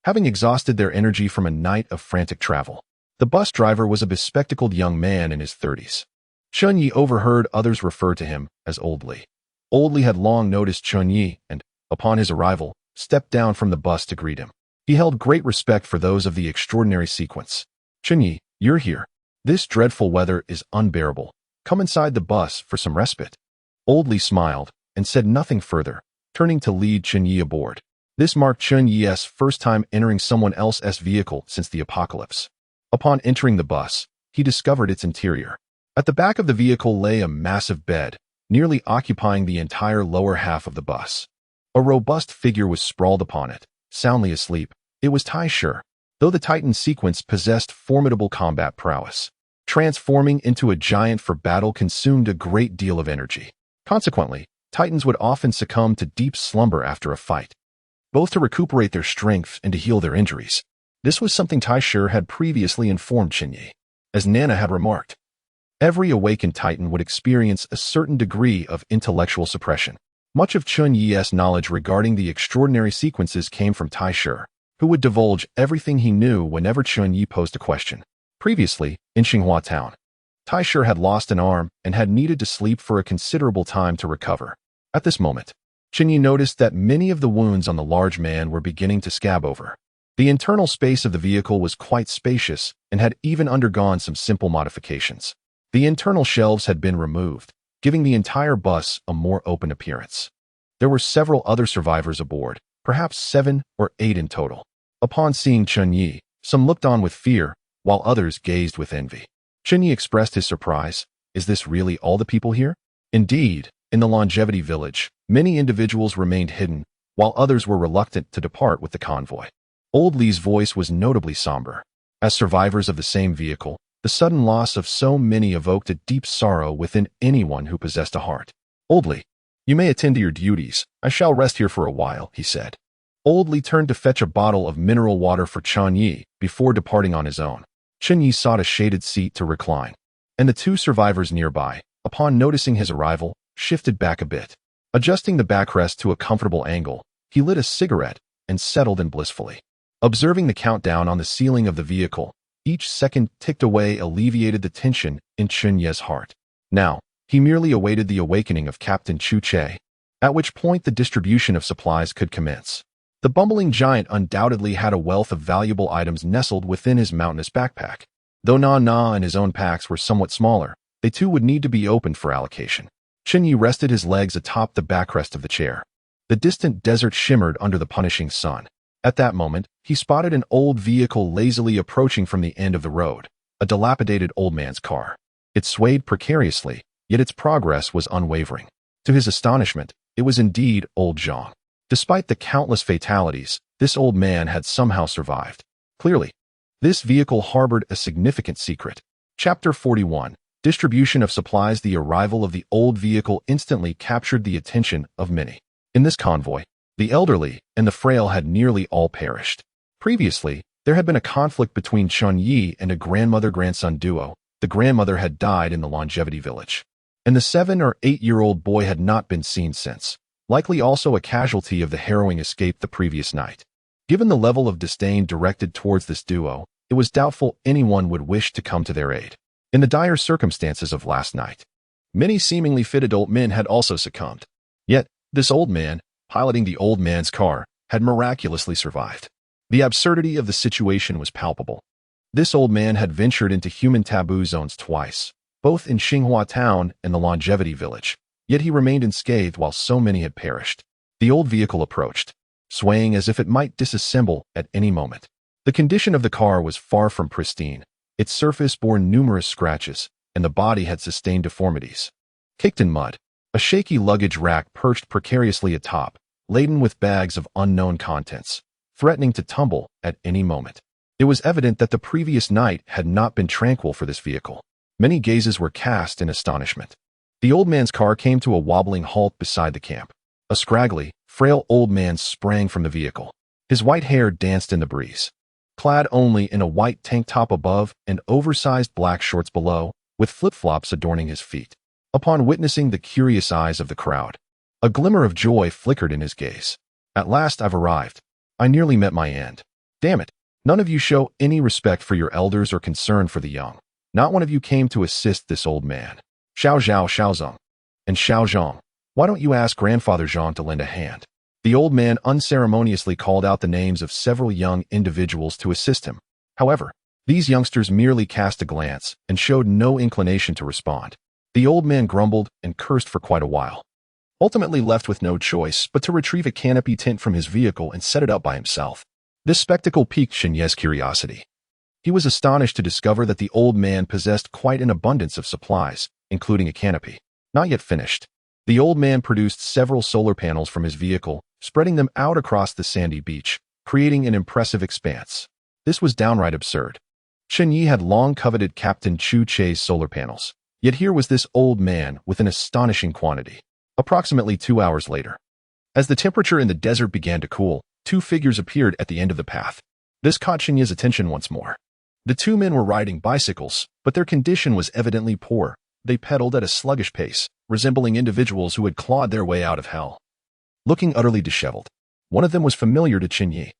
having exhausted their energy from a night of frantic travel. The bus driver was a bespectacled young man in his 30s. Chen Ye overheard others refer to him as Old Li. Old Li had long noticed Chen Ye and, upon his arrival, stepped down from the bus to greet him. He held great respect for those of the extraordinary sequence. Chen Ye, you're here. This dreadful weather is unbearable. Come inside the bus for some respite. Old Li smiled and said nothing further, turning to lead Chen Ye aboard. This marked Chen Ye's first time entering someone else's vehicle since the apocalypse. Upon entering the bus, he discovered its interior. At the back of the vehicle lay a massive bed, nearly occupying the entire lower half of the bus. A robust figure was sprawled upon it, soundly asleep. It was Tai Shi, though the Titan sequence possessed formidable combat prowess. Transforming into a giant for battle consumed a great deal of energy. Consequently, Titans would often succumb to deep slumber after a fight, both to recuperate their strength and to heal their injuries. This was something Tai Shi had previously informed Chen Ye. As Nana had remarked, every awakened Titan would experience a certain degree of intellectual suppression. Much of Chen Ye's knowledge regarding the extraordinary sequences came from Tai Shi, who would divulge everything he knew whenever Chen Ye posed a question. Previously, in Xinghua town, Tai Shi had lost an arm and had needed to sleep for a considerable time to recover. At this moment, Chen Ye noticed that many of the wounds on the large man were beginning to scab over. The internal space of the vehicle was quite spacious and had even undergone some simple modifications. The internal shelves had been removed, giving the entire bus a more open appearance. There were several other survivors aboard, perhaps 7 or 8 in total. Upon seeing Chen Ye, some looked on with fear, while others gazed with envy. Chen Ye expressed his surprise. Is this really all the people here? Indeed, in the longevity village, many individuals remained hidden, while others were reluctant to depart with the convoy. Old Li's voice was notably somber. As survivors of the same vehicle, the sudden loss of so many evoked a deep sorrow within anyone who possessed a heart. Old Li, you may attend to your duties. I shall rest here for a while, he said. Old Li turned to fetch a bottle of mineral water for Chen Ye before departing on his own. Chen Ye sought a shaded seat to recline, and the 2 survivors nearby, upon noticing his arrival, shifted back a bit. Adjusting the backrest to a comfortable angle, he lit a cigarette and settled in blissfully. Observing the countdown on the ceiling of the vehicle, each second ticked away alleviated the tension in Chen Ye's heart. Now, he merely awaited the awakening of Captain Chu Che, at which point the distribution of supplies could commence. The bumbling giant undoubtedly had a wealth of valuable items nestled within his mountainous backpack. Though Na and his own packs were somewhat smaller, they too would need to be opened for allocation. Chen Ye rested his legs atop the backrest of the chair. The distant desert shimmered under the punishing sun. At that moment, he spotted an old vehicle lazily approaching from the end of the road, a dilapidated old man's car. It swayed precariously, yet its progress was unwavering. To his astonishment, it was indeed old Zhang. Despite the countless fatalities, this old man had somehow survived. Clearly, this vehicle harbored a significant secret. Chapter 41. Distribution of supplies. The arrival of the old vehicle instantly captured the attention of many. In this convoy, the elderly and the frail had nearly all perished. Previously, there had been a conflict between Chen Ye and a grandmother-grandson duo. The grandmother had died in the longevity village, and the 7 or 8-year-old boy had not been seen since, likely also a casualty of the harrowing escape the previous night. Given the level of disdain directed towards this duo, it was doubtful anyone would wish to come to their aid. In the dire circumstances of last night, many seemingly fit adult men had also succumbed. Yet, this old man, piloting the old man's car, had miraculously survived. The absurdity of the situation was palpable. This old man had ventured into human taboo zones twice, both in Xinghua Town and the Longevity Village, yet he remained unscathed while so many had perished. The old vehicle approached, swaying as if it might disassemble at any moment. The condition of the car was far from pristine. Its surface bore numerous scratches, and the body had sustained deformities. Caked in mud, a shaky luggage rack perched precariously atop, laden with bags of unknown contents, threatening to tumble at any moment. It was evident that the previous night had not been tranquil for this vehicle. Many gazes were cast in astonishment. The old man's car came to a wobbling halt beside the camp. A scraggly, frail old man sprang from the vehicle. His white hair danced in the breeze. Clad only in a white tank top above and oversized black shorts below, with flip-flops adorning his feet. Upon witnessing the curious eyes of the crowd, a glimmer of joy flickered in his gaze. At last I've arrived. I nearly met my end. Damn it, none of you show any respect for your elders or concern for the young. Not one of you came to assist this old man. Xiao Zhao Xiaozong. And Xiao Zhong. Why don't you ask Grandfather Zhang to lend a hand? The old man unceremoniously called out the names of several young individuals to assist him. However, these youngsters merely cast a glance and showed no inclination to respond. The old man grumbled and cursed for quite a while, ultimately left with no choice but to retrieve a canopy tent from his vehicle and set it up by himself. This spectacle piqued Chen Ye's curiosity. He was astonished to discover that the old man possessed quite an abundance of supplies, including a canopy. Not yet finished. The old man produced several solar panels from his vehicle, spreading them out across the sandy beach, creating an impressive expanse. This was downright absurd. Chen Ye had long coveted Captain Chu Che's solar panels, yet here was this old man with an astonishing quantity. Approximately 2 hours later, as the temperature in the desert began to cool, two figures appeared at the end of the path. This caught Chen Ye's attention once more. The two men were riding bicycles, but their condition was evidently poor. They pedaled at a sluggish pace, resembling individuals who had clawed their way out of hell. Looking utterly disheveled, one of them was familiar to Chen Ye.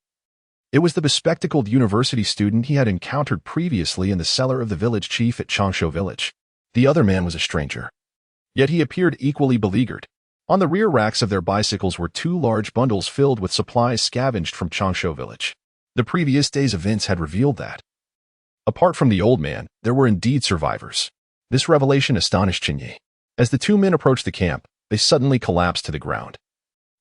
It was the bespectacled university student he had encountered previously in the cellar of the village chief at Changshu Village. The other man was a stranger, yet he appeared equally beleaguered. On the rear racks of their bicycles were two large bundles filled with supplies scavenged from Changshu Village. The previous day's events had revealed that, apart from the old man, there were indeed survivors. This revelation astonished Chen Ye. As the two men approached the camp, they suddenly collapsed to the ground,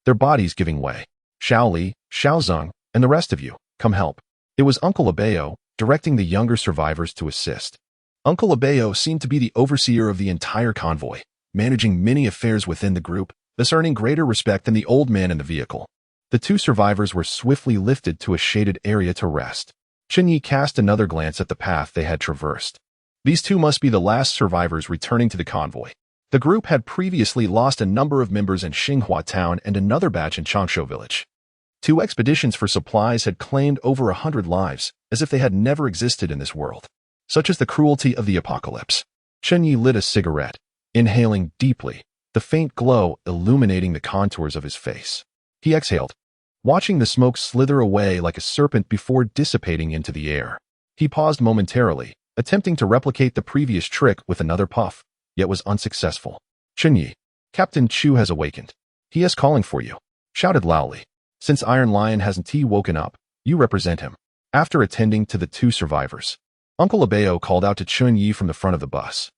their bodies giving way. Xiao Li, Xiao Zeng, and the rest of you, come help. It was Uncle Abeo, directing the younger survivors to assist. Uncle Abeo seemed to be the overseer of the entire convoy, managing many affairs within the group, thus earning greater respect than the old man in the vehicle. The two survivors were swiftly lifted to a shaded area to rest. Chen Ye cast another glance at the path they had traversed. These two must be the last survivors returning to the convoy. The group had previously lost a number of members in Xinghua Town and another batch in Changshu Village. Two expeditions for supplies had claimed over 100 lives, as if they had never existed in this world. Such is the cruelty of the apocalypse. Chen Ye lit a cigarette, inhaling deeply, the faint glow illuminating the contours of his face. He exhaled, watching the smoke slither away like a serpent before dissipating into the air. He paused momentarily, attempting to replicate the previous trick with another puff, yet was unsuccessful. Chen Ye, Captain Chu has awakened. He is calling for you, shouted loudly. Since Iron Lion hasn't he woken up, you represent him. After attending to the two survivors, Uncle Abeo called out to Chen Ye from the front of the bus.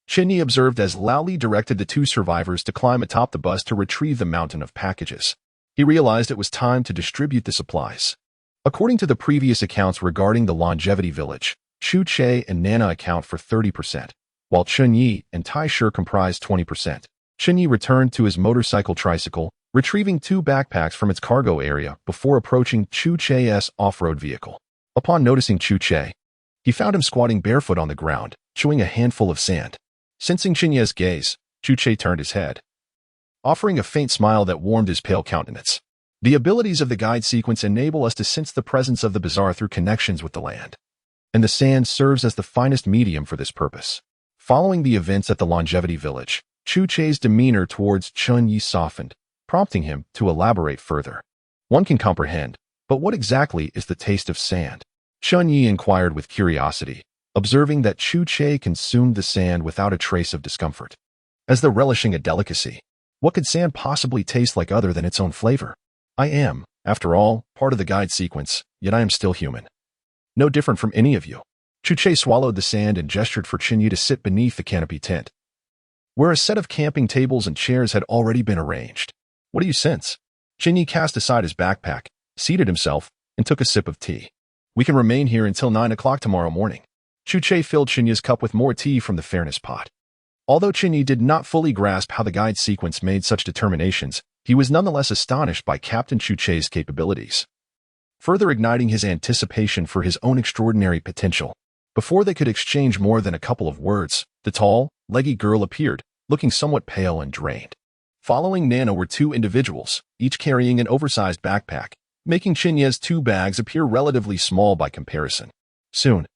Chen Ye observed as Lao Li directed the two survivors to climb atop the bus to retrieve the mountain of packages. He realized it was time to distribute the supplies. According to the previous accounts regarding the Longevity Village, Chu Che and Nana account for 30%, while Chen Ye and Tai Shi comprise 20%. Chen Ye returned to his motorcycle tricycle, retrieving two backpacks from its cargo area before approaching Chu Che's off-road vehicle. Upon noticing Chu Che, he found him squatting barefoot on the ground, chewing a handful of sand. Sensing Chen Ye's gaze, Chu Che turned his head, offering a faint smile that warmed his pale countenance. The abilities of the guide sequence enable us to sense the presence of the bizarre through connections with the land, and the sand serves as the finest medium for this purpose. Following the events at the Longevity Village, Chu Che's demeanor towards Chen Ye softened, prompting him to elaborate further. One can comprehend, but what exactly is the taste of sand? Chen Ye inquired with curiosity, observing that Chu Che consumed the sand without a trace of discomfort. As though relishing a delicacy, what could sand possibly taste like other than its own flavor? I am, after all, part of the guide sequence, yet I am still human. No different from any of you. Chu Che swallowed the sand and gestured for Chen Ye to sit beneath the canopy tent, where a set of camping tables and chairs had already been arranged. What do you sense? Chen Ye cast aside his backpack, seated himself, and took a sip of tea. We can remain here until 9 o'clock tomorrow morning. Chu Che filled Chen Ye's cup with more tea from the fairness pot. Although Chen Ye did not fully grasp how the guide sequence made such determinations, he was nonetheless astonished by Captain Chu Che's capabilities, further igniting his anticipation for his own extraordinary potential. Before they could exchange more than a couple of words, the tall, leggy girl appeared, looking somewhat pale and drained. Following Nana were two individuals, each carrying an oversized backpack, making Chen Ye's two bags appear relatively small by comparison. Soon,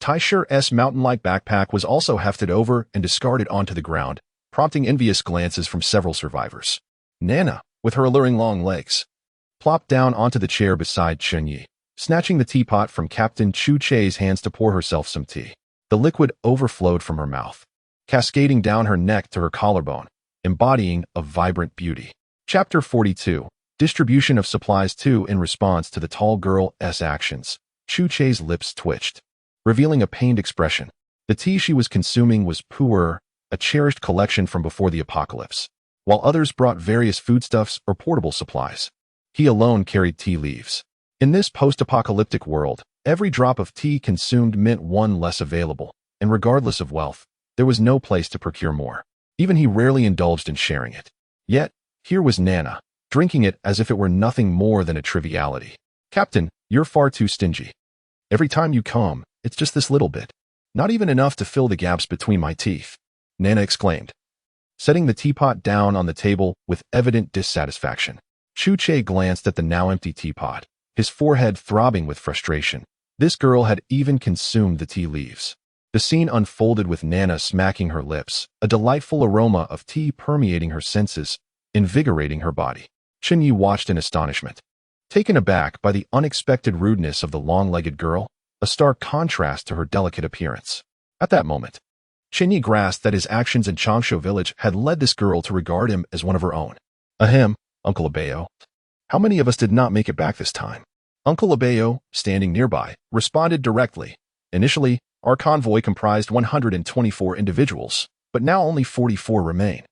Taishir's mountain-like backpack was also hefted over and discarded onto the ground, prompting envious glances from several survivors. Nana, with her alluring long legs, plopped down onto the chair beside Chen Ye, snatching the teapot from Captain Chu Che's hands to pour herself some tea. The liquid overflowed from her mouth, cascading down her neck to her collarbone, embodying a vibrant beauty. Chapter 42. Distribution of supplies. 2. In response to the tall girl's actions, Chu Che's lips twitched, revealing a pained expression. The tea she was consuming was pu'er, a cherished collection from before the apocalypse, while others brought various foodstuffs or portable supplies. He alone carried tea leaves. In this post-apocalyptic world, every drop of tea consumed meant one less available, and regardless of wealth, there was no place to procure more. Even he rarely indulged in sharing it. Yet, here was Nana, drinking it as if it were nothing more than a triviality. Captain, you're far too stingy. Every time you come, it's just this little bit. Not even enough to fill the gaps between my teeth, Nana exclaimed, setting the teapot down on the table with evident dissatisfaction. Chu Che glanced at the now empty teapot, his forehead throbbing with frustration. This girl had even consumed the tea leaves. The scene unfolded with Nana smacking her lips, a delightful aroma of tea permeating her senses, invigorating her body. Chen Ye watched in astonishment, taken aback by the unexpected rudeness of the long-legged girl, a stark contrast to her delicate appearance. At that moment, Chen Ye grasped that his actions in Changshu village had led this girl to regard him as one of her own. Ahem, Uncle Abeo. How many of us did not make it back this time? Uncle Abeo, standing nearby, responded directly. Initially, our convoy comprised 124 individuals, but now only 44 remain.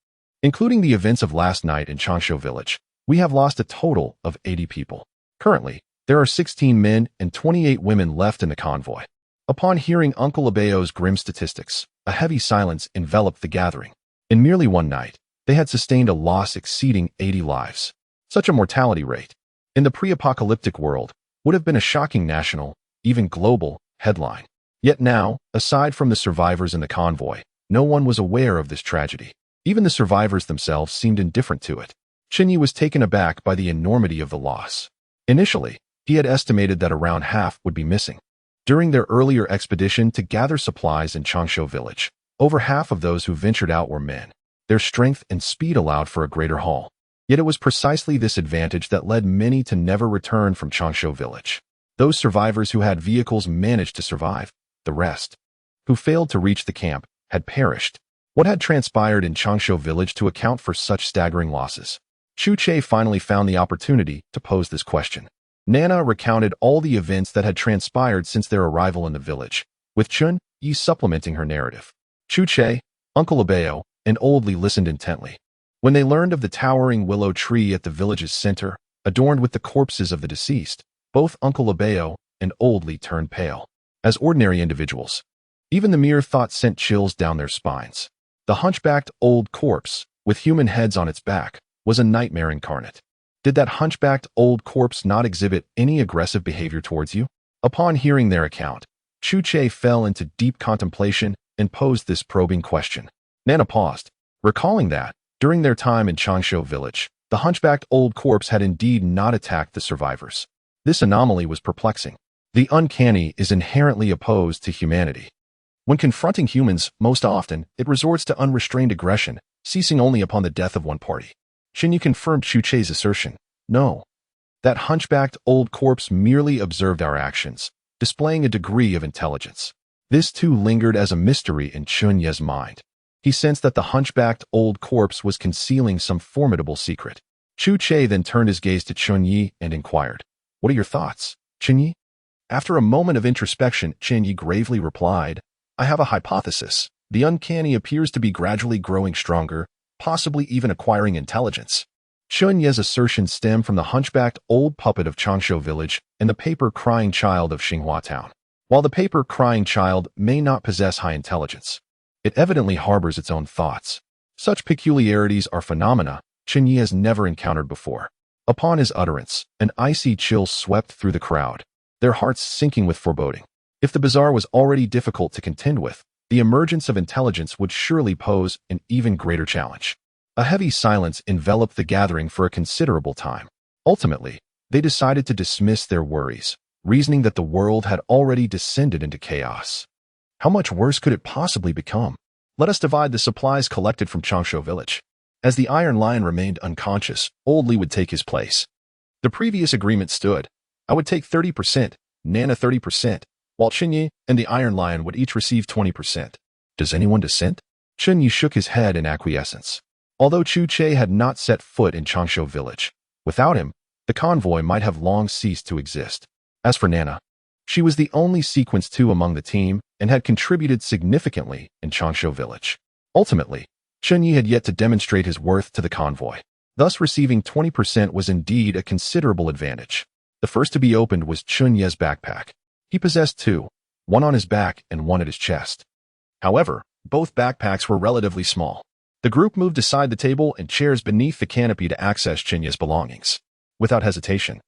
Including the events of last night in Changshu village, we have lost a total of 80 people. Currently, there are 16 men and 28 women left in the convoy. Upon hearing Uncle Abeo's grim statistics, a heavy silence enveloped the gathering. In merely one night, they had sustained a loss exceeding 80 lives. Such a mortality rate, in the pre-apocalyptic world, would have been a shocking national, even global, headline. Yet now, aside from the survivors in the convoy, no one was aware of this tragedy. Even the survivors themselves seemed indifferent to it. Chen Ye was taken aback by the enormity of the loss. Initially, he had estimated that around half would be missing. During their earlier expedition to gather supplies in Changshu village, over half of those who ventured out were men. Their strength and speed allowed for a greater haul. Yet it was precisely this advantage that led many to never return from Changshu village. Those survivors who had vehicles managed to survive. The rest, who failed to reach the camp, had perished. What had transpired in Changshu village to account for such staggering losses? Chu Che finally found the opportunity to pose this question. Nana recounted all the events that had transpired since their arrival in the village, with Chen Ye supplementing her narrative. Chu Che, Uncle Abeo, and Old Li listened intently. When they learned of the towering willow tree at the village's center, adorned with the corpses of the deceased, both Uncle Abeo and Old Li turned pale. As ordinary individuals, even the mere thought sent chills down their spines. The hunchbacked old corpse, with human heads on its back, was a nightmare incarnate. Did that hunchbacked old corpse not exhibit any aggressive behavior towards you? Upon hearing their account, Chu Che fell into deep contemplation and posed this probing question. Nana paused, recalling that, during their time in Changshu village, the hunchbacked old corpse had indeed not attacked the survivors. This anomaly was perplexing. The uncanny is inherently opposed to humanity. When confronting humans, most often, it resorts to unrestrained aggression, ceasing only upon the death of one party. Chen Ye confirmed Chu Che's assertion. No. That hunchbacked old corpse merely observed our actions, displaying a degree of intelligence. This too lingered as a mystery in Chen Ye's mind. He sensed that the hunchbacked old corpse was concealing some formidable secret. Chu Che then turned his gaze to Chen Ye and inquired, "What are your thoughts, Chen Ye?" After a moment of introspection, Chen Ye gravely replied, I have a hypothesis. The uncanny appears to be gradually growing stronger, possibly even acquiring intelligence. Chen Ye's assertion stemmed from the hunchbacked old puppet of Changshu village and the paper-crying child of Xinhua town. While the paper-crying child may not possess high intelligence, it evidently harbors its own thoughts. Such peculiarities are phenomena Chen Ye has never encountered before. Upon his utterance, an icy chill swept through the crowd, their hearts sinking with foreboding. If the bizarre was already difficult to contend with, the emergence of intelligence would surely pose an even greater challenge. A heavy silence enveloped the gathering for a considerable time. Ultimately, they decided to dismiss their worries, reasoning that the world had already descended into chaos. How much worse could it possibly become? Let us divide the supplies collected from Changshu village. As the Iron Lion remained unconscious, Old Li would take his place. The previous agreement stood. I would take 30%, Nana 30%, while Chen Ye and the Iron Lion would each receive 20%. Does anyone dissent? Chen Ye shook his head in acquiescence. Although Chu Che had not set foot in Changshu village, without him, the convoy might have long ceased to exist. As for Nana, she was the only sequence 2 among the team and had contributed significantly in Changshu village. Ultimately, Chen Ye had yet to demonstrate his worth to the convoy. Thus receiving 20% was indeed a considerable advantage. The first to be opened was Chen Ye's backpack. He possessed 2, one on his back and one at his chest. However, both backpacks were relatively small. The group moved aside the table and chairs beneath the canopy to access Chen Ye's belongings. Without hesitation,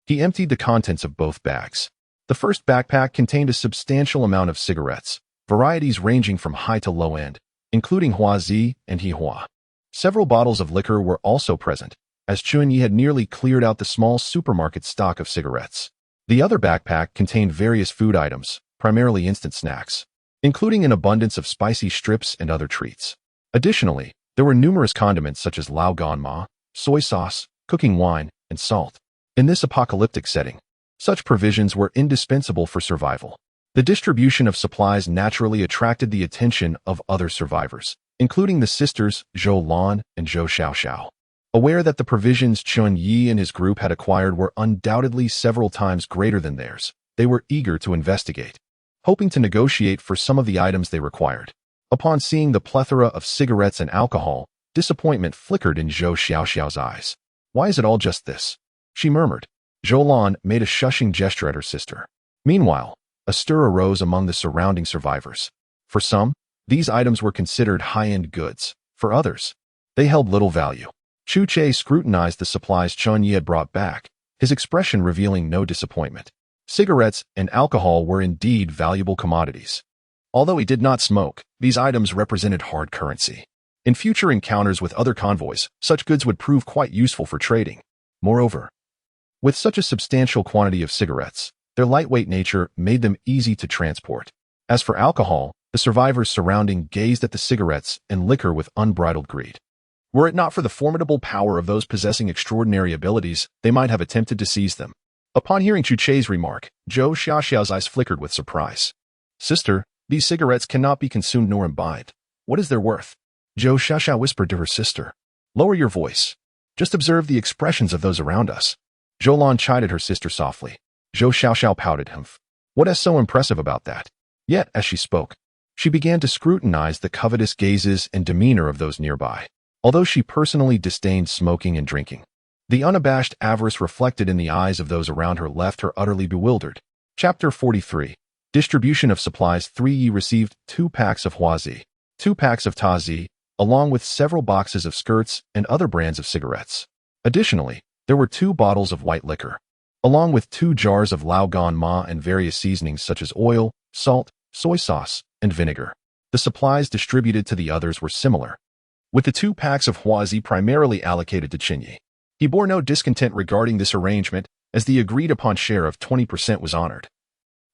he emptied the contents of both bags. The first backpack contained a substantial amount of cigarettes, varieties ranging from high to low end, including Huazi and Hihua. Several bottles of liquor were also present, as Chen Ye had nearly cleared out the small supermarket stock of cigarettes. The other backpack contained various food items, primarily instant snacks, including an abundance of spicy strips and other treats. Additionally, there were numerous condiments such as lao gan ma, soy sauce, cooking wine, and salt. In this apocalyptic setting, such provisions were indispensable for survival. The distribution of supplies naturally attracted the attention of other survivors, including the sisters Zhou Lan and Zhou Xiaoxiao. Aware that the provisions Chen Ye and his group had acquired were undoubtedly several times greater than theirs, they were eager to investigate, hoping to negotiate for some of the items they required. Upon seeing the plethora of cigarettes and alcohol, disappointment flickered in Zhou Xiaoxiao's eyes. Why is it all just this? She murmured. Zhou Lan made a shushing gesture at her sister. Meanwhile, a stir arose among the surrounding survivors. For some, these items were considered high-end goods. For others, they held little value. Chu Che scrutinized the supplies Chen Ye had brought back, his expression revealing no disappointment. Cigarettes and alcohol were indeed valuable commodities. Although he did not smoke, these items represented hard currency. In future encounters with other convoys, such goods would prove quite useful for trading. Moreover, with such a substantial quantity of cigarettes, their lightweight nature made them easy to transport. As for alcohol, the survivors surrounding gazed at the cigarettes and liquor with unbridled greed. Were it not for the formidable power of those possessing extraordinary abilities, they might have attempted to seize them. Upon hearing Chu Che's remark, Zhou Xiaoxiao's eyes flickered with surprise. Sister, these cigarettes cannot be consumed nor imbibed. What is their worth? Zhou Xiaoxiao whispered to her sister. Lower your voice. Just observe the expressions of those around us. Zhou Lan chided her sister softly. Zhou Xiaoxiao pouted. Humph. What is so impressive about that? Yet, as she spoke, she began to scrutinize the covetous gazes and demeanor of those nearby. Although she personally disdained smoking and drinking, the unabashed avarice reflected in the eyes of those around her left her utterly bewildered. Chapter 43. Distribution of supplies. 3 Ye received 2 packs of Huazi, 2 packs of Tazi, along with several boxes of skirts and other brands of cigarettes. Additionally, there were 2 bottles of white liquor, along with 2 jars of lao gan ma and various seasonings such as oil, salt, soy sauce, and vinegar. The supplies distributed to the others were similar, with the 2 packs of Huazi primarily allocated to Chen Ye. He bore no discontent regarding this arrangement, as the agreed-upon share of 20% was honored,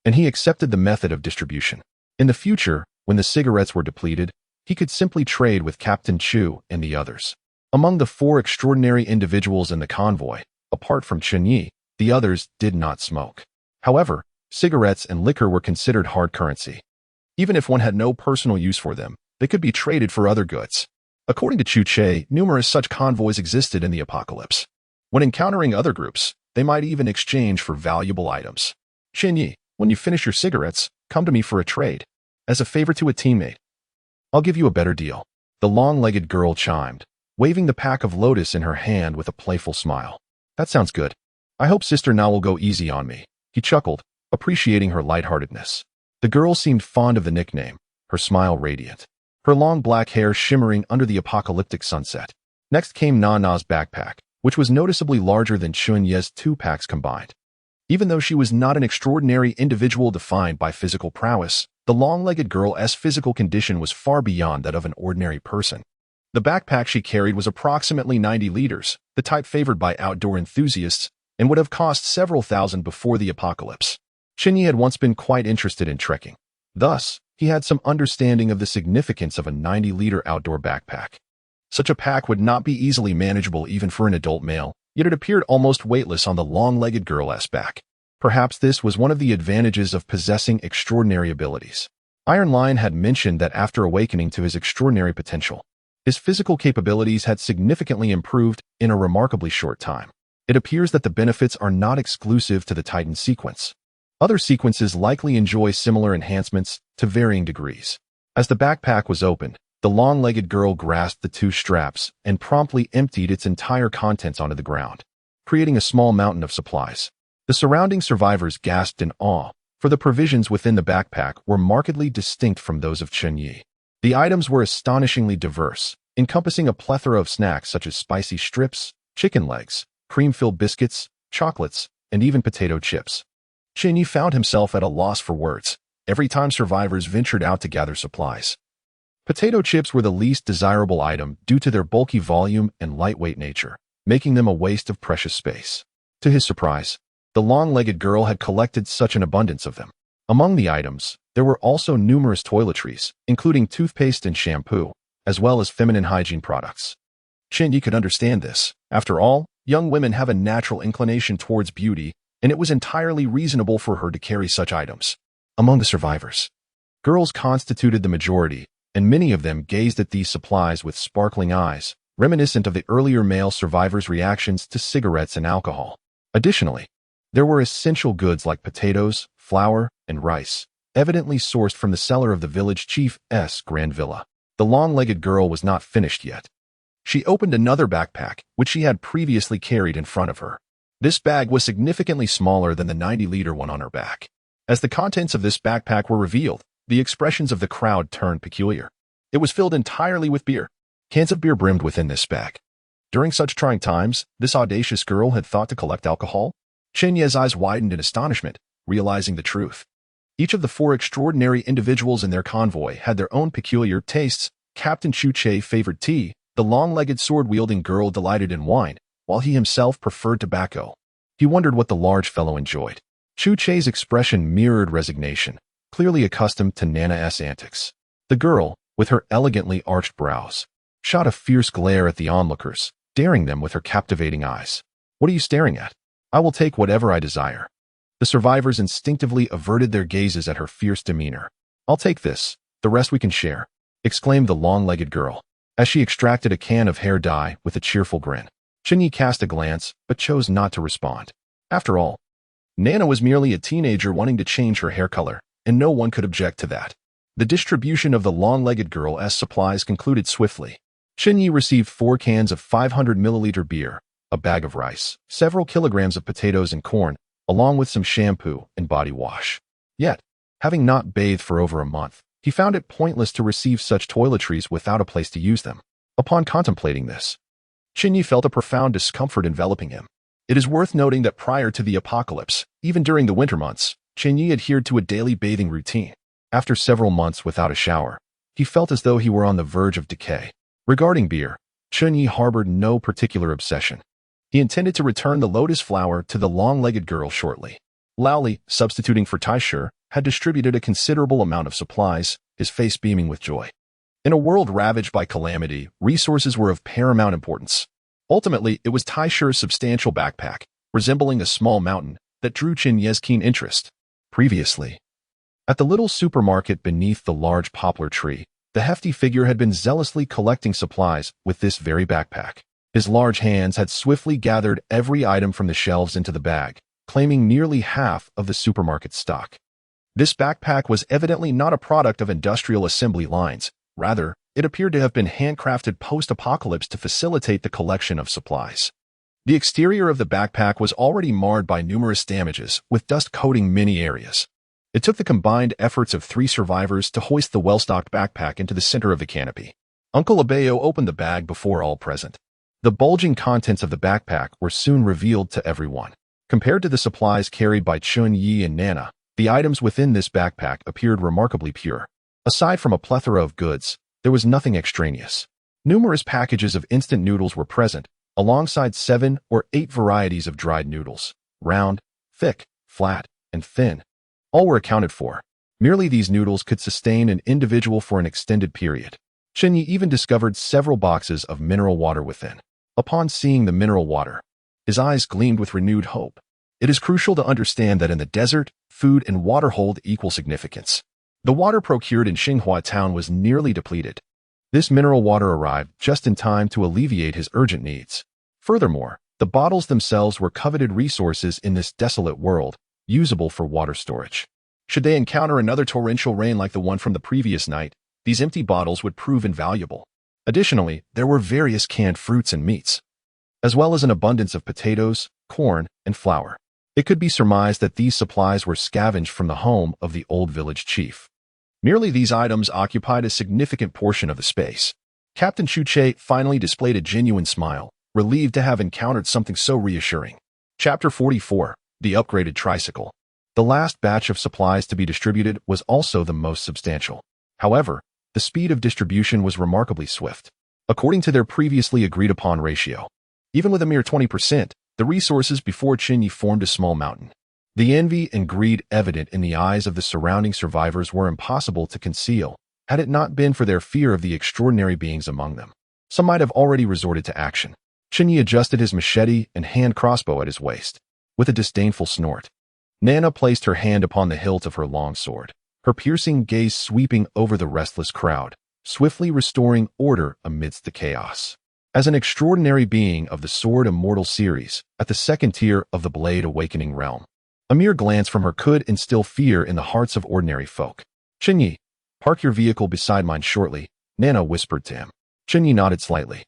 and he accepted the method of distribution. In the future, when the cigarettes were depleted, he could simply trade with Captain Chu and the others. Among the 4 extraordinary individuals in the convoy, apart from Chen Ye, the others did not smoke. However, cigarettes and liquor were considered hard currency. Even if one had no personal use for them, they could be traded for other goods. According to Chu Che, numerous such convoys existed in the apocalypse. When encountering other groups, they might even exchange for valuable items. Chen Ye, when you finish your cigarettes, come to me for a trade. As a favor to a teammate, I'll give you a better deal. The long-legged girl chimed, waving the pack of lotus in her hand with a playful smile. That sounds good. I hope Sister Na will go easy on me. He chuckled, appreciating her lightheartedness. The girl seemed fond of the nickname, her smile radiant, her long black hair shimmering under the apocalyptic sunset. Next came Na's backpack, which was noticeably larger than Chen Ye's 2 packs combined. Even though she was not an extraordinary individual defined by physical prowess, the long-legged girl's physical condition was far beyond that of an ordinary person. The backpack she carried was approximately 90 liters, the type favored by outdoor enthusiasts, and would have cost several thousand before the apocalypse. Chen Ye had once been quite interested in trekking. Thus, he had some understanding of the significance of a 90-liter outdoor backpack. Such a pack would not be easily manageable even for an adult male, yet it appeared almost weightless on the long-legged girl's back. Perhaps this was one of the advantages of possessing extraordinary abilities. Iron Lion had mentioned that after awakening to his extraordinary potential, his physical capabilities had significantly improved in a remarkably short time. It appears that the benefits are not exclusive to the Titan sequence. Other sequences likely enjoy similar enhancements to varying degrees. As the backpack was opened, the long-legged girl grasped the 2 straps and promptly emptied its entire contents onto the ground, creating a small mountain of supplies. The surrounding survivors gasped in awe, for the provisions within the backpack were markedly distinct from those of Chen Ye. The items were astonishingly diverse, encompassing a plethora of snacks such as spicy strips, chicken legs, cream-filled biscuits, chocolates, and even potato chips. Chen Ye found himself at a loss for words every time survivors ventured out to gather supplies. Potato chips were the least desirable item due to their bulky volume and lightweight nature, making them a waste of precious space. To his surprise, the long-legged girl had collected such an abundance of them. Among the items, there were also numerous toiletries, including toothpaste and shampoo, as well as feminine hygiene products. Chen Ye could understand this. After all, young women have a natural inclination towards beauty, and it was entirely reasonable for her to carry such items. Among the survivors, girls constituted the majority, and many of them gazed at these supplies with sparkling eyes, reminiscent of the earlier male survivors' reactions to cigarettes and alcohol. Additionally, there were essential goods like potatoes, flour, and rice, evidently sourced from the cellar of the village chief's grand villa. The long-legged girl was not finished yet. She opened another backpack, which she had previously carried in front of her. This bag was significantly smaller than the 90-liter one on her back. As the contents of this backpack were revealed, the expressions of the crowd turned peculiar. It was filled entirely with beer. Cans of beer brimmed within this bag. During such trying times, this audacious girl had thought to collect alcohol? Chen Ye's eyes widened in astonishment, realizing the truth. Each of the 4 extraordinary individuals in their convoy had their own peculiar tastes. Captain Chu Che favored tea, the long-legged sword-wielding girl delighted in wine, while he himself preferred tobacco. He wondered what the large fellow enjoyed. Chu Che's expression mirrored resignation, clearly accustomed to Nana's antics. The girl, with her elegantly arched brows, shot a fierce glare at the onlookers, daring them with her captivating eyes. What are you staring at? I will take whatever I desire. The survivors instinctively averted their gazes at her fierce demeanor. I'll take this, the rest we can share, exclaimed the long-legged girl, as she extracted a can of hair dye with a cheerful grin. Chen Ye cast a glance, but chose not to respond. After all, Nana was merely a teenager wanting to change her hair color, and no one could object to that. The distribution of the long-legged girl's supplies concluded swiftly. Chen Ye received 4 cans of 500-milliliter beer, a bag of rice, several kilograms of potatoes and corn, along with some shampoo and body wash. Yet, having not bathed for over a month, he found it pointless to receive such toiletries without a place to use them. Upon contemplating this, Chen Ye felt a profound discomfort enveloping him. It is worth noting that prior to the apocalypse, even during the winter months, Chen Ye adhered to a daily bathing routine. After several months without a shower, he felt as though he were on the verge of decay. Regarding beer, Chen Ye harbored no particular obsession. He intended to return the lotus flower to the long-legged girl shortly. Lao Li, substituting for Tai Shi, had distributed a considerable amount of supplies, his face beaming with joy. In a world ravaged by calamity, resources were of paramount importance. Ultimately, it was Tai Shi's substantial backpack, resembling a small mountain, that drew Chen Ye's keen interest. Previously, at the little supermarket beneath the large poplar tree, the hefty figure had been zealously collecting supplies with this very backpack. His large hands had swiftly gathered every item from the shelves into the bag, claiming nearly half of the supermarket stock. This backpack was evidently not a product of industrial assembly lines. Rather, it appeared to have been handcrafted post-apocalypse to facilitate the collection of supplies. The exterior of the backpack was already marred by numerous damages, with dust coating many areas. It took the combined efforts of 3 survivors to hoist the well-stocked backpack into the center of the canopy. Uncle Abayo opened the bag before all present. The bulging contents of the backpack were soon revealed to everyone. Compared to the supplies carried by Chen Ye and Nana, the items within this backpack appeared remarkably pure. Aside from a plethora of goods, there was nothing extraneous. Numerous packages of instant noodles were present, alongside 7 or 8 varieties of dried noodles. Round, thick, flat, and thin. All were accounted for. Merely these noodles could sustain an individual for an extended period. Chen Ye even discovered several boxes of mineral water within. Upon seeing the mineral water, his eyes gleamed with renewed hope. It is crucial to understand that in the desert, food and water hold equal significance. The water procured in Xinghua town was nearly depleted. This mineral water arrived just in time to alleviate his urgent needs. Furthermore, the bottles themselves were coveted resources in this desolate world, usable for water storage. Should they encounter another torrential rain like the one from the previous night, these empty bottles would prove invaluable. Additionally, there were various canned fruits and meats, as well as an abundance of potatoes, corn, and flour. It could be surmised that these supplies were scavenged from the home of the old village chief. Merely these items occupied a significant portion of the space. Captain Chuche finally displayed a genuine smile, relieved to have encountered something so reassuring. Chapter 44. The upgraded tricycle. The last batch of supplies to be distributed was also the most substantial. However, the speed of distribution was remarkably swift. According to their previously agreed-upon ratio, even with a mere 20%, the resources before Chen Ye formed a small mountain. The envy and greed evident in the eyes of the surrounding survivors were impossible to conceal, had it not been for their fear of the extraordinary beings among them. Some might have already resorted to action. Chen Ye adjusted his machete and hand crossbow at his waist. With a disdainful snort, Nana placed her hand upon the hilt of her long sword, her piercing gaze sweeping over the restless crowd, swiftly restoring order amidst the chaos. As an extraordinary being of the Sword Immortal series, at the second tier of the Blade Awakening realm, a mere glance from her could instill fear in the hearts of ordinary folk. Chen Ye, park your vehicle beside mine shortly, Nana whispered to him. Chen Ye nodded slightly.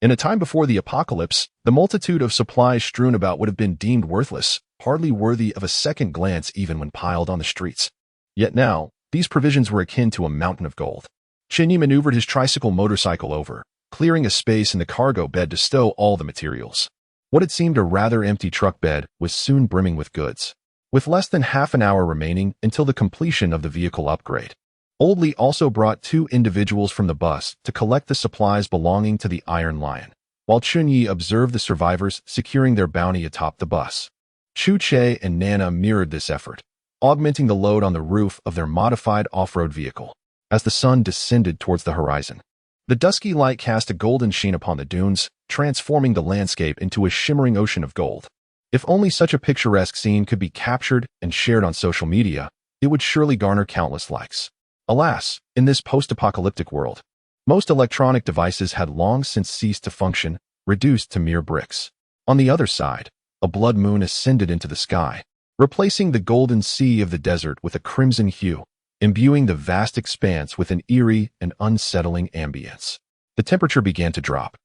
In a time before the apocalypse, the multitude of supplies strewn about would have been deemed worthless, hardly worthy of a second glance even when piled on the streets. Yet now, these provisions were akin to a mountain of gold. Chen Ye maneuvered his tricycle motorcycle over, clearing a space in the cargo bed to stow all the materials. What had seemed a rather empty truck bed was soon brimming with goods. With less than half an hour remaining until the completion of the vehicle upgrade, Old Li also brought 2 individuals from the bus to collect the supplies belonging to the Iron Lion, while Chen Ye observed the survivors securing their bounty atop the bus. Chu Che and Nana mirrored this effort, augmenting the load on the roof of their modified off-road vehicle. As the sun descended towards the horizon, the dusky light cast a golden sheen upon the dunes, transforming the landscape into a shimmering ocean of gold. If only such a picturesque scene could be captured and shared on social media, it would surely garner countless likes. Alas, in this post-apocalyptic world, most electronic devices had long since ceased to function, reduced to mere bricks. On the other side, a blood moon ascended into the sky, replacing the golden sea of the desert with a crimson hue, imbuing the vast expanse with an eerie and unsettling ambience. The temperature began to drop,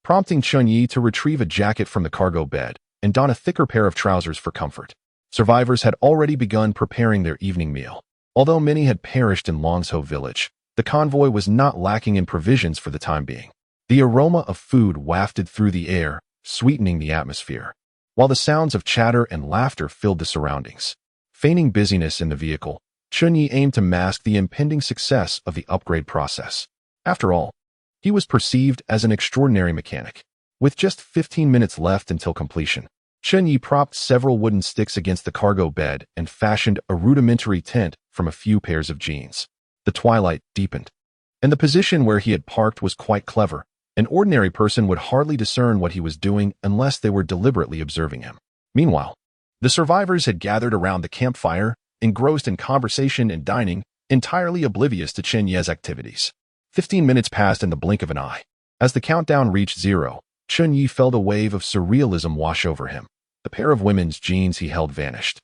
prompting Chen Ye to retrieve a jacket from the cargo bed and don a thicker pair of trousers for comfort. Survivors had already begun preparing their evening meal. Although many had perished in Longsho village, the convoy was not lacking in provisions for the time being. The aroma of food wafted through the air, sweetening the atmosphere, while the sounds of chatter and laughter filled the surroundings. Feigning busyness in the vehicle, Chen Ye aimed to mask the impending success of the upgrade process. After all, he was perceived as an extraordinary mechanic. With just 15 minutes left until completion, Chen Ye propped several wooden sticks against the cargo bed and fashioned a rudimentary tent from a few pairs of jeans. The twilight deepened, and the position where he had parked was quite clever. An ordinary person would hardly discern what he was doing unless they were deliberately observing him. Meanwhile, the survivors had gathered around the campfire, engrossed in conversation and dining, entirely oblivious to Chen Ye's activities. 15 minutes passed in the blink of an eye. As the countdown reached 0, Chen Ye felt a wave of surrealism wash over him. The pair of women's jeans he held vanished,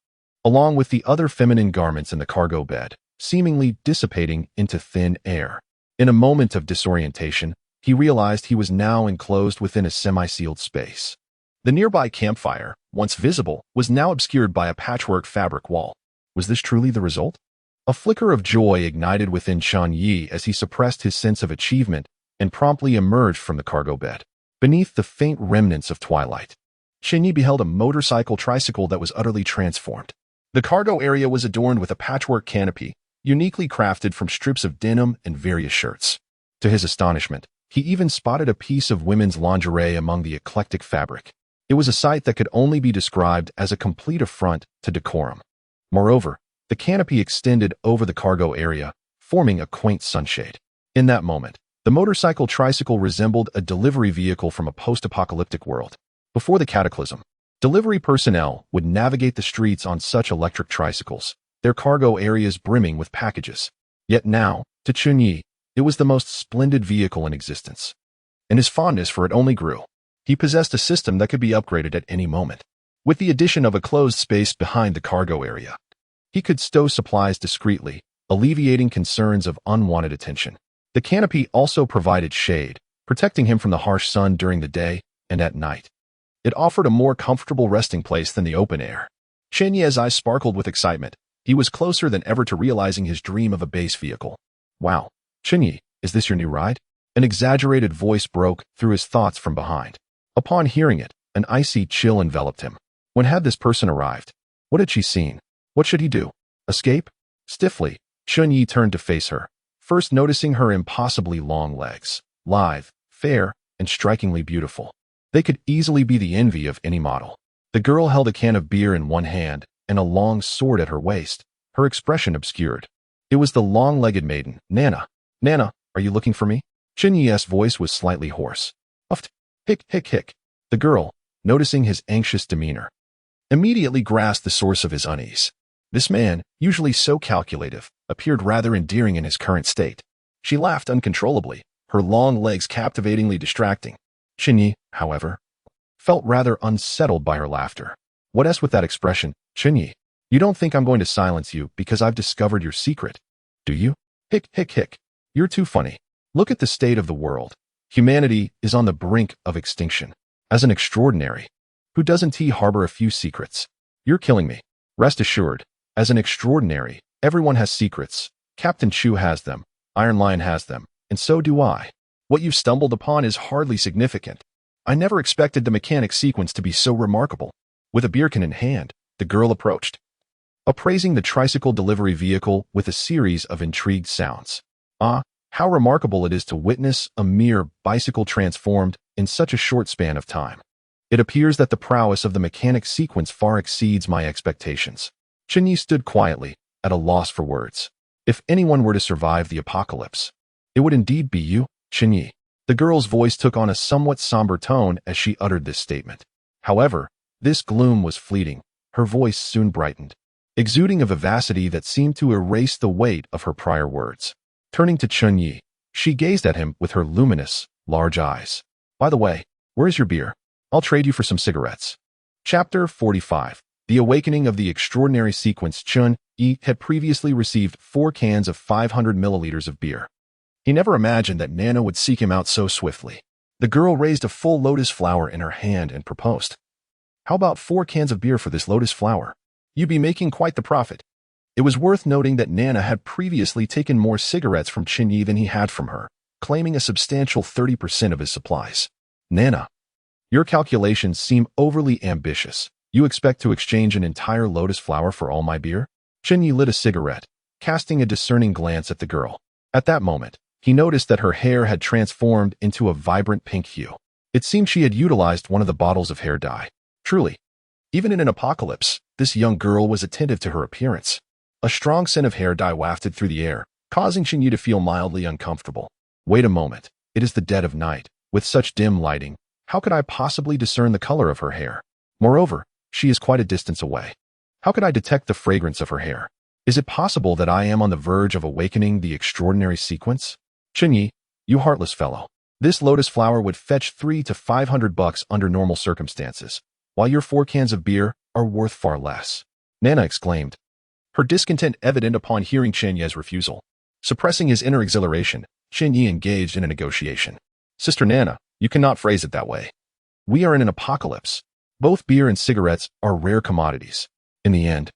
along with the other feminine garments in the cargo bed, seemingly dissipating into thin air. In a moment of disorientation, he realized he was now enclosed within a semi-sealed space. The nearby campfire, once visible, was now obscured by a patchwork fabric wall. Was this truly the result? A flicker of joy ignited within Chen Ye as he suppressed his sense of achievement and promptly emerged from the cargo bed. Beneath the faint remnants of twilight, Chen Ye beheld a motorcycle tricycle that was utterly transformed. The cargo area was adorned with a patchwork canopy, uniquely crafted from strips of denim and various shirts. To his astonishment, he even spotted a piece of women's lingerie among the eclectic fabric. It was a sight that could only be described as a complete affront to decorum. Moreover, the canopy extended over the cargo area, forming a quaint sunshade. In that moment, the motorcycle tricycle resembled a delivery vehicle from a post-apocalyptic world. Before the cataclysm, delivery personnel would navigate the streets on such electric tricycles, their cargo areas brimming with packages. Yet now, to Chen Ye, it was the most splendid vehicle in existence. And his fondness for it only grew. He possessed a system that could be upgraded at any moment. With the addition of a closed space behind the cargo area, he could stow supplies discreetly, alleviating concerns of unwanted attention. The canopy also provided shade, protecting him from the harsh sun during the day and at night. It offered a more comfortable resting place than the open air. Chen Ye's eyes sparkled with excitement. He was closer than ever to realizing his dream of a base vehicle. Wow, Chen Ye, is this your new ride? An exaggerated voice broke through his thoughts from behind. Upon hearing it, an icy chill enveloped him. When had this person arrived? What had she seen? What should he do? Escape? Stiffly, Chen Ye turned to face her, first noticing her impossibly long legs, lithe, fair, and strikingly beautiful. They could easily be the envy of any model. The girl held a can of beer in one hand and a long sword at her waist, her expression obscured. It was the long-legged maiden, Nana. Nana, are you looking for me? Chen Ye's voice was slightly hoarse. Uft. Hick, hick, hick. The girl, noticing his anxious demeanor, immediately grasped the source of his unease. This man, usually so calculative, appeared rather endearing in his current state. She laughed uncontrollably, her long legs captivatingly distracting. Chen Ye, however, felt rather unsettled by her laughter. What is with that expression, Chen Ye? You don't think I'm going to silence you because I've discovered your secret, do you? Hick, hick, hick. You're too funny. Look at the state of the world. Humanity is on the brink of extinction. As an extraordinary, who doesn't he harbor a few secrets? You're killing me. Rest assured, as an extraordinary, everyone has secrets. Captain Chu has them, Iron Lion has them, and so do I. What you've stumbled upon is hardly significant. I never expected the mechanic sequence to be so remarkable. With a beer can in hand, the girl approached, appraising the tricycle delivery vehicle with a series of intrigued sounds. Ah, how remarkable it is to witness a mere bicycle transformed in such a short span of time. It appears that the prowess of the mechanic sequence far exceeds my expectations. Chen Ye stood quietly, at a loss for words. If anyone were to survive the apocalypse, it would indeed be you, Chen Ye. The girl's voice took on a somewhat somber tone as she uttered this statement. However, this gloom was fleeting. Her voice soon brightened, exuding a vivacity that seemed to erase the weight of her prior words. Turning to Chen Ye, she gazed at him with her luminous, large eyes. By the way, where's your beer? I'll trade you for some cigarettes. Chapter 45. The Awakening of the Extraordinary Sequence. Chen Ye had previously received 4 cans of 500 milliliters of beer. He never imagined that Nana would seek him out so swiftly. The girl raised a full lotus flower in her hand and proposed. How about 4 cans of beer for this lotus flower? You'd be making quite the profit. It was worth noting that Nana had previously taken more cigarettes from Chen Ye than he had from her, claiming a substantial 30% of his supplies. Nana, your calculations seem overly ambitious. You expect to exchange an entire lotus flower for all my beer? Chen Ye lit a cigarette, casting a discerning glance at the girl. At that moment, he noticed that her hair had transformed into a vibrant pink hue. It seemed she had utilized one of the bottles of hair dye. Truly, even in an apocalypse, this young girl was attentive to her appearance. A strong scent of hair dye wafted through the air, causing Chen Ye to feel mildly uncomfortable. Wait a moment, it is the dead of night. With such dim lighting, how could I possibly discern the color of her hair? Moreover, she is quite a distance away. How could I detect the fragrance of her hair? Is it possible that I am on the verge of awakening the extraordinary sequence? Chen Ye, you heartless fellow. This lotus flower would fetch $300 to $500 under normal circumstances. while your 4 cans of beer are worth far less," Nana exclaimed, her discontent evident upon hearing Chen Ye's refusal. Suppressing his inner exhilaration, Chen Ye engaged in a negotiation. "Sister Nana, you cannot phrase it that way. We are in an apocalypse. Both beer and cigarettes are rare commodities." In the end,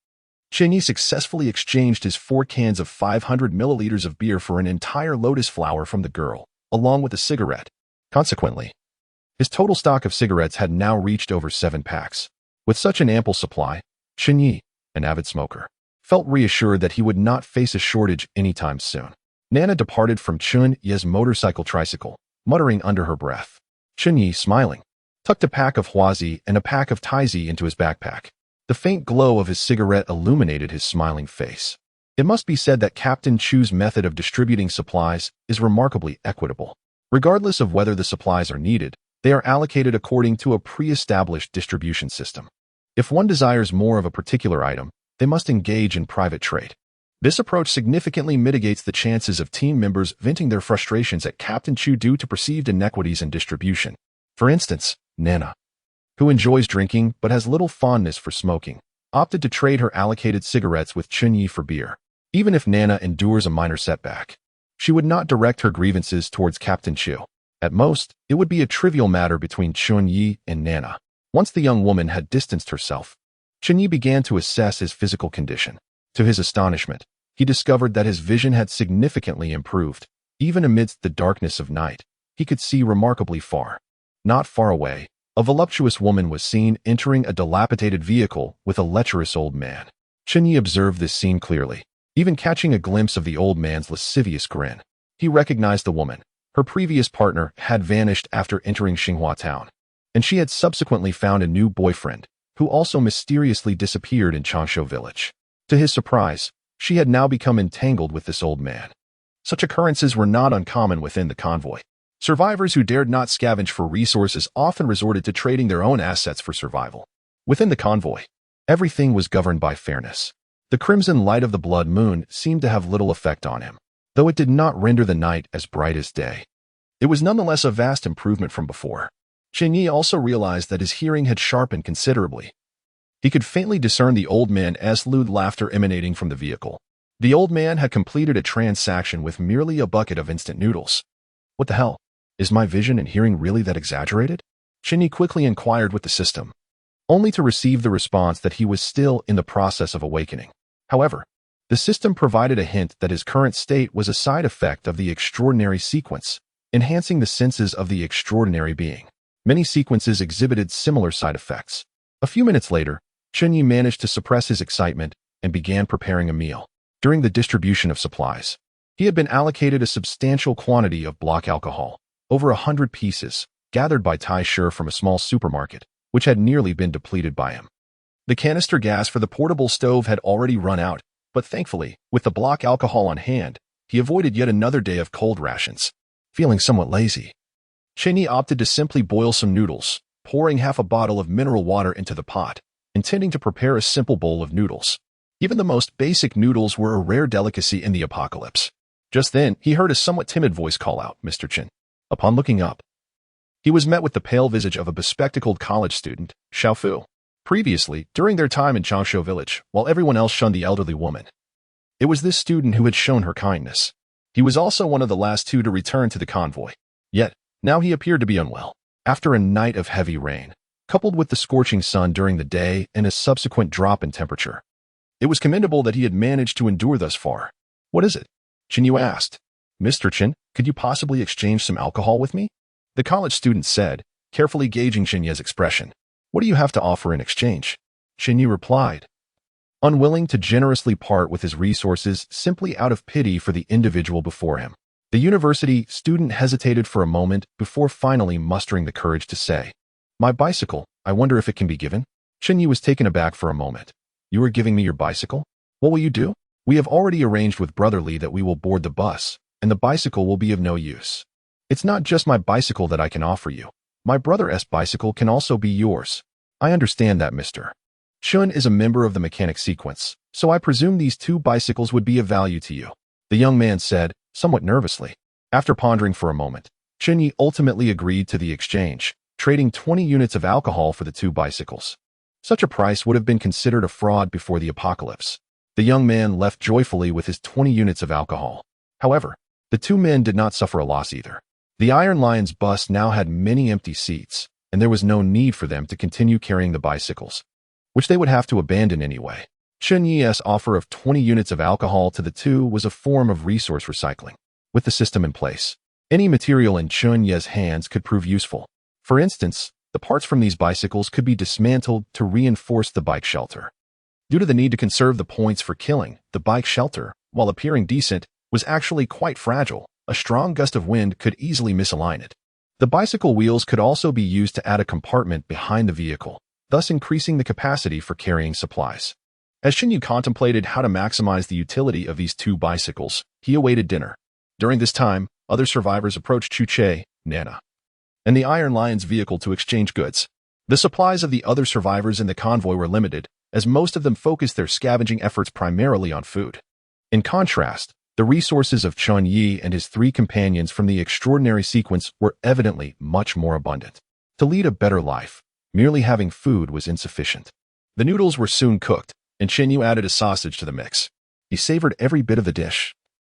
Chen Ye successfully exchanged his 4 cans of 500 milliliters of beer for an entire lotus flower from the girl, along with a cigarette. Consequently, his total stock of cigarettes had now reached over 7 packs. With such an ample supply, Chen Ye, an avid smoker, felt reassured that he would not face a shortage anytime soon. Nana departed from Chen Ye's motorcycle tricycle, muttering under her breath. Chen Ye, smiling, tucked a pack of Huazi and a pack of Taizi into his backpack. The faint glow of his cigarette illuminated his smiling face. It must be said that Captain Chu's method of distributing supplies is remarkably equitable. Regardless of whether the supplies are needed, they are allocated according to a pre-established distribution system. If one desires more of a particular item, they must engage in private trade. This approach significantly mitigates the chances of team members venting their frustrations at Captain Chu due to perceived inequities in distribution. For instance, Nana, who enjoys drinking but has little fondness for smoking, opted to trade her allocated cigarettes with Chen Ye for beer. Even if Nana endures a minor setback, she would not direct her grievances towards Captain Chu. At most, it would be a trivial matter between Chen Ye and Nana. Once the young woman had distanced herself, Chen Ye began to assess his physical condition. To his astonishment, he discovered that his vision had significantly improved. Even amidst the darkness of night, he could see remarkably far. Not far away, a voluptuous woman was seen entering a dilapidated vehicle with a lecherous old man. Chen Ye observed this scene clearly, even catching a glimpse of the old man's lascivious grin. He recognized the woman. Her previous partner had vanished after entering Xinhua town, and she had subsequently found a new boyfriend, who also mysteriously disappeared in Changshu village. To his surprise, she had now become entangled with this old man. Such occurrences were not uncommon within the convoy. Survivors who dared not scavenge for resources often resorted to trading their own assets for survival. Within the convoy, everything was governed by fairness. The crimson light of the blood moon seemed to have little effect on him, though it did not render the night as bright as day. It was nonetheless a vast improvement from before. Chen Ye also realized that his hearing had sharpened considerably. He could faintly discern the old man's lewd laughter emanating from the vehicle. The old man had completed a transaction with merely a bucket of instant noodles. What the hell? Is my vision and hearing really that exaggerated? Chen Ye quickly inquired with the system, only to receive the response that he was still in the process of awakening. However, the system provided a hint that his current state was a side effect of the extraordinary sequence, enhancing the senses of the extraordinary being. Many sequences exhibited similar side effects. A few minutes later, Chen Ye managed to suppress his excitement and began preparing a meal. During the distribution of supplies, he had been allocated a substantial quantity of block alcohol, over 100 pieces, gathered by Tai Shi from a small supermarket, which had nearly been depleted by him. The canister gas for the portable stove had already run out, but thankfully, with the block alcohol on hand, he avoided yet another day of cold rations. Feeling somewhat lazy, Chen Ye opted to simply boil some noodles, pouring half a bottle of mineral water into the pot, intending to prepare a simple bowl of noodles. Even the most basic noodles were a rare delicacy in the apocalypse. Just then, he heard a somewhat timid voice call out, "Mr. Chen." Upon looking up, he was met with the pale visage of a bespectacled college student, Xiao Fu. Previously, during their time in Changshu village, while everyone else shunned the elderly woman, it was this student who had shown her kindness. He was also one of the last 2 to return to the convoy. Yet, now he appeared to be unwell. After a night of heavy rain, coupled with the scorching sun during the day and a subsequent drop in temperature, it was commendable that he had managed to endure thus far. "What is it?" Chen Ye asked. "Mr. Chen, could you possibly exchange some alcohol with me?" The college student said, carefully gauging Chen Ye's expression. "What do you have to offer in exchange?" Chen Ye replied, unwilling to generously part with his resources simply out of pity for the individual before him. The university student hesitated for a moment before finally mustering the courage to say, "My bicycle, I wonder if it can be given?" Chen Ye was taken aback for a moment. "You are giving me your bicycle? What will you do?" "We have already arranged with Brother Li that we will board the bus, and the bicycle will be of no use. It's not just my bicycle that I can offer you. My brother's bicycle can also be yours." "I understand that, Mr. Chen is a member of the mechanic sequence, so I presume these 2 bicycles would be of value to you," the young man said, somewhat nervously. After pondering for a moment, Chen Ye ultimately agreed to the exchange, trading 20 units of alcohol for the two bicycles. Such a price would have been considered a fraud before the apocalypse. The young man left joyfully with his 20 units of alcohol. However, the two men did not suffer a loss either. The Iron Lion's bus now had many empty seats, and there was no need for them to continue carrying the bicycles, which they would have to abandon anyway. Chen Ye's offer of 20 units of alcohol to the two was a form of resource recycling. With the system in place, any material in Chen Ye's hands could prove useful. For instance, the parts from these bicycles could be dismantled to reinforce the bike shelter. Due to the need to conserve the points for killing, the bike shelter, while appearing decent, was actually quite fragile. A strong gust of wind could easily misalign it. The bicycle wheels could also be used to add a compartment behind the vehicle, thus increasing the capacity for carrying supplies. As Chen Ye contemplated how to maximize the utility of these two bicycles, he awaited dinner. During this time, other survivors approached Chu-Che, Nana, and the Iron Lion's vehicle to exchange goods. The supplies of the other survivors in the convoy were limited, as most of them focused their scavenging efforts primarily on food. In contrast, the resources of Chen Ye and his three companions from the extraordinary sequence were evidently much more abundant. To lead a better life, merely having food was insufficient. The noodles were soon cooked, and Chen Ye added a sausage to the mix. He savored every bit of the dish,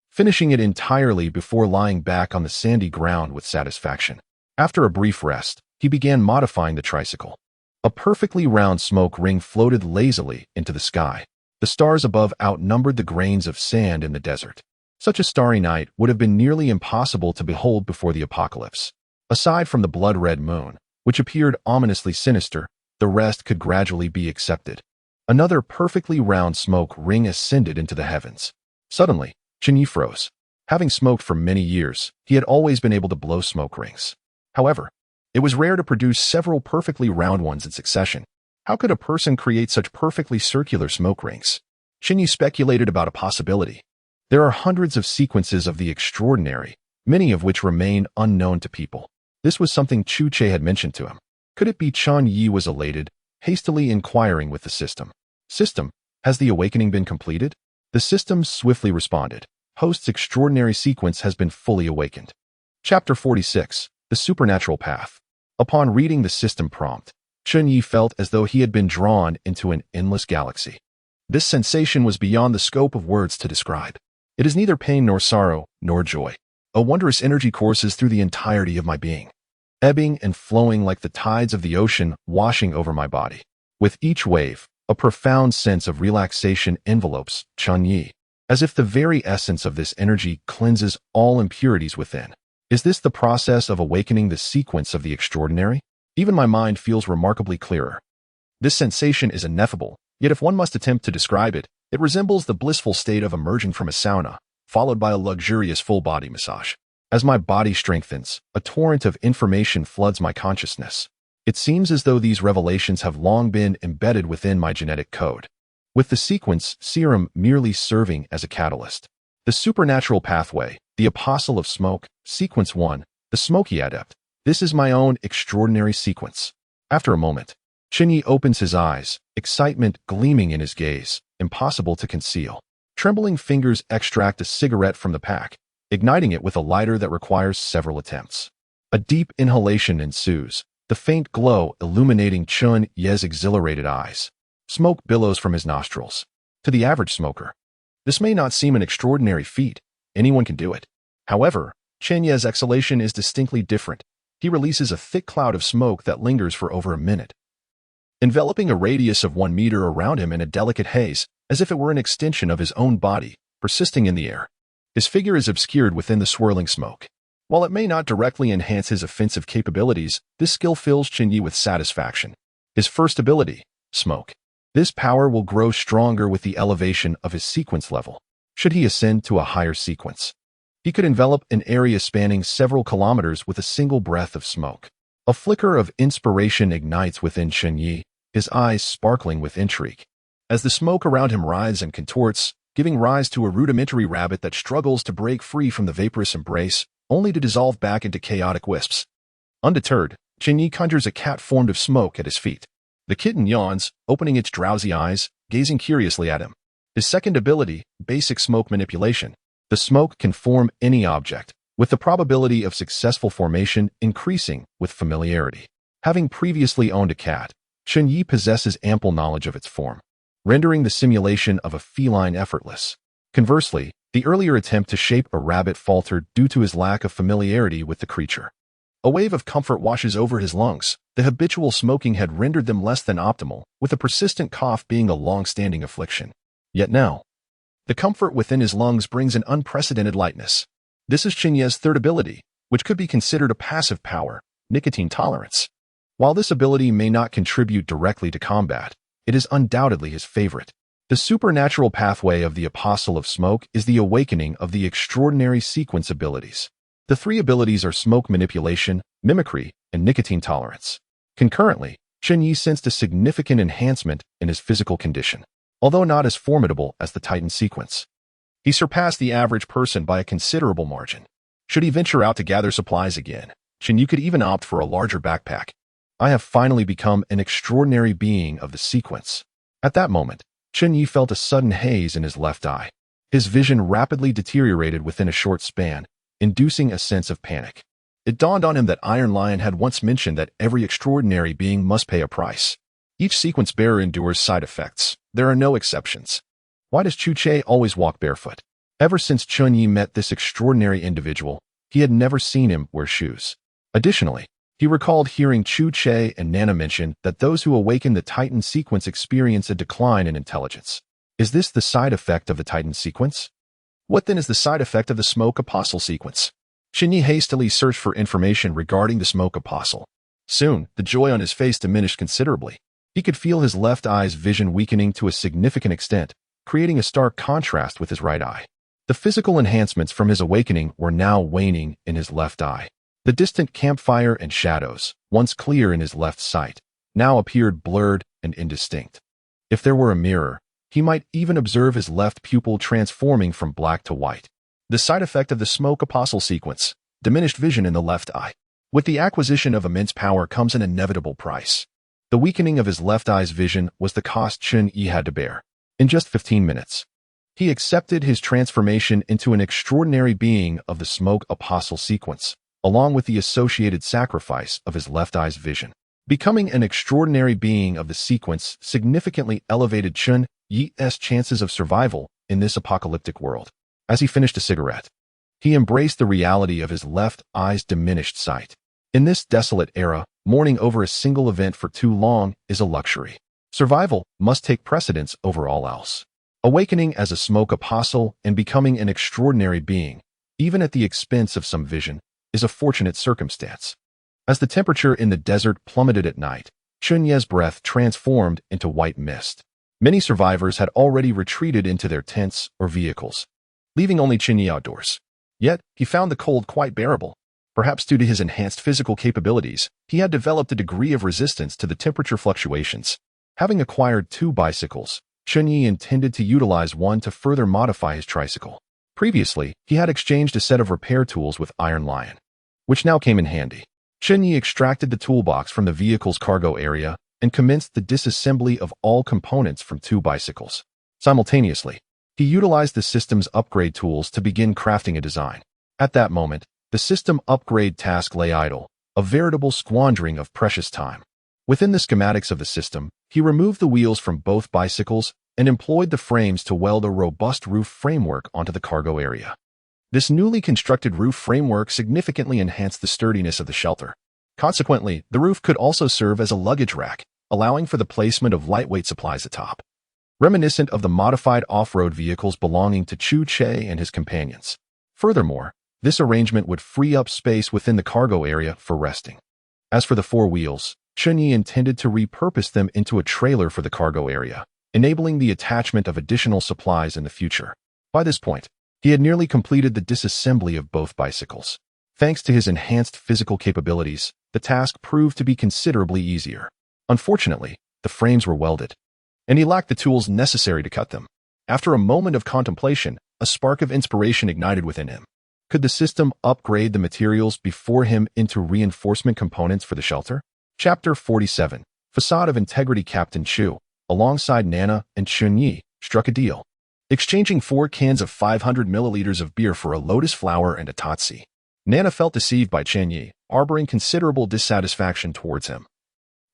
finishing it entirely before lying back on the sandy ground with satisfaction. After a brief rest, he began modifying the tricycle. A perfectly round smoke ring floated lazily into the sky. The stars above outnumbered the grains of sand in the desert. Such a starry night would have been nearly impossible to behold before the apocalypse. Aside from the blood-red moon, which appeared ominously sinister, the rest could gradually be accepted. Another perfectly round smoke ring ascended into the heavens. Suddenly, Chen Ye froze. Having smoked for many years, he had always been able to blow smoke rings. However, it was rare to produce several perfectly round ones in succession. How could a person create such perfectly circular smoke rings? Chen Ye speculated about a possibility. There are hundreds of sequences of the extraordinary, many of which remain unknown to people. This was something Chu-Che had mentioned to him. Could it be? Chen Ye was elated, hastily inquiring with the system. System, has the awakening been completed? The system swiftly responded. Host's extraordinary sequence has been fully awakened. Chapter 46, The Supernatural Path. Upon reading the system prompt, Chen Ye felt as though he had been drawn into an endless galaxy. This sensation was beyond the scope of words to describe. It is neither pain nor sorrow, nor joy. A wondrous energy courses through the entirety of my being, ebbing and flowing like the tides of the ocean washing over my body. With each wave, a profound sense of relaxation envelopes Chen Ye, as if the very essence of this energy cleanses all impurities within. Is this the process of awakening the sequence of the extraordinary? Even my mind feels remarkably clearer. This sensation is ineffable, yet if one must attempt to describe it, it resembles the blissful state of emerging from a sauna, followed by a luxurious full-body massage. As my body strengthens, a torrent of information floods my consciousness. It seems as though these revelations have long been embedded within my genetic code, with the sequence serum merely serving as a catalyst. The supernatural pathway, the apostle of smoke, sequence 1, the smoky adept. This is my own extraordinary sequence. After a moment, Chen Ye opens his eyes, excitement gleaming in his gaze, impossible to conceal. Trembling fingers extract a cigarette from the pack, igniting it with a lighter that requires several attempts. A deep inhalation ensues, the faint glow illuminating Chen Ye's exhilarated eyes. Smoke billows from his nostrils. To the average smoker, this may not seem an extraordinary feat. Anyone can do it. However, Chen Ye's exhalation is distinctly different. He releases a thick cloud of smoke that lingers for over a minute, enveloping a radius of 1 meter around him in a delicate haze, as if it were an extension of his own body, persisting in the air. His figure is obscured within the swirling smoke. While it may not directly enhance his offensive capabilities, this skill fills Chen Ye with satisfaction. His first ability, smoke. This power will grow stronger with the elevation of his sequence level. Should he ascend to a higher sequence, he could envelop an area spanning several kilometers with a single breath of smoke. A flicker of inspiration ignites within Chen Ye, his eyes sparkling with intrigue. As the smoke around him writhes and contorts, giving rise to a rudimentary rabbit that struggles to break free from the vaporous embrace, only to dissolve back into chaotic wisps. Undeterred, Chen Ye conjures a cat formed of smoke at his feet. The kitten yawns, opening its drowsy eyes, gazing curiously at him. His second ability, basic smoke manipulation. The smoke can form any object, with the probability of successful formation increasing with familiarity. Having previously owned a cat, Chen Ye possesses ample knowledge of its form, rendering the simulation of a feline effortless. Conversely, the earlier attempt to shape a rabbit faltered due to his lack of familiarity with the creature. A wave of comfort washes over his lungs. The habitual smoking had rendered them less than optimal, with a persistent cough being a long-standing affliction. Yet now, the comfort within his lungs brings an unprecedented lightness. This is Chen Ye's third ability, which could be considered a passive power, nicotine tolerance. While this ability may not contribute directly to combat, it is undoubtedly his favorite. The supernatural pathway of the Apostle of Smoke is the awakening of the extraordinary sequence abilities. The three abilities are smoke manipulation, mimicry, and nicotine tolerance. Concurrently, Chen Ye sensed a significant enhancement in his physical condition, although not as formidable as the Titan sequence. He surpassed the average person by a considerable margin. Should he venture out to gather supplies again, Chen Ye could even opt for a larger backpack. I have finally become an extraordinary being of the sequence. At that moment, Chen Ye felt a sudden haze in his left eye. His vision rapidly deteriorated within a short span, inducing a sense of panic. It dawned on him that Iron Lion had once mentioned that every extraordinary being must pay a price. Each sequence bearer endures side effects. There are no exceptions. Why does Chu Che always walk barefoot? Ever since Chen Ye met this extraordinary individual, he had never seen him wear shoes. Additionally, he recalled hearing Chu Che and Nana mention that those who awaken the Titan sequence experience a decline in intelligence. Is this the side effect of the Titan sequence? What then is the side effect of the Smoke Apostle sequence? Chen Ye hastily searched for information regarding the Smoke Apostle. Soon, the joy on his face diminished considerably. He could feel his left eye's vision weakening to a significant extent, creating a stark contrast with his right eye. The physical enhancements from his awakening were now waning in his left eye. The distant campfire and shadows, once clear in his left sight, now appeared blurred and indistinct. If there were a mirror, he might even observe his left pupil transforming from black to white. The side effect of the Smoke Apostle sequence, diminished vision in the left eye. With the acquisition of immense power comes an inevitable price. The weakening of his left eye's vision was the cost Chen Ye had to bear. In just 15 minutes, he accepted his transformation into an extraordinary being of the Smoke Apostle sequence, along with the associated sacrifice of his left eye's vision. Becoming an extraordinary being of the sequence significantly elevated Chen Ye's chances of survival in this apocalyptic world. As he finished a cigarette, he embraced the reality of his left eye's diminished sight. In this desolate era, mourning over a single event for too long is a luxury. Survival must take precedence over all else. Awakening as a Smoke Apostle and becoming an extraordinary being, even at the expense of some vision, is a fortunate circumstance. As the temperature in the desert plummeted at night, Chen Ye's breath transformed into white mist. Many survivors had already retreated into their tents or vehicles, leaving only Chen Ye outdoors. Yet, he found the cold quite bearable. Perhaps due to his enhanced physical capabilities, he had developed a degree of resistance to the temperature fluctuations. Having acquired 2 bicycles, Chen Ye intended to utilize one to further modify his tricycle. Previously, he had exchanged a set of repair tools with Iron Lion, which now came in handy. Chen Ye extracted the toolbox from the vehicle's cargo area and commenced the disassembly of all components from 2 bicycles. Simultaneously, he utilized the system's upgrade tools to begin crafting a design. At that moment, the system upgrade task lay idle, a veritable squandering of precious time. Within the schematics of the system, he removed the wheels from both bicycles and employed the frames to weld a robust roof framework onto the cargo area. This newly constructed roof framework significantly enhanced the sturdiness of the shelter. Consequently, the roof could also serve as a luggage rack, allowing for the placement of lightweight supplies atop. Reminiscent of the modified off-road vehicles belonging to Chu Che and his companions. Furthermore, this arrangement would free up space within the cargo area for resting. As for the 4 wheels, Chen Ye intended to repurpose them into a trailer for the cargo area, enabling the attachment of additional supplies in the future. By this point, he had nearly completed the disassembly of both bicycles. Thanks to his enhanced physical capabilities, the task proved to be considerably easier. Unfortunately, the frames were welded, and he lacked the tools necessary to cut them. After a moment of contemplation, a spark of inspiration ignited within him. Could the system upgrade the materials before him into reinforcement components for the shelter? Chapter 47. Facade of Integrity. Captain Chu, alongside Nana and Chen Ye, struck a deal, exchanging 4 cans of 500 milliliters of beer for a lotus flower and a tatsi. Nana felt deceived by Chen Ye, harboring considerable dissatisfaction towards him.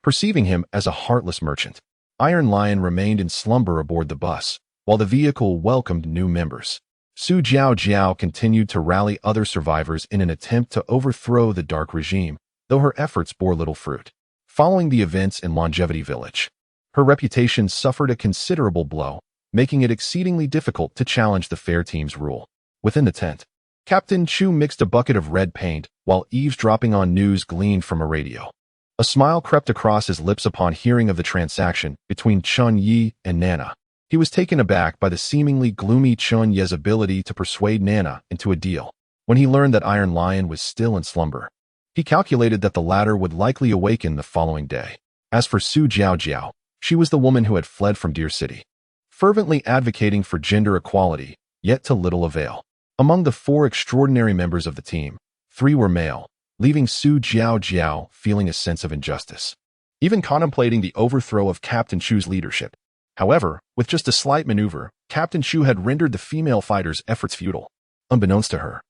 perceiving him as a heartless merchant. Iron Lion remained in slumber aboard the bus, while the vehicle welcomed new members. Su Jiao continued to rally other survivors in an attempt to overthrow the dark regime, though her efforts bore little fruit. Following the events in Longevity Village, her reputation suffered a considerable blow, making it exceedingly difficult to challenge the fair team's rule. Within the tent, Captain Chu mixed a bucket of red paint while eavesdropping on news gleaned from a radio. A smile crept across his lips upon hearing of the transaction between Chen Ye and Nana. He was taken aback by the seemingly gloomy Chen Ye's ability to persuade Nana into a deal. When he learned that Iron Lion was still in slumber, he calculated that the latter would likely awaken the following day. As for Su Jiao, she was the woman who had fled from Deer City, fervently advocating for gender equality, yet to little avail. Among the 4 extraordinary members of the team, 3 were male, leaving Su Jiao feeling a sense of injustice, even contemplating the overthrow of Captain Chu's leadership. However, with just a slight maneuver, Captain Chu had rendered the female fighters' efforts futile. Unbeknownst to her,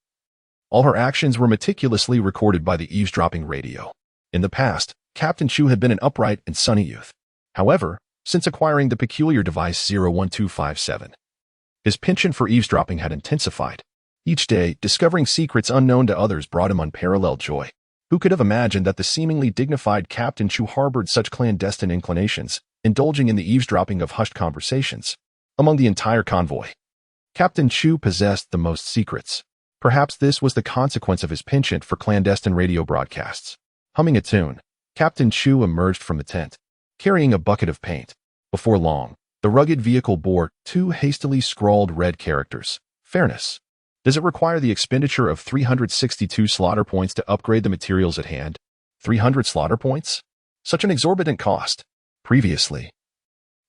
all her actions were meticulously recorded by the eavesdropping radio. In the past, Captain Chu had been an upright and sunny youth. However, since acquiring the peculiar device 01257, his penchant for eavesdropping had intensified. Each day, discovering secrets unknown to others brought him unparalleled joy. Who could have imagined that the seemingly dignified Captain Chu harbored such clandestine inclinations, indulging in the eavesdropping of hushed conversations? Among the entire convoy, Captain Chu possessed the most secrets. Perhaps this was the consequence of his penchant for clandestine radio broadcasts. Humming a tune, Captain Chu emerged from the tent, carrying a bucket of paint. Before long, the rugged vehicle bore 2 hastily scrawled red characters. Fairness. Does it require the expenditure of 362 slaughter points to upgrade the materials at hand? 300 slaughter points? Such an exorbitant cost. Previously,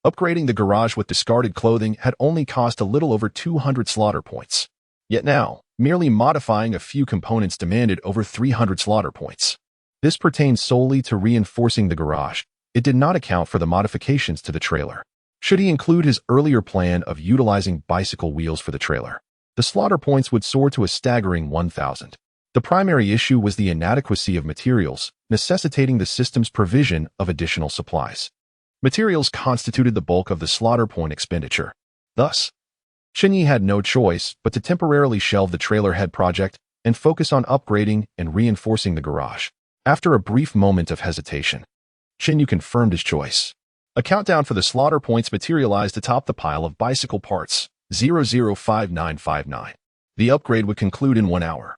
upgrading the garage with discarded clothing had only cost a little over 200 slaughter points. Yet now, merely modifying a few components demanded over 300 slaughter points. This pertained solely to reinforcing the garage. It did not account for the modifications to the trailer. Should he include his earlier plan of utilizing bicycle wheels for the trailer, the slaughter points would soar to a staggering 1,000. The primary issue was the inadequacy of materials, necessitating the system's provision of additional supplies. Materials constituted the bulk of the slaughter point expenditure. Thus, Chen Ye had no choice but to temporarily shelve the trailer head project and focus on upgrading and reinforcing the garage. After a brief moment of hesitation, Chen Ye confirmed his choice. A countdown for the slaughter points materialized atop the pile of bicycle parts, 005959. The upgrade would conclude in 1 hour.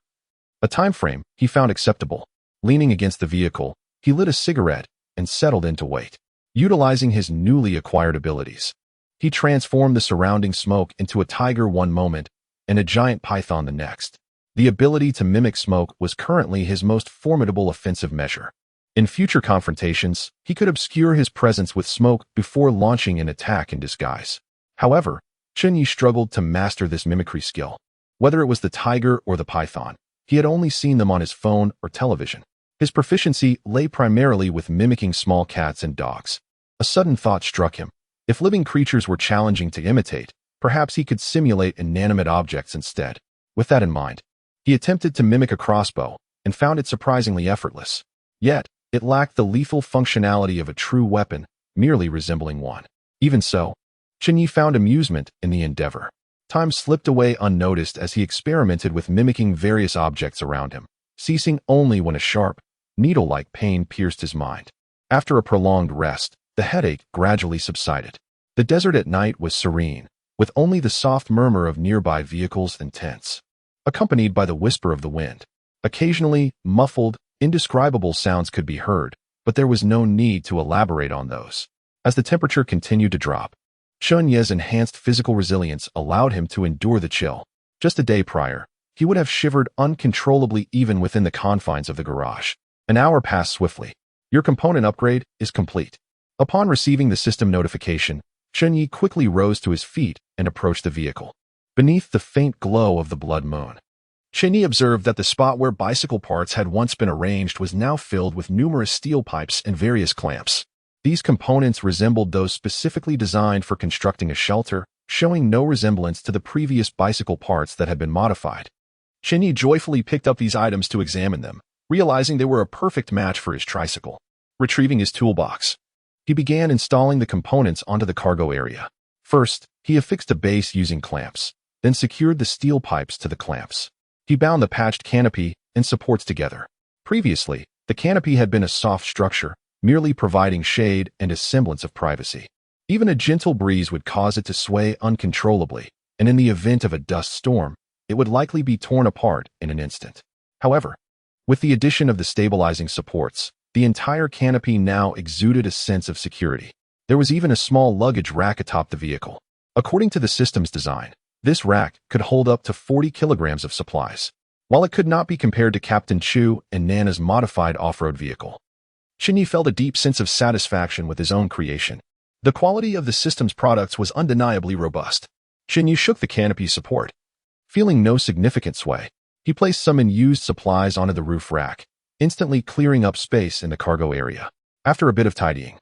A time frame he found acceptable. Leaning against the vehicle, he lit a cigarette and settled in to wait. Utilizing his newly acquired abilities, he transformed the surrounding smoke into a tiger one moment and a giant python the next. The ability to mimic smoke was currently his most formidable offensive measure. In future confrontations, he could obscure his presence with smoke before launching an attack in disguise. However, Chen Ye struggled to master this mimicry skill. Whether it was the tiger or the python, he had only seen them on his phone or television. His proficiency lay primarily with mimicking small cats and dogs. A sudden thought struck him. If living creatures were challenging to imitate, perhaps he could simulate inanimate objects instead. With that in mind, he attempted to mimic a crossbow and found it surprisingly effortless. Yet, it lacked the lethal functionality of a true weapon, merely resembling one. Even so, Chen Ye found amusement in the endeavor. Time slipped away unnoticed as he experimented with mimicking various objects around him, ceasing only when a sharp, needle-like pain pierced his mind. After a prolonged rest, the headache gradually subsided. The desert at night was serene, with only the soft murmur of nearby vehicles and tents, accompanied by the whisper of the wind. Occasionally, muffled, indescribable sounds could be heard, but there was no need to elaborate on those. As the temperature continued to drop, Chen Ye's enhanced physical resilience allowed him to endure the chill. Just a day prior, he would have shivered uncontrollably even within the confines of the garage. An hour passed swiftly. Your component upgrade is complete. Upon receiving the system notification, Chen Ye quickly rose to his feet and approached the vehicle. Beneath the faint glow of the blood moon, Chen Ye observed that the spot where bicycle parts had once been arranged was now filled with numerous steel pipes and various clamps. These components resembled those specifically designed for constructing a shelter, showing no resemblance to the previous bicycle parts that had been modified. Chen Ye joyfully picked up these items to examine them, realizing they were a perfect match for his tricycle. Retrieving his toolbox, he began installing the components onto the cargo area. First, he affixed a base using clamps, then secured the steel pipes to the clamps. He bound the patched canopy and supports together. Previously, the canopy had been a soft structure, merely providing shade and a semblance of privacy. Even a gentle breeze would cause it to sway uncontrollably, and in the event of a dust storm, it would likely be torn apart in an instant. However, with the addition of the stabilizing supports, the entire canopy now exuded a sense of security. There was even a small luggage rack atop the vehicle. According to the system's design, this rack could hold up to 40 kilograms of supplies. While it could not be compared to Captain Chu and Nana's modified off-road vehicle, Chen Ye felt a deep sense of satisfaction with his own creation. The quality of the system's products was undeniably robust. Chen Ye shook the canopy's support. Feeling no significant sway, he placed some unused supplies onto the roof rack, instantly clearing up space in the cargo area. After a bit of tidying,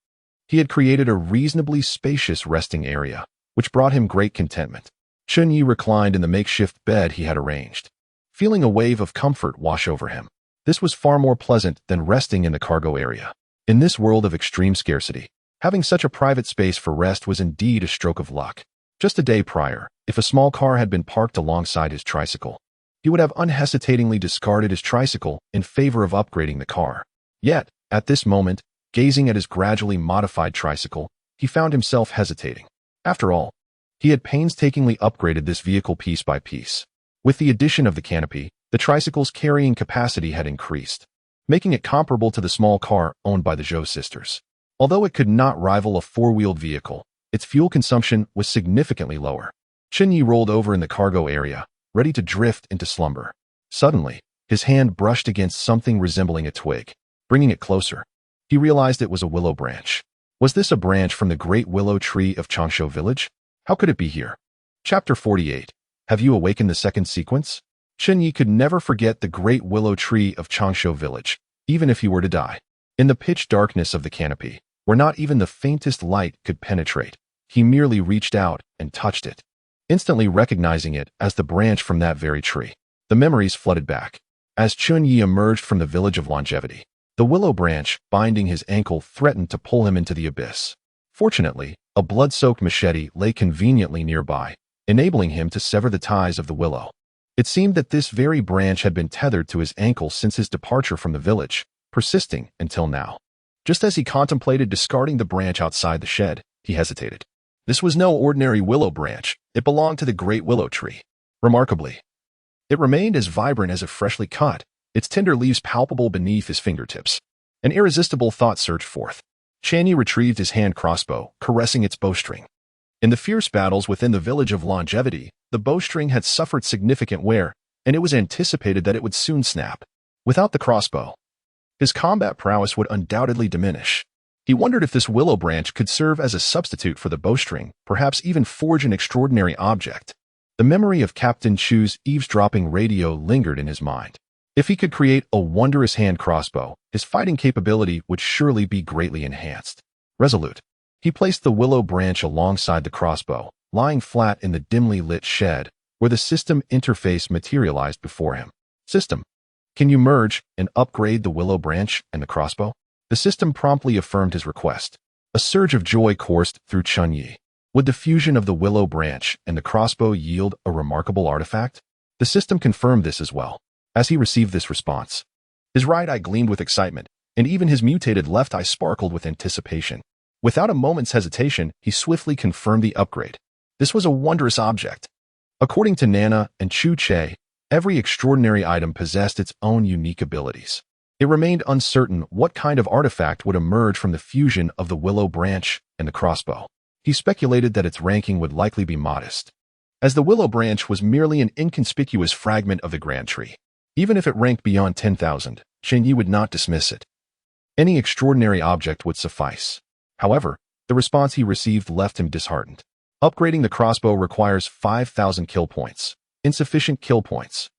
he had created a reasonably spacious resting area, which brought him great contentment. Chen Ye reclined in the makeshift bed he had arranged, feeling a wave of comfort wash over him. This was far more pleasant than resting in the cargo area. In this world of extreme scarcity, having such a private space for rest was indeed a stroke of luck. Just a day prior, if a small car had been parked alongside his tricycle, he would have unhesitatingly discarded his tricycle in favor of upgrading the car. Yet, at this moment, gazing at his gradually modified tricycle, he found himself hesitating. After all, he had painstakingly upgraded this vehicle piece by piece. With the addition of the canopy, the tricycle's carrying capacity had increased, making it comparable to the small car owned by the Zhou sisters. Although it could not rival a four-wheeled vehicle, its fuel consumption was significantly lower. Chen Ye rolled over in the cargo area, ready to drift into slumber. Suddenly, his hand brushed against something resembling a twig. Bringing it closer, he realized it was a willow branch. Was this a branch from the great willow tree of Changshu village? How could it be here? Chapter 48. Have you awakened the second sequence? Chen Ye could never forget the great willow tree of Changshu village, even if he were to die. In the pitch darkness of the canopy, where not even the faintest light could penetrate, he merely reached out and touched it, instantly recognizing it as the branch from that very tree. The memories flooded back. As Chen Ye emerged from the village of longevity, the willow branch binding his ankle threatened to pull him into the abyss. Fortunately, a blood-soaked machete lay conveniently nearby, enabling him to sever the ties of the willow. It seemed that this very branch had been tethered to his ankle since his departure from the village, persisting until now. Just as he contemplated discarding the branch outside the shed, he hesitated. This was no ordinary willow branch. It belonged to the great willow tree. Remarkably, it remained as vibrant as if freshly cut, its tender leaves palpable beneath his fingertips. An irresistible thought surged forth. Chen Ye retrieved his hand crossbow, caressing its bowstring. In the fierce battles within the village of longevity, the bowstring had suffered significant wear, and it was anticipated that it would soon snap. Without the crossbow, his combat prowess would undoubtedly diminish. He wondered if this willow branch could serve as a substitute for the bowstring, perhaps even forge an extraordinary object. The memory of Captain Chu's eavesdropping radio lingered in his mind. If he could create a wondrous hand crossbow, his fighting capability would surely be greatly enhanced. Resolute, he placed the willow branch alongside the crossbow, lying flat in the dimly lit shed, where the system interface materialized before him. System, can you merge and upgrade the willow branch and the crossbow? The system promptly affirmed his request. A surge of joy coursed through Chen Ye. Would the fusion of the willow branch and the crossbow yield a remarkable artifact? The system confirmed this as well. As he received this response, his right eye gleamed with excitement, and even his mutated left eye sparkled with anticipation. Without a moment's hesitation, he swiftly confirmed the upgrade. This was a wondrous object. According to Nana and Chu Che, every extraordinary item possessed its own unique abilities. It remained uncertain what kind of artifact would emerge from the fusion of the willow branch and the crossbow. He speculated that its ranking would likely be modest, as the willow branch was merely an inconspicuous fragment of the grand tree. Even if it ranked beyond 10,000, Chen Ye would not dismiss it. Any extraordinary object would suffice. However, the response he received left him disheartened. Upgrading the crossbow requires 5,000 kill points. Insufficient kill points.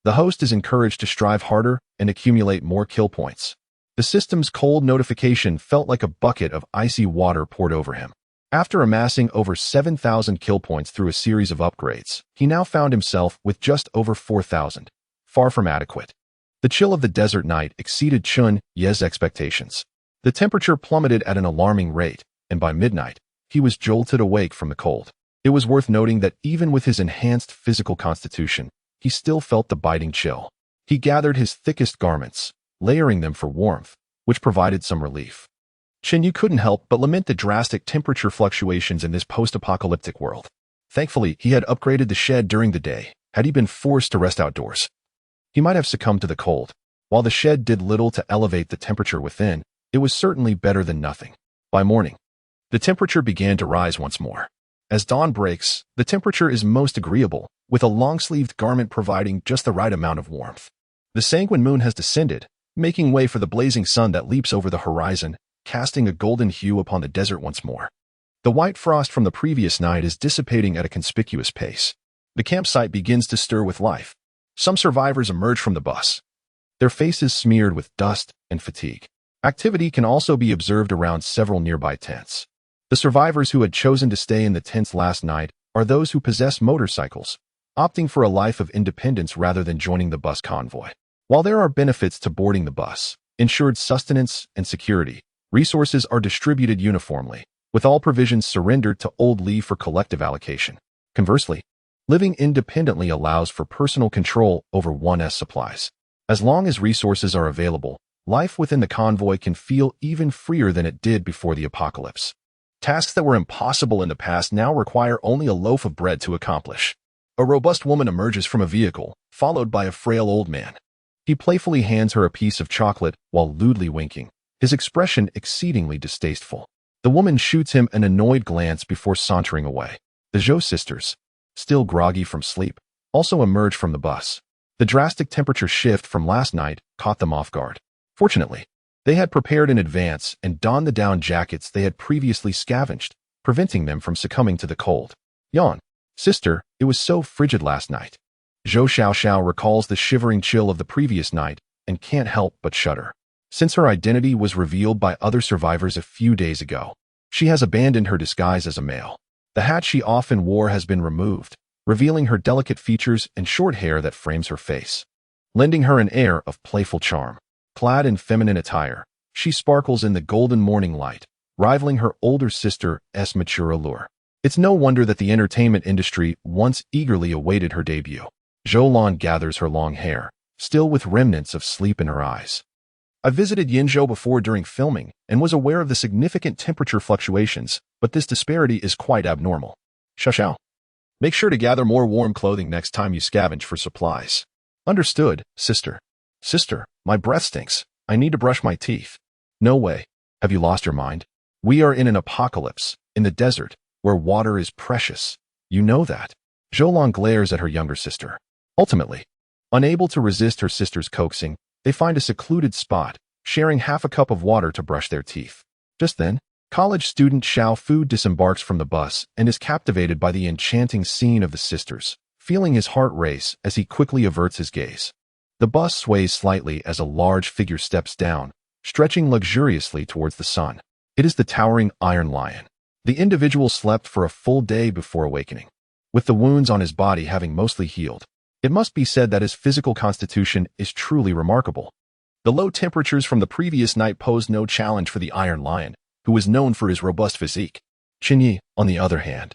The host is encouraged to strive harder and accumulate more kill points. The system's cold notification felt like a bucket of icy water poured over him. After amassing over 7,000 kill points through a series of upgrades, he now found himself with just over 4,000. Far from adequate. The chill of the desert night exceeded Chen Ye's expectations. The temperature plummeted at an alarming rate, and by midnight, he was jolted awake from the cold. It was worth noting that even with his enhanced physical constitution, he still felt the biting chill. He gathered his thickest garments, layering them for warmth, which provided some relief. Chen Ye couldn't help but lament the drastic temperature fluctuations in this post-apocalyptic world. Thankfully, he had upgraded the shed during the day. Had he been forced to rest outdoors, he might have succumbed to the cold. While the shed did little to elevate the temperature within, it was certainly better than nothing. By morning, the temperature began to rise once more. As dawn breaks, the temperature is most agreeable, with a long-sleeved garment providing just the right amount of warmth. The sanguine moon has descended, making way for the blazing sun that leaps over the horizon, casting a golden hue upon the desert once more. The white frost from the previous night is dissipating at a conspicuous pace. The campsite begins to stir with life. Some survivors emerge from the bus, their faces smeared with dust and fatigue. Activity can also be observed around several nearby tents. The survivors who had chosen to stay in the tents last night are those who possess motorcycles, opting for a life of independence rather than joining the bus convoy. While there are benefits to boarding the bus, ensured sustenance and security, resources are distributed uniformly, with all provisions surrendered to Old Li for collective allocation. Conversely, living independently allows for personal control over one's supplies. As long as resources are available, life within the convoy can feel even freer than it did before the apocalypse. Tasks that were impossible in the past now require only a loaf of bread to accomplish. A robust woman emerges from a vehicle, followed by a frail old man. He playfully hands her a piece of chocolate while lewdly winking, his expression exceedingly distasteful. The woman shoots him an annoyed glance before sauntering away. The Zhou sisters, still groggy from sleep, also emerge from the bus. The drastic temperature shift from last night caught them off guard. Fortunately, they had prepared in advance and donned the down jackets they had previously scavenged, preventing them from succumbing to the cold. Yawn. Sister, it was so frigid last night. Zhou Xiaoxiao recalls the shivering chill of the previous night and can't help but shudder. Since her identity was revealed by other survivors a few days ago, she has abandoned her disguise as a male. The hat she often wore has been removed, revealing her delicate features and short hair that frames her face, lending her an air of playful charm. Clad in feminine attire, she sparkles in the golden morning light, rivaling her older sister's mature allure. It's no wonder that the entertainment industry once eagerly awaited her debut. Zhou gathers her long hair, still with remnants of sleep in her eyes. I visited Yinzhou before during filming and was aware of the significant temperature fluctuations, but this disparity is quite abnormal. Xiao. Make sure to gather more warm clothing next time you scavenge for supplies. Understood, sister. Sister, my breath stinks. I need to brush my teeth. No way. Have you lost your mind? We are in an apocalypse, in the desert, where water is precious. You know that. Zhou glares at her younger sister. Ultimately, unable to resist her sister's coaxing, they find a secluded spot, sharing half a cup of water to brush their teeth. Just then, college student Xiao Fu disembarks from the bus and is captivated by the enchanting scene of the sisters, feeling his heart race as he quickly averts his gaze. The bus sways slightly as a large figure steps down, stretching luxuriously towards the sun. It is the towering Iron Lion. The individual slept for a full day before awakening, with the wounds on his body having mostly healed. It must be said that his physical constitution is truly remarkable. The low temperatures from the previous night posed no challenge for the Iron Lion, who was known for his robust physique. Chen Ye, on the other hand,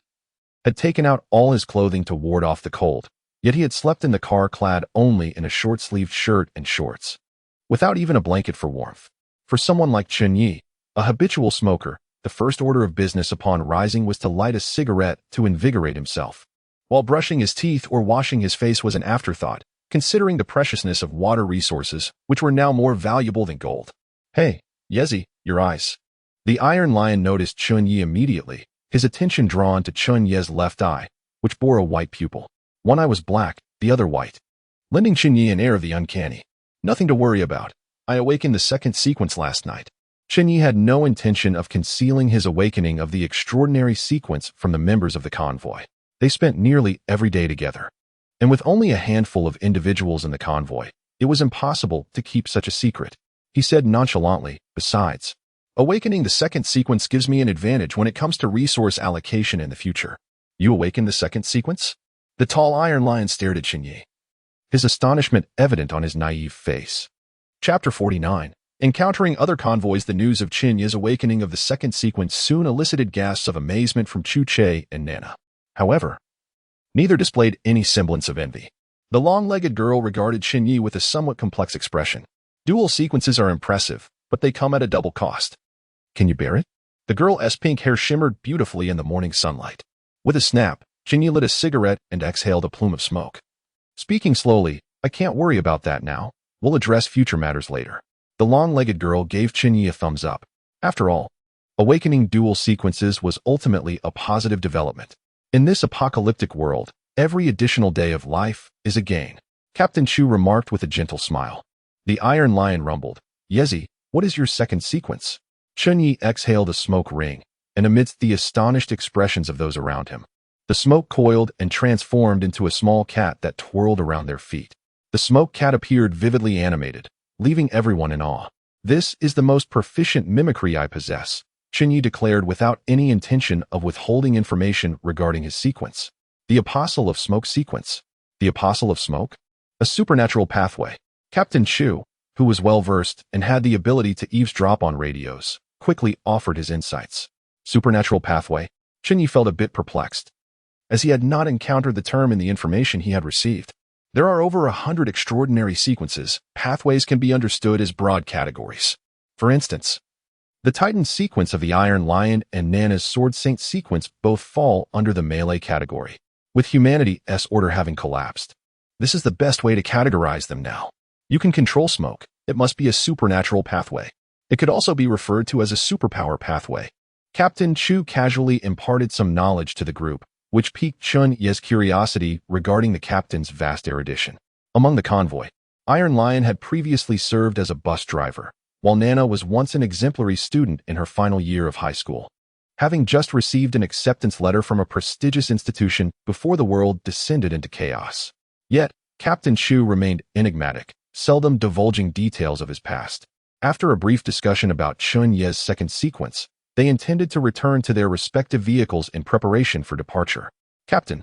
had taken out all his clothing to ward off the cold, yet he had slept in the car clad only in a short-sleeved shirt and shorts, without even a blanket for warmth. For someone like Chen Ye, a habitual smoker, the first order of business upon rising was to light a cigarette to invigorate himself, while brushing his teeth or washing his face was an afterthought, considering the preciousness of water resources, which were now more valuable than gold. Hey, Yezi, your eyes. The Iron Lion noticed Chen Ye immediately, his attention drawn to Chen Ye's left eye, which bore a white pupil. One eye was black, the other white, lending Chen Ye an air of the uncanny. Nothing to worry about. I awakened the second sequence last night. Chen Ye had no intention of concealing his awakening of the extraordinary sequence from the members of the convoy. They spent nearly every day together, and with only a handful of individuals in the convoy, it was impossible to keep such a secret. He said nonchalantly, besides, awakening the second sequence gives me an advantage when it comes to resource allocation in the future. You awakened the second sequence? The tall Iron Lion stared at Chen Ye, his astonishment evident on his naive face. Chapter 49. Encountering other convoys, the news of Chen Ye's awakening of the second sequence soon elicited gasps of amazement from Chu Che and Nana. However, neither displayed any semblance of envy. The long-legged girl regarded Chen Ye with a somewhat complex expression. Dual sequences are impressive, but they come at a double cost. Can you bear it? The girl's pink hair shimmered beautifully in the morning sunlight. With a snap, Chen Ye lit a cigarette and exhaled a plume of smoke. Speaking slowly, I can't worry about that now. We'll address future matters later. The long-legged girl gave Chen Ye a thumbs up. After all, awakening dual sequences was ultimately a positive development. In this apocalyptic world, every additional day of life is a gain. Captain Chu remarked with a gentle smile. The Iron Lion rumbled. Yezi, what is your second sequence? Chen Ye exhaled a smoke ring, and amidst the astonished expressions of those around him, the smoke coiled and transformed into a small cat that twirled around their feet. The smoke cat appeared vividly animated, leaving everyone in awe. This is the most proficient mimicry I possess, Chen Ye declared without any intention of withholding information regarding his sequence. The Apostle of Smoke sequence. The Apostle of Smoke? A supernatural pathway. Captain Chu, who was well-versed and had the ability to eavesdrop on radios, quickly offered his insights. Supernatural pathway? Chen Ye felt a bit perplexed, as he had not encountered the term in the information he had received. There are over 100 extraordinary sequences. Pathways can be understood as broad categories. For instance, the Titan sequence of the Iron Lion and Nana's Sword Saint sequence both fall under the melee category, with humanity's order having collapsed. This is the best way to categorize them now. You can control smoke. It must be a supernatural pathway. It could also be referred to as a superpower pathway. Captain Chu casually imparted some knowledge to the group, which piqued Chen Ye's curiosity regarding the captain's vast erudition. Among the convoy, Iron Lion had previously served as a bus driver, while Nana was once an exemplary student in her final year of high school, having just received an acceptance letter from a prestigious institution before the world descended into chaos. Yet, Captain Chu remained enigmatic, seldom divulging details of his past. After a brief discussion about Chen Ye's second sequence, they intended to return to their respective vehicles in preparation for departure. Captain,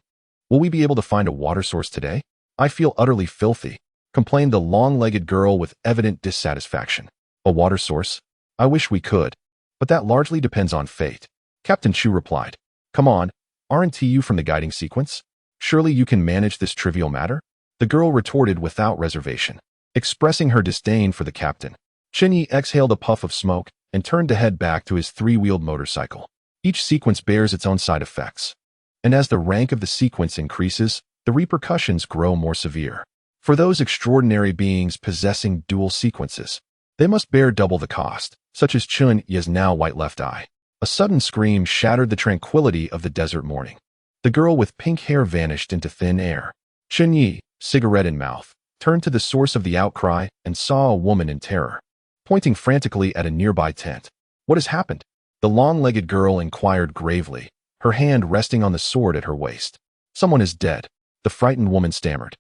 will we be able to find a water source today? I feel utterly filthy, complained the long-legged girl with evident dissatisfaction. A water source? I wish we could, but that largely depends on fate. Captain Chu replied. Come on, aren't you from the guiding sequence? Surely you can manage this trivial matter? The girl retorted without reservation, expressing her disdain for the captain. Chen Ye exhaled a puff of smoke and turned to head back to his three-wheeled motorcycle. Each sequence bears its own side effects, and as the rank of the sequence increases, the repercussions grow more severe. For those extraordinary beings possessing dual sequences, they must bear double the cost, such as Chen Ye's now white left eye. A sudden scream shattered the tranquility of the desert morning. The girl with pink hair vanished into thin air. Chen Ye, cigarette in mouth, turned to the source of the outcry and saw a woman in terror, pointing frantically at a nearby tent. What has happened? The long-legged girl inquired gravely, her hand resting on the sword at her waist. Someone is dead, the frightened woman stammered,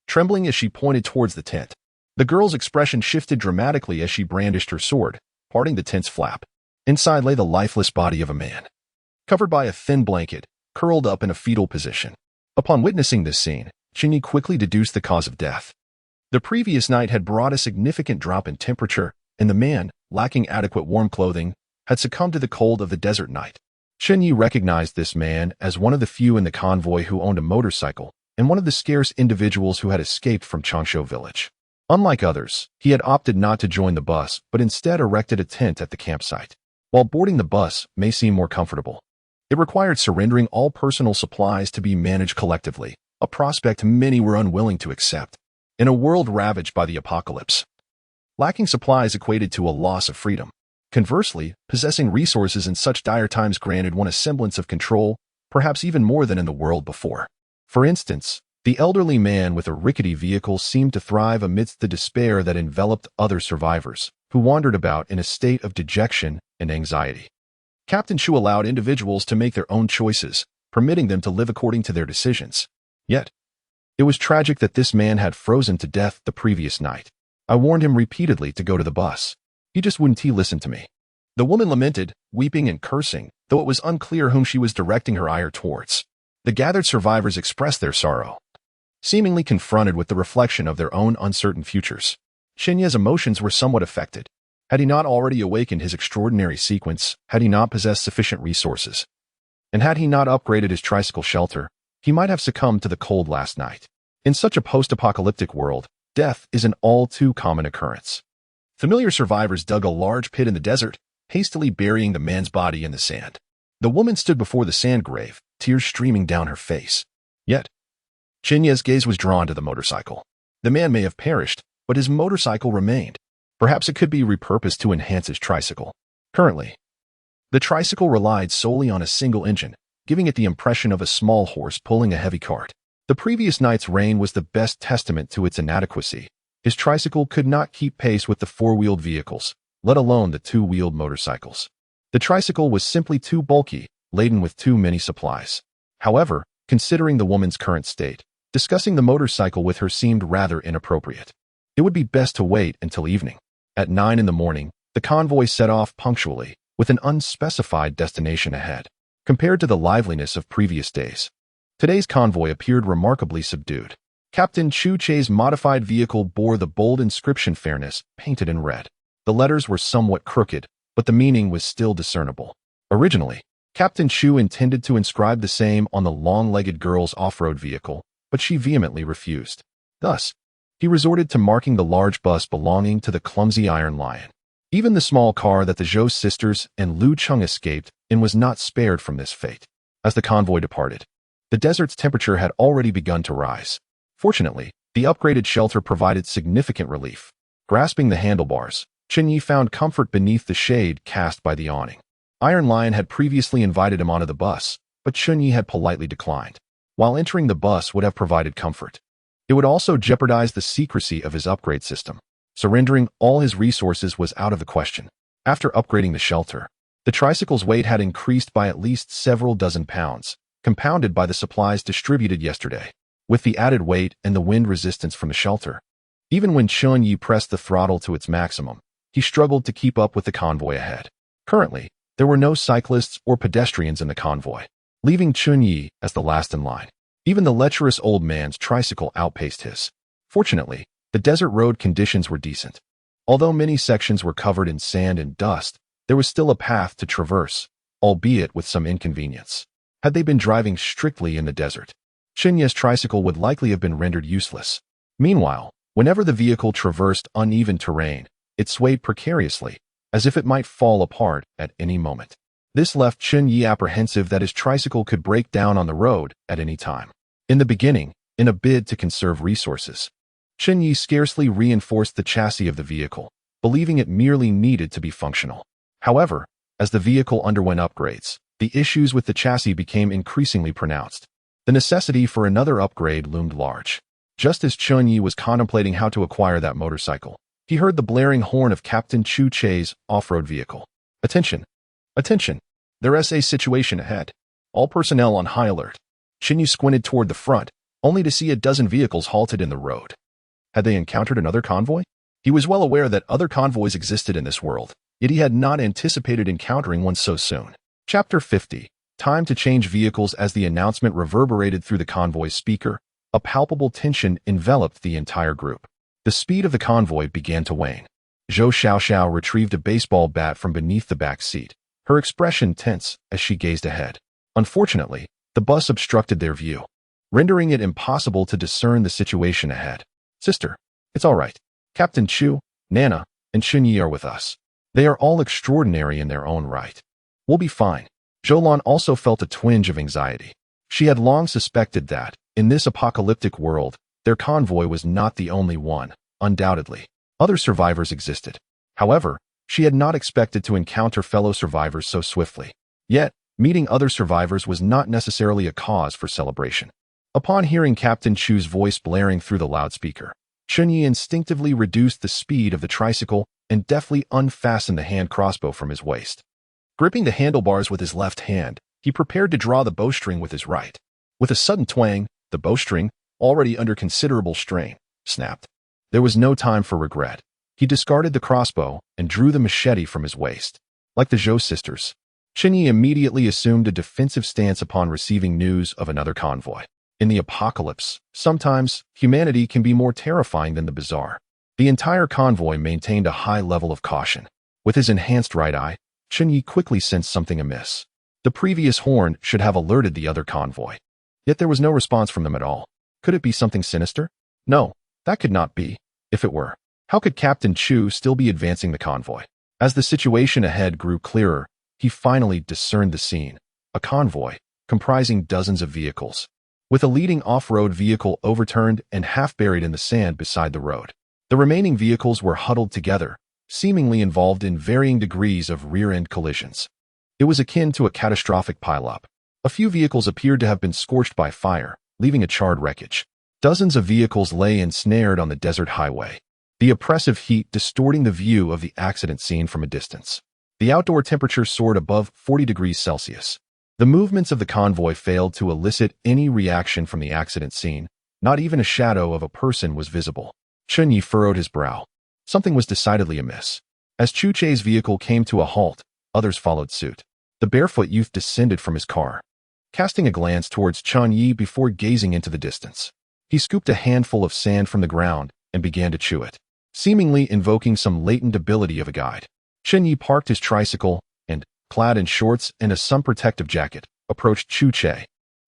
trembling as she pointed towards the tent. The girl's expression shifted dramatically as she brandished her sword, parting the tent's flap. Inside lay the lifeless body of a man, covered by a thin blanket, curled up in a fetal position. Upon witnessing this scene, Chen Ye quickly deduced the cause of death. The previous night had brought a significant drop in temperature, and the man, lacking adequate warm clothing, had succumbed to the cold of the desert night. Chen Ye recognized this man as one of the few in the convoy who owned a motorcycle, and one of the scarce individuals who had escaped from Changshu village. Unlike others, he had opted not to join the bus, but instead erected a tent at the campsite. While boarding the bus may seem more comfortable, it required surrendering all personal supplies to be managed collectively, a prospect many were unwilling to accept. In a world ravaged by the apocalypse, lacking supplies equated to a loss of freedom. Conversely, possessing resources in such dire times granted one a semblance of control, perhaps even more than in the world before. For instance, the elderly man with a rickety vehicle seemed to thrive amidst the despair that enveloped other survivors, who wandered about in a state of dejection and anxiety. Captain Chu allowed individuals to make their own choices, permitting them to live according to their decisions. Yet, it was tragic that this man had frozen to death the previous night. I warned him repeatedly to go to the bus. He just wouldn't listen to me. The woman lamented, weeping and cursing, though it was unclear whom she was directing her ire towards. The gathered survivors expressed their sorrow, seemingly confronted with the reflection of their own uncertain futures. Chen Ye's emotions were somewhat affected. Had he not already awakened his extraordinary sequence, had he not possessed sufficient resources, and had he not upgraded his tricycle shelter, he might have succumbed to the cold last night. In such a post-apocalyptic world, death is an all-too common occurrence. Familiar survivors dug a large pit in the desert, hastily burying the man's body in the sand. The woman stood before the sand grave, tears streaming down her face. Yet, Chen Ye's gaze was drawn to the motorcycle. The man may have perished, but his motorcycle remained. Perhaps it could be repurposed to enhance his tricycle. Currently, the tricycle relied solely on a single engine, giving it the impression of a small horse pulling a heavy cart. The previous night's rain was the best testament to its inadequacy. His tricycle could not keep pace with the four-wheeled vehicles, let alone the two-wheeled motorcycles. The tricycle was simply too bulky, laden with too many supplies. However, considering the woman's current state, discussing the motorcycle with her seemed rather inappropriate. It would be best to wait until evening. At 9 in the morning, the convoy set off punctually, with an unspecified destination ahead. Compared to the liveliness of previous days, today's convoy appeared remarkably subdued. Captain Chu Che's modified vehicle bore the bold inscription "Fairness" painted in red. The letters were somewhat crooked, but the meaning was still discernible. Originally, Captain Chu intended to inscribe the same on the long-legged girl's off-road vehicle, but she vehemently refused. Thus, he resorted to marking the large bus belonging to the clumsy Iron Lion. Even the small car that the Zhou sisters and Lu Cheng escaped in was not spared from this fate. As the convoy departed, the desert's temperature had already begun to rise. Fortunately, the upgraded shelter provided significant relief. Grasping the handlebars, Chen Ye found comfort beneath the shade cast by the awning. Iron Lion had previously invited him onto the bus, but Chen Ye had politely declined. While entering the bus would have provided comfort, it would also jeopardize the secrecy of his upgrade system. Surrendering all his resources was out of the question. After upgrading the shelter, the tricycle's weight had increased by at least several dozen pounds, compounded by the supplies distributed yesterday. With the added weight and the wind resistance from the shelter, even when Chen Ye pressed the throttle to its maximum, he struggled to keep up with the convoy ahead. Currently, there were no cyclists or pedestrians in the convoy, leaving Chen Ye as the last in line. Even the lecherous old man's tricycle outpaced his. Fortunately, the desert road conditions were decent. Although many sections were covered in sand and dust, there was still a path to traverse, albeit with some inconvenience. Had they been driving strictly in the desert, Chen Ye's tricycle would likely have been rendered useless. Meanwhile, whenever the vehicle traversed uneven terrain, it swayed precariously, as if it might fall apart at any moment. This left Chen Ye apprehensive that his tricycle could break down on the road at any time. In the beginning, in a bid to conserve resources, Chen Ye scarcely reinforced the chassis of the vehicle, believing it merely needed to be functional. However, as the vehicle underwent upgrades, the issues with the chassis became increasingly pronounced. The necessity for another upgrade loomed large. Just as Chen Ye was contemplating how to acquire that motorcycle, he heard the blaring horn of Captain Chu Che's off-road vehicle. Attention! Attention! There is a situation ahead. All personnel on high alert. Chen Ye squinted toward the front, only to see a dozen vehicles halted in the road. Had they encountered another convoy? He was well aware that other convoys existed in this world, yet he had not anticipated encountering one so soon. Chapter 50. Time to change vehicles. As the announcement reverberated through the convoy's speaker, a palpable tension enveloped the entire group. The speed of the convoy began to wane. Zhou Xiaoxiao retrieved a baseball bat from beneath the back seat, her expression tense as she gazed ahead. Unfortunately, the bus obstructed their view, rendering it impossible to discern the situation ahead. Sister, it's all right. Captain Chu, Nana, and Chen Ye are with us. They are all extraordinary in their own right. We'll be fine. Zhoulan also felt a twinge of anxiety. She had long suspected that, in this apocalyptic world, their convoy was not the only one. Undoubtedly, other survivors existed. However, she had not expected to encounter fellow survivors so swiftly. Yet, meeting other survivors was not necessarily a cause for celebration. Upon hearing Captain Chu's voice blaring through the loudspeaker, Chen Ye instinctively reduced the speed of the tricycle and deftly unfastened the hand crossbow from his waist. Gripping the handlebars with his left hand, he prepared to draw the bowstring with his right. With a sudden twang, the bowstring, already under considerable strain, snapped. There was no time for regret. He discarded the crossbow and drew the machete from his waist. Like the Zhou sisters, Chen Ye immediately assumed a defensive stance upon receiving news of another convoy. In the apocalypse, sometimes humanity can be more terrifying than the bizarre. The entire convoy maintained a high level of caution. With his enhanced right eye, Chen Ye quickly sensed something amiss. The previous horn should have alerted the other convoy. Yet there was no response from them at all. Could it be something sinister? No, that could not be. If it were, how could Captain Chu still be advancing the convoy? As the situation ahead grew clearer, he finally discerned the scene. A convoy, comprising dozens of vehicles, with a leading off-road vehicle overturned and half buried in the sand beside the road. The remaining vehicles were huddled together, seemingly involved in varying degrees of rear-end collisions. It was akin to a catastrophic pileup. A few vehicles appeared to have been scorched by fire, leaving a charred wreckage. Dozens of vehicles lay ensnared on the desert highway, the oppressive heat distorting the view of the accident scene from a distance. The outdoor temperature soared above 40 degrees Celsius. The movements of the convoy failed to elicit any reaction from the accident scene. Not even a shadow of a person was visible. Chen Ye furrowed his brow. Something was decidedly amiss. As Chu Che's vehicle came to a halt, others followed suit. The barefoot youth descended from his car, casting a glance towards Chen Ye before gazing into the distance. He scooped a handful of sand from the ground and began to chew it, seemingly invoking some latent ability of a guide. Chen Ye parked his tricycle and, clad in shorts and a sun-protective jacket, approached Chu Che.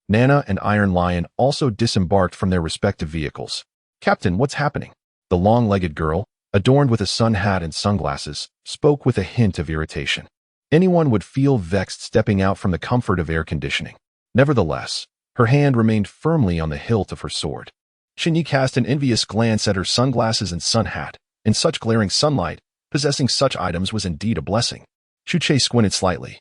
Nana and Iron Lion also disembarked from their respective vehicles. "Captain, what's happening?" The long-legged girl, adorned with a sun hat and sunglasses, spoke with a hint of irritation. Anyone would feel vexed stepping out from the comfort of air conditioning. Nevertheless, her hand remained firmly on the hilt of her sword. Chen Ye cast an envious glance at her sunglasses and sun hat. In such glaring sunlight, possessing such items was indeed a blessing. Chu Che squinted slightly.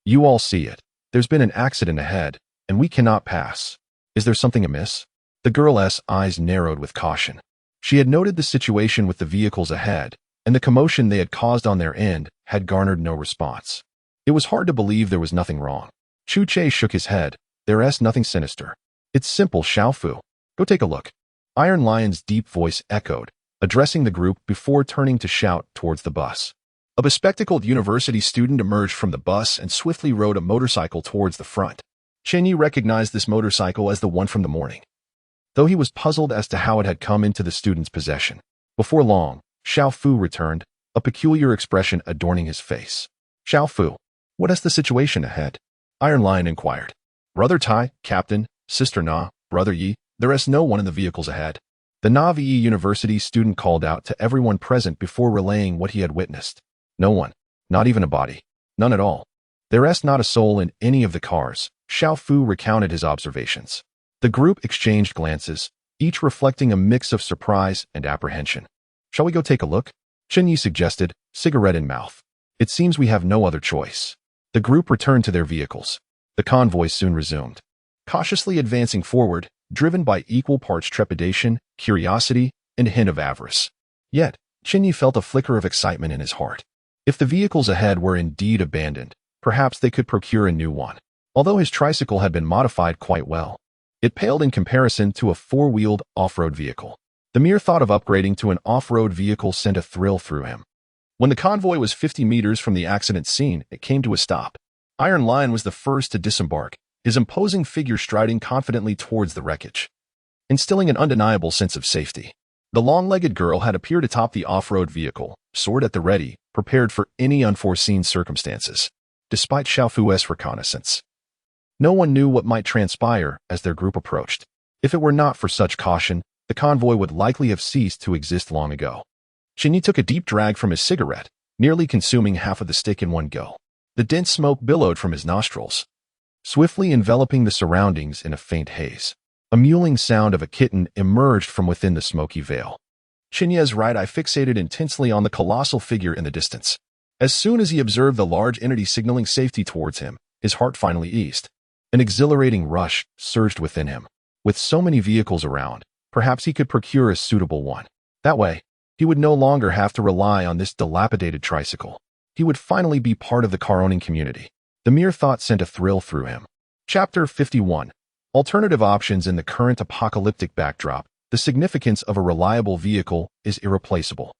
"You all see it. There's been an accident ahead, and we cannot pass. Is there something amiss?" The girl's eyes narrowed with caution. She had noted the situation with the vehicles ahead, and the commotion they had caused on their end had garnered no response. It was hard to believe there was nothing wrong. Chu Che shook his head. "There's nothing sinister. It's simple, Xiao Fu. Go take a look." Iron Lion's deep voice echoed, addressing the group before turning to shout towards the bus. A bespectacled university student emerged from the bus and swiftly rode a motorcycle towards the front. Chen Ye recognized this motorcycle as the one from the morning, though he was puzzled as to how it had come into the student's possession. Before long, Xiao Fu returned, a peculiar expression adorning his face. "Xiao Fu, what is the situation ahead?" Iron Lion inquired. "Brother Tai, Captain, Sister Na, Brother Yi, there is no one in the vehicles ahead." The Navi University student called out to everyone present before relaying what he had witnessed. "No one. Not even a body. None at all. There is not a soul in any of the cars." Xiao Fu recounted his observations. The group exchanged glances, each reflecting a mix of surprise and apprehension. "Shall we go take a look?" Chen Yi suggested, cigarette in mouth. "It seems we have no other choice." The group returned to their vehicles. The convoy soon resumed, cautiously advancing forward, driven by equal parts trepidation, curiosity, and a hint of avarice. Yet, Chen Yi felt a flicker of excitement in his heart. If the vehicles ahead were indeed abandoned, perhaps they could procure a new one. Although his tricycle had been modified quite well, it paled in comparison to a four-wheeled off-road vehicle. The mere thought of upgrading to an off-road vehicle sent a thrill through him. When the convoy was 50 meters from the accident scene, it came to a stop. Iron Lion was the first to disembark, his imposing figure striding confidently towards the wreckage, instilling an undeniable sense of safety. The long-legged girl had appeared atop the off-road vehicle, sword at the ready, prepared for any unforeseen circumstances. Despite Xiao Fu's reconnaissance, no one knew what might transpire as their group approached. If it were not for such caution, the convoy would likely have ceased to exist long ago. Chen Ye took a deep drag from his cigarette, nearly consuming half of the stick in one go. The dense smoke billowed from his nostrils, swiftly enveloping the surroundings in a faint haze. A mewling sound of a kitten emerged from within the smoky veil. Chen Ye's right eye fixated intensely on the colossal figure in the distance. As soon as he observed the large entity signaling safety towards him, his heart finally eased. An exhilarating rush surged within him. With so many vehicles around, perhaps he could procure a suitable one. That way, he would no longer have to rely on this dilapidated tricycle. He would finally be part of the car-owning community. The mere thought sent a thrill through him. Chapter 51. Alternative options in the current apocalyptic backdrop. The significance of a reliable vehicle is irreplaceable.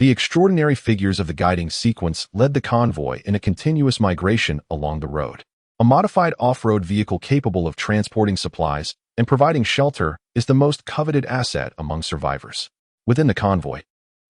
The extraordinary figures of the guiding sequence led the convoy in a continuous migration along the road. A modified off-road vehicle capable of transporting supplies and providing shelter is the most coveted asset among survivors. Within the convoy,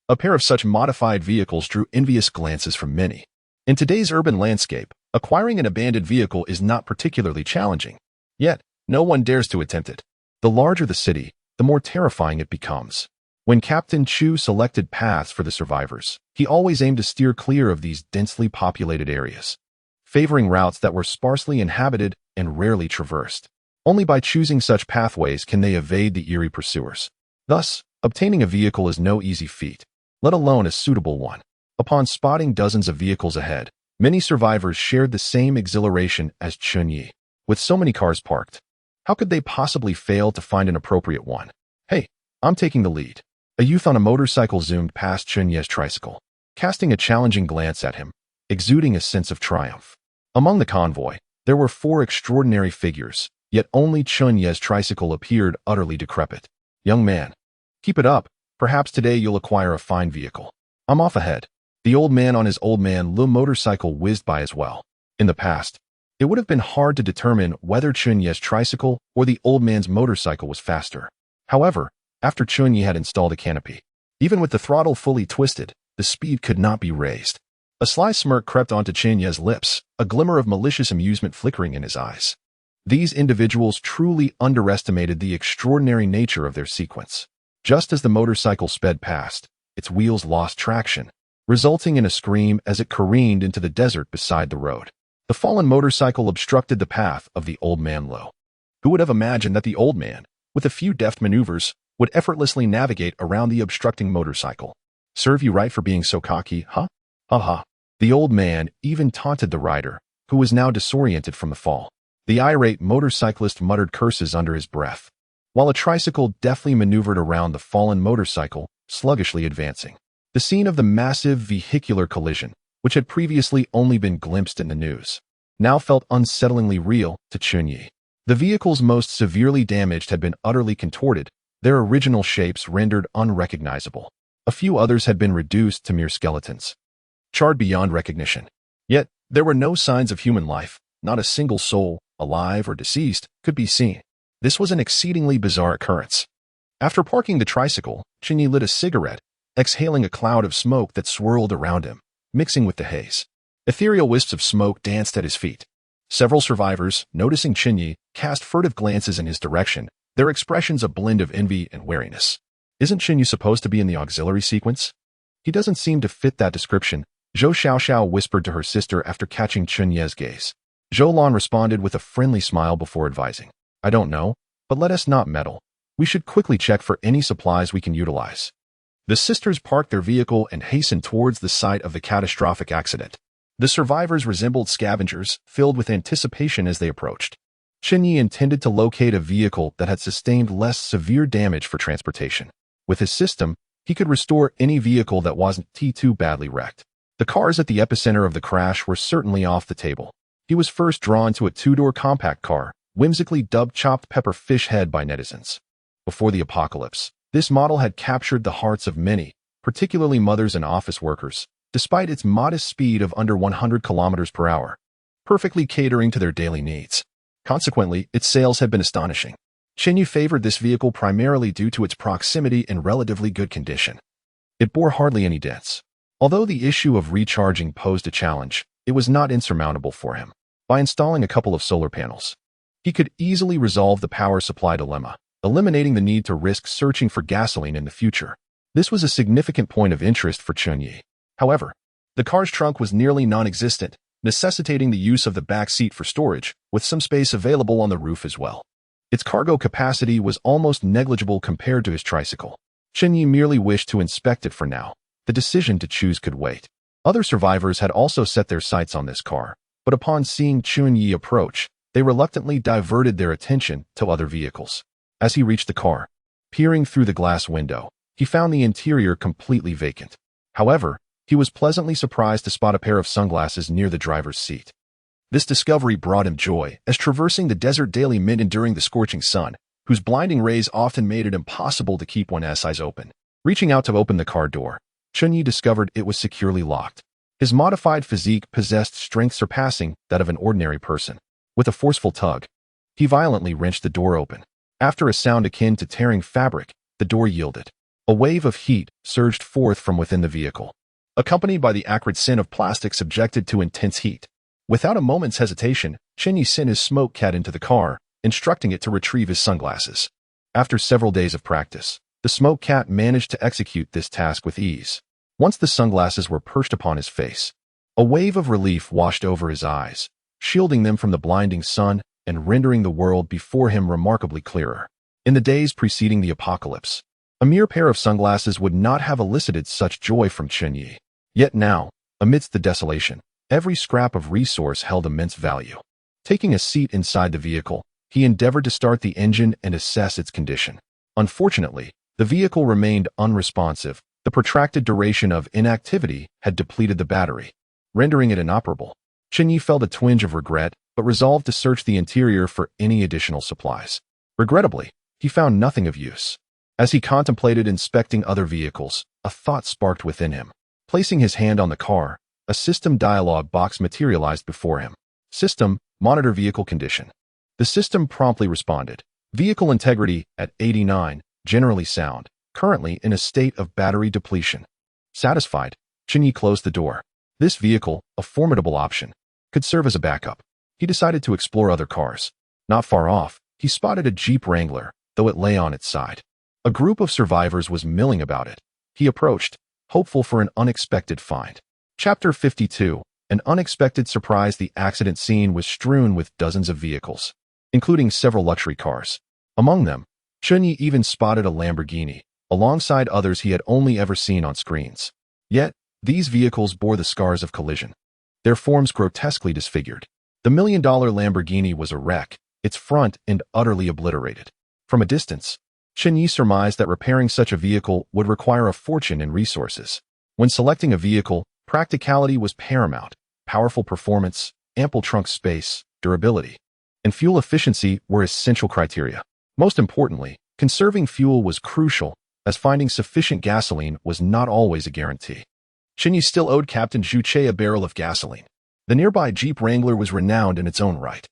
A pair of such modified vehicles drew envious glances from many. In today's urban landscape, acquiring an abandoned vehicle is not particularly challenging. Yet, no one dares to attempt it. The larger the city, the more terrifying it becomes. When Captain Chu selected paths for the survivors, he always aimed to steer clear of these densely populated areas, favoring routes that were sparsely inhabited and rarely traversed. Only by choosing such pathways can they evade the eerie pursuers. Thus, obtaining a vehicle is no easy feat, let alone a suitable one. Upon spotting dozens of vehicles ahead, many survivors shared the same exhilaration as Chen Ye. With so many cars parked, how could they possibly fail to find an appropriate one? Hey, I'm taking the lead. A youth on a motorcycle zoomed past Chen Ye's tricycle, casting a challenging glance at him, exuding a sense of triumph. Among the convoy, there were 4 extraordinary figures, yet only Chen Ye's tricycle appeared utterly decrepit. Young man, keep it up. Perhaps today you'll acquire a fine vehicle. I'm off ahead. The old man on his old man Lu motorcycle whizzed by as well. In the past, it would have been hard to determine whether Chen Ye's tricycle or the old man's motorcycle was faster. However, after Chen Ye had installed a canopy, even with the throttle fully twisted, the speed could not be raised. A sly smirk crept onto Chen Ye's lips, a glimmer of malicious amusement flickering in his eyes. These individuals truly underestimated the extraordinary nature of their sequence. Just as the motorcycle sped past, its wheels lost traction, resulting in a scream as it careened into the desert beside the road. The fallen motorcycle obstructed the path of the old man Lo. Who would have imagined that the old man, with a few deft maneuvers, would effortlessly navigate around the obstructing motorcycle? Serve you right for being so cocky, huh? Ha ha. The old man even taunted the rider, who was now disoriented from the fall. The irate motorcyclist muttered curses under his breath, while a tricycle deftly maneuvered around the fallen motorcycle, sluggishly advancing. The scene of the massive vehicular collision, which had previously only been glimpsed in the news, now felt unsettlingly real to Chen Ye. The vehicles most severely damaged had been utterly contorted, their original shapes rendered unrecognizable. A few others had been reduced to mere skeletons, charred beyond recognition. Yet, there were no signs of human life. Not a single soul, alive or deceased, could be seen. This was an exceedingly bizarre occurrence. After parking the tricycle, Chen Ye lit a cigarette, exhaling a cloud of smoke that swirled around him, mixing with the haze. Ethereal wisps of smoke danced at his feet. Several survivors, noticing Chen Ye, cast furtive glances in his direction, their expressions a blend of envy and wariness. Isn't Chen Ye supposed to be in the auxiliary sequence? He doesn't seem to fit that description, Zhou Xiaoxiao whispered to her sister after catching Chen Ye's gaze. Zhou Lan responded with a friendly smile before advising, I don't know, but let us not meddle. We should quickly check for any supplies we can utilize. The sisters parked their vehicle and hastened towards the site of the catastrophic accident. The survivors resembled scavengers, filled with anticipation as they approached. Chen Ye intended to locate a vehicle that had sustained less severe damage for transportation. With his system, he could restore any vehicle that wasn't too badly wrecked. The cars at the epicenter of the crash were certainly off the table. He was first drawn to a 2-door compact car, whimsically dubbed Chopped Pepper Fish Head by netizens. Before the apocalypse, this model had captured the hearts of many, particularly mothers and office workers, despite its modest speed of under 100 kilometers per hour, perfectly catering to their daily needs. Consequently, its sales had been astonishing. Chen Ye favored this vehicle primarily due to its proximity and relatively good condition. It bore hardly any dents. Although the issue of recharging posed a challenge, it was not insurmountable for him. By installing a couple of solar panels, he could easily resolve the power supply dilemma, eliminating the need to risk searching for gasoline in the future. This was a significant point of interest for Chen Ye. However, the car's trunk was nearly non-existent, necessitating the use of the back seat for storage, with some space available on the roof as well. Its cargo capacity was almost negligible compared to his tricycle. Chen Ye merely wished to inspect it for now. The decision to choose could wait. Other survivors had also set their sights on this car, but upon seeing Chen Ye approach, they reluctantly diverted their attention to other vehicles. As he reached the car, peering through the glass window, he found the interior completely vacant. However, he was pleasantly surprised to spot a pair of sunglasses near the driver's seat. This discovery brought him joy, as traversing the desert daily meant enduring the scorching sun, whose blinding rays often made it impossible to keep one's eyes open. Reaching out to open the car door, Chen Ye discovered it was securely locked. His modified physique possessed strength surpassing that of an ordinary person. With a forceful tug, he violently wrenched the door open. After a sound akin to tearing fabric, the door yielded. A wave of heat surged forth from within the vehicle, accompanied by the acrid scent of plastic subjected to intense heat. Without a moment's hesitation, Chen Ye sent his smoke cat into the car, instructing it to retrieve his sunglasses. After several days of practice, the smoke cat managed to execute this task with ease. Once the sunglasses were perched upon his face, a wave of relief washed over his eyes, shielding them from the blinding sun and rendering the world before him remarkably clearer. In the days preceding the apocalypse, a mere pair of sunglasses would not have elicited such joy from Chen Ye. Yet now, amidst the desolation, every scrap of resource held immense value. Taking a seat inside the vehicle, he endeavored to start the engine and assess its condition. Unfortunately, the vehicle remained unresponsive. The protracted duration of inactivity had depleted the battery, rendering it inoperable. Chen Ye felt a twinge of regret, but resolved to search the interior for any additional supplies. Regrettably, he found nothing of use. As he contemplated inspecting other vehicles, a thought sparked within him. Placing his hand on the car, a system dialog box materialized before him. System, monitor vehicle condition. The system promptly responded. Vehicle integrity at 89, generally sound, currently in a state of battery depletion. Satisfied, Chen Ye closed the door. This vehicle, a formidable option, could serve as a backup. He decided to explore other cars. Not far off, he spotted a Jeep Wrangler, though it lay on its side. A group of survivors was milling about it. He approached, hopeful for an unexpected find. Chapter 52. An unexpected surprise. The accident scene was strewn with dozens of vehicles, including several luxury cars. Among them, Chen Ye even spotted a Lamborghini, alongside others he had only ever seen on screens. Yet, these vehicles bore the scars of collision, their forms grotesquely disfigured. The million-dollar Lamborghini was a wreck, its front end utterly obliterated. From a distance, Chen Ye surmised that repairing such a vehicle would require a fortune in resources. When selecting a vehicle, practicality was paramount. Powerful performance, ample trunk space, durability, and fuel efficiency were essential criteria. Most importantly, conserving fuel was crucial, as finding sufficient gasoline was not always a guarantee. Chen Ye still owed Captain Zhu Che a barrel of gasoline. The nearby Jeep Wrangler was renowned in its own right.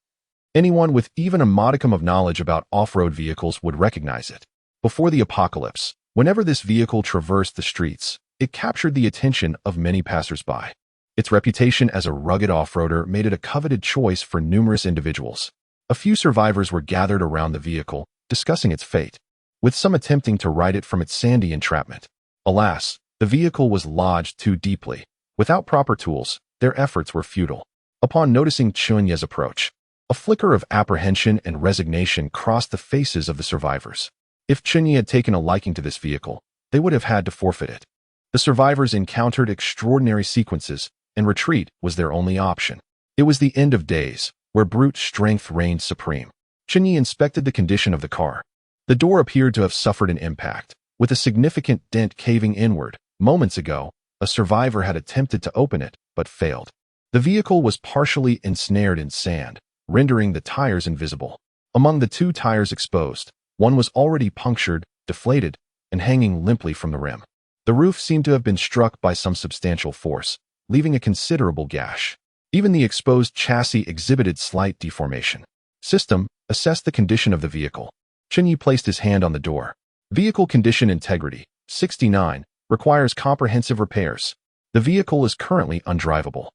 Anyone with even a modicum of knowledge about off-road vehicles would recognize it. Before the apocalypse, whenever this vehicle traversed the streets, it captured the attention of many passers-by. Its reputation as a rugged off-roader made it a coveted choice for numerous individuals. A few survivors were gathered around the vehicle, discussing its fate, with some attempting to right it from its sandy entrapment. Alas, the vehicle was lodged too deeply. Without proper tools, their efforts were futile. Upon noticing Chen Ye's approach, a flicker of apprehension and resignation crossed the faces of the survivors. If Chen Ye had taken a liking to this vehicle, they would have had to forfeit it. The survivors encountered extraordinary sequences, and retreat was their only option. It was the end of days, where brute strength reigned supreme. Chen Ye inspected the condition of the car. The door appeared to have suffered an impact, with a significant dent caving inward. Moments ago, a survivor had attempted to open it, but failed. The vehicle was partially ensnared in sand, rendering the tires invisible. Among the two tires exposed, one was already punctured, deflated, and hanging limply from the rim. The roof seemed to have been struck by some substantial force, leaving a considerable gash. Even the exposed chassis exhibited slight deformation. System, assess the condition of the vehicle. Chen Ye placed his hand on the door. Vehicle condition integrity, 69, requires comprehensive repairs. The vehicle is currently undrivable.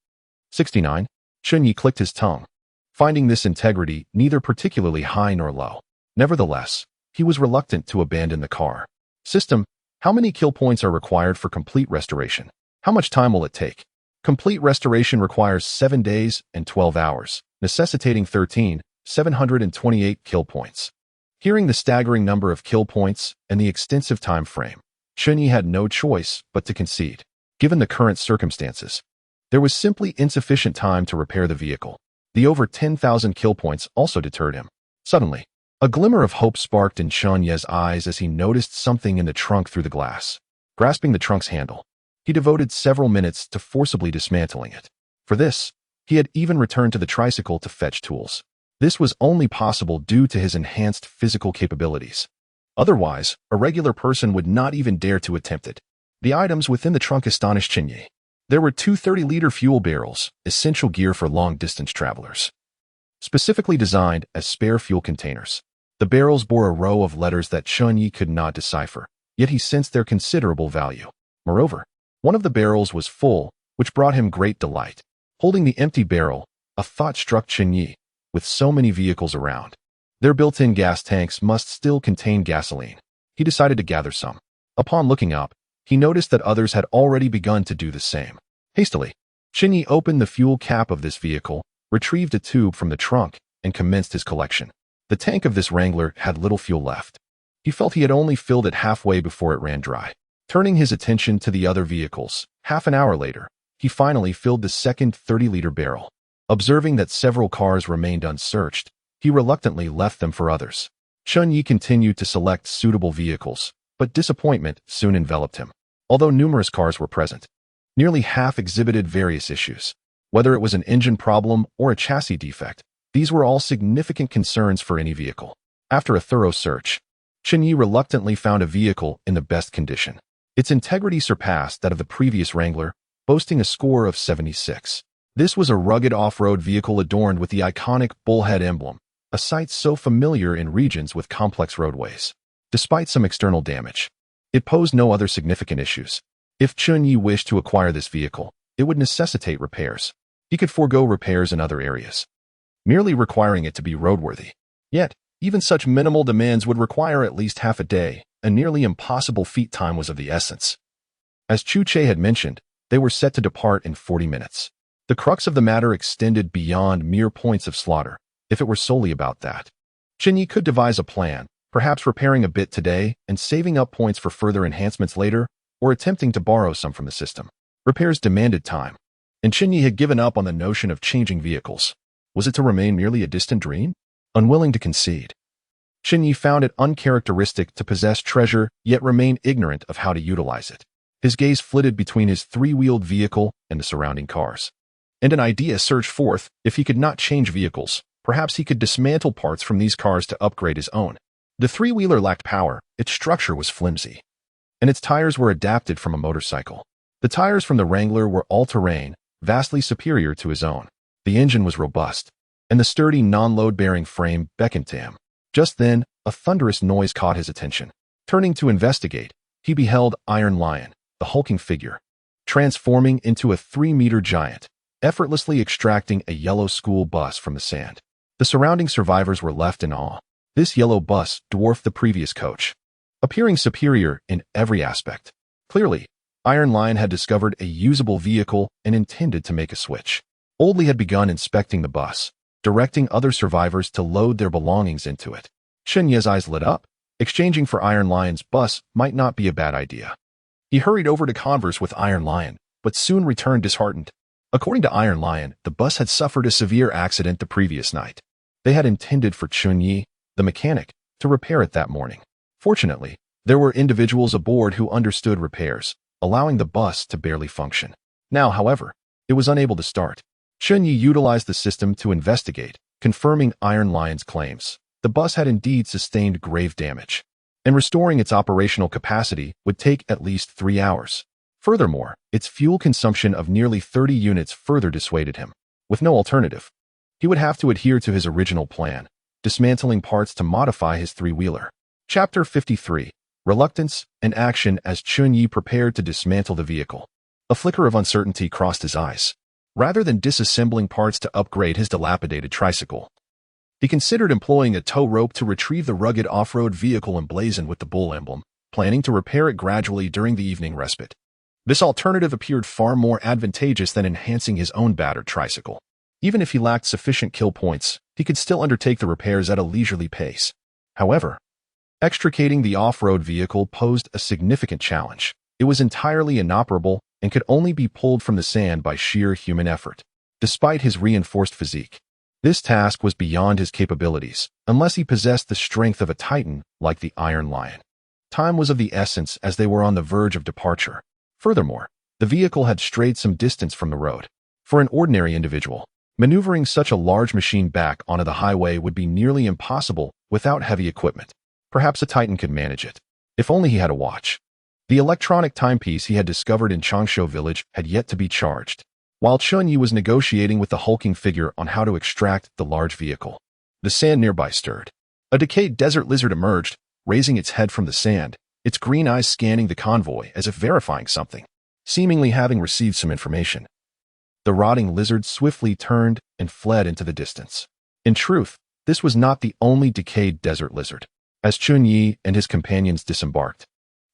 69. Chen Ye clicked his tongue, finding this integrity neither particularly high nor low. Nevertheless, he was reluctant to abandon the car. System, how many kill points are required for complete restoration? How much time will it take? Complete restoration requires 7 days and 12 hours, necessitating 13,728 kill points. Hearing the staggering number of kill points and the extensive time frame, Chen Ye had no choice but to concede. Given the current circumstances, there was simply insufficient time to repair the vehicle. The over 10,000 kill points also deterred him. Suddenly, a glimmer of hope sparked in Chen Ye's eyes as he noticed something in the trunk through the glass. Grasping the trunk's handle, he devoted several minutes to forcibly dismantling it. For this, he had even returned to the tricycle to fetch tools. This was only possible due to his enhanced physical capabilities. Otherwise, a regular person would not even dare to attempt it. The items within the trunk astonished Chen Ye. There were two 30-liter fuel barrels, essential gear for long-distance travelers, specifically designed as spare fuel containers. The barrels bore a row of letters that Chen Ye could not decipher, yet he sensed their considerable value. Moreover, one of the barrels was full, which brought him great delight. Holding the empty barrel, a thought struck Chen Ye. With so many vehicles around, their built-in gas tanks must still contain gasoline. He decided to gather some. Upon looking up, he noticed that others had already begun to do the same. Hastily, Chen Ye opened the fuel cap of this vehicle, retrieved a tube from the trunk, and commenced his collection. The tank of this Wrangler had little fuel left. He felt he had only filled it halfway before it ran dry. Turning his attention to the other vehicles, half an hour later, he finally filled the second 30-liter barrel. Observing that several cars remained unsearched, he reluctantly left them for others. Chen Ye continued to select suitable vehicles, but disappointment soon enveloped him. Although numerous cars were present, nearly half exhibited various issues. Whether it was an engine problem or a chassis defect, these were all significant concerns for any vehicle. After a thorough search, Chen Ye reluctantly found a vehicle in the best condition. Its integrity surpassed that of the previous Wrangler, boasting a score of 76. This was a rugged off-road vehicle adorned with the iconic bullhead emblem, a sight so familiar in regions with complex roadways. Despite some external damage, it posed no other significant issues. If Chen Ye wished to acquire this vehicle, it would necessitate repairs. He could forego repairs in other areas, merely requiring it to be roadworthy. Yet, even such minimal demands would require at least half a day. A nearly impossible feat. Time was of the essence. As Chu Che had mentioned, they were set to depart in 40 minutes. The crux of the matter extended beyond mere points of slaughter. If it were solely about that, Chen Ye could devise a plan, perhaps repairing a bit today and saving up points for further enhancements later, or attempting to borrow some from the system. Repairs demanded time, and Chen Ye had given up on the notion of changing vehicles. Was it to remain merely a distant dream? Unwilling to concede, Chen Ye found it uncharacteristic to possess treasure yet remain ignorant of how to utilize it. His gaze flitted between his three-wheeled vehicle and the surrounding cars, and an idea surged forth. If he could not change vehicles, perhaps he could dismantle parts from these cars to upgrade his own. The three-wheeler lacked power, its structure was flimsy, and its tires were adapted from a motorcycle. The tires from the Wrangler were all-terrain, vastly superior to his own. The engine was robust, and the sturdy non-load-bearing frame beckoned to him. Just then, a thunderous noise caught his attention. Turning to investigate, he beheld Iron Lion, the hulking figure, transforming into a 3-meter giant, effortlessly extracting a yellow school bus from the sand. The surrounding survivors were left in awe. This yellow bus dwarfed the previous coach, appearing superior in every aspect. Clearly, Iron Lion had discovered a usable vehicle and intended to make a switch. Oldley had begun inspecting the bus, directing other survivors to load their belongings into it. Chen Ye's eyes lit up. Exchanging for Iron Lion's bus might not be a bad idea. He hurried over to converse with Iron Lion, but soon returned disheartened. According to Iron Lion, the bus had suffered a severe accident the previous night. They had intended for Chen Ye, the mechanic, to repair it that morning. Fortunately, there were individuals aboard who understood repairs, allowing the bus to barely function. Now, however, it was unable to start. Chen Ye utilized the system to investigate, confirming Iron Lion's claims. The bus had indeed sustained grave damage, and restoring its operational capacity would take at least 3 hours. Furthermore, its fuel consumption of nearly 30 units further dissuaded him. With no alternative, he would have to adhere to his original plan, dismantling parts to modify his three-wheeler. Chapter 53. Reluctance and Action. As Chen Ye prepared to dismantle the vehicle, a flicker of uncertainty crossed his eyes. Rather than disassembling parts to upgrade his dilapidated tricycle, he considered employing a tow rope to retrieve the rugged off-road vehicle emblazoned with the bull emblem, planning to repair it gradually during the evening respite. This alternative appeared far more advantageous than enhancing his own battered tricycle. Even if he lacked sufficient kill points, he could still undertake the repairs at a leisurely pace. However, extricating the off-road vehicle posed a significant challenge. It was entirely inoperable and could only be pulled from the sand by sheer human effort. Despite his reinforced physique, this task was beyond his capabilities, unless he possessed the strength of a titan like the Iron Lion. Time was of the essence as they were on the verge of departure. Furthermore, the vehicle had strayed some distance from the road. For an ordinary individual, maneuvering such a large machine back onto the highway would be nearly impossible without heavy equipment. Perhaps a titan could manage it, if only he had a watch. The electronic timepiece he had discovered in Changshu village had yet to be charged. While Chen Ye was negotiating with the hulking figure on how to extract the large vehicle, the sand nearby stirred. A decayed desert lizard emerged, raising its head from the sand, its green eyes scanning the convoy as if verifying something, seemingly having received some information. The rotting lizard swiftly turned and fled into the distance. In truth, this was not the only decayed desert lizard. As Chen Ye and his companions disembarked,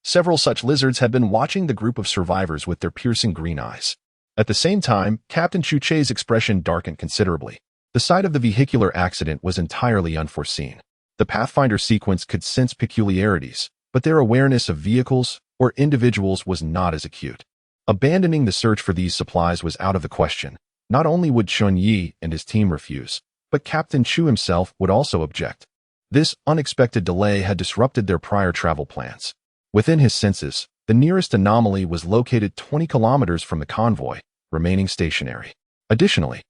several such lizards had been watching the group of survivors with their piercing green eyes. At the same time, Captain Chu Che's expression darkened considerably. The sight of the vehicular accident was entirely unforeseen. The Pathfinder sequence could sense peculiarities, but their awareness of vehicles or individuals was not as acute. Abandoning the search for these supplies was out of the question. Not only would Chen Ye and his team refuse, but Captain Chu himself would also object. This unexpected delay had disrupted their prior travel plans. Within his senses, the nearest anomaly was located 20 kilometers from the convoy, remaining stationary. Additionally,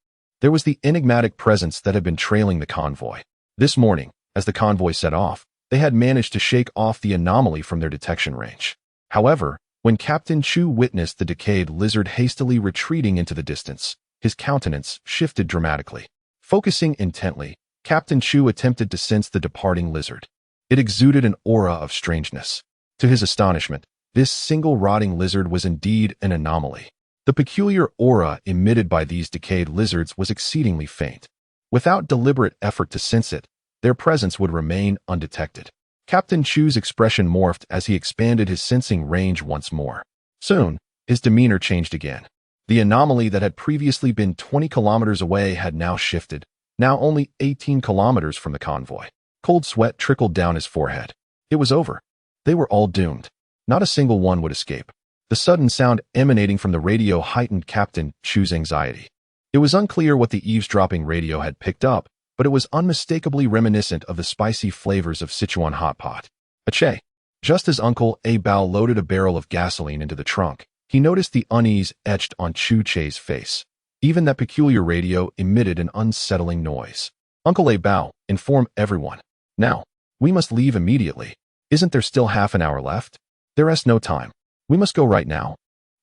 there was the enigmatic presence that had been trailing the convoy. This morning, as the convoy set off, they had managed to shake off the anomaly from their detection range. However, when Captain Chu witnessed the decayed lizard hastily retreating into the distance, his countenance shifted dramatically. Focusing intently, Captain Chu attempted to sense the departing lizard. It exuded an aura of strangeness. To his astonishment, this single rotting lizard was indeed an anomaly. The peculiar aura emitted by these decayed lizards was exceedingly faint. Without deliberate effort to sense it, their presence would remain undetected. Captain Chu's expression morphed as he expanded his sensing range once more. Soon, his demeanor changed again. The anomaly that had previously been 20 kilometers away had now shifted, now only 18 kilometers from the convoy. Cold sweat trickled down his forehead. It was over. They were all doomed. Not a single one would escape. The sudden sound emanating from the radio heightened Captain Chu's anxiety. It was unclear what the eavesdropping radio had picked up, but it was unmistakably reminiscent of the spicy flavors of Sichuan hot pot. Ache! Just as Uncle A Bao loaded a barrel of gasoline into the trunk, he noticed the unease etched on Chu Che's face. Even that peculiar radio emitted an unsettling noise. Uncle A Bao, inform everyone. Now, we must leave immediately. Isn't there still half an hour left? There is no time. We must go right now.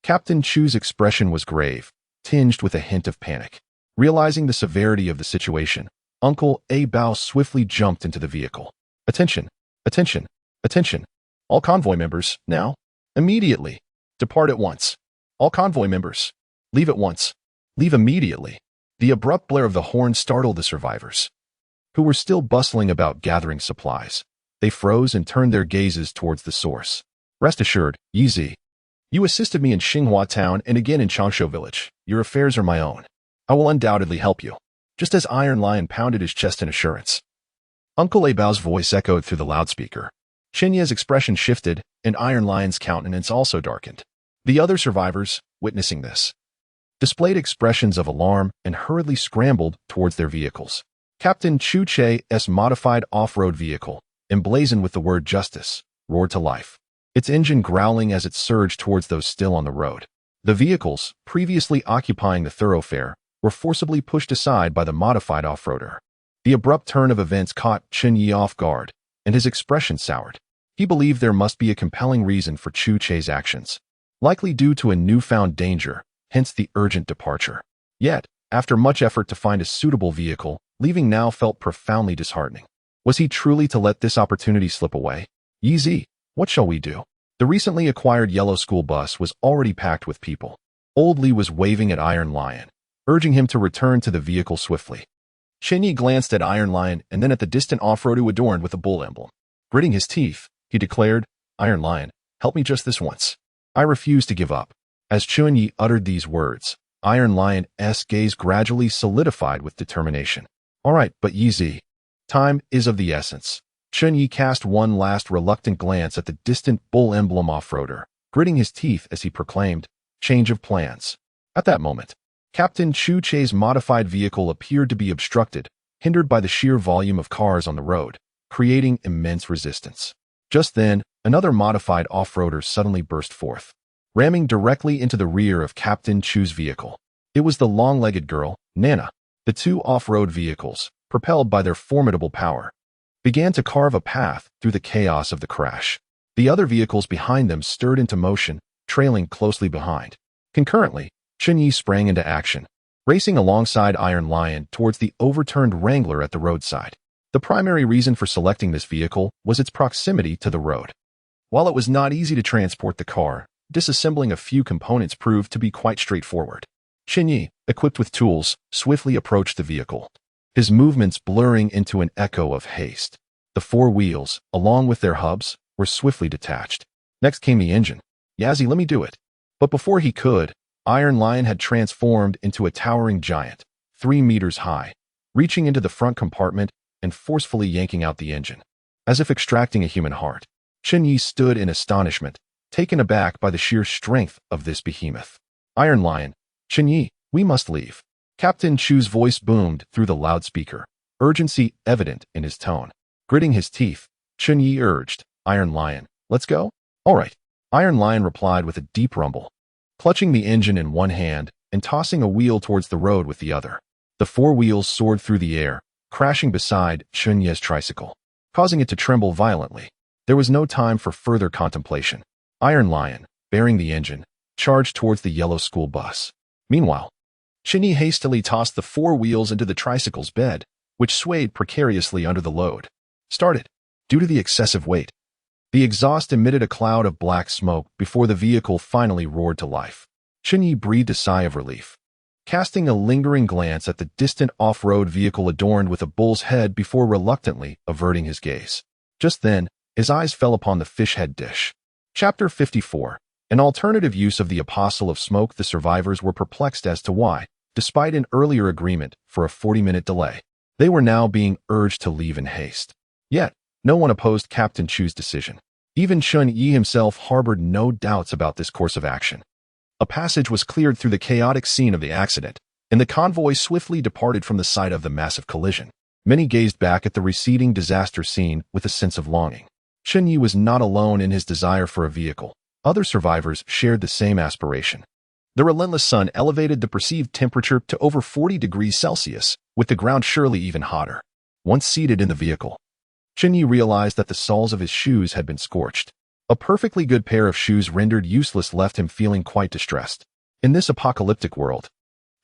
Captain Chu's expression was grave, tinged with a hint of panic. Realizing the severity of the situation, Uncle A Bao swiftly jumped into the vehicle. Attention! Attention! Attention! All convoy members, now! Immediately! Depart at once! All convoy members! Leave at once! Leave immediately! The abrupt blare of the horn startled the survivors, who were still bustling about gathering supplies. They froze and turned their gazes towards the source. Rest assured, Yi Zi, you assisted me in Xinghua Town and again in Changshu Village. Your affairs are my own. I will undoubtedly help you. Just as Iron Lion pounded his chest in assurance. Uncle A Bao's voice echoed through the loudspeaker. Chen Ye's expression shifted, and Iron Lion's countenance also darkened. The other survivors, witnessing this, displayed expressions of alarm and hurriedly scrambled towards their vehicles. Captain Chu Che's modified off-road vehicle, emblazoned with the word justice, roared to life, its engine growling as it surged towards those still on the road. The vehicles, previously occupying the thoroughfare, were forcibly pushed aside by the modified off-roader. The abrupt turn of events caught Chen Ye off guard, and his expression soured. He believed there must be a compelling reason for Chu Che's actions, likely due to a newfound danger, hence the urgent departure. Yet, after much effort to find a suitable vehicle, leaving now felt profoundly disheartening. Was he truly to let this opportunity slip away? Yi Zi, what shall we do? The recently acquired yellow school bus was already packed with people. Old Li was waving at Iron Lion, urging him to return to the vehicle swiftly. Chen Ye glanced at Iron Lion and then at the distant off-roader adorned with a bull emblem. Gritting his teeth, he declared, Iron Lion, help me just this once. I refuse to give up. As Chen Ye uttered these words, Iron Lion's gaze gradually solidified with determination. All right, but Yi Zi, time is of the essence. Chen Ye cast one last reluctant glance at the distant bull emblem off-roader, gritting his teeth as he proclaimed, change of plans. At that moment, Captain Chu Che's modified vehicle appeared to be obstructed, hindered by the sheer volume of cars on the road, creating immense resistance. Just then, another modified off-roader suddenly burst forth, ramming directly into the rear of Captain Chu's vehicle. It was the long-legged girl, Nana. The two off-road vehicles, propelled by their formidable power, began to carve a path through the chaos of the crash. The other vehicles behind them stirred into motion, trailing closely behind. Concurrently, Chen Ye sprang into action, racing alongside Iron Lion towards the overturned Wrangler at the roadside. The primary reason for selecting this vehicle was its proximity to the road. While it was not easy to transport the car, disassembling a few components proved to be quite straightforward. Chen Ye, equipped with tools, swiftly approached the vehicle, his movements blurring into an echo of haste. The four wheels, along with their hubs, were swiftly detached. Next came the engine. Yazzie, let me do it. But before he could, Iron Lion had transformed into a towering giant, 3 meters high, reaching into the front compartment and forcefully yanking out the engine. As if extracting a human heart, Chen Ye stood in astonishment, taken aback by the sheer strength of this behemoth. Iron Lion, Chen Ye, we must leave. Captain Chu's voice boomed through the loudspeaker, urgency evident in his tone. Gritting his teeth, Chen Ye urged, Iron Lion, let's go? All right. Iron Lion replied with a deep rumble, clutching the engine in one hand and tossing a wheel towards the road with the other. The four wheels soared through the air, crashing beside Chen Ye's tricycle, causing it to tremble violently. There was no time for further contemplation. Iron Lion, bearing the engine, charged towards the yellow school bus. Meanwhile, Chen Ye hastily tossed the four wheels into the tricycle's bed, which swayed precariously under the load. Started. Due to the excessive weight, the exhaust emitted a cloud of black smoke before the vehicle finally roared to life. Chen Ye breathed a sigh of relief, casting a lingering glance at the distant off-road vehicle adorned with a bull's head before reluctantly averting his gaze. Just then, his eyes fell upon the fish head dish. Chapter 54. An alternative use of the Apostle of Smoke. The survivors were perplexed as to why, despite an earlier agreement for a 40-minute delay, they were now being urged to leave in haste. Yet, no one opposed Captain Chu's decision. Even Chen Ye himself harbored no doubts about this course of action. A passage was cleared through the chaotic scene of the accident, and the convoy swiftly departed from the site of the massive collision. Many gazed back at the receding disaster scene with a sense of longing. Chen Ye was not alone in his desire for a vehicle. Other survivors shared the same aspiration. The relentless sun elevated the perceived temperature to over 40 degrees Celsius, with the ground surely even hotter. Once seated in the vehicle, Chen Ye realized that the soles of his shoes had been scorched. A perfectly good pair of shoes rendered useless left him feeling quite distressed. In this apocalyptic world,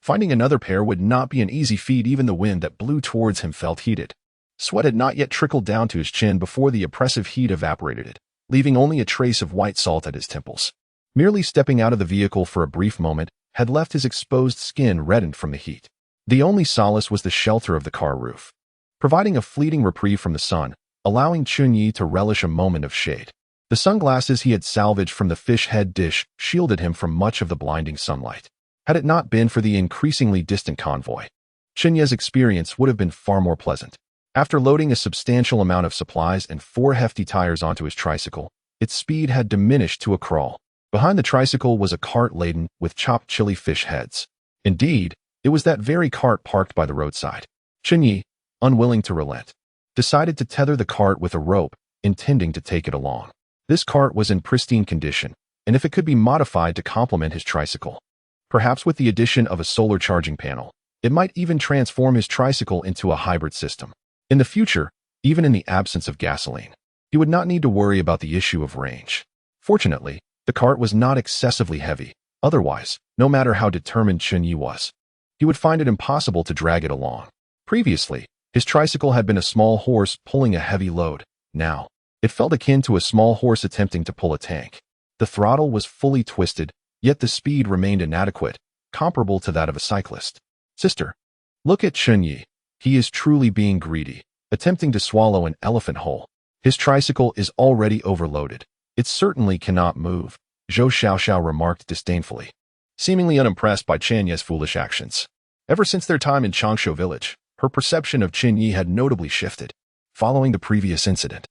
finding another pair would not be an easy feat. Even the wind that blew towards him felt heated. Sweat had not yet trickled down to his chin before the oppressive heat evaporated it, leaving only a trace of white salt at his temples. Merely stepping out of the vehicle for a brief moment had left his exposed skin reddened from the heat. The only solace was the shelter of the car roof, providing a fleeting reprieve from the sun, allowing Chen Ye to relish a moment of shade. The sunglasses he had salvaged from the fish head dish shielded him from much of the blinding sunlight. Had it not been for the increasingly distant convoy, Chen Ye's experience would have been far more pleasant. After loading a substantial amount of supplies and 4 hefty tires onto his tricycle, its speed had diminished to a crawl. Behind the tricycle was a cart laden with chopped chili fish heads. Indeed, it was that very cart parked by the roadside. Chen Ye, unwilling to relent, decided to tether the cart with a rope, intending to take it along. This cart was in pristine condition, and if it could be modified to complement his tricycle, perhaps with the addition of a solar charging panel, it might even transform his tricycle into a hybrid system. In the future, even in the absence of gasoline, he would not need to worry about the issue of range. Fortunately, the cart was not excessively heavy. Otherwise, no matter how determined Chen Ye was, he would find it impossible to drag it along. Previously, his tricycle had been a small horse pulling a heavy load. Now, it felt akin to a small horse attempting to pull a tank. The throttle was fully twisted, yet the speed remained inadequate, comparable to that of a cyclist. Sister, look at Chen Ye. He is truly being greedy, attempting to swallow an elephant whole. His tricycle is already overloaded. It certainly cannot move, Zhou Xiaoxiao remarked disdainfully, seemingly unimpressed by Chen Ye's foolish actions. Ever since their time in Changshu village, her perception of Chen Ye had notably shifted. Following the previous incident,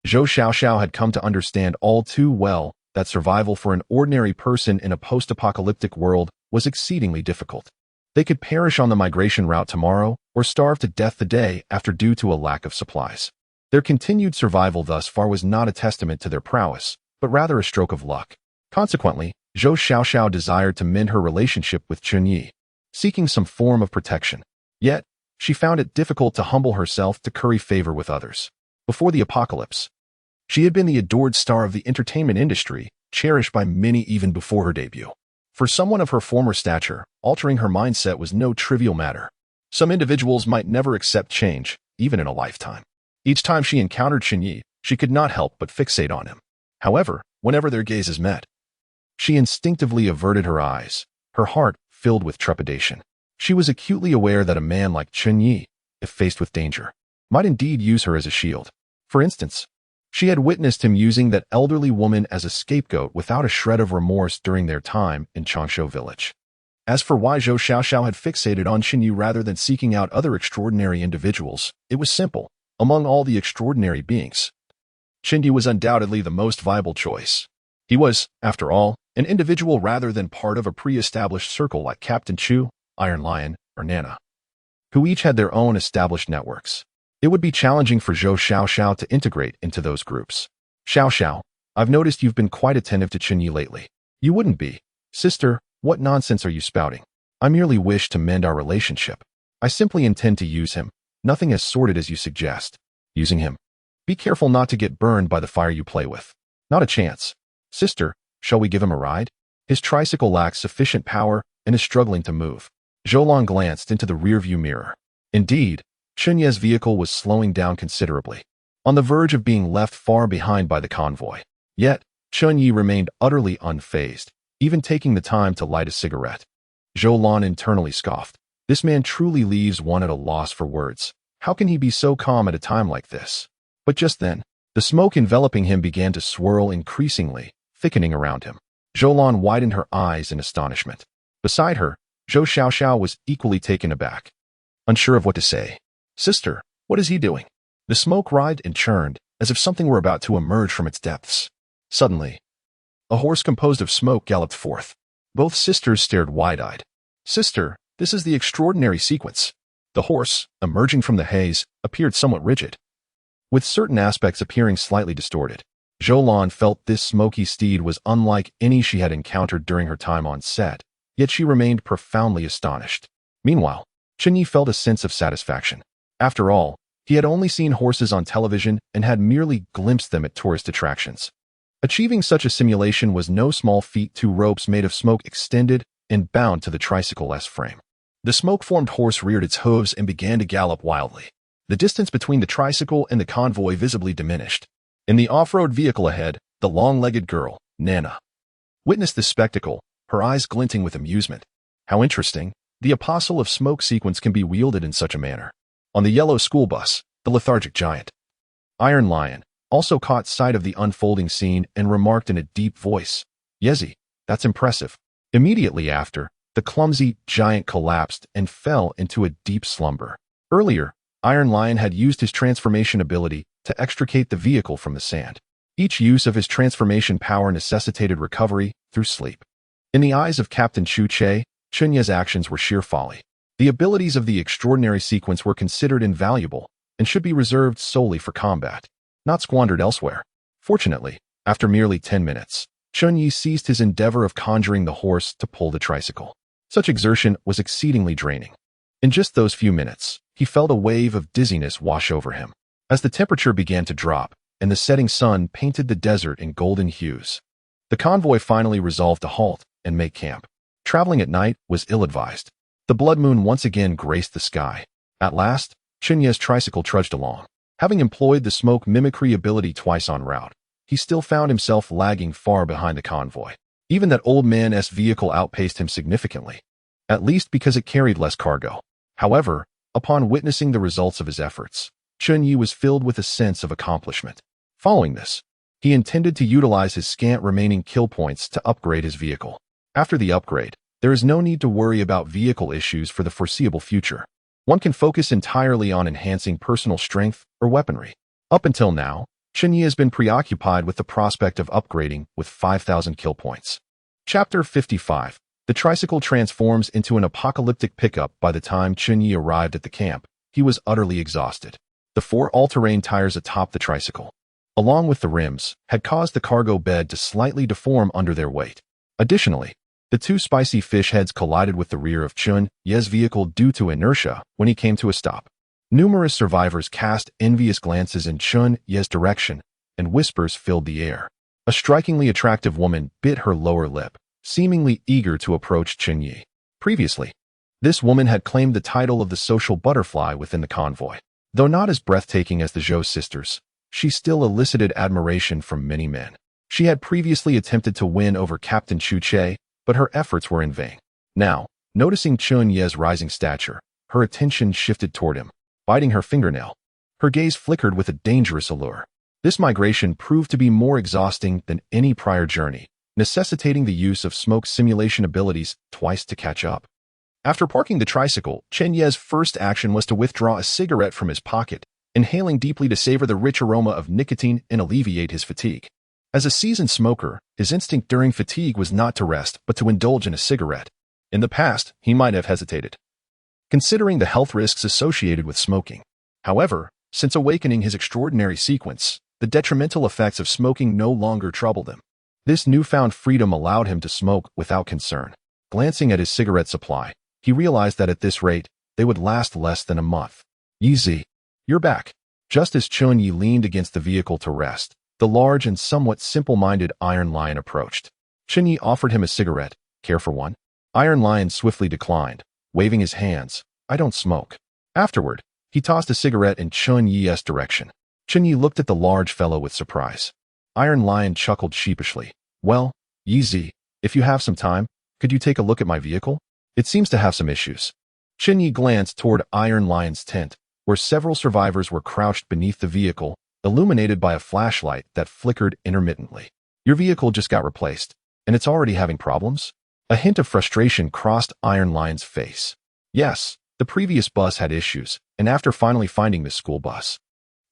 Zhou Xiaoxiao had come to understand all too well that survival for an ordinary person in a post-apocalyptic world was exceedingly difficult. They could perish on the migration route tomorrow or starve to death the day after due to a lack of supplies. Their continued survival thus far was not a testament to their prowess, but rather a stroke of luck. Consequently, Zhou Xiaoxiao desired to mend her relationship with Chen Ye, seeking some form of protection. Yet, she found it difficult to humble herself to curry favor with others. Before the apocalypse, she had been the adored star of the entertainment industry, cherished by many even before her debut. For someone of her former stature, altering her mindset was no trivial matter. Some individuals might never accept change, even in a lifetime. Each time she encountered Chen Ye, she could not help but fixate on him. However, whenever their gazes met, she instinctively averted her eyes, her heart filled with trepidation. She was acutely aware that a man like Chen Ye, if faced with danger, might indeed use her as a shield. For instance, she had witnessed him using that elderly woman as a scapegoat without a shred of remorse during their time in Changshu village. As for why Zhou Xiaoxiao had fixated on Chen Ye rather than seeking out other extraordinary individuals, it was simple. Among all the extraordinary beings, Chen Ye was undoubtedly the most viable choice. He was, after all, an individual rather than part of a pre-established circle like Captain Chu, Iron Lion, or Nana, who each had their own established networks. It would be challenging for Zhou Xiaoxiao to integrate into those groups. Xiaoxiao, I've noticed you've been quite attentive to Chen Ye lately. You wouldn't be. Sister, what nonsense are you spouting? I merely wish to mend our relationship. I simply intend to use him, nothing as sordid as you suggest. Using him. Be careful not to get burned by the fire you play with. Not a chance. Sister, shall we give him a ride? His tricycle lacks sufficient power and is struggling to move. Zhou glanced into the rearview mirror. Indeed, Chen Ye's vehicle was slowing down considerably, on the verge of being left far behind by the convoy. Yet, Chen Ye remained utterly unfazed, even taking the time to light a cigarette. Zhou internally scoffed. This man truly leaves one at a loss for words. How can he be so calm at a time like this? But just then, the smoke enveloping him began to swirl increasingly, thickening around him. Zhou widened her eyes in astonishment. Beside her, Zhou Xiaoxiao was equally taken aback, unsure of what to say. Sister, what is he doing? The smoke writhed and churned, as if something were about to emerge from its depths. Suddenly, a horse composed of smoke galloped forth. Both sisters stared wide-eyed. Sister, this is the extraordinary sequence. The horse, emerging from the haze, appeared somewhat rigid, with certain aspects appearing slightly distorted. Zhou felt this smoky steed was unlike any she had encountered during her time on set, yet she remained profoundly astonished. Meanwhile, Chen Ye felt a sense of satisfaction. After all, he had only seen horses on television and had merely glimpsed them at tourist attractions. Achieving such a simulation was no small feat. Two ropes made of smoke extended and bound to the tricycle-less frame. The smoke-formed horse reared its hooves and began to gallop wildly. The distance between the tricycle and the convoy visibly diminished. In the off-road vehicle ahead, the long-legged girl, Nana, witnessed this spectacle, her eyes glinting with amusement. How interesting. The apostle of smoke sequence can be wielded in such a manner. On the yellow school bus, the lethargic giant, Iron Lion, also caught sight of the unfolding scene and remarked in a deep voice, Yezi, that's impressive. Immediately after, the clumsy giant collapsed and fell into a deep slumber. Earlier, Iron Lion had used his transformation ability to extricate the vehicle from the sand. Each use of his transformation power necessitated recovery through sleep. In the eyes of Captain Chu Che, Chen Ye's actions were sheer folly. The abilities of the extraordinary sequence were considered invaluable and should be reserved solely for combat, not squandered elsewhere. Fortunately, after merely 10 minutes, Chen Ye ceased his endeavor of conjuring the horse to pull the tricycle. Such exertion was exceedingly draining. In just those few minutes, he felt a wave of dizziness wash over him. As the temperature began to drop and the setting sun painted the desert in golden hues, the convoy finally resolved to halt and make camp. Traveling at night was ill-advised. The blood moon once again graced the sky. At last, Chen Ye's tricycle trudged along. Having employed the smoke mimicry ability twice en route, he still found himself lagging far behind the convoy. Even that old man's vehicle outpaced him significantly, at least because it carried less cargo. However, upon witnessing the results of his efforts, Chen Ye was filled with a sense of accomplishment. Following this, he intended to utilize his scant remaining kill points to upgrade his vehicle. After the upgrade, there is no need to worry about vehicle issues for the foreseeable future. One can focus entirely on enhancing personal strength or weaponry. Up until now, Chen Ye has been preoccupied with the prospect of upgrading with 5,000 kill points. Chapter 55. The tricycle transforms into an apocalyptic pickup. By the time Chen Ye arrived at the camp, he was utterly exhausted. The 4 all-terrain tires atop the tricycle, along with the rims, had caused the cargo bed to slightly deform under their weight. Additionally, the 2 spicy fish heads collided with the rear of Chen Ye's vehicle due to inertia when he came to a stop. Numerous survivors cast envious glances in Chen Ye's direction, and whispers filled the air. A strikingly attractive woman bit her lower lip, seemingly eager to approach Chen Ye. Previously, this woman had claimed the title of the social butterfly within the convoy. Though not as breathtaking as the Zhou sisters, she still elicited admiration from many men. She had previously attempted to win over Captain Che, but her efforts were in vain. Now, noticing Chen Ye's rising stature, her attention shifted toward him, biting her fingernail. Her gaze flickered with a dangerous allure. This migration proved to be more exhausting than any prior journey, necessitating the use of smoke simulation abilities twice to catch up. After parking the tricycle, Chen Ye's first action was to withdraw a cigarette from his pocket, inhaling deeply to savor the rich aroma of nicotine and alleviate his fatigue. As a seasoned smoker, his instinct during fatigue was not to rest but to indulge in a cigarette. In the past, he might have hesitated, considering the health risks associated with smoking. However, since awakening his extraordinary sequence, the detrimental effects of smoking no longer troubled him. This newfound freedom allowed him to smoke without concern. Glancing at his cigarette supply, he realized that at this rate, they would last less than a month. Easy. You're back. Just as Chen Ye leaned against the vehicle to rest, the large and somewhat simple-minded Iron Lion approached. Chen Ye offered him a cigarette. Care for one? Iron Lion swiftly declined, waving his hands. I don't smoke. Afterward, he tossed a cigarette in Chen Ye's direction. Chen Ye looked at the large fellow with surprise. Iron Lion chuckled sheepishly. Well, Ye, if you have some time, could you take a look at my vehicle? It seems to have some issues. Chen Ye glanced toward Iron Lion's tent, where several survivors were crouched beneath the vehicle, illuminated by a flashlight that flickered intermittently. Your vehicle just got replaced, and it's already having problems? A hint of frustration crossed Iron Lion's face. Yes, the previous bus had issues, and after finally finding this school bus,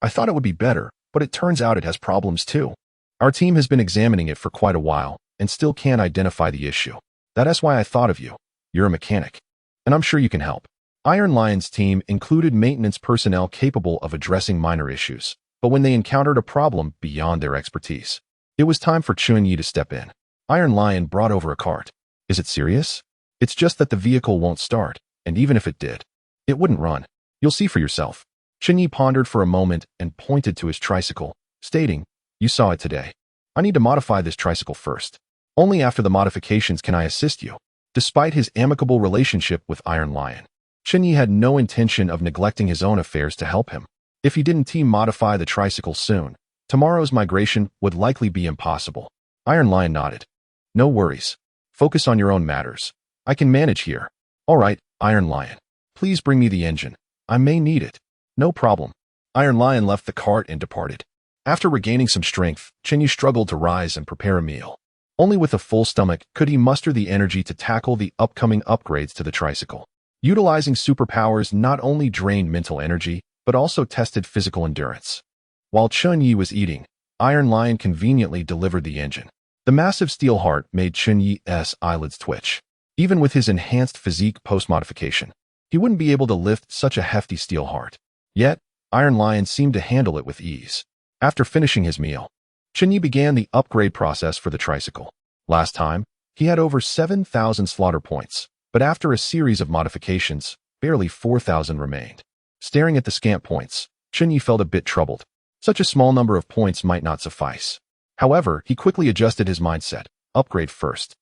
I thought it would be better, but it turns out it has problems too. Our team has been examining it for quite a while, and still can't identify the issue. That's why I thought of you. You're a mechanic, and I'm sure you can help. Iron Lion's team included maintenance personnel capable of addressing minor issues, but when they encountered a problem beyond their expertise, it was time for Chen Ye to step in. Iron Lion brought over a cart. Is it serious? It's just that the vehicle won't start, and even if it did, it wouldn't run. You'll see for yourself. Chen Ye pondered for a moment and pointed to his tricycle, stating, You saw it today. I need to modify this tricycle first. Only after the modifications can I assist you. Despite his amicable relationship with Iron Lion, Chen Ye had no intention of neglecting his own affairs to help him. If he didn't team modify the tricycle soon, tomorrow's migration would likely be impossible. Iron Lion nodded. No worries. Focus on your own matters. I can manage here. All right, Iron Lion. Please bring me the engine. I may need it. No problem. Iron Lion left the cart and departed. After regaining some strength, Chen Ye struggled to rise and prepare a meal. Only with a full stomach could he muster the energy to tackle the upcoming upgrades to the tricycle. Utilizing superpowers not only drained mental energy, but also tested physical endurance. While Chen Ye was eating, Iron Lion conveniently delivered the engine. The massive steel heart made Chen Ye's eyelids twitch. Even with his enhanced physique post-modification, he wouldn't be able to lift such a hefty steel heart. Yet, Iron Lion seemed to handle it with ease. After finishing his meal, Chen Ye began the upgrade process for the tricycle. Last time, he had over 7,000 slaughter points, but after a series of modifications, barely 4,000 remained. Staring at the scant points, Chen Ye felt a bit troubled. Such a small number of points might not suffice. However, he quickly adjusted his mindset. Upgrade first.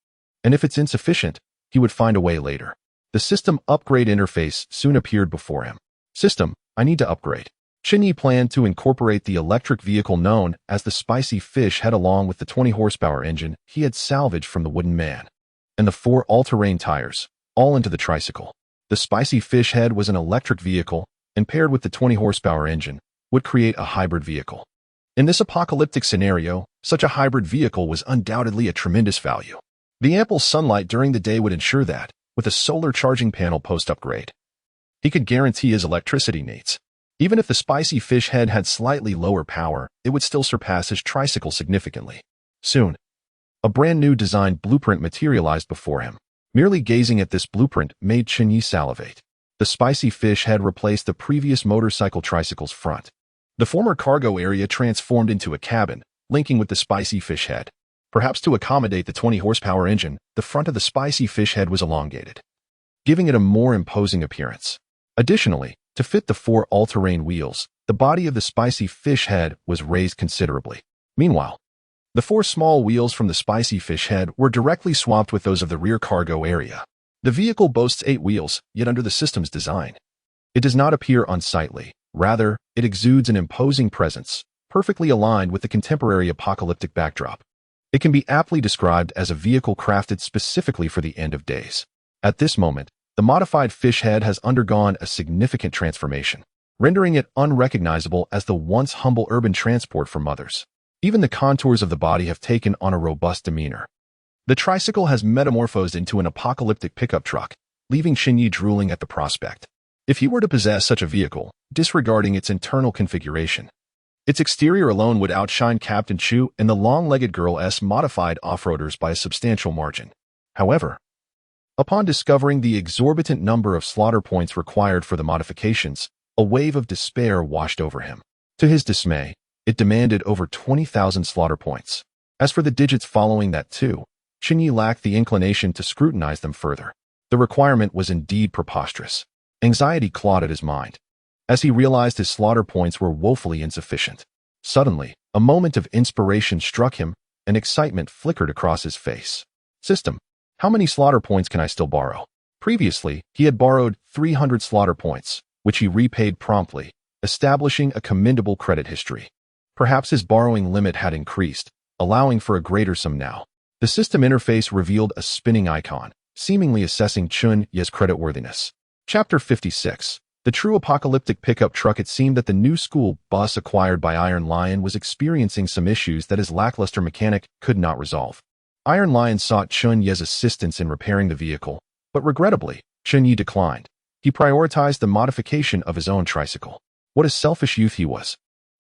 And if it's insufficient, he would find a way later. The system upgrade interface soon appeared before him. System, I need to upgrade. Chen Ye planned to incorporate the electric vehicle known as the Spicy Fish Head along with the 20-horsepower engine he had salvaged from the Wooden Man, and the 4 all-terrain tires, all into the tricycle. The Spicy Fish Head was an electric vehicle, and paired with the 20-horsepower engine, would create a hybrid vehicle. In this apocalyptic scenario, such a hybrid vehicle was undoubtedly a tremendous value. The ample sunlight during the day would ensure that, with a solar charging panel post-upgrade, he could guarantee his electricity needs. Even if the Spicy Fish Head had slightly lower power, it would still surpass his tricycle significantly. Soon, a brand new design blueprint materialized before him. Merely gazing at this blueprint made Chen Ye salivate. The Spicy Fish Head replaced the previous motorcycle tricycle's front. The former cargo area transformed into a cabin, linking with the Spicy Fish Head. Perhaps to accommodate the 20-horsepower engine, the front of the Spicy Fish Head was elongated, giving it a more imposing appearance. Additionally, to fit the 4 all-terrain wheels, the body of the Spicy Fish Head was raised considerably. Meanwhile, the 4 small wheels from the Spicy Fish Head were directly swapped with those of the rear cargo area. The vehicle boasts 8 wheels, yet under the system's design, it does not appear unsightly. Rather, it exudes an imposing presence, perfectly aligned with the contemporary apocalyptic backdrop. It can be aptly described as a vehicle crafted specifically for the end of days. At this moment, the modified fish head has undergone a significant transformation, rendering it unrecognizable as the once humble urban transport for mothers. Even the contours of the body have taken on a robust demeanor. The tricycle has metamorphosed into an apocalyptic pickup truck, leaving Chen Ye drooling at the prospect. If he were to possess such a vehicle, disregarding its internal configuration, its exterior alone would outshine Captain Chu and the long-legged girl's modified off-roaders by a substantial margin. However, upon discovering the exorbitant number of slaughter points required for the modifications, a wave of despair washed over him. To his dismay, it demanded over 20,000 slaughter points. As for the digits following that too, Chen Ye lacked the inclination to scrutinize them further. The requirement was indeed preposterous. Anxiety clawed at his mind, as he realized his slaughter points were woefully insufficient. Suddenly, a moment of inspiration struck him, and excitement flickered across his face. System, how many slaughter points can I still borrow? Previously, he had borrowed 300 slaughter points, which he repaid promptly, establishing a commendable credit history. Perhaps his borrowing limit had increased, allowing for a greater sum now. The system interface revealed a spinning icon, seemingly assessing Chen Ye's creditworthiness. Chapter 56. The true apocalyptic pickup truck. It seemed that the new school bus acquired by Iron Lion was experiencing some issues that his lackluster mechanic could not resolve. Iron Lion sought Chen Ye's assistance in repairing the vehicle, but regrettably, Chen Ye declined. He prioritized the modification of his own tricycle. What a selfish youth he was.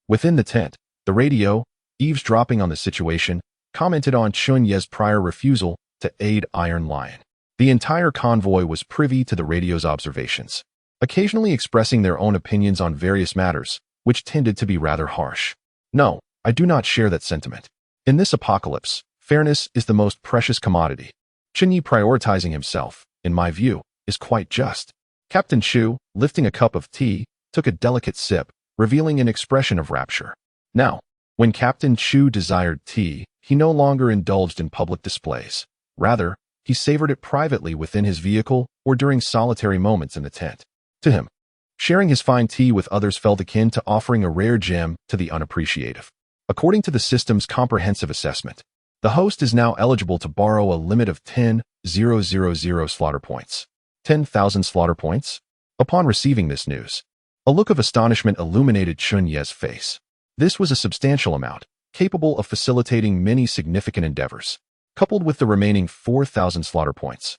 Within the tent, the radio, eavesdropping on the situation, commented on Chen Ye's prior refusal to aid Iron Lion. The entire convoy was privy to the radio's observations, occasionally expressing their own opinions on various matters, which tended to be rather harsh. No, I do not share that sentiment. In this apocalypse, fairness is the most precious commodity. Chen Ye prioritizing himself, in my view, is quite just. Captain Chu, lifting a cup of tea, took a delicate sip, revealing an expression of rapture. Now, when Captain Chu desired tea, he no longer indulged in public displays. Rather, he savored it privately within his vehicle or during solitary moments in the tent. To him, sharing his fine tea with others felt akin to offering a rare gem to the unappreciative. According to the system's comprehensive assessment, the host is now eligible to borrow a limit of 10,000 slaughter points. 10,000 slaughter points? Upon receiving this news, a look of astonishment illuminated Chen Ye's face. This was a substantial amount, capable of facilitating many significant endeavors. Coupled with the remaining 4,000 slaughter points,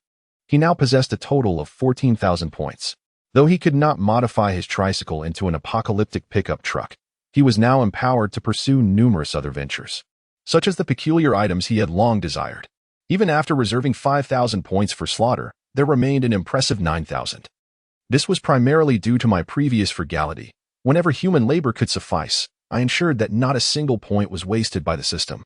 he now possessed a total of 14,000 points. Though he could not modify his tricycle into an apocalyptic pickup truck, he was now empowered to pursue numerous other ventures, such as the peculiar items he had long desired. Even after reserving 5,000 points for slaughter, there remained an impressive 9,000. This was primarily due to my previous frugality. Whenever human labor could suffice, I ensured that not a single point was wasted by the system.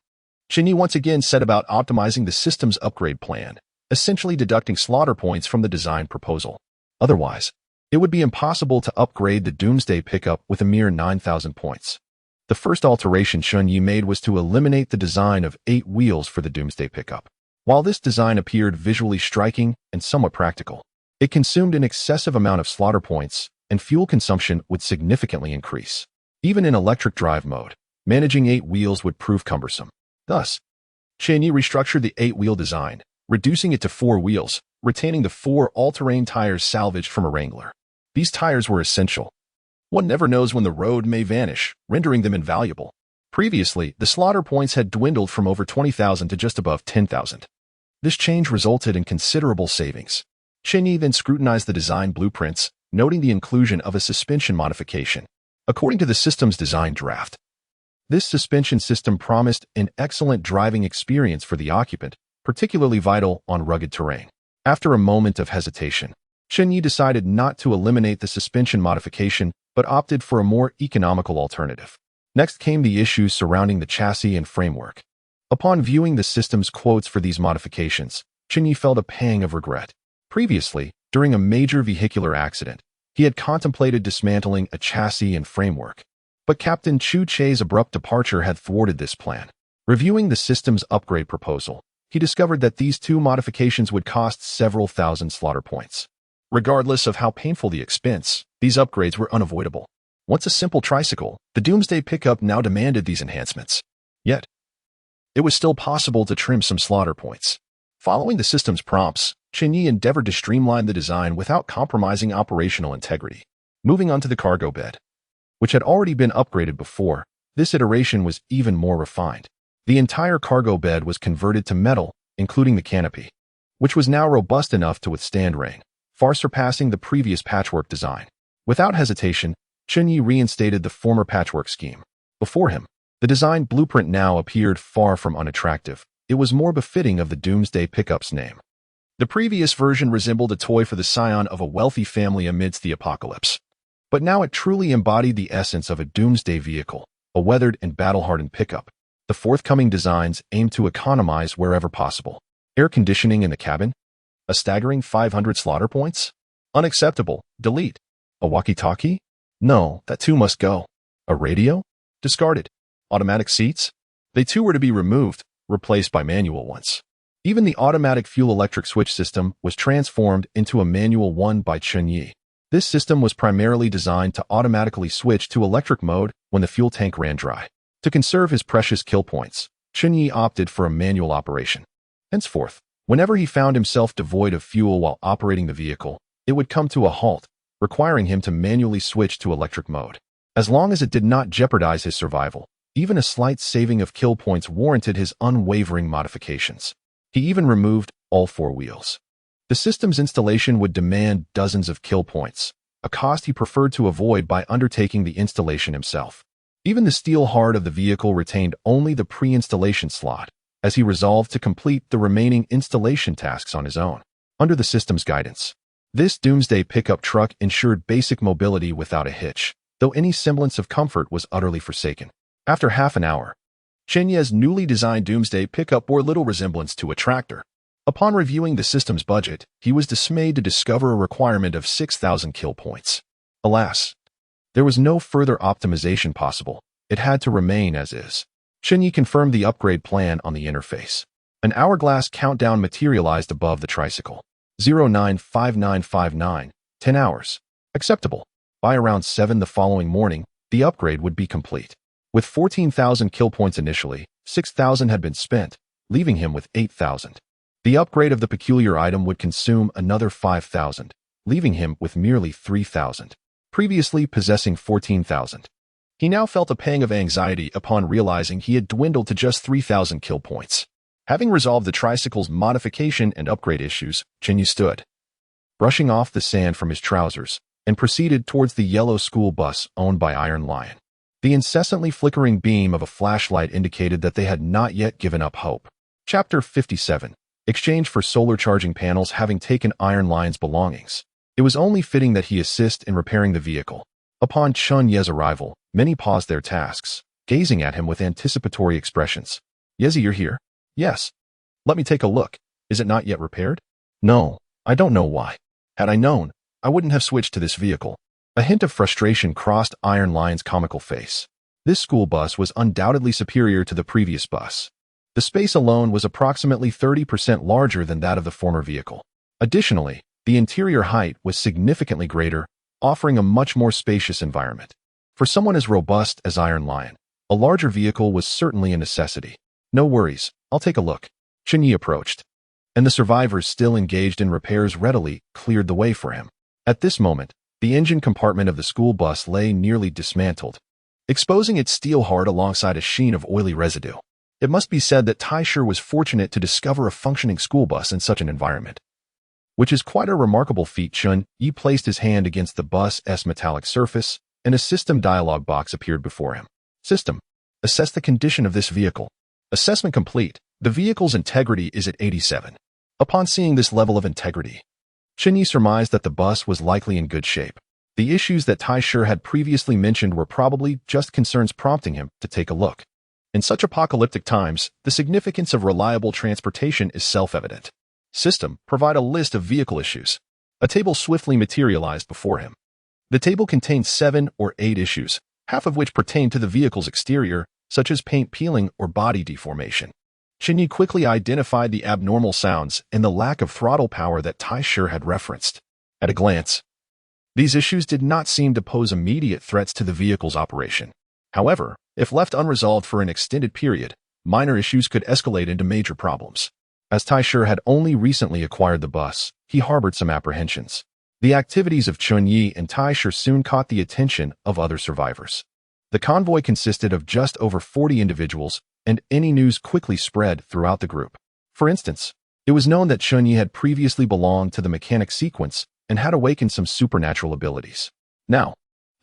Chen Ye once again set about optimizing the system's upgrade plan, essentially deducting slaughter points from the design proposal. Otherwise, it would be impossible to upgrade the Doomsday pickup with a mere 9,000 points. The first alteration Chen Ye made was to eliminate the design of 8 wheels for the Doomsday pickup. While this design appeared visually striking and somewhat practical, it consumed an excessive amount of slaughter points, and fuel consumption would significantly increase. Even in electric drive mode, managing 8 wheels would prove cumbersome. Thus, Chen Ye restructured the 8-wheel design, reducing it to 4 wheels, retaining the 4 all-terrain tires salvaged from a Wrangler. These tires were essential. One never knows when the road may vanish, rendering them invaluable. Previously, the slaughter points had dwindled from over 20,000 to just above 10,000. This change resulted in considerable savings. Chen Ye then scrutinized the design blueprints, noting the inclusion of a suspension modification. According to the system's design draft, this suspension system promised an excellent driving experience for the occupant, particularly vital on rugged terrain. After a moment of hesitation, Chen Ye decided not to eliminate the suspension modification, but opted for a more economical alternative. Next came the issues surrounding the chassis and framework. Upon viewing the system's quotes for these modifications, Chen Ye felt a pang of regret. Previously, during a major vehicular accident, he had contemplated dismantling a chassis and framework. But Captain Chu Che's abrupt departure had thwarted this plan. Reviewing the system's upgrade proposal, he discovered that these 2 modifications would cost several thousand slaughter points. Regardless of how painful the expense, these upgrades were unavoidable. Once a simple tricycle, the Doomsday pickup now demanded these enhancements. Yet, it was still possible to trim some slaughter points. Following the system's prompts, Chen Ye endeavored to streamline the design without compromising operational integrity. Moving on to the cargo bed, which had already been upgraded before, this iteration was even more refined. The entire cargo bed was converted to metal, including the canopy, which was now robust enough to withstand rain, far surpassing the previous patchwork design. Without hesitation, Chen Ye reinstated the former patchwork scheme. Before him, the design blueprint now appeared far from unattractive. It was more befitting of the Doomsday Pickup's name. The previous version resembled a toy for the scion of a wealthy family amidst the apocalypse. But now it truly embodied the essence of a doomsday vehicle, a weathered and battle-hardened pickup. The forthcoming designs aim to economize wherever possible. Air conditioning in the cabin? A staggering 500 slaughter points? Unacceptable. Delete. A walkie-talkie? No, that too must go. A radio? Discarded. Automatic seats? They too were to be removed, replaced by manual ones. Even the automatic fuel-electric switch system was transformed into a manual one by Chen Ye. This system was primarily designed to automatically switch to electric mode when the fuel tank ran dry. To conserve his precious kill points, Chen Ye opted for a manual operation. Henceforth, whenever he found himself devoid of fuel while operating the vehicle, it would come to a halt, requiring him to manually switch to electric mode. As long as it did not jeopardize his survival, even a slight saving of kill points warranted his unwavering modifications. He even removed all four wheels. The system's installation would demand dozens of kill points, a cost he preferred to avoid by undertaking the installation himself. Even the steel heart of the vehicle retained only the pre-installation slot, as he resolved to complete the remaining installation tasks on his own. Under the system's guidance, this doomsday pickup truck ensured basic mobility without a hitch, though any semblance of comfort was utterly forsaken. After half an hour, Chen Ye's newly designed doomsday pickup bore little resemblance to a tractor. Upon reviewing the system's budget, he was dismayed to discover a requirement of 6,000 kill points. Alas, there was no further optimization possible. It had to remain as is. Chen Ye confirmed the upgrade plan on the interface. An hourglass countdown materialized above the tricycle. 095959, 10 hours. Acceptable. By around 7 the following morning, the upgrade would be complete. With 14,000 kill points initially, 6,000 had been spent, leaving him with 8,000. The upgrade of the peculiar item would consume another 5,000, leaving him with merely 3,000, previously possessing 14,000. He now felt a pang of anxiety upon realizing he had dwindled to just 3,000 kill points. Having resolved the tricycle's modification and upgrade issues, Chen Ye stood, brushing off the sand from his trousers, and proceeded towards the yellow school bus owned by Iron Lion. The incessantly flickering beam of a flashlight indicated that they had not yet given up hope. Chapter 57. Exchange for solar charging panels. Having taken Iron Lion's belongings, it was only fitting that he assist in repairing the vehicle. Upon Chen Ye's arrival, many paused their tasks, gazing at him with anticipatory expressions. Yezi, you're here? Yes. Let me take a look. Is it not yet repaired? No, I don't know why. Had I known, I wouldn't have switched to this vehicle. A hint of frustration crossed Iron Lion's comical face. This school bus was undoubtedly superior to the previous bus. The space alone was approximately 30% larger than that of the former vehicle. Additionally, the interior height was significantly greater, offering a much more spacious environment. For someone as robust as Iron Lion, a larger vehicle was certainly a necessity. No worries, I'll take a look. Chen Ye approached, and the survivors still engaged in repairs readily cleared the way for him. At this moment, the engine compartment of the school bus lay nearly dismantled, exposing its steel heart alongside a sheen of oily residue. It must be said that Taisher was fortunate to discover a functioning school bus in such an environment, which is quite a remarkable feat. Chen Ye placed his hand against the bus's metallic surface, and a system dialog box appeared before him. System. Assess the condition of this vehicle. Assessment complete. The vehicle's integrity is at 87. Upon seeing this level of integrity, Chen Ye surmised that the bus was likely in good shape. The issues that Taisher had previously mentioned were probably just concerns prompting him to take a look. In such apocalyptic times, the significance of reliable transportation is self-evident. System. Provide a list of vehicle issues. A table swiftly materialized before him. The table contained 7 or 8 issues, half of which pertained to the vehicle's exterior, such as paint peeling or body deformation. Chen Ye quickly identified the abnormal sounds and the lack of throttle power that Taisher had referenced. At a glance, these issues did not seem to pose immediate threats to the vehicle's operation. However, if left unresolved for an extended period, minor issues could escalate into major problems. As Taisher had only recently acquired the bus, he harbored some apprehensions. The activities of Chen Ye and Taisher soon caught the attention of other survivors. The convoy consisted of just over 40 individuals, and any news quickly spread throughout the group. For instance, it was known that Chen Ye had previously belonged to the mechanic sequence and had awakened some supernatural abilities. Now,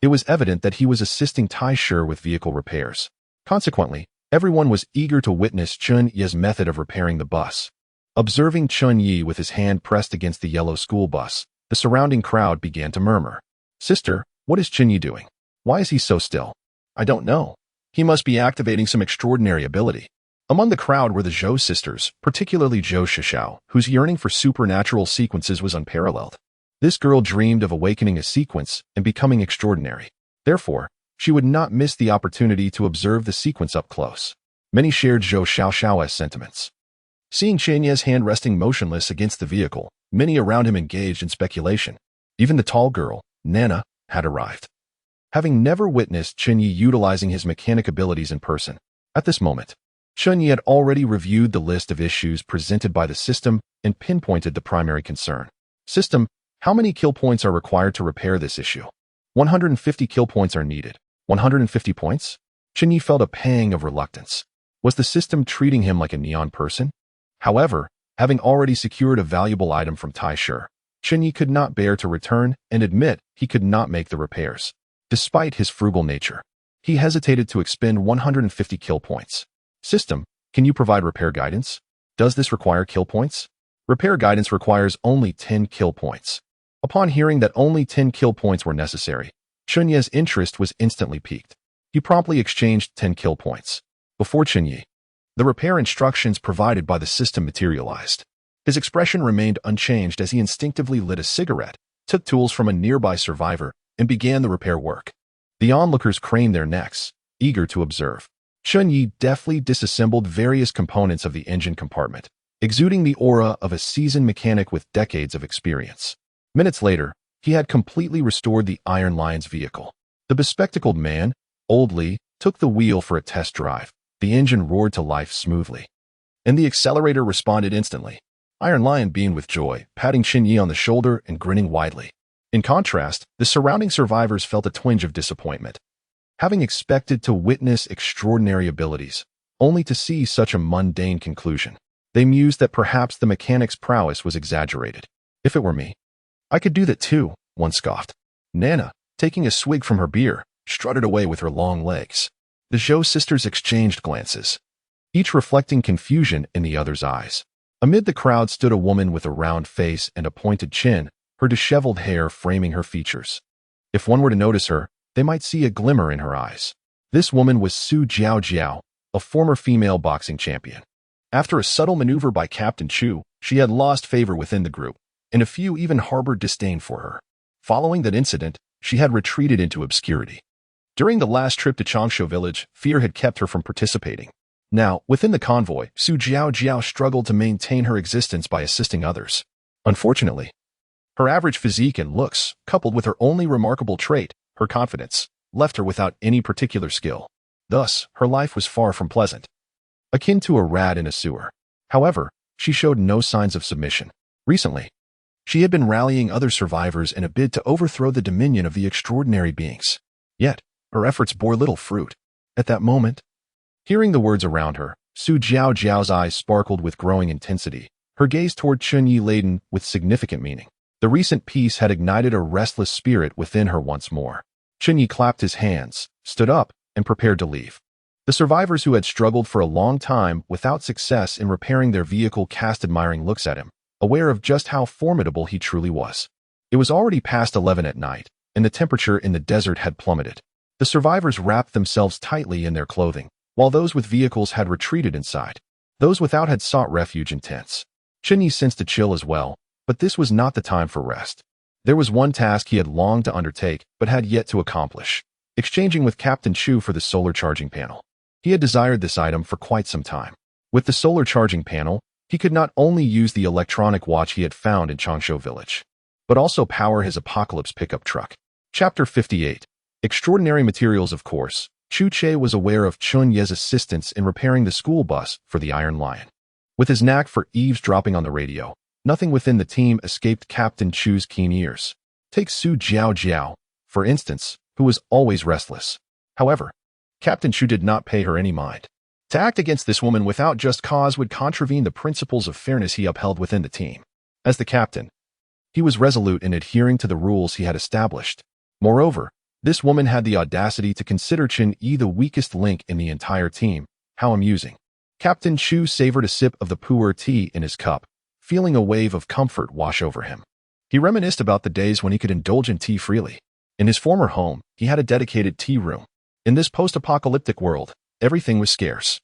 it was evident that he was assisting Taisher with vehicle repairs. Consequently, everyone was eager to witness Chen Ye's method of repairing the bus. Observing Chen Ye with his hand pressed against the yellow school bus, the surrounding crowd began to murmur. "Sister, what is Chen Ye doing? Why is he so still?" "I don't know. He must be activating some extraordinary ability." Among the crowd were the Zhou sisters, particularly Zhou Shishao, whose yearning for supernatural sequences was unparalleled. This girl dreamed of awakening a sequence and becoming extraordinary. Therefore, she would not miss the opportunity to observe the sequence up close. Many shared Zhou Xiaoshao's sentiments. Seeing Chen Ye's hand resting motionless against the vehicle, many around him engaged in speculation. Even the tall girl, Nana, had arrived. Having never witnessed Chen Ye utilizing his mechanic abilities in person, at this moment, Chen Ye had already reviewed the list of issues presented by the system and pinpointed the primary concern. System, how many kill points are required to repair this issue? 150 kill points are needed. 150 points? Chen Ye felt a pang of reluctance. Was the system treating him like a neon person? However, having already secured a valuable item from Taisher, Chen Ye could not bear to return and admit he could not make the repairs. Despite his frugal nature, he hesitated to expend 150 kill points. System, can you provide repair guidance? Does this require kill points? Repair guidance requires only 10 kill points. Upon hearing that only 10 kill points were necessary, Chen Ye's interest was instantly piqued. He promptly exchanged 10 kill points. Before Chen Ye, the repair instructions provided by the system materialized. His expression remained unchanged as he instinctively lit a cigarette, took tools from a nearby survivor, and began the repair work. The onlookers craned their necks, eager to observe. Chen Ye deftly disassembled various components of the engine compartment, exuding the aura of a seasoned mechanic with decades of experience. Minutes later, he had completely restored the Iron Lion's vehicle. The bespectacled man, Old Li, took the wheel for a test drive. The engine roared to life smoothly, and the accelerator responded instantly. Iron Lion beamed with joy, patting Chen Ye on the shoulder and grinning widely. In contrast, the surrounding survivors felt a twinge of disappointment. Having expected to witness extraordinary abilities, only to see such a mundane conclusion, they mused that perhaps the mechanic's prowess was exaggerated. "If it were me, I could do that too," one scoffed. Nana, taking a swig from her beer, strutted away with her long legs. The Zhou sisters exchanged glances, each reflecting confusion in the other's eyes. Amid the crowd stood a woman with a round face and a pointed chin, her disheveled hair framing her features. If one were to notice her, they might see a glimmer in her eyes. This woman was Su Jiao, a former female boxing champion. After a subtle maneuver by Captain Chu, she had lost favor within the group, and a few even harbored disdain for her. Following that incident, she had retreated into obscurity. During the last trip to Changshu village, fear had kept her from participating. Now, within the convoy, Su Jiao struggled to maintain her existence by assisting others. Unfortunately, her average physique and looks, coupled with her only remarkable trait, her confidence, left her without any particular skill. Thus, her life was far from pleasant. Akin to a rat in a sewer. However, she showed no signs of submission. Recently, she had been rallying other survivors in a bid to overthrow the dominion of the extraordinary beings. Yet, her efforts bore little fruit. At that moment, hearing the words around her, Su Jiao's eyes sparkled with growing intensity, her gaze toward Chen Ye laden with significant meaning. The recent peace had ignited a restless spirit within her once more. Chen Ye clapped his hands, stood up, and prepared to leave. The survivors who had struggled for a long time without success in repairing their vehicle cast admiring looks at him, aware of just how formidable he truly was. It was already past 11 at night, and the temperature in the desert had plummeted. The survivors wrapped themselves tightly in their clothing, while those with vehicles had retreated inside. Those without had sought refuge in tents. Chen Ye sensed a chill as well, but this was not the time for rest. There was one task he had longed to undertake, but had yet to accomplish: exchanging with Captain Chu for the solar charging panel. He had desired this item for quite some time. With the solar charging panel, he could not only use the electronic watch he had found in Changshu village, but also power his apocalypse pickup truck. Chapter 58. Extraordinary materials. Of course, Che was aware of Chen Ye's assistance in repairing the school bus for the Iron Lion. With his knack for eavesdropping on the radio, nothing within the team escaped Captain Chu's keen ears. Take Su Jiao, for instance, who was always restless. However, Captain Chu did not pay her any mind. To act against this woman without just cause would contravene the principles of fairness he upheld within the team. As the captain, he was resolute in adhering to the rules he had established. Moreover, this woman had the audacity to consider Chen Ye the weakest link in the entire team. How amusing. Captain Chu savored a sip of the pu'er tea in his cup, feeling a wave of comfort wash over him. He reminisced about the days when he could indulge in tea freely. In his former home, he had a dedicated tea room. In this post-apocalyptic world, everything was scarce.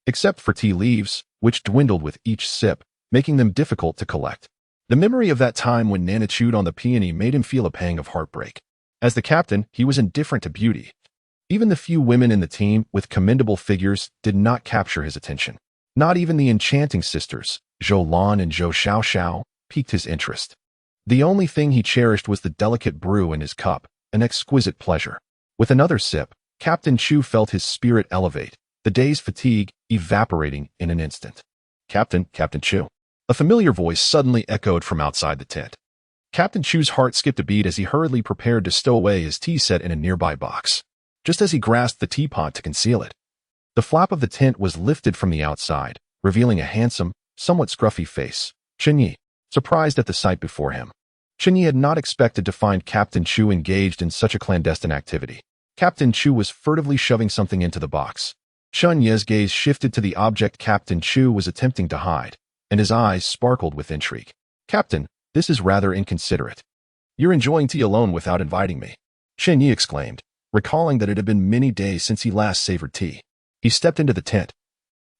Except for tea leaves, which dwindled with each sip, making them difficult to collect. The memory of that time when Nana chewed on the peony made him feel a pang of heartbreak. As the captain, he was indifferent to beauty. Even the few women in the team with commendable figures did not capture his attention. Not even the enchanting sisters, Zhou Lan and Zhou Xiao, piqued his interest. The only thing he cherished was the delicate brew in his cup, an exquisite pleasure. With another sip, Captain Chu felt his spirit elevate, the day's fatigue evaporating in an instant. Captain Chu. A familiar voice suddenly echoed from outside the tent. Captain Chu's heart skipped a beat as he hurriedly prepared to stow away his tea set in a nearby box. Just as he grasped the teapot to conceal it, the flap of the tent was lifted from the outside, revealing a handsome, somewhat scruffy face. Chen Ye, surprised at the sight before him. Chen Ye had not expected to find Captain Chu engaged in such a clandestine activity. Captain Chu was furtively shoving something into the box. Chen Ye's gaze shifted to the object Captain Chu was attempting to hide, and his eyes sparkled with intrigue. Captain, this is rather inconsiderate. You're enjoying tea alone without inviting me, Chen Ye exclaimed, recalling that it had been many days since he last savored tea. He stepped into the tent,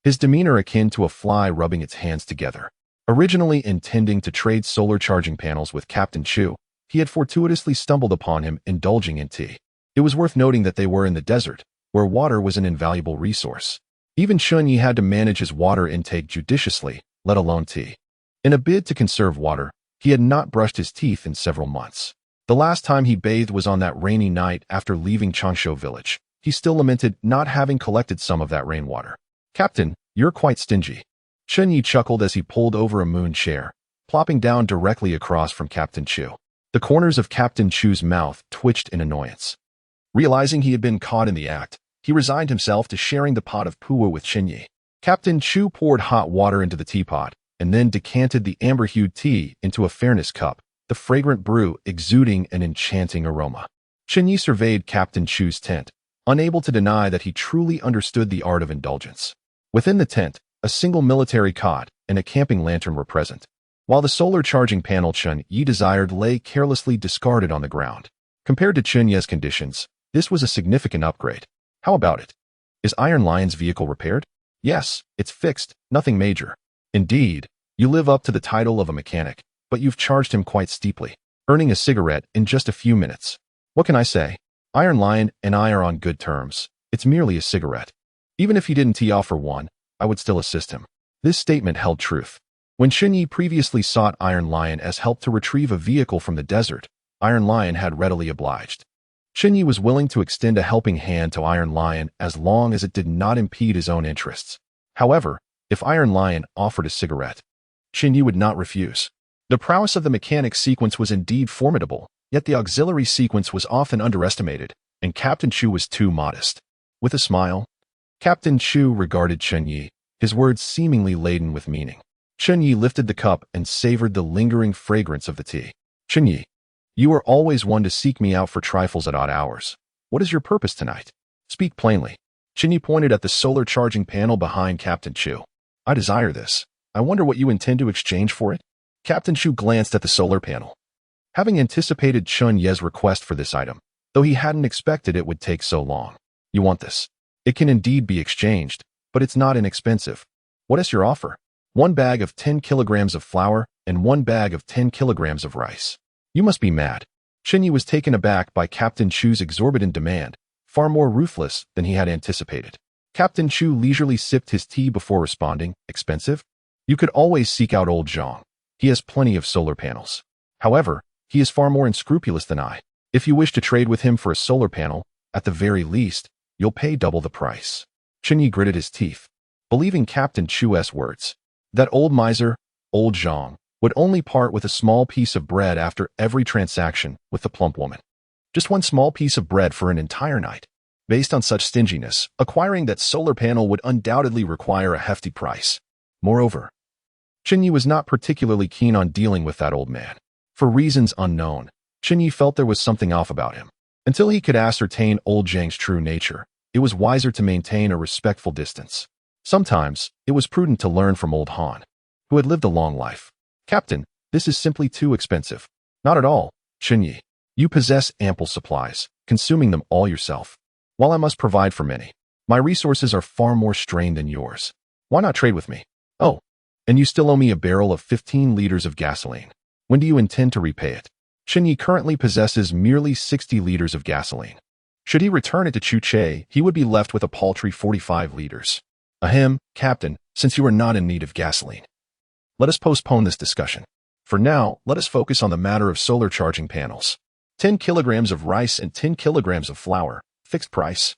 his demeanor akin to a fly rubbing its hands together. Originally intending to trade solar charging panels with Captain Chu, he had fortuitously stumbled upon him indulging in tea. It was worth noting that they were in the desert, where water was an invaluable resource. Even Chen Ye had to manage his water intake judiciously, let alone tea. In a bid to conserve water, he had not brushed his teeth in several months. The last time he bathed was on that rainy night after leaving Changshu village. He still lamented not having collected some of that rainwater. Captain, you're quite stingy. Chen Ye chuckled as he pulled over a moon chair, plopping down directly across from Captain Chu. The corners of Captain Chu's mouth twitched in annoyance. Realizing he had been caught in the act, he resigned himself to sharing the pot of pu'er with Chen Ye. Captain Chu poured hot water into the teapot, and then decanted the amber-hued tea into a fairness cup, the fragrant brew exuding an enchanting aroma. Chen Ye surveyed Captain Chu's tent, unable to deny that he truly understood the art of indulgence. Within the tent, a single military cot and a camping lantern were present, while the solar charging panel Chen Ye desired lay carelessly discarded on the ground. Compared to Chen Ye's conditions, this was a significant upgrade. How about it? Is Iron Lion's vehicle repaired? Yes, it's fixed, nothing major. Indeed, you live up to the title of a mechanic, but you've charged him quite steeply, earning a cigarette in just a few minutes. What can I say? Iron Lion and I are on good terms. It's merely a cigarette. Even if he didn't tee off for one, I would still assist him. This statement held truth. When Chen Ye previously sought Iron Lion as help to retrieve a vehicle from the desert, Iron Lion had readily obliged. Chen Ye was willing to extend a helping hand to Iron Lion as long as it did not impede his own interests. However, if Iron Lion offered a cigarette, Chen Ye would not refuse. The prowess of the mechanic sequence was indeed formidable, yet the auxiliary sequence was often underestimated, and Captain Chu was too modest. With a smile, Captain Chu regarded Chen Ye, his words seemingly laden with meaning. Chen Ye lifted the cup and savored the lingering fragrance of the tea. Chen Ye, you are always one to seek me out for trifles at odd hours. What is your purpose tonight? Speak plainly. Chen Ye pointed at the solar charging panel behind Captain Chu. I desire this. I wonder what you intend to exchange for it? Captain Chu glanced at the solar panel. Having anticipated Chen Ye's request for this item, though he hadn't expected it would take so long. You want this? It can indeed be exchanged, but it's not inexpensive. What is your offer? 1 bag of 10 kilograms of flour and 1 bag of 10 kilograms of rice. You must be mad. Chen Ye was taken aback by Captain Chu's exorbitant demand, far more ruthless than he had anticipated. Captain Chu leisurely sipped his tea before responding, expensive? You could always seek out old Zhang. He has plenty of solar panels. However, he is far more unscrupulous than I. If you wish to trade with him for a solar panel, at the very least, you'll pay double the price. Chen Ye gritted his teeth, believing Captain Chu's words. That old miser, old Zhang, would only part with a small piece of bread after every transaction with the plump woman. Just one small piece of bread for an entire night. Based on such stinginess, acquiring that solar panel would undoubtedly require a hefty price. Moreover, Chen Ye was not particularly keen on dealing with that old man. For reasons unknown, Chen Ye felt there was something off about him. Until he could ascertain old Zhang's true nature, it was wiser to maintain a respectful distance. Sometimes, it was prudent to learn from old Han, who had lived a long life. Captain, this is simply too expensive. Not at all, Chen Ye. You possess ample supplies, consuming them all yourself. While I must provide for many, my resources are far more strained than yours. Why not trade with me? Oh, and you still owe me a barrel of 15 liters of gasoline. When do you intend to repay it? Chen Ye currently possesses merely 60 liters of gasoline. Should he return it to Chu Che, he would be left with a paltry 45 liters. Ahem, Captain, since you are not in need of gasoline, let us postpone this discussion. For now, let us focus on the matter of solar charging panels. 10 kilograms of rice and 10 kilograms of flour, fixed price.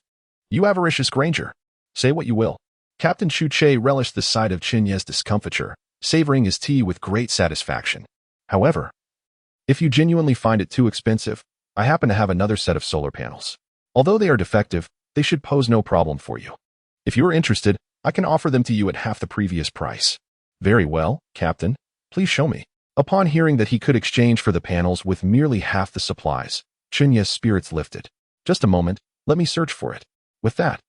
You avaricious Granger. Say what you will. Captain Chu Che relished the sight of Chen Ye's discomfiture, savoring his tea with great satisfaction. However, if you genuinely find it too expensive, I happen to have another set of solar panels. Although they are defective, they should pose no problem for you. If you are interested, I can offer them to you at half the previous price. Very well, Captain. Please show me. Upon hearing that he could exchange for the panels with merely half the supplies, Chen Ye's spirits lifted. Just a moment, let me search for it. With that,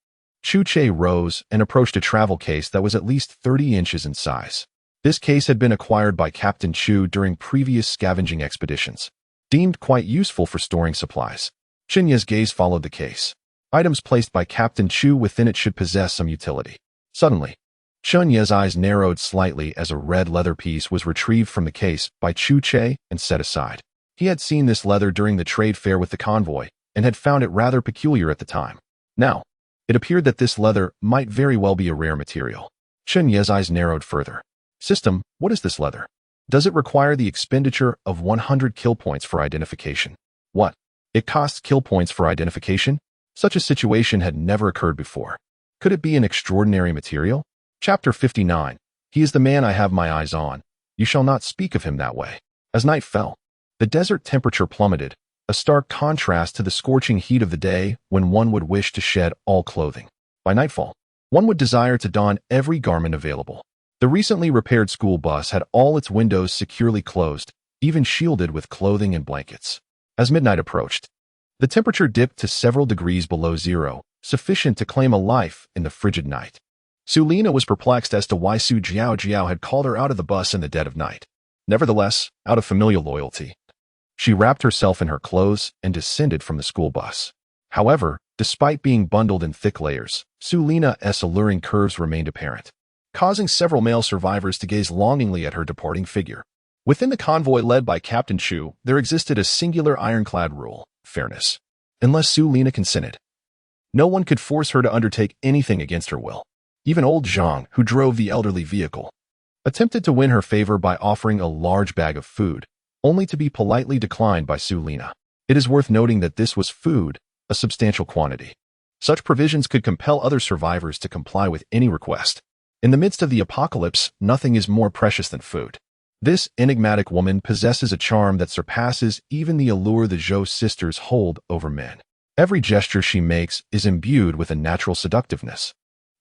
Chu Che rose and approached a travel case that was at least 30 inches in size. This case had been acquired by Captain Chu during previous scavenging expeditions, deemed quite useful for storing supplies. Chen Ye's gaze followed the case. Items placed by Captain Chu within it should possess some utility. Suddenly, Chen Ye's eyes narrowed slightly as a red leather piece was retrieved from the case by Chu Che and set aside. He had seen this leather during the trade fair with the convoy and had found it rather peculiar at the time. Now, it appeared that this leather might very well be a rare material. Chen Ye's eyes narrowed further. System, what is this leather? Does it require the expenditure of 100 kill points for identification? What? It costs kill points for identification? Such a situation had never occurred before. Could it be an extraordinary material? Chapter 59. He is the man I have my eyes on. You shall not speak of him that way. As night fell, the desert temperature plummeted, a stark contrast to the scorching heat of the day when one would wish to shed all clothing. By nightfall, one would desire to don every garment available. The recently repaired school bus had all its windows securely closed, even shielded with clothing and blankets. As midnight approached, the temperature dipped to several degrees below zero, sufficient to claim a life in the frigid night. Sulina was perplexed as to why Su Jiao had called her out of the bus in the dead of night. Nevertheless, out of familial loyalty, she wrapped herself in her clothes and descended from the school bus. However, despite being bundled in thick layers, Sulina's alluring curves remained apparent, causing several male survivors to gaze longingly at her departing figure. Within the convoy led by Captain Chu, there existed a singular ironclad rule: fairness. Unless Sulina consented, no one could force her to undertake anything against her will. Even old Zhang, who drove the elderly vehicle, attempted to win her favor by offering a large bag of food, only to be politely declined by Sulina. It is worth noting that this was food, a substantial quantity. Such provisions could compel other survivors to comply with any request. In the midst of the apocalypse, nothing is more precious than food. This enigmatic woman possesses a charm that surpasses even the allure the Zhou sisters hold over men. Every gesture she makes is imbued with a natural seductiveness,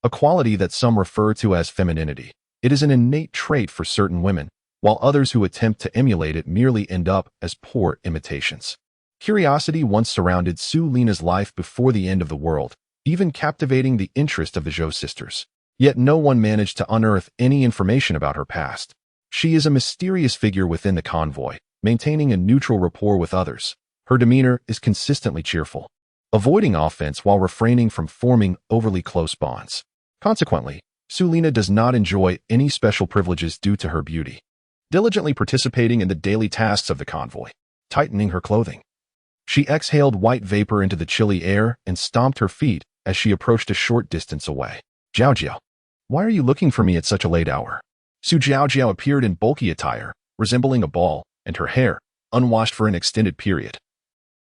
a quality that some refer to as femininity. It is an innate trait for certain women, while others who attempt to emulate it merely end up as poor imitations. Curiosity once surrounded Sulina's life before the end of the world, even captivating the interest of the Zhou sisters. Yet no one managed to unearth any information about her past. She is a mysterious figure within the convoy, maintaining a neutral rapport with others. Her demeanor is consistently cheerful, avoiding offense while refraining from forming overly close bonds. Consequently, Sulina does not enjoy any special privileges due to her beauty, diligently participating in the daily tasks of the convoy, tightening her clothing. She exhaled white vapor into the chilly air and stomped her feet as she approached a short distance away. Jiao, why are you looking for me at such a late hour? Su Jiao appeared in bulky attire, resembling a ball, and her hair, unwashed for an extended period,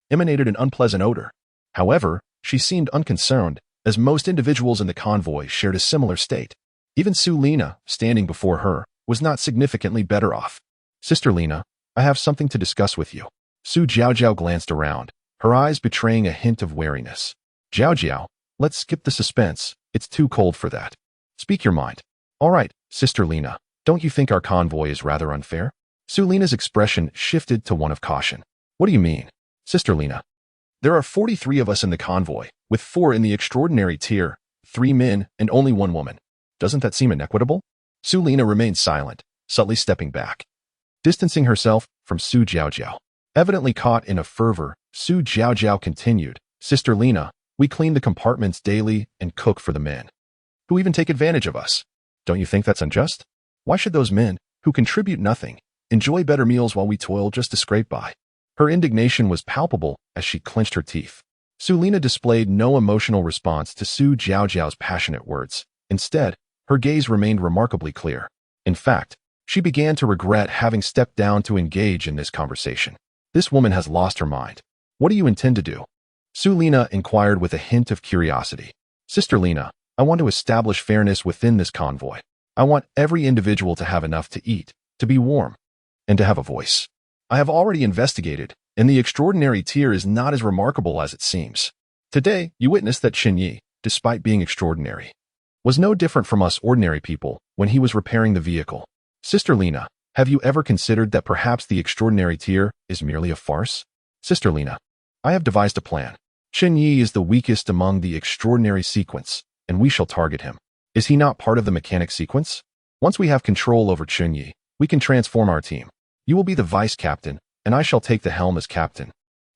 emanated an unpleasant odor. However, she seemed unconcerned, as most individuals in the convoy shared a similar state. Even Su Lina, standing before her, was not significantly better off. "Sister Lina, I have something to discuss with you." Su Jiaojiao glanced around, her eyes betraying a hint of wariness. "Jiaojiao, let's skip the suspense. It's too cold for that. Speak your mind." "All right, Sister Lina, don't you think our convoy is rather unfair?" Su Lina's expression shifted to one of caution. "What do you mean?" "Sister Lina, there are 43 of us in the convoy, with 4 in the extraordinary tier, 3 men and only 1 woman. Doesn't that seem inequitable?" Su Lina remained silent, subtly stepping back, distancing herself from Su Jiaojiao. Evidently caught in a fervor, Su Jiaojiao continued, "Sister Lina, we clean the compartments daily and cook for the men, who even take advantage of us. Don't you think that's unjust? Why should those men, who contribute nothing, enjoy better meals while we toil just to scrape by?" Her indignation was palpable as she clenched her teeth. Su Lina displayed no emotional response to Su Jiaojiao's passionate words. Instead, her gaze remained remarkably clear. In fact, she began to regret having stepped down to engage in this conversation. This woman has lost her mind. "What do you intend to do?" Su Lina inquired with a hint of curiosity. "Sister Lina, I want to establish fairness within this convoy. I want every individual to have enough to eat, to be warm, and to have a voice. I have already investigated, and the extraordinary tier is not as remarkable as it seems. Today, you witnessed that Chen Ye, despite being extraordinary, was no different from us ordinary people when he was repairing the vehicle. Sister Lina, have you ever considered that perhaps the extraordinary tier is merely a farce?" "Sister Lina, I have devised a plan. Chen Ye is the weakest among the extraordinary sequence, and we shall target him. Is he not part of the mechanic sequence? Once we have control over Chen Ye, we can transform our team. You will be the vice captain, and I shall take the helm as captain,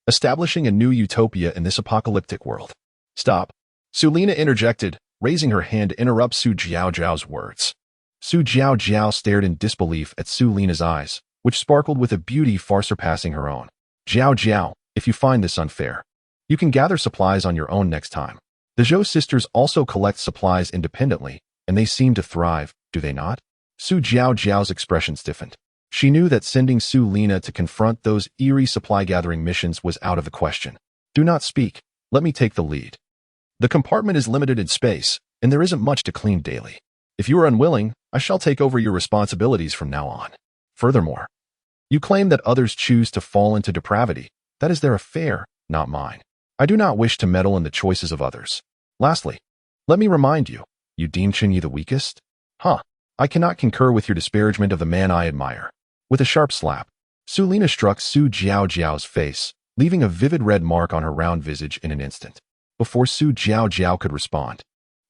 establishing a new utopia in this apocalyptic world." "Stop," Su Lina interjected, raising her hand to interrupt Su Jiaojiao's words. Su Jiaojiao stared in disbelief at Su Lina's eyes, which sparkled with a beauty far surpassing her own. "Jiaojiao, if you find this unfair, you can gather supplies on your own next time. The Zhou sisters also collect supplies independently, and they seem to thrive, do they not?" Su Jiaojiao's expression stiffened. She knew that sending Su Lina to confront those eerie supply-gathering missions was out of the question. "Do not speak. Let me take the lead. The compartment is limited in space, and there isn't much to clean daily. If you are unwilling, I shall take over your responsibilities from now on. Furthermore, you claim that others choose to fall into depravity. That is their affair, not mine. I do not wish to meddle in the choices of others. Lastly, let me remind you, you deem Chen Ye the weakest? Huh, I cannot concur with your disparagement of the man I admire." With a sharp slap, Su Lina struck Su Jiaojiao's face, leaving a vivid red mark on her round visage in an instant. Before Su Jiaojiao could respond,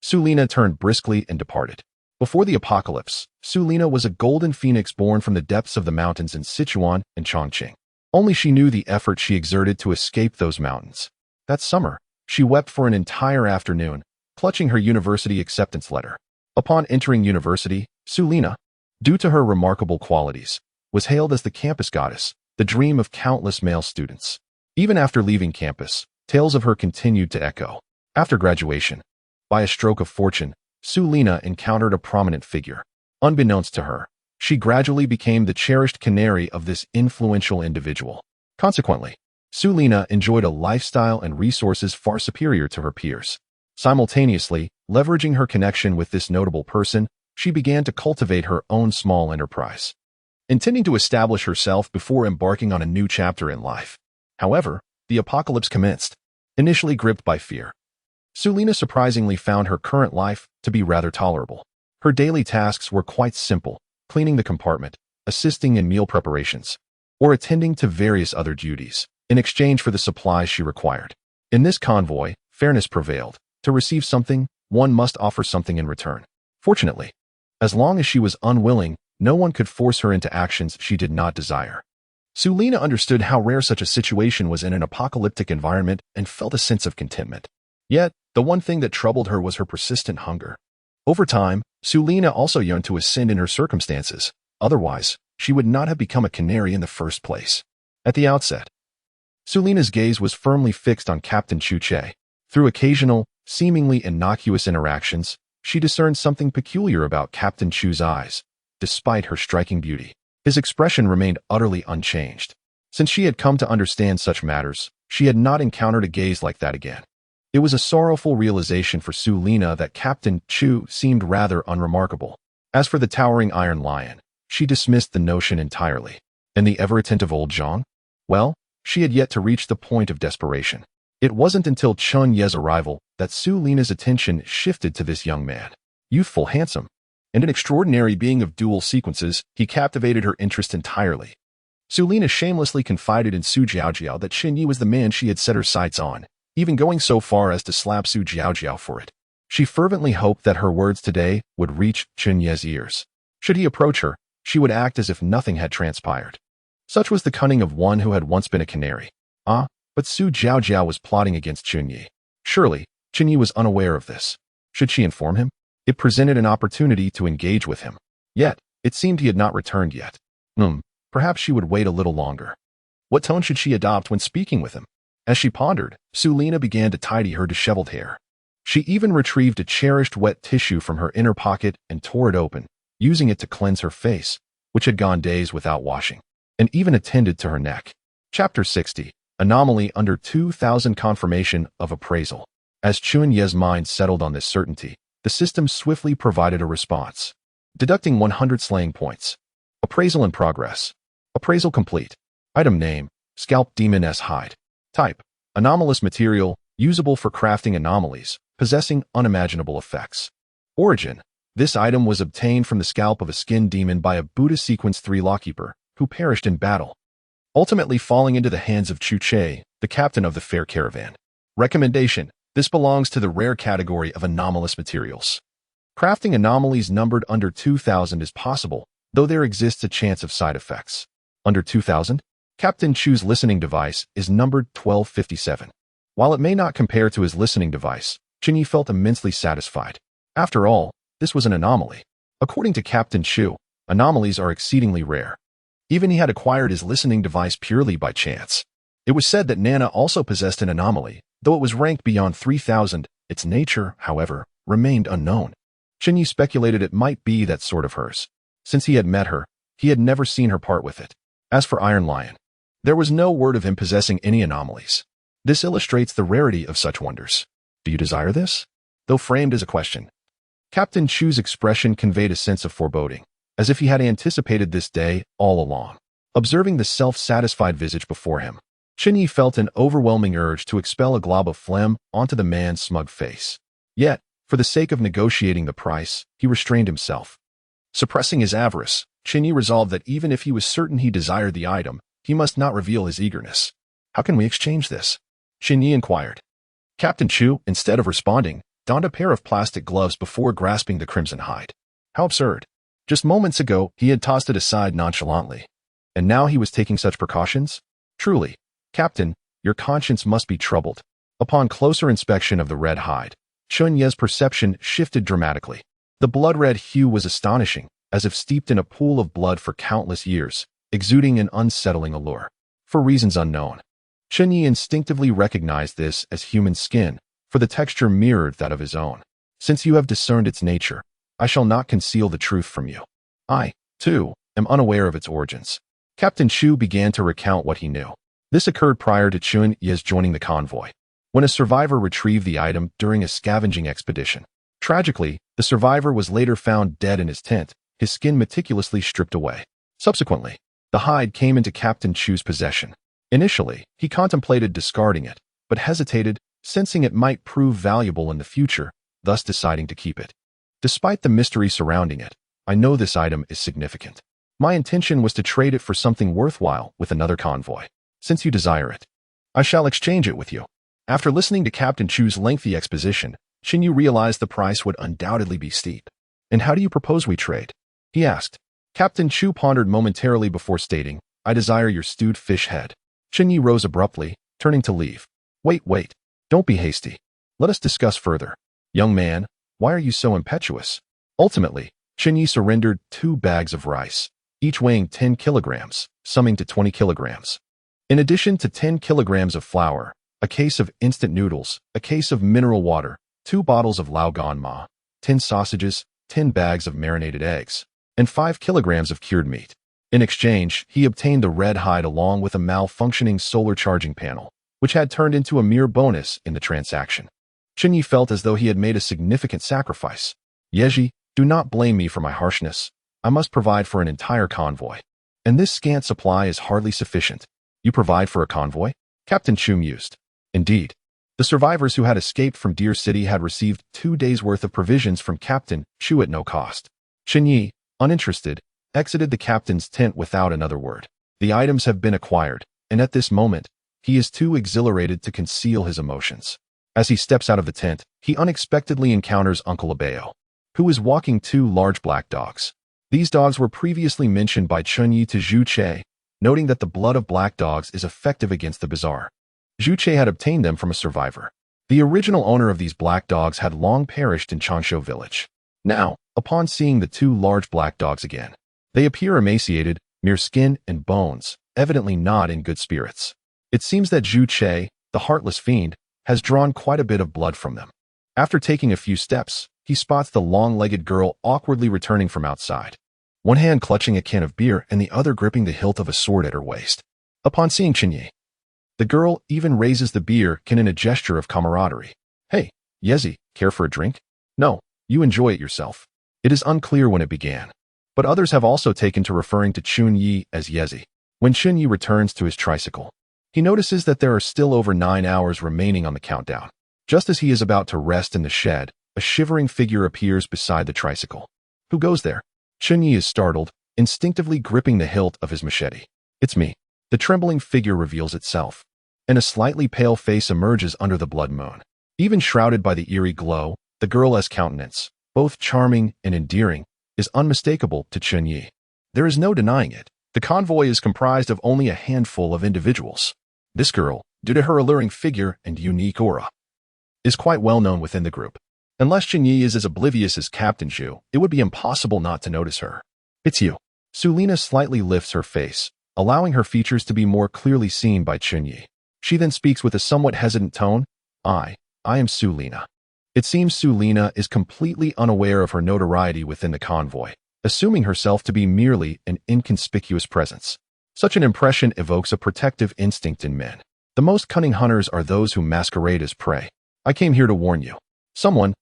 Su Lina turned briskly and departed. Before the apocalypse, Su Lina was a golden phoenix born from the depths of the mountains in Sichuan and Chongqing. Only she knew the effort she exerted to escape those mountains. That summer, she wept for an entire afternoon, clutching her university acceptance letter. Upon entering university, Su Lina, due to her remarkable qualities, was hailed as the campus goddess, the dream of countless male students. Even after leaving campus, tales of her continued to echo. After graduation, by a stroke of fortune, Su Lina encountered a prominent figure. Unbeknownst to her, she gradually became the cherished canary of this influential individual. Consequently, Su Lina enjoyed a lifestyle and resources far superior to her peers. Simultaneously, leveraging her connection with this notable person, she began to cultivate her own small enterprise, intending to establish herself before embarking on a new chapter in life. However, the apocalypse commenced. Initially gripped by fear, Su Lina surprisingly found her current life to be rather tolerable. Her daily tasks were quite simple: cleaning the compartment, assisting in meal preparations, or attending to various other duties, in exchange for the supplies she required. In this convoy, fairness prevailed. To receive something, one must offer something in return. Fortunately, as long as she was unwilling, no one could force her into actions she did not desire. Su Lina understood how rare such a situation was in an apocalyptic environment and felt a sense of contentment. Yet, the one thing that troubled her was her persistent hunger. Over time, Su Lina also yearned to ascend in her circumstances. Otherwise, she would not have become a canary in the first place. At the outset, Su Lina's gaze was firmly fixed on Captain Chu Che. Through occasional, seemingly innocuous interactions, she discerned something peculiar about Captain Chu's eyes. Despite her striking beauty, his expression remained utterly unchanged. Since she had come to understand such matters, she had not encountered a gaze like that again. It was a sorrowful realization for Su Lina that Captain Chu seemed rather unremarkable. As for the towering Iron Lion, she dismissed the notion entirely. And the ever-attentive old Zhang? Well, she had yet to reach the point of desperation. It wasn't until Chen Ye's arrival that Su Lina's attention shifted to this young man. Youthful, handsome, and an extraordinary being of dual sequences, he captivated her interest entirely. Su Lina shamelessly confided in Su Jiaojiao that Chen Ye was the man she had set her sights on, even going so far as to slap Su Jiaojiao for it. She fervently hoped that her words today would reach Chen Ye's ears. Should he approach her, she would act as if nothing had transpired. Such was the cunning of one who had once been a canary. But Su Jiaojiao was plotting against Chen Ye. Surely, Chen Ye was unaware of this. Should she inform him? It presented an opportunity to engage with him. Yet, it seemed he had not returned yet. Perhaps she would wait a little longer. What tone should she adopt when speaking with him? As she pondered, Su Lina began to tidy her disheveled hair. She even retrieved a cherished wet tissue from her inner pocket and tore it open, using it to cleanse her face, which had gone days without washing, and even attended to her neck. Chapter 60. Anomaly under 2000. Confirmation of appraisal. As Chen Ye's mind settled on this certainty, the system swiftly provided a response. Deducting 100 slaying points. Appraisal in progress. Appraisal complete. Item name, Scalp Demon S Hide. Type, anomalous material, usable for crafting anomalies, possessing unimaginable effects. Origin, this item was obtained from the scalp of a skin demon by a Buddha Sequence 3 lawkeeper, who perished in battle, ultimately falling into the hands of Chu Che, the captain of the fair caravan. Recommendation, this belongs to the rare category of anomalous materials. Crafting anomalies numbered under 2000 is possible, though there exists a chance of side effects. Under 2000, Captain Chu's listening device is numbered 1257. While it may not compare to his listening device, Chen Ye felt immensely satisfied. After all, this was an anomaly. According to Captain Chu, anomalies are exceedingly rare. Even he had acquired his listening device purely by chance. It was said that Nana also possessed an anomaly, though it was ranked beyond 3000. Its nature, however, remained unknown. Chen Ye speculated it might be that sort of hers. Since he had met her, he had never seen her part with it. As for Iron Lion, there was no word of him possessing any anomalies. This illustrates the rarity of such wonders. Do you desire this? Though framed as a question, Captain Chu's expression conveyed a sense of foreboding, as if he had anticipated this day all along. Observing the self-satisfied visage before him, Chen Ye felt an overwhelming urge to expel a glob of phlegm onto the man's smug face. Yet, for the sake of negotiating the price, he restrained himself. Suppressing his avarice, Chen Ye resolved that even if he was certain he desired the item, he must not reveal his eagerness. How can we exchange this? Chen Ye inquired. Captain Chu, instead of responding, donned a pair of plastic gloves before grasping the crimson hide. How absurd. Just moments ago, he had tossed it aside nonchalantly. And now he was taking such precautions? Truly, Captain, your conscience must be troubled. Upon closer inspection of the red hide, Chen Ye's perception shifted dramatically. The blood-red hue was astonishing, as if steeped in a pool of blood for countless years, exuding an unsettling allure. For reasons unknown, Chen Ye instinctively recognized this as human skin, for the texture mirrored that of his own. Since you have discerned its nature, I shall not conceal the truth from you. I, too, am unaware of its origins. Captain Chu began to recount what he knew. This occurred prior to Chen Ye's joining the convoy, when a survivor retrieved the item during a scavenging expedition. Tragically, the survivor was later found dead in his tent, his skin meticulously stripped away. Subsequently, the hide came into Captain Chu's possession. Initially, he contemplated discarding it, but hesitated, sensing it might prove valuable in the future, thus deciding to keep it. Despite the mystery surrounding it, I know this item is significant. My intention was to trade it for something worthwhile with another convoy. Since you desire it, I shall exchange it with you. After listening to Captain Chu's lengthy exposition, Chen Ye realized the price would undoubtedly be steep. And how do you propose we trade? He asked. Captain Chu pondered momentarily before stating, I desire your stewed fish head. Chen Ye rose abruptly, turning to leave. Wait. Don't be hasty. Let us discuss further. Young man, why are you so impetuous? Ultimately, Chen Ye surrendered 2 bags of rice, each weighing 10 kilograms, summing to 20 kilograms. In addition to 10 kilograms of flour, a case of instant noodles, a case of mineral water, 2 bottles of Lao Gan Ma, 10 sausages, 10 bags of marinated eggs, and 5 kilograms of cured meat. In exchange, he obtained the red hide along with a malfunctioning solar charging panel, which had turned into a mere bonus in the transaction. Chen Ye felt as though he had made a significant sacrifice. Yeji, do not blame me for my harshness. I must provide for an entire convoy. And this scant supply is hardly sufficient. You provide for a convoy? Captain Chu mused. Indeed. The survivors who had escaped from Deer City had received 2 days' worth of provisions from Captain Chu at no cost. Chen Ye, uninterested, exited the captain's tent without another word. The items have been acquired, and at this moment, he is too exhilarated to conceal his emotions. As he steps out of the tent, he unexpectedly encounters Uncle Abeo, who is walking 2 large black dogs. These dogs were previously mentioned by Chen Ye to Zhu Che, noting that the blood of black dogs is effective against the bizarre. Zhu Che had obtained them from a survivor. The original owner of these black dogs had long perished in Chansho village. Now, upon seeing the 2 large black dogs again, they appear emaciated, mere skin and bones, evidently not in good spirits. It seems that Zhu Che, the heartless fiend, has drawn quite a bit of blood from them. After taking a few steps, he spots the long-legged girl awkwardly returning from outside, one hand clutching a can of beer and the other gripping the hilt of a sword at her waist. Upon seeing Chen Ye, the girl even raises the beer can in a gesture of camaraderie. Hey, Yezi, care for a drink? No, you enjoy it yourself. It is unclear when it began, but others have also taken to referring to Chen Ye as Yezi. When Chen Ye returns to his tricycle, he notices that there are still over 9 hours remaining on the countdown. Just as he is about to rest in the shed, a shivering figure appears beside the tricycle. Who goes there? Chen Ye is startled, instinctively gripping the hilt of his machete. It's me. The trembling figure reveals itself, and a slightly pale face emerges under the blood moon. Even shrouded by the eerie glow, the girl's countenance, both charming and endearing, is unmistakable to Chen Ye. There is no denying it. The convoy is comprised of only a handful of individuals. This girl, due to her alluring figure and unique aura, is quite well known within the group. Unless Chen Ye is as oblivious as Captain Zhu, it would be impossible not to notice her. It's you. Sulina slightly lifts her face, allowing her features to be more clearly seen by Chen Ye. She then speaks with a somewhat hesitant tone. I am Sulina. It seems Sulina is completely unaware of her notoriety within the convoy, assuming herself to be merely an inconspicuous presence. Such an impression evokes a protective instinct in men. The most cunning hunters are those who masquerade as prey. I came here to warn you. Someone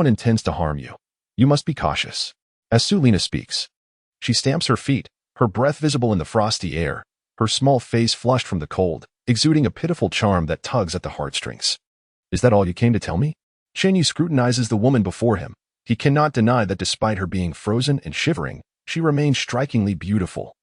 intends to harm you. You must be cautious. As Sulina speaks, she stamps her feet, her breath visible in the frosty air, her small face flushed from the cold, exuding a pitiful charm that tugs at the heartstrings. Is that all you came to tell me? Chen Ye scrutinizes the woman before him. He cannot deny that despite her being frozen and shivering, she remains strikingly beautiful.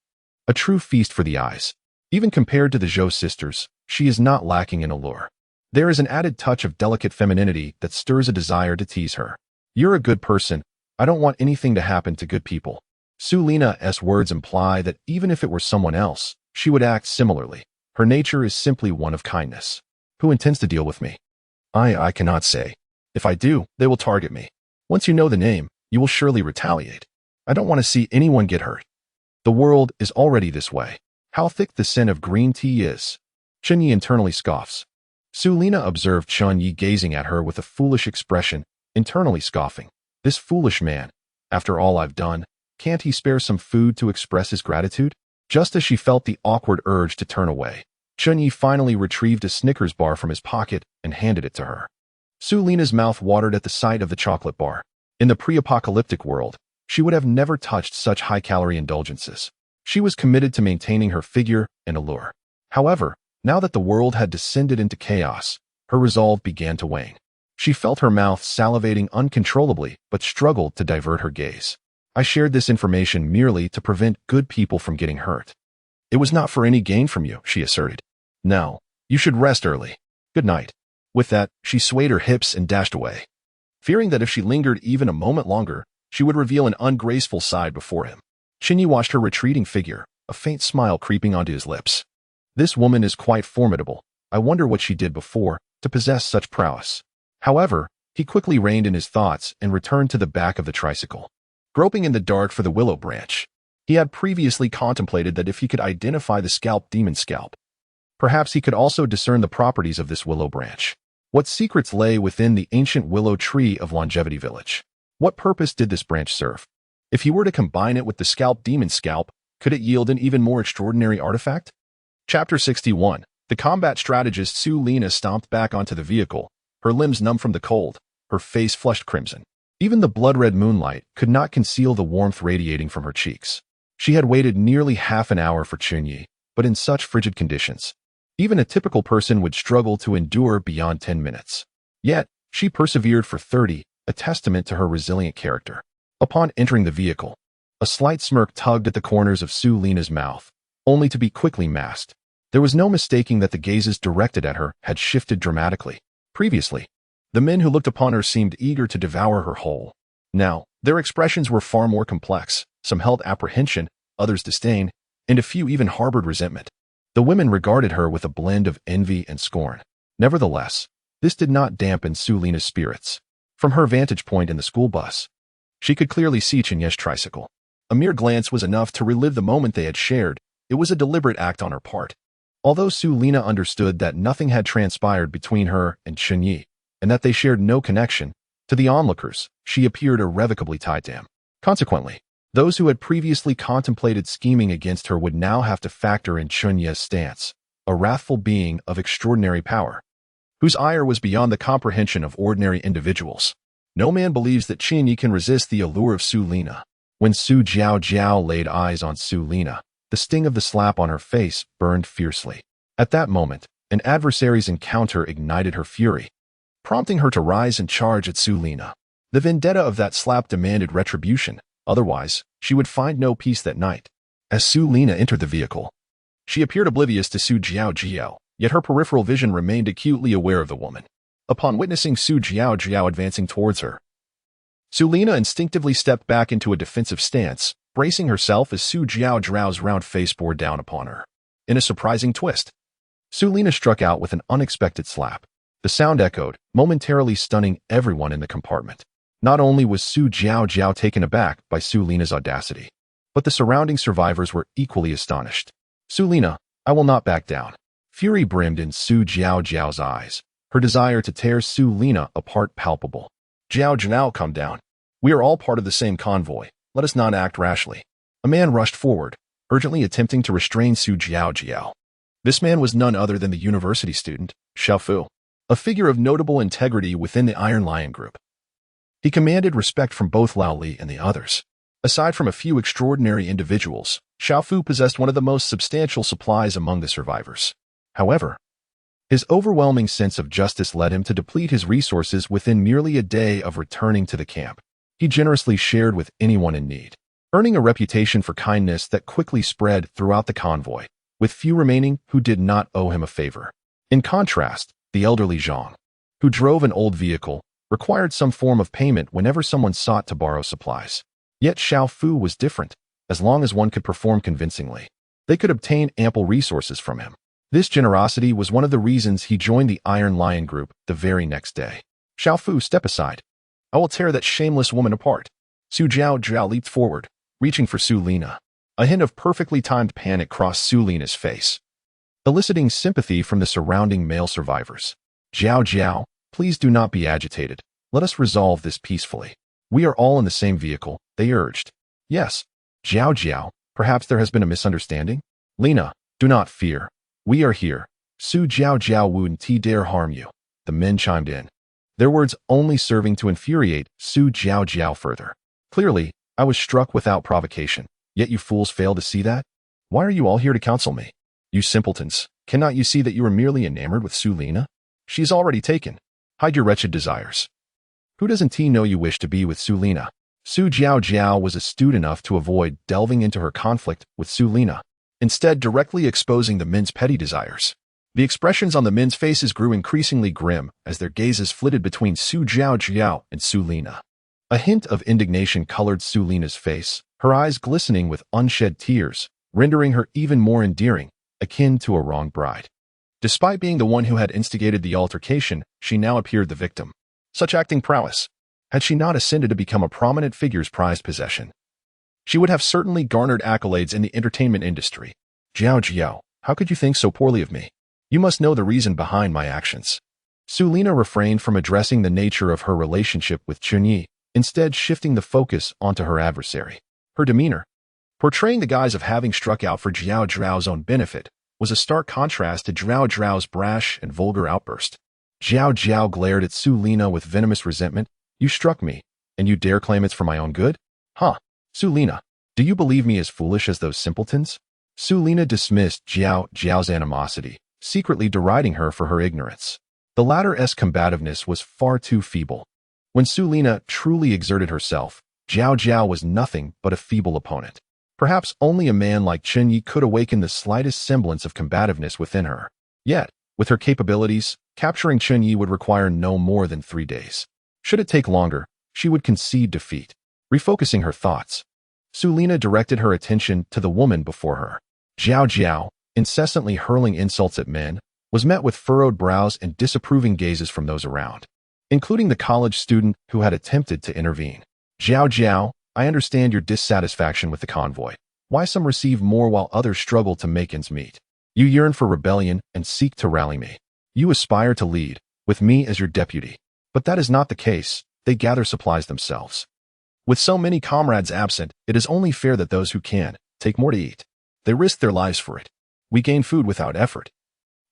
A true feast for the eyes. Even compared to the Zhou sisters, she is not lacking in allure. There is an added touch of delicate femininity that stirs a desire to tease her. You're a good person. I don't want anything to happen to good people. Sulina's words imply that even if it were someone else, she would act similarly. Her nature is simply one of kindness. Who intends to deal with me? I cannot say. If I do, they will target me. Once you know the name, you will surely retaliate. I don't want to see anyone get hurt. The world is already this way. How thick the scent of green tea is. Chen Ye internally scoffs. Sulina observed Chen Ye gazing at her with a foolish expression, internally scoffing. This foolish man. After all I've done, can't he spare some food to express his gratitude? Just as she felt the awkward urge to turn away, Chen Ye finally retrieved a Snickers bar from his pocket and handed it to her. Sulina's mouth watered at the sight of the chocolate bar. In the pre-apocalyptic world, she would have never touched such high-calorie indulgences. She was committed to maintaining her figure and allure. However, now that the world had descended into chaos, her resolve began to wane. She felt her mouth salivating uncontrollably but struggled to divert her gaze. I shared this information merely to prevent good people from getting hurt. It was not for any gain from you, she asserted. Now, you should rest early. Good night. With that, she swayed her hips and dashed away, fearing that if she lingered even a moment longer, she would reveal an ungraceful side before him. Chen Ye watched her retreating figure, a faint smile creeping onto his lips. This woman is quite formidable. I wonder what she did before to possess such prowess. However, he quickly reined in his thoughts and returned to the back of the tricycle. Groping in the dark for the willow branch, he had previously contemplated that if he could identify the scalp demon scalp, perhaps he could also discern the properties of this willow branch. What secrets lay within the ancient willow tree of Longevity Village? What purpose did this branch serve? If he were to combine it with the scalp demon scalp, could it yield an even more extraordinary artifact? Chapter 61. The combat strategist Sulina stomped back onto the vehicle, her limbs numb from the cold, her face flushed crimson. Even the blood-red moonlight could not conceal the warmth radiating from her cheeks. She had waited nearly half an hour for Chen Ye, but in such frigid conditions, even a typical person would struggle to endure beyond 10 minutes. Yet, she persevered for 30, a testament to her resilient character. Upon entering the vehicle, a slight smirk tugged at the corners of Su Lina's mouth, only to be quickly masked. There was no mistaking that the gazes directed at her had shifted dramatically. Previously, the men who looked upon her seemed eager to devour her whole. Now, their expressions were far more complex. Some held apprehension, others disdain, and a few even harbored resentment. The women regarded her with a blend of envy and scorn. Nevertheless, this did not dampen Su Lina's spirits. From her vantage point in the school bus, she could clearly see Chen Ye's tricycle. A mere glance was enough to relive the moment they had shared. It was a deliberate act on her part. Although Su Lina understood that nothing had transpired between her and Chen Ye, and that they shared no connection, to the onlookers, she appeared irrevocably tied to him. Consequently, those who had previously contemplated scheming against her would now have to factor in Chen Ye's stance, a wrathful being of extraordinary power, whose ire was beyond the comprehension of ordinary individuals. No man believes that Chen Ye can resist the allure of Su Lina. When Su Jiao laid eyes on Su Lina, the sting of the slap on her face burned fiercely. At that moment, an adversary's encounter ignited her fury, prompting her to rise and charge at Su Lina. The vendetta of that slap demanded retribution, otherwise, she would find no peace that night. As Su Lina entered the vehicle, she appeared oblivious to Su Jiao, yet her peripheral vision remained acutely aware of the woman. Upon witnessing Su Jiao advancing towards her, Su Lina instinctively stepped back into a defensive stance, bracing herself as Su Jiao's round face bore down upon her. In a surprising twist, Su Lina struck out with an unexpected slap. The sound echoed, momentarily stunning everyone in the compartment. Not only was Su Jiao taken aback by Su Lina's audacity, but the surrounding survivors were equally astonished. Su Lina, I will not back down. Fury brimmed in Su Jiao's eyes, her desire to tear Su Lina apart palpable. Jiao, come down. We are all part of the same convoy. Let us not act rashly. A man rushed forward, urgently attempting to restrain Su Jiao. This man was none other than the university student, Xiaofu, a figure of notable integrity within the Iron Lion group. He commanded respect from both Lao Li and the others. Aside from a few extraordinary individuals, Xiaofu possessed one of the most substantial supplies among the survivors. However, his overwhelming sense of justice led him to deplete his resources within merely a day of returning to the camp. He generously shared with anyone in need, earning a reputation for kindness that quickly spread throughout the convoy, with few remaining who did not owe him a favor. In contrast, the elderly Zhang, who drove an old vehicle, required some form of payment whenever someone sought to borrow supplies. Yet Xiaofu was different. As long as one could perform convincingly, they could obtain ample resources from him. This generosity was one of the reasons he joined the Iron Lion group the very next day. Xiaofu, step aside. I will tear that shameless woman apart. Su Jiao leaped forward, reaching for Su Lina. A hint of perfectly timed panic crossed Su Lina's face, eliciting sympathy from the surrounding male survivors. Jiao, please do not be agitated. Let us resolve this peacefully. We are all in the same vehicle, they urged. Yes. Jiao, perhaps there has been a misunderstanding? Lina, do not fear. We are here. Su Jiao wouldn't dare harm you. The men chimed in, their words only serving to infuriate Su Jiao further. Clearly, I was struck without provocation, yet you fools fail to see that? Why are you all here to counsel me? You simpletons, cannot you see that you are merely enamored with Su Lina? She is already taken. Hide your wretched desires. Who doesn't know you wish to be with Su Lina? Su Jiao was astute enough to avoid delving into her conflict with Su Lina, instead directly exposing the men's petty desires. The expressions on the men's faces grew increasingly grim as their gazes flitted between Su Jiao and Su Lina. A hint of indignation colored Su Lina's face, her eyes glistening with unshed tears, rendering her even more endearing, akin to a wronged bride. Despite being the one who had instigated the altercation, she now appeared the victim. Such acting prowess, had she not ascended to become a prominent figure's prized possession, she would have certainly garnered accolades in the entertainment industry. Jiao, how could you think so poorly of me? You must know the reason behind my actions. Su Lina refrained from addressing the nature of her relationship with Chen Ye, instead shifting the focus onto her adversary. Her demeanor, portraying the guise of having struck out for Jiao's own benefit, was a stark contrast to Jiao's brash and vulgar outburst. Zhao Zhao glared at Su Lina with venomous resentment. You struck me, and you dare claim it's for my own good? Huh. Su Lina, do you believe me as foolish as those simpletons? Su Lina dismissed Zhao Zhao's animosity, secretly deriding her for her ignorance. The latter's combativeness was far too feeble. When Su Lina truly exerted herself, Zhao Zhao was nothing but a feeble opponent. Perhaps only a man like Chen Ye could awaken the slightest semblance of combativeness within her. Yet, with her capabilities, capturing Chen Ye would require no more than 3 days. Should it take longer, she would concede defeat. Refocusing her thoughts, Su Lina directed her attention to the woman before her. Zhao Zhao, incessantly hurling insults at men, was met with furrowed brows and disapproving gazes from those around, including the college student who had attempted to intervene. Zhao Zhao, I understand your dissatisfaction with the convoy. Why some receive more while others struggle to make ends meet? You yearn for rebellion and seek to rally me. You aspire to lead, with me as your deputy. But that is not the case. They gather supplies themselves. With so many comrades absent, it is only fair that those who can take more to eat. They risk their lives for it. We gain food without effort.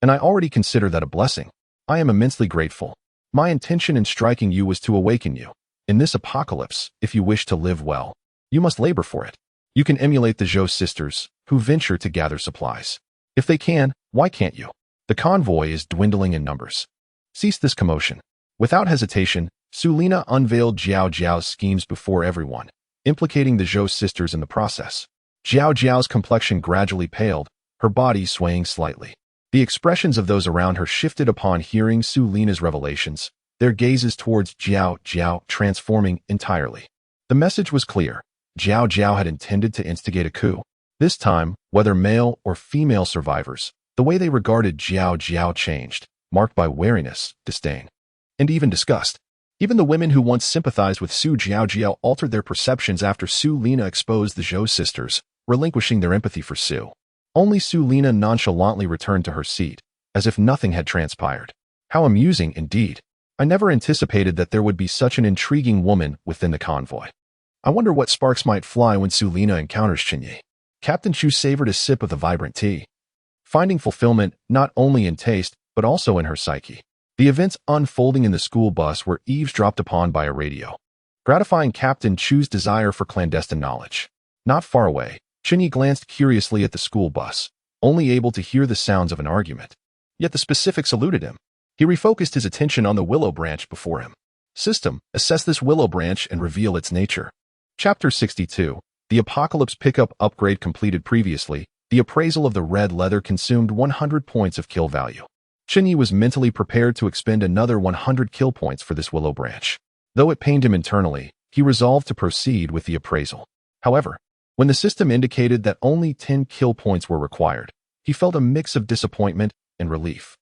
And I already consider that a blessing. I am immensely grateful. My intention in striking you was to awaken you. In this apocalypse, if you wish to live well, you must labor for it. You can emulate the Zhou sisters, who venture to gather supplies. If they can, why can't you? The convoy is dwindling in numbers. Cease this commotion. Without hesitation, Su Lina unveiled Zhao Zhao's schemes before everyone, implicating the Zhou sisters in the process. Zhao Zhao's complexion gradually paled, her body swaying slightly. The expressions of those around her shifted upon hearing Su Lina's revelations, their gazes towards Zhao Zhao transforming entirely. The message was clear. Zhao Zhao had intended to instigate a coup. This time, whether male or female survivors, the way they regarded Zhao Zhao changed, marked by wariness, disdain, and even disgust. Even the women who once sympathized with Su Zhao Zhao altered their perceptions after Su Lina exposed the Zhou sisters, relinquishing their empathy for Su. Only Su Lina nonchalantly returned to her seat, as if nothing had transpired. How amusing, indeed. I never anticipated that there would be such an intriguing woman within the convoy. I wonder what sparks might fly when Su Lina encounters Chen Ye. Captain Chu savored a sip of the vibrant tea, finding fulfillment not only in taste, but also in her psyche. The events unfolding in the school bus were eavesdropped upon by a radio, gratifying Captain Chu's desire for clandestine knowledge. Not far away, Chen Ye glanced curiously at the school bus, only able to hear the sounds of an argument. Yet the specifics eluded him. He refocused his attention on the willow branch before him. System, assess this willow branch and reveal its nature. Chapter 62. The Apocalypse Pickup Upgrade completed previously. The appraisal of the red leather consumed 100 points of kill value. Chen Ye was mentally prepared to expend another 100 kill points for this willow branch. Though it pained him internally, he resolved to proceed with the appraisal. However, when the system indicated that only 10 kill points were required, he felt a mix of disappointment and relief.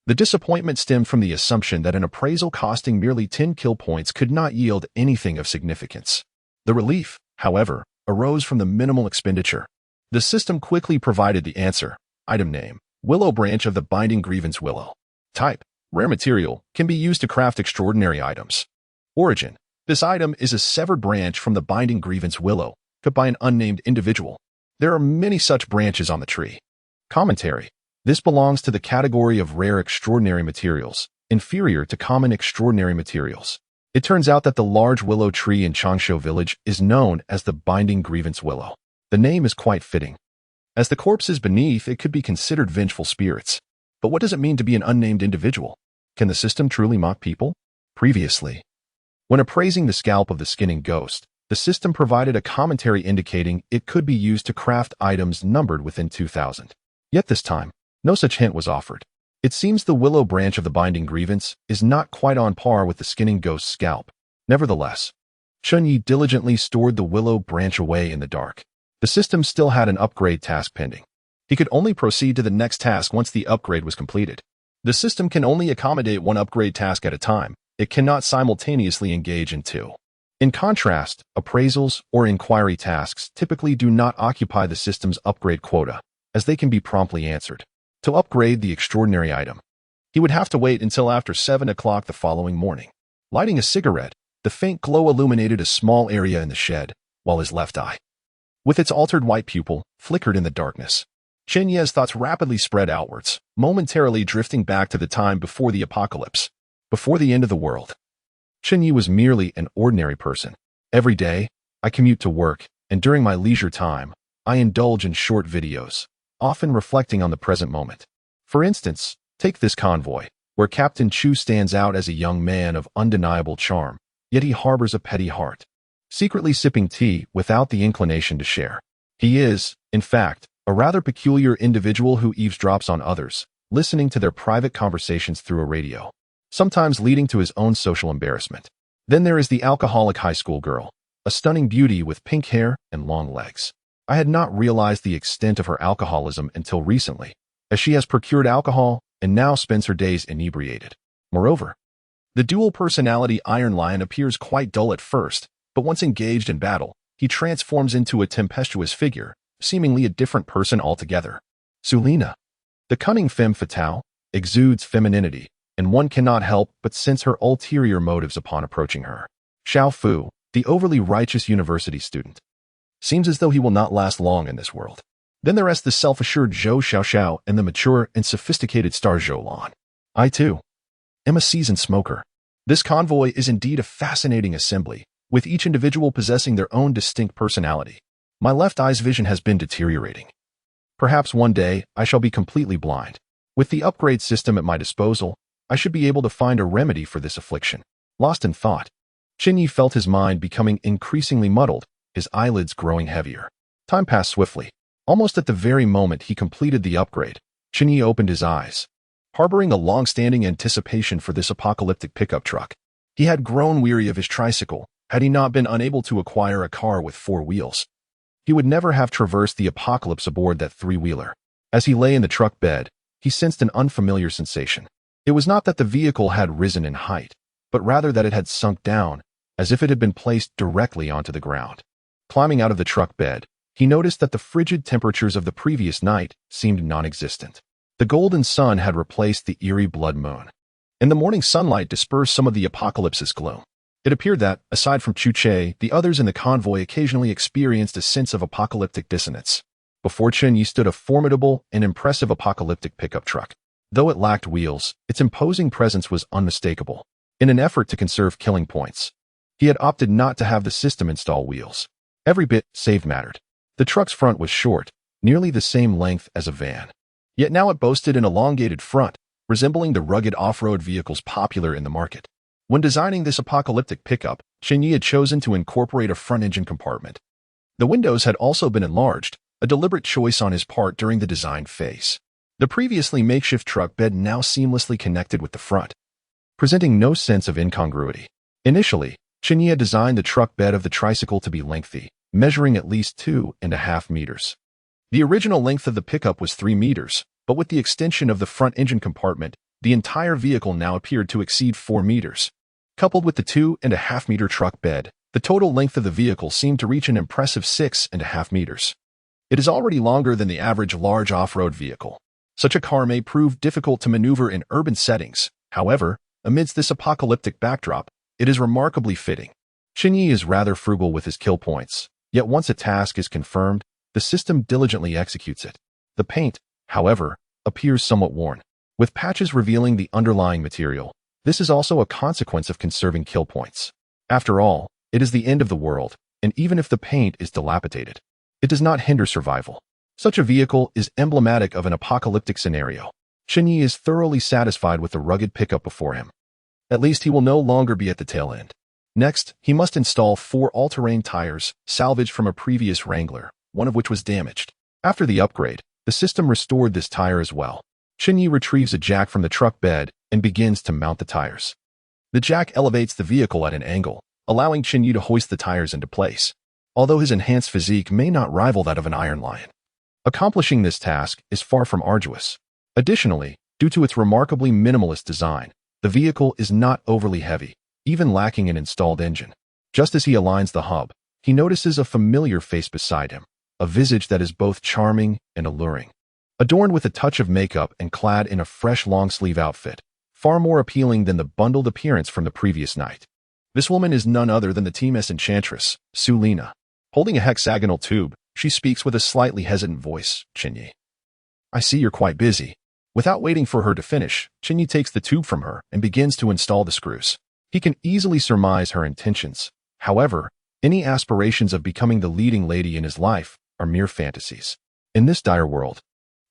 The disappointment stemmed from the assumption that an appraisal costing merely 10 kill points could not yield anything of significance. The relief, however, arose from the minimal expenditure. The system quickly provided the answer. Item name: Willow Branch of the Binding Grievance Willow. Type: Rare material, can be used to craft extraordinary items. Origin: This item is a severed branch from the Binding Grievance Willow, cut by an unnamed individual. There are many such branches on the tree. Commentary: This belongs to the category of rare extraordinary materials, inferior to common extraordinary materials. It turns out that the large willow tree in Changshu village is known as the Binding Grievance Willow. The name is quite fitting. As the corpses beneath, it could be considered vengeful spirits. But what does it mean to be an unnamed individual? Can the system truly mock people? Previously, when appraising the scalp of the skinning ghost, the system provided a commentary indicating it could be used to craft items numbered within 2,000. Yet this time, no such hint was offered. It seems the willow branch of the Binding Grievance is not quite on par with the skinning ghost's scalp. Nevertheless, Chen Ye diligently stored the willow branch away in the dark. The system still had an upgrade task pending. He could only proceed to the next task once the upgrade was completed. The system can only accommodate one upgrade task at a time. It cannot simultaneously engage in two. In contrast, appraisals or inquiry tasks typically do not occupy the system's upgrade quota, as they can be promptly answered. To upgrade the extraordinary item, he would have to wait until after 7 o'clock the following morning. Lighting a cigarette, the faint glow illuminated a small area in the shed, while his left eye, with its altered white pupil, flickered in the darkness. Chen Ye's thoughts rapidly spread outwards, momentarily drifting back to the time before the apocalypse, before the end of the world. Chen Ye was merely an ordinary person. Every day, I commute to work, and during my leisure time, I indulge in short videos, often reflecting on the present moment. For instance, take this convoy, where Captain Chu stands out as a young man of undeniable charm, yet he harbors a petty heart, secretly sipping tea without the inclination to share. He is, in fact, a rather peculiar individual who eavesdrops on others, listening to their private conversations through a radio, sometimes leading to his own social embarrassment. Then there is the alcoholic high school girl, a stunning beauty with pink hair and long legs. I had not realized the extent of her alcoholism until recently, as she has procured alcohol and now spends her days inebriated. Moreover, the dual personality Iron Lion appears quite dull at first, but once engaged in battle, he transforms into a tempestuous figure, seemingly a different person altogether. Sulina, the cunning femme fatale, exudes femininity, and one cannot help but sense her ulterior motives upon approaching her. Xiao Fu, the overly righteous university student, seems as though he will not last long in this world. Then there is the self-assured Zhou Xiaoxiao and the mature and sophisticated star Zhou Lan. I, too, am a seasoned smoker. This convoy is indeed a fascinating assembly, with each individual possessing their own distinct personality. My left eye's vision has been deteriorating. Perhaps one day I shall be completely blind. With the upgrade system at my disposal, I should be able to find a remedy for this affliction. Lost in thought, Chen Ye felt his mind becoming increasingly muddled, his eyelids growing heavier. Time passed swiftly. Almost at the very moment he completed the upgrade, Chen Ye opened his eyes, harboring a long-standing anticipation for this apocalyptic pickup truck. He had grown weary of his tricycle, had he not been unable to acquire a car with 4 wheels. He would never have traversed the apocalypse aboard that 3-wheeler. As he lay in the truck bed, he sensed an unfamiliar sensation. It was not that the vehicle had risen in height, but rather that it had sunk down, as if it had been placed directly onto the ground. Climbing out of the truck bed, he noticed that the frigid temperatures of the previous night seemed non-existent. The golden sun had replaced the eerie blood moon, and the morning sunlight dispersed some of the apocalypse's gloom. It appeared that, aside from Chu Che, the others in the convoy occasionally experienced a sense of apocalyptic dissonance. Before Chen Ye stood a formidable and impressive apocalyptic pickup truck. Though it lacked wheels, its imposing presence was unmistakable. In an effort to conserve killing points, he had opted not to have the system install wheels. Every bit saved mattered. The truck's front was short, nearly the same length as a van. Yet now it boasted an elongated front, resembling the rugged off-road vehicles popular in the market. When designing this apocalyptic pickup, Chen Ye had chosen to incorporate a front engine compartment. The windows had also been enlarged, a deliberate choice on his part during the design phase. The previously makeshift truck bed now seamlessly connected with the front, presenting no sense of incongruity. Initially, Chen Ye had designed the truck bed of the tricycle to be lengthy, measuring at least 2.5 meters. The original length of the pickup was 3 meters, but with the extension of the front engine compartment, the entire vehicle now appeared to exceed 4 meters. Coupled with the 2.5-meter truck bed, the total length of the vehicle seemed to reach an impressive 6.5 meters. It is already longer than the average large off-road vehicle. Such a car may prove difficult to maneuver in urban settings. However, amidst this apocalyptic backdrop, it is remarkably fitting. Chen Ye is rather frugal with his kill points, yet once a task is confirmed, the system diligently executes it. The paint, however, appears somewhat worn, with patches revealing the underlying material. This is also a consequence of conserving kill points. After all, it is the end of the world, and even if the paint is dilapidated, it does not hinder survival. Such a vehicle is emblematic of an apocalyptic scenario. Chen Ye is thoroughly satisfied with the rugged pickup before him. At least he will no longer be at the tail end. Next, he must install 4 all-terrain tires, salvaged from a previous Wrangler, one of which was damaged. After the upgrade, the system restored this tire as well. Chen Ye retrieves a jack from the truck bed and begins to mount the tires. The jack elevates the vehicle at an angle, allowing Chen Ye to hoist the tires into place, although his enhanced physique may not rival that of an Iron Lion. Accomplishing this task is far from arduous. Additionally, due to its remarkably minimalist design, the vehicle is not overly heavy, even lacking an installed engine. Just as he aligns the hub, he notices a familiar face beside him, a visage that is both charming and alluring. Adorned with a touch of makeup and clad in a fresh long-sleeve outfit, far more appealing than the bundled appearance from the previous night. This woman is none other than the team's enchantress, Sulina. Holding a hexagonal tube, she speaks with a slightly hesitant voice. Chen Ye, I see you're quite busy. Without waiting for her to finish, Chen Ye takes the tube from her and begins to install the screws. He can easily surmise her intentions. However, any aspirations of becoming the leading lady in his life are mere fantasies. In this dire world,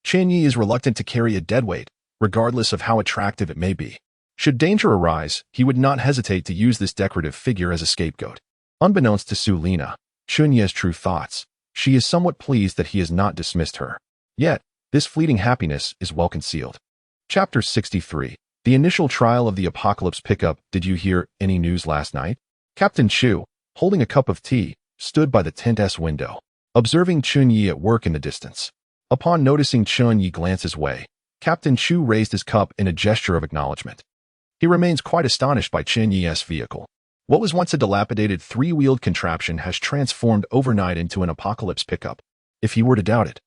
Chen Ye is reluctant to carry a deadweight, regardless of how attractive it may be. Should danger arise, he would not hesitate to use this decorative figure as a scapegoat. Unbeknownst to Su Lina, Chen Ye's true thoughts, she is somewhat pleased that he has not dismissed her. Yet, this fleeting happiness is well concealed. Chapter 63. The initial trial of the Apocalypse pickup. Did you hear any news last night? Captain Chu, holding a cup of tea, stood by the tent's window, observing Chen Ye at work in the distance. Upon noticing Chen Ye glance his way, Captain Chu raised his cup in a gesture of acknowledgement. He remains quite astonished by Chen Ye's vehicle. What was once a dilapidated three-wheeled contraption has transformed overnight into an Apocalypse pickup. If he were to doubt it,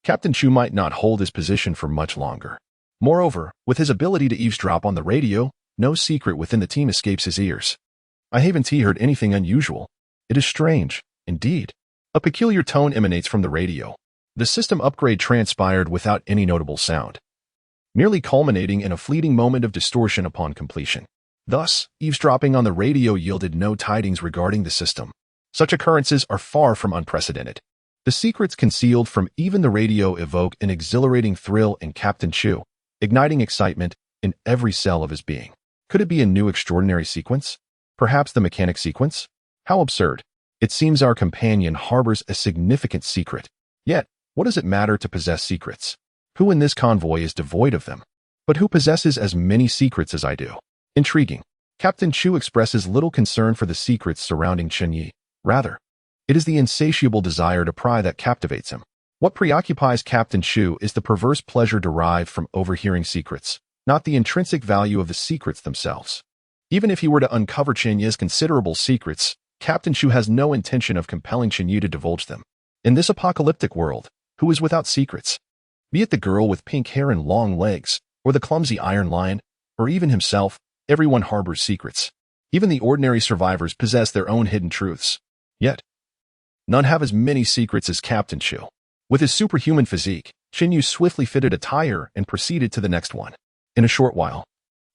Captain Chu might not hold his position for much longer. Moreover, with his ability to eavesdrop on the radio, no secret within the team escapes his ears. I haven't heard anything unusual. It is strange, indeed. A peculiar tone emanates from the radio. The system upgrade transpired without any notable sound, merely culminating in a fleeting moment of distortion upon completion. Thus, eavesdropping on the radio yielded no tidings regarding the system. Such occurrences are far from unprecedented. The secrets concealed from even the radio evoke an exhilarating thrill in Captain Chu, igniting excitement in every cell of his being. Could it be a new extraordinary sequence? Perhaps the mechanic sequence? How absurd. It seems our companion harbors a significant secret. Yet, what does it matter to possess secrets? Who in this convoy is devoid of them? But who possesses as many secrets as I do? Intriguing. Captain Chu expresses little concern for the secrets surrounding Chen Ye. Rather, it is the insatiable desire to pry that captivates him. What preoccupies Captain Chu is the perverse pleasure derived from overhearing secrets, not the intrinsic value of the secrets themselves. Even if he were to uncover Chen Ye's considerable secrets, Captain Chu has no intention of compelling Chen Ye to divulge them. In this apocalyptic world, who is without secrets? Be it the girl with pink hair and long legs, or the clumsy iron lion, or even himself, everyone harbors secrets. Even the ordinary survivors possess their own hidden truths. Yet, none have as many secrets as Captain Chu. With his superhuman physique, Chen Ye swiftly fitted a tire and proceeded to the next one. In a short while,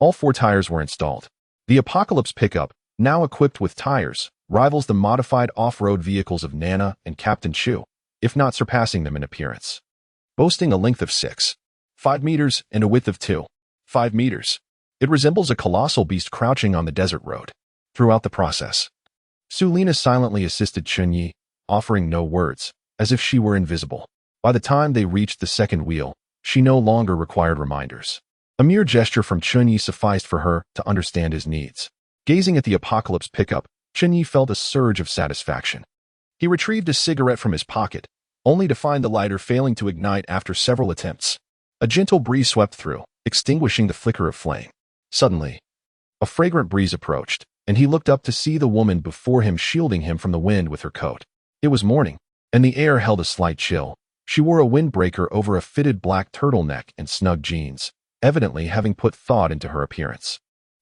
all 4 tires were installed. The Apocalypse pickup, now equipped with tires, rivals the modified off-road vehicles of Nana and Captain Chu, if not surpassing them in appearance. Boasting a length of 6.5 meters and a width of 2.5 meters, it resembles a colossal beast crouching on the desert road. Throughout the process, Su Lina silently assisted Chen Ye, offering no words, as if she were invisible. By the time they reached the second wheel, she no longer required reminders. A mere gesture from Chen Ye sufficed for her to understand his needs. Gazing at the Apocalypse pickup, Chen Ye felt a surge of satisfaction. He retrieved a cigarette from his pocket, only to find the lighter failing to ignite after several attempts. A gentle breeze swept through, extinguishing the flicker of flame. Suddenly, a fragrant breeze approached, and he looked up to see the woman before him shielding him from the wind with her coat. It was morning, and the air held a slight chill. She wore a windbreaker over a fitted black turtleneck and snug jeans, evidently having put thought into her appearance.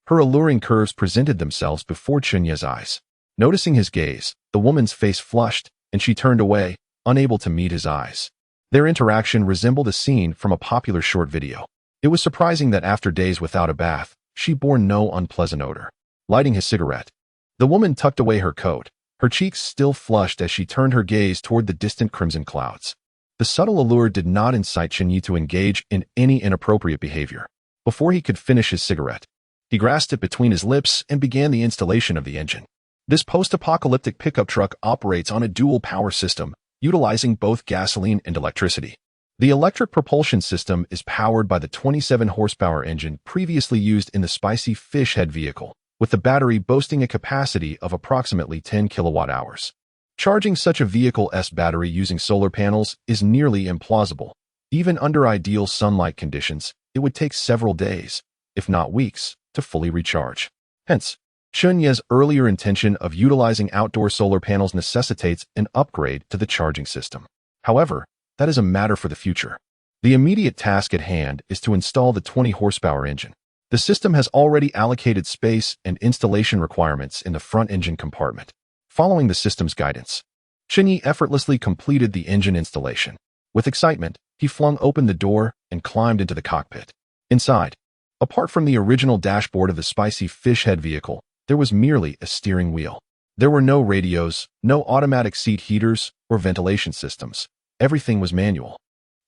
Her alluring curves presented themselves before Chen Ye's eyes. Noticing his gaze, the woman's face flushed, and she turned away, unable to meet his eyes. Their interaction resembled a scene from a popular short video. It was surprising that after days without a bath, she bore no unpleasant odor. Lighting his cigarette, the woman tucked away her coat, her cheeks still flushed as she turned her gaze toward the distant crimson clouds. The subtle allure did not incite Chen Ye to engage in any inappropriate behavior. Before he could finish his cigarette, he grasped it between his lips and began the installation of the engine. This post-apocalyptic pickup truck operates on a dual power system, utilizing both gasoline and electricity. The electric propulsion system is powered by the 27-horsepower engine previously used in the Spicy Fish Head vehicle, with the battery boasting a capacity of approximately 10 kilowatt-hours. Charging such a vehicle's battery using solar panels is nearly implausible. Even under ideal sunlight conditions, it would take several days, if not weeks, to fully recharge. Hence, Chen Ye's earlier intention of utilizing outdoor solar panels necessitates an upgrade to the charging system. However, that is a matter for the future. The immediate task at hand is to install the 20-horsepower engine. The system has already allocated space and installation requirements in the front engine compartment. Following the system's guidance, Chen Ye effortlessly completed the engine installation. With excitement, He flung open the door and climbed into the cockpit. Inside, apart from the original dashboard of the spicy fish head vehicle, there was merely a steering wheel. There were no radios, no automatic seat heaters, or ventilation systems. Everything was manual,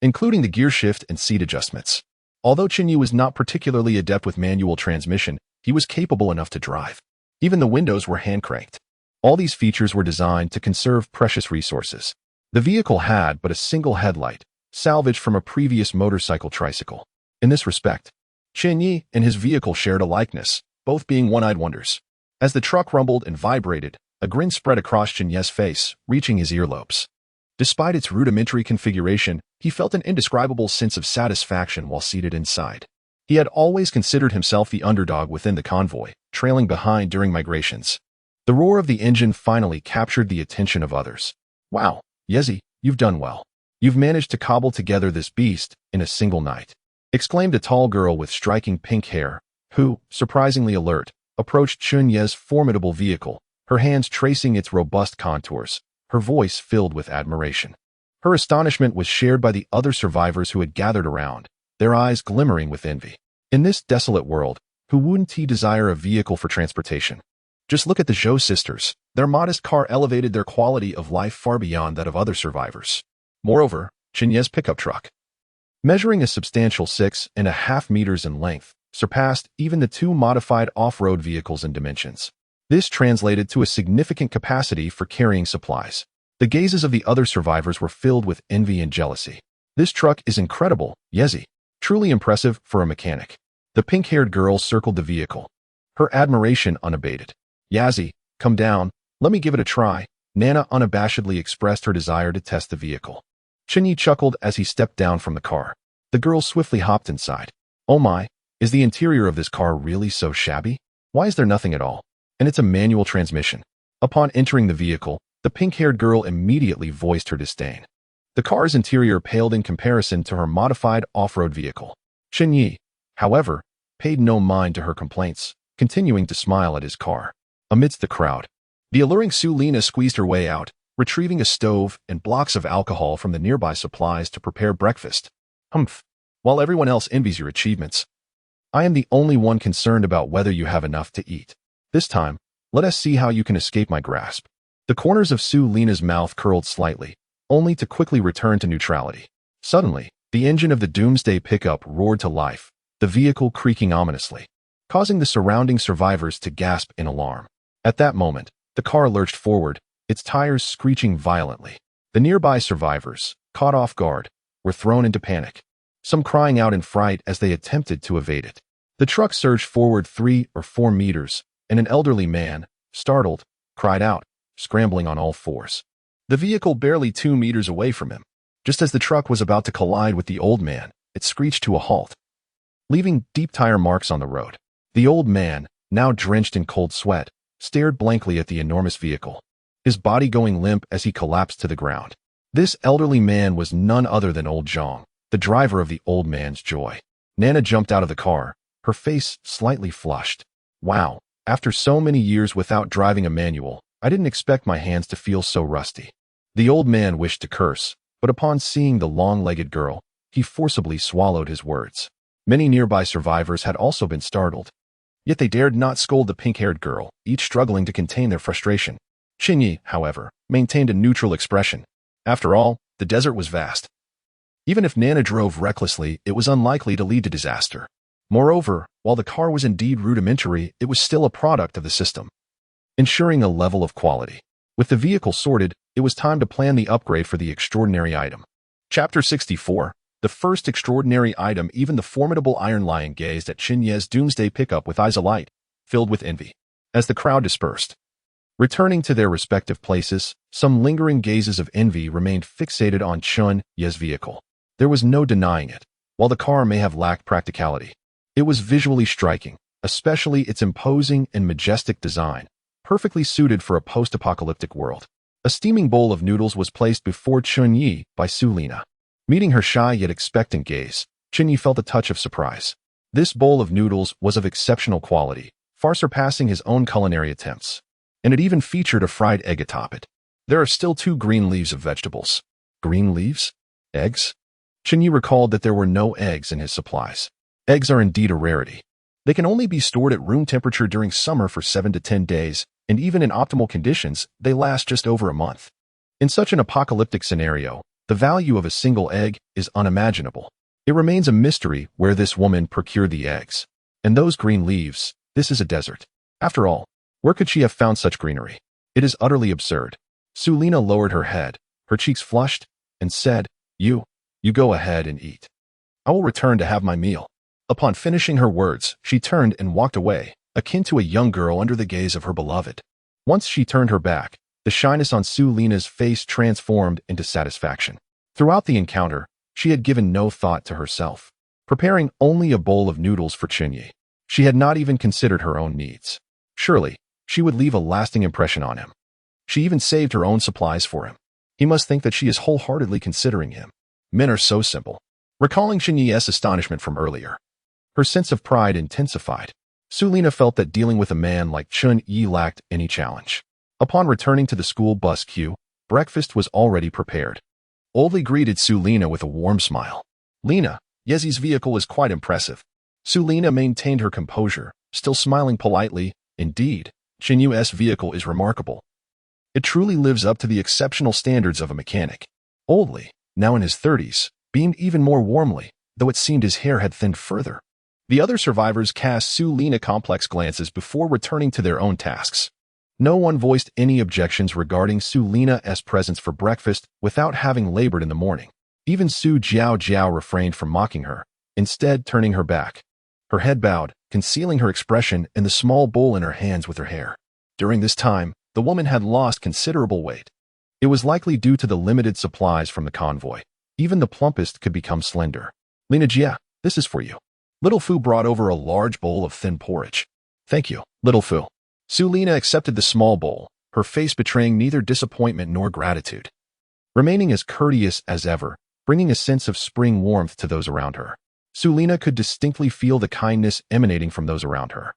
including the gear shift and seat adjustments. Although Chen Ye was not particularly adept with manual transmission, he was capable enough to drive. Even the windows were hand-cranked. All these features were designed to conserve precious resources. The vehicle had but a single headlight, salvaged from a previous motorcycle tricycle. In this respect, Chen Ye and his vehicle shared a likeness, both being one-eyed wonders. As the truck rumbled and vibrated, a grin spread across Chen Ye's face, reaching his earlobes. Despite its rudimentary configuration, he felt an indescribable sense of satisfaction while seated inside. He had always considered himself the underdog within the convoy, trailing behind during migrations. The roar of the engine finally captured the attention of others. "Wow, Yezi, you've done well. You've managed to cobble together this beast in a single night," exclaimed a tall girl with striking pink hair, who, surprisingly alert, approached Chen Ye's formidable vehicle, her hands tracing its robust contours, her voice filled with admiration. Her astonishment was shared by the other survivors who had gathered around, their eyes glimmering with envy. In this desolate world, who wouldn't he desire a vehicle for transportation? Just look at the Zhou sisters. Their modest car elevated their quality of life far beyond that of other survivors. Moreover, Chen Ye's pickup truck, measuring a substantial 6.5 meters in length, surpassed even the two modified off-road vehicles in dimensions. This translated to a significant capacity for carrying supplies. The gazes of the other survivors were filled with envy and jealousy. "This truck is incredible, Yezi. Truly impressive for a mechanic." The pink-haired girl circled the vehicle, her admiration unabated. "Yazi, come down, let me give it a try." Nana unabashedly expressed her desire to test the vehicle. Chen Ye chuckled as he stepped down from the car. The girl swiftly hopped inside. "Oh my, is the interior of this car really so shabby? Why is there nothing at all? And it's a manual transmission." Upon entering the vehicle, the pink-haired girl immediately voiced her disdain. The car's interior paled in comparison to her modified off-road vehicle. Chen Ye, however, paid no mind to her complaints, continuing to smile at his car. Amidst the crowd, the alluring Sulina squeezed her way out, retrieving a stove and blocks of alcohol from the nearby supplies to prepare breakfast. "Humph. While everyone else envies your achievements, I am the only one concerned about whether you have enough to eat. This time, let us see how you can escape my grasp." The corners of Sulina's mouth curled slightly, only to quickly return to neutrality. Suddenly, the engine of the Doomsday pickup roared to life, the vehicle creaking ominously, causing the surrounding survivors to gasp in alarm. At that moment, the car lurched forward, its tires screeching violently. The nearby survivors, caught off guard, were thrown into panic, some crying out in fright as they attempted to evade it. The truck surged forward 3 or 4 meters, and an elderly man, startled, cried out, scrambling on all fours. The vehicle barely 2 meters away from him. Just as the truck was about to collide with the old man, it screeched to a halt, leaving deep tire marks on the road. The old man, now drenched in cold sweat, stared blankly at the enormous vehicle, his body going limp as he collapsed to the ground. This elderly man was none other than old Zhang, the driver of the old man's joy. Nana jumped out of the car, her face slightly flushed. "Wow, after so many years without driving a manual, I didn't expect my hands to feel so rusty." The old man wished to curse, but upon seeing the long-legged girl, he forcibly swallowed his words. Many nearby survivors had also been startled, yet they dared not scold the pink-haired girl, each struggling to contain their frustration. Chen Ye, however, maintained a neutral expression. After all, the desert was vast. Even if Nana drove recklessly, it was unlikely to lead to disaster. Moreover, while the car was indeed rudimentary, it was still a product of the system, ensuring a level of quality. With the vehicle sorted, it was time to plan the upgrade for the extraordinary item. Chapter 64. The first extraordinary item. Even the formidable Iron Lion gazed at Chen Ye's Doomsday pickup with eyes alight, filled with envy. As the crowd dispersed, returning to their respective places, some lingering gazes of envy remained fixated on Chen Ye's vehicle. There was no denying it. While the car may have lacked practicality, it was visually striking, especially its imposing and majestic design, perfectly suited for a post-apocalyptic world. A steaming bowl of noodles was placed before Chen Ye by Sulina. Meeting her shy yet expectant gaze, Chen Ye felt a touch of surprise. This bowl of noodles was of exceptional quality, far surpassing his own culinary attempts, and it even featured a fried egg atop it. "There are still 2 green leaves of vegetables." "Green leaves? Eggs?" Chen Ye recalled that there were no eggs in his supplies. Eggs are indeed a rarity. They can only be stored at room temperature during summer for 7 to 10 days, and even in optimal conditions, they last just over a month. In such an apocalyptic scenario, the value of a single egg is unimaginable. It remains a mystery where this woman procured the eggs. And those green leaves, this is a desert. After all, where could she have found such greenery? It is utterly absurd. Sulina lowered her head, her cheeks flushed, and said, You go ahead and eat. I will return to have my meal. Upon finishing her words, she turned and walked away, akin to a young girl under the gaze of her beloved. Once she turned her back, the shyness on Sulina's face transformed into satisfaction. Throughout the encounter, she had given no thought to herself, preparing only a bowl of noodles for Chen Ye. She had not even considered her own needs. Surely, she would leave a lasting impression on him. She even saved her own supplies for him. He must think that she is wholeheartedly considering him. Men are so simple. Recalling Chen Ye's astonishment from earlier, her sense of pride intensified. Sulina felt that dealing with a man like Chen Ye lacked any challenge. Upon returning to the school bus queue, breakfast was already prepared. Oldly greeted Sulina with a warm smile. Lina, Yezi's vehicle is quite impressive. Sulina maintained her composure, still smiling politely. Indeed, Chen Ye's vehicle is remarkable. It truly lives up to the exceptional standards of a mechanic. Oldly, now in his 30s, beamed even more warmly, though it seemed his hair had thinned further. The other survivors cast Sulina complex glances before returning to their own tasks. No one voiced any objections regarding Sulina's presence for breakfast without having labored in the morning. Even Su Jiao refrained from mocking her, instead turning her back. Her head bowed, concealing her expression in the small bowl in her hands with her hair. During this time, the woman had lost considerable weight. It was likely due to the limited supplies from the convoy. Even the plumpest could become slender. Lina Jia, this is for you. Little Fu brought over a large bowl of thin porridge. Thank you, Little Fu. Sulina accepted the small bowl, her face betraying neither disappointment nor gratitude. Remaining as courteous as ever, bringing a sense of spring warmth to those around her. Sulina could distinctly feel the kindness emanating from those around her.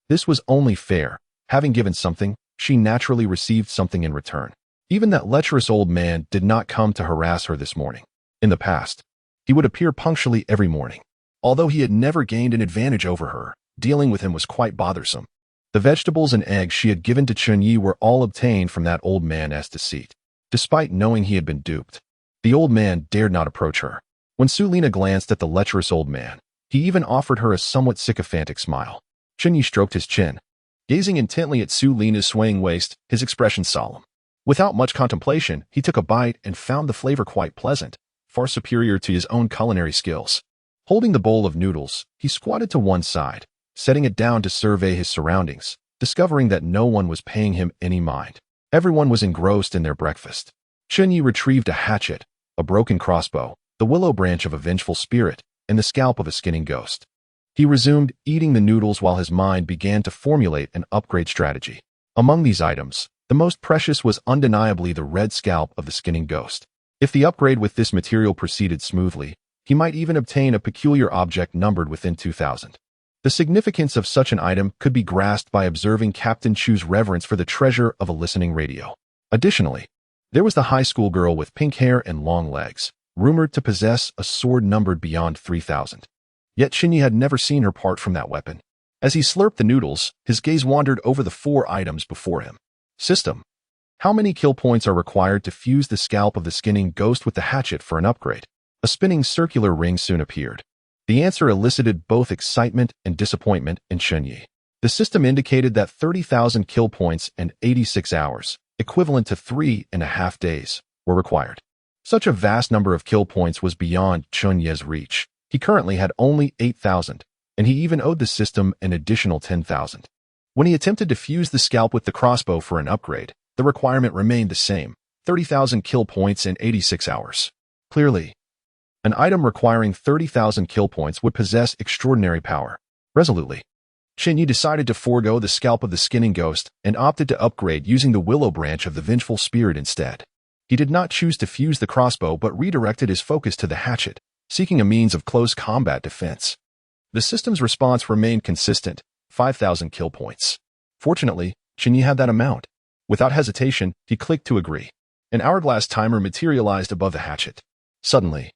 This was only fair. Having given something, she naturally received something in return. Even that lecherous old man did not come to harass her this morning. In the past, he would appear punctually every morning. Although he had never gained an advantage over her, dealing with him was quite bothersome. The vegetables and eggs she had given to Chen Ye were all obtained from that old man's deceit. Despite knowing he had been duped, the old man dared not approach her. When Sulina glanced at the lecherous old man, he even offered her a somewhat sycophantic smile. Chen Ye stroked his chin. Gazing intently at Sulina's swaying waist, his expression solemn. Without much contemplation, he took a bite and found the flavor quite pleasant, far superior to his own culinary skills. Holding the bowl of noodles, he squatted to one side, setting it down to survey his surroundings, discovering that no one was paying him any mind. Everyone was engrossed in their breakfast. Chen Ye retrieved a hatchet, a broken crossbow, the willow branch of a vengeful spirit, and the scalp of a skinning ghost. He resumed eating the noodles while his mind began to formulate an upgrade strategy. Among these items, the most precious was undeniably the red scalp of the skinning ghost. If the upgrade with this material proceeded smoothly, he might even obtain a peculiar object numbered within 2,000. The significance of such an item could be grasped by observing Captain Chu's reverence for the treasure of a listening radio. Additionally, there was the high school girl with pink hair and long legs, rumored to possess a sword numbered beyond 3,000. Yet Chen Ye had never seen her part from that weapon. As he slurped the noodles, his gaze wandered over the 4 items before him. System. How many kill points are required to fuse the scalp of the skinning ghost with the hatchet for an upgrade? A spinning circular ring soon appeared. The answer elicited both excitement and disappointment in Chen Ye. The system indicated that 30,000 kill points and 86 hours, equivalent to 3.5 days, were required. Such a vast number of kill points was beyond Chen Ye's reach. He currently had only 8,000, and he even owed the system an additional 10,000. When he attempted to fuse the scalp with the crossbow for an upgrade, the requirement remained the same, 30,000 kill points and 86 hours. Clearly, an item requiring 30,000 kill points would possess extraordinary power. Resolutely, Chen Ye decided to forego the scalp of the skinning ghost and opted to upgrade using the willow branch of the vengeful spirit instead. He did not choose to fuse the crossbow but redirected his focus to the hatchet, seeking a means of close combat defense. The system's response remained consistent, 5,000 kill points. Fortunately, Chen Ye had that amount. Without hesitation, he clicked to agree. An hourglass timer materialized above the hatchet. Suddenly,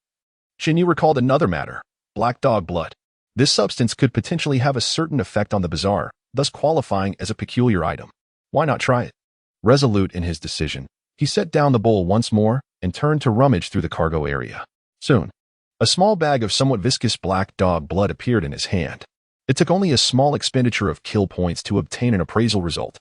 Chen Ye recalled another matter: black dog blood. This substance could potentially have a certain effect on the bazaar, thus qualifying as a peculiar item. Why not try it? Resolute in his decision, he set down the bowl once more and turned to rummage through the cargo area. Soon, a small bag of somewhat viscous black dog blood appeared in his hand. It took only a small expenditure of kill points to obtain an appraisal result.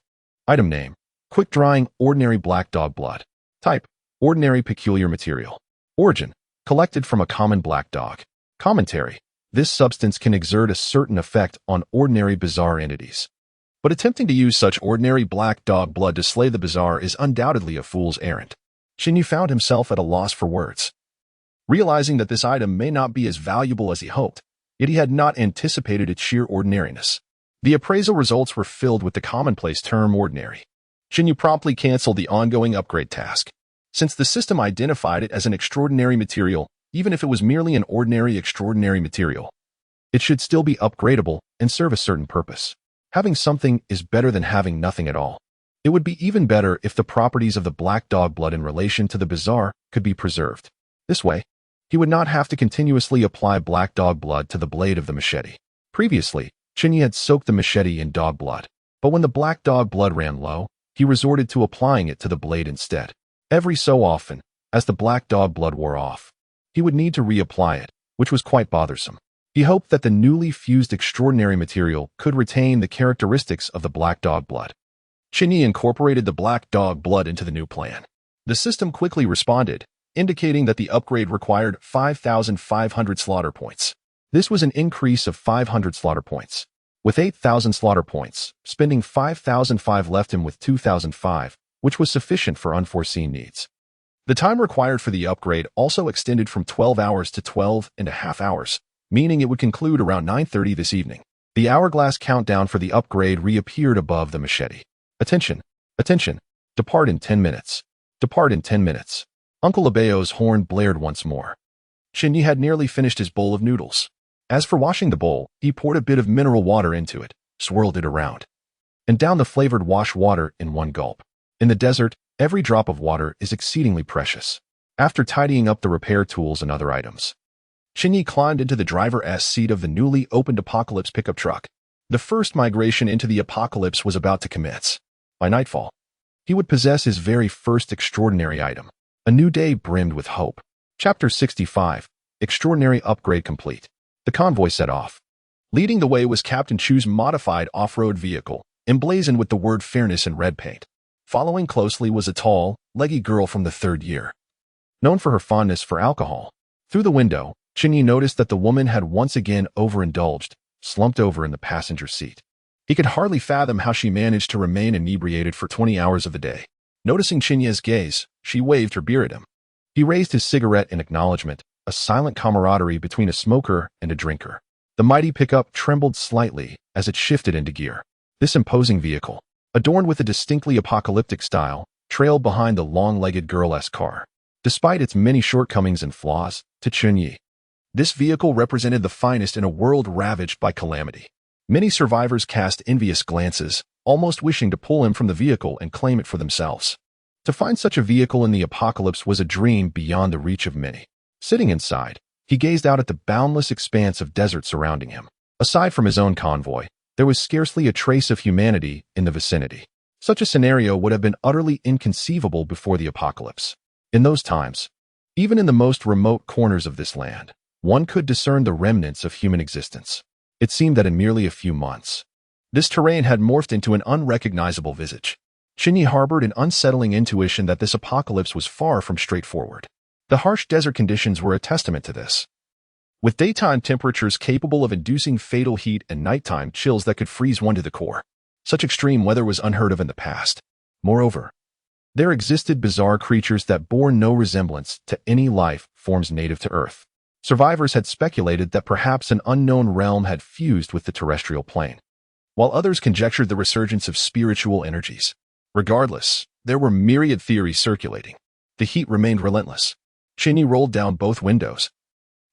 Item name: quick-drying ordinary black dog blood. Type: ordinary peculiar material. Origin: collected from a common black dog. Commentary: this substance can exert a certain effect on ordinary bizarre entities. But attempting to use such ordinary black dog blood to slay the bizarre is undoubtedly a fool's errand. Chen Ye found himself at a loss for words. Realizing that this item may not be as valuable as he hoped, yet he had not anticipated its sheer ordinariness. The appraisal results were filled with the commonplace term ordinary. Chen Ye promptly canceled the ongoing upgrade task. Since the system identified it as an extraordinary material, even if it was merely an ordinary extraordinary material, it should still be upgradable and serve a certain purpose. Having something is better than having nothing at all. It would be even better if the properties of the black dog blood in relation to the bizarre could be preserved. This way, he would not have to continuously apply black dog blood to the blade of the machete. Previously, Chen Ye had soaked the machete in dog blood, but when the black dog blood ran low, he resorted to applying it to the blade instead. Every so often, as the black dog blood wore off, he would need to reapply it, which was quite bothersome. He hoped that the newly fused extraordinary material could retain the characteristics of the black dog blood. Chen Ye incorporated the black dog blood into the new plan. The system quickly responded, indicating that the upgrade required 5,500 slaughter points. This was an increase of 500 slaughter points. With 8,000 slaughter points, spending 5,005 left him with 2,005, which was sufficient for unforeseen needs. The time required for the upgrade also extended from 12 hours to 12.5 hours, meaning it would conclude around 9:30 this evening. The hourglass countdown for the upgrade reappeared above the machete. Attention! Attention! Depart in 10 minutes. Depart in 10 minutes. Uncle Abeo's horn blared once more. Chen Ye had nearly finished his bowl of noodles. As for washing the bowl, he poured a bit of mineral water into it, swirled it around, and downed the flavored wash water in one gulp. In the desert, every drop of water is exceedingly precious. After tidying up the repair tools and other items, Chen Ye climbed into the driver's seat of the newly opened Apocalypse pickup truck. The first migration into the Apocalypse was about to commence. By nightfall, he would possess his very first extraordinary item. A new day brimmed with hope. Chapter 65, Extraordinary Upgrade Complete. The convoy set off. Leading the way was Captain Chu's modified off-road vehicle, emblazoned with the word fairness in red paint. Following closely was a tall, leggy girl from the third year, known for her fondness for alcohol. Through the window, Chen Ye noticed that the woman had once again overindulged, slumped over in the passenger seat. He could hardly fathom how she managed to remain inebriated for 20 hours of the day. Noticing Chen Ye's gaze, she waved her beer at him. He raised his cigarette in acknowledgement, a silent camaraderie between a smoker and a drinker. The mighty pickup trembled slightly as it shifted into gear. This imposing vehicle, adorned with a distinctly apocalyptic style, trailed behind the long-legged girl-esque car. Despite its many shortcomings and flaws, to Chen Ye, this vehicle represented the finest in a world ravaged by calamity. Many survivors cast envious glances, almost wishing to pull him from the vehicle and claim it for themselves. To find such a vehicle in the apocalypse was a dream beyond the reach of many. Sitting inside, he gazed out at the boundless expanse of desert surrounding him. Aside from his own convoy, there was scarcely a trace of humanity in the vicinity. Such a scenario would have been utterly inconceivable before the apocalypse. In those times, even in the most remote corners of this land, one could discern the remnants of human existence. It seemed that in merely a few months, this terrain had morphed into an unrecognizable visage. Chen Ye harbored an unsettling intuition that this apocalypse was far from straightforward. The harsh desert conditions were a testament to this. With daytime temperatures capable of inducing fatal heat and nighttime chills that could freeze one to the core, such extreme weather was unheard of in the past. Moreover, there existed bizarre creatures that bore no resemblance to any life forms native to Earth. Survivors had speculated that perhaps an unknown realm had fused with the terrestrial plane, while others conjectured the resurgence of spiritual energies. Regardless, there were myriad theories circulating. The heat remained relentless. Chen Ye rolled down both windows,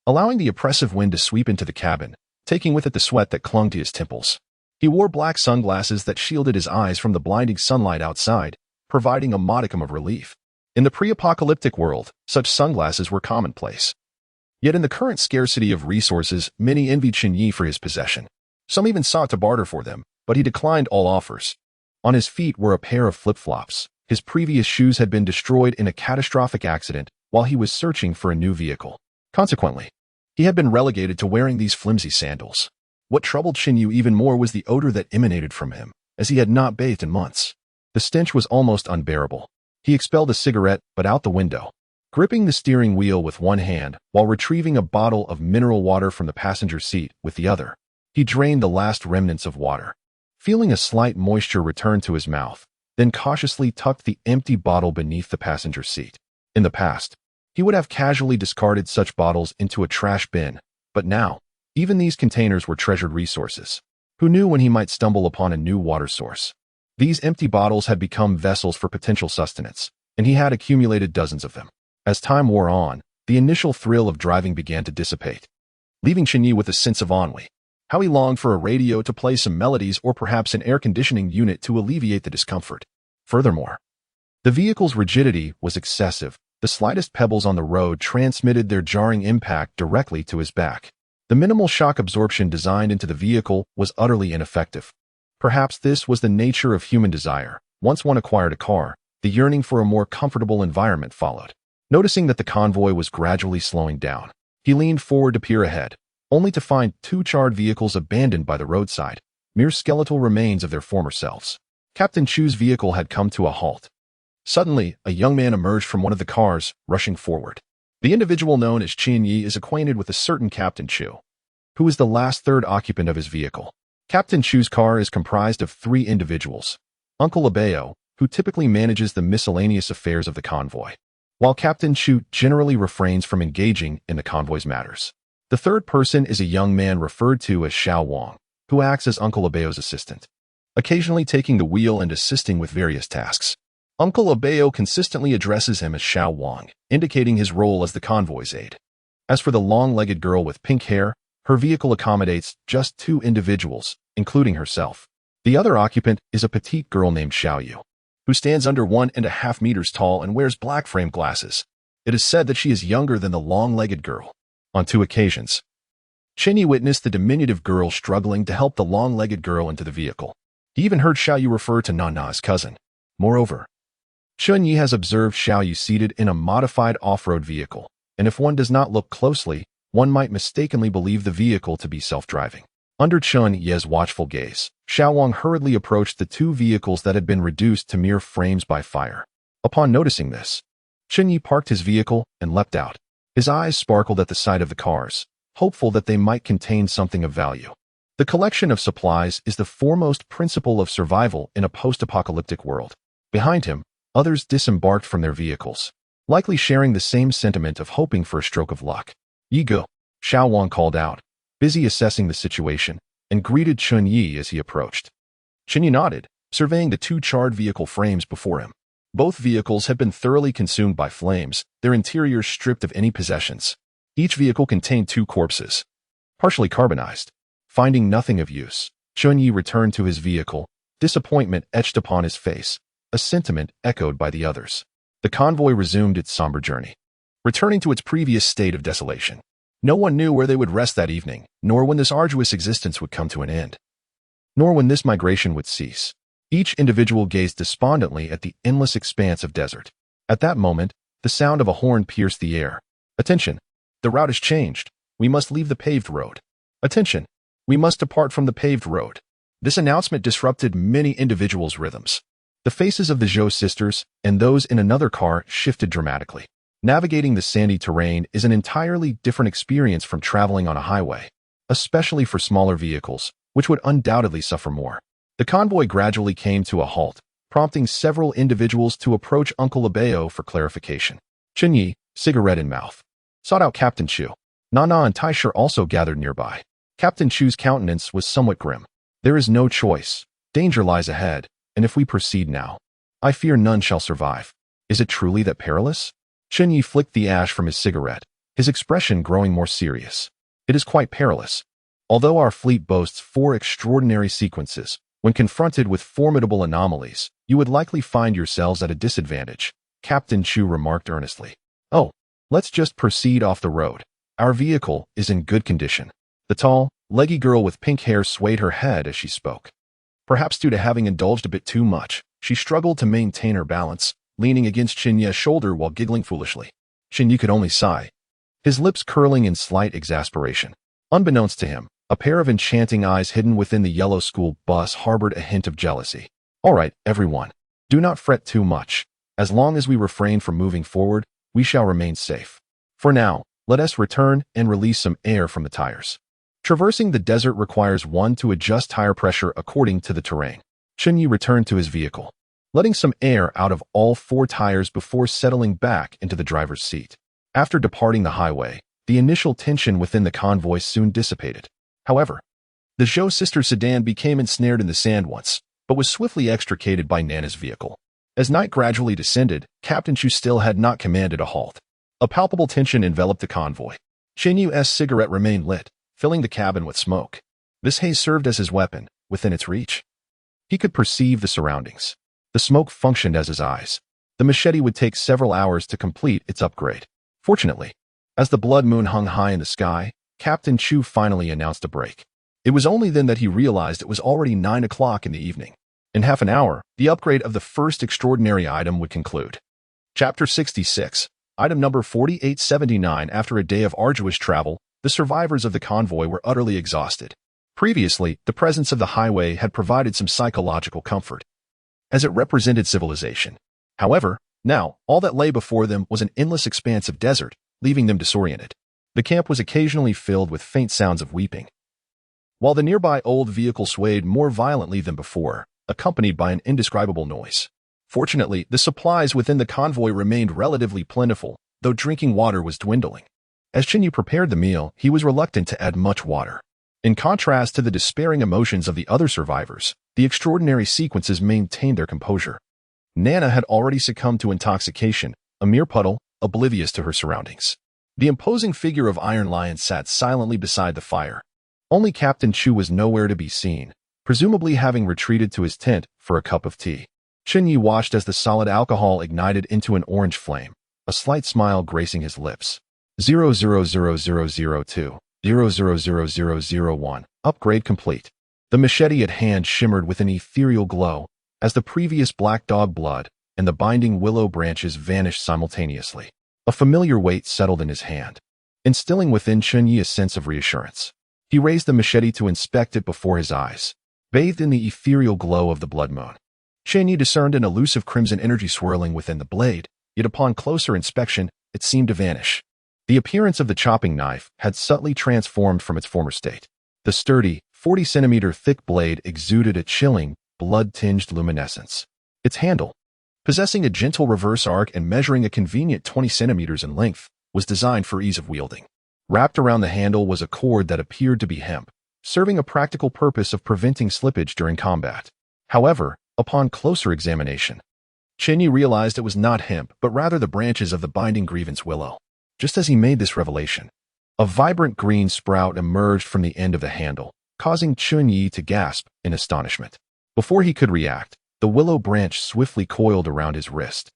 allowing the oppressive wind to sweep into the cabin, taking with it the sweat that clung to his temples. He wore black sunglasses that shielded his eyes from the blinding sunlight outside, providing a modicum of relief. In the pre-apocalyptic world, such sunglasses were commonplace. Yet in the current scarcity of resources, many envied Chen Ye for his possession. Some even sought to barter for them, but he declined all offers. On his feet were a pair of flip-flops. His previous shoes had been destroyed in a catastrophic accident while he was searching for a new vehicle. Consequently, he had been relegated to wearing these flimsy sandals. What troubled Chen Ye even more was the odor that emanated from him, as he had not bathed in months. The stench was almost unbearable. He expelled a cigarette, but out the window. Gripping the steering wheel with one hand while retrieving a bottle of mineral water from the passenger seat with the other, he drained the last remnants of water. Feeling a slight moisture return to his mouth, then cautiously tucked the empty bottle beneath the passenger seat. In the past, he would have casually discarded such bottles into a trash bin, but now, even these containers were treasured resources. Who knew when he might stumble upon a new water source? These empty bottles had become vessels for potential sustenance, and he had accumulated dozens of them. As time wore on, the initial thrill of driving began to dissipate, leaving Chen Ye with a sense of ennui. How he longed for a radio to play some melodies or perhaps an air conditioning unit to alleviate the discomfort. Furthermore, the vehicle's rigidity was excessive. The slightest pebbles on the road transmitted their jarring impact directly to his back. The minimal shock absorption designed into the vehicle was utterly ineffective. Perhaps this was the nature of human desire. Once one acquired a car, the yearning for a more comfortable environment followed. Noticing that the convoy was gradually slowing down, he leaned forward to peer ahead, only to find two charred vehicles abandoned by the roadside, mere skeletal remains of their former selves. Captain Chu's vehicle had come to a halt. Suddenly, a young man emerged from one of the cars, rushing forward. The individual known as Chen Ye is acquainted with a certain Captain Chu, who is the last third occupant of his vehicle. Captain Chu's car is comprised of three individuals. Uncle Abeo, who typically manages the miscellaneous affairs of the convoy, while Captain Chu generally refrains from engaging in the convoy's matters. The third person is a young man referred to as Xiao Wang, who acts as Uncle Abeo's assistant, occasionally taking the wheel and assisting with various tasks. Uncle Abeo consistently addresses him as Xiao Wang, indicating his role as the convoy's aide. As for the long-legged girl with pink hair, her vehicle accommodates just two individuals, including herself. The other occupant is a petite girl named Xiao Yu, who stands under 1.5 meters tall and wears black frame glasses. It is said that she is younger than the long-legged girl. On 2 occasions, Chen Ye witnessed the diminutive girl struggling to help the long-legged girl into the vehicle. He even heard Xiao Yu refer to Nana as cousin. Moreover, Chen Ye has observed Xiao Yu seated in a modified off-road vehicle, and if one does not look closely, one might mistakenly believe the vehicle to be self-driving. Under Chen Ye's watchful gaze, Xiao Wang hurriedly approached the two vehicles that had been reduced to mere frames by fire. Upon noticing this, Chen Ye parked his vehicle and leapt out. His eyes sparkled at the sight of the cars, hopeful that they might contain something of value. The collection of supplies is the foremost principle of survival in a post-apocalyptic world. Behind him, others disembarked from their vehicles, likely sharing the same sentiment of hoping for a stroke of luck. "Ye go," Xiao Wang called out, busy assessing the situation, and greeted Chen Ye as he approached. Chen Ye nodded, surveying the two charred vehicle frames before him. Both vehicles had been thoroughly consumed by flames, their interiors stripped of any possessions. Each vehicle contained 2 corpses, partially carbonized. Finding nothing of use, Chen Ye returned to his vehicle, disappointment etched upon his face, a sentiment echoed by the others. The convoy resumed its somber journey, returning to its previous state of desolation. No one knew where they would rest that evening, nor when this arduous existence would come to an end, nor when this migration would cease. Each individual gazed despondently at the endless expanse of desert. At that moment, the sound of a horn pierced the air. "Attention! The route has changed. We must leave the paved road. Attention! We must depart from the paved road." This announcement disrupted many individuals' rhythms. The faces of the Zhou sisters and those in another car shifted dramatically. Navigating the sandy terrain is an entirely different experience from traveling on a highway, especially for smaller vehicles, which would undoubtedly suffer more. The convoy gradually came to a halt, prompting several individuals to approach Uncle Abeo for clarification. Chen Ye, cigarette in mouth, sought out Captain Chu. Nana and Taisher also gathered nearby. Captain Chu's countenance was somewhat grim. "There is no choice. Danger lies ahead, and if we proceed now, I fear none shall survive." "Is it truly that perilous?" Chen Ye flicked the ash from his cigarette, his expression growing more serious. "It is quite perilous. Although our fleet boasts 4 extraordinary sequences, when confronted with formidable anomalies, you would likely find yourselves at a disadvantage," Captain Chu remarked earnestly. "Oh, let's just proceed off the road. Our vehicle is in good condition. The tall, leggy girl with pink hair swayed her head as she spoke. Perhaps due to having indulged a bit too much, she struggled to maintain her balance, leaning against Chen Ye's shoulder while giggling foolishly. Chen Ye could only sigh, his lips curling in slight exasperation. Unbeknownst to him, a pair of enchanting eyes hidden within the yellow school bus harbored a hint of jealousy. All right, everyone. Do not fret too much. As long as we refrain from moving forward, we shall remain safe. For now, let us return and release some air from the tires. Traversing the desert requires one to adjust tire pressure according to the terrain. Chen Ye returned to his vehicle, letting some air out of all 4 tires before settling back into the driver's seat. After departing the highway, the initial tension within the convoy soon dissipated. However, the Zhou sister sedan became ensnared in the sand once, but was swiftly extricated by Nana's vehicle. As night gradually descended, Captain Chu still had not commanded a halt. A palpable tension enveloped the convoy. Chen Yu's cigarette remained lit, filling the cabin with smoke. This haze served as his weapon, within its reach. He could perceive the surroundings. The smoke functioned as his eyes. The machete would take several hours to complete its upgrade. Fortunately, as the blood moon hung high in the sky, Captain Chu finally announced a break. It was only then that he realized it was already 9 o'clock in the evening. In half an hour, the upgrade of the first extraordinary item would conclude. Chapter 66, Item number 4879. After a day of arduous travel, the survivors of the convoy were utterly exhausted. Previously, the presence of the highway had provided some psychological comfort, as it represented civilization. However, now, all that lay before them was an endless expanse of desert, leaving them disoriented. The camp was occasionally filled with faint sounds of weeping, while the nearby old vehicle swayed more violently than before, accompanied by an indescribable noise. Fortunately, the supplies within the convoy remained relatively plentiful, though drinking water was dwindling. As Chen Ye prepared the meal, he was reluctant to add much water. In contrast to the despairing emotions of the other survivors, the extraordinary sequences maintained their composure. Nana had already succumbed to intoxication, a mere puddle, oblivious to her surroundings. The imposing figure of Iron Lion sat silently beside the fire. Only Captain Chu was nowhere to be seen, presumably having retreated to his tent for a cup of tea. Chen Ye watched as the solid alcohol ignited into an orange flame, a slight smile gracing his lips. 000002, 000001, upgrade complete. The machete at hand shimmered with an ethereal glow, as the previous black dog blood and the binding willow branches vanished simultaneously. A familiar weight settled in his hand, instilling within Chen Ye a sense of reassurance. He raised the machete to inspect it before his eyes, bathed in the ethereal glow of the blood moon. Chen Ye discerned an elusive crimson energy swirling within the blade, yet upon closer inspection, it seemed to vanish. The appearance of the chopping knife had subtly transformed from its former state. The sturdy, 40-centimeter thick blade exuded a chilling, blood-tinged luminescence. Its handle, possessing a gentle reverse arc and measuring a convenient 20 centimeters in length, was designed for ease of wielding. Wrapped around the handle was a cord that appeared to be hemp, serving a practical purpose of preventing slippage during combat. However, upon closer examination, Chen Ye realized it was not hemp, but rather the branches of the binding grievance willow. Just as he made this revelation, a vibrant green sprout emerged from the end of the handle, causing Chen Ye to gasp in astonishment. Before he could react, the willow branch swiftly coiled around his wrist,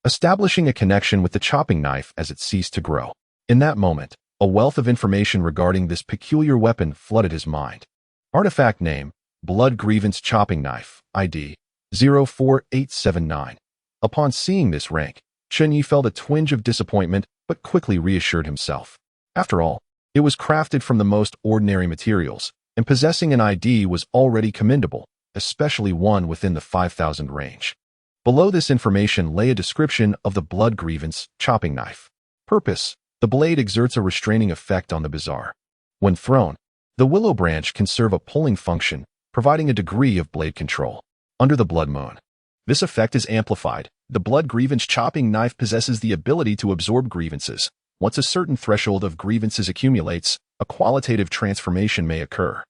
establishing a connection with the chopping knife as it ceased to grow. In that moment, a wealth of information regarding this peculiar weapon flooded his mind. Artifact name, Blood Grievance Chopping Knife, ID 04879. Upon seeing this rank, Chen Ye felt a twinge of disappointment but quickly reassured himself. After all, it was crafted from the most ordinary materials, and possessing an ID was already commendable, especially one within the 5,000 range. Below this information lay a description of the Blood Grievance Chopping Knife. Purpose: the blade exerts a restraining effect on the bizarre. When thrown, the willow branch can serve a pulling function, providing a degree of blade control. Under the blood moon, this effect is amplified. The Blood Grievance Chopping Knife possesses the ability to absorb grievances. Once a certain threshold of grievances accumulates, a qualitative transformation may occur.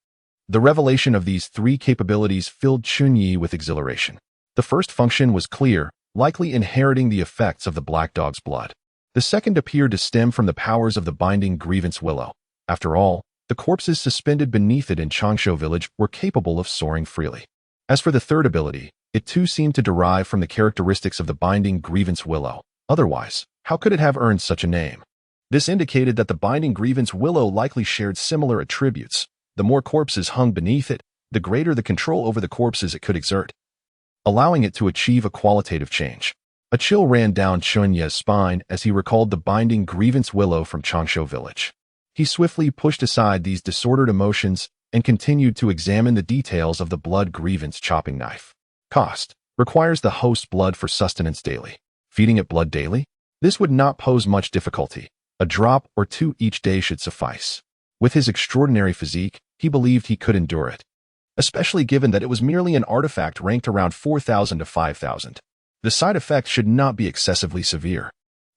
The revelation of these 3 capabilities filled Chen Ye with exhilaration. The first function was clear, likely inheriting the effects of the black dog's blood. The second appeared to stem from the powers of the binding grievance willow. After all, the corpses suspended beneath it in Changshu village were capable of soaring freely. As for the third ability, it too seemed to derive from the characteristics of the binding grievance willow. Otherwise, how could it have earned such a name? This indicated that the binding grievance willow likely shared similar attributes. The more corpses hung beneath it, the greater the control over the corpses it could exert, allowing it to achieve a qualitative change. A chill ran down Chen Ye's spine as he recalled the binding grievance willow from Changshu village. He swiftly pushed aside these disordered emotions and continued to examine the details of the blood grievance chopping knife. Cost: requires the host's blood for sustenance daily. Feeding it blood daily? This would not pose much difficulty. A drop or two each day should suffice. With his extraordinary physique, he believed he could endure it, especially given that it was merely an artifact ranked around 4,000 to 5,000. The side effects should not be excessively severe.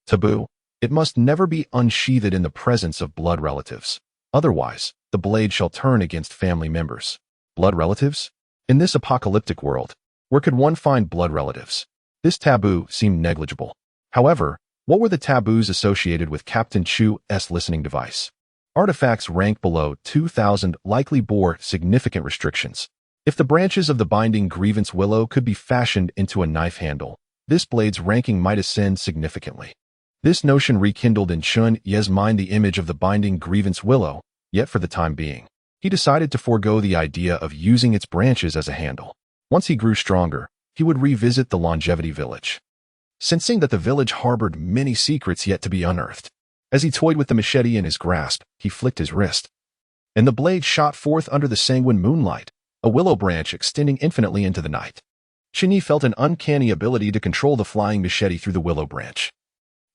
Taboo: it must never be unsheathed in the presence of blood relatives. Otherwise, the blade shall turn against family members. Blood relatives? In this apocalyptic world, where could one find blood relatives? This taboo seemed negligible. However, what were the taboos associated with Captain Chu's listening device? Artifacts ranked below 2,000 likely bore significant restrictions. If the branches of the binding grievance willow could be fashioned into a knife handle, this blade's ranking might ascend significantly. This notion rekindled in Chen Ye's mind the image of the binding grievance willow, yet for the time being, he decided to forego the idea of using its branches as a handle. Once he grew stronger, he would revisit the longevity village, sensing that the village harbored many secrets yet to be unearthed. As he toyed with the machete in his grasp, he flicked his wrist, and the blade shot forth under the sanguine moonlight, a willow branch extending infinitely into the night. Chen Ye felt an uncanny ability to control the flying machete through the willow branch,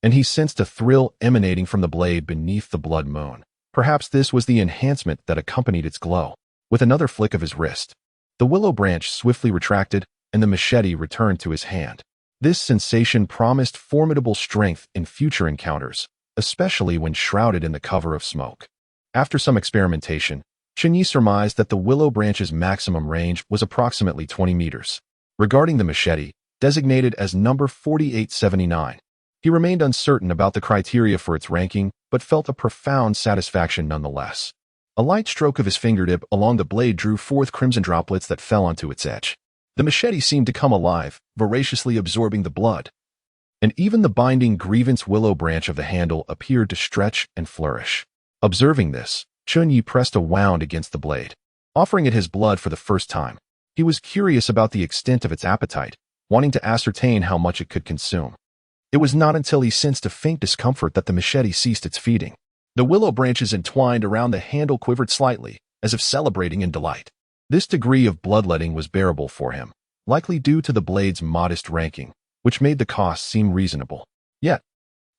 and he sensed a thrill emanating from the blade beneath the blood moon. Perhaps this was the enhancement that accompanied its glow. With another flick of his wrist, the willow branch swiftly retracted, and the machete returned to his hand. This sensation promised formidable strength in future encounters, especially when shrouded in the cover of smoke. After some experimentation, Chen Ye surmised that the willow branch's maximum range was approximately 20 meters. Regarding the machete, designated as number 4879, he remained uncertain about the criteria for its ranking, but felt a profound satisfaction nonetheless. A light stroke of his fingertip along the blade drew forth crimson droplets that fell onto its edge. The machete seemed to come alive, voraciously absorbing the blood, and even the binding grievance willow branch of the handle appeared to stretch and flourish. Observing this, Chen Ye pressed a wound against the blade, offering it his blood for the first time. He was curious about the extent of its appetite, wanting to ascertain how much it could consume. It was not until he sensed a faint discomfort that the machete ceased its feeding. The willow branches entwined around the handle quivered slightly, as if celebrating in delight. This degree of bloodletting was bearable for him, likely due to the blade's modest ranking, which made the cost seem reasonable. Yet,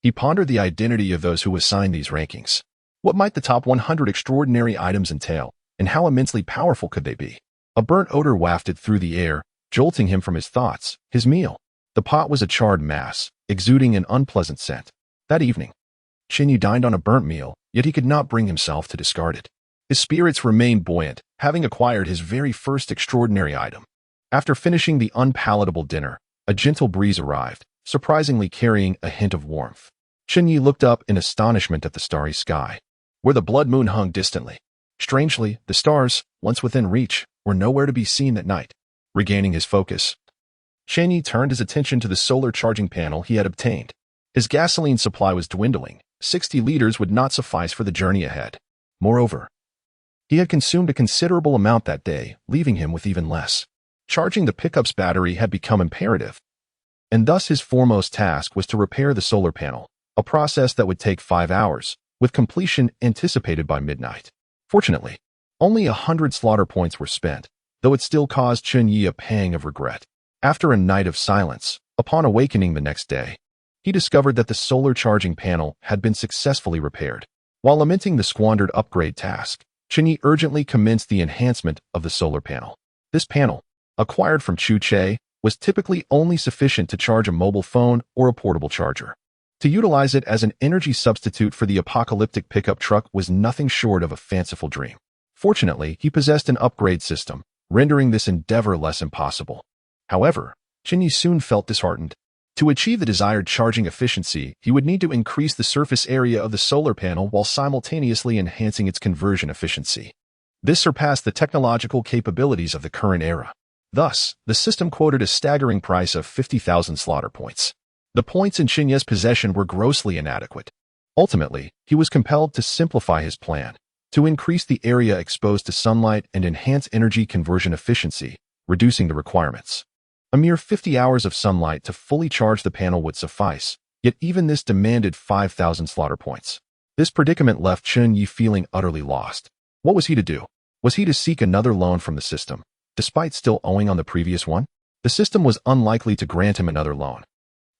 he pondered the identity of those who assigned these rankings. What might the top 100 extraordinary items entail, and how immensely powerful could they be? A burnt odor wafted through the air, jolting him from his thoughts. His meal. The pot was a charred mass, exuding an unpleasant scent. That evening, Chen Ye dined on a burnt meal, yet he could not bring himself to discard it. His spirits remained buoyant, having acquired his very first extraordinary item. After finishing the unpalatable dinner, a gentle breeze arrived, surprisingly carrying a hint of warmth. Chen Ye looked up in astonishment at the starry sky, where the blood moon hung distantly. Strangely, the stars, once within reach, were nowhere to be seen at night. Regaining his focus, Chen Ye turned his attention to the solar charging panel he had obtained. His gasoline supply was dwindling. 60 liters would not suffice for the journey ahead. Moreover, he had consumed a considerable amount that day, leaving him with even less. Charging the pickup's battery had become imperative, and thus his foremost task was to repair the solar panel, a process that would take 5 hours, with completion anticipated by midnight. Fortunately, only 100 slaughter points were spent, though it still caused Chen Ye a pang of regret. After a night of silence, upon awakening the next day, he discovered that the solar charging panel had been successfully repaired. While lamenting the squandered upgrade task, Chen Ye urgently commenced the enhancement of the solar panel. This panel, acquired from Chu Che, was typically only sufficient to charge a mobile phone or a portable charger. To utilize it as an energy substitute for the apocalyptic pickup truck was nothing short of a fanciful dream. Fortunately, he possessed an upgrade system, rendering this endeavor less impossible. However, Chen Ye soon felt disheartened. To achieve the desired charging efficiency, he would need to increase the surface area of the solar panel while simultaneously enhancing its conversion efficiency. This surpassed the technological capabilities of the current era. Thus, the system quoted a staggering price of 50,000 slaughter points. The points in Chen Ye's possession were grossly inadequate. Ultimately, he was compelled to simplify his plan, to increase the area exposed to sunlight and enhance energy conversion efficiency, reducing the requirements. A mere 50 hours of sunlight to fully charge the panel would suffice, yet even this demanded 5,000 slaughter points. This predicament left Chen Ye feeling utterly lost. What was he to do? Was he to seek another loan from the system, despite still owing on the previous one? The system was unlikely to grant him another loan.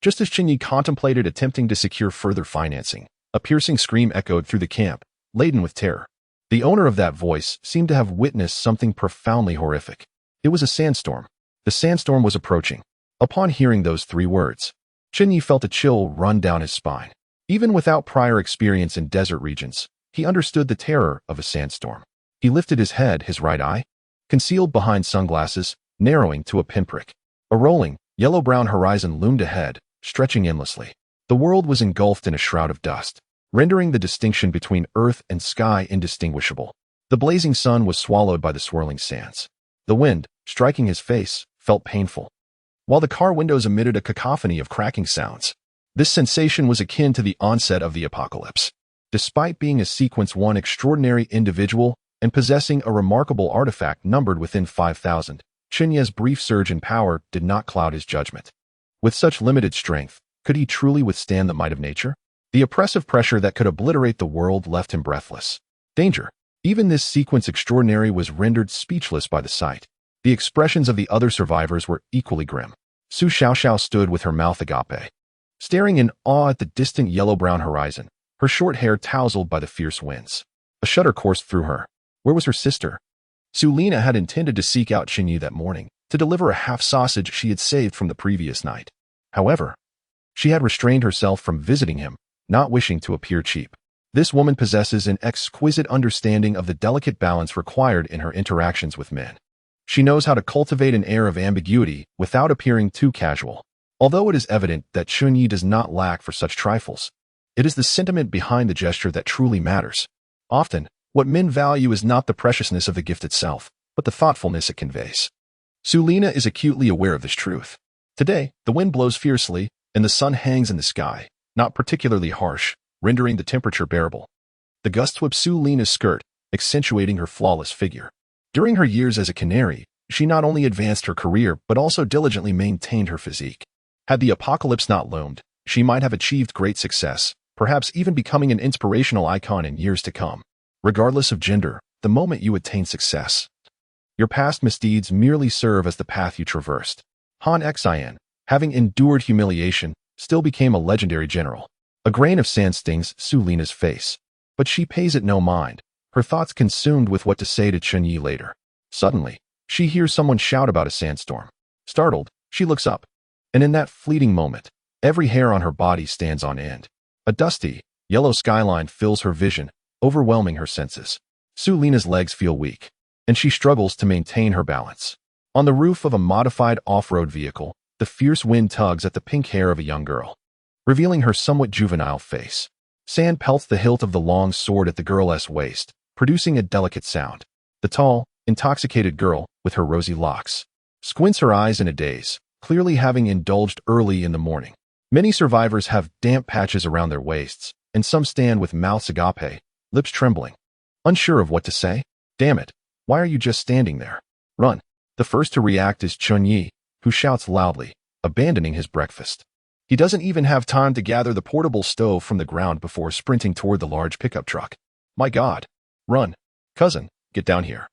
Just as Chen Ye contemplated attempting to secure further financing, a piercing scream echoed through the camp, laden with terror. The owner of that voice seemed to have witnessed something profoundly horrific. It was a sandstorm. The sandstorm was approaching. Upon hearing those 3 words, Chen Ye felt a chill run down his spine. Even without prior experience in desert regions, he understood the terror of a sandstorm. He lifted his head, his right eye, concealed behind sunglasses, narrowing to a pinprick. A rolling, yellow-brown horizon loomed ahead, stretching endlessly. The world was engulfed in a shroud of dust, rendering the distinction between earth and sky indistinguishable. The blazing sun was swallowed by the swirling sands. The wind, striking his face, felt painful, while the car windows emitted a cacophony of cracking sounds. This sensation was akin to the onset of the apocalypse. Despite being a Sequence 1 extraordinary individual and possessing a remarkable artifact numbered within 5,000, Chen Ye's brief surge in power did not cloud his judgment. With such limited strength, could he truly withstand the might of nature? The oppressive pressure that could obliterate the world left him breathless. Danger. Even this Sequence extraordinary was rendered speechless by the sight. The expressions of the other survivors were equally grim. Su Xiaoxiao stood with her mouth agape, staring in awe at the distant yellow-brown horizon, her short hair tousled by the fierce winds. A shudder coursed through her. Where was her sister? Su Lina had intended to seek out Chen Ye that morning, to deliver a half-sausage she had saved from the previous night. However, she had restrained herself from visiting him, not wishing to appear cheap. This woman possesses an exquisite understanding of the delicate balance required in her interactions with men. She knows how to cultivate an air of ambiguity without appearing too casual. Although it is evident that Chen Ye does not lack for such trifles, it is the sentiment behind the gesture that truly matters. Often, what men value is not the preciousness of the gift itself, but the thoughtfulness it conveys. Su Lina is acutely aware of this truth. Today, the wind blows fiercely, and the sun hangs in the sky, not particularly harsh, rendering the temperature bearable. The gusts whip Su Lina's skirt, accentuating her flawless figure. During her years as a canary, she not only advanced her career but also diligently maintained her physique. Had the apocalypse not loomed, she might have achieved great success, perhaps even becoming an inspirational icon in years to come. Regardless of gender, the moment you attain success, your past misdeeds merely serve as the path you traversed. Han Xin, having endured humiliation, still became a legendary general. A grain of sand stings Su Lina's face, but she pays it no mind, her thoughts consumed with what to say to Chen Ye later. Suddenly, she hears someone shout about a sandstorm. Startled, she looks up, and in that fleeting moment, every hair on her body stands on end. A dusty, yellow skyline fills her vision, overwhelming her senses. Su Lina's legs feel weak, and she struggles to maintain her balance. On the roof of a modified off-road vehicle, the fierce wind tugs at the pink hair of a young girl, revealing her somewhat juvenile face. Sand pelts the hilt of the long sword at the girl's waist, producing a delicate sound. The tall, intoxicated girl, with her rosy locks, squints her eyes in a daze, clearly having indulged early in the morning. Many survivors have damp patches around their waists, and some stand with mouths agape, lips trembling, unsure of what to say. Damn it, why are you just standing there? Run. The first to react is Chen Ye, who shouts loudly, abandoning his breakfast. He doesn't even have time to gather the portable stove from the ground before sprinting toward the large pickup truck. My God. Run. Cousin, get down here.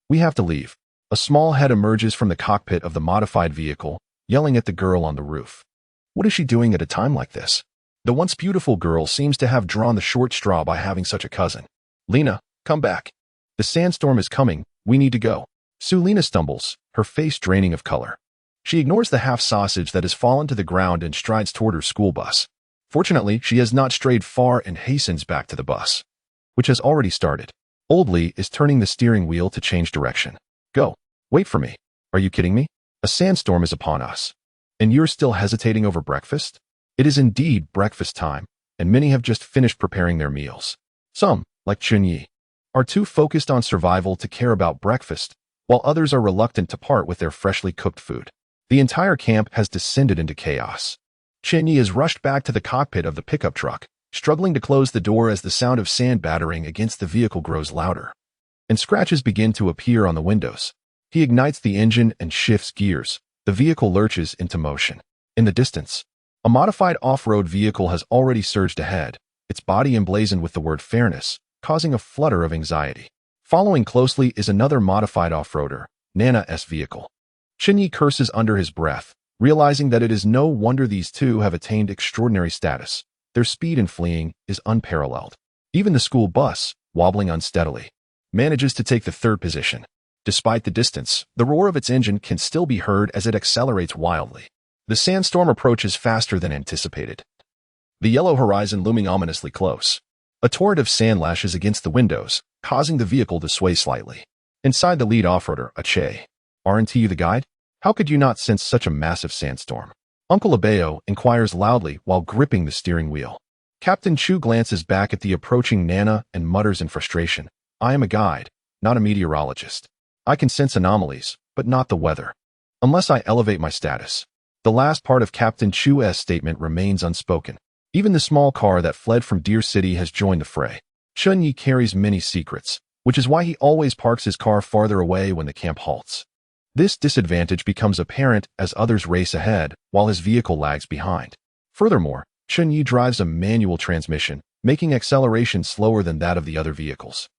We have to leave. A small head emerges from the cockpit of the modified vehicle, yelling at the girl on the roof. What is she doing at a time like this? The once beautiful girl seems to have drawn the short straw by having such a cousin. Lina, come back. The sandstorm is coming, we need to go. Su Lina stumbles, her face draining of color. She ignores the half-sausage that has fallen to the ground and strides toward her school bus. Fortunately, she has not strayed far and hastens back to the bus, which has already started. Old Lee is turning the steering wheel to change direction. Go. Wait for me. Are you kidding me? A sandstorm is upon us. And you're still hesitating over breakfast? It is indeed breakfast time, and many have just finished preparing their meals. Some, like Chen Ye, are too focused on survival to care about breakfast, while others are reluctant to part with their freshly cooked food. The entire camp has descended into chaos. Chen Ye has rushed back to the cockpit of the pickup truck, struggling to close the door as the sound of sand battering against the vehicle grows louder, and scratches begin to appear on the windows. He ignites the engine and shifts gears. The vehicle lurches into motion. In the distance, a modified off-road vehicle has already surged ahead, its body emblazoned with the word fairness, causing a flutter of anxiety. Following closely is another modified off-roader, Nana's vehicle. Chen Ye curses under his breath, realizing that it is no wonder these two have attained extraordinary status. Their speed in fleeing is unparalleled. Even the school bus, wobbling unsteadily, manages to take the third position. Despite the distance, the roar of its engine can still be heard as it accelerates wildly. The sandstorm approaches faster than anticipated, the yellow horizon looming ominously close. A torrent of sand lashes against the windows, causing the vehicle to sway slightly. Inside the lead off-roader, Che. Aren't you the guide? How could you not sense such a massive sandstorm? Uncle Abeo inquires loudly while gripping the steering wheel. Captain Chu glances back at the approaching Nana and mutters in frustration, I am a guide, not a meteorologist. I can sense anomalies, but not the weather. Unless I elevate my status. The last part of Captain Chu's statement remains unspoken. Even the small car that fled from Deer City has joined the fray. Chen Ye carries many secrets, which is why he always parks his car farther away when the camp halts. This disadvantage becomes apparent as others race ahead while his vehicle lags behind. Furthermore, Chen Ye drives a manual transmission, making acceleration slower than that of the other vehicles.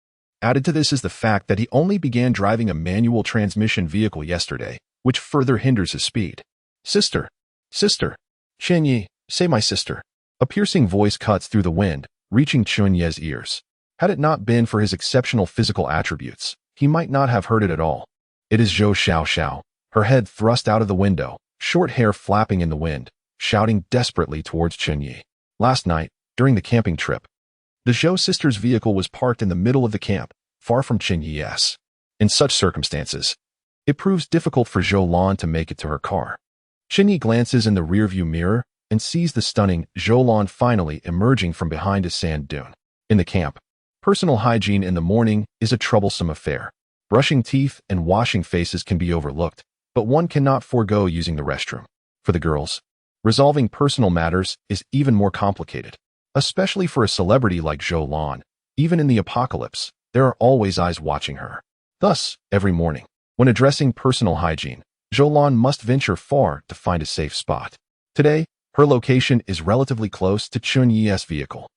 Added to this is the fact that he only began driving a manual transmission vehicle yesterday, which further hinders his speed. Sister! Sister! Chen Ye, say my sister. A piercing voice cuts through the wind, reaching Chen Ye's ears. Had it not been for his exceptional physical attributes, he might not have heard it at all. It is Zhou Xiao, her head thrust out of the window, short hair flapping in the wind, shouting desperately towards Chen Ye. Last night, during the camping trip, the Zhou sisters' vehicle was parked in the middle of the camp, far from Chen Ye's. In such circumstances, it proves difficult for Zhou Lan to make it to her car. Chen Ye glances in the rearview mirror and sees the stunning Zhou Lan finally emerging from behind a sand dune. In the camp, personal hygiene in the morning is a troublesome affair. Brushing teeth and washing faces can be overlooked, but one cannot forego using the restroom. For the girls, resolving personal matters is even more complicated. Especially for a celebrity like Zhou Lan, even in the apocalypse, there are always eyes watching her. Thus, every morning, when addressing personal hygiene, Zhou Lan must venture far to find a safe spot. Today, her location is relatively close to Chen Ye's vehicle.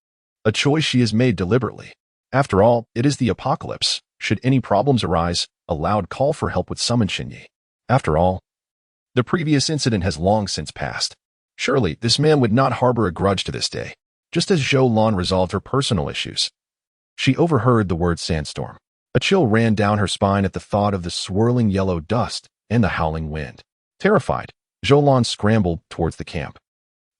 A choice she has made deliberately. After all, it is the apocalypse. Should any problems arise, a loud call for help would summon Chen Ye. After all, the previous incident has long since passed. Surely, this man would not harbor a grudge to this day. Just as Zhou Lan resolved her personal issues, she overheard the word sandstorm. A chill ran down her spine at the thought of the swirling yellow dust and the howling wind. Terrified, Zhou Lan scrambled towards the camp.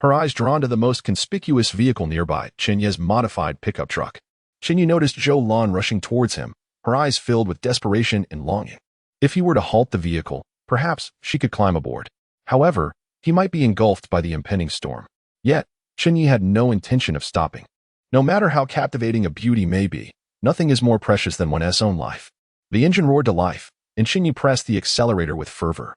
Her eyes drawn to the most conspicuous vehicle nearby, Chen Ye's modified pickup truck. Chen Ye noticed Zhou Lan rushing towards him, her eyes filled with desperation and longing. If he were to halt the vehicle, perhaps she could climb aboard. However, he might be engulfed by the impending storm. Yet, Chen Ye had no intention of stopping. No matter how captivating a beauty may be, nothing is more precious than one's own life. The engine roared to life, and Chen Ye pressed the accelerator with fervor,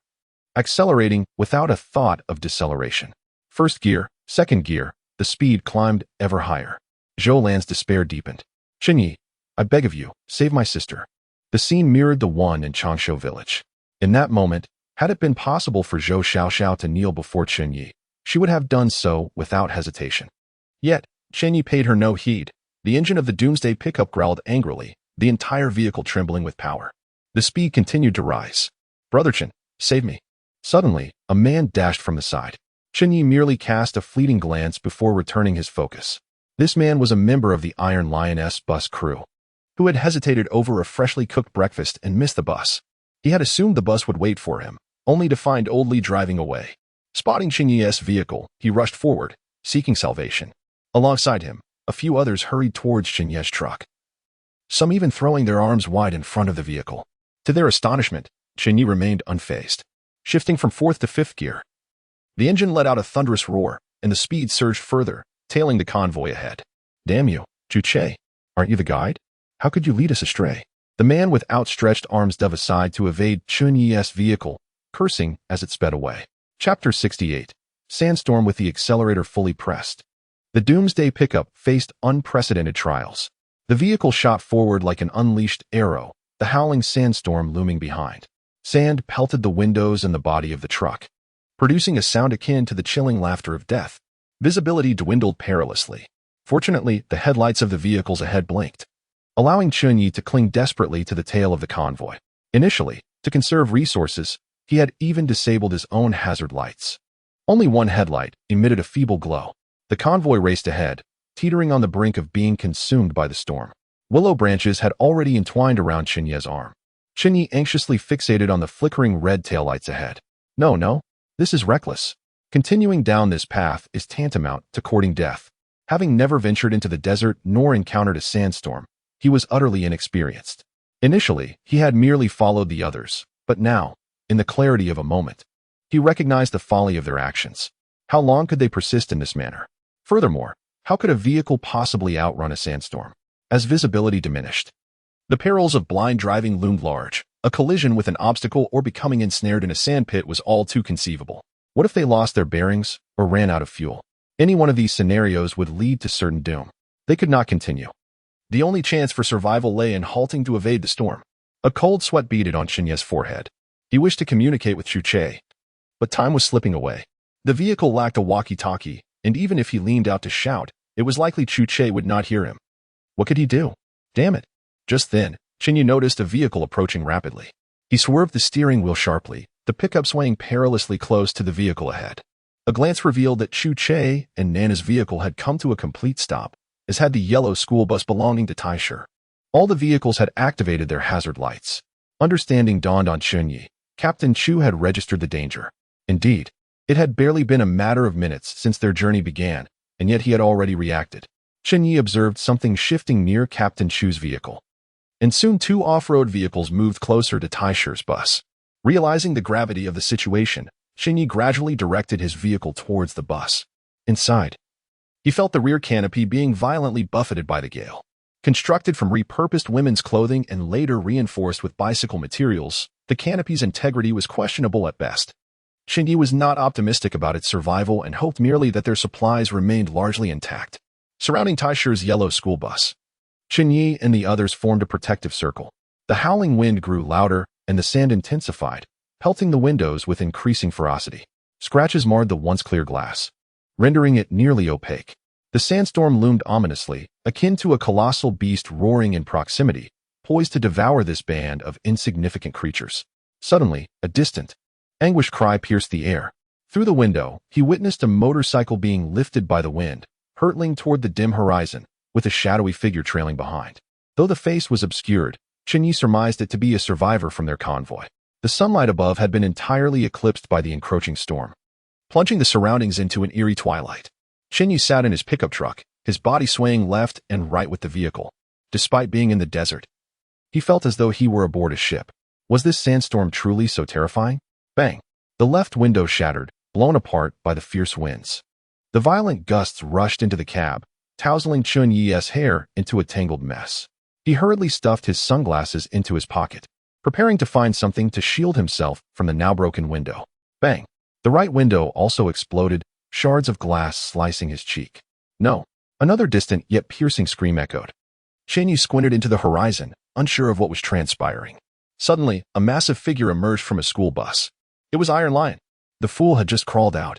accelerating without a thought of deceleration. First gear, second gear, the speed climbed ever higher. Zhou Lan's despair deepened. Chen Ye, I beg of you, save my sister. The scene mirrored the one in Changshu village. In that moment, had it been possible for Zhou Xiao to kneel before Chen Ye, she would have done so without hesitation. Yet, Chen Ye paid her no heed. The engine of the doomsday pickup growled angrily, the entire vehicle trembling with power. The speed continued to rise. Brother Chen, save me. Suddenly, a man dashed from the side. Chen Ye merely cast a fleeting glance before returning his focus. This man was a member of the Iron Lioness bus crew, who had hesitated over a freshly cooked breakfast and missed the bus. He had assumed the bus would wait for him, only to find Old Li driving away. Spotting Chen Ye's vehicle, he rushed forward, seeking salvation. Alongside him, a few others hurried towards Chen Ye's truck, some even throwing their arms wide in front of the vehicle. To their astonishment, Chen Ye remained unfazed. Shifting from fourth to fifth gear, the engine let out a thunderous roar, and the speed surged further, tailing the convoy ahead. Damn you, Che! Aren't you the guide? How could you lead us astray? The man with outstretched arms dove aside to evade Chen Ye's vehicle, cursing as it sped away. Chapter 68. Sandstorm with the accelerator fully pressed. The Doomsday pickup faced unprecedented trials. The vehicle shot forward like an unleashed arrow, the howling sandstorm looming behind. Sand pelted the windows and the body of the truck, producing a sound akin to the chilling laughter of death. Visibility dwindled perilously. Fortunately, the headlights of the vehicles ahead blinked, allowing Chen Ye to cling desperately to the tail of the convoy. Initially, to conserve resources, he had even disabled his own hazard lights. Only one headlight emitted a feeble glow. The convoy raced ahead, teetering on the brink of being consumed by the storm. Willow branches had already entwined around Chen Ye's arm. Chen Ye anxiously fixated on the flickering red taillights ahead. No, this is reckless. Continuing down this path is tantamount to courting death. Having never ventured into the desert nor encountered a sandstorm, he was utterly inexperienced. Initially, he had merely followed the others, but now, in the clarity of a moment, he recognized the folly of their actions. How long could they persist in this manner? Furthermore, how could a vehicle possibly outrun a sandstorm? As visibility diminished, the perils of blind driving loomed large. A collision with an obstacle or becoming ensnared in a sandpit was all too conceivable. What if they lost their bearings or ran out of fuel? Any one of these scenarios would lead to certain doom. They could not continue. The only chance for survival lay in halting to evade the storm. A cold sweat beaded on Chen Ye's forehead. He wished to communicate with Chu Che, but time was slipping away. The vehicle lacked a walkie-talkie, and even if he leaned out to shout, it was likely Chu Che would not hear him. What could he do? Damn it. Just then, Chen Ye noticed a vehicle approaching rapidly. He swerved the steering wheel sharply, the pickup swaying perilously close to the vehicle ahead. A glance revealed that Chu Che and Nana's vehicle had come to a complete stop, as had the yellow school bus belonging to Taisher. All the vehicles had activated their hazard lights. Understanding dawned on Chen Ye. Captain Chu had registered the danger. Indeed, it had barely been a matter of minutes since their journey began, and yet he had already reacted. Chen Ye observed something shifting near Captain Chu's vehicle. And soon 2 off-road vehicles moved closer to Taisher's bus. Realizing the gravity of the situation, Chen Ye gradually directed his vehicle towards the bus. Inside, he felt the rear canopy being violently buffeted by the gale. Constructed from repurposed women's clothing and later reinforced with bicycle materials, the canopy's integrity was questionable at best. Chen Ye was not optimistic about its survival and hoped merely that their supplies remained largely intact. Surrounding Taisher's yellow school bus, Chen Ye and the others formed a protective circle. The howling wind grew louder, and the sand intensified, pelting the windows with increasing ferocity. Scratches marred the once clear glass, rendering it nearly opaque. The sandstorm loomed ominously, akin to a colossal beast roaring in proximity, poised to devour this band of insignificant creatures. Suddenly, a distant, anguished cry pierced the air. Through the window, he witnessed a motorcycle being lifted by the wind, hurtling toward the dim horizon, with a shadowy figure trailing behind. Though the face was obscured, Chen Ye surmised it to be a survivor from their convoy. The sunlight above had been entirely eclipsed by the encroaching storm, plunging the surroundings into an eerie twilight. Chen Ye sat in his pickup truck, his body swaying left and right with the vehicle. Despite being in the desert, he felt as though he were aboard a ship. Was this sandstorm truly so terrifying? Bang! The left window shattered, blown apart by the fierce winds. The violent gusts rushed into the cab, tousling Chen Ye's hair into a tangled mess. He hurriedly stuffed his sunglasses into his pocket, preparing to find something to shield himself from the now broken window. Bang! The right window also exploded, shards of glass slicing his cheek. No! Another distant yet piercing scream echoed. Chen Ye squinted into the horizon, unsure of what was transpiring. Suddenly, a massive figure emerged from a school bus. It was Iron Lion. The fool had just crawled out,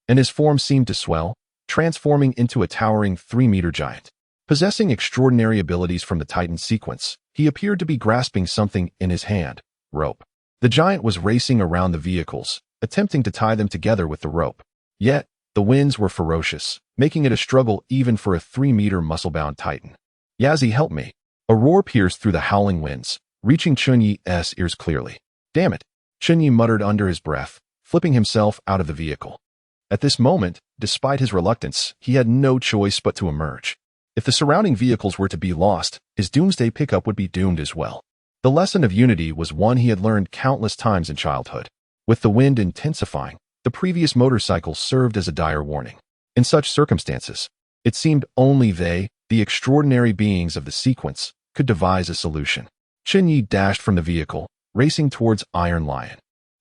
and his form seemed to swell, transforming into a towering 3-meter giant. Possessing extraordinary abilities from the Titan sequence, he appeared to be grasping something in his hand, rope. The giant was racing around the vehicles, attempting to tie them together with the rope. Yet, the winds were ferocious, making it a struggle even for a 3-meter muscle-bound Titan. Yazzie, help me. A roar pierced through the howling winds, reaching Chen Ye's ears clearly. Damn it, Chen Ye muttered under his breath, flipping himself out of the vehicle. At this moment, despite his reluctance, he had no choice but to emerge. If the surrounding vehicles were to be lost, his doomsday pickup would be doomed as well. The lesson of unity was one he had learned countless times in childhood. With the wind intensifying, the previous motorcycle served as a dire warning. In such circumstances, it seemed only they, the extraordinary beings of the sequence, could devise a solution. Chen Ye dashed from the vehicle, racing towards Iron Lion.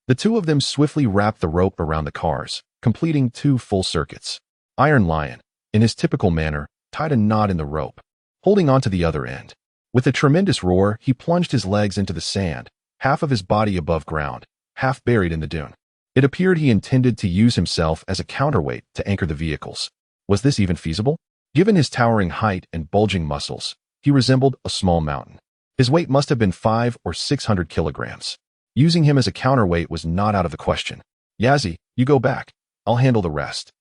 The two of them swiftly wrapped the rope around the cars, completing 2 full circuits. Iron Lion, in his typical manner, tied a knot in the rope, holding on to the other end. With a tremendous roar, he plunged his legs into the sand, half of his body above ground, half buried in the dune. It appeared he intended to use himself as a counterweight to anchor the vehicles. Was this even feasible? Given his towering height and bulging muscles, he resembled a small mountain. His weight must have been 500 or 600 kilograms. Using him as a counterweight was not out of the question. Yazzie, you go back. I'll handle the rest.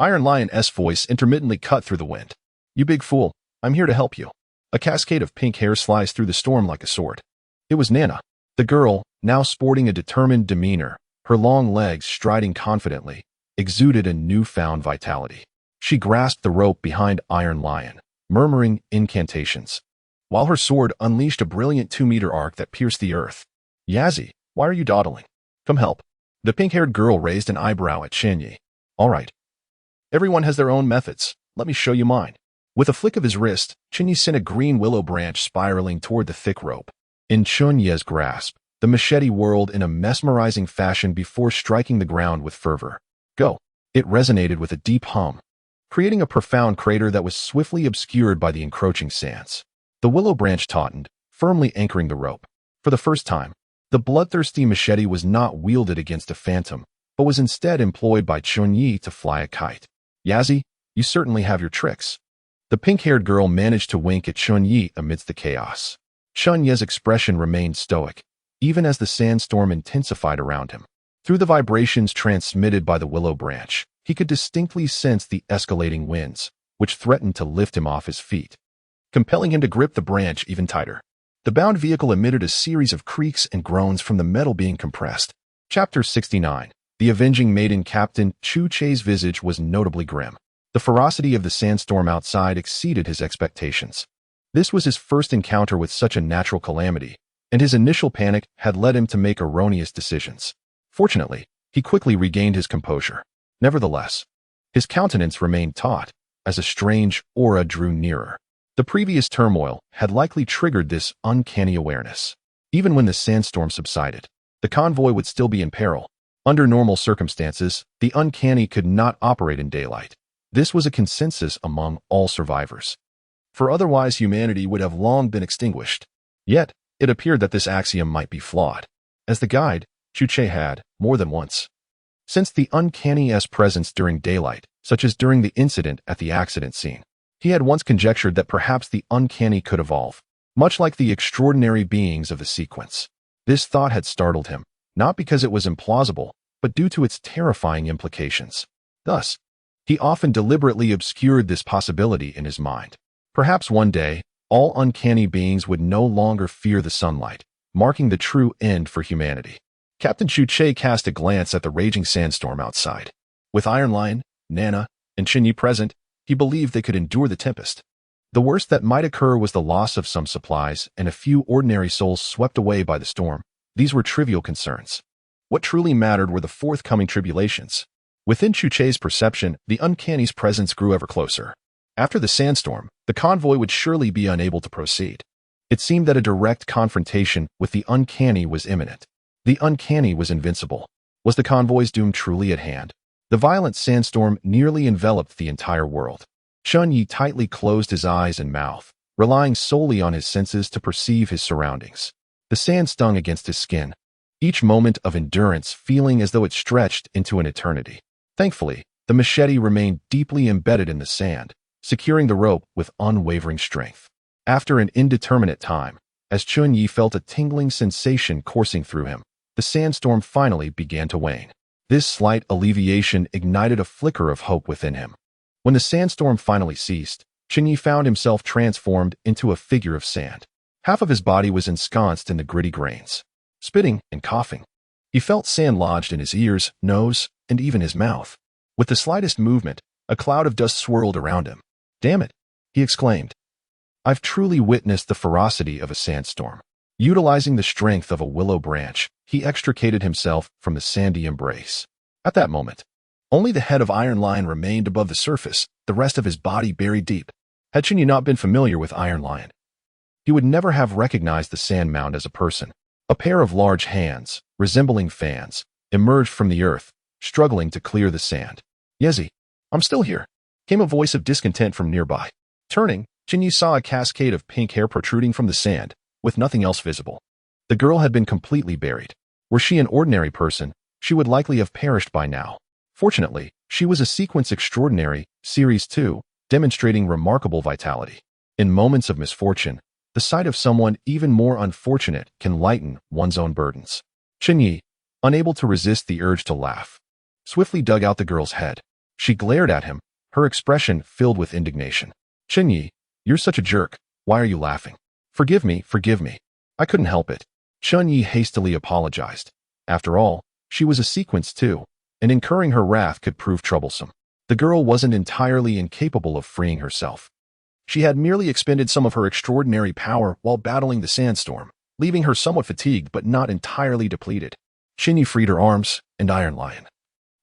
Iron Lion's voice intermittently cut through the wind. You big fool, I'm here to help you. A cascade of pink hair sliced through the storm like a sword. It was Nana. The girl, now sporting a determined demeanor, her long legs striding confidently, exuded a newfound vitality. She grasped the rope behind Iron Lion, murmuring incantations, while her sword unleashed a brilliant 2-meter arc that pierced the earth. Yazzie, why are you dawdling? Come help. The pink-haired girl raised an eyebrow at Chen Ye. All right. Everyone has their own methods. Let me show you mine. With a flick of his wrist, Chen Ye sent a green willow branch spiraling toward the thick rope. In Chen Ye's grasp, the machete whirled in a mesmerizing fashion before striking the ground with fervor. Go. It resonated with a deep hum, creating a profound crater that was swiftly obscured by the encroaching sands. The willow branch tautened, firmly anchoring the rope. For the first time, the bloodthirsty machete was not wielded against a phantom, but was instead employed by Chen Ye to fly a kite. Yazzie, you certainly have your tricks. The pink-haired girl managed to wink at Chen Ye amidst the chaos. Chen Ye's expression remained stoic, even as the sandstorm intensified around him. Through the vibrations transmitted by the willow branch, he could distinctly sense the escalating winds, which threatened to lift him off his feet, compelling him to grip the branch even tighter. The bound vehicle emitted a series of creaks and groans from the metal being compressed. Chapter 69. The avenging maiden. Captain Chu Che's visage was notably grim. The ferocity of the sandstorm outside exceeded his expectations. This was his first encounter with such a natural calamity, and his initial panic had led him to make erroneous decisions. Fortunately, he quickly regained his composure. Nevertheless, his countenance remained taut, as a strange aura drew nearer. The previous turmoil had likely triggered this uncanny awareness. Even when the sandstorm subsided, the convoy would still be in peril. Under normal circumstances, the uncanny could not operate in daylight. This was a consensus among all survivors, for otherwise humanity would have long been extinguished. Yet, it appeared that this axiom might be flawed, as the guide, Chu Che, had, more than once, sensed the uncanny's presence during daylight, such as during the incident at the accident scene. He had once conjectured that perhaps the uncanny could evolve, much like the extraordinary beings of the sequence. This thought had startled him, not because it was implausible, but due to its terrifying implications. Thus, he often deliberately obscured this possibility in his mind. Perhaps one day, all uncanny beings would no longer fear the sunlight, marking the true end for humanity. Captain Chu Che cast a glance at the raging sandstorm outside. With Iron Lion, Nana, and Chen Ye present, he believed they could endure the tempest. The worst that might occur was the loss of some supplies and a few ordinary souls swept away by the storm. These were trivial concerns. What truly mattered were the forthcoming tribulations. Within Chu Che's perception, the uncanny's presence grew ever closer. After the sandstorm, the convoy would surely be unable to proceed. It seemed that a direct confrontation with the uncanny was imminent. The uncanny was invincible. Was the convoy's doom truly at hand? The violent sandstorm nearly enveloped the entire world. Chen Ye tightly closed his eyes and mouth, relying solely on his senses to perceive his surroundings. The sand stung against his skin, each moment of endurance feeling as though it stretched into an eternity. Thankfully, the machete remained deeply embedded in the sand, securing the rope with unwavering strength. After an indeterminate time, as Chen Ye felt a tingling sensation coursing through him, the sandstorm finally began to wane. This slight alleviation ignited a flicker of hope within him. When the sandstorm finally ceased, Chen Ye found himself transformed into a figure of sand. Half of his body was ensconced in the gritty grains. Spitting and coughing, he felt sand lodged in his ears, nose, and even his mouth. With the slightest movement, a cloud of dust swirled around him. Damn it, he exclaimed. I've truly witnessed the ferocity of a sandstorm. Utilizing the strength of a willow branch, he extricated himself from the sandy embrace. At that moment, only the head of Iron Lion remained above the surface, the rest of his body buried deep. Had Chen Ye not been familiar with Iron Lion, he would never have recognized the sand mound as a person. A pair of large hands, resembling fans, emerged from the earth, struggling to clear the sand. Yazzie, I'm still here. came a voice of discontent from nearby. Turning, Chen Ye saw a cascade of pink hair protruding from the sand, with nothing else visible. The girl had been completely buried. Were she an ordinary person, she would likely have perished by now. Fortunately, she was a sequence extraordinary, Series 2, demonstrating remarkable vitality. In moments of misfortune, the sight of someone even more unfortunate can lighten one's own burdens. Chen Ye, unable to resist the urge to laugh, swiftly dug out the girl's head. She glared at him, her expression filled with indignation. Chen Ye, you're such a jerk. Why are you laughing? Forgive me. I couldn't help it. Chen Ye hastily apologized. After all, she was a sequence too, and incurring her wrath could prove troublesome. The girl wasn't entirely incapable of freeing herself. She had merely expended some of her extraordinary power while battling the sandstorm, leaving her somewhat fatigued but not entirely depleted. Chen Ye freed her arms, and Iron Lion,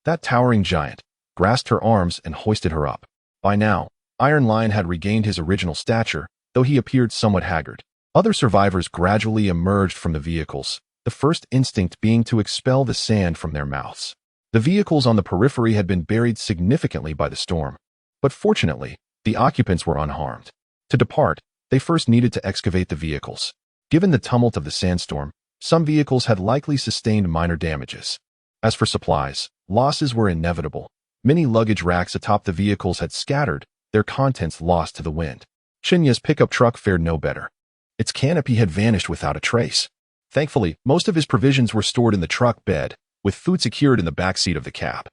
that towering giant, grasped her arms and hoisted her up. By now, Iron Lion had regained his original stature, though he appeared somewhat haggard. Other survivors gradually emerged from the vehicles, the first instinct being to expel the sand from their mouths. The vehicles on the periphery had been buried significantly by the storm, but fortunately, the occupants were unharmed. To depart, they first needed to excavate the vehicles. Given the tumult of the sandstorm, some vehicles had likely sustained minor damages. As for supplies, losses were inevitable. Many luggage racks atop the vehicles had scattered, their contents lost to the wind. Chen Ye's pickup truck fared no better. Its canopy had vanished without a trace. Thankfully, most of his provisions were stored in the truck bed, with food secured in the back seat of the cab.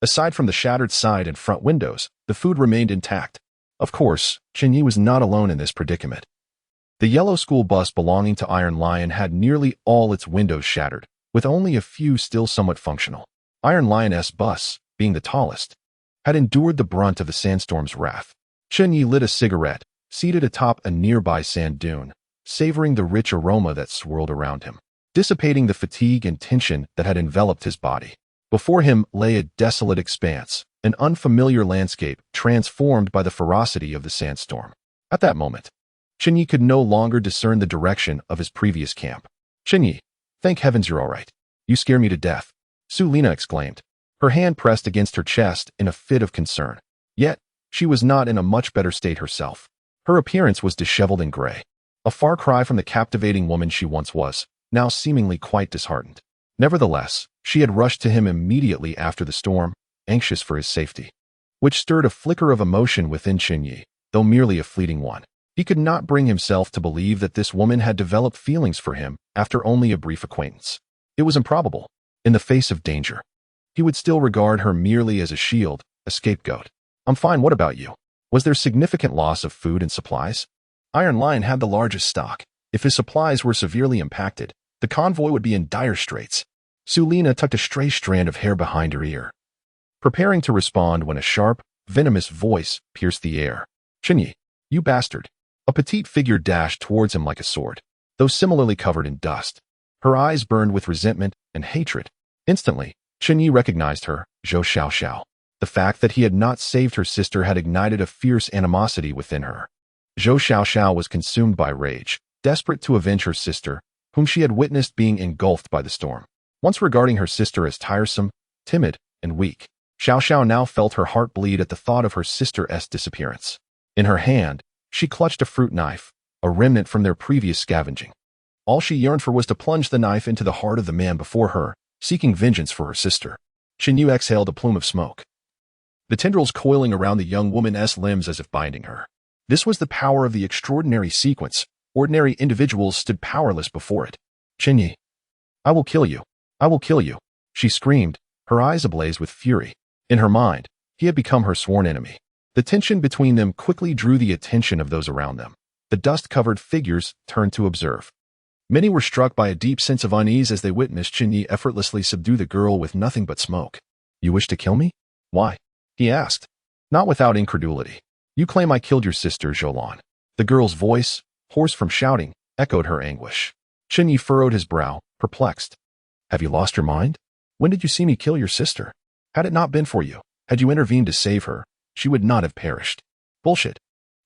Aside from the shattered side and front windows, the food remained intact. Of course, Chen Ye was not alone in this predicament. The yellow school bus belonging to Iron Lion had nearly all its windows shattered, with only a few still somewhat functional. Iron Lion's bus, being the tallest, had endured the brunt of the sandstorm's wrath. Chen Ye lit a cigarette, seated atop a nearby sand dune, savoring the rich aroma that swirled around him, dissipating the fatigue and tension that had enveloped his body. Before him lay a desolate expanse, an unfamiliar landscape transformed by the ferocity of the sandstorm. At that moment, Chen Ye could no longer discern the direction of his previous camp. Chen Ye, thank heavens you're all right. You scare me to death, Su Lina exclaimed, her hand pressed against her chest in a fit of concern. Yet, she was not in a much better state herself. Her appearance was disheveled and gray, a far cry from the captivating woman she once was, now seemingly quite disheartened. Nevertheless, she had rushed to him immediately after the storm, anxious for his safety, which stirred a flicker of emotion within Chen Ye, though merely a fleeting one. He could not bring himself to believe that this woman had developed feelings for him after only a brief acquaintance. It was improbable. In the face of danger, he would still regard her merely as a shield, a scapegoat. I'm fine, what about you? Was there significant loss of food and supplies? Iron Lion had the largest stock. If his supplies were severely impacted, the convoy would be in dire straits. Su Lina tucked a stray strand of hair behind her ear, preparing to respond when a sharp, venomous voice pierced the air. Chen Ye, you bastard. A petite figure dashed towards him like a sword, though similarly covered in dust. Her eyes burned with resentment and hatred. Instantly, Chen Ye recognized her, Zhou Xiaoxiao. The fact that he had not saved her sister had ignited a fierce animosity within her. Zhou Xiaoxiao was consumed by rage, desperate to avenge her sister, whom she had witnessed being engulfed by the storm. Once regarding her sister as tiresome, timid, and weak, Xiaoxiao now felt her heart bleed at the thought of her sister's disappearance. In her hand, she clutched a fruit knife, a remnant from their previous scavenging. All she yearned for was to plunge the knife into the heart of the man before her, seeking vengeance for her sister. Chen Ye exhaled a plume of smoke, the tendrils coiling around the young woman's limbs as if binding her. This was the power of the extraordinary sequence. Ordinary individuals stood powerless before it. Chen Ye, I will kill you. I will kill you, she screamed, her eyes ablaze with fury. In her mind, he had become her sworn enemy. The tension between them quickly drew the attention of those around them. The dust-covered figures turned to observe. Many were struck by a deep sense of unease as they witnessed Chen Ye effortlessly subdue the girl with nothing but smoke. You wish to kill me? Why? He asked, not without incredulity. You claim I killed your sister, Zhoulan. The girl's voice, hoarse from shouting, echoed her anguish. Chen Ye furrowed his brow, perplexed. Have you lost your mind? When did you see me kill your sister? Had it not been for you, had you intervened to save her, she would not have perished. Bullshit.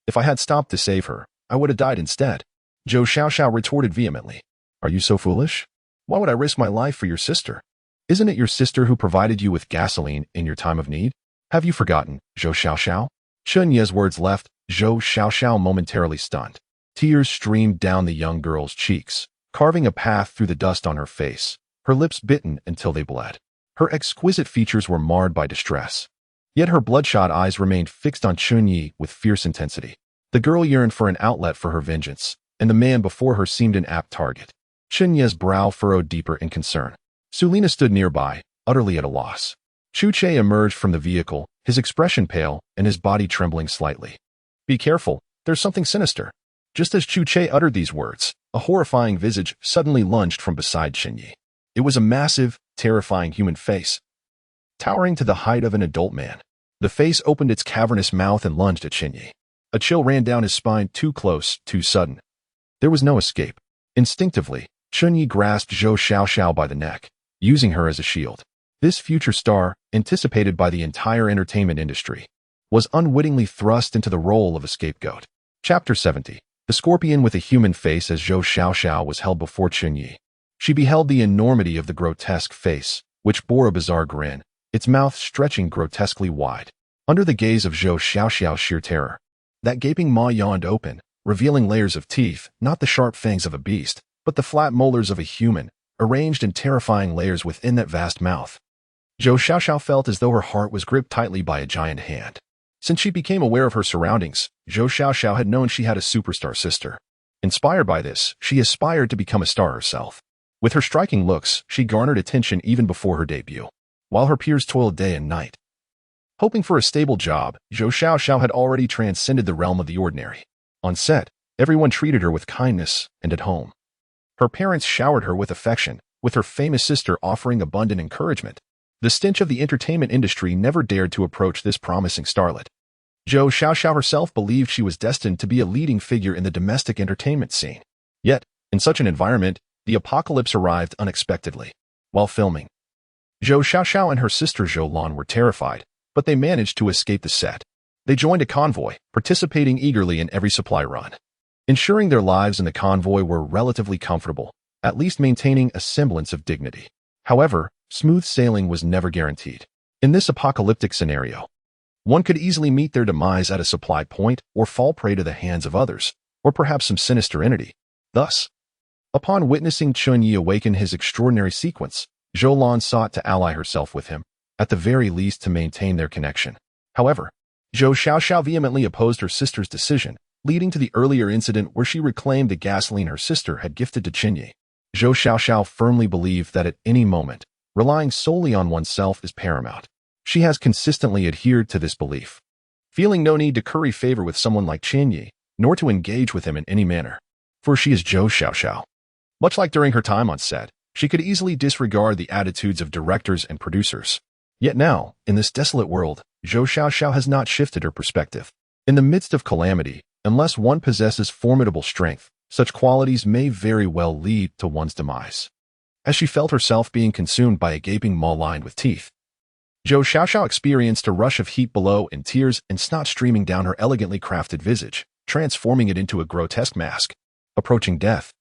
If I had stopped to save her, I would have died instead. Zhou Xiaoxiao retorted vehemently. Are you so foolish? Why would I risk my life for your sister? Isn't it your sister who provided you with gasoline in your time of need? Have you forgotten, Zhou Xiaoxiao? Chen Ye's words left Zhou Xiaoxiao momentarily stunned. Tears streamed down the young girl's cheeks, carving a path through the dust on her face, her lips bitten until they bled. Her exquisite features were marred by distress. Yet her bloodshot eyes remained fixed on Chen Ye with fierce intensity. The girl yearned for an outlet for her vengeance, and the man before her seemed an apt target. Chen Ye's brow furrowed deeper in concern. Sulina stood nearby, utterly at a loss. Chu Che emerged from the vehicle, his expression pale and his body trembling slightly. "Be careful, there's something sinister." Just as Chu Che uttered these words, a horrifying visage suddenly lunged from beside Chen Ye. It was a massive, terrifying human face, towering to the height of an adult man. The face opened its cavernous mouth and lunged at Chen Ye. A chill ran down his spine, too close, too sudden. There was no escape. Instinctively, Chen Ye grasped Zhou Xiaoxiao by the neck, using her as a shield. This future star, anticipated by the entire entertainment industry, was unwittingly thrust into the role of a scapegoat. Chapter 70. The scorpion with a human face. As Zhou Xiaoxiao was held before Chen Ye, she beheld the enormity of the grotesque face, which bore a bizarre grin, its mouth stretching grotesquely wide. Under the gaze of Zhou Xiaoxiao's sheer terror, that gaping maw yawned open, revealing layers of teeth, not the sharp fangs of a beast, but the flat molars of a human, arranged in terrifying layers within that vast mouth. Zhou Xiaoxiao felt as though her heart was gripped tightly by a giant hand. Since she became aware of her surroundings, Zhou Xiaoxiao had known she had a superstar sister. Inspired by this, she aspired to become a star herself. With her striking looks, she garnered attention even before her debut, while her peers toiled day and night. Hoping for a stable job, Zhou Xiaoxiao had already transcended the realm of the ordinary. On set, everyone treated her with kindness, and at home, her parents showered her with affection, with her famous sister offering abundant encouragement. The stench of the entertainment industry never dared to approach this promising starlet. Zhou Xiaoxiao herself believed she was destined to be a leading figure in the domestic entertainment scene. Yet, in such an environment, the apocalypse arrived unexpectedly. While filming, Zhou Xiaoxiao and her sister Zhou Lan were terrified, but they managed to escape the set. They joined a convoy, participating eagerly in every supply run, ensuring their lives in the convoy were relatively comfortable, at least maintaining a semblance of dignity. However, smooth sailing was never guaranteed. In this apocalyptic scenario, one could easily meet their demise at a supply point or fall prey to the hands of others, or perhaps some sinister entity. Thus, upon witnessing Chen Ye awaken his extraordinary sequence, Zhou Lan sought to ally herself with him, at the very least to maintain their connection. However, Zhou Xiaoxiao vehemently opposed her sister's decision, leading to the earlier incident where she reclaimed the gasoline her sister had gifted to Chen Ye. Zhou Xiaoxiao firmly believed that at any moment, relying solely on oneself is paramount. She has consistently adhered to this belief, feeling no need to curry favor with someone like Chen Ye, nor to engage with him in any manner. For she is Zhou Xiaoxiao. Much like during her time on set, she could easily disregard the attitudes of directors and producers. Yet now, in this desolate world, Zhou Xiaoxiao has not shifted her perspective. In the midst of calamity, unless one possesses formidable strength, such qualities may very well lead to one's demise. As she felt herself being consumed by a gaping maw lined with teeth, Zhou Xiaoxiao experienced a rush of heat below and tears and snot streaming down her elegantly crafted visage, transforming it into a grotesque mask. Approaching death,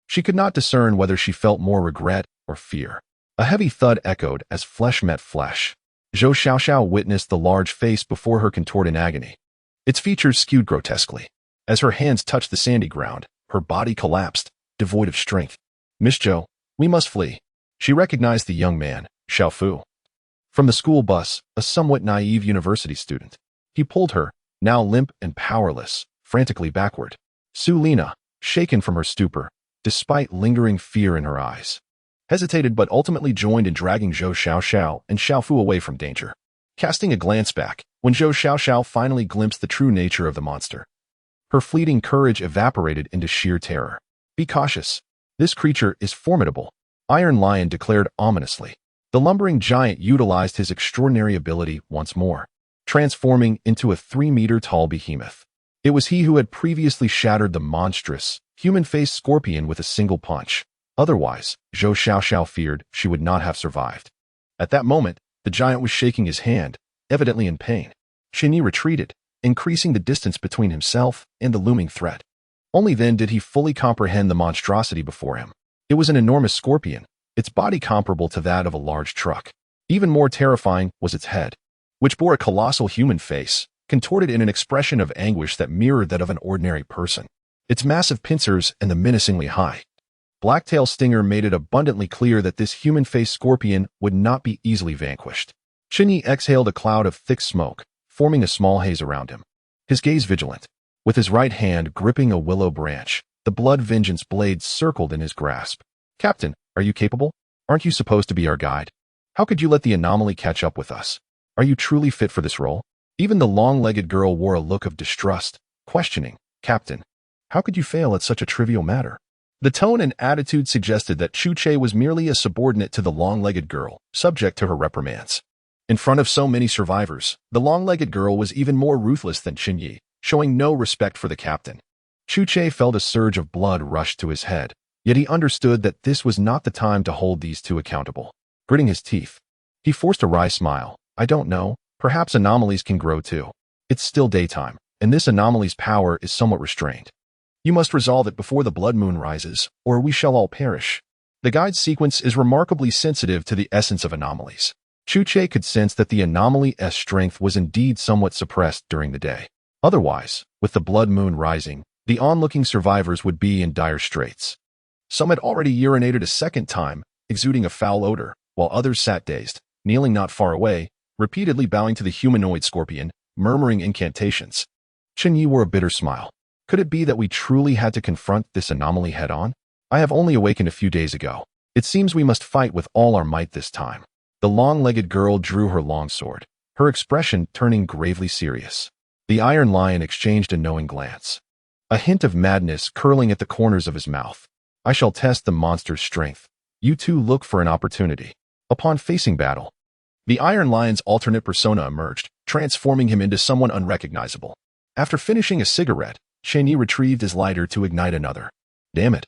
she could not discern whether she felt more regret or fear. A heavy thud echoed as flesh met flesh. Zhou Xiaoxiao witnessed the large face before her contort in agony. Its features skewed grotesquely. As her hands touched the sandy ground, her body collapsed, devoid of strength. "Miss Zhou, we must flee." She recognized the young man, Xiao Fu, from the school bus, a somewhat naive university student. He pulled her, now limp and powerless, frantically backward. Sulina, shaken from her stupor, despite lingering fear in her eyes, hesitated but ultimately joined in dragging Zhou Xiaoxiao and Xiao Fu away from danger. Casting a glance back, when Zhou Xiaoxiao finally glimpsed the true nature of the monster, her fleeting courage evaporated into sheer terror. "Be cautious. This creature is formidable," Iron Lion declared ominously. The lumbering giant utilized his extraordinary ability once more, transforming into a 3-meter-tall behemoth. It was he who had previously shattered the monstrous, human-faced scorpion with a single punch. Otherwise, Zhou Xiaoxiao feared she would not have survived. At that moment, the giant was shaking his hand, evidently in pain. Chen Ye retreated, increasing the distance between himself and the looming threat. Only then did he fully comprehend the monstrosity before him. It was an enormous scorpion, its body comparable to that of a large truck. Even more terrifying was its head, which bore a colossal human face, contorted in an expression of anguish that mirrored that of an ordinary person. Its massive pincers and the menacingly high blacktail stinger made it abundantly clear that this human-faced scorpion would not be easily vanquished. Chen Ye exhaled a cloud of thick smoke, forming a small haze around him. His gaze vigilant. With his right hand gripping a willow branch, the blood vengeance blade circled in his grasp. "Captain, are you capable? Aren't you supposed to be our guide? How could you let the anomaly catch up with us? Are you truly fit for this role?" Even the long-legged girl wore a look of distrust, questioning, "Captain, how could you fail at such a trivial matter?" The tone and attitude suggested that Chu Che was merely a subordinate to the long-legged girl, subject to her reprimands. In front of so many survivors, the long-legged girl was even more ruthless than Chen Ye, showing no respect for the captain. Chu Che felt a surge of blood rush to his head, yet he understood that this was not the time to hold these two accountable. Gritting his teeth, he forced a wry smile. "I don't know, perhaps anomalies can grow too. It's still daytime, and this anomaly's power is somewhat restrained. You must resolve it before the blood moon rises, or we shall all perish." The guide sequence is remarkably sensitive to the essence of anomalies. Chu Che could sense that the anomaly's strength was indeed somewhat suppressed during the day. Otherwise, with the blood moon rising, the onlooking survivors would be in dire straits. Some had already urinated a second time, exuding a foul odor, while others sat dazed, kneeling not far away, repeatedly bowing to the humanoid scorpion, murmuring incantations. Chen Ye wore a bitter smile. Could it be that we truly had to confront this anomaly head-on? I have only awakened a few days ago. It seems we must fight with all our might this time. The long-legged girl drew her longsword, her expression turning gravely serious. The Iron Lion exchanged a knowing glance, a hint of madness curling at the corners of his mouth. "I shall test the monster's strength. You two look for an opportunity." Upon facing battle, the Iron Lion's alternate persona emerged, transforming him into someone unrecognizable. After finishing a cigarette, Chen Ye retrieved his lighter to ignite another. "Damn it.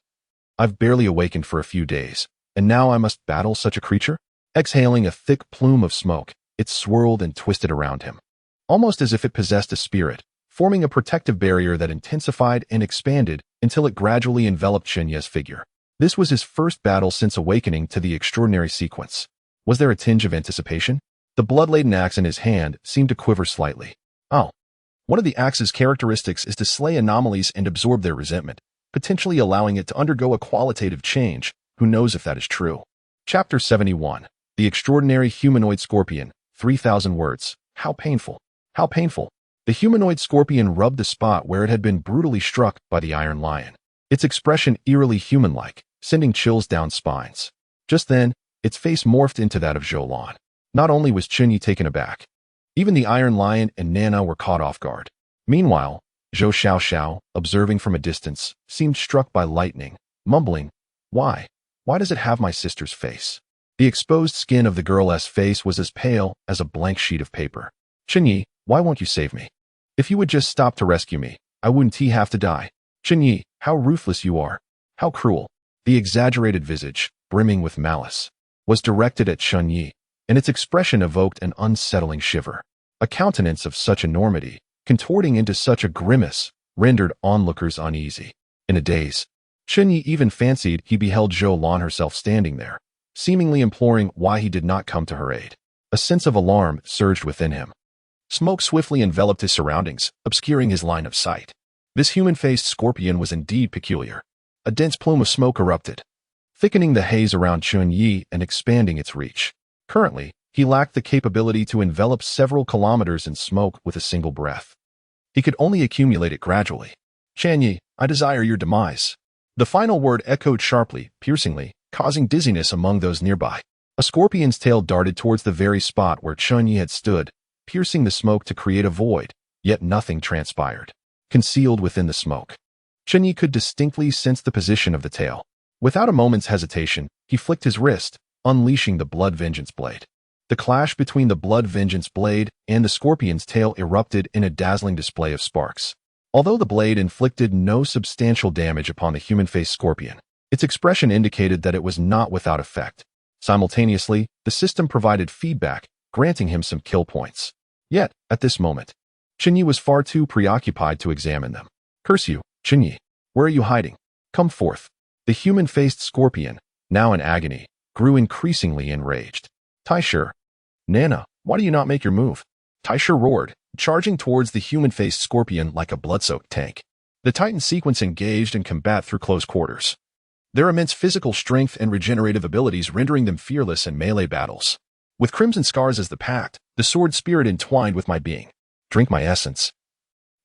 I've barely awakened for a few days, and now I must battle such a creature?" Exhaling a thick plume of smoke, it swirled and twisted around him, almost as if it possessed a spirit, forming a protective barrier that intensified and expanded until it gradually enveloped Chen Ye's figure. This was his first battle since awakening to the extraordinary sequence. Was there a tinge of anticipation? The blood-laden axe in his hand seemed to quiver slightly. Oh. One of the axe's characteristics is to slay anomalies and absorb their resentment, potentially allowing it to undergo a qualitative change. Who knows if that is true? Chapter 71. The Extraordinary Humanoid Scorpion. 3,000 words. How painful. How painful. The humanoid scorpion rubbed the spot where it had been brutally struck by the Iron Lion. Its expression eerily human-like, sending chills down spines. Just then, its face morphed into that of Zhou Lan. Not only was Chen Ye taken aback, even the Iron Lion and Nana were caught off guard. Meanwhile, Zhou Xiaoxiao, observing from a distance, seemed struck by lightning, mumbling, "Why? Why does it have my sister's face?" The exposed skin of the girl's face was as pale as a blank sheet of paper. "Chen Ye, why won't you save me? If you would just stop to rescue me, I wouldn't have to die. Chen Ye, how ruthless you are. How cruel." The exaggerated visage, brimming with malice, was directed at Chen Ye, and its expression evoked an unsettling shiver. A countenance of such enormity, contorting into such a grimace, rendered onlookers uneasy. In a daze, Chen Ye even fancied he beheld Zhou Lan herself standing there, seemingly imploring why he did not come to her aid. A sense of alarm surged within him. Smoke swiftly enveloped his surroundings, obscuring his line of sight. This human-faced scorpion was indeed peculiar. A dense plume of smoke erupted, thickening the haze around Chen Ye and expanding its reach. Currently, he lacked the capability to envelop several kilometers in smoke with a single breath. He could only accumulate it gradually. "Chen Ye, I desire your demise." The final word echoed sharply, piercingly, causing dizziness among those nearby. A scorpion's tail darted towards the very spot where Chen Ye had stood, piercing the smoke to create a void, yet nothing transpired. Concealed within the smoke, Chen Ye could distinctly sense the position of the tail. Without a moment's hesitation, he flicked his wrist, unleashing the blood vengeance blade. The clash between the blood vengeance blade and the scorpion's tail erupted in a dazzling display of sparks. Although the blade inflicted no substantial damage upon the human-faced scorpion, its expression indicated that it was not without effect. Simultaneously, the system provided feedback, granting him some kill points. Yet, at this moment, Chen Ye was far too preoccupied to examine them. "Curse you, Chen Ye. Where are you hiding? Come forth." The human-faced scorpion, now in agony, grew increasingly enraged. "Taisher. Nana, why do you not make your move?" Taisher roared, charging towards the human-faced scorpion like a blood-soaked tank. The Titan sequence engaged in combat through close quarters, their immense physical strength and regenerative abilities rendering them fearless in melee battles. With crimson scars as the pact, the sword spirit entwined with my being. Drink my essence,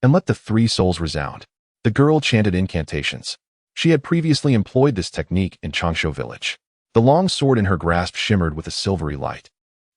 and let the three souls resound. The girl chanted incantations. She had previously employed this technique in Changshu village. The long sword in her grasp shimmered with a silvery light.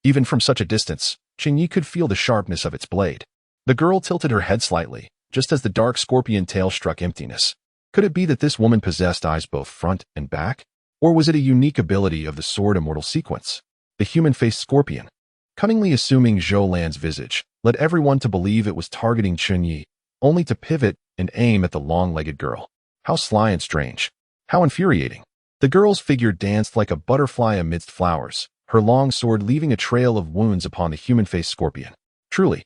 Even from such a distance, Chen Ye could feel the sharpness of its blade. The girl tilted her head slightly, just as the dark scorpion tail struck emptiness. Could it be that this woman possessed eyes both front and back? Or was it a unique ability of the sword immortal sequence? The human-faced scorpion, cunningly assuming Zhou Lan's visage, led everyone to believe it was targeting Chen Ye, only to pivot and aim at the long-legged girl. How sly and strange. How infuriating. The girl's figure danced like a butterfly amidst flowers, her long sword leaving a trail of wounds upon the human-faced scorpion. Truly,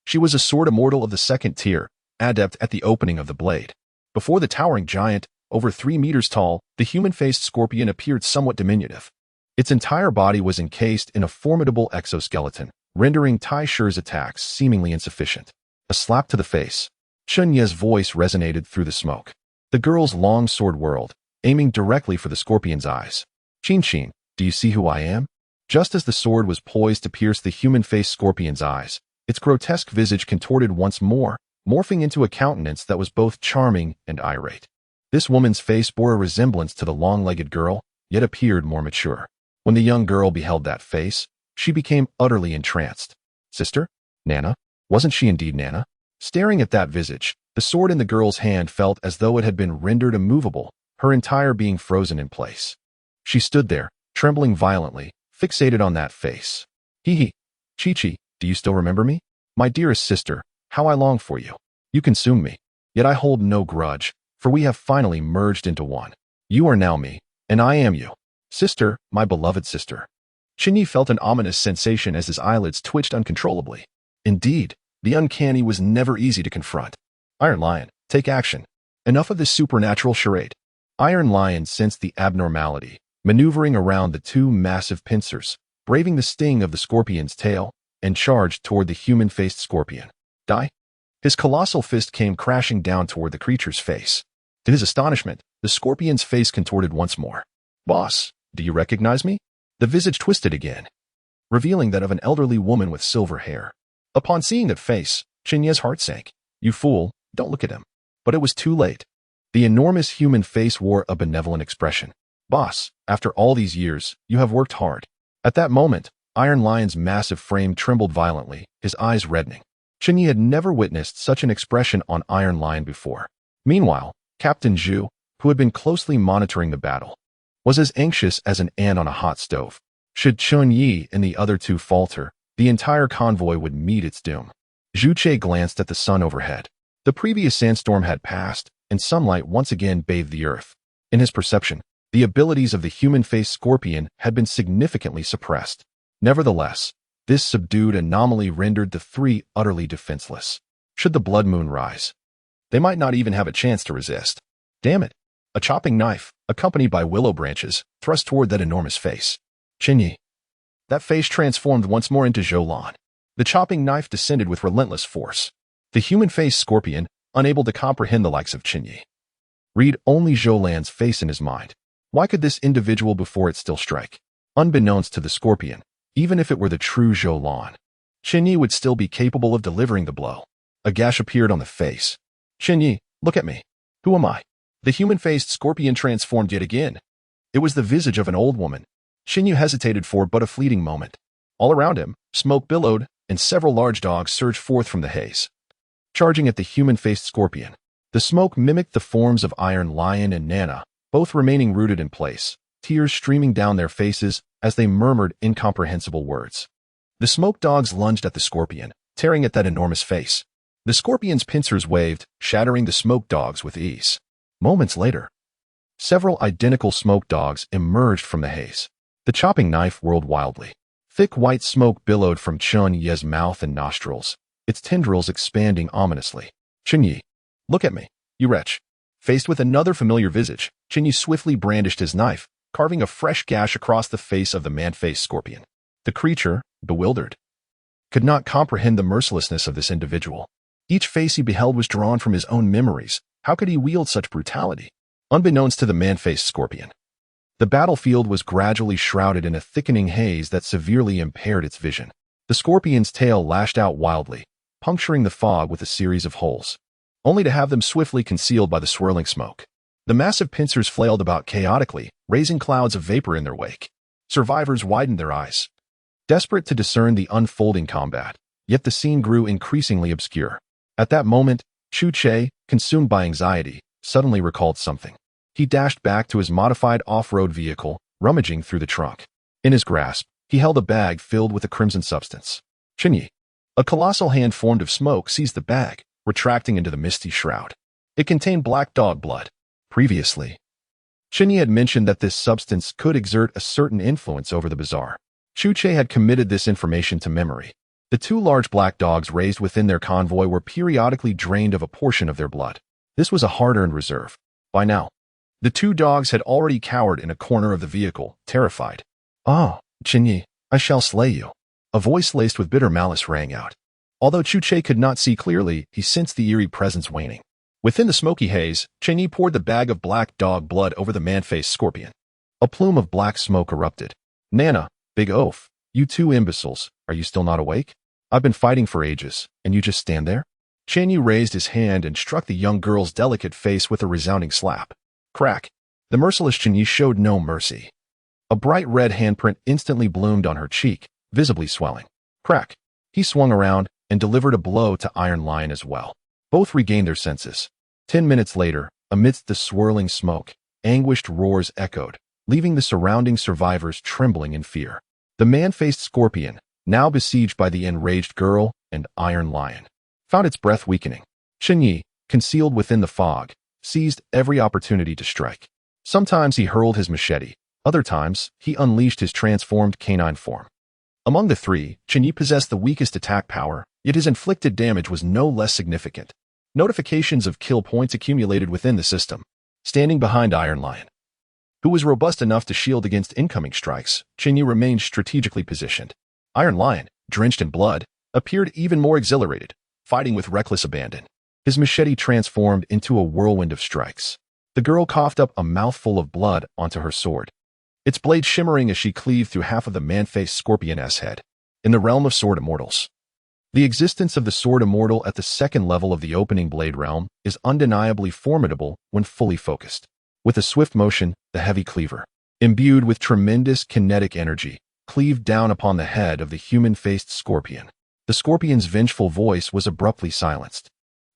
she was a sword immortal of the second tier, adept at the opening of the blade. Before the towering giant, over 3 meters tall, the human-faced scorpion appeared somewhat diminutive. Its entire body was encased in a formidable exoskeleton, rendering Tai Shi's attacks seemingly insufficient. A slap to the face. Chen Ye's voice resonated through the smoke. The girl's long sword whirled, aiming directly for the scorpion's eyes. Qin, do you see who I am? Just as the sword was poised to pierce the human-faced scorpion's eyes, its grotesque visage contorted once more, morphing into a countenance that was both charming and irate. This woman's face bore a resemblance to the long-legged girl, yet appeared more mature. When the young girl beheld that face, she became utterly entranced. Sister? Nana? Wasn't she indeed Nana? Staring at that visage, the sword in the girl's hand felt as though it had been rendered immovable, her entire being frozen in place. She stood there, trembling violently, fixated on that face. Hee. Chi, do you still remember me? My dearest sister, how I long for you. You consumed me. Yet I hold no grudge, for we have finally merged into one. You are now me, and I am you. Sister, my beloved sister. Chen Ye felt an ominous sensation as his eyelids twitched uncontrollably. Indeed, the uncanny was never easy to confront. Iron Lion, take action. Enough of this supernatural charade. Iron Lion sensed the abnormality, maneuvering around the two massive pincers, braving the sting of the scorpion's tail, and charged toward the human-faced scorpion. Die? His colossal fist came crashing down toward the creature's face. To his astonishment, the scorpion's face contorted once more. Boss, do you recognize me? The visage twisted again, revealing that of an elderly woman with silver hair. Upon seeing that face, Chen Ye's heart sank. You fool, don't look at him. But it was too late. The enormous human face wore a benevolent expression. Boss, after all these years, you have worked hard. At that moment, Iron Lion's massive frame trembled violently, his eyes reddening. Chen Ye had never witnessed such an expression on Iron Lion before. Meanwhile, Captain Zhu, who had been closely monitoring the battle, was as anxious as an ant on a hot stove. Should Chen Ye and the other two falter, the entire convoy would meet its doom. Zhu Che glanced at the sun overhead. The previous sandstorm had passed, and sunlight once again bathed the earth. In his perception, the abilities of the human-faced scorpion had been significantly suppressed. Nevertheless, this subdued anomaly rendered the three utterly defenseless. Should the blood moon rise, they might not even have a chance to resist. Damn it! A chopping knife, accompanied by willow branches, thrust toward that enormous face. Chen Ye. That face transformed once more into Zhou Lan. The chopping knife descended with relentless force. The human-faced scorpion, unable to comprehend the likes of Chen Ye, read only Zhou Lan's face in his mind. Why could this individual before it still strike? Unbeknownst to the scorpion, even if it were the true Zhou Lan, Chen Ye would still be capable of delivering the blow. A gash appeared on the face. Chen Ye, look at me. Who am I? The human-faced scorpion transformed yet again. It was the visage of an old woman. Chen Ye hesitated for but a fleeting moment. All around him, smoke billowed, and several large dogs surged forth from the haze, charging at the human-faced scorpion. The smoke mimicked the forms of Iron Lion and Nana, both remaining rooted in place, tears streaming down their faces as they murmured incomprehensible words. The smoke dogs lunged at the scorpion, tearing at that enormous face. The scorpion's pincers waved, shattering the smoke dogs with ease. Moments later, several identical smoke dogs emerged from the haze. The chopping knife whirled wildly. Thick white smoke billowed from Chen Ye's mouth and nostrils, its tendrils expanding ominously. Chen Ye, look at me, you wretch. Faced with another familiar visage, Chen Ye swiftly brandished his knife, carving a fresh gash across the face of the man-faced scorpion. The creature, bewildered, could not comprehend the mercilessness of this individual. Each face he beheld was drawn from his own memories. How could he wield such brutality? Unbeknownst to the man-faced scorpion, the battlefield was gradually shrouded in a thickening haze that severely impaired its vision. The scorpion's tail lashed out wildly, puncturing the fog with a series of holes, only to have them swiftly concealed by the swirling smoke. The massive pincers flailed about chaotically, raising clouds of vapor in their wake. Survivors widened their eyes, desperate to discern the unfolding combat, yet the scene grew increasingly obscure. At that moment, Chen Ye, consumed by anxiety, suddenly recalled something. He dashed back to his modified off-road vehicle, rummaging through the trunk. In his grasp, he held a bag filled with a crimson substance. Chen Ye, a colossal hand formed of smoke, seized the bag, retracting into the misty shroud. It contained black dog blood. Previously, Chen Ye had mentioned that this substance could exert a certain influence over the bizarre. Chen Ye had committed this information to memory. The two large black dogs raised within their convoy were periodically drained of a portion of their blood. This was a hard-earned reserve. By now, the two dogs had already cowered in a corner of the vehicle, terrified. "Ah, Chen Ye, I shall slay you." A voice laced with bitter malice rang out. Although Chen Ye could not see clearly, he sensed the eerie presence waning. Within the smoky haze, Chen Ye poured the bag of black dog blood over the man-faced scorpion. A plume of black smoke erupted. "Nana, big oaf, you two imbeciles, are you still not awake? I've been fighting for ages, and you just stand there?" Chen Ye raised his hand and struck the young girl's delicate face with a resounding slap. Crack! The merciless Chen Ye showed no mercy. A bright red handprint instantly bloomed on her cheek, visibly swelling. Crack! He swung around and delivered a blow to Iron Lion as well. Both regained their senses. 10 minutes later, amidst the swirling smoke, anguished roars echoed, leaving the surrounding survivors trembling in fear. The man-faced scorpion, now besieged by the enraged girl and Iron Lion, found its breath weakening. Chen Ye, concealed within the fog, seized every opportunity to strike. Sometimes he hurled his machete, other times he unleashed his transformed canine form. Among the three, Chen Ye possessed the weakest attack power, yet his inflicted damage was no less significant. Notifications of kill points accumulated within the system. Standing behind Iron Lion, who was robust enough to shield against incoming strikes, Chen Ye remained strategically positioned. Iron Lion, drenched in blood, appeared even more exhilarated, fighting with reckless abandon. His machete transformed into a whirlwind of strikes. The girl coughed up a mouthful of blood onto her sword, its blade shimmering as she cleaved through half of the man-faced scorpion's head. In the realm of sword immortals, the existence of the sword immortal at the second level of the opening blade realm is undeniably formidable when fully focused. With a swift motion, the heavy cleaver, imbued with tremendous kinetic energy, cleaved down upon the head of the human-faced scorpion. The scorpion's vengeful voice was abruptly silenced.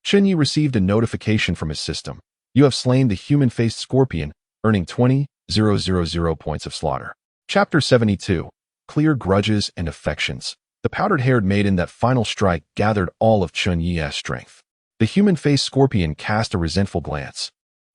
Chen Ye received a notification from his system. "You have slain the human-faced scorpion, earning 20,000 points of slaughter." Chapter 72. Clear Grudges and Affections. The powdered-haired maiden that final strike gathered all of Chen Ye's strength. The human-faced scorpion cast a resentful glance,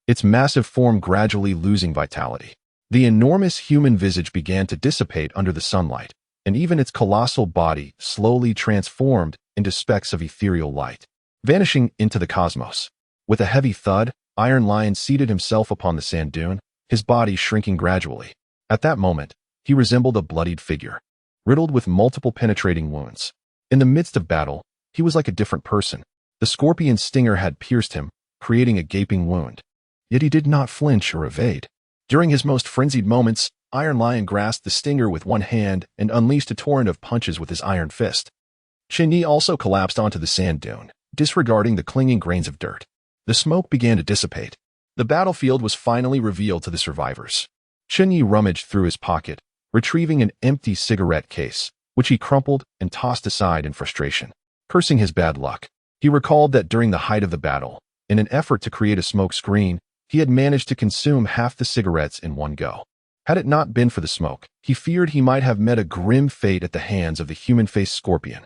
its massive form gradually losing vitality. The enormous human visage began to dissipate under the sunlight, and even its colossal body slowly transformed into specks of ethereal light, vanishing into the cosmos. With a heavy thud, Iron Lion seated himself upon the sand dune, his body shrinking gradually. At that moment, he resembled a bloodied figure, riddled with multiple penetrating wounds. In the midst of battle, he was like a different person. The scorpion's stinger had pierced him, creating a gaping wound. Yet he did not flinch or evade. During his most frenzied moments, Iron Lion grasped the stinger with one hand and unleashed a torrent of punches with his iron fist. Chen Ye also collapsed onto the sand dune, disregarding the clinging grains of dirt. The smoke began to dissipate. The battlefield was finally revealed to the survivors. Chen Ye rummaged through his pocket, retrieving an empty cigarette case, which he crumpled and tossed aside in frustration. Cursing his bad luck, he recalled that during the height of the battle, in an effort to create a smoke screen, he had managed to consume half the cigarettes in one go. Had it not been for the smoke, he feared he might have met a grim fate at the hands of the human-faced scorpion.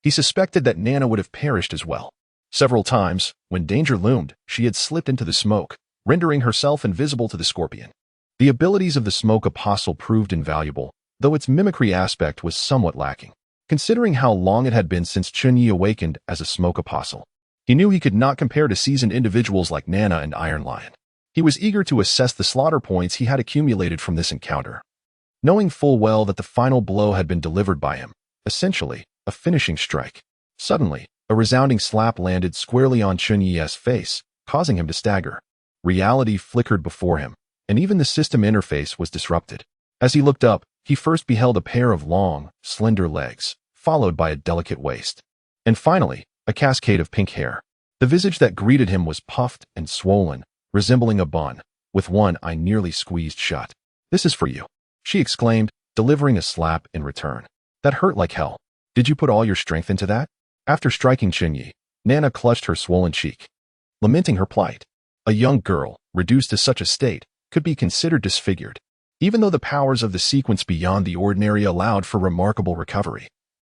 He suspected that Nana would have perished as well. Several times, when danger loomed, she had slipped into the smoke, rendering herself invisible to the scorpion. The abilities of the smoke apostle proved invaluable, though its mimicry aspect was somewhat lacking. Considering how long it had been since Chen Ye awakened as a smoke apostle, he knew he could not compare to seasoned individuals like Nana and Iron Lion. He was eager to assess the slaughter points he had accumulated from this encounter. Knowing full well that the final blow had been delivered by him, essentially, a finishing strike. Suddenly, a resounding slap landed squarely on Chen Ye's face, causing him to stagger. Reality flickered before him, and even the system interface was disrupted. As he looked up, he first beheld a pair of long, slender legs, followed by a delicate waist. And finally, a cascade of pink hair. The visage that greeted him was puffed and swollen, resembling a bun, with one eye nearly squeezed shut. "This is for you," she exclaimed, delivering a slap in return. "That hurt like hell. Did you put all your strength into that?" After striking Chen Ye, Nana clutched her swollen cheek, lamenting her plight. A young girl, reduced to such a state, could be considered disfigured, even though the powers of the sequence beyond the ordinary allowed for remarkable recovery.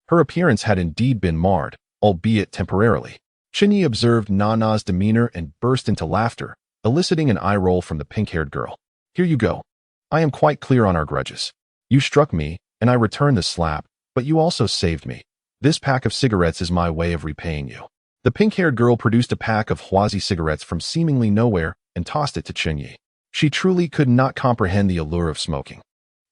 Her appearance had indeed been marred, albeit temporarily. Chen Ye observed Nana's demeanor and burst into laughter, eliciting an eye roll from the pink-haired girl. "Here you go. I am quite clear on our grudges. You struck me, and I returned the slap, but you also saved me. This pack of cigarettes is my way of repaying you." The pink-haired girl produced a pack of Huazi cigarettes from seemingly nowhere and tossed it to Chen Ye. She truly could not comprehend the allure of smoking.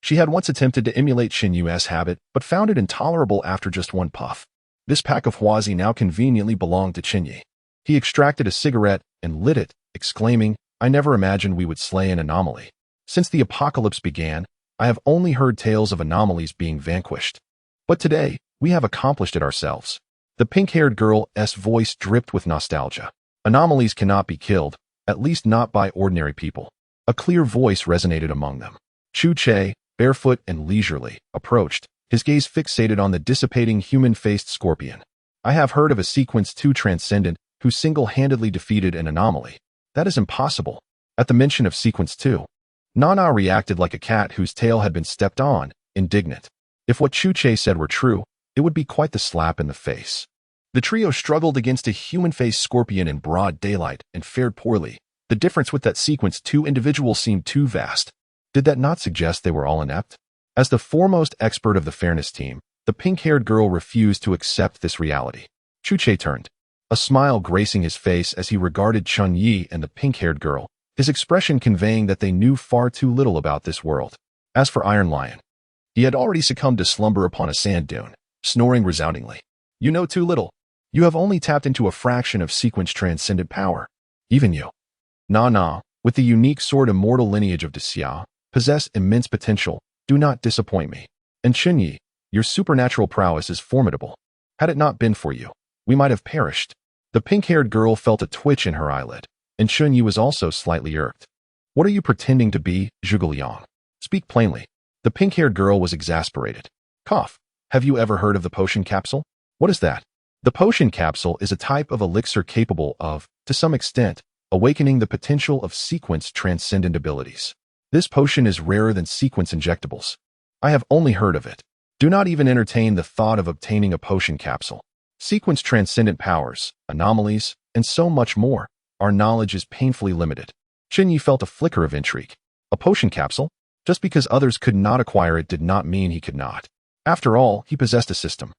She had once attempted to emulate Chen Ye's habit, but found it intolerable after just one puff. This pack of Huazi now conveniently belonged to Chen Ye. He extracted a cigarette and lit it, exclaiming, "I never imagined we would slay an anomaly. Since the apocalypse began, I have only heard tales of anomalies being vanquished. But today, we have accomplished it ourselves." The pink-haired girl's voice dripped with nostalgia. "Anomalies cannot be killed, at least not by ordinary people." A clear voice resonated among them. Chu Che, barefoot and leisurely, approached, his gaze fixated on the dissipating human-faced scorpion. "I have heard of a sequence too transcendent who single-handedly defeated an anomaly. That is impossible." At the mention of sequence 2, Nana reacted like a cat whose tail had been stepped on, indignant. If what Chu Che said were true, it would be quite the slap in the face. The trio struggled against a human-faced scorpion in broad daylight and fared poorly. The difference with that sequence 2 individual seemed too vast. Did that not suggest they were all inept? As the foremost expert of the fairness team, the pink-haired girl refused to accept this reality. Chu Che turned, a smile gracing his face as he regarded Chen Ye and the pink-haired girl, his expression conveying that they knew far too little about this world. As for Iron Lion, he had already succumbed to slumber upon a sand dune, snoring resoundingly. "You know too little. You have only tapped into a fraction of sequence transcendent power. Even you, Nana, with the unique sword immortal lineage of Xia, possess immense potential. Do not disappoint me. And Chen Ye, your supernatural prowess is formidable. Had it not been for you, we might have perished." The pink-haired girl felt a twitch in her eyelid, and Chen Ye was also slightly irked. "What are you pretending to be, Zhuge Liang? Speak plainly." The pink-haired girl was exasperated. "Cough. Have you ever heard of the potion capsule?" "What is that?" The potion capsule is a type of elixir capable of, to some extent, awakening the potential of sequence transcendent abilities. This potion is rarer than sequence injectables. I have only heard of it. Do not even entertain the thought of obtaining a potion capsule. Sequence transcendent powers, anomalies, and so much more. Our knowledge is painfully limited. Chen Ye felt a flicker of intrigue. A potion capsule? Just because others could not acquire it did not mean he could not. After all, he possessed a system.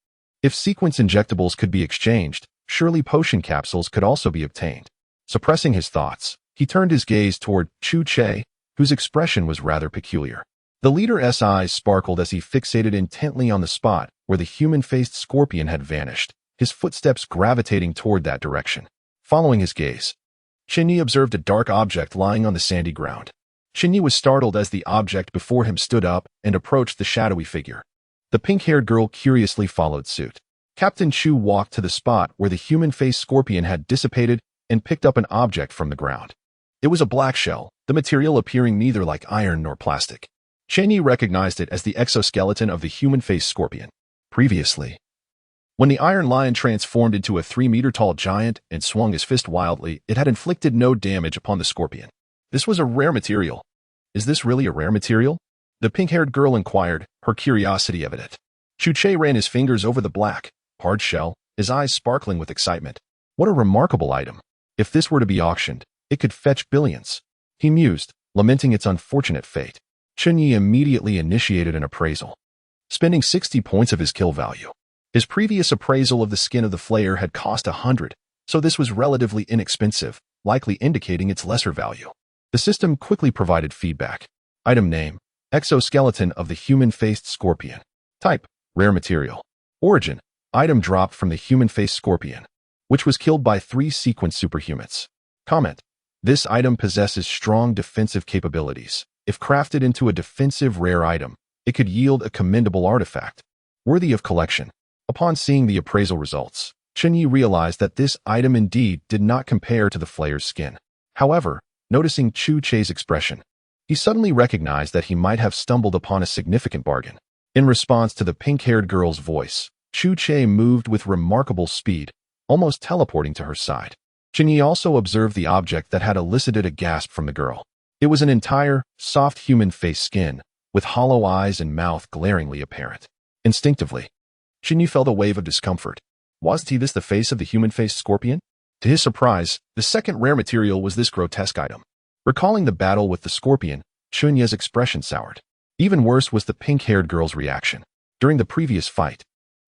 If sequence injectables could be exchanged, surely potion capsules could also be obtained. Suppressing his thoughts, he turned his gaze toward Chu Che, whose expression was rather peculiar. The leader's eyes sparkled as he fixated intently on the spot where the human-faced scorpion had vanished, his footsteps gravitating toward that direction. Following his gaze, Chen Ye observed a dark object lying on the sandy ground. Chen Ye was startled as the object before him stood up and approached the shadowy figure. The pink-haired girl curiously followed suit. Captain Chu walked to the spot where the human-faced scorpion had dissipated and picked up an object from the ground. It was a black shell, the material appearing neither like iron nor plastic. Chen Ye recognized it as the exoskeleton of the human-faced scorpion. Previously, when the Iron Lion transformed into a 3-meter-tall giant and swung his fist wildly, it had inflicted no damage upon the scorpion. This was a rare material. Is this really a rare material? The pink-haired girl inquired, her curiosity evident. Chu Che ran his fingers over the black, hard shell, his eyes sparkling with excitement. What a remarkable item. If this were to be auctioned, it could fetch billions. He mused, lamenting its unfortunate fate. Chen Ye immediately initiated an appraisal, spending 60 points of his kill value. His previous appraisal of the skin of the flayer had cost 100, so this was relatively inexpensive, likely indicating its lesser value. The system quickly provided feedback. Item name: exoskeleton of the human-faced scorpion. Type: rare material. Origin: Item dropped from the human-faced scorpion, which was killed by 3 sequence superhumans. Comment. This item possesses strong defensive capabilities. If crafted into a defensive rare item, it could yield a commendable artifact, worthy of collection. Upon seeing the appraisal results, Chen Ye realized that this item indeed did not compare to the flayer's skin. However, noticing Chu Che's expression, he suddenly recognized that he might have stumbled upon a significant bargain. In response to the pink-haired girl's voice, Chu Che moved with remarkable speed, almost teleporting to her side. Chen Ye also observed the object that had elicited a gasp from the girl. It was an entire, soft human face skin, with hollow eyes and mouth glaringly apparent. Instinctively, Chen Ye felt a wave of discomfort. Wasn't this the face of the human-faced scorpion? To his surprise, the second rare material was this grotesque item. Recalling the battle with the scorpion, Chen Ye's expression soured. Even worse was the pink-haired girl's reaction. During the previous fight,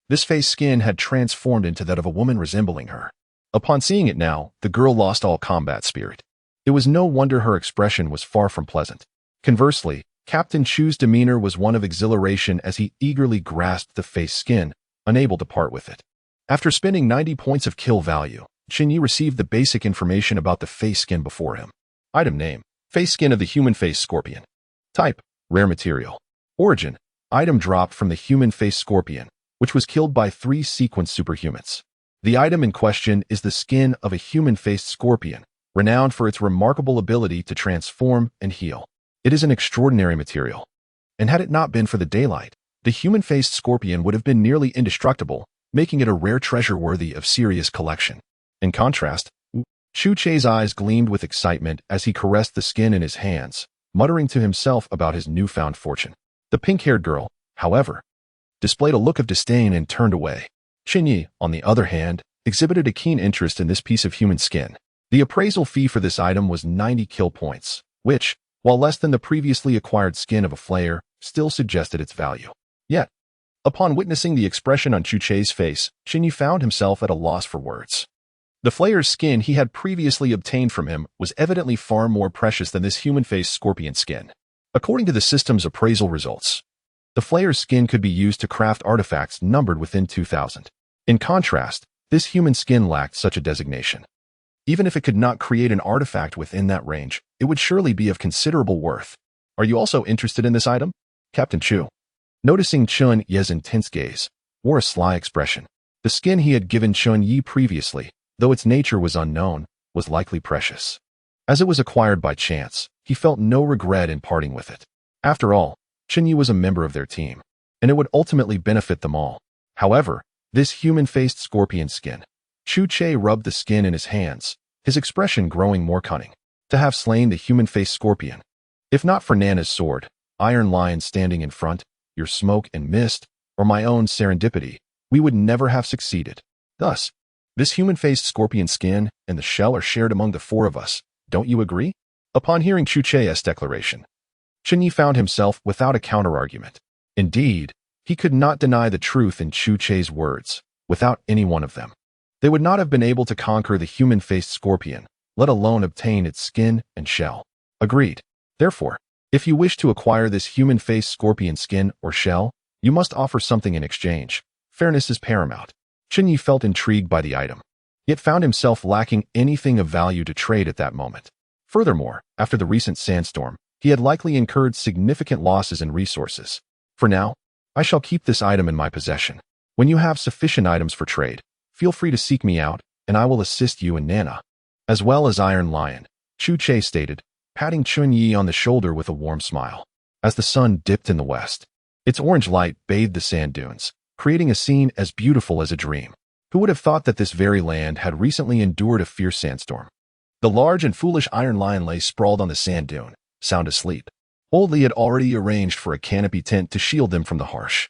this face skin had transformed into that of a woman resembling her. Upon seeing it now, the girl lost all combat spirit. It was no wonder her expression was far from pleasant. Conversely, Captain Chu's demeanor was one of exhilaration as he eagerly grasped the face skin, unable to part with it. After spending 90 points of kill value, Chen Ye received the basic information about the face skin before him. Item name: face skin of the human-faced scorpion. Type: rare material. Origin: item dropped from the human-faced scorpion, which was killed by 3 sequence superhumans. The item in question is the skin of a human-faced scorpion, renowned for its remarkable ability to transform and heal. It is an extraordinary material, and had it not been for the daylight, the human-faced scorpion would have been nearly indestructible, making it a rare treasure worthy of serious collection. In contrast, Chu Che's eyes gleamed with excitement as he caressed the skin in his hands, muttering to himself about his newfound fortune. The pink-haired girl, however, displayed a look of disdain and turned away. Chen Ye, on the other hand, exhibited a keen interest in this piece of human skin. The appraisal fee for this item was 90 kill points, which, while less than the previously acquired skin of a flayer, still suggested its value. Yet, upon witnessing the expression on Chu Che's face, Chen Ye found himself at a loss for words. The flayer's skin he had previously obtained from him was evidently far more precious than this human-faced scorpion skin. According to the system's appraisal results, the flayer's skin could be used to craft artifacts numbered within 2,000. In contrast, this human skin lacked such a designation. Even if it could not create an artifact within that range, it would surely be of considerable worth. Are you also interested in this item? Captain Chu, noticing Chen Ye's intense gaze, wore a sly expression. The skin he had given Chen Ye previously, though its nature was unknown, was likely precious. As it was acquired by chance, he felt no regret in parting with it. After all, Chen Ye was a member of their team, and it would ultimately benefit them all. However, this human-faced scorpion skin. Chu Che rubbed the skin in his hands, his expression growing more cunning. To have slain the human-faced scorpion. If not for Nana's sword, Iron Lion standing in front, your smoke and mist, or my own serendipity, we would never have succeeded. Thus, this human-faced scorpion skin and the shell are shared among the 4 of us. Don't you agree? Upon hearing Chu Che's declaration, Chen Ye found himself without a counter-argument. Indeed, he could not deny the truth in Chu Che's words. Without any one of them, they would not have been able to conquer the human-faced scorpion, let alone obtain its skin and shell. Agreed. Therefore, if you wish to acquire this human-faced scorpion skin or shell, you must offer something in exchange. Fairness is paramount. Chen Ye felt intrigued by the item, yet found himself lacking anything of value to trade at that moment. Furthermore, after the recent sandstorm, he had likely incurred significant losses in resources. For now, I shall keep this item in my possession. When you have sufficient items for trade, feel free to seek me out, and I will assist you and Nana, as well as Iron Lion, Chu Che stated, patting Chen Ye on the shoulder with a warm smile. As the sun dipped in the west, its orange light bathed the sand dunes, creating a scene as beautiful as a dream. Who would have thought that this very land had recently endured a fierce sandstorm? The large and foolish Iron Lion lay sprawled on the sand dune, sound asleep. Old Lee had already arranged for a canopy tent to shield them from the harsh,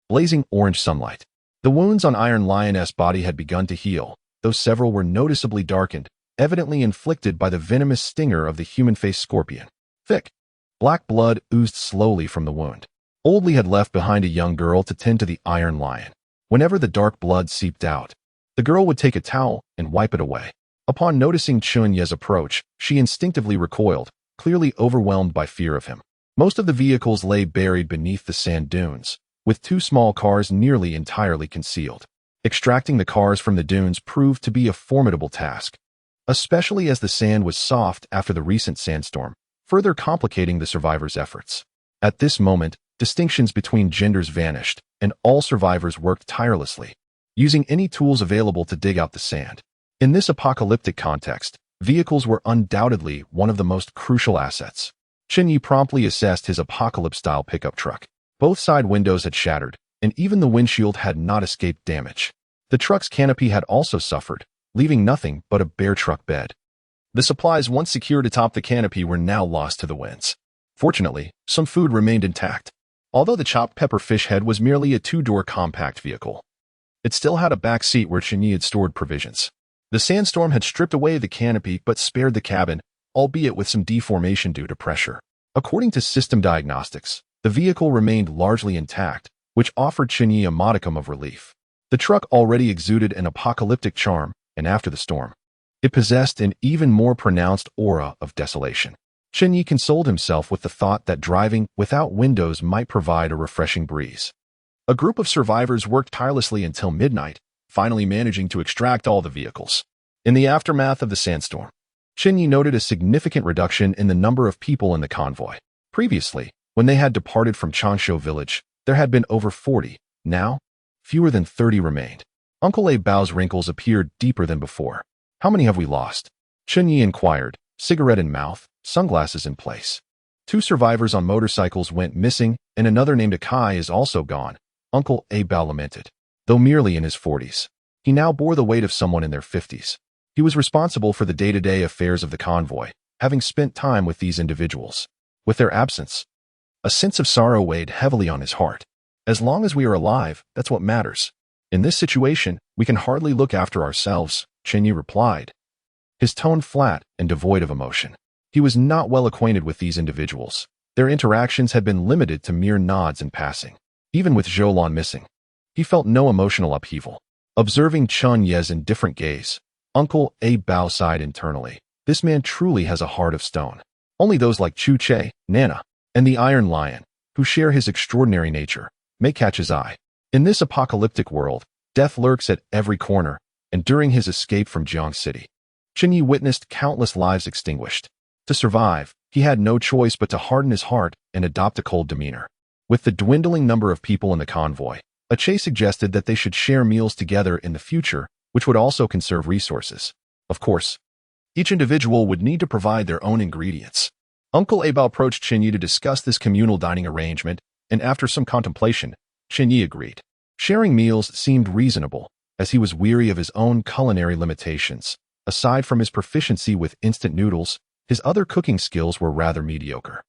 blazing orange sunlight. The wounds on Iron Lion's body had begun to heal, though several were noticeably darkened, evidently inflicted by the venomous stinger of the human-faced scorpion. Thick, black blood oozed slowly from the wound. Old Lee had left behind a young girl to tend to the Iron Lion. Whenever the dark blood seeped out, the girl would take a towel and wipe it away. Upon noticing Chen Ye's approach, she instinctively recoiled, clearly overwhelmed by fear of him. Most of the vehicles lay buried beneath the sand dunes, with 2 small cars nearly entirely concealed. Extracting the cars from the dunes proved to be a formidable task, especially as the sand was soft after the recent sandstorm, further complicating the survivors' efforts. At this moment, distinctions between genders vanished, and all survivors worked tirelessly, using any tools available to dig out the sand. In this apocalyptic context, vehicles were undoubtedly one of the most crucial assets. Chen Ye promptly assessed his apocalypse-style pickup truck. Both side windows had shattered, and even the windshield had not escaped damage. The truck's canopy had also suffered, leaving nothing but a bare truck bed. The supplies once secured atop the canopy were now lost to the winds. Fortunately, some food remained intact. Although the chopped pepper fish head was merely a two-door compact vehicle, it still had a back seat where Chen Ye had stored provisions. The sandstorm had stripped away the canopy but spared the cabin, albeit with some deformation due to pressure. According to system diagnostics, the vehicle remained largely intact, which offered Chen Ye a modicum of relief. The truck already exuded an apocalyptic charm, and after the storm, it possessed an even more pronounced aura of desolation. Chen Ye consoled himself with the thought that driving without windows might provide a refreshing breeze. A group of survivors worked tirelessly until midnight, finally managing to extract all the vehicles. In the aftermath of the sandstorm, Chen Ye noted a significant reduction in the number of people in the convoy. Previously, when they had departed from Changshu village, there had been over 40. Now, fewer than 30 remained. Uncle A Bao's wrinkles appeared deeper than before. "How many have we lost?" Chen Ye inquired, cigarette in mouth, sunglasses in place. 2 survivors on motorcycles went missing, and another named Akai is also gone, Uncle A Bao lamented. Though merely in his 40s, he now bore the weight of someone in their 50s. He was responsible for the day-to-day affairs of the convoy, having spent time with these individuals. With their absence, a sense of sorrow weighed heavily on his heart. As long as we are alive, that's what matters. In this situation, we can hardly look after ourselves, Chen Ye replied, his tone flat and devoid of emotion. He was not well acquainted with these individuals. Their interactions had been limited to mere nods and passing. Even with Zhou Lan missing, he felt no emotional upheaval. Observing Chen Ye's indifferent gaze, Uncle A Bao sighed internally. This man truly has a heart of stone. Only those like Chu Che, Nana, and the Iron Lion, who share his extraordinary nature, may catch his eye. In this apocalyptic world, death lurks at every corner, and during his escape from Jiang City, Chen Ye witnessed countless lives extinguished. To survive, he had no choice but to harden his heart and adopt a cold demeanor. With the dwindling number of people in the convoy, Aceh suggested that they should share meals together in the future, which would also conserve resources. Of course, each individual would need to provide their own ingredients. Uncle Abao approached Chen Ye to discuss this communal dining arrangement, and after some contemplation, Chen Ye agreed. Sharing meals seemed reasonable, as he was weary of his own culinary limitations. Aside from his proficiency with instant noodles, his other cooking skills were rather mediocre.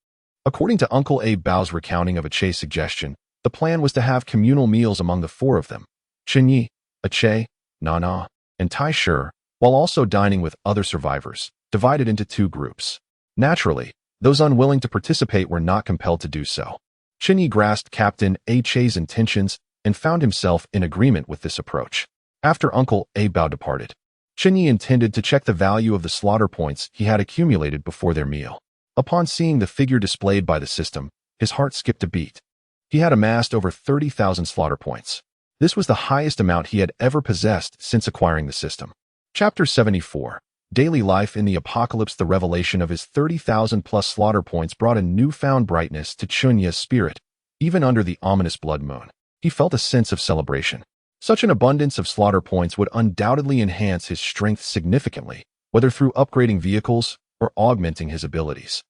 According to Uncle A Bao's recounting of Aceh's suggestion, the plan was to have communal meals among the 4 of them, Chen Ye, Aceh, Nana, and Tai Shi, while also dining with other survivors, divided into 2 groups. Naturally, those unwilling to participate were not compelled to do so. Chen Ye grasped Captain Aceh's intentions and found himself in agreement with this approach. After Uncle A Bao departed, Chen Ye intended to check the value of the slaughter points he had accumulated before their meal. Upon seeing the figure displayed by the system, his heart skipped a beat. He had amassed over 30,000 slaughter points. This was the highest amount he had ever possessed since acquiring the system. Chapter 74. Daily Life in the Apocalypse. The revelation of his 30,000-plus slaughter points brought a newfound brightness to Chen Ye's spirit. Even under the ominous blood moon, he felt a sense of celebration. Such an abundance of slaughter points would undoubtedly enhance his strength significantly, whether through upgrading vehicles or augmenting his abilities.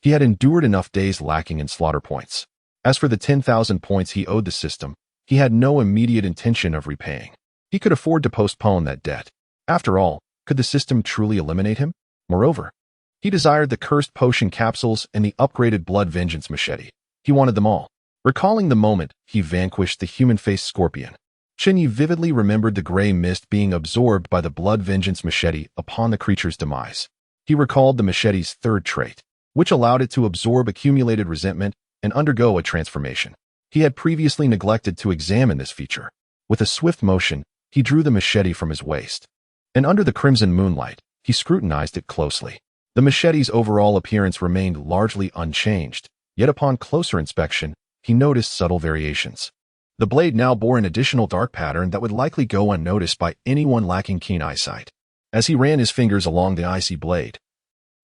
He had endured enough days lacking in slaughter points. As for the 10,000 points he owed the system, he had no immediate intention of repaying. He could afford to postpone that debt. After all, could the system truly eliminate him? Moreover, he desired the cursed potion capsules and the upgraded blood vengeance machete. He wanted them all. Recalling the moment he vanquished the human-faced scorpion, Chen Ye vividly remembered the gray mist being absorbed by the blood vengeance machete upon the creature's demise. He recalled the machete's 3rd trait, which allowed it to absorb accumulated resentment and undergo a transformation. He had previously neglected to examine this feature. With a swift motion, he drew the machete from his waist, and under the crimson moonlight, he scrutinized it closely. The machete's overall appearance remained largely unchanged, yet upon closer inspection, he noticed subtle variations. The blade now bore an additional dark pattern that would likely go unnoticed by anyone lacking keen eyesight. As he ran his fingers along the icy blade,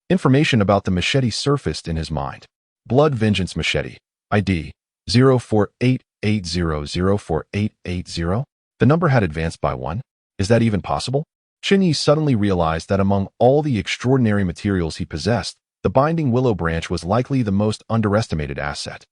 information about the machete surfaced in his mind. Blood Vengeance Machete, ID 0488004880. The number had advanced by 1. Is that even possible? Chen Ye suddenly realized that among all the extraordinary materials he possessed, the binding willow branch was likely the most underestimated asset.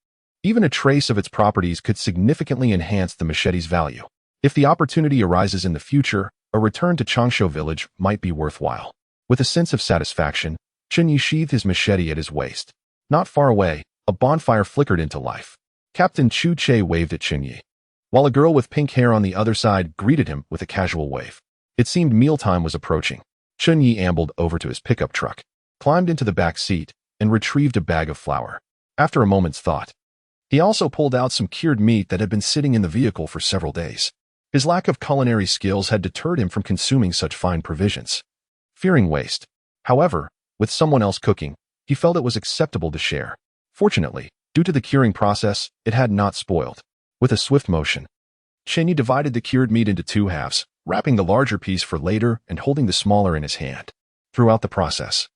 Even a trace of its properties could significantly enhance the machete's value. If the opportunity arises in the future, a return to Changshu village might be worthwhile. With a sense of satisfaction, Chen Ye sheathed his machete at his waist. Not far away, a bonfire flickered into life. Captain Chu Che waved at Chen Ye, while a girl with pink hair on the other side greeted him with a casual wave. It seemed mealtime was approaching. Chen Ye ambled over to his pickup truck, climbed into the back seat, and retrieved a bag of flour. After a moment's thought, he also pulled out some cured meat that had been sitting in the vehicle for several days. His lack of culinary skills had deterred him from consuming such fine provisions, fearing waste. However, with someone else cooking, he felt it was acceptable to share. Fortunately, due to the curing process, it had not spoiled. With a swift motion, Chen Ye divided the cured meat into 2 halves, wrapping the larger piece for later and holding the smaller in his hand. Throughout the process,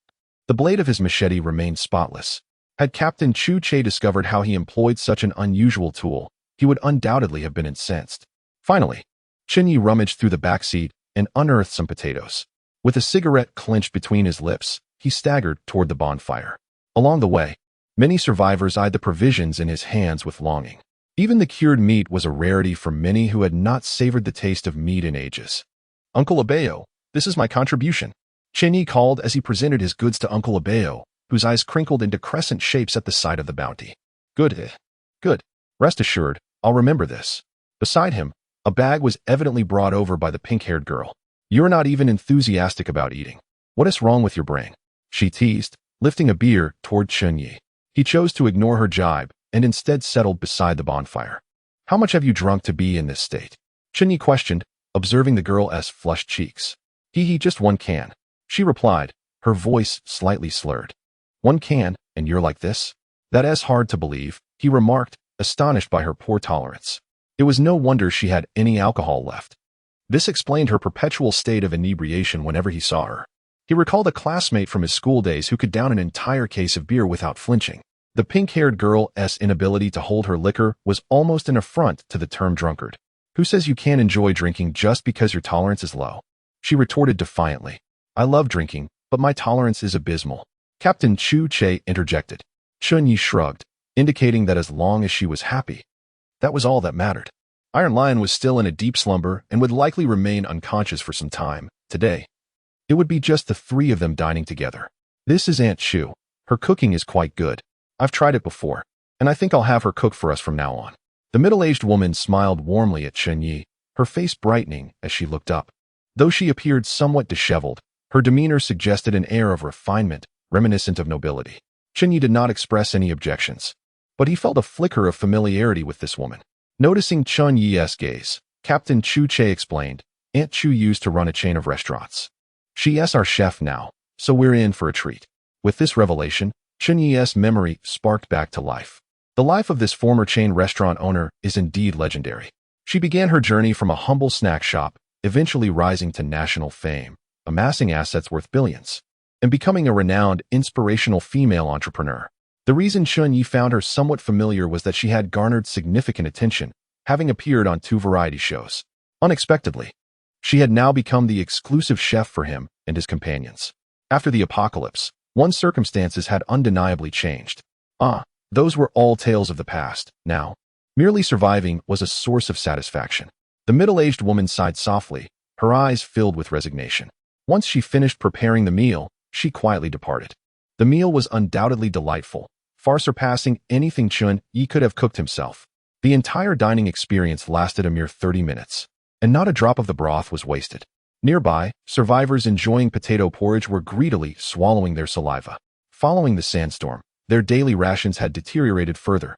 the blade of his machete remained spotless. Had Captain Chu Che discovered how he employed such an unusual tool, he would undoubtedly have been incensed. Finally, Chen Ye rummaged through the back seat and unearthed some potatoes. With a cigarette clenched between his lips, he staggered toward the bonfire. Along the way, many survivors eyed the provisions in his hands with longing. Even the cured meat was a rarity for many who had not savored the taste of meat in ages. "Uncle Abeo, this is my contribution," Chen Ye called as he presented his goods to Uncle Abeo, whose eyes crinkled into crescent shapes at the sight of the bounty. Good. Rest assured, I'll remember this." Beside him, a bag was evidently brought over by the pink-haired girl. "You're not even enthusiastic about eating. What is wrong with your brain?" she teased, lifting a beer toward Chen Ye. He chose to ignore her jibe and instead settled beside the bonfire. "How much have you drunk to be in this state?" Chen Ye questioned, observing the girl's flushed cheeks. Just 1 can," she replied, her voice slightly slurred. "1 can, and you're like this? That's hard to believe," he remarked, astonished by her poor tolerance. It was no wonder she had any alcohol left. This explained her perpetual state of inebriation whenever he saw her. He recalled a classmate from his school days who could down an entire case of beer without flinching. The pink-haired girl's inability to hold her liquor was almost an affront to the term drunkard. "Who says you can't enjoy drinking just because your tolerance is low?" she retorted defiantly. "I love drinking, but my tolerance is abysmal." Captain Chu Che interjected. Chen Ye shrugged, indicating that as long as she was happy, that was all that mattered. Iron Lion was still in a deep slumber and would likely remain unconscious for some time. Today, it would be just the 3 of them dining together. "This is Aunt Chu. Her cooking is quite good. I've tried it before, and I think I'll have her cook for us from now on." The middle-aged woman smiled warmly at Chen Ye, her face brightening as she looked up. Though she appeared somewhat disheveled, her demeanor suggested an air of refinement, reminiscent of nobility. Chen Ye did not express any objections, but he felt a flicker of familiarity with this woman. Noticing Chen Ye's gaze, Captain Chu Che explained, "Aunt Chu used to run a chain of restaurants. She's our chef now, so we're in for a treat." With this revelation, Chen Ye's memory sparked back to life. The life of this former chain restaurant owner is indeed legendary. She began her journey from a humble snack shop, eventually rising to national fame, amassing assets worth billions, and becoming a renowned, inspirational female entrepreneur. The reason Chen Ye found her somewhat familiar was that she had garnered significant attention, having appeared on 2 variety shows. Unexpectedly, she had now become the exclusive chef for him and his companions. After the apocalypse, one's circumstances had undeniably changed. Those were all tales of the past. Now, merely surviving was a source of satisfaction. The middle-aged woman sighed softly, her eyes filled with resignation. Once she finished preparing the meal, she quietly departed. The meal was undoubtedly delightful, far surpassing anything Chen Ye could have cooked himself. The entire dining experience lasted a mere 30 minutes, and not a drop of the broth was wasted. Nearby, survivors enjoying potato porridge were greedily swallowing their saliva. Following the sandstorm, their daily rations had deteriorated further,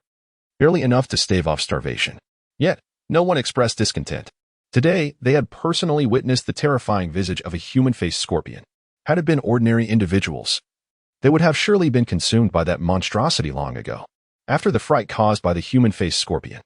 barely enough to stave off starvation. Yet, no one expressed discontent. Today, they had personally witnessed the terrifying visage of a human-faced scorpion. Had it been ordinary individuals, they would have surely been consumed by that monstrosity long ago. After the fright caused by the human-faced scorpion,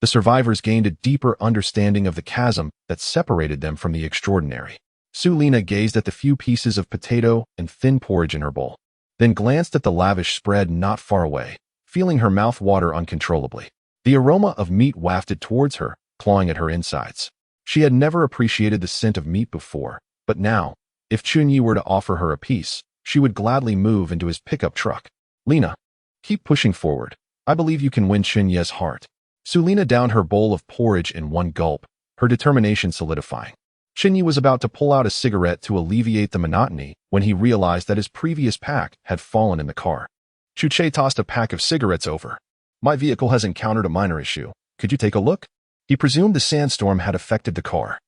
The survivors gained a deeper understanding of the chasm that separated them from the extraordinary. Sulina gazed at the few pieces of potato and thin porridge in her bowl, then glanced at the lavish spread not far away, feeling her mouth water uncontrollably. The aroma of meat wafted towards her, clawing at her insides. She had never appreciated the scent of meat before, but now, if Chen Ye were to offer her a piece, she would gladly move into his pickup truck. Lina, keep pushing forward. I believe you can win Chen Ye's heart. Sulina downed her bowl of porridge in one gulp, her determination solidifying. Chen Ye was about to pull out a cigarette to alleviate the monotony when he realized that his previous pack had fallen in the car. Chu Che tossed a pack of cigarettes over. My vehicle has encountered a minor issue. Could you take a look? He presumed the sandstorm had affected the car.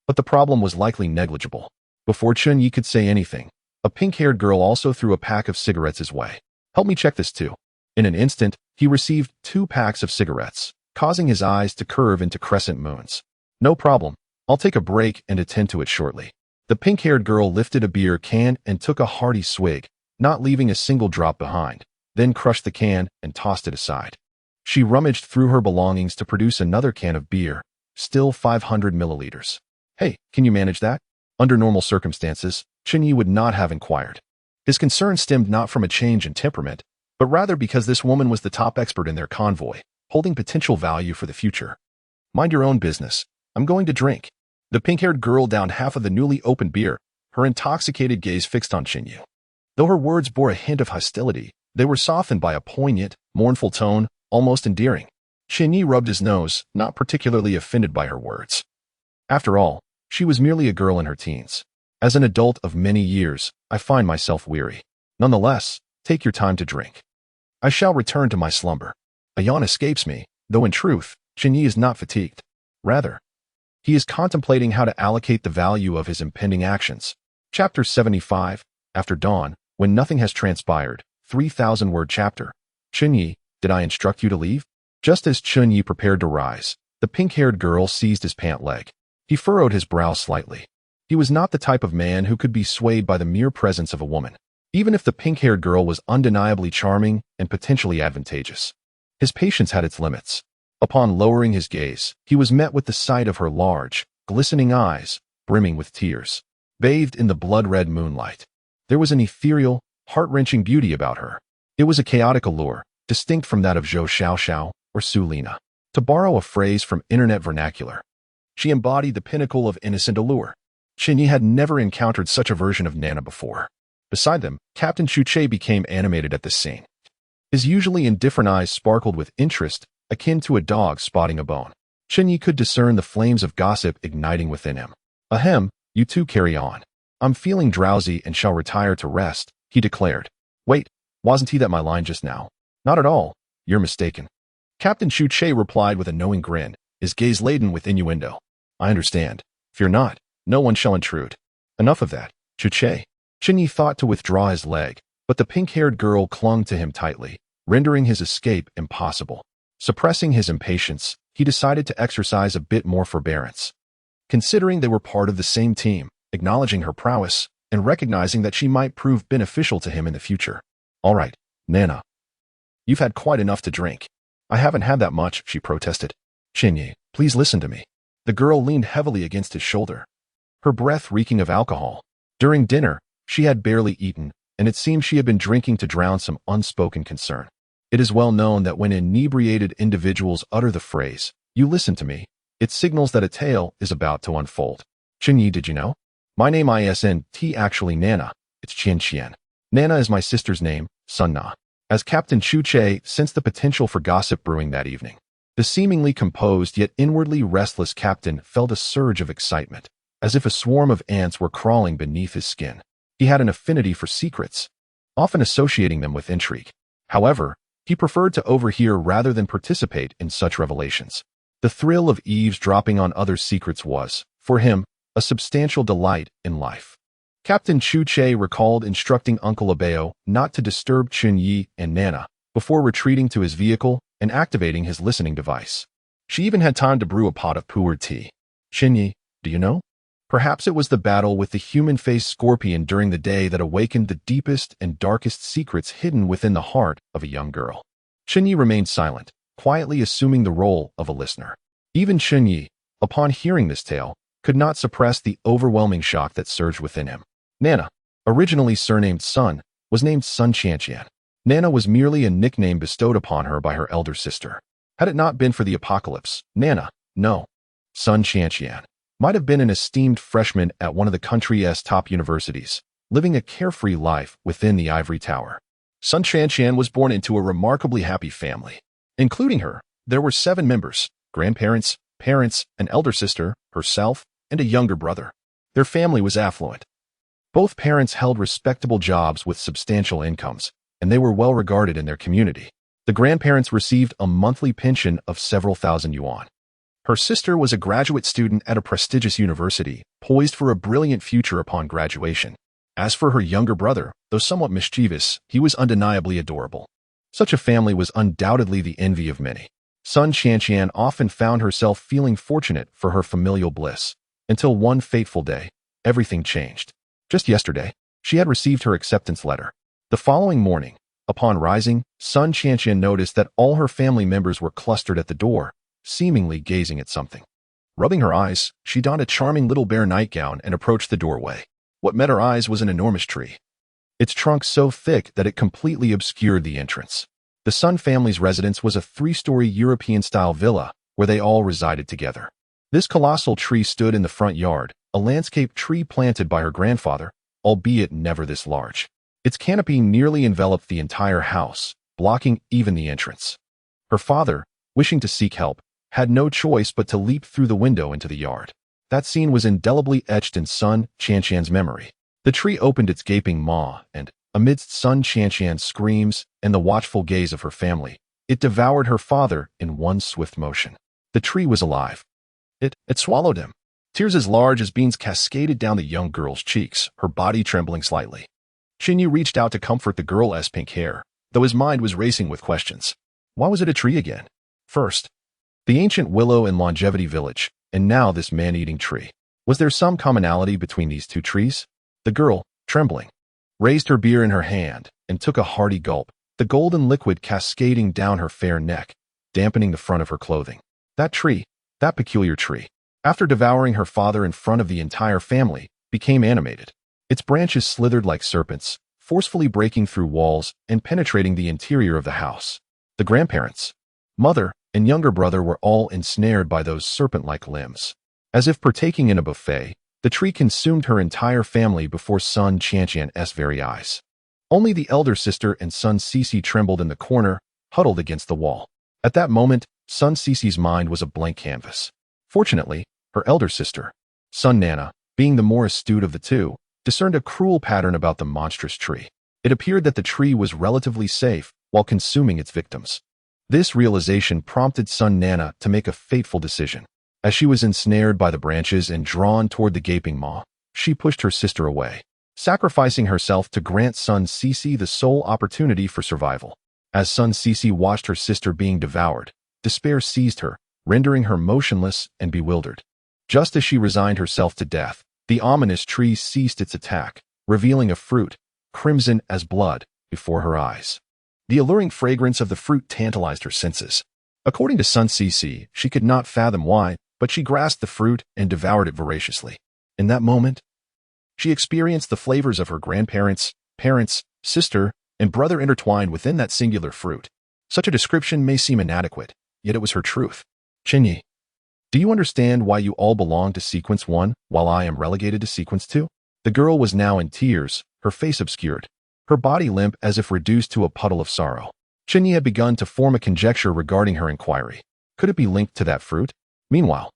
But the problem was likely negligible. Before Chen Ye could say anything, a pink-haired girl also threw a pack of cigarettes his way. Help me check this too. In an instant, he received 2 packs of cigarettes, causing his eyes to curve into crescent moons. No problem. I'll take a break and attend to it shortly. The pink-haired girl lifted a beer can and took a hearty swig, not leaving a single drop behind, then crushed the can and tossed it aside. She rummaged through her belongings to produce another can of beer, still 500 milliliters. Hey, can you manage that? Under normal circumstances, Chen Ye would not have inquired. His concern stemmed not from a change in temperament, but rather because this woman was the top expert in their convoy, holding potential value for the future. Mind your own business. I'm going to drink. The pink-haired girl downed half of the newly opened beer, her intoxicated gaze fixed on Chen Ye. Though her words bore a hint of hostility, they were softened by a poignant, mournful tone, almost endearing. Chen Ye rubbed his nose, not particularly offended by her words. After all, she was merely a girl in her teens. As an adult of many years, I find myself weary. Nonetheless, take your time to drink. I shall return to my slumber. A yawn escapes me, though in truth, Chen Ye is not fatigued. Rather, he is contemplating how to allocate the value of his impending actions. Chapter 75, After Dawn, When Nothing Has Transpired, 3,000-word chapter. Chen Ye, did I instruct you to leave? Just as Chen Ye prepared to rise, the pink-haired girl seized his pant leg. He furrowed his brow slightly. He was not the type of man who could be swayed by the mere presence of a woman, even if the pink-haired girl was undeniably charming and potentially advantageous. His patience had its limits. Upon lowering his gaze, he was met with the sight of her large, glistening eyes, brimming with tears, bathed in the blood-red moonlight. There was an ethereal, heart-wrenching beauty about her. It was a chaotic allure, distinct from that of Zhou Xiaoxiao or Sulina. To borrow a phrase from internet vernacular, she embodied the pinnacle of innocent allure. Chen Ye had never encountered such a version of Nana before. Beside them, Captain Chu Che became animated at this scene. His usually indifferent eyes sparkled with interest, akin to a dog spotting a bone. Chen Ye could discern the flames of gossip igniting within him. Ahem, you two carry on. I'm feeling drowsy and shall retire to rest, he declared. Wait, wasn't he that my line just now? Not at all. You're mistaken. Captain Chu Che replied with a knowing grin, his gaze laden with innuendo. I understand. Fear not. No one shall intrude. Enough of that, Chu Che. Chen Ye thought to withdraw his leg, but the pink-haired girl clung to him tightly, rendering his escape impossible. Suppressing his impatience, he decided to exercise a bit more forbearance. Considering they were part of the same team, acknowledging her prowess, and recognizing that she might prove beneficial to him in the future. All right, Nana. You've had quite enough to drink. I haven't had that much, she protested. Chen Ye, please listen to me. The girl leaned heavily against his shoulder, her breath reeking of alcohol. During dinner, she had barely eaten, and it seemed she had been drinking to drown some unspoken concern. It is well known that when inebriated individuals utter the phrase, "You listen to me," it signals that a tale is about to unfold. Chen Ye, did you know? My name isn't actually Nana, it's Chen Qian. Nana is my sister's name, Sun Na. As Captain Chu Che sensed the potential for gossip brewing that evening, the seemingly composed yet inwardly restless captain felt a surge of excitement, as if a swarm of ants were crawling beneath his skin. He had an affinity for secrets, often associating them with intrigue. However, he preferred to overhear rather than participate in such revelations. The thrill of eavesdropping on others' secrets was, for him, a substantial delight in life. Captain Chu Che recalled instructing Uncle Abeo not to disturb Chen Ye and Nana before retreating to his vehicle and activating his listening device. She even had time to brew a pot of pu'er tea. Chen Ye, do you know? Perhaps it was the battle with the human-faced scorpion during the day that awakened the deepest and darkest secrets hidden within the heart of a young girl. Chen Ye remained silent, quietly assuming the role of a listener. Even Chen Ye, upon hearing this tale, could not suppress the overwhelming shock that surged within him. Nana, originally surnamed Sun, was named Sun Qianqian. Nana was merely a nickname bestowed upon her by her elder sister. Had it not been for the apocalypse, Nana, no, Sun Qianqian, might have been an esteemed freshman at one of the country's top universities, living a carefree life within the ivory tower. Sun Qianqian was born into a remarkably happy family. Including her, there were 7 members: grandparents, parents, an elder sister, herself, and a younger brother. Their family was affluent. Both parents held respectable jobs with substantial incomes, and they were well regarded in their community. The grandparents received a monthly pension of several thousand yuan. Her sister was a graduate student at a prestigious university, poised for a brilliant future upon graduation. As for her younger brother, though somewhat mischievous, he was undeniably adorable. Such a family was undoubtedly the envy of many. Sun Qianqian often found herself feeling fortunate for her familial bliss, until one fateful day, everything changed. Just yesterday, she had received her acceptance letter. The following morning, upon rising, Sun Qianqian noticed that all her family members were clustered at the door, seemingly gazing at something. Rubbing her eyes, she donned a charming little bare nightgown and approached the doorway. What met her eyes was an enormous tree, its trunk so thick that it completely obscured the entrance. The Sun family's residence was a 3-story European-style villa where they all resided together. This colossal tree stood in the front yard, a landscape tree planted by her grandfather, albeit never this large. Its canopy nearly enveloped the entire house, blocking even the entrance. Her father, wishing to seek help, had no choice but to leap through the window into the yard. That scene was indelibly etched in Sun Qianqian's memory. The tree opened its gaping maw, and, amidst Sun Qianqian's screams and the watchful gaze of her family, it devoured her father in one swift motion. The tree was alive. It swallowed him. Tears as large as beans cascaded down the young girl's cheeks, her body trembling slightly. Chen Ye reached out to comfort the girl's pink hair, though his mind was racing with questions. Why was it a tree again? First, the ancient willow and longevity village, and now this man-eating tree. Was there some commonality between these two trees? The girl, trembling, raised her beer in her hand and took a hearty gulp, the golden liquid cascading down her fair neck, dampening the front of her clothing. That tree, that peculiar tree, after devouring her father in front of the entire family, became animated. Its branches slithered like serpents, forcefully breaking through walls and penetrating the interior of the house. The grandparents, mother, and younger brother were all ensnared by those serpent-like limbs. As if partaking in a buffet, the tree consumed her entire family before Sun Qianqian's very eyes. Only the elder sister and Sun Cici trembled in the corner, huddled against the wall. At that moment, Sun Cici's mind was a blank canvas. Fortunately, her elder sister, Sun Nana, being the more astute of the two, discerned a cruel pattern about the monstrous tree. It appeared that the tree was relatively safe while consuming its victims. This realization prompted Sun Nana to make a fateful decision. As she was ensnared by the branches and drawn toward the gaping maw, she pushed her sister away, sacrificing herself to grant Sun Cici the sole opportunity for survival. As Sun Cici watched her sister being devoured, despair seized her, rendering her motionless and bewildered. Just as she resigned herself to death, the ominous tree ceased its attack, revealing a fruit, crimson as blood, before her eyes. The alluring fragrance of the fruit tantalized her senses. According to Sun Cici, she could not fathom why, but she grasped the fruit and devoured it voraciously. In that moment, she experienced the flavors of her grandparents, parents, sister, and brother intertwined within that singular fruit. Such a description may seem inadequate, yet it was her truth. Chen Ye, do you understand why you all belong to Sequence 1 while I am relegated to Sequence 2? The girl was now in tears, her face obscured, her body limp as if reduced to a puddle of sorrow. Chen Ye had begun to form a conjecture regarding her inquiry. Could it be linked to that fruit? Meanwhile,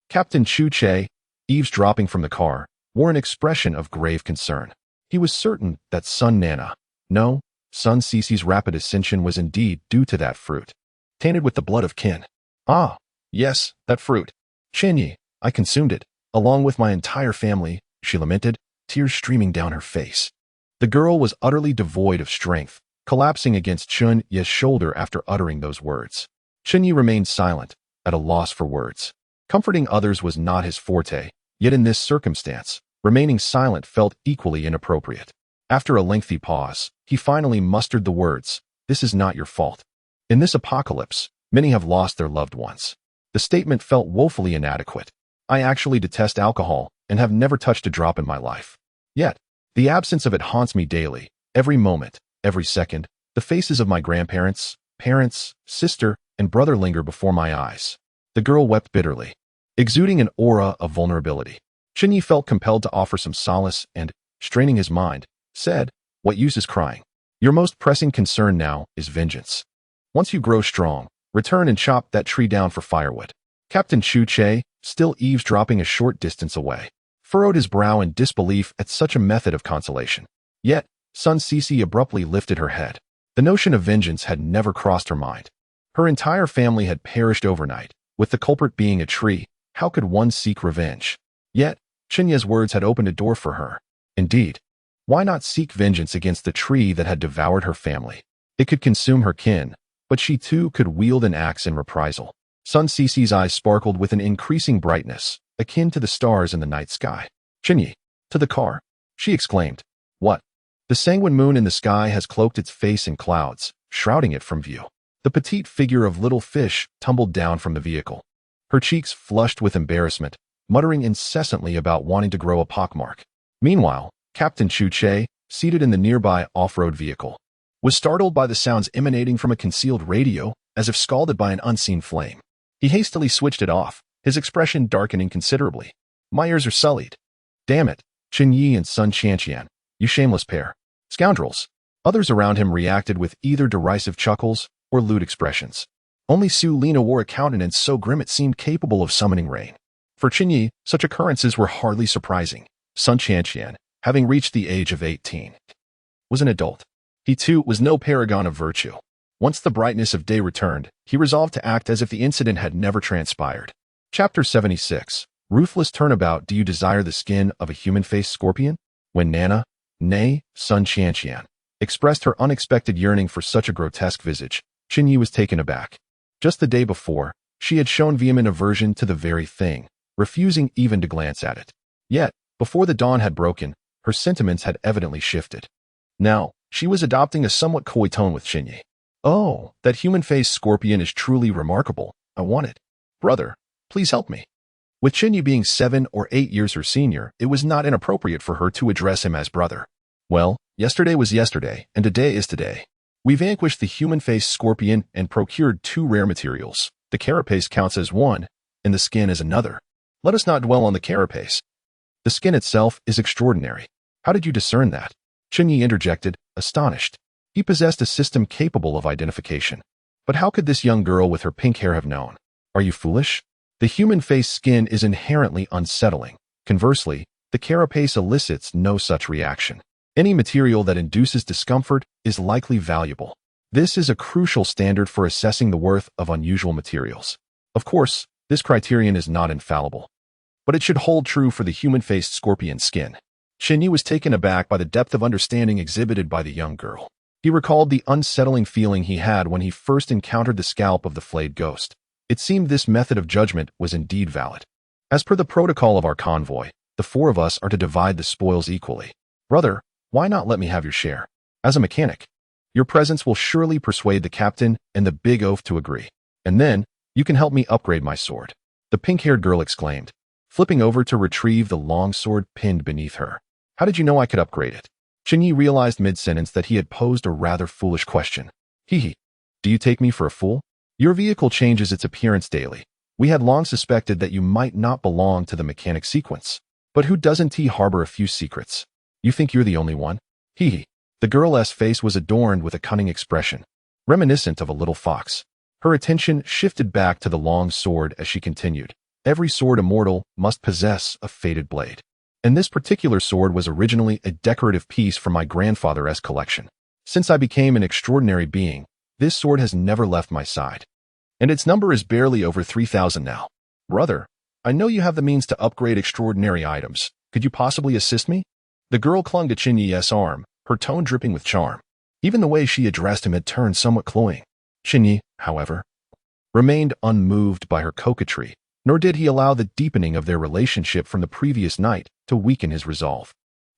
Captain Chu Che, eavesdropping from the car, wore an expression of grave concern. He was certain that Sun Cici's rapid ascension was indeed due to that fruit, tainted with the blood of kin. Ah, yes, that fruit. Chen Ye, I consumed it, along with my entire family, she lamented, tears streaming down her face. The girl was utterly devoid of strength, collapsing against Chen Ye's shoulder after uttering those words. Chen Ye remained silent, at a loss for words. Comforting others was not his forte, yet in this circumstance, remaining silent felt equally inappropriate. After a lengthy pause, he finally mustered the words, "This is not your fault. In this apocalypse, Many have lost their loved ones. The statement felt woefully inadequate. I actually detest alcohol and have never touched a drop in my life. Yet, the absence of it haunts me daily, every moment, every second. The faces of my grandparents, parents, sister, and brother linger before my eyes. The girl wept bitterly, exuding an aura of vulnerability. Chen Ye felt compelled to offer some solace and, straining his mind, said, "What use is crying? Your most pressing concern now is vengeance. Once you grow strong, return and chop that tree down for firewood." Captain Chu Che, still eavesdropping a short distance away, furrowed his brow in disbelief at such a method of consolation. Yet, Sun Cece abruptly lifted her head. The notion of vengeance had never crossed her mind. Her entire family had perished overnight, with the culprit being a tree. How could one seek revenge? Yet, Chen Ye's words had opened a door for her. Indeed, why not seek vengeance against the tree that had devoured her family? It could consume her kin, but she too could wield an axe in reprisal. Sun Cece's eyes sparkled with an increasing brightness, akin to the stars in the night sky. "Chen Ye, to the car," she exclaimed. "What?" The sanguine moon in the sky has cloaked its face in clouds, shrouding it from view. The petite figure of little fish tumbled down from the vehicle. Her cheeks flushed with embarrassment, muttering incessantly about wanting to grow a pockmark. Meanwhile, Captain Chu Che, seated in the nearby off-road vehicle, was startled by the sounds emanating from a concealed radio, as if scalded by an unseen flame. He hastily switched it off, his expression darkening considerably. "My ears are sullied. Damn it, Chen Ye and Sun Chanqian, you shameless pair. Scoundrels." Others around him reacted with either derisive chuckles or lewd expressions. Only Su Lina wore a countenance so grim it seemed capable of summoning rain. For Chen Ye, such occurrences were hardly surprising. Sun Chanqian, having reached the age of 18, was an adult. He too was no paragon of virtue. Once the brightness of day returned, he resolved to act as if the incident had never transpired. Chapter 76. Ruthless Turnabout. Do you desire the skin of a human-faced scorpion? When Nana, nay, Sun Chanqian, expressed her unexpected yearning for such a grotesque visage, Chen Ye was taken aback. Just the day before, she had shown vehement aversion to the very thing, refusing even to glance at it. Yet, before the dawn had broken, her sentiments had evidently shifted. Now, she was adopting a somewhat coy tone with Chen Ye. "Oh, that human-faced scorpion is truly remarkable. I want it. Brother, please help me." With Chen Ye being 7 or 8 years her senior, it was not inappropriate for her to address him as brother. "Well, yesterday was yesterday, and today is today. We vanquished the human-faced scorpion and procured 2 rare materials. The carapace counts as one, and the skin as another. Let us not dwell on the carapace. The skin itself is extraordinary. How did you discern that?" Chen Ye interjected, astonished. He possessed a system capable of identification. But how could this young girl with her pink hair have known? "Are you foolish? The human-faced skin is inherently unsettling. Conversely, the carapace elicits no such reaction. Any material that induces discomfort is likely valuable. This is a crucial standard for assessing the worth of unusual materials. Of course, this criterion is not infallible, but it should hold true for the human-faced scorpion skin." Chen Ye was taken aback by the depth of understanding exhibited by the young girl. He recalled the unsettling feeling he had when he first encountered the scalp of the flayed ghost. It seemed this method of judgment was indeed valid. "As per the protocol of our convoy, the 4 of us are to divide the spoils equally. Brother, why not let me have your share? As a mechanic, your presence will surely persuade the captain and the big oaf to agree. And then, you can help me upgrade my sword," the pink-haired girl exclaimed, flipping over to retrieve the long sword pinned beneath her. "How did you know I could upgrade it?" Chen Ye realized mid-sentence that he had posed a rather foolish question. "Hee. Do you take me for a fool? Your vehicle changes its appearance daily. We had long suspected that you might not belong to the mechanic sequence. But who doesn't harbor a few secrets? You think you're the only one?" Hee. The girl's face was adorned with a cunning expression, reminiscent of a little fox. Her attention shifted back to the long sword as she continued. "Every sword immortal must possess a fated blade. And this particular sword was originally a decorative piece from my grandfather's collection. Since I became an extraordinary being, this sword has never left my side. And its number is barely over 3,000 now. Brother, I know you have the means to upgrade extraordinary items. Could you possibly assist me?" The girl clung to Chen Ye's arm, her tone dripping with charm. Even the way she addressed him had turned somewhat cloying. Chen Ye, however, remained unmoved by her coquetry, nor did he allow the deepening of their relationship from the previous night to weaken his resolve.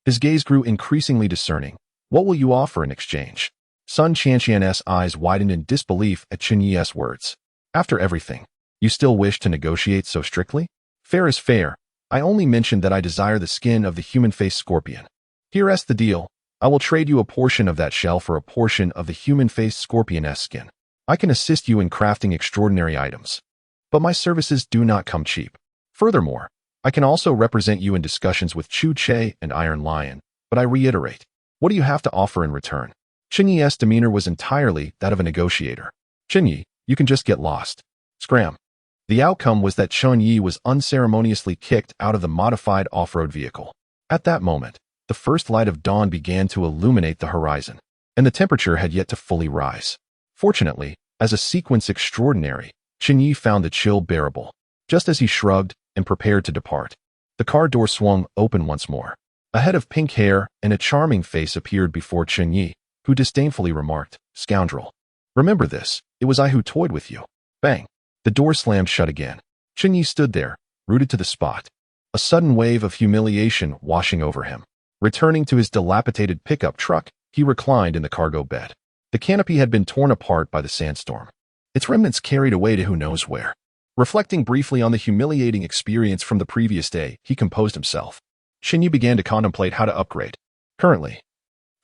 His gaze grew increasingly discerning. "What will you offer in exchange?" Sun Chanqian's eyes widened in disbelief at Chen Ye's words. After everything, you still wish to negotiate so strictly? Fair is fair. I only mentioned that I desire the skin of the human-faced scorpion. Here's the deal. I will trade you a portion of that shell for a portion of the human-faced scorpion-esque skin. I can assist you in crafting extraordinary items. But my services do not come cheap. Furthermore, I can also represent you in discussions with Chen Ye and Iron Lion, but I reiterate, what do you have to offer in return? Chen Ye's demeanor was entirely that of a negotiator. Chen Ye, you can just get lost. Scram. The outcome was that Chen Ye was unceremoniously kicked out of the modified off-road vehicle. At that moment, the first light of dawn began to illuminate the horizon, and the temperature had yet to fully rise. Fortunately, as a sequence extraordinary, Chen Ye found the chill bearable. Just as he shrugged and prepared to depart, the car door swung open once more. A head of pink hair and a charming face appeared before Chen Ye, who disdainfully remarked, "Scoundrel. Remember this, it was I who toyed with you." Bang! The door slammed shut again. Chen Ye stood there, rooted to the spot, a sudden wave of humiliation washing over him. Returning to his dilapidated pickup truck, he reclined in the cargo bed. The canopy had been torn apart by the sandstorm, its remnants carried away to who knows where. Reflecting briefly on the humiliating experience from the previous day, he composed himself. Chen Ye began to contemplate how to upgrade. Currently,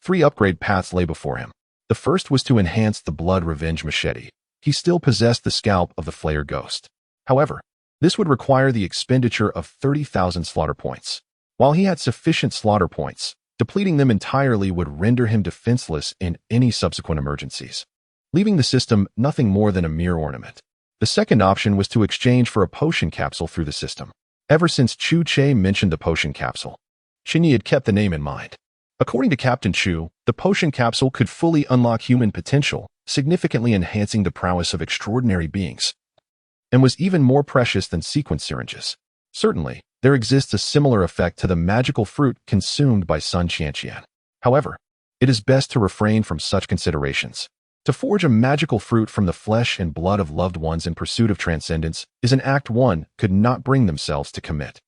3 upgrade paths lay before him. The first was to enhance the blood revenge machete. He still possessed the scalp of the Flayer Ghost. However, this would require the expenditure of 30,000 slaughter points. While he had sufficient slaughter points, depleting them entirely would render him defenseless in any subsequent emergencies, leaving the system nothing more than a mere ornament. The second option was to exchange for a potion capsule through the system. Ever since Chen Ye mentioned the potion capsule, Chen Ye had kept the name in mind. According to Captain Chu, the potion capsule could fully unlock human potential, significantly enhancing the prowess of extraordinary beings, and was even more precious than sequence syringes. Certainly, there exists a similar effect to the magical fruit consumed by Sun Qianqian. However, it is best to refrain from such considerations. To forge a magical fruit from the flesh and blood of loved ones in pursuit of transcendence is an act one could not bring themselves to commit,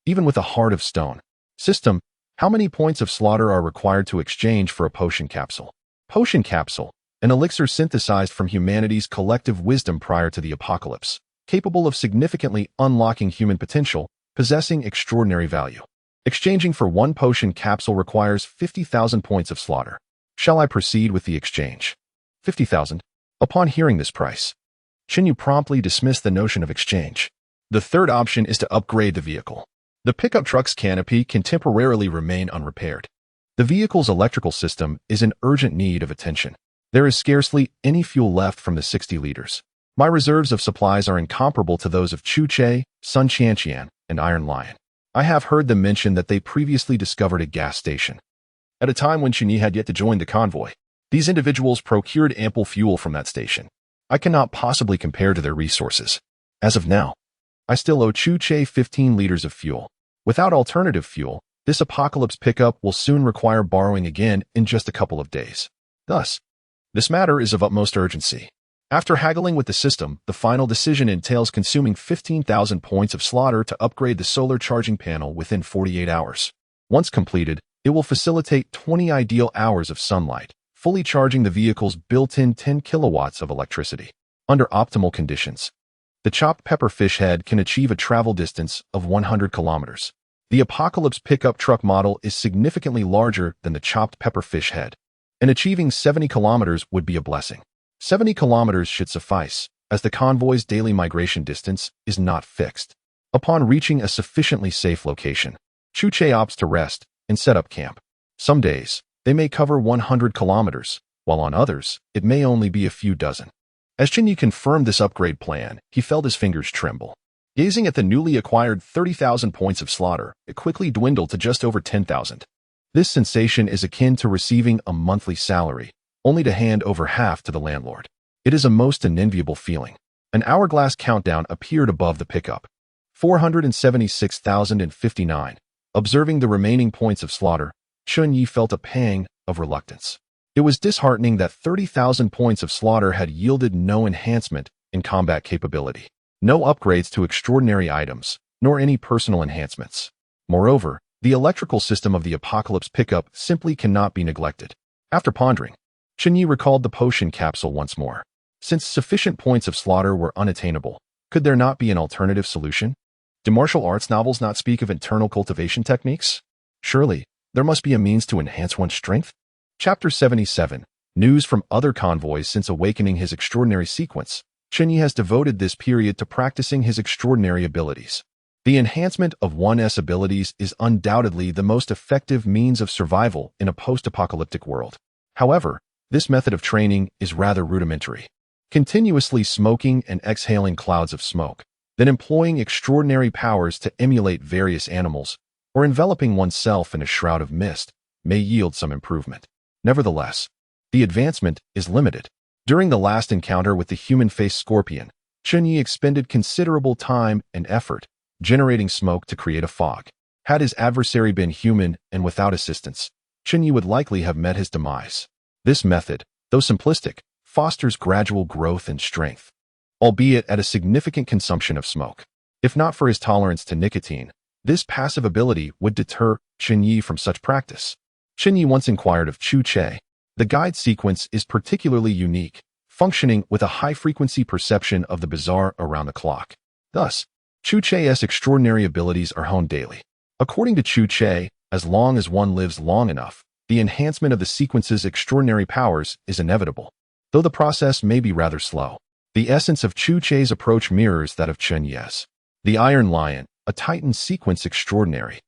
even with a heart of stone. System, how many points of slaughter are required to exchange for a potion capsule? Potion capsule, an elixir synthesized from humanity's collective wisdom prior to the apocalypse, capable of significantly unlocking human potential, possessing extraordinary value. Exchanging for 1 potion capsule requires 50,000 points of slaughter. Shall I proceed with the exchange? 50,000. Upon hearing this price, Chen Ye promptly dismissed the notion of exchange. The third option is to upgrade the vehicle. The pickup truck's canopy can temporarily remain unrepaired. The vehicle's electrical system is in urgent need of attention. There is scarcely any fuel left from the 60 liters. My reserves of supplies are incomparable to those of Chen Ye, Sun Qianqian, and Iron Lion. I have heard them mention that they previously discovered a gas station at a time when Chen Ye had yet to join the convoy. These individuals procured ample fuel from that station. I cannot possibly compare to their resources. As of now, I still owe Chen Ye 15 liters of fuel. Without alternative fuel, this apocalypse pickup will soon require borrowing again in just a couple of days. Thus, this matter is of utmost urgency. After haggling with the system, the final decision entails consuming 15,000 points of slaughter to upgrade the solar charging panel within 48 hours. Once completed, it will facilitate 20 ideal hours of sunlight, fully charging the vehicle's built-in 10 kilowatts of electricity. Under optimal conditions, the chopped pepper fish head can achieve a travel distance of 100 kilometers. The Apocalypse pickup truck model is significantly larger than the chopped pepper fish head, and achieving 70 kilometers would be a blessing. 70 kilometers should suffice, as the convoy's daily migration distance is not fixed. Upon reaching a sufficiently safe location, Chen Ye opts to rest and set up camp. Some days, they may cover 100 kilometers, while on others, it may only be a few dozen. As Chen Ye confirmed this upgrade plan, he felt his fingers tremble. Gazing at the newly acquired 30,000 points of slaughter, it quickly dwindled to just over 10,000. This sensation is akin to receiving a monthly salary, only to hand over half to the landlord. It is a most unenviable feeling. An hourglass countdown appeared above the pickup. 476,059. Observing the remaining points of slaughter, Chen Ye felt a pang of reluctance. It was disheartening that 30,000 points of slaughter had yielded no enhancement in combat capability, no upgrades to extraordinary items, nor any personal enhancements. Moreover, the electrical system of the Apocalypse pickup simply cannot be neglected. After pondering, Chen Ye recalled the potion capsule once more. Since sufficient points of slaughter were unattainable, could there not be an alternative solution? Do martial arts novels not speak of internal cultivation techniques? Surely, there must be a means to enhance one's strength? Chapter 77. News from other convoys. Since awakening his extraordinary sequence, Chen Ye has devoted this period to practicing his extraordinary abilities. The enhancement of one's abilities is undoubtedly the most effective means of survival in a post-apocalyptic world. However, this method of training is rather rudimentary. Continuously smoking and exhaling clouds of smoke, then employing extraordinary powers to emulate various animals, or enveloping oneself in a shroud of mist, may yield some improvement. Nevertheless, the advancement is limited. During the last encounter with the human-faced scorpion, Chen Ye expended considerable time and effort, generating smoke to create a fog. Had his adversary been human and without assistance, Chen Ye would likely have met his demise. This method, though simplistic, fosters gradual growth and strength, albeit at a significant consumption of smoke. If not for his tolerance to nicotine, this passive ability would deter Chen Ye from such practice. Chen Ye once inquired of Chu Che. The guide sequence is particularly unique, functioning with a high-frequency perception of the bizarre around the clock. Thus, Chu Che's extraordinary abilities are honed daily. According to Chu Che, as long as one lives long enough, the enhancement of the sequence's extraordinary powers is inevitable. Though the process may be rather slow, the essence of Chu Che's approach mirrors that of Chen Ye's. The Iron Lion, a Titan sequence extraordinary,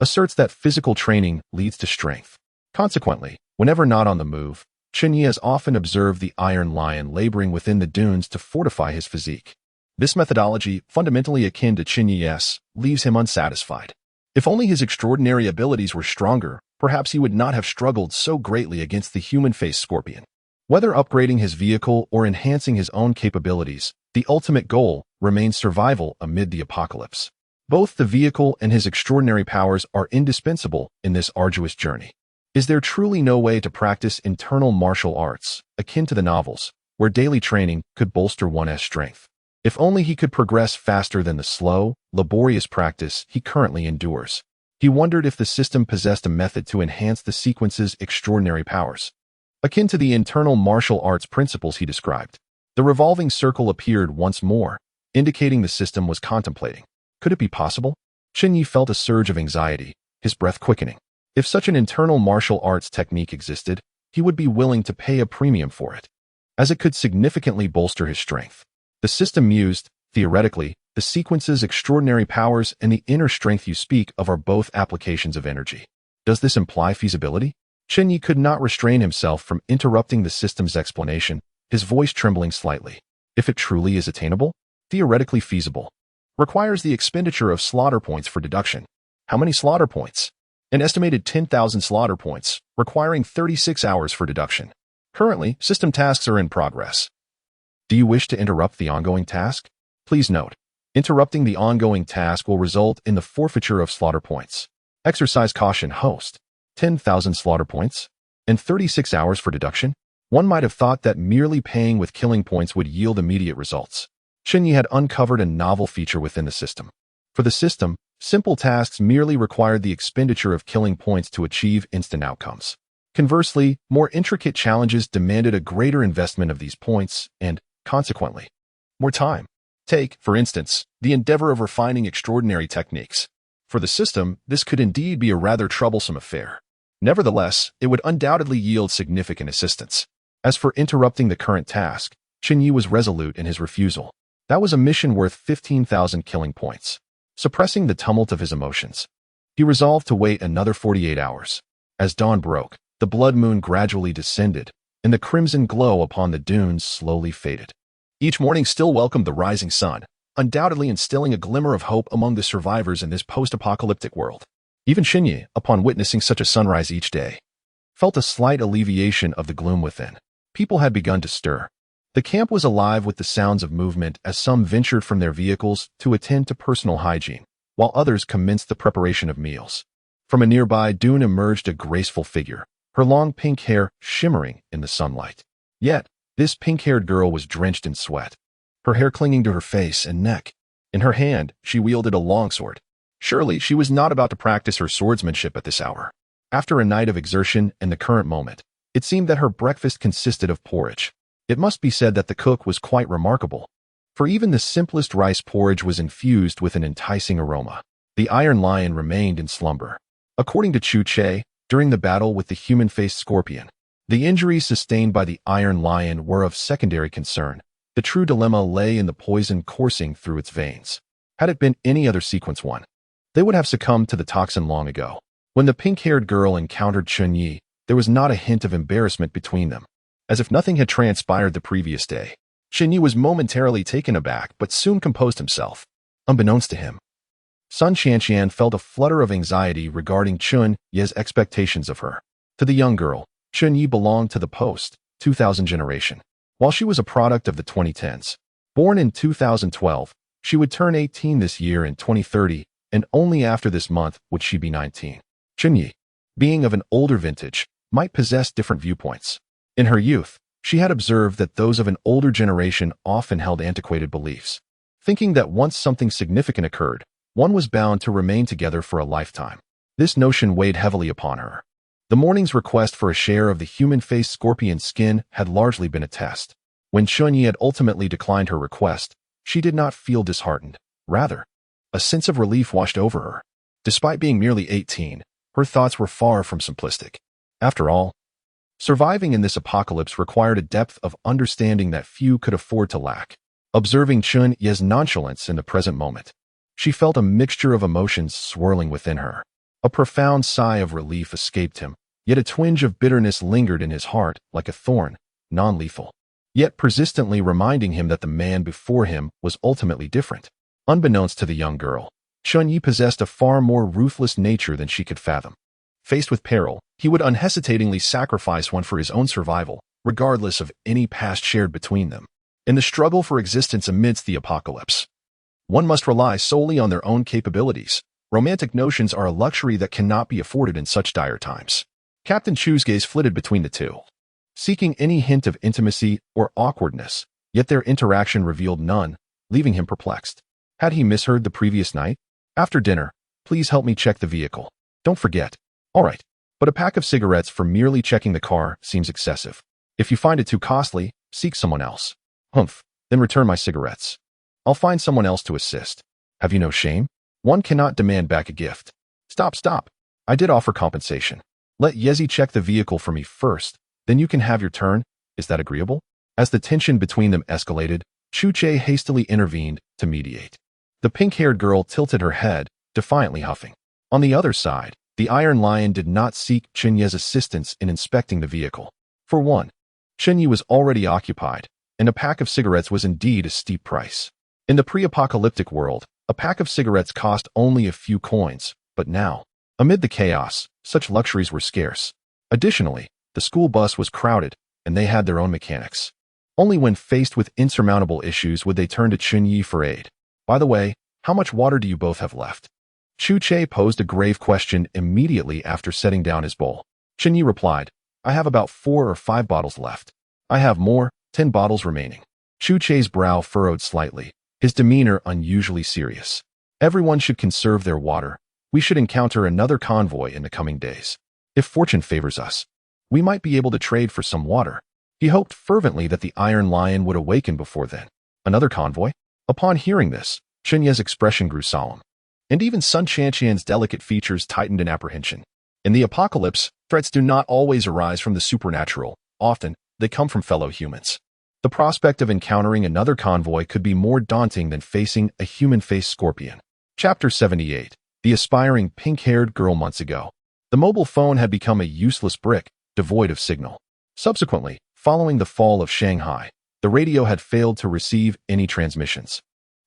asserts that physical training leads to strength. Consequently, whenever not on the move, Chen Ye has often observed the Iron Lion laboring within the dunes to fortify his physique. This methodology, fundamentally akin to Chen Ye's, leaves him unsatisfied. If only his extraordinary abilities were stronger, perhaps he would not have struggled so greatly against the human-faced scorpion. Whether upgrading his vehicle or enhancing his own capabilities, the ultimate goal remains survival amid the apocalypse. Both the vehicle and his extraordinary powers are indispensable in this arduous journey. Is there truly no way to practice internal martial arts, akin to the novels, where daily training could bolster one's strength? If only he could progress faster than the slow, laborious practice he currently endures. He wondered if the system possessed a method to enhance the sequence's extraordinary powers. Akin to the internal martial arts principles he described, the revolving circle appeared once more, indicating the system was contemplating. Could it be possible? Chen Ye felt a surge of anxiety, his breath quickening. If such an internal martial arts technique existed, he would be willing to pay a premium for it, as it could significantly bolster his strength. The system used, theoretically, the sequence's extraordinary powers and the inner strength you speak of are both applications of energy. Does this imply feasibility? Chen Ye could not restrain himself from interrupting the system's explanation, his voice trembling slightly. If it truly is attainable, theoretically feasible, requires the expenditure of slaughter points for deduction. How many slaughter points? An estimated 10,000 slaughter points, requiring 36 hours for deduction. Currently, system tasks are in progress. Do you wish to interrupt the ongoing task? Please note, interrupting the ongoing task will result in the forfeiture of slaughter points. Exercise caution. Host. 10,000 slaughter points, and 36 hours for deduction? One might have thought that merely paying with killing points would yield immediate results. Chen Ye had uncovered a novel feature within the system. For the system, simple tasks merely required the expenditure of killing points to achieve instant outcomes. Conversely, more intricate challenges demanded a greater investment of these points and, consequently, more time. Take, for instance, the endeavor of refining extraordinary techniques. For the system, this could indeed be a rather troublesome affair. Nevertheless, it would undoubtedly yield significant assistance. As for interrupting the current task, Chen Ye was resolute in his refusal. That was a mission worth 15,000 killing points. Suppressing the tumult of his emotions, he resolved to wait another 48 hours. As dawn broke, the blood moon gradually descended, and the crimson glow upon the dunes slowly faded. Each morning still welcomed the rising sun, undoubtedly instilling a glimmer of hope among the survivors in this post-apocalyptic world. Even Chen Ye, upon witnessing such a sunrise each day, felt a slight alleviation of the gloom within. People had begun to stir. The camp was alive with the sounds of movement as some ventured from their vehicles to attend to personal hygiene, while others commenced the preparation of meals. From a nearby dune emerged a graceful figure, her long pink hair shimmering in the sunlight. Yet, this pink-haired girl was drenched in sweat, her hair clinging to her face and neck. In her hand, she wielded a longsword. Surely she was not about to practice her swordsmanship at this hour. After a night of exertion and the current moment, it seemed that her breakfast consisted of porridge. It must be said that the cook was quite remarkable, for even the simplest rice porridge was infused with an enticing aroma. The Iron Lion remained in slumber. According to Chu Che, during the battle with the human-faced scorpion, the injuries sustained by the Iron Lion were of secondary concern. The true dilemma lay in the poison coursing through its veins. Had it been any other sequence one, they would have succumbed to the toxin long ago. When the pink-haired girl encountered Chen Ye, there was not a hint of embarrassment between them, as if nothing had transpired the previous day. Chen Ye was momentarily taken aback, but soon composed himself. Unbeknownst to him, Sun Qianqian felt a flutter of anxiety regarding Chen Ye's expectations of her. To the young girl, Chen Ye belonged to the post-2000 generation. While she was a product of the 2010s, born in 2012, she would turn 18 this year in 2030, and only after this month would she be 19. Chen Ye, being of an older vintage, might possess different viewpoints. In her youth, she had observed that those of an older generation often held antiquated beliefs, thinking that once something significant occurred, one was bound to remain together for a lifetime. This notion weighed heavily upon her. The morning's request for a share of the human-faced scorpion skin had largely been a test. When Chen Ye had ultimately declined her request, she did not feel disheartened. Rather, a sense of relief washed over her. Despite being merely 18, her thoughts were far from simplistic. After all, surviving in this apocalypse required a depth of understanding that few could afford to lack. Observing Chen Ye's nonchalance in the present moment, she felt a mixture of emotions swirling within her. A profound sigh of relief escaped him, yet a twinge of bitterness lingered in his heart like a thorn, non-lethal, yet persistently reminding him that the man before him was ultimately different. Unbeknownst to the young girl, Chen Ye possessed a far more ruthless nature than she could fathom. Faced with peril, he would unhesitatingly sacrifice one for his own survival, regardless of any past shared between them. In the struggle for existence amidst the apocalypse, one must rely solely on their own capabilities. Romantic notions are a luxury that cannot be afforded in such dire times. Captain Chu's gaze flitted between the two, seeking any hint of intimacy or awkwardness, yet their interaction revealed none, leaving him perplexed. Had he misheard the previous night? After dinner, please help me check the vehicle. Don't forget. All right, but a pack of cigarettes for merely checking the car seems excessive. If you find it too costly, seek someone else. Humph, then return my cigarettes. I'll find someone else to assist. Have you no shame? One cannot demand back a gift. Stop. I did offer compensation. Let Yezi check the vehicle for me first, then you can have your turn. Is that agreeable? As the tension between them escalated, Chu Che hastily intervened to mediate. The pink-haired girl tilted her head, defiantly huffing. On the other side, the Iron Lion did not seek Chen Ye's assistance in inspecting the vehicle. For one, Chen Ye was already occupied, and a pack of cigarettes was indeed a steep price. In the pre-apocalyptic world, a pack of cigarettes cost only a few coins, but now, amid the chaos, such luxuries were scarce. Additionally, the school bus was crowded, and they had their own mechanics. Only when faced with insurmountable issues would they turn to Chen Ye for aid. By the way, how much water do you both have left? Chu Che posed a grave question immediately after setting down his bowl. Chen Ye replied, I have about 4 or 5 bottles left. I have more, 10 bottles remaining. Chu Che's brow furrowed slightly, his demeanor unusually serious. Everyone should conserve their water. We should encounter another convoy in the coming days. If fortune favors us, we might be able to trade for some water. He hoped fervently that the Iron Lion would awaken before then. Another convoy? Upon hearing this, Chen Ye's expression grew solemn, and even Sun Qianqian's delicate features tightened in apprehension. In the apocalypse, threats do not always arise from the supernatural. Often, they come from fellow humans. The prospect of encountering another convoy could be more daunting than facing a human-faced scorpion. Chapter 78. The aspiring pink-haired girl. Months ago, the mobile phone had become a useless brick, devoid of signal. Subsequently, following the fall of Shanghai, the radio had failed to receive any transmissions.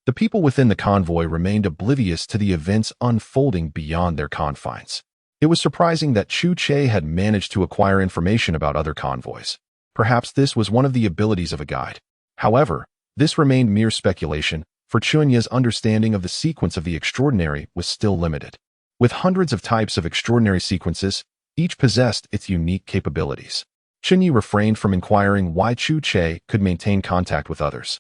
The people within the convoy remained oblivious to the events unfolding beyond their confines. It was surprising that Chu Che had managed to acquire information about other convoys. Perhaps this was one of the abilities of a guide. However, this remained mere speculation, for Chen Ye's understanding of the sequence of the extraordinary was still limited. With hundreds of types of extraordinary sequences, each possessed its unique capabilities. Chen Ye refrained from inquiring why Chu Che could maintain contact with others.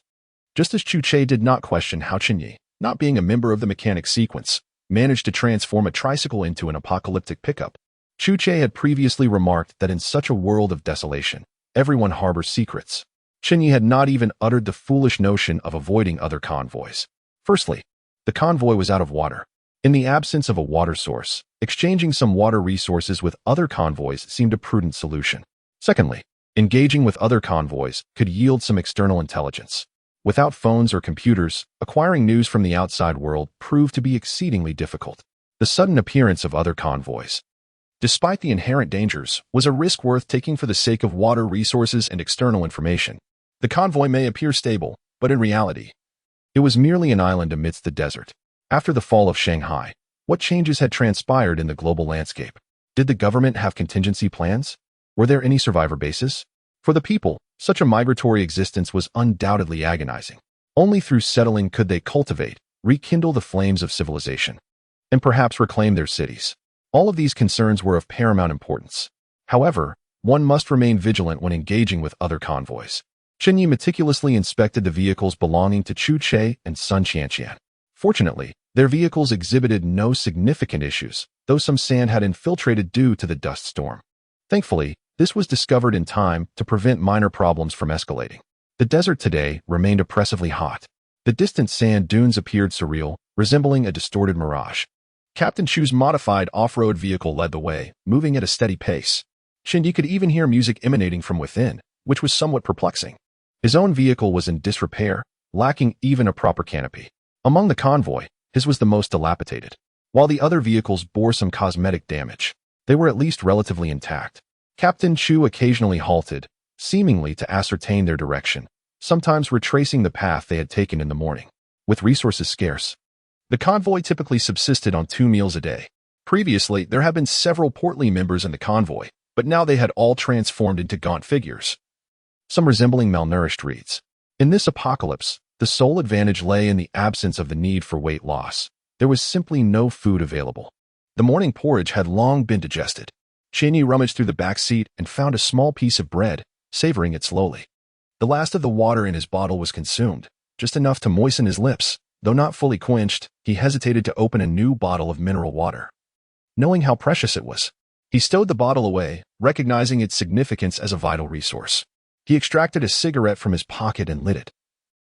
Just as Chu Che did not question how Chen Ye, not being a member of the mechanic sequence, managed to transform a tricycle into an apocalyptic pickup. Chu Che had previously remarked that in such a world of desolation, everyone harbors secrets. Chen Ye had not even uttered the foolish notion of avoiding other convoys. Firstly, the convoy was out of water. In the absence of a water source, exchanging some water resources with other convoys seemed a prudent solution. Secondly, engaging with other convoys could yield some external intelligence. Without phones or computers, acquiring news from the outside world proved to be exceedingly difficult. The sudden appearance of other convoys, despite the inherent dangers, was a risk worth taking for the sake of water resources and external information. The convoy may appear stable, but in reality, it was merely an island amidst the desert. After the fall of Shanghai, what changes had transpired in the global landscape? Did the government have contingency plans? Were there any survivor bases? For the people, such a migratory existence was undoubtedly agonizing. Only through settling could they cultivate, rekindle the flames of civilization, and perhaps reclaim their cities. All of these concerns were of paramount importance. However, one must remain vigilant when engaging with other convoys. Chen Ye meticulously inspected the vehicles belonging to Chu Che and Sun Qianqian. Fortunately, their vehicles exhibited no significant issues, though some sand had infiltrated due to the dust storm. Thankfully, this was discovered in time to prevent minor problems from escalating. The desert today remained oppressively hot. The distant sand dunes appeared surreal, resembling a distorted mirage. Captain Chu's modified off-road vehicle led the way, moving at a steady pace. Chen Ye could even hear music emanating from within, which was somewhat perplexing. His own vehicle was in disrepair, lacking even a proper canopy. Among the convoy, his was the most dilapidated. While the other vehicles bore some cosmetic damage, they were at least relatively intact. Captain Chu occasionally halted, seemingly to ascertain their direction, sometimes retracing the path they had taken in the morning. With resources scarce, the convoy typically subsisted on 2 meals a day. Previously, there had been several portly members in the convoy, but now they had all transformed into gaunt figures, some resembling malnourished reeds. In this apocalypse, the sole advantage lay in the absence of the need for weight loss. There was simply no food available. The morning porridge had long been digested. Chen Ye rummaged through the back seat and found a small piece of bread, savoring it slowly. The last of the water in his bottle was consumed, just enough to moisten his lips. Though not fully quenched, he hesitated to open a new bottle of mineral water. Knowing how precious it was, he stowed the bottle away, recognizing its significance as a vital resource. He extracted a cigarette from his pocket and lit it,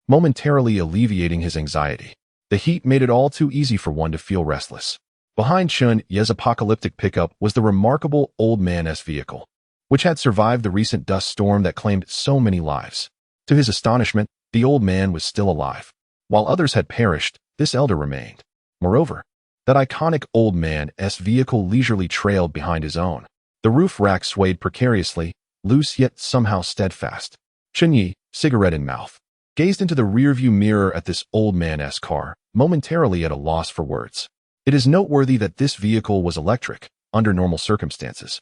momentarily alleviating his anxiety. The heat made it all too easy for one to feel restless. Behind Chen Ye's apocalyptic pickup was the remarkable old man's vehicle, which had survived the recent dust storm that claimed so many lives. To his astonishment, the old man was still alive. While others had perished, this elder remained. Moreover, that iconic old man's vehicle leisurely trailed behind his own. The roof rack swayed precariously, loose yet somehow steadfast. Chen Ye, cigarette in mouth, gazed into the rearview mirror at this old man's car, momentarily at a loss for words. It is noteworthy that this vehicle was electric, under normal circumstances.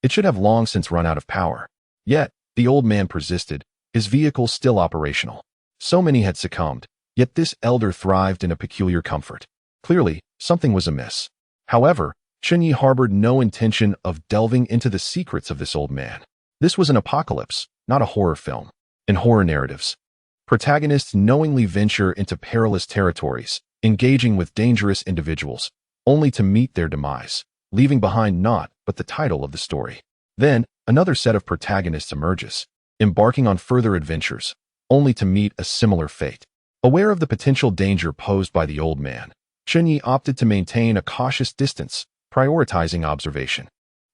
It should have long since run out of power. Yet, the old man persisted, his vehicle still operational. So many had succumbed, yet this elder thrived in a peculiar comfort. Clearly, something was amiss. However, Chen Ye harbored no intention of delving into the secrets of this old man. This was an apocalypse, not a horror film. In horror narratives, protagonists knowingly venture into perilous territories, engaging with dangerous individuals, only to meet their demise, leaving behind naught but the title of the story. Then, another set of protagonists emerges, embarking on further adventures, only to meet a similar fate. Aware of the potential danger posed by the old man, Chen Ye opted to maintain a cautious distance, prioritizing observation.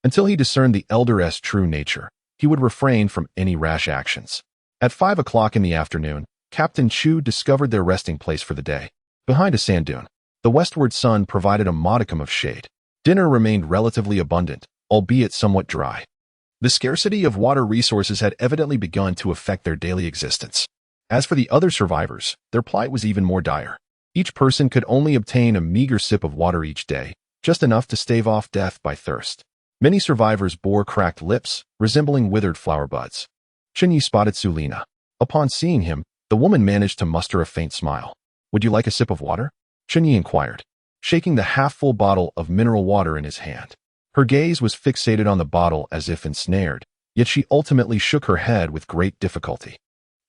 Until he discerned the elder's true nature, he would refrain from any rash actions. At 5 o'clock in the afternoon, Captain Chu discovered their resting place for the day. Behind a sand dune, the westward sun provided a modicum of shade. Dinner remained relatively abundant, albeit somewhat dry. The scarcity of water resources had evidently begun to affect their daily existence. As for the other survivors, their plight was even more dire. Each person could only obtain a meager sip of water each day, just enough to stave off death by thirst. Many survivors bore cracked lips, resembling withered flower buds. Chen Ye spotted Sulina. Upon seeing him, the woman managed to muster a faint smile. "Would you like a sip of water?" Chen Ye inquired, shaking the half-full bottle of mineral water in his hand. Her gaze was fixated on the bottle as if ensnared, yet she ultimately shook her head with great difficulty.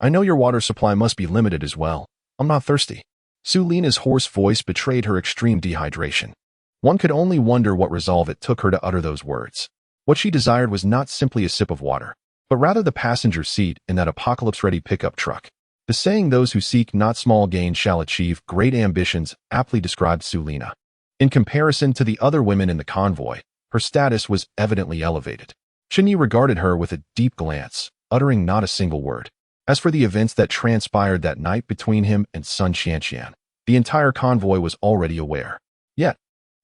"I know your water supply must be limited as well. I'm not thirsty." Sulina's hoarse voice betrayed her extreme dehydration. One could only wonder what resolve it took her to utter those words. What she desired was not simply a sip of water. but rather the passenger seat in that apocalypse-ready pickup truck. The saying, "Those who seek not small gains shall achieve great ambitions," aptly described Sulina. In comparison to the other women in the convoy, her status was evidently elevated. Chen Ye regarded her with a deep glance, uttering not a single word. As for the events that transpired that night between him and Sun Qianqian, the entire convoy was already aware. Yet,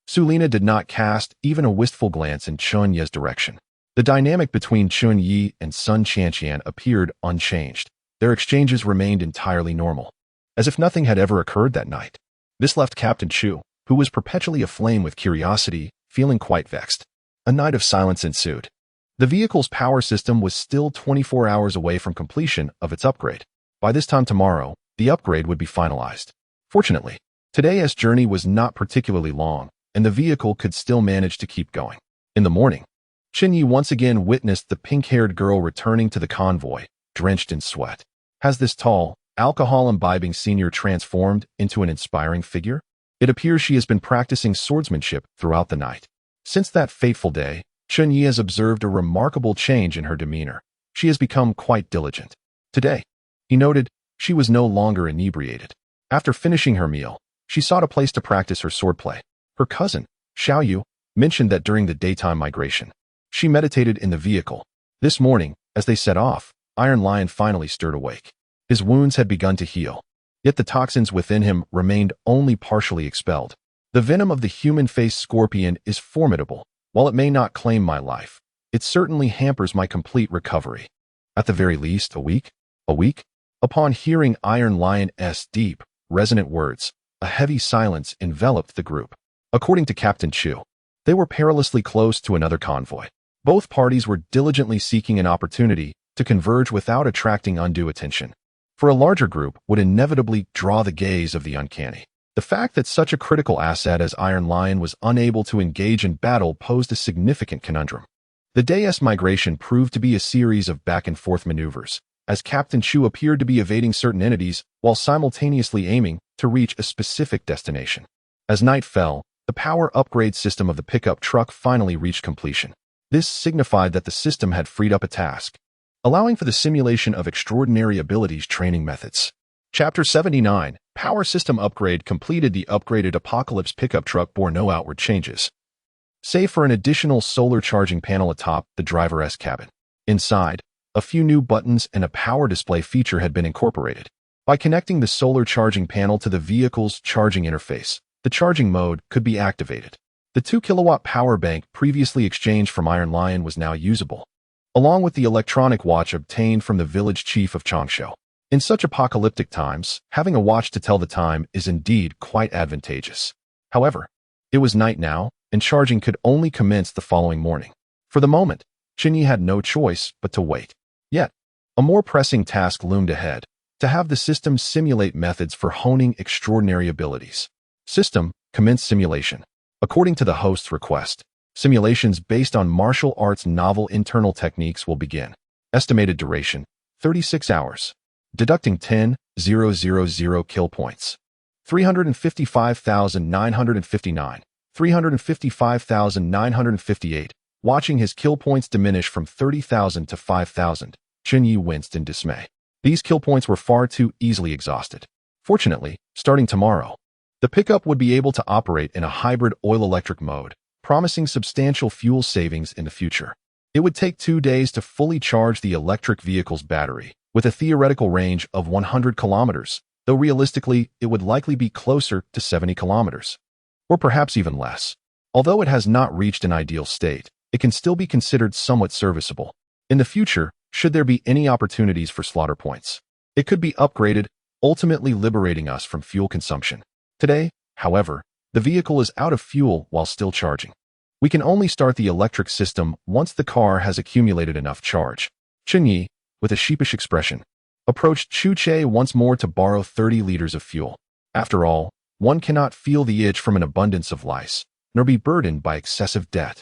Sulina did not cast even a wistful glance in Chen Ye's direction. The dynamic between Chen Ye and Sun Qianqian appeared unchanged. Their exchanges remained entirely normal, as if nothing had ever occurred that night. This left Captain Chu, who was perpetually aflame with curiosity, feeling quite vexed. A night of silence ensued. The vehicle's power system was still 24 hours away from completion of its upgrade. By this time tomorrow, the upgrade would be finalized. Fortunately, today's journey was not particularly long, and the vehicle could still manage to keep going. In the morning, Chen Ye once again witnessed the pink-haired girl returning to the convoy, drenched in sweat. Has this tall, alcohol-imbibing senior transformed into an inspiring figure? It appears she has been practicing swordsmanship throughout the night. Since that fateful day, Chen Ye has observed a remarkable change in her demeanor. She has become quite diligent. Today, he noted, she was no longer inebriated. After finishing her meal, she sought a place to practice her swordplay. Her cousin, Xiao Yu, mentioned that during the daytime migration, she meditated in the vehicle. This morning, as they set off, Iron Lion finally stirred awake. His wounds had begun to heal, yet the toxins within him remained only partially expelled. The venom of the human-faced scorpion is formidable. While it may not claim my life, it certainly hampers my complete recovery. At the very least, a week? A week? Upon hearing Iron Lion's deep, resonant words, a heavy silence enveloped the group. According to Captain Chu, they were perilously close to another convoy. Both parties were diligently seeking an opportunity to converge without attracting undue attention. For a larger group would inevitably draw the gaze of the uncanny. The fact that such a critical asset as Iron Lion was unable to engage in battle posed a significant conundrum. The day's migration proved to be a series of back-and-forth maneuvers, as Captain Chu appeared to be evading certain entities while simultaneously aiming to reach a specific destination. As night fell, the power upgrade system of the pickup truck finally reached completion. This signified that the system had freed up a task, allowing for the simulation of extraordinary abilities training methods. Chapter 79, Power System Upgrade completed. The upgraded Apocalypse pickup truck bore no outward changes, save for an additional solar charging panel atop the driver's cabin. Inside, a few new buttons and a power display feature had been incorporated. By connecting the solar charging panel to the vehicle's charging interface, the charging mode could be activated. The 2-kilowatt power bank previously exchanged from Iron Lion was now usable, along with the electronic watch obtained from the village chief of Changsha. In such apocalyptic times, having a watch to tell the time is indeed quite advantageous. However, it was night now, and charging could only commence the following morning. For the moment, Chen Ye had no choice but to wait. Yet, a more pressing task loomed ahead, to have the system simulate methods for honing extraordinary abilities. System, commence simulation. According to the host's request, simulations based on martial arts' novel internal techniques will begin. Estimated duration, 36 hours. Deducting 10,000 kill points. 355,959. 355,958. Watching his kill points diminish from 30,000 to 5,000, Chen Ye winced in dismay. These kill points were far too easily exhausted. Fortunately, starting tomorrow, the pickup would be able to operate in a hybrid oil-electric mode, promising substantial fuel savings in the future. It would take 2 days to fully charge the electric vehicle's battery, with a theoretical range of 100 kilometers, though realistically it would likely be closer to 70 kilometers, or perhaps even less. Although it has not reached an ideal state, it can still be considered somewhat serviceable. In the future, should there be any opportunities for slaughter points, it could be upgraded, ultimately liberating us from fuel consumption. Today, however, the vehicle is out of fuel while still charging. We can only start the electric system once the car has accumulated enough charge. Chen Ye, with a sheepish expression, approached Chu Che once more to borrow 30 liters of fuel. After all, one cannot feel the itch from an abundance of lice, nor be burdened by excessive debt.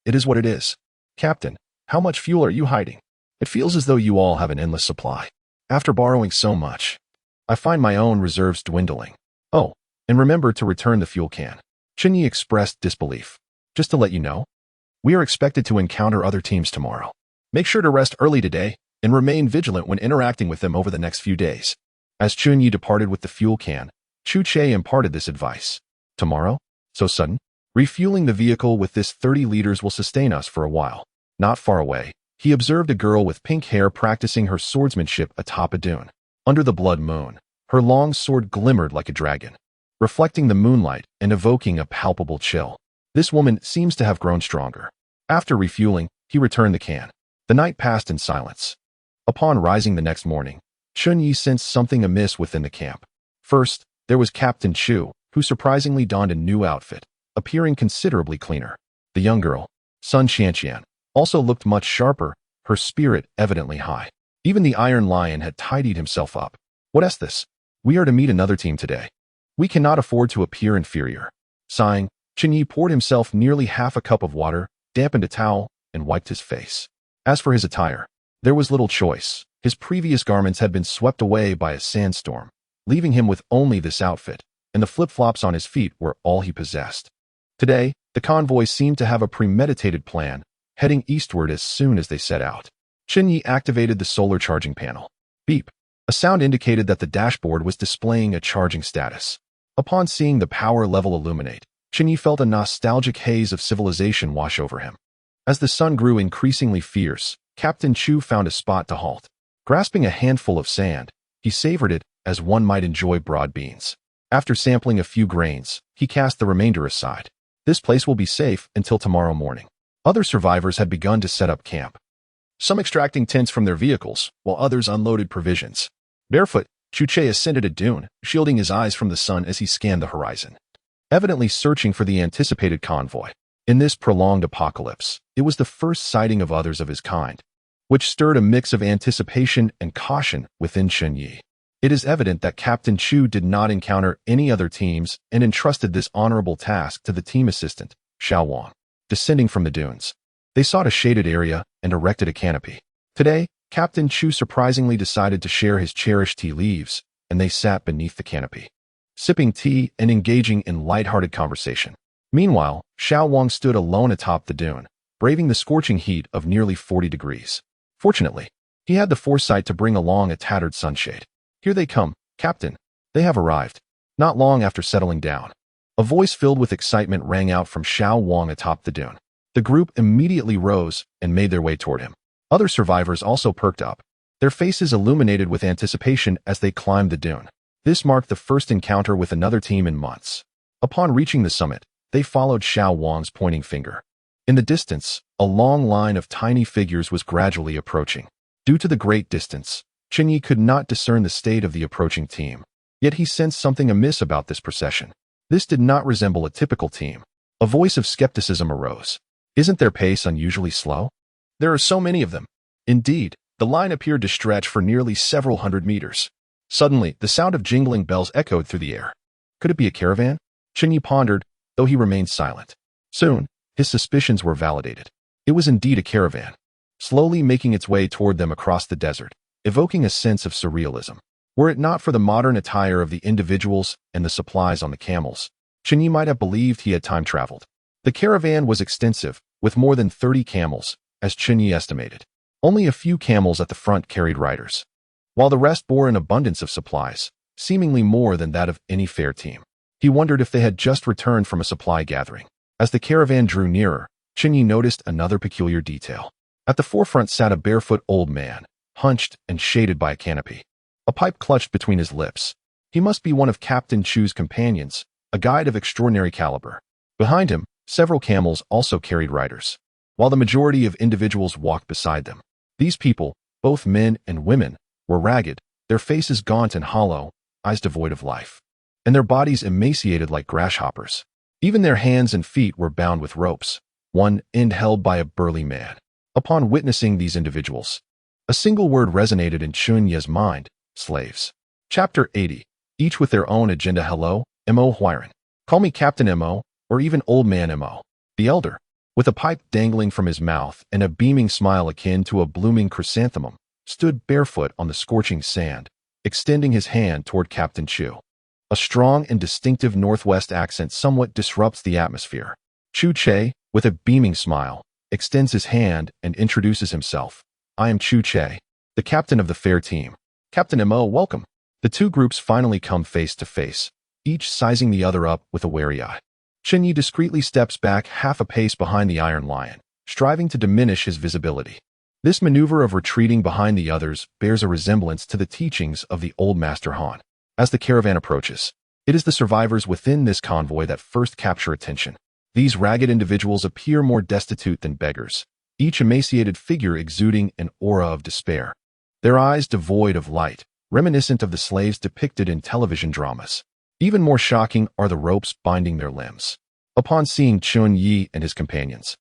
It is what it is. Captain, how much fuel are you hiding? It feels as though you all have an endless supply. After borrowing so much, I find my own reserves dwindling. Oh, and remember to return the fuel can. Chen Ye expressed disbelief. Just to let you know, we are expected to encounter other teams tomorrow. Make sure to rest early today and remain vigilant when interacting with them over the next few days. As Chen Ye departed with the fuel can, Chen Ye imparted this advice. Tomorrow? So sudden? Refueling the vehicle with this 30 liters will sustain us for a while. Not far away, he observed a girl with pink hair practicing her swordsmanship atop a dune. Under the blood moon, her long sword glimmered like a dragon, reflecting the moonlight and evoking a palpable chill. This woman seems to have grown stronger. After refueling, he returned the can. The night passed in silence. Upon rising the next morning, Chen Ye sensed something amiss within the camp. First, there was Captain Chu, who surprisingly donned a new outfit, appearing considerably cleaner. The young girl, Sun Qianqian, also looked much sharper, her spirit evidently high. Even the Iron Lion had tidied himself up. What is this? We are to meet another team today. We cannot afford to appear inferior. Sighing, Chen Ye poured himself nearly half a cup of water, dampened a towel, and wiped his face. As for his attire, there was little choice. His previous garments had been swept away by a sandstorm, leaving him with only this outfit, and the flip-flops on his feet were all he possessed. Today, the convoy seemed to have a premeditated plan, heading eastward as soon as they set out. Chen Ye activated the solar charging panel. Beep. A sound indicated that the dashboard was displaying a charging status. Upon seeing the power level illuminate, Chen Ye felt a nostalgic haze of civilization wash over him. As the sun grew increasingly fierce, Captain Chu found a spot to halt. Grasping a handful of sand, he savored it as one might enjoy broad beans. After sampling a few grains, he cast the remainder aside. This place will be safe until tomorrow morning. Other survivors had begun to set up camp, some extracting tents from their vehicles, while others unloaded provisions. Barefoot, Chen Ye ascended a dune, shielding his eyes from the sun as he scanned the horizon, evidently searching for the anticipated convoy. In this prolonged apocalypse, it was the first sighting of others of his kind, which stirred a mix of anticipation and caution within Chen Ye. It is evident that Captain Chu did not encounter any other teams and entrusted this honorable task to the team assistant, Xiao Wang. Descending from the dunes, they sought a shaded area and erected a canopy. Today, Captain Chu surprisingly decided to share his cherished tea leaves, and they sat beneath the canopy, sipping tea and engaging in light-hearted conversation. Meanwhile, Xiao Wang stood alone atop the dune, braving the scorching heat of nearly 40 degrees. Fortunately, he had the foresight to bring along a tattered sunshade. Here they come, Captain. They have arrived. Not long after settling down, a voice filled with excitement rang out from Xiao Wang atop the dune. The group immediately rose and made their way toward him. Other survivors also perked up, their faces illuminated with anticipation as they climbed the dune. This marked the first encounter with another team in months. Upon reaching the summit, they followed Xiao Wang's pointing finger. In the distance, a long line of tiny figures was gradually approaching. Due to the great distance, Chen Ye could not discern the state of the approaching team. Yet he sensed something amiss about this procession. This did not resemble a typical team. A voice of skepticism arose. Isn't their pace unusually slow? There are so many of them. Indeed, the line appeared to stretch for nearly several hundred meters. Suddenly, the sound of jingling bells echoed through the air. Could it be a caravan? Chen Ye pondered, though he remained silent. Soon, his suspicions were validated. It was indeed a caravan, slowly making its way toward them across the desert, evoking a sense of surrealism. Were it not for the modern attire of the individuals and the supplies on the camels, Chen Ye might have believed he had time traveled. The caravan was extensive, with more than 30 camels, as Chen Ye estimated. Only a few camels at the front carried riders, while the rest bore an abundance of supplies, seemingly more than that of any fair team. He wondered if they had just returned from a supply gathering. As the caravan drew nearer, Chen Ye noticed another peculiar detail. At the forefront sat a barefoot old man, hunched and shaded by a canopy, a pipe clutched between his lips. He must be one of Captain Chu's companions, a guide of extraordinary caliber. Behind him, several camels also carried riders, while the majority of individuals walked beside them. These people, both men and women, were ragged, their faces gaunt and hollow, eyes devoid of life, and their bodies emaciated like grasshoppers. Even their hands and feet were bound with ropes, one end held by a burly man. Upon witnessing these individuals, a single word resonated in Chen Ye's mind: slaves. Chapter 80. Each with their own agenda. Hello, Mo Huiran. Call me Captain Mo, or even Old Man Mo. The elder, with a pipe dangling from his mouth and a beaming smile akin to a blooming chrysanthemum, stood barefoot on the scorching sand, extending his hand toward Captain Chu. A strong and distinctive northwest accent somewhat disrupts the atmosphere. Chu Che, with a beaming smile, extends his hand and introduces himself. I am Chen Ye, the captain of the fair team. Captain Mo, welcome. The two groups finally come face to face, each sizing the other up with a wary eye. Chen Ye discreetly steps back half a pace behind the Iron Lion, striving to diminish his visibility. This maneuver of retreating behind the others bears a resemblance to the teachings of the old Master Han. As the caravan approaches, it is the survivors within this convoy that first capture attention. These ragged individuals appear more destitute than beggars, each emaciated figure exuding an aura of despair. Their eyes devoid of light, reminiscent of the slaves depicted in television dramas. Even more shocking are the ropes binding their limbs. Upon seeing Chen Ye and his companions,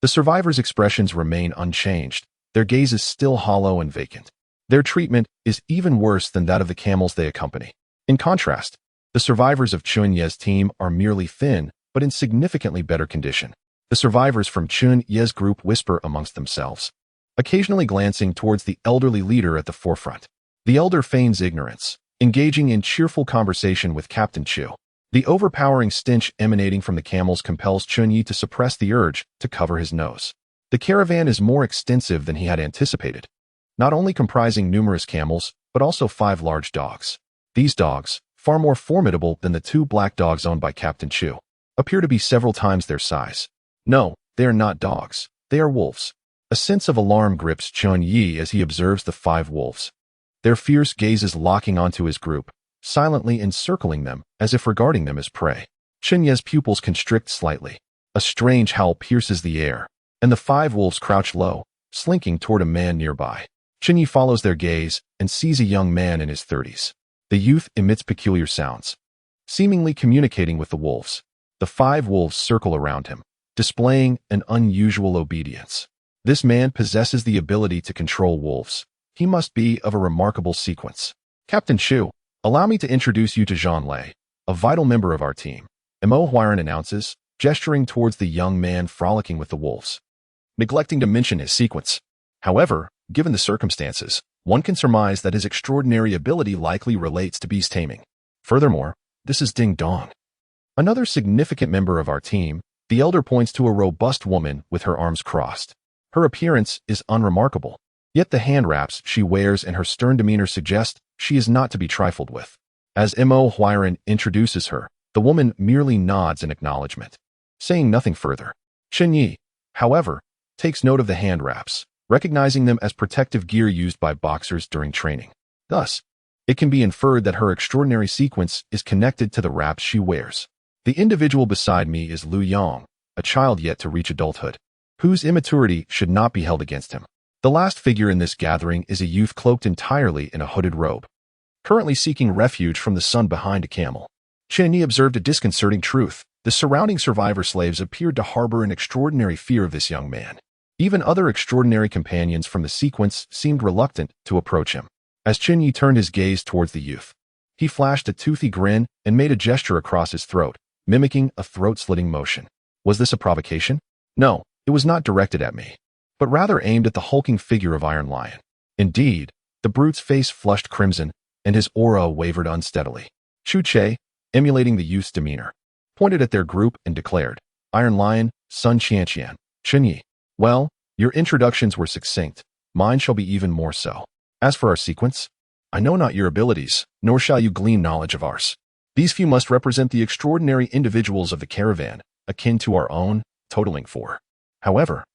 the survivors' expressions remain unchanged, their gazes still hollow and vacant. Their treatment is even worse than that of the camels they accompany. In contrast, the survivors of Chen Ye's team are merely thin, but in significantly better condition. The survivors from Chen Ye's group whisper amongst themselves, occasionally glancing towards the elderly leader at the forefront. The elder feigns ignorance, engaging in cheerful conversation with Captain Chu. The overpowering stench emanating from the camels compels Chen Ye to suppress the urge to cover his nose. The caravan is more extensive than he had anticipated, not only comprising numerous camels, but also 5 large dogs. These dogs, far more formidable than the 2 black dogs owned by Captain Chu, appear to be several times their size. No, they are not dogs. They are wolves. A sense of alarm grips Chen Ye as he observes the 5 wolves, their fierce gazes locking onto his group, silently encircling them as if regarding them as prey. Chen Ye's pupils constrict slightly. A strange howl pierces the air, and the 5 wolves crouch low, slinking toward a man nearby. Chen Ye follows their gaze and sees a young man in his 30s. The youth emits peculiar sounds, seemingly communicating with the wolves. The 5 wolves circle around him, displaying an unusual obedience. This man possesses the ability to control wolves. He must be of a remarkable sequence. Captain Chu, allow me to introduce you to Zhang Lei, a vital member of our team. Mo Huiran announces, gesturing towards the young man frolicking with the wolves, neglecting to mention his sequence. However, given the circumstances, one can surmise that his extraordinary ability likely relates to beast taming. Furthermore, this is Ding Dong, another significant member of our team. The elder points to a robust woman with her arms crossed. Her appearance is unremarkable, yet the hand wraps she wears and her stern demeanor suggest she is not to be trifled with. As Mo Huiran introduces her, the woman merely nods in acknowledgement, saying nothing further. Chen Ye, however, takes note of the hand wraps, recognizing them as protective gear used by boxers during training. Thus, it can be inferred that her extraordinary sequence is connected to the wraps she wears. The individual beside me is Lu Yang, a child yet to reach adulthood, whose immaturity should not be held against him. The last figure in this gathering is a youth cloaked entirely in a hooded robe, currently seeking refuge from the sun behind a camel. Chen Ye observed a disconcerting truth. The surrounding survivor slaves appeared to harbor an extraordinary fear of this young man. Even other extraordinary companions from the sequence seemed reluctant to approach him. As Chen Ye turned his gaze towards the youth, he flashed a toothy grin and made a gesture across his throat, mimicking a throat-slitting motion. Was this a provocation? No, it was not directed at me, but rather aimed at the hulking figure of Iron Lion. Indeed, the brute's face flushed crimson, and his aura wavered unsteadily. Chen Ye, emulating the youth's demeanor, pointed at their group and declared, Iron Lion, Sun Qianqian, Chen Ye. Well, your introductions were succinct. Mine shall be even more so. As for our sequence, I know not your abilities, nor shall you glean knowledge of ours. These few must represent the extraordinary individuals of the caravan, akin to our own, totaling 4. However,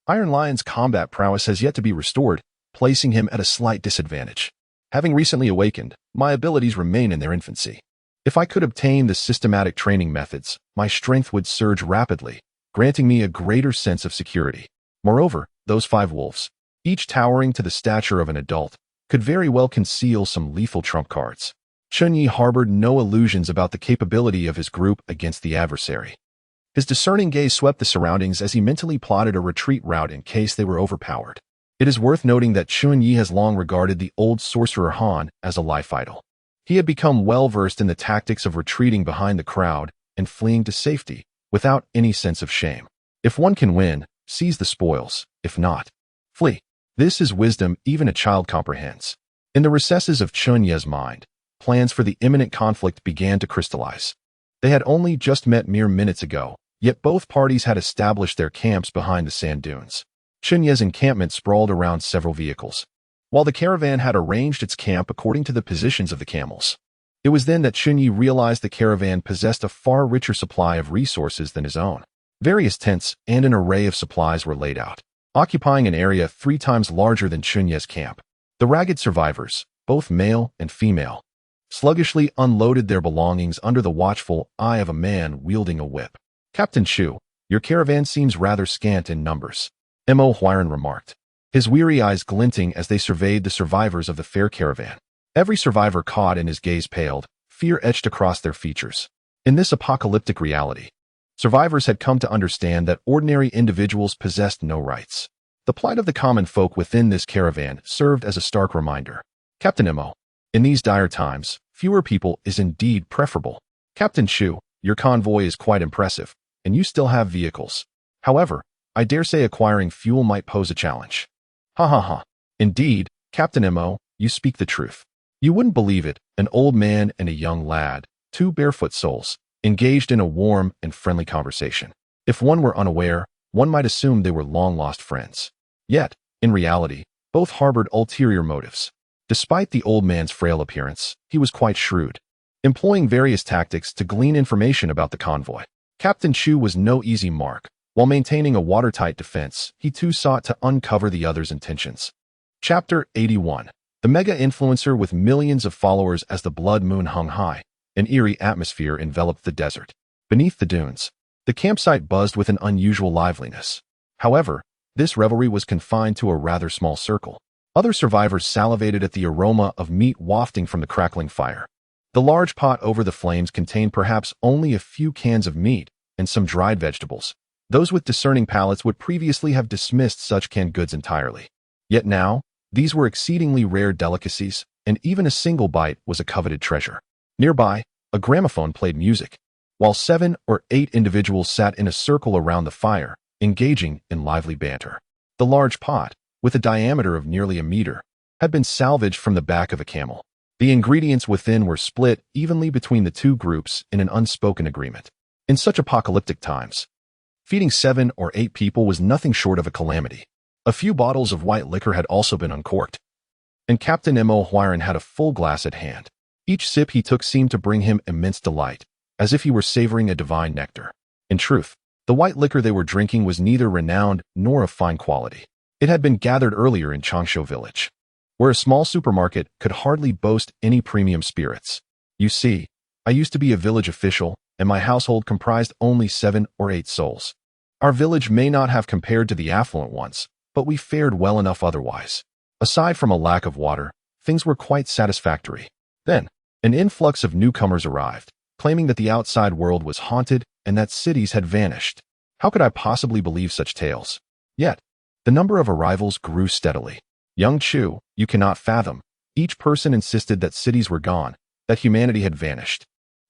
Iron Lion's combat prowess has yet to be restored, placing him at a slight disadvantage. Having recently awakened, my abilities remain in their infancy. If I could obtain the systematic training methods, my strength would surge rapidly, granting me a greater sense of security. Moreover, those 5 wolves, each towering to the stature of an adult, could very well conceal some lethal trump cards. Chen Ye harbored no illusions about the capability of his group against the adversary. His discerning gaze swept the surroundings as he mentally plotted a retreat route in case they were overpowered. It is worth noting that Chen Ye has long regarded the old sorcerer Han as a life idol. He had become well-versed in the tactics of retreating behind the crowd and fleeing to safety, without any sense of shame. If one can win, seize the spoils. If not, flee. This is wisdom even a child comprehends. In the recesses of Chen Ye's mind, plans for the imminent conflict began to crystallize. They had only just met mere minutes ago, Yet both parties had established their camps behind the sand dunes. Chen Ye's encampment sprawled around several vehicles, while the caravan had arranged its camp according to the positions of the camels. It was then that Chen Ye realized the caravan possessed a far richer supply of resources than his own. Various tents and an array of supplies were laid out, occupying an area 3 times larger than Chen Ye's camp. The ragged survivors, both male and female, sluggishly unloaded their belongings under the watchful eye of a man wielding a whip. "Captain Chu, your caravan seems rather scant in numbers," Mo Huiran remarked, his weary eyes glinting as they surveyed the survivors of the fair caravan. Every survivor caught and his gaze paled, fear etched across their features. In this apocalyptic reality, survivors had come to understand that ordinary individuals possessed no rights. The plight of the common folk within this caravan served as a stark reminder. "Captain Mo, in these dire times, fewer people is indeed preferable. Captain Chu, your convoy is quite impressive, and you still have vehicles. However, I dare say acquiring fuel might pose a challenge." "Ha ha ha. Indeed, Captain Mo, you speak the truth. You wouldn't believe it, an old man and a young lad, 2 barefoot souls, engaged in a warm and friendly conversation. If one were unaware, one might assume they were long-lost friends. Yet, in reality, both harbored ulterior motives. Despite the old man's frail appearance, he was quite shrewd, employing various tactics to glean information about the convoy. Captain Chu was no easy mark. While maintaining a watertight defense, he too sought to uncover the other's intentions. Chapter 81. The mega-influencer with millions of followers. As the blood moon hung high, an eerie atmosphere enveloped the desert. Beneath the dunes, the campsite buzzed with an unusual liveliness. However, this revelry was confined to a rather small circle. Other survivors salivated at the aroma of meat wafting from the crackling fire. The large pot over the flames contained perhaps only a few cans of meat and some dried vegetables. Those with discerning palates would previously have dismissed such canned goods entirely. Yet now, these were exceedingly rare delicacies, and even a single bite was a coveted treasure. Nearby, a gramophone played music, while 7 or 8 individuals sat in a circle around the fire, engaging in lively banter. The large pot, with a diameter of nearly a meter, had been salvaged from the back of a camel. The ingredients within were split evenly between the 2 groups in an unspoken agreement. In such apocalyptic times, feeding 7 or 8 people was nothing short of a calamity. A few bottles of white liquor had also been uncorked, and Captain Mo Huiran had a full glass at hand. Each sip he took seemed to bring him immense delight, as if he were savoring a divine nectar. In truth, the white liquor they were drinking was neither renowned nor of fine quality. It had been gathered earlier in Changshu village, where a small supermarket could hardly boast any premium spirits. You see, I used to be a village official, and my household comprised only 7 or 8 souls. Our village may not have compared to the affluent ones, but we fared well enough otherwise. Aside from a lack of water, things were quite satisfactory. Then, an influx of newcomers arrived, claiming that the outside world was haunted and that cities had vanished. How could I possibly believe such tales? Yet, the number of arrivals grew steadily. "Young Chu, you cannot fathom." Each person insisted that cities were gone, that humanity had vanished.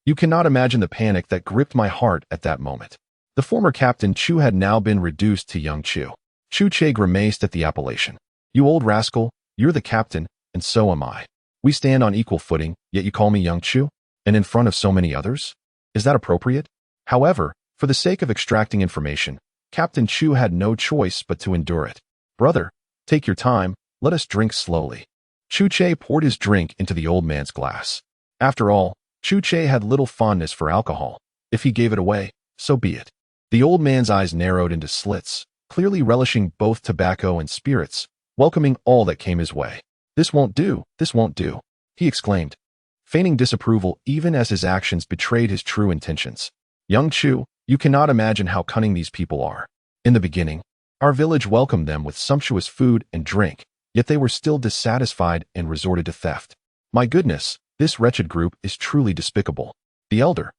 You cannot imagine the panic that gripped my heart at that moment. The former Captain Chu had now been reduced to Young Chu. Chu Che grimaced at the appellation. "You old rascal, you're the captain, and so am I. We stand on equal footing, yet you call me Young Chu? And in front of so many others? Is that appropriate?" However, for the sake of extracting information, Captain Chu had no choice but to endure it. "Brother, take your time, let us drink slowly." Chu Che poured his drink into the old man's glass. After all, Chu Che had little fondness for alcohol. If he gave it away, so be it. The old man's eyes narrowed into slits, clearly relishing both tobacco and spirits, welcoming all that came his way. "This won't do, this won't do," he exclaimed, feigning disapproval even as his actions betrayed his true intentions. "Young Chu, you cannot imagine how cunning these people are. In the beginning, our village welcomed them with sumptuous food and drink, yet they were still dissatisfied and resorted to theft. My goodness, this wretched group is truly despicable." The elder,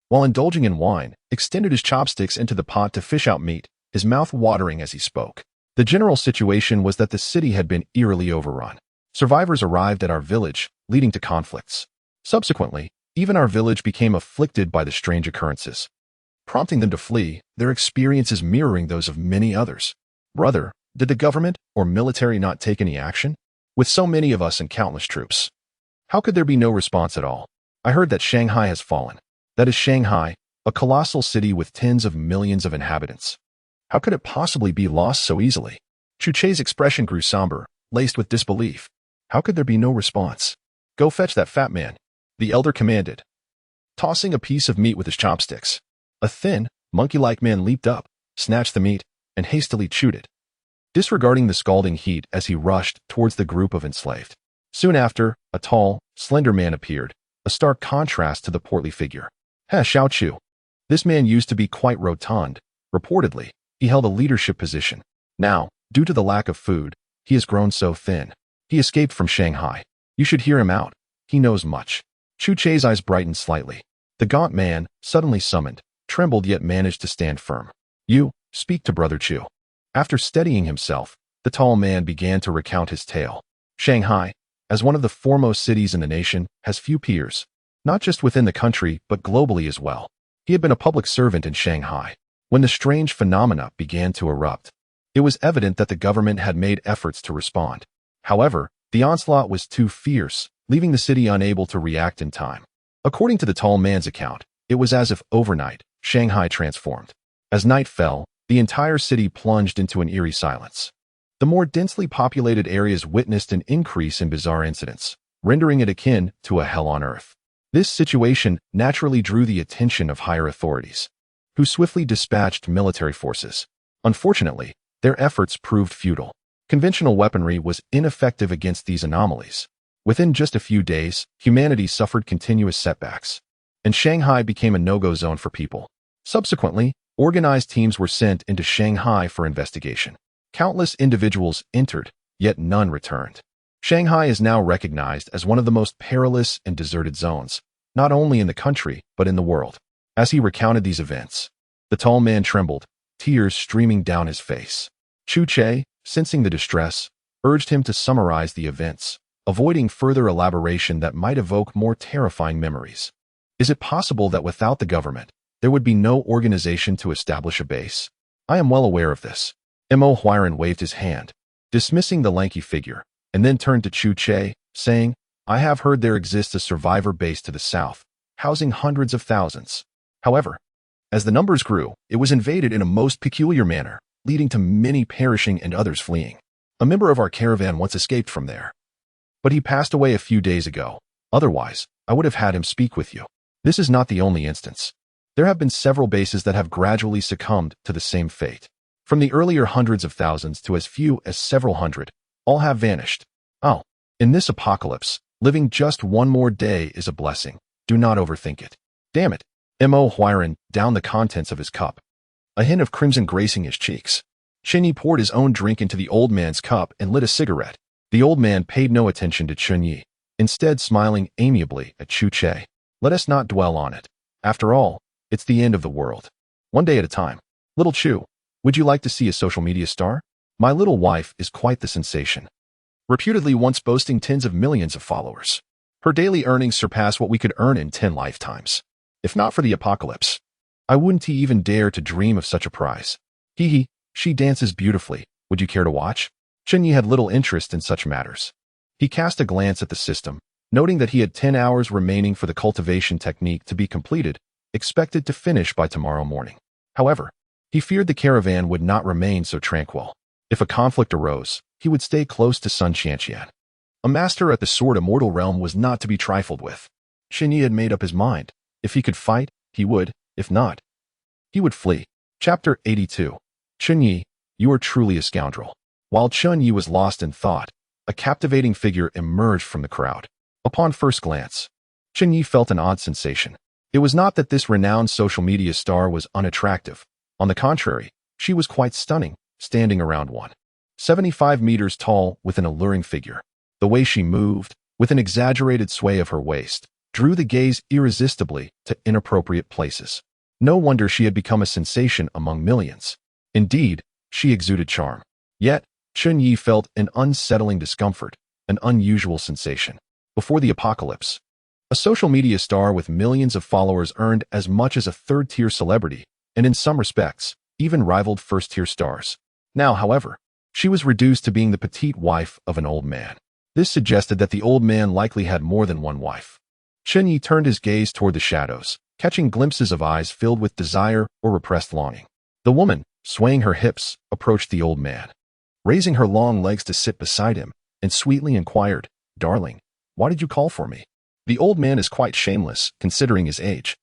while indulging in wine, extended his chopsticks into the pot to fish out meat, his mouth watering as he spoke. The general situation was that the city had been eerily overrun. Survivors arrived at our village, leading to conflicts. Subsequently, even our village became afflicted by the strange occurrences, prompting them to flee, their experiences mirroring those of many others. "Brother, did the government or military not take any action? With so many of us and countless troops, how could there be no response at all? I heard that Shanghai has fallen." "That is Shanghai, a colossal city with tens of millions of inhabitants. How could it possibly be lost so easily? Chu Che's expression grew somber, laced with disbelief. How could there be no response? Go fetch that fat man, the elder commanded, tossing a piece of meat with his chopsticks. A thin, monkey-like man leaped up, snatched the meat, and hastily chewed it, disregarding the scalding heat as he rushed towards the group of enslaved. Soon after, a tall, slender man appeared, a stark contrast to the portly figure. Xiao Chu. This man used to be quite rotund. Reportedly, he held a leadership position. Now, due to the lack of food, he has grown so thin. He escaped from Shanghai. You should hear him out. He knows much. Chu Che's eyes brightened slightly. The gaunt man, suddenly summoned, trembled yet managed to stand firm. You, speak to Brother Chu. After steadying himself, the tall man began to recount his tale. Shanghai, as one of the foremost cities in the nation, has few peers, not just within the country but globally as well. He had been a public servant in Shanghai when the strange phenomena began to erupt. It was evident that the government had made efforts to respond. However, the onslaught was too fierce, leaving the city unable to react in time. According to the tall man's account, it was as if overnight, Shanghai transformed. As night fell, the entire city plunged into an eerie silence. The more densely populated areas witnessed an increase in bizarre incidents, rendering it akin to a hell on earth. This situation naturally drew the attention of higher authorities, who swiftly dispatched military forces. Unfortunately, their efforts proved futile. Conventional weaponry was ineffective against these anomalies. Within just a few days, humanity suffered continuous setbacks, and Shanghai became a no-go zone for people. Subsequently, organized teams were sent into Shanghai for investigation. Countless individuals entered, yet none returned. Shanghai is now recognized as one of the most perilous and deserted zones, not only in the country, but in the world. As he recounted these events, the tall man trembled, tears streaming down his face. Chu Che, sensing the distress, urged him to summarize the events, avoiding further elaboration that might evoke more terrifying memories. Is it possible that without the government, there would be no organization to establish a base? I am well aware of this. Mo Huiran waved his hand, dismissing the lanky figure, and then turned to Chu Che, saying, I have heard there exists a survivor base to the south, housing hundreds of thousands. However, as the numbers grew, it was invaded in a most peculiar manner, leading to many perishing and others fleeing. A member of our caravan once escaped from there, but he passed away a few days ago. Otherwise, I would have had him speak with you. This is not the only instance. There have been several bases that have gradually succumbed to the same fate. From the earlier hundreds of thousands to as few as several hundred, all have vanished. Oh, in this apocalypse, living just one more day is a blessing. Do not overthink it. Damn it. Mo Huiran downed the contents of his cup, a hint of crimson gracing his cheeks. Chen Ye poured his own drink into the old man's cup and lit a cigarette. The old man paid no attention to Chen Ye, instead smiling amiably at Chu Che. Let us not dwell on it. After all, it's the end of the world. One day at a time. Little Chu, would you like to see a social media star? My little wife is quite the sensation, reputedly once boasting tens of millions of followers. Her daily earnings surpass what we could earn in 10 lifetimes. If not for the apocalypse, I wouldn't even dare to dream of such a prize. Hee hee, she dances beautifully. Would you care to watch? Chen Ye had little interest in such matters. He cast a glance at the system, noting that he had 10 hours remaining for the cultivation technique to be completed, expected to finish by tomorrow morning. However, he feared the caravan would not remain so tranquil. If a conflict arose, he would stay close to Sun Qianqian. A master at the Sword Immortal realm was not to be trifled with. Chen Ye had made up his mind. If he could fight, he would. If not, he would flee. Chapter 82. Chen Ye, you are truly a scoundrel. While Chen Ye was lost in thought, a captivating figure emerged from the crowd. Upon first glance, Chen Ye felt an odd sensation. It was not that this renowned social media star was unattractive. On the contrary, she was quite stunning, standing around 175 meters tall with an alluring figure. The way she moved, with an exaggerated sway of her waist, drew the gaze irresistibly to inappropriate places. No wonder she had become a sensation among millions. Indeed, she exuded charm. Yet, Chen Ye felt an unsettling discomfort, an unusual sensation. Before the apocalypse, a social media star with millions of followers earned as much as a third-tier celebrity, and in some respects, even rivaled first-tier stars. Now, however, she was reduced to being the petite wife of an old man. This suggested that the old man likely had more than one wife. Chen Ye turned his gaze toward the shadows, catching glimpses of eyes filled with desire or repressed longing. The woman, swaying her hips, approached the old man, raising her long legs to sit beside him, and sweetly inquired, "Darling, why did you call for me?" The old man is quite shameless, considering his age.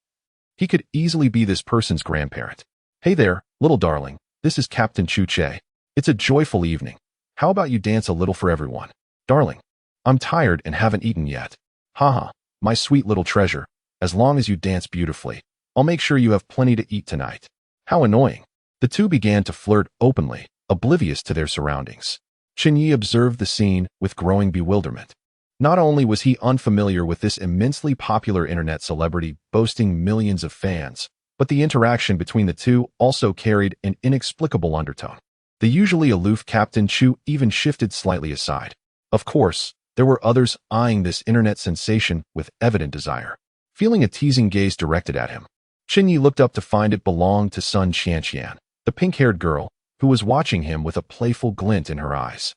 He could easily be this person's grandparent. "Hey there, little darling, this is Captain Chen Ye. It's a joyful evening. How about you dance a little for everyone? Darling, I'm tired and haven't eaten yet. Haha, my sweet little treasure, as long as you dance beautifully, I'll make sure you have plenty to eat tonight." How annoying. The two began to flirt openly, oblivious to their surroundings. Chen Ye observed the scene with growing bewilderment. Not only was he unfamiliar with this immensely popular internet celebrity boasting millions of fans, but the interaction between the two also carried an inexplicable undertone. The usually aloof Captain Chu even shifted slightly aside. Of course, there were others eyeing this internet sensation with evident desire. Feeling a teasing gaze directed at him, Chen Ye looked up to find it belonged to Sun Qianqian, the pink-haired girl, who was watching him with a playful glint in her eyes.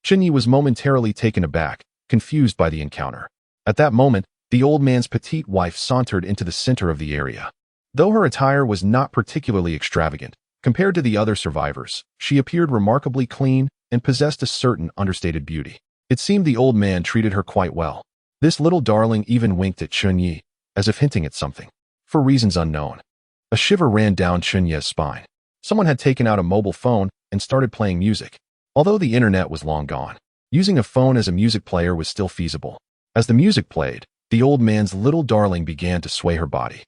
Chen Ye was momentarily taken aback, confused by the encounter. At that moment, the old man's petite wife sauntered into the center of the area. Though her attire was not particularly extravagant, compared to the other survivors, she appeared remarkably clean and possessed a certain understated beauty. It seemed the old man treated her quite well. This little darling even winked at Chen Ye, as if hinting at something. For reasons unknown, a shiver ran down Chen Ye's spine. Someone had taken out a mobile phone and started playing music. Although the internet was long gone, using a phone as a music player was still feasible. As the music played, the old man's little darling began to sway her body.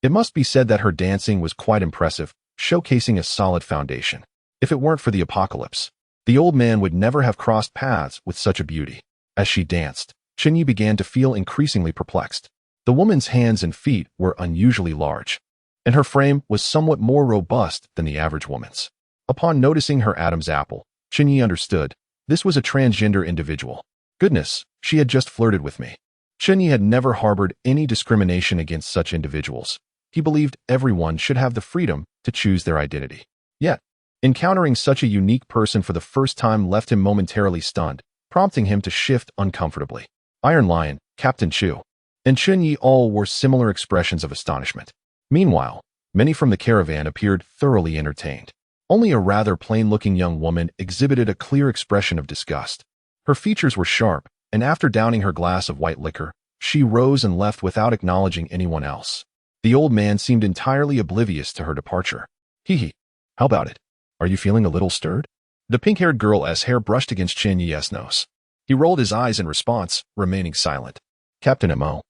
It must be said that her dancing was quite impressive, showcasing a solid foundation. If it weren't for the apocalypse, the old man would never have crossed paths with such a beauty. As she danced, Chen Ye began to feel increasingly perplexed. The woman's hands and feet were unusually large, and her frame was somewhat more robust than the average woman's. Upon noticing her Adam's apple, Chen Ye understood this was a transgender individual. Goodness, she had just flirted with me. Chen Ye had never harbored any discrimination against such individuals. He believed everyone should have the freedom to choose their identity. Yet, encountering such a unique person for the first time left him momentarily stunned, prompting him to shift uncomfortably. Iron Lion, Captain Chu, and Chen Ye all wore similar expressions of astonishment. Meanwhile, many from the caravan appeared thoroughly entertained. Only a rather plain-looking young woman exhibited a clear expression of disgust. Her features were sharp, and after downing her glass of white liquor, she rose and left without acknowledging anyone else. The old man seemed entirely oblivious to her departure. Hee. How about it? Are you feeling a little stirred? The pink-haired girl's hair brushed against Chen Ye's nose. He rolled his eyes in response, remaining silent. Captain Mo.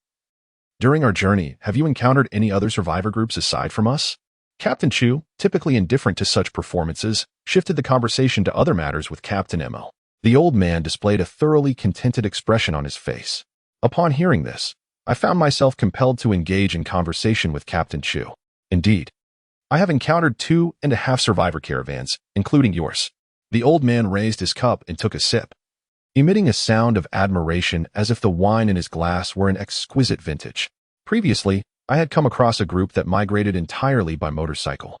During our journey, have you encountered any other survivor groups aside from us? Captain Chu, typically indifferent to such performances, shifted the conversation to other matters with Captain Mo. The old man displayed a thoroughly contented expression on his face. Upon hearing this, I found myself compelled to engage in conversation with Captain Chu. Indeed, I have encountered 2.5 survivor caravans, including yours. The old man raised his cup and took a sip, emitting a sound of admiration as if the wine in his glass were an exquisite vintage. Previously, I had come across a group that migrated entirely by motorcycle,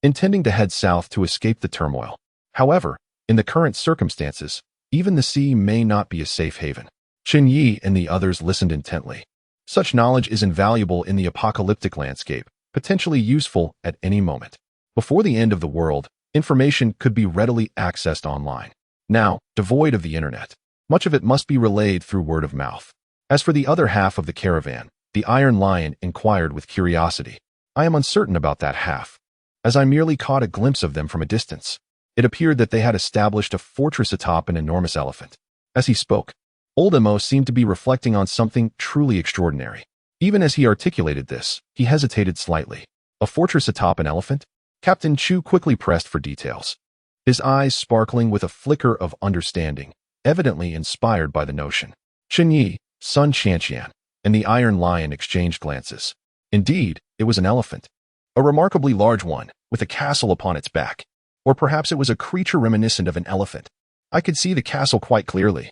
intending to head south to escape the turmoil. However, in the current circumstances, even the sea may not be a safe haven. Chen Ye and the others listened intently. Such knowledge is invaluable in the apocalyptic landscape, potentially useful at any moment. Before the end of the world, information could be readily accessed online. Now, devoid of the internet, much of it must be relayed through word of mouth. As for the other half of the caravan, the Iron Lion inquired with curiosity. I am uncertain about that half, as I merely caught a glimpse of them from a distance. It appeared that they had established a fortress atop an enormous elephant. As he spoke, Old Mo seemed to be reflecting on something truly extraordinary. Even as he articulated this, he hesitated slightly. A fortress atop an elephant? Captain Chu quickly pressed for details, his eyes sparkling with a flicker of understanding, evidently inspired by the notion. Chen Ye, Sun Qianqian, and the Iron Lion exchanged glances. Indeed, it was an elephant. A remarkably large one, with a castle upon its back. Or perhaps it was a creature reminiscent of an elephant. I could see the castle quite clearly.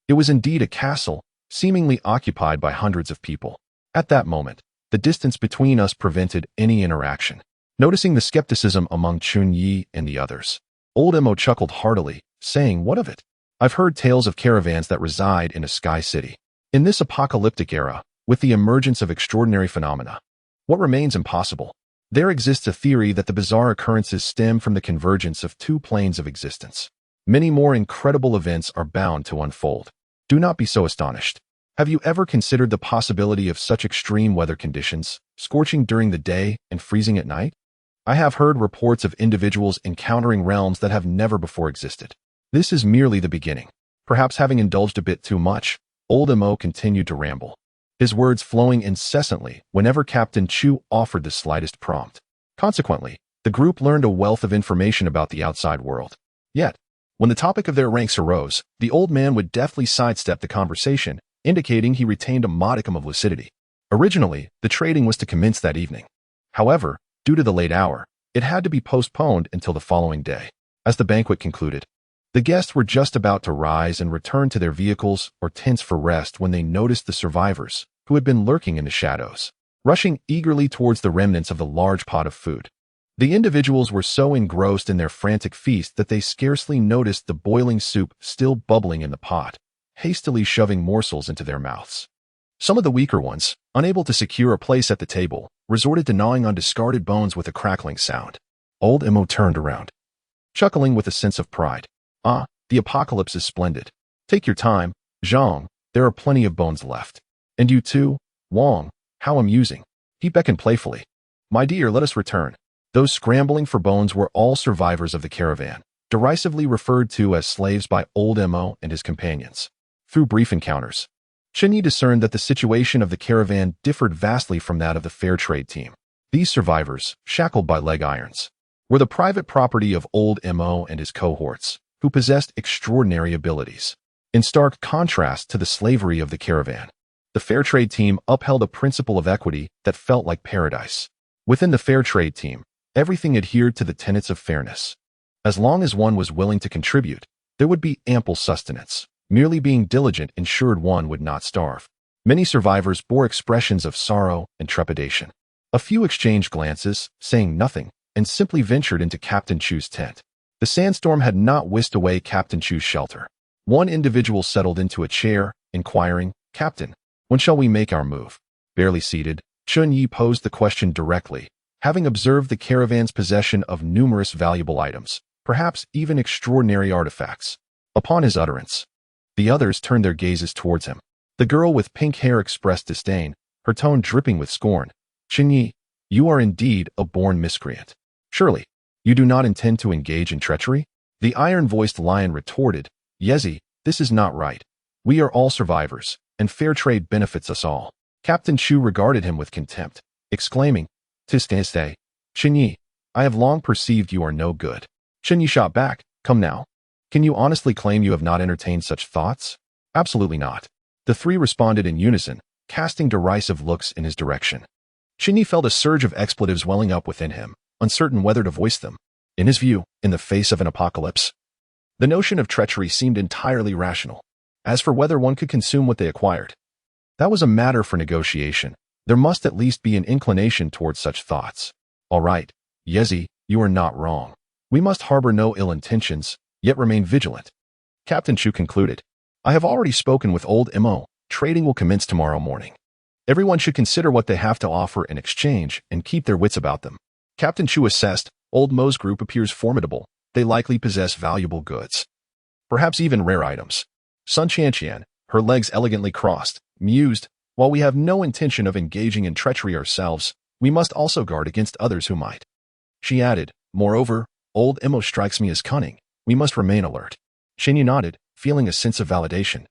It was indeed a castle, seemingly occupied by hundreds of people. At that moment, the distance between us prevented any interaction. Noticing the skepticism among Chen Ye and the others, Old Mo chuckled heartily, saying, "What of it? I've heard tales of caravans that reside in a sky city. In this apocalyptic era, with the emergence of extraordinary phenomena, What remains impossible? There exists a theory that the bizarre occurrences stem from the convergence of two planes of existence. Many more incredible events are bound to unfold. Do not be so astonished. Have you ever considered the possibility of such extreme weather conditions, scorching during the day and freezing at night? I have heard reports of individuals encountering realms that have never before existed. This is merely the beginning. Perhaps having indulged a bit too much, old Mo continued to ramble, his words flowing incessantly whenever Captain Chu offered the slightest prompt. Consequently, the group learned a wealth of information about the outside world. Yet, when the topic of their ranks arose, the old man would deftly sidestep the conversation, indicating he retained a modicum of lucidity. Originally, the trading was to commence that evening. However, due to the late hour, it had to be postponed until the following day. As the banquet concluded, the guests were just about to rise and return to their vehicles or tents for rest when they noticed the survivors, who had been lurking in the shadows, rushing eagerly towards the remnants of the large pot of food. The individuals were so engrossed in their frantic feast that they scarcely noticed the boiling soup still bubbling in the pot, hastily shoving morsels into their mouths. Some of the weaker ones, unable to secure a place at the table, resorted to gnawing on discarded bones with a crackling sound. Old Mo turned around, chuckling with a sense of pride. "Ah, the apocalypse is splendid. Take your time, Zhang, there are plenty of bones left. And you too, Wang, how amusing." He beckoned playfully. "My dear, let us return." Those scrambling for bones were all survivors of the caravan, derisively referred to as slaves by old Mo and his companions. Through brief encounters, Chen Ye discerned that the situation of the caravan differed vastly from that of the fair trade team. These survivors, shackled by leg irons, were the private property of old Mo and his cohorts, who possessed extraordinary abilities. In stark contrast to the slavery of the caravan, the fair trade team upheld a principle of equity that felt like paradise. Within the fair trade team, everything adhered to the tenets of fairness. As long as one was willing to contribute, there would be ample sustenance. Merely being diligent ensured one would not starve. Many survivors bore expressions of sorrow and trepidation. A few exchanged glances, saying nothing, and simply ventured into Captain Chu's tent. The sandstorm had not whisked away Captain Chu's shelter. One individual settled into a chair, inquiring, "Captain, when shall we make our move?" Barely seated, Chen Ye posed the question directly, having observed the caravan's possession of numerous valuable items, perhaps even extraordinary artifacts. Upon his utterance, the others turned their gazes towards him. The girl with pink hair expressed disdain, her tone dripping with scorn. "Chen Ye, you are indeed a born miscreant. Surely, you do not intend to engage in treachery?" The iron-voiced lion retorted, "Yezi, this is not right. We are all survivors, and fair trade benefits us all." Captain Chu regarded him with contempt, exclaiming, "Tiste, Chen Ye, I have long perceived you are no good." Chen Ye shot back, "Come now. Can you honestly claim you have not entertained such thoughts?" "Absolutely not." The three responded in unison, casting derisive looks in his direction. Chen Ye felt a surge of expletives welling up within him, uncertain whether to voice them. In his view, in the face of an apocalypse, the notion of treachery seemed entirely rational. As for whether one could consume what they acquired, that was a matter for negotiation. There must at least be an inclination towards such thoughts. "All right, Yezi, you are not wrong. We must harbor no ill intentions, yet remain vigilant." Captain Chu concluded, "I have already spoken with old Mo. Trading will commence tomorrow morning. Everyone should consider what they have to offer in exchange and keep their wits about them." Captain Chu assessed, "Old Mo's group appears formidable. They likely possess valuable goods, perhaps even rare items." Sun Qianqian, her legs elegantly crossed, mused, "While we have no intention of engaging in treachery ourselves, we must also guard against others who might." She added, "Moreover, old Mo strikes me as cunning. We must remain alert." Chen Ye nodded, feeling a sense of validation,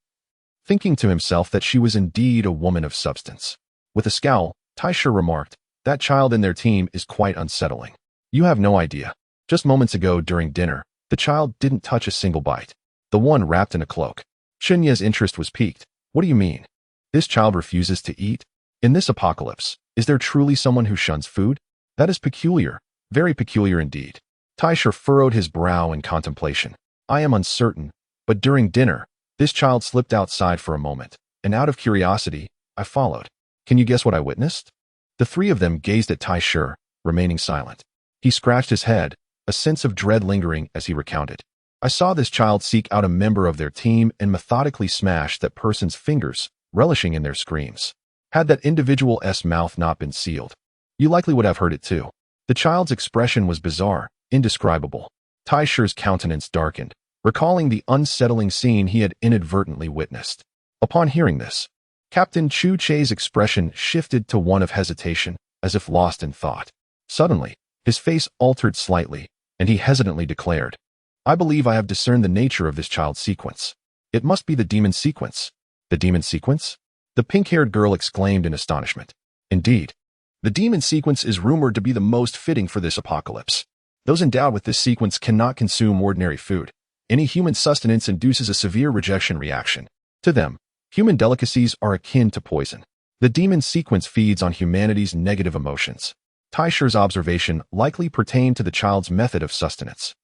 thinking to himself that she was indeed a woman of substance. With a scowl, Taisha remarked, "That child in their team is quite unsettling. You have no idea. Just moments ago during dinner, the child didn't touch a single bite. The one wrapped in a cloak." Chen Ye's interest was piqued. "What do you mean? This child refuses to eat? In this apocalypse, is there truly someone who shuns food? That is peculiar, very peculiar indeed." Taisha furrowed his brow in contemplation. "I am uncertain, but during dinner, this child slipped outside for a moment, and out of curiosity, I followed. Can you guess what I witnessed?" The three of them gazed at Taisha, remaining silent. He scratched his head, a sense of dread lingering as he recounted. "I saw this child seek out a member of their team and methodically smash that person's fingers, relishing in their screams. Had that individual's mouth not been sealed, You likely would have heard it too. The child's expression was bizarre, indescribable. Taisher's countenance darkened, recalling the unsettling scene he had inadvertently witnessed. Upon hearing this, Captain Chu Che's expression shifted to one of hesitation, as if lost in thought. Suddenly, his face altered slightly, and he hesitantly declared, "I believe I have discerned the nature of this child's sequence. It must be the demon sequence." "The demon sequence?" the pink-haired girl exclaimed in astonishment. "Indeed. The demon sequence is rumored to be the most fitting for this apocalypse. Those endowed with this sequence cannot consume ordinary food. Any human sustenance induces a severe rejection reaction. To them, human delicacies are akin to poison. The demon sequence feeds on humanity's negative emotions." Taisher's observation likely pertained to the child's method of sustenance.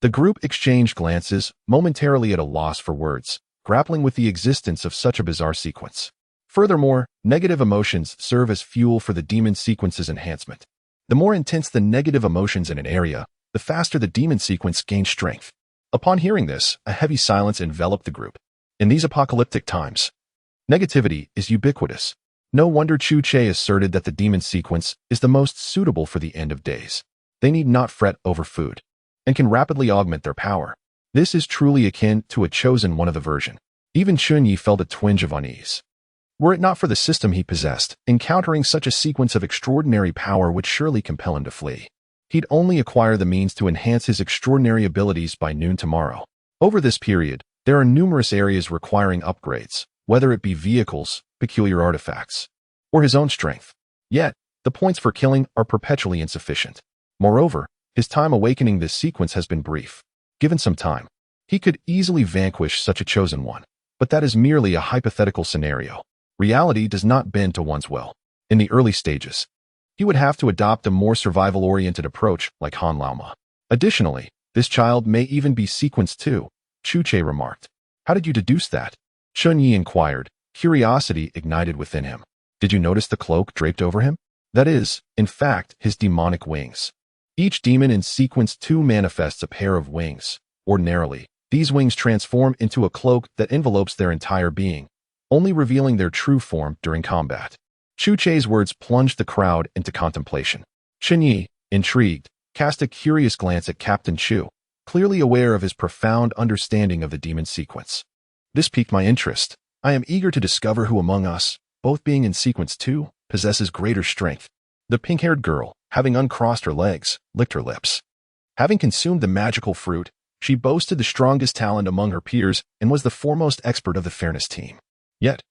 The group exchanged glances, momentarily at a loss for words, grappling with the existence of such a bizarre sequence. Furthermore, negative emotions serve as fuel for the demon sequence's enhancement. The more intense the negative emotions in an area, the faster the demon sequence gains strength. Upon hearing this, a heavy silence enveloped the group. In these apocalyptic times, negativity is ubiquitous. No wonder Chu Che asserted that the demon sequence is the most suitable for the end of days. They need not fret over food, and can rapidly augment their power. This is truly akin to a chosen one of the version. Even Chen Ye felt a twinge of unease. Were it not for the system he possessed, encountering such a sequence of extraordinary power would surely compel him to flee. He'd only acquire the means to enhance his extraordinary abilities by noon tomorrow. Over this period, there are numerous areas requiring upgrades, whether it be vehicles, peculiar artifacts, or his own strength. Yet, the points for killing are perpetually insufficient. Moreover, his time awakening this sequence has been brief. Given some time, he could easily vanquish such a chosen one. But that is merely a hypothetical scenario. Reality does not bend to one's will. In the early stages, he would have to adopt a more survival-oriented approach like Han Laoma. Additionally, this child may even be sequenced too, Chu Che remarked. "How did you deduce that?" Chen Ye inquired, curiosity ignited within him. "Did you notice the cloak draped over him? That is, in fact, his demonic wings. Each demon in sequence 2 manifests a pair of wings. Ordinarily, these wings transform into a cloak that envelopes their entire being, only revealing their true form during combat." Chu Che's words plunged the crowd into contemplation. Chen Ye, intrigued, cast a curious glance at Captain Chu, clearly aware of his profound understanding of the demon sequence. "This piqued my interest. I am eager to discover who among us, both being in sequence 2, possesses greater strength." The pink-haired girl, having uncrossed her legs, licked her lips. Having consumed the magical fruit, she boasted the strongest talent among her peers and was the foremost expert of the fairness team. Yet,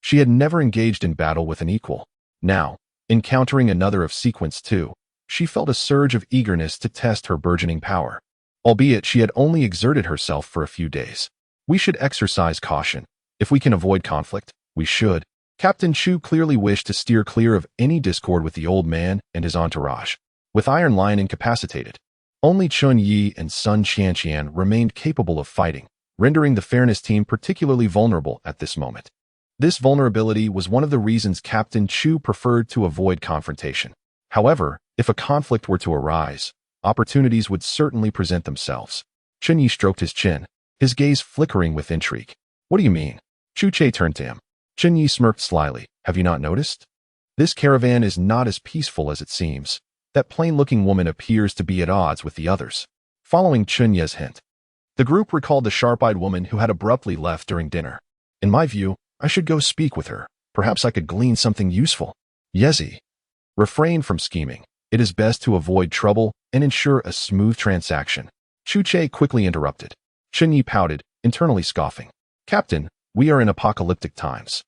she had never engaged in battle with an equal. Now, encountering another of sequence 2, she felt a surge of eagerness to test her burgeoning power. Albeit she had only exerted herself for a few days. "We should exercise caution. If we can avoid conflict, we should." Captain Chu clearly wished to steer clear of any discord with the old man and his entourage. With Iron Lion incapacitated, only Chen Ye and Sun Qianqian remained capable of fighting, rendering the fairness team particularly vulnerable at this moment. This vulnerability was one of the reasons Captain Chu preferred to avoid confrontation. However, if a conflict were to arise, opportunities would certainly present themselves. Chen Ye stroked his chin, his gaze flickering with intrigue. "What do you mean?" Chu Che turned to him. Chen Ye smirked slyly. "Have you not noticed? This caravan is not as peaceful as it seems. That plain-looking woman appears to be at odds with the others." Following Chen Ye's hint, the group recalled the sharp-eyed woman who had abruptly left during dinner. "In my view, I should go speak with her. Perhaps I could glean something useful." Yezi refrained from scheming. It is best to avoid trouble and ensure a smooth transaction. Chu Che quickly interrupted. Chen Ye pouted, internally scoffing. "Captain, we are in apocalyptic times.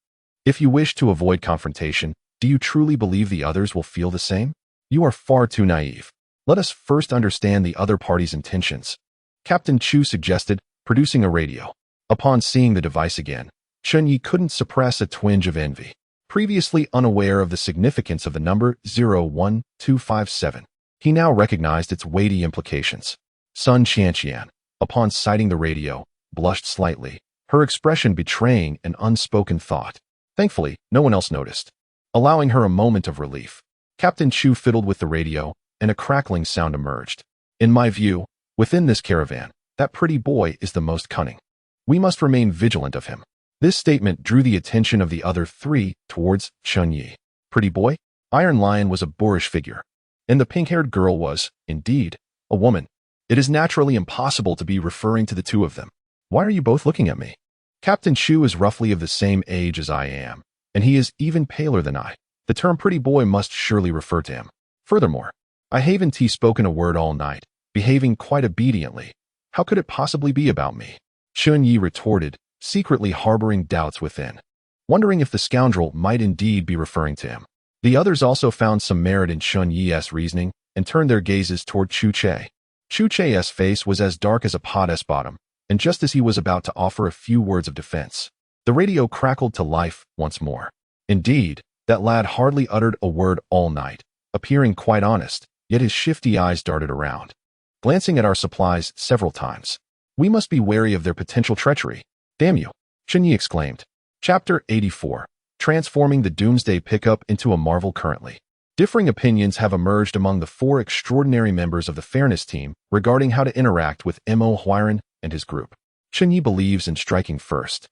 If you wish to avoid confrontation, do you truly believe the others will feel the same? You are far too naive. Let us first understand the other party's intentions." Captain Chu suggested, producing a radio. Upon seeing the device again, Chen Ye couldn't suppress a twinge of envy. Previously unaware of the significance of the number 01257, he now recognized its weighty implications. Sun Qianqian, upon sighting the radio, blushed slightly, her expression betraying an unspoken thought. Thankfully, no one else noticed, allowing her a moment of relief. Captain Chu fiddled with the radio, and a crackling sound emerged. "In my view, within this caravan, that pretty boy is the most cunning. We must remain vigilant of him." This statement drew the attention of the other 3 towards Chen Ye. "Pretty boy?" Iron Lion was a boorish figure, and the pink-haired girl was, indeed, a woman. It is naturally impossible to be referring to the two of them. Why are you both looking at me? Captain Chu is roughly of the same age as I am, and he is even paler than I. The term pretty boy must surely refer to him. Furthermore, I haven't spoken a word all night, behaving quite obediently. How could it possibly be about me? Chen Ye retorted, secretly harboring doubts within, wondering if the scoundrel might indeed be referring to him. The others also found some merit in Chen Ye's reasoning and turned their gazes toward Chu Che. Chu Che's face was as dark as a pot's bottom, and just as he was about to offer a few words of defense, the radio crackled to life once more. Indeed, that lad hardly uttered a word all night, appearing quite honest, yet his shifty eyes darted around, glancing at our supplies several times. We must be wary of their potential treachery. Damn you, Chen Ye exclaimed. Chapter 84. Transforming the Doomsday Pickup into a Marvel Currently. Differing opinions have emerged among the four extraordinary members of the Fairness team regarding how to interact with Mo Huiran and his group. Chen Ye believes in striking first,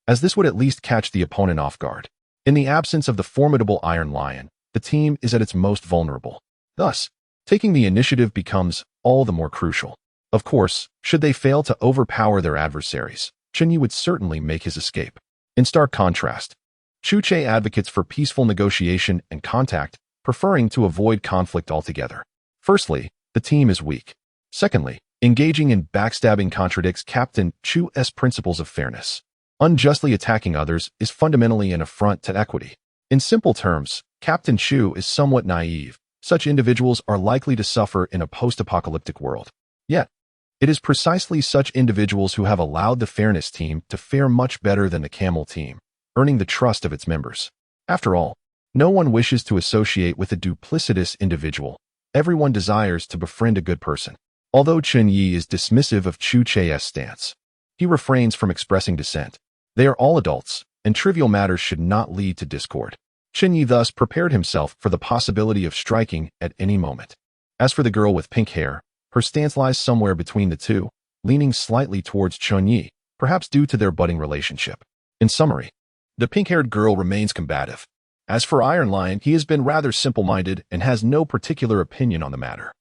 as this would at least catch the opponent off guard. In the absence of the formidable Iron Lion, the team is at its most vulnerable. Thus, taking the initiative becomes all the more crucial. Of course, should they fail to overpower their adversaries, Chen Ye would certainly make his escape. In stark contrast, Chu Che advocates for peaceful negotiation and contact, preferring to avoid conflict altogether. Firstly, the team is weak. Secondly, engaging in backstabbing contradicts Captain Chu's principles of fairness. Unjustly attacking others is fundamentally an affront to equity. In simple terms, Captain Chu is somewhat naive. Such individuals are likely to suffer in a post-apocalyptic world. Yet, it is precisely such individuals who have allowed the Fairness team to fare much better than the Camel team, earning the trust of its members. After all, no one wishes to associate with a duplicitous individual. Everyone desires to befriend a good person. Although Chen Ye is dismissive of Chu Che's stance, he refrains from expressing dissent. They are all adults, and trivial matters should not lead to discord. Chen Ye thus prepared himself for the possibility of striking at any moment. As for the girl with pink hair, her stance lies somewhere between the two, leaning slightly towards Chen Ye, perhaps due to their budding relationship. In summary, the pink-haired girl remains combative. As for Iron Lion, he has been rather simple-minded and has no particular opinion on the matter.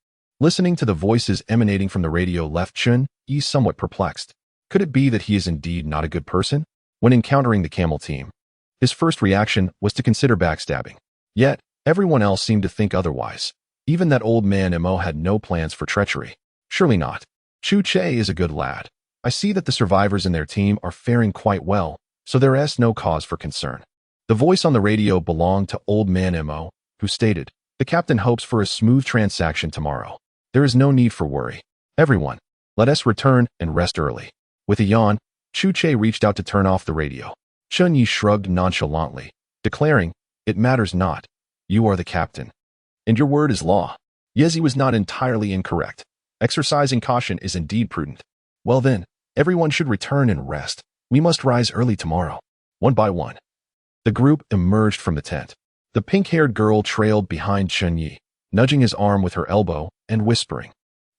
Listening to the voices emanating from the radio left Chen Ye somewhat perplexed. Could it be that he is indeed not a good person? When encountering the Camel team, his first reaction was to consider backstabbing. Yet, everyone else seemed to think otherwise. Even that old man Mo had no plans for treachery. Surely not. Chu Che is a good lad. I see that the survivors in their team are faring quite well, so there is no cause for concern. The voice on the radio belonged to old man Mo, who stated, "The captain hopes for a smooth transaction tomorrow. There is no need for worry. Everyone, let us return and rest early." With a yawn, Chu Che reached out to turn off the radio. Chen Ye shrugged nonchalantly, declaring, "It matters not. You are the captain, and your word is law." Yezi was not entirely incorrect. Exercising caution is indeed prudent. Well then, everyone should return and rest. We must rise early tomorrow. One by one, the group emerged from the tent. The pink-haired girl trailed behind Chen Ye, nudging his arm with her elbow and whispering,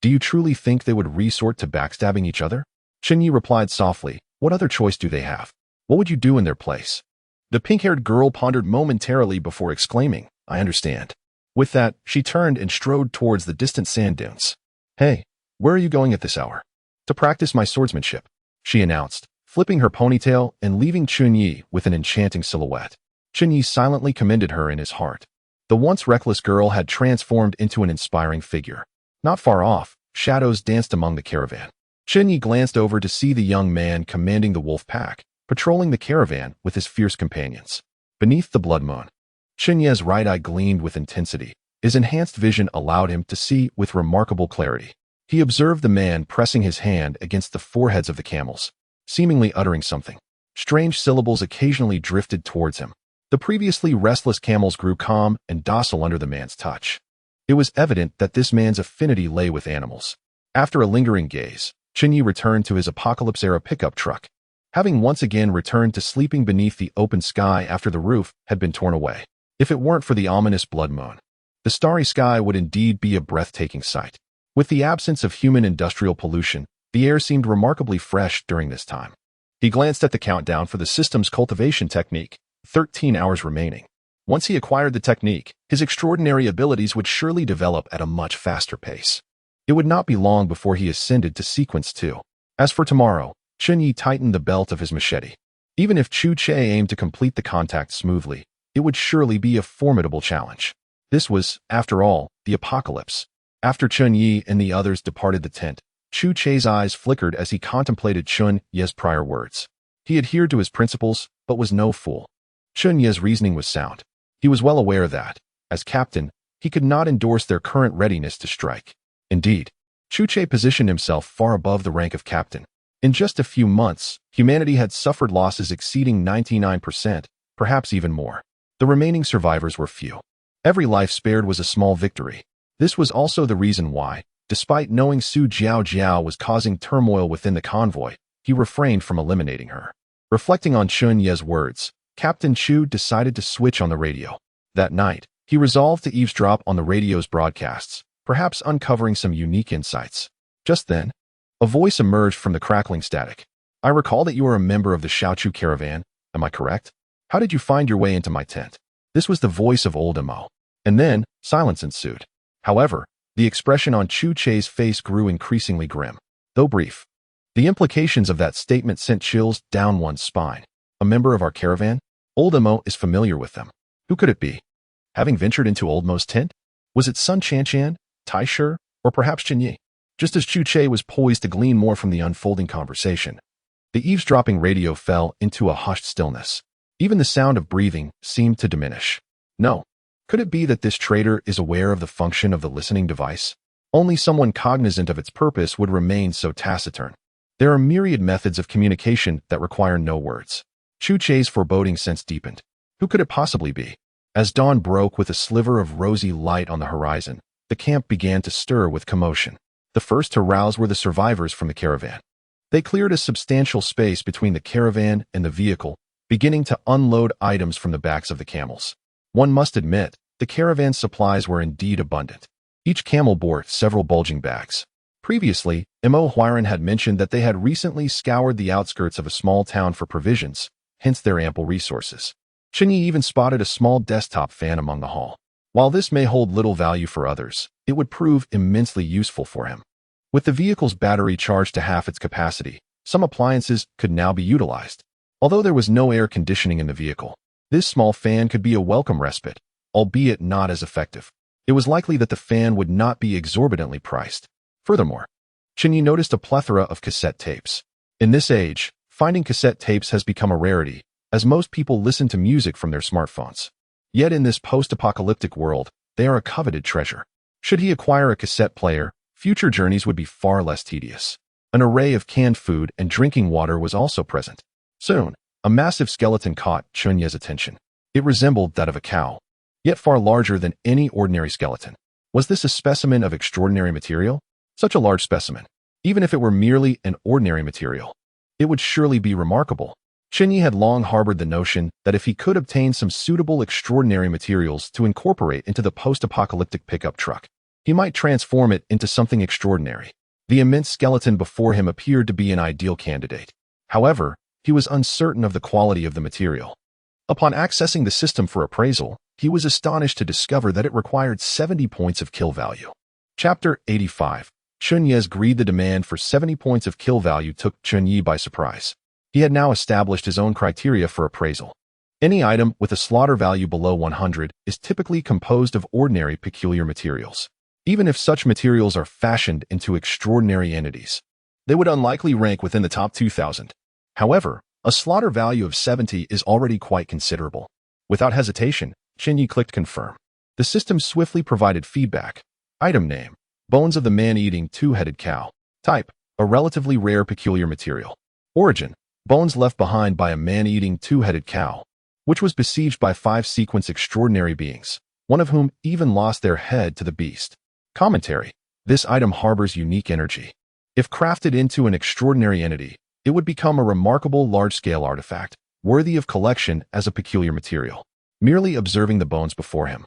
"Do you truly think they would resort to backstabbing each other?" Chen Ye replied softly, "What other choice do they have? What would you do in their place?" The pink-haired girl pondered momentarily before exclaiming, "I understand." With that, she turned and strode towards the distant sand dunes. "Hey, where are you going at this hour?" "To practice my swordsmanship," she announced, flipping her ponytail and leaving Chen Ye with an enchanting silhouette. Chen Ye silently commended her in his heart. The once reckless girl had transformed into an inspiring figure. Not far off, shadows danced among the caravan. Chen Ye glanced over to see the young man commanding the wolf pack, patrolling the caravan with his fierce companions. Beneath the blood moon, Chen Ye's right eye gleamed with intensity. His enhanced vision allowed him to see with remarkable clarity. He observed the man pressing his hand against the foreheads of the camels, seemingly uttering something. Strange syllables occasionally drifted towards him. The previously restless camels grew calm and docile under the man's touch. It was evident that this man's affinity lay with animals. After a lingering gaze, Chen Ye returned to his apocalypse-era pickup truck, having once again returned to sleeping beneath the open sky after the roof had been torn away. If it weren't for the ominous blood moon, the starry sky would indeed be a breathtaking sight. With the absence of human industrial pollution, the air seemed remarkably fresh during this time. He glanced at the countdown for the system's cultivation technique, 13 hours remaining. Once he acquired the technique, his extraordinary abilities would surely develop at a much faster pace. It would not be long before he ascended to Sequence 2. As for tomorrow, Chen Ye tightened the belt of his machete. Even if Chu Che aimed to complete the contact smoothly, it would surely be a formidable challenge. This was, after all, the apocalypse. After Chen Ye and the others departed the tent, Chu Che's eyes flickered as he contemplated Chen Ye's prior words. He adhered to his principles, but was no fool. Chen Ye's reasoning was sound. He was well aware that, as captain, he could not endorse their current readiness to strike. Indeed, Chu Che positioned himself far above the rank of captain. In just a few months, humanity had suffered losses exceeding 99%, perhaps even more. The remaining survivors were few. Every life spared was a small victory. This was also the reason why, despite knowing Su Jiao was causing turmoil within the convoy, he refrained from eliminating her. Reflecting on Chen Ye's words, Captain Chu decided to switch on the radio. That night, he resolved to eavesdrop on the radio's broadcasts, perhaps uncovering some unique insights. Just then, a voice emerged from the crackling static. I recall that you are a member of the Xiaochu caravan, am I correct? How did you find your way into my tent? This was the voice of old Mo. And then, silence ensued. However, the expression on Chu Che's face grew increasingly grim, though brief. The implications of that statement sent chills down one's spine. A member of our caravan? Old Mo is familiar with them. Who could it be? Having ventured into Old Mo's tent? Was it Sun Chanchan, Tai Shi, or perhaps Chen Ye? Just as Chu Che was poised to glean more from the unfolding conversation, the eavesdropping radio fell into a hushed stillness. Even the sound of breathing seemed to diminish. No. Could it be that this traitor is aware of the function of the listening device? Only someone cognizant of its purpose would remain so taciturn. There are myriad methods of communication that require no words. Chu Che's foreboding sense deepened. Who could it possibly be? As dawn broke with a sliver of rosy light on the horizon, the camp began to stir with commotion. The first to rouse were the survivors from the caravan. They cleared a substantial space between the caravan and the vehicle, beginning to unload items from the backs of the camels. One must admit, the caravan's supplies were indeed abundant. Each camel bore several bulging bags. Previously, Mo Huiran had mentioned that they had recently scoured the outskirts of a small town for provisions, hence their ample resources. Chen Ye even spotted a small desktop fan among the haul. While this may hold little value for others, it would prove immensely useful for him. With the vehicle's battery charged to half its capacity, some appliances could now be utilized. Although there was no air conditioning in the vehicle, this small fan could be a welcome respite, albeit not as effective. It was likely that the fan would not be exorbitantly priced. Furthermore, Chen Ye noticed a plethora of cassette tapes. In this age, finding cassette tapes has become a rarity, as most people listen to music from their smartphones. Yet in this post-apocalyptic world, they are a coveted treasure. Should he acquire a cassette player, future journeys would be far less tedious. An array of canned food and drinking water was also present. Soon, a massive skeleton caught Chen Ye's attention. It resembled that of a cow, yet far larger than any ordinary skeleton. Was this a specimen of extraordinary material? Such a large specimen, even if it were merely an ordinary material, it would surely be remarkable. Chen Ye had long harbored the notion that if he could obtain some suitable extraordinary materials to incorporate into the post-apocalyptic pickup truck, he might transform it into something extraordinary. The immense skeleton before him appeared to be an ideal candidate. However, he was uncertain of the quality of the material. Upon accessing the system for appraisal, he was astonished to discover that it required 70 points of kill value. Chapter 85. Chen Ye's greed. The demand for 70 points of kill value took Chen Ye by surprise. He had now established his own criteria for appraisal. Any item with a slaughter value below 100 is typically composed of ordinary peculiar materials. Even if such materials are fashioned into extraordinary entities, they would unlikely rank within the top 2,000. However, a slaughter value of 70 is already quite considerable. Without hesitation, Chen Ye clicked confirm. The system swiftly provided feedback. Item name: bones of the man-eating two-headed cow. Type: a relatively rare peculiar material. Origin: bones left behind by a man-eating two-headed cow, which was besieged by 5 sequence extraordinary beings, one of whom even lost their head to the beast. Commentary: this item harbors unique energy. If crafted into an extraordinary entity, it would become a remarkable large-scale artifact, worthy of collection as a peculiar material. Merely observing the bones before him,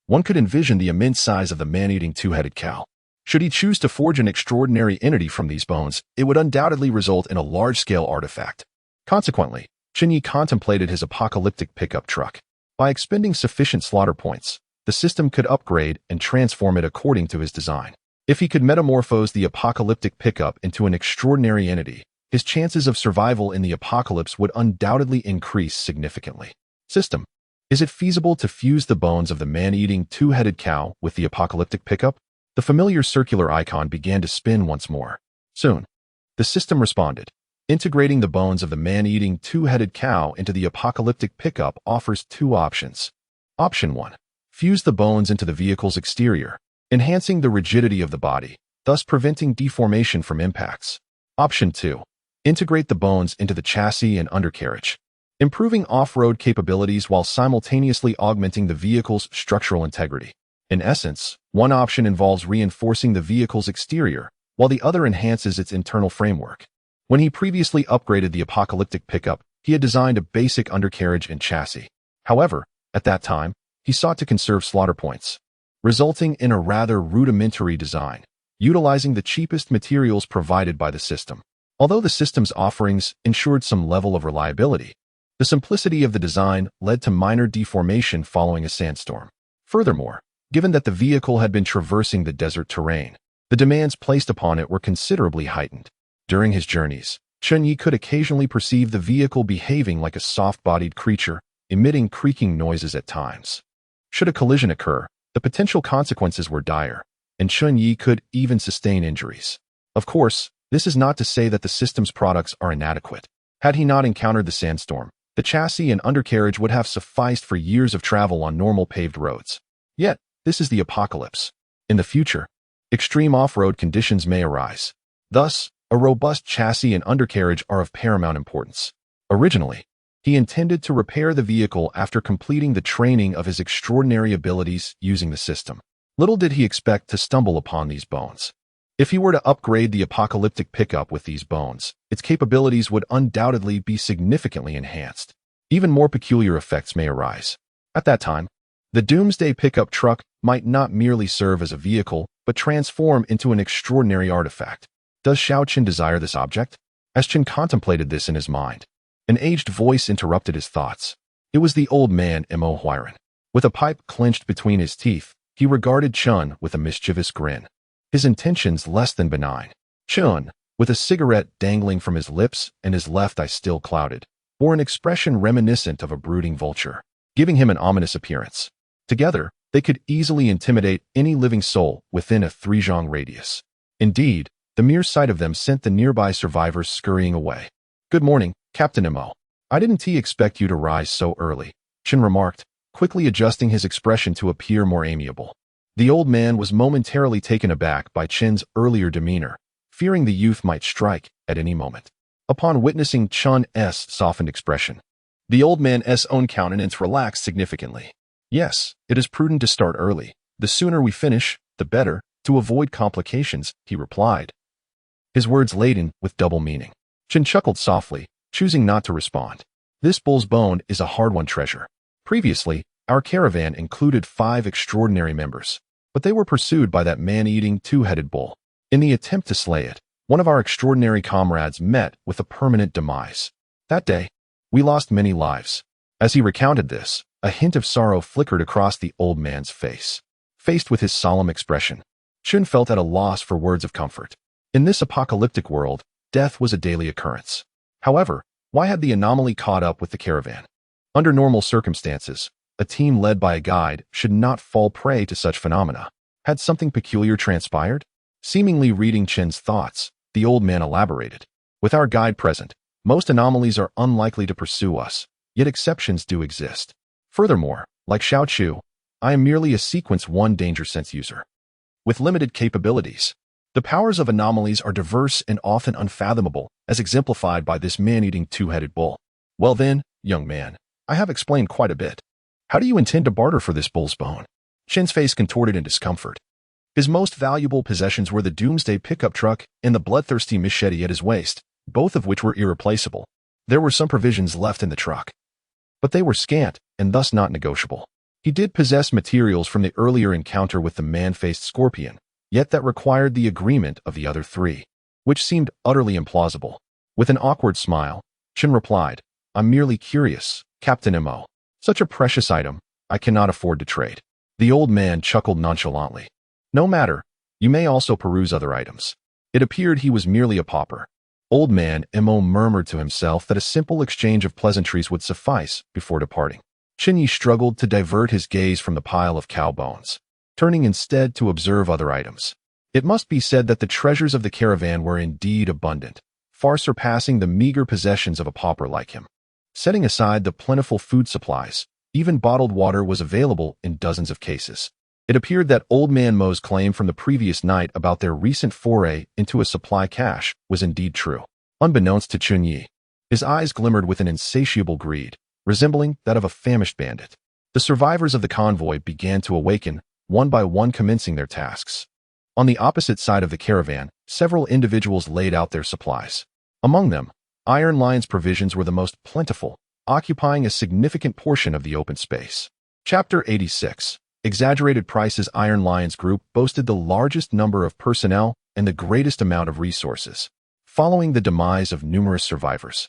one could envision the immense size of the man-eating two-headed cow. Should he choose to forge an extraordinary entity from these bones, it would undoubtedly result in a large-scale artifact. Consequently, Chen Ye contemplated his apocalyptic pickup truck. By expending sufficient slaughter points, the system could upgrade and transform it according to his design. If he could metamorphose the apocalyptic pickup into an extraordinary entity, his chances of survival in the apocalypse would undoubtedly increase significantly. System. Is it feasible to fuse the bones of the man-eating two-headed cow with the apocalyptic pickup? The familiar circular icon began to spin once more. Soon, the system responded. Integrating the bones of the man-eating two-headed cow into the apocalyptic pickup offers two options. Option 1. Fuse the bones into the vehicle's exterior, enhancing the rigidity of the body, thus preventing deformation from impacts. Option 2. Integrate the bones into the chassis and undercarriage, improving off-road capabilities while simultaneously augmenting the vehicle's structural integrity. In essence, one option involves reinforcing the vehicle's exterior, while the other enhances its internal framework. When he previously upgraded the apocalyptic pickup, he had designed a basic undercarriage and chassis. However, at that time, he sought to conserve slaughter points, resulting in a rather rudimentary design, utilizing the cheapest materials provided by the system. Although the system's offerings ensured some level of reliability, the simplicity of the design led to minor deformation following a sandstorm. Furthermore, given that the vehicle had been traversing the desert terrain, the demands placed upon it were considerably heightened. During his journeys, Chen Ye could occasionally perceive the vehicle behaving like a soft-bodied creature, emitting creaking noises at times. Should a collision occur, the potential consequences were dire, and Chen Ye could even sustain injuries. Of course, this is not to say that the system's products are inadequate. Had he not encountered the sandstorm, the chassis and undercarriage would have sufficed for years of travel on normal paved roads. Yet, this is the apocalypse. In the future, extreme off-road conditions may arise. Thus, a robust chassis and undercarriage are of paramount importance. Originally, he intended to repair the vehicle after completing the training of his extraordinary abilities using the system. Little did he expect to stumble upon these bones. If he were to upgrade the apocalyptic pickup with these bones, its capabilities would undoubtedly be significantly enhanced. Even more peculiar effects may arise. At that time, the Doomsday pickup truck might not merely serve as a vehicle, but transform into an extraordinary artifact. Does Xiao Chen desire this object? As Chen contemplated this in his mind, an aged voice interrupted his thoughts. It was the old man Mo Huiran. With a pipe clenched between his teeth, he regarded Chen with a mischievous grin. His intentions less than benign. Chen, with a cigarette dangling from his lips and his left eye still clouded, bore an expression reminiscent of a brooding vulture, giving him an ominous appearance. Together, they could easily intimidate any living soul within a 3-zhang radius. Indeed, the mere sight of them sent the nearby survivors scurrying away. "Good morning, Captain Mo. I didn't expect you to rise so early," Chen remarked, quickly adjusting his expression to appear more amiable. The old man was momentarily taken aback by Chen's earlier demeanor, fearing the youth might strike at any moment. Upon witnessing Chen's softened expression, the old man's own countenance relaxed significantly. "Yes, it is prudent to start early. The sooner we finish, the better, to avoid complications," he replied, his words laden with double meaning. Chen chuckled softly, choosing not to respond. "This bull's bone is a hard-won treasure. Previously, our caravan included 5 extraordinary members, but they were pursued by that man-eating two-headed bull. In the attempt to slay it, one of our extraordinary comrades met with a permanent demise. That day, we lost many lives." As he recounted this, a hint of sorrow flickered across the old man's face. Faced with his solemn expression, Chen felt at a loss for words of comfort. In this apocalyptic world, death was a daily occurrence. However, why had the anomaly caught up with the caravan? Under normal circumstances, a team led by a guide should not fall prey to such phenomena. Had something peculiar transpired? Seemingly reading Chen's thoughts, the old man elaborated. "With our guide present, most anomalies are unlikely to pursue us, yet exceptions do exist. Furthermore, like Xiao Chu, I am merely a Sequence 1 danger sense user, with limited capabilities. The powers of anomalies are diverse and often unfathomable, as exemplified by this man-eating two-headed bull." "Well then, young man, I have explained quite a bit. How do you intend to barter for this bull's bone?" Chen's face contorted in discomfort. His most valuable possessions were the Doomsday pickup truck and the bloodthirsty machete at his waist, both of which were irreplaceable. There were some provisions left in the truck, but they were scant and thus not negotiable. He did possess materials from the earlier encounter with the man-faced scorpion, yet that required the agreement of the other 3, which seemed utterly implausible. With an awkward smile, Chen replied, "I'm merely curious, Captain Mo. Such a precious item, I cannot afford to trade. The old man chuckled nonchalantly. No matter, you may also peruse other items. It appeared he was merely a pauper. Old man Mo murmured to himself that a simple exchange of pleasantries would suffice before departing. Chen Ye struggled to divert his gaze from the pile of cow bones, turning instead to observe other items. It must be said that the treasures of the caravan were indeed abundant, far surpassing the meager possessions of a pauper like him. Setting aside the plentiful food supplies, even bottled water was available in dozens of cases. It appeared that Old Man Mo's claim from the previous night about their recent foray into a supply cache was indeed true. Unbeknownst to Chen Ye, his eyes glimmered with an insatiable greed, resembling that of a famished bandit. The survivors of the convoy began to awaken, one by one commencing their tasks. On the opposite side of the caravan, several individuals laid out their supplies. Among them, Iron Lion's provisions were the most plentiful, occupying a significant portion of the open space. Chapter 86. Exaggerated prices. Iron Lion's group boasted the largest number of personnel and the greatest amount of resources. Following the demise of numerous survivors,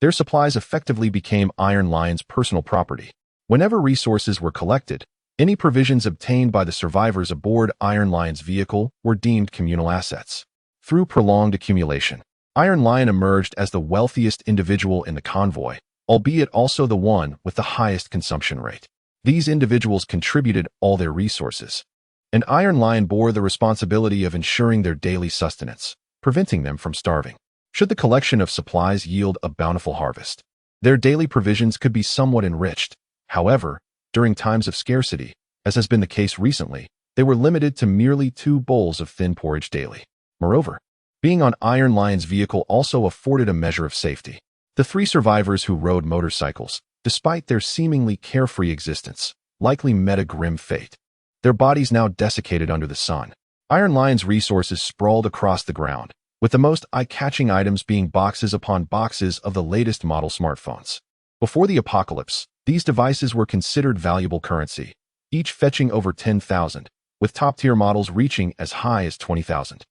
their supplies effectively became Iron Lion's personal property. Whenever resources were collected, any provisions obtained by the survivors aboard Iron Lion's vehicle were deemed communal assets. Through prolonged accumulation, Iron Lion emerged as the wealthiest individual in the convoy, albeit also the one with the highest consumption rate. These individuals contributed all their resources, and Iron Lion bore the responsibility of ensuring their daily sustenance, preventing them from starving. Should the collection of supplies yield a bountiful harvest, their daily provisions could be somewhat enriched. However, during times of scarcity, as has been the case recently, they were limited to merely 2 bowls of thin porridge daily. Moreover, being on Iron Lion's vehicle also afforded a measure of safety. The 3 survivors who rode motorcycles, despite their seemingly carefree existence, likely met a grim fate. Their bodies now desiccated under the sun. Iron Lion's resources sprawled across the ground, with the most eye-catching items being boxes upon boxes of the latest model smartphones. Before the apocalypse, these devices were considered valuable currency, each fetching over 10,000, with top-tier models reaching as high as 20,000.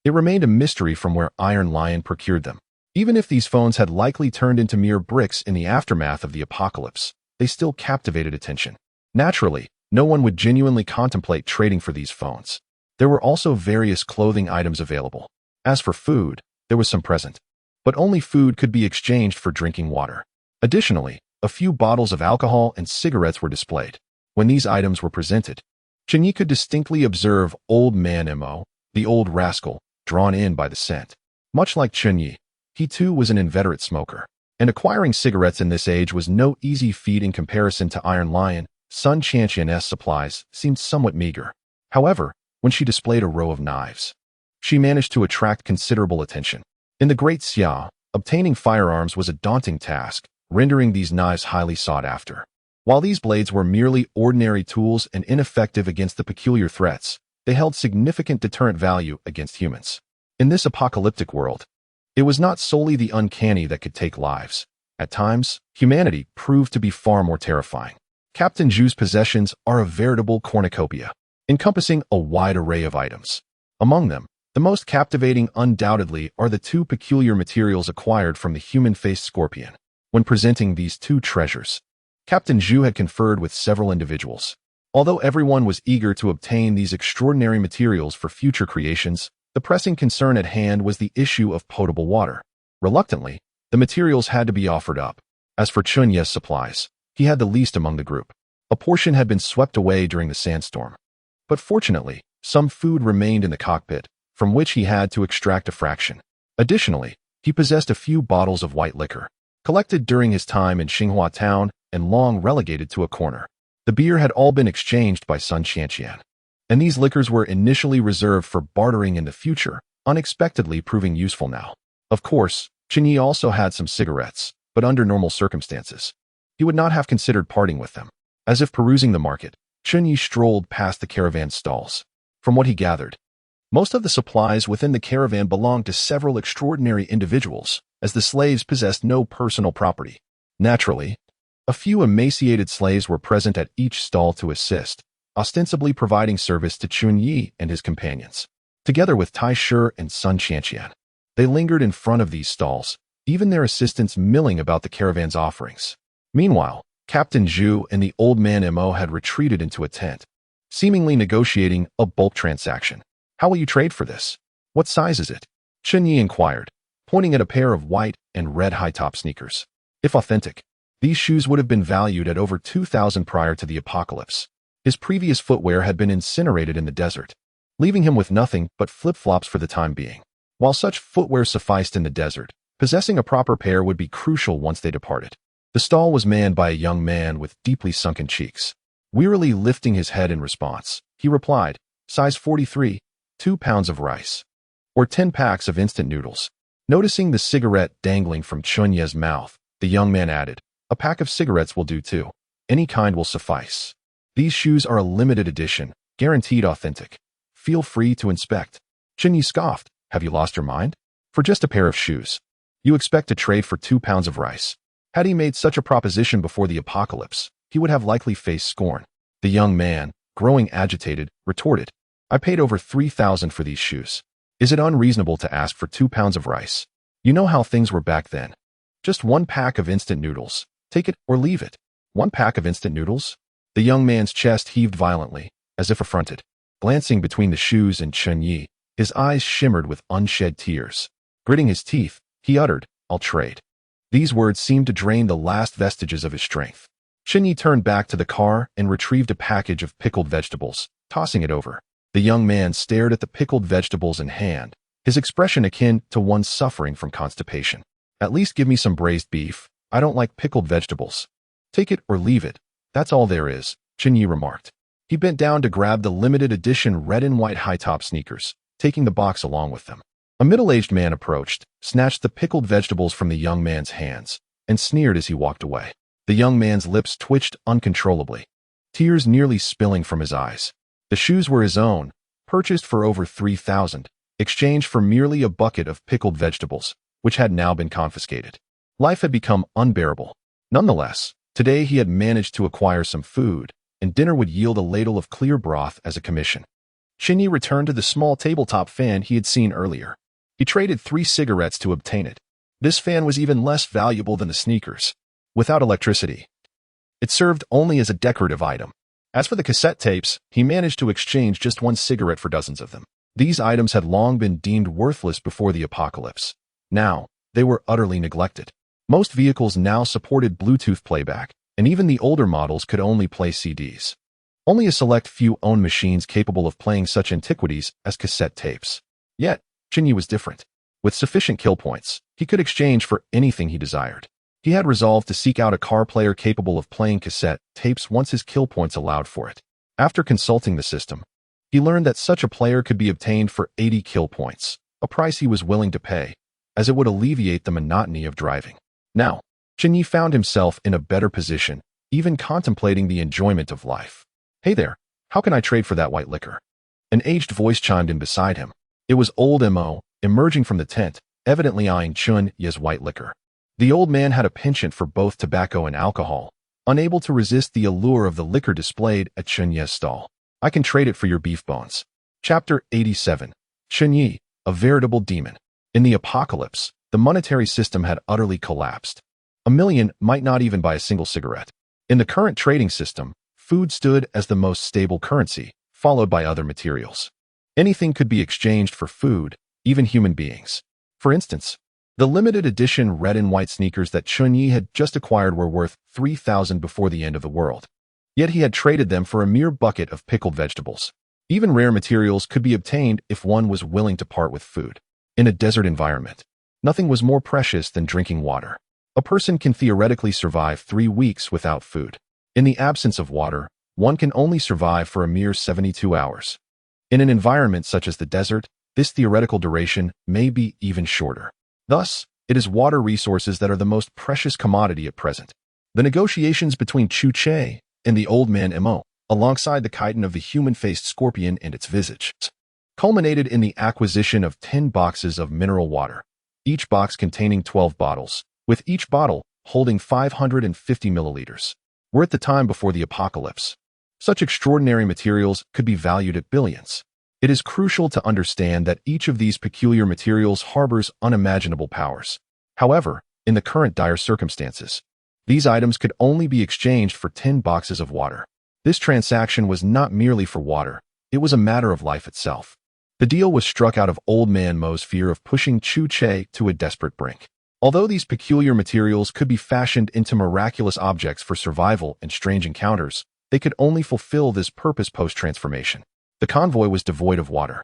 It remained a mystery from where Iron Lion procured them. Even if these phones had likely turned into mere bricks in the aftermath of the apocalypse, they still captivated attention. Naturally, no one would genuinely contemplate trading for these phones. There were also various clothing items available. As for food, there was some present, but only food could be exchanged for drinking water. Additionally, a few bottles of alcohol and cigarettes were displayed. When these items were presented, Chen Ye could distinctly observe Old Man Mo, the old rascal, drawn in by the scent. Much like Chen Ye, he too was an inveterate smoker, and acquiring cigarettes in this age was no easy feat in comparison to Iron Lion. Sun Qianqian's supplies seemed somewhat meager. However, when she displayed a row of knives, she managed to attract considerable attention. In the Great Xia, obtaining firearms was a daunting task, rendering these knives highly sought after. While these blades were merely ordinary tools and ineffective against the peculiar threats, they held significant deterrent value against humans. In this apocalyptic world, it was not solely the uncanny that could take lives. At times, humanity proved to be far more terrifying. Captain Zhu's possessions are a veritable cornucopia, encompassing a wide array of items. Among them, the most captivating undoubtedly are the 2 peculiar materials acquired from the human-faced scorpion. When presenting these 2 treasures, Captain Zhu had conferred with several individuals. Although everyone was eager to obtain these extraordinary materials for future creations, the pressing concern at hand was the issue of potable water. Reluctantly, the materials had to be offered up. As for Chen Ye's supplies, he had the least among the group. A portion had been swept away during the sandstorm. But fortunately, some food remained in the cockpit, from which he had to extract a fraction. Additionally, he possessed a few bottles of white liquor, collected during his time in Xinhua town and long relegated to a corner. The beer had all been exchanged by Sun Qianqian, and these liquors were initially reserved for bartering in the future, unexpectedly proving useful now. Of course, Chen Ye also had some cigarettes, but under normal circumstances, he would not have considered parting with them. As if perusing the market, Chen Ye strolled past the caravan stalls. From what he gathered, most of the supplies within the caravan belonged to several extraordinary individuals, as the slaves possessed no personal property. Naturally, a few emaciated slaves were present at each stall to assist, ostensibly providing service to Chen Ye and his companions. Together with Tai Shi and Sun Qianqian, they lingered in front of these stalls, even their assistants milling about the caravan's offerings. Meanwhile, Captain Zhu and the old man Mo had retreated into a tent, seemingly negotiating a bulk transaction. How will you trade for this? What size is it? Chen Ye inquired, pointing at a pair of white and red high-top sneakers. If authentic, these shoes would have been valued at over 2,000 prior to the apocalypse. His previous footwear had been incinerated in the desert, leaving him with nothing but flip-flops for the time being. While such footwear sufficed in the desert, possessing a proper pair would be crucial once they departed. The stall was manned by a young man with deeply sunken cheeks. Wearily lifting his head in response, he replied, size 43, 2 pounds of rice, or 10 packs of instant noodles. Noticing the cigarette dangling from Chen Ye's mouth, the young man added, a pack of cigarettes will do too. Any kind will suffice. These shoes are a limited edition, guaranteed authentic. Feel free to inspect. Chen Ye scoffed, have you lost your mind? For just a pair of shoes, you expect to trade for 2 pounds of rice. Had he made such a proposition before the apocalypse, he would have likely faced scorn. The young man, growing agitated, retorted, I paid over 3,000 for these shoes. Is it unreasonable to ask for 2 pounds of rice? You know how things were back then. Just 1 pack of instant noodles. Take it or leave it. 1 pack of instant noodles? The young man's chest heaved violently, as if affronted. Glancing between the shoes and Chen Ye, his eyes shimmered with unshed tears. Gritting his teeth, he uttered, I'll trade. These words seemed to drain the last vestiges of his strength. Chen Ye turned back to the car and retrieved a package of pickled vegetables, tossing it over. The young man stared at the pickled vegetables in hand, his expression akin to one suffering from constipation. At least give me some braised beef. I don't like pickled vegetables. Take it or leave it. That's all there is, Chen Ye remarked. He bent down to grab the limited edition red and white high-top sneakers, taking the box along with them. A middle-aged man approached, snatched the pickled vegetables from the young man's hands, and sneered as he walked away. The young man's lips twitched uncontrollably, tears nearly spilling from his eyes. The shoes were his own, purchased for over 3,000, exchanged for merely a bucket of pickled vegetables, which had now been confiscated. Life had become unbearable. Nonetheless, today he had managed to acquire some food, and dinner would yield a ladle of clear broth as a commission. Chen Ye returned to the small tabletop fan he had seen earlier. He traded 3 cigarettes to obtain it. This fan was even less valuable than the sneakers. Without electricity, it served only as a decorative item. As for the cassette tapes, he managed to exchange just 1 cigarette for dozens of them. These items had long been deemed worthless before the apocalypse. Now, they were utterly neglected. Most vehicles now supported Bluetooth playback, and even the older models could only play CDs. Only a select few owned machines capable of playing such antiquities as cassette tapes. Yet, Chen Ye was different. With sufficient kill points, he could exchange for anything he desired. He had resolved to seek out a car player capable of playing cassette tapes once his kill points allowed for it. After consulting the system, he learned that such a player could be obtained for 80 kill points, a price he was willing to pay, as it would alleviate the monotony of driving. Now, Chen Ye found himself in a better position, even contemplating the enjoyment of life. Hey there, how can I trade for that white liquor? An aged voice chimed in beside him. It was old Mo, emerging from the tent, evidently eyeing Chen Ye's white liquor. The old man had a penchant for both tobacco and alcohol, unable to resist the allure of the liquor displayed at Chen Ye's stall. I can trade it for your beef bones. Chapter 87. Chen Ye, a veritable demon. In the apocalypse, the monetary system had utterly collapsed. A million might not even buy a single cigarette. In the current trading system, food stood as the most stable currency, followed by other materials. Anything could be exchanged for food, even human beings. For instance, the limited edition red and white sneakers that Chen Ye had just acquired were worth 3,000 before the end of the world. Yet he had traded them for a mere bucket of pickled vegetables. Even rare materials could be obtained if one was willing to part with food. In a desert environment, nothing was more precious than drinking water. A person can theoretically survive 3 weeks without food. In the absence of water, one can only survive for a mere 72 hours. In an environment such as the desert, this theoretical duration may be even shorter. Thus, it is water resources that are the most precious commodity at present. The negotiations between Chu Che and the old man Mo, alongside the chitin of the human-faced scorpion and its visage, culminated in the acquisition of 10 boxes of mineral water, each box containing 12 bottles, with each bottle holding 550 milliliters. We're at the time before the apocalypse. Such extraordinary materials could be valued at billions. It is crucial to understand that each of these peculiar materials harbors unimaginable powers. However, in the current dire circumstances, These items could only be exchanged for 10 boxes of water. This transaction was not merely for water, it was a matter of life itself. The deal was struck out of Old Man Mo's fear of pushing Chu Che to a desperate brink. Although these peculiar materials could be fashioned into miraculous objects for survival and strange encounters, they could only fulfill this purpose post-transformation. The convoy was devoid of water,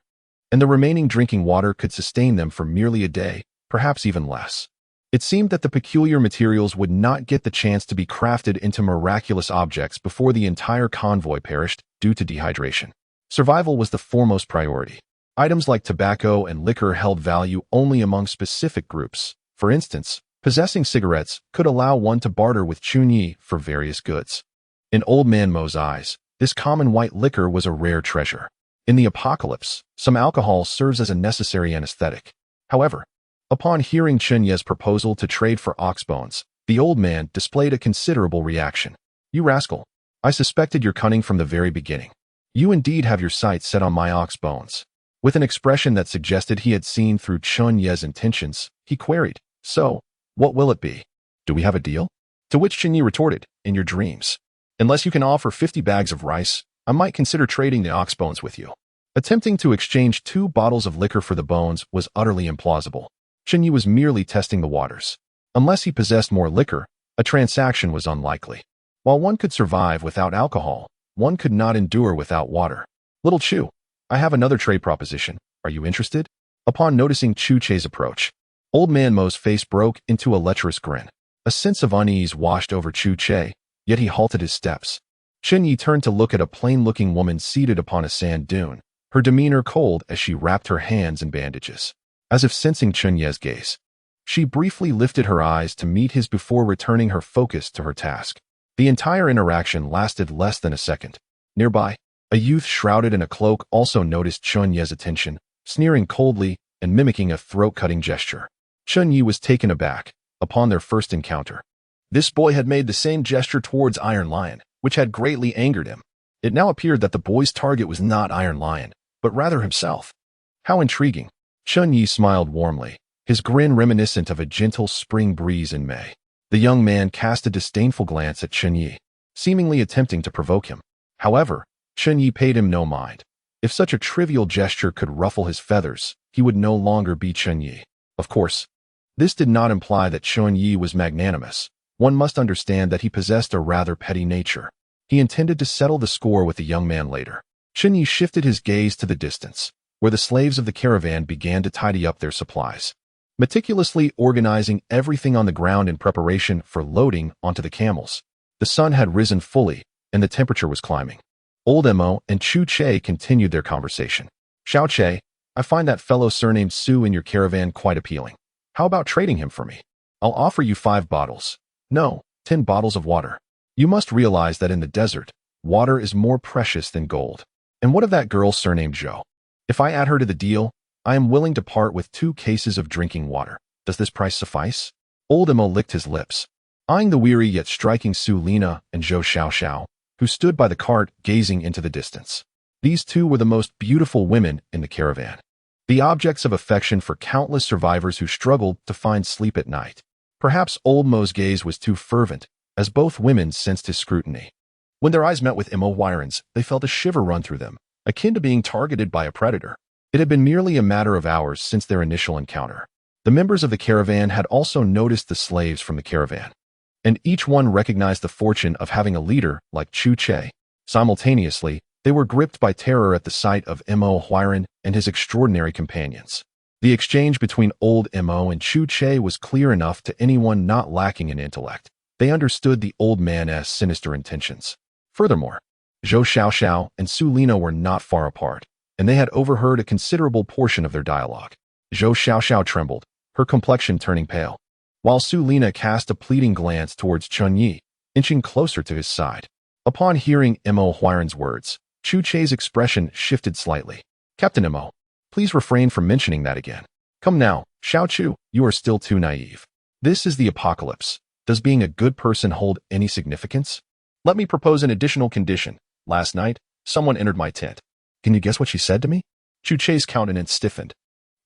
and the remaining drinking water could sustain them for merely a day, perhaps even less. It seemed that the peculiar materials would not get the chance to be crafted into miraculous objects before the entire convoy perished due to dehydration. Survival was the foremost priority. Items like tobacco and liquor held value only among specific groups. For instance, possessing cigarettes could allow one to barter with Chen Ye for various goods. In Old Man Mo's eyes, this common white liquor was a rare treasure. In the apocalypse, some alcohol serves as a necessary anesthetic. However, upon hearing Chen Ye's proposal to trade for ox bones, the old man displayed a considerable reaction. "You rascal! I suspected your cunning from the very beginning. You indeed have your sights set on my ox bones." With an expression that suggested he had seen through Chen Ye's intentions, he queried, "So, what will it be? Do we have a deal?" To which Chen Ye retorted, "In your dreams. Unless you can offer 50 bags of rice, I might consider trading the ox bones with you." Attempting to exchange 2 bottles of liquor for the bones was utterly implausible. Chen Ye was merely testing the waters. Unless he possessed more liquor, a transaction was unlikely. While one could survive without alcohol, one could not endure without water. "Little Chu, I have another trade proposition. Are you interested?" Upon noticing Chu Che's approach, Old Man Mo's face broke into a lecherous grin. A sense of unease washed over Chu Che, yet he halted his steps. Chen Ye turned to look at a plain-looking woman seated upon a sand dune, her demeanor cold as she wrapped her hands in bandages. As if sensing Chen Ye's gaze, she briefly lifted her eyes to meet his before returning her focus to her task. The entire interaction lasted less than a second. Nearby, a youth shrouded in a cloak also noticed Chen Ye's attention, sneering coldly and mimicking a throat-cutting gesture. Chen Ye was taken aback upon their first encounter. This boy had made the same gesture towards Iron Lion, which had greatly angered him. It now appeared that the boy's target was not Iron Lion, but rather himself. How intriguing. Chen Ye smiled warmly, his grin reminiscent of a gentle spring breeze in May. The young man cast a disdainful glance at Chen Ye, seemingly attempting to provoke him. However, Chen Ye paid him no mind. If such a trivial gesture could ruffle his feathers, he would no longer be Chen Ye. Of course, this did not imply that Chen Ye was magnanimous. One must understand that he possessed a rather petty nature. He intended to settle the score with the young man later. Chen Ye shifted his gaze to the distance, where the slaves of the caravan began to tidy up their supplies, meticulously organizing everything on the ground in preparation for loading onto the camels. The sun had risen fully, and the temperature was climbing. Old Mo and Chu Che continued their conversation. "Xiao Che, I find that fellow surnamed Su in your caravan quite appealing. How about trading him for me? I'll offer you 5 bottles. No, 10 bottles of water. You must realize that in the desert, water is more precious than gold. And what of that girl surnamed Zhou? If I add her to the deal, I am willing to part with 2 cases of drinking water. Does this price suffice?" Old Mo licked his lips, eyeing the weary yet striking Su Lina and Zhou Xiaoxiao, who stood by the cart gazing into the distance. These 2 were the most beautiful women in the caravan, the objects of affection for countless survivors who struggled to find sleep at night. Perhaps Old Mo's gaze was too fervent, as both women sensed his scrutiny. When their eyes met with Mo Wyron's, they felt a shiver run through them, akin to being targeted by a predator. It had been merely a matter of hours since their initial encounter. The members of the caravan had also noticed the slaves from the caravan, and each one recognized the fortune of having a leader like Chu Che. Simultaneously, they were gripped by terror at the sight of Mo Huiran and his extraordinary companions. The exchange between Old Mo and Chu Che was clear enough to anyone not lacking in intellect. They understood the old man's sinister intentions. Furthermore, Zhou Xiaoxiao and Su Lina were not far apart, and they had overheard a considerable portion of their dialogue. Zhou Xiaoxiao trembled, her complexion turning pale, while Su Lina cast a pleading glance towards Chen Ye, inching closer to his side. Upon hearing Mo Huiran's words, Chu Che's expression shifted slightly. "Captain Mo, please refrain from mentioning that again. Come now, Xiao Chu, you are still too naive. This is the apocalypse. Does being a good person hold any significance? Let me propose an additional condition. Last night, someone entered my tent. Can you guess what she said to me?" Chu Che's countenance stiffened.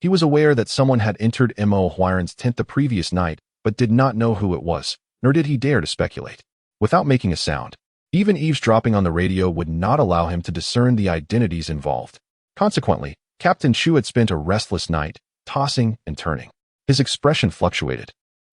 He was aware that someone had entered Mo Huiran's tent the previous night, but did not know who it was. nor did he dare to speculate. Without making a sound, even eavesdropping on the radio would not allow him to discern the identities involved. Consequently, Captain Chu had spent a restless night, tossing and turning. His expression fluctuated,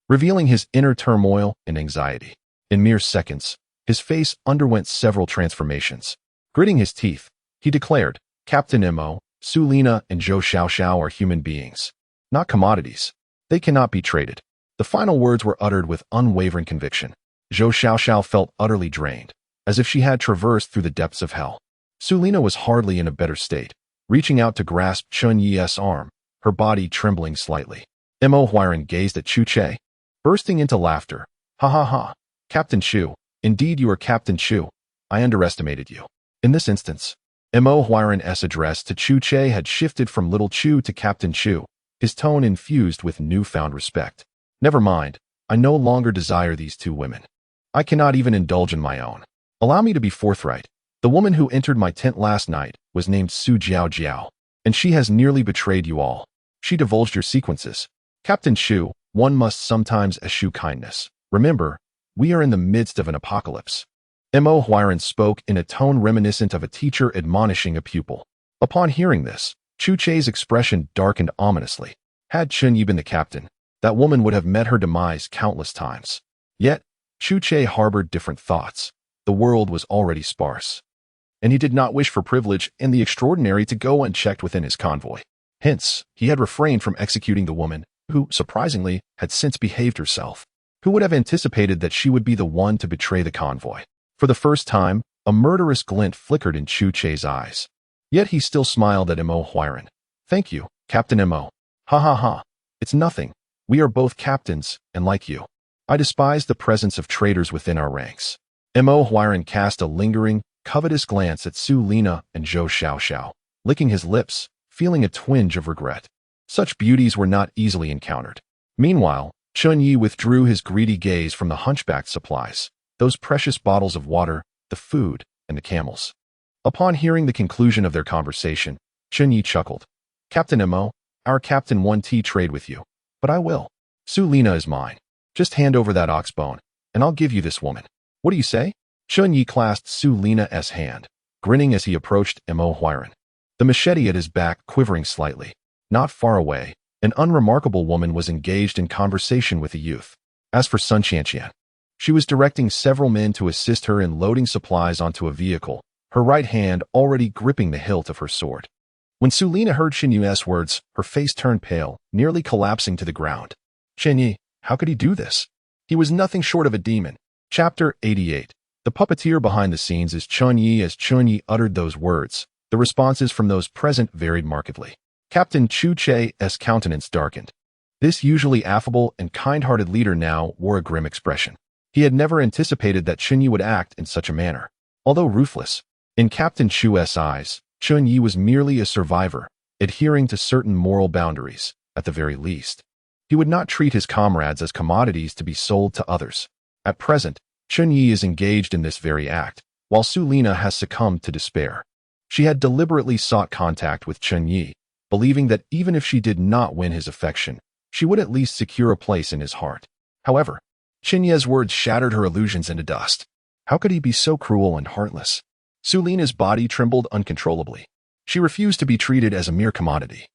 revealing his inner turmoil and anxiety. In mere seconds, his face underwent several transformations. Gritting his teeth, he declared, "Captain Mo, Su Lina and Zhou Xiaoxiao are human beings, not commodities. They cannot be traded." The final words were uttered with unwavering conviction. Zhou Xiaoxiao felt utterly drained, as if she had traversed through the depths of hell. Su Lina was hardly in a better state, reaching out to grasp Chen Ye's arm, her body trembling slightly. Mo Huiran gazed at Chu Che, bursting into laughter. "Ha ha ha. Captain Chu, indeed you are Captain Chu. I underestimated you." In this instance, Mo Huiran's address to Chu Che had shifted from Little Chu to Captain Chu, his tone infused with newfound respect. "Never mind, I no longer desire these two women. I cannot even indulge in my own. Allow me to be forthright. The woman who entered my tent last night was named Su Jiao Jiao, and she has nearly betrayed you all. She divulged your sequences. Captain Chu, one must sometimes eschew kindness. Remember, we are in the midst of an apocalypse." Mo Huiran spoke in a tone reminiscent of a teacher admonishing a pupil. Upon hearing this, Chu Che's expression darkened ominously. Had Chen Ye been the captain, that woman would have met her demise countless times. Yet, Chu Che harbored different thoughts. The world was already sparse, and he did not wish for privilege and the extraordinary to go unchecked within his convoy. Hence, he had refrained from executing the woman, who, surprisingly, had since behaved herself. Who would have anticipated that she would be the one to betray the convoy? For the first time, a murderous glint flickered in Chu Che's eyes. Yet he still smiled at Mo Huiran. "Thank you, Captain Mo. Ha ha ha. It's nothing. We are both captains, and like you, I despise the presence of traitors within our ranks." Mo Huiran cast a lingering, covetous glance at Su Lina and Zhou Xiaoxiao, licking his lips, feeling a twinge of regret. Such beauties were not easily encountered. Meanwhile, Chen Ye withdrew his greedy gaze from the hunchbacked supplies, those precious bottles of water, the food, and the camels. Upon hearing the conclusion of their conversation, Chen Ye chuckled. "Captain Mo, our captain won't trade with you, but I will. Su Lina is mine. Just hand over that ox bone, and I'll give you this woman. What do you say?" Chen Ye clasped Su Lina's hand, grinning as he approached Mo Huiran, the machete at his back quivering slightly. Not far away, an unremarkable woman was engaged in conversation with a youth. As for Sun Qianqian, she was directing several men to assist her in loading supplies onto a vehicle, her right hand already gripping the hilt of her sword. When Su Lina heard Chen Ye's words, her face turned pale, nearly collapsing to the ground. Chen Ye, how could he do this? He was nothing short of a demon. Chapter 88. The puppeteer behind the scenes is Chen Ye. As Chen Ye uttered those words, the responses from those present varied markedly. Captain Chu Che's countenance darkened. This usually affable and kind-hearted leader now wore a grim expression. He had never anticipated that Chen Ye would act in such a manner. Although ruthless, in Captain Chu's eyes, Chen Ye was merely a survivor, adhering to certain moral boundaries, at the very least. He would not treat his comrades as commodities to be sold to others. At present, Chen Ye is engaged in this very act, while Su Lina has succumbed to despair. She had deliberately sought contact with Chen Ye, believing that even if she did not win his affection, she would at least secure a place in his heart. However, Chen Ye's words shattered her illusions into dust. How could he be so cruel and heartless? Su Lina's body trembled uncontrollably. She refused to be treated as a mere commodity.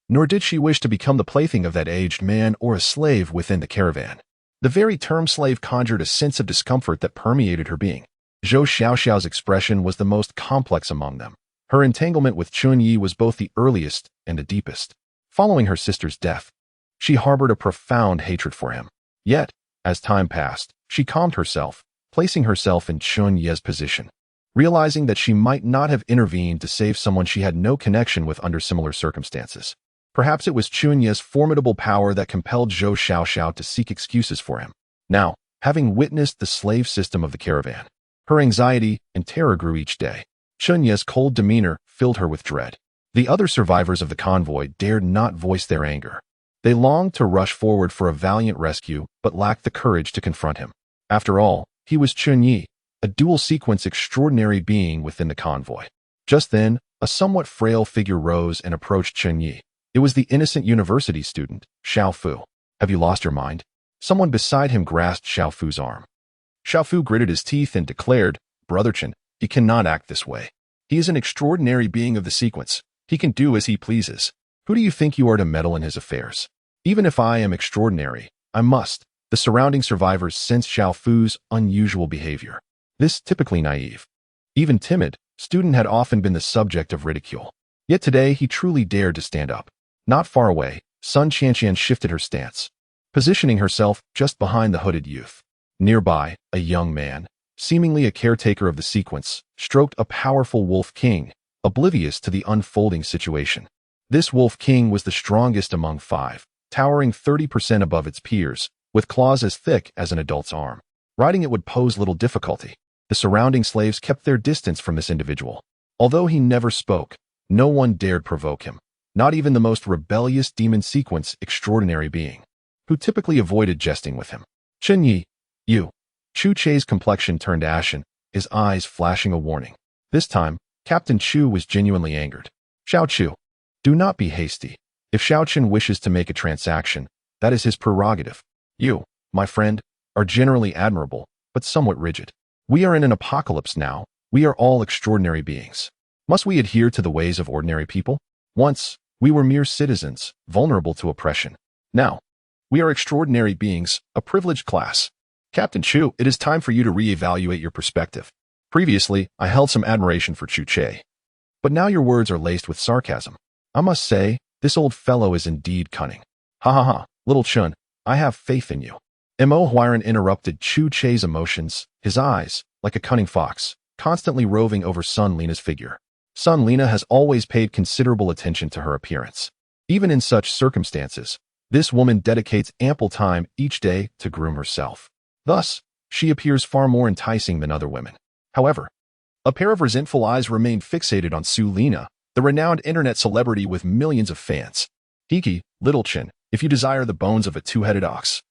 Nor did she wish to become the plaything of that aged man or a slave within the caravan. The very term slave conjured a sense of discomfort that permeated her being. Zhou Xiaoxiao's expression was the most complex among them. Her entanglement with Chen Ye was both the earliest and the deepest. Following her sister's death, she harbored a profound hatred for him. Yet, as time passed, she calmed herself, placing herself in Chen Ye's position. Realizing that she might not have intervened to save someone she had no connection with under similar circumstances. Perhaps it was Chen Ye's formidable power that compelled Zhou Xiaoxiao to seek excuses for him. Now, having witnessed the slave system of the caravan, her anxiety and terror grew each day. Chen Ye's cold demeanor filled her with dread. The other survivors of the convoy dared not voice their anger. They longed to rush forward for a valiant rescue, but lacked the courage to confront him. After all, he was Chen Ye, a dual-sequence extraordinary being within the convoy. Just then, a somewhat frail figure rose and approached Chen Ye. It was the innocent university student, Xiao Fu. "Have you lost your mind?" Someone beside him grasped Xiao Fu's arm. Xiao Fu gritted his teeth and declared, "Brother Chen, he cannot act this way. He is an extraordinary being of the sequence. He can do as he pleases. Who do you think you are to meddle in his affairs? Even if I am extraordinary, I must." The surrounding survivors sensed Xiao Fu's unusual behavior. This typically naive, even timid, student had often been the subject of ridicule. Yet today he truly dared to stand up. Not far away, Sun Qianqian shifted her stance, positioning herself just behind the hooded youth. Nearby, a young man, seemingly a caretaker of the sequence, stroked a powerful wolf king, oblivious to the unfolding situation. This wolf king was the strongest among five, towering 30% above its peers, with claws as thick as an adult's arm. Riding it would pose little difficulty. The surrounding slaves kept their distance from this individual. Although he never spoke, no one dared provoke him, not even the most rebellious demon sequence extraordinary being, who typically avoided jesting with him. "Chen Ye, you." Chu Che's complexion turned ashen, his eyes flashing a warning. This time, Captain Chu was genuinely angered. "Xiao Chu, do not be hasty. If Xiao Chen wishes to make a transaction, that is his prerogative. You, my friend, are generally admirable, but somewhat rigid. We are in an apocalypse now. We are all extraordinary beings. Must we adhere to the ways of ordinary people? Once, we were mere citizens, vulnerable to oppression. Now, we are extraordinary beings, a privileged class. Captain Chu, it is time for you to reevaluate your perspective. Previously, I held some admiration for Chu Che, but now your words are laced with sarcasm. I must say, this old fellow is indeed cunning. Ha ha ha, little Chun, I have faith in you." Mo Huiran interrupted Chu Che's emotions, his eyes, like a cunning fox, constantly roving over Sun Lina's figure. Sun Lina has always paid considerable attention to her appearance. Even in such circumstances, this woman dedicates ample time each day to groom herself. Thus, she appears far more enticing than other women. However, a pair of resentful eyes remained fixated on Su Lina, the renowned internet celebrity with millions of fans. "Hiki, little Chen, if you desire the bones of a two-headed ox,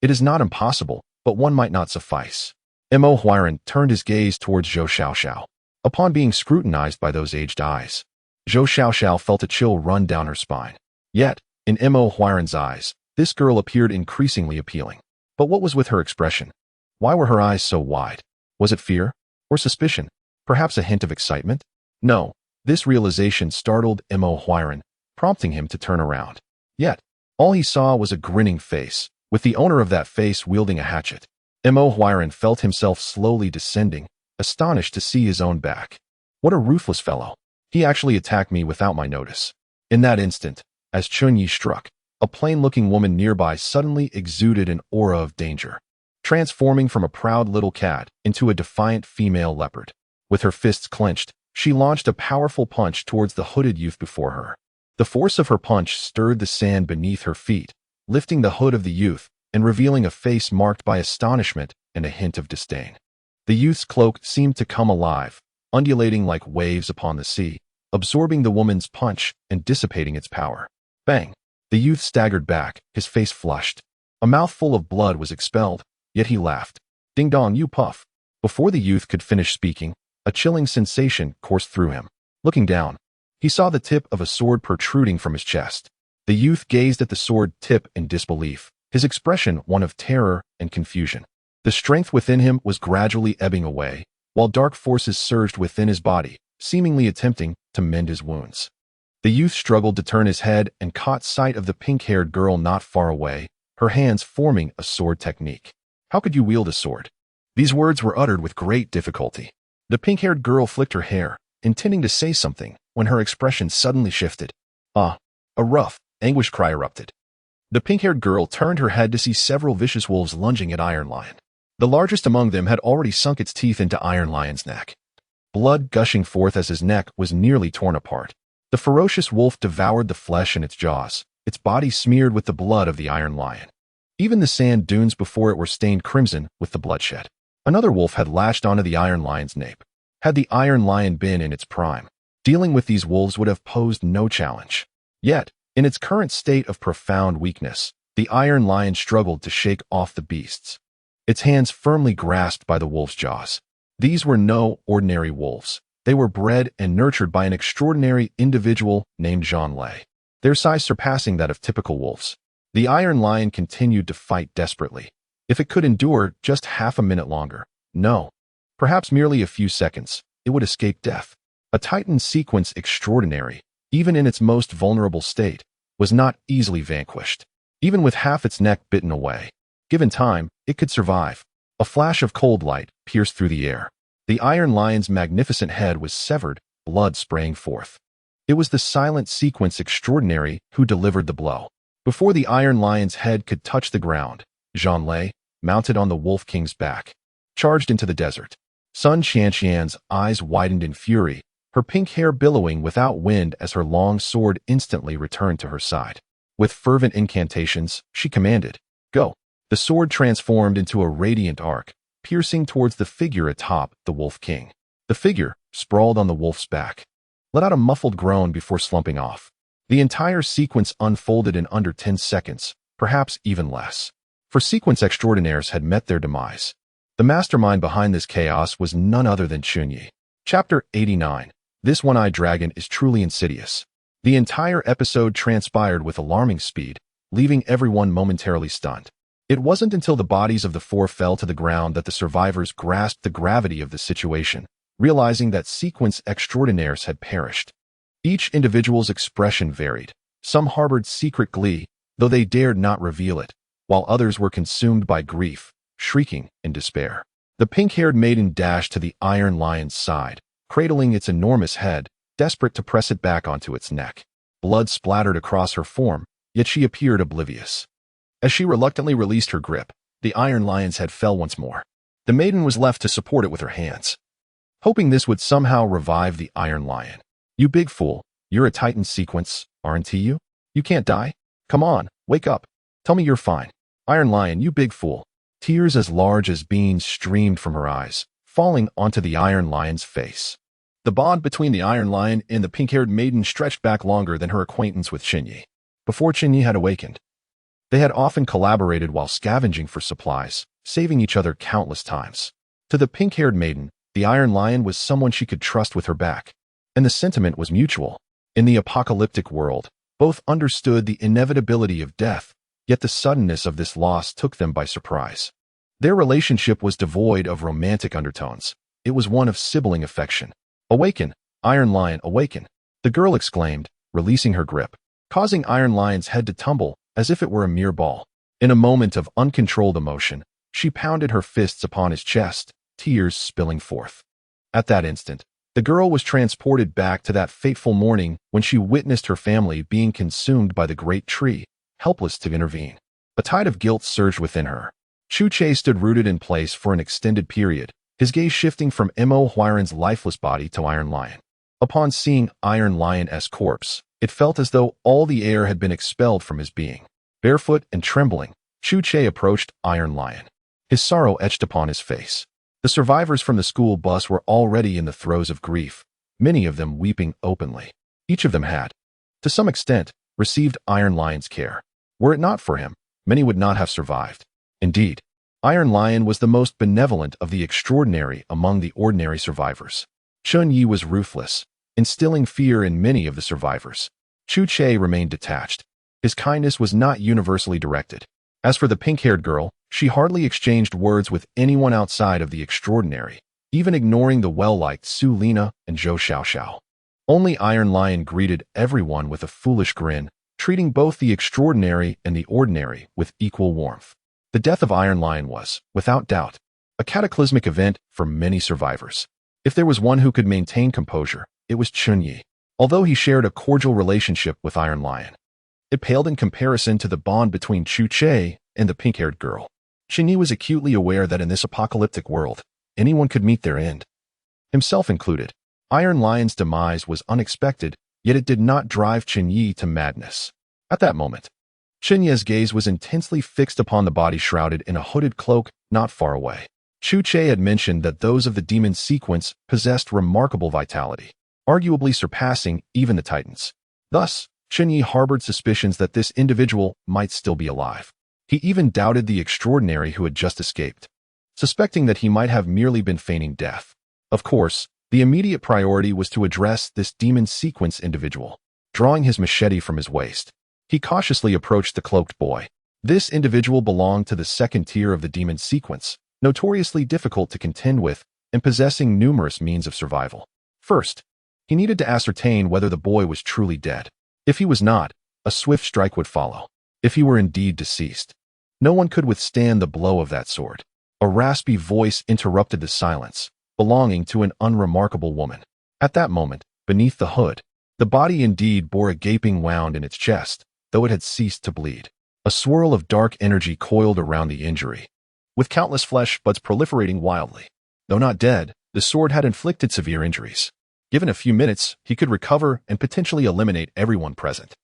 it is not impossible, but one might not suffice." Mo Huiran turned his gaze towards Zhou Xiaoxiao. Upon being scrutinized by those aged eyes, Zhou Xiaoxiao felt a chill run down her spine. Yet, in Mo Huiran's eyes, this girl appeared increasingly appealing. But what was with her expression? Why were her eyes so wide? Was it fear? Or suspicion? Perhaps a hint of excitement? No, this realization startled Mo Huiran, prompting him to turn around. Yet, all he saw was a grinning face, with the owner of that face wielding a hatchet. Mo Huiran felt himself slowly descending, astonished to see his own back. What a ruthless fellow. He actually attacked me without my notice. In that instant, as Chen Ye struck, a plain-looking woman nearby suddenly exuded an aura of danger, transforming from a proud little cat into a defiant female leopard. With her fists clenched, she launched a powerful punch towards the hooded youth before her. The force of her punch stirred the sand beneath her feet, lifting the hood of the youth and revealing a face marked by astonishment and a hint of disdain. The youth's cloak seemed to come alive, undulating like waves upon the sea, absorbing the woman's punch and dissipating its power. Bang! The youth staggered back, his face flushed. A mouthful of blood was expelled, yet he laughed. "Ding dong, you puff." Before the youth could finish speaking, a chilling sensation coursed through him. Looking down, he saw the tip of a sword protruding from his chest. The youth gazed at the sword tip in disbelief, his expression one of terror and confusion. The strength within him was gradually ebbing away, while dark forces surged within his body, seemingly attempting to mend his wounds. The youth struggled to turn his head and caught sight of the pink-haired girl not far away, her hands forming a sword technique. "How could you wield a sword?" These words were uttered with great difficulty. The pink-haired girl flicked her hair, intending to say something, when her expression suddenly shifted. "Ah!" A rough, anguished cry erupted. The pink-haired girl turned her head to see several vicious wolves lunging at Iron Lion. The largest among them had already sunk its teeth into Iron Lion's neck, blood gushing forth as his neck was nearly torn apart. The ferocious wolf devoured the flesh in its jaws, its body smeared with the blood of the Iron Lion. Even the sand dunes before it were stained crimson with the bloodshed. Another wolf had lashed onto the Iron Lion's nape. Had the Iron Lion been in its prime, dealing with these wolves would have posed no challenge. Yet, in its current state of profound weakness, the Iron Lion struggled to shake off the beasts, its hands firmly grasped by the wolf's jaws. These were no ordinary wolves. They were bred and nurtured by an extraordinary individual named Zhang Lei, their size surpassing that of typical wolves. The Iron Lion continued to fight desperately. If it could endure just half a minute longer, no, perhaps merely a few seconds, it would escape death. A Titan sequence extraordinary, even in its most vulnerable state, was not easily vanquished. Even with half its neck bitten away, given time, it could survive. A flash of cold light pierced through the air. The Iron Lion's magnificent head was severed, blood spraying forth. It was the silent sequence extraordinary who delivered the blow. Before the Iron Lion's head could touch the ground, Chen Ye, mounted on the Wolf King's back, charged into the desert. Sun Qianqian's eyes widened in fury, her pink hair billowing without wind as her long sword instantly returned to her side. With fervent incantations, she commanded, "Go." The sword transformed into a radiant arc, piercing towards the figure atop the Wolf King. The figure, sprawled on the wolf's back, let out a muffled groan before slumping off. The entire sequence unfolded in under 10 seconds, perhaps even less. For sequence extraordinaires had met their demise. The mastermind behind this chaos was none other than Chen Ye. Chapter 89. This one-eyed dragon is truly insidious. The entire episode transpired with alarming speed, leaving everyone momentarily stunned. It wasn't until the bodies of the four fell to the ground that the survivors grasped the gravity of the situation, realizing that sequence extraordinaires had perished. Each individual's expression varied. Some harbored secret glee, though they dared not reveal it, while others were consumed by grief, shrieking in despair. The pink-haired maiden dashed to the Iron Lion's side, cradling its enormous head, desperate to press it back onto its neck. Blood splattered across her form, yet she appeared oblivious. As she reluctantly released her grip, the Iron Lion's head fell once more. The maiden was left to support it with her hands, hoping this would somehow revive the Iron Lion. "You big fool, you're a Titan sequence, aren't you? You can't die? Come on, wake up. Tell me you're fine. Iron Lion, you big fool." Tears as large as beans streamed from her eyes, falling onto the Iron Lion's face. The bond between the Iron Lion and the pink-haired maiden stretched back longer than her acquaintance with Chen Ye. Before Chen Ye had awakened, they had often collaborated while scavenging for supplies, saving each other countless times. To the pink-haired maiden, the Iron Lion was someone she could trust with her back, and the sentiment was mutual. In the apocalyptic world, both understood the inevitability of death, yet the suddenness of this loss took them by surprise. Their relationship was devoid of romantic undertones. It was one of sibling affection. "Awaken, Iron Lion, awaken," the girl exclaimed, releasing her grip, causing Iron Lion's head to tumble as if it were a mere ball. In a moment of uncontrolled emotion, she pounded her fists upon his chest, tears spilling forth. At that instant, the girl was transported back to that fateful morning when she witnessed her family being consumed by the great tree, helpless to intervene. A tide of guilt surged within her. Chu Che stood rooted in place for an extended period, his gaze shifting from Mo Huiran's lifeless body to Iron Lion. Upon seeing Iron Lion's corpse, it felt as though all the air had been expelled from his being. Barefoot and trembling, Chu Che approached Iron Lion, his sorrow etched upon his face. The survivors from the school bus were already in the throes of grief, many of them weeping openly. Each of them had, to some extent, received Iron Lion's care. Were it not for him, many would not have survived. Indeed, Iron Lion was the most benevolent of the extraordinary among the ordinary survivors. Chen Ye was ruthless, instilling fear in many of the survivors. Chu Che remained detached. His kindness was not universally directed. As for the pink-haired girl, she hardly exchanged words with anyone outside of the extraordinary, even ignoring the well-liked Su Lina and Zhou Xiaoxiao. Only Iron Lion greeted everyone with a foolish grin, treating both the extraordinary and the ordinary with equal warmth. The death of Iron Lion was, without doubt, a cataclysmic event for many survivors. If there was one who could maintain composure, it was Chen Ye. Although he shared a cordial relationship with Iron Lion, it paled in comparison to the bond between Chu Che and the pink-haired girl. Chen Ye was acutely aware that in this apocalyptic world, anyone could meet their end, himself included. Iron Lion's demise was unexpected, yet it did not drive Chen Ye to madness. At that moment, Chen Ye's gaze was intensely fixed upon the body shrouded in a hooded cloak not far away. Chu Che had mentioned that those of the demon sequence possessed remarkable vitality, arguably surpassing even the Titans. Thus, Chen Ye harbored suspicions that this individual might still be alive. He even doubted the extraordinary who had just escaped, suspecting that he might have merely been feigning death. Of course, the immediate priority was to address this demon sequence individual. Drawing his machete from his waist, He cautiously approached the cloaked boy. This individual belonged to the second tier of the demon sequence, notoriously difficult to contend with and possessing numerous means of survival. First, he needed to ascertain whether the boy was truly dead. If he was not, a swift strike would follow. If he were indeed deceased, no one could withstand the blow of that sword. A raspy voice interrupted the silence, belonging to an unremarkable woman. At that moment, beneath the hood, the body indeed bore a gaping wound in its chest, though it had ceased to bleed. A swirl of dark energy coiled around the injury, with countless flesh buds proliferating wildly. Though not dead, the sword had inflicted severe injuries. Given a few minutes, he could recover and potentially eliminate everyone present.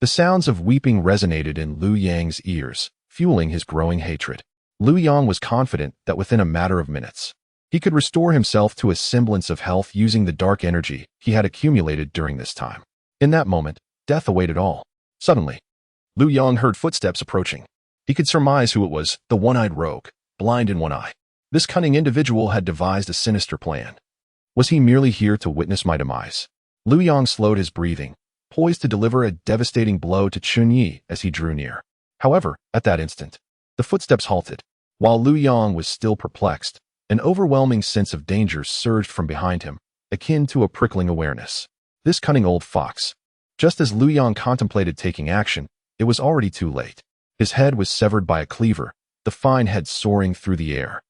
The sounds of weeping resonated in Liu Yang's ears, fueling his growing hatred. Liu Yang was confident that within a matter of minutes, he could restore himself to a semblance of health using the dark energy he had accumulated during this time. In that moment, death awaited all. Suddenly, Liu Yang heard footsteps approaching. He could surmise who it was, the one-eyed rogue, blind in one eye. This cunning individual had devised a sinister plan. Was he merely here to witness my demise? Liu Yang slowed his breathing, poised to deliver a devastating blow to Chen Ye as he drew near. However, at that instant, the footsteps halted. While Liu Yang was still perplexed, an overwhelming sense of danger surged from behind him, akin to a prickling awareness. This cunning old fox. Just as Liu Yang contemplated taking action, it was already too late. His head was severed by a cleaver, the fine head soaring through the air.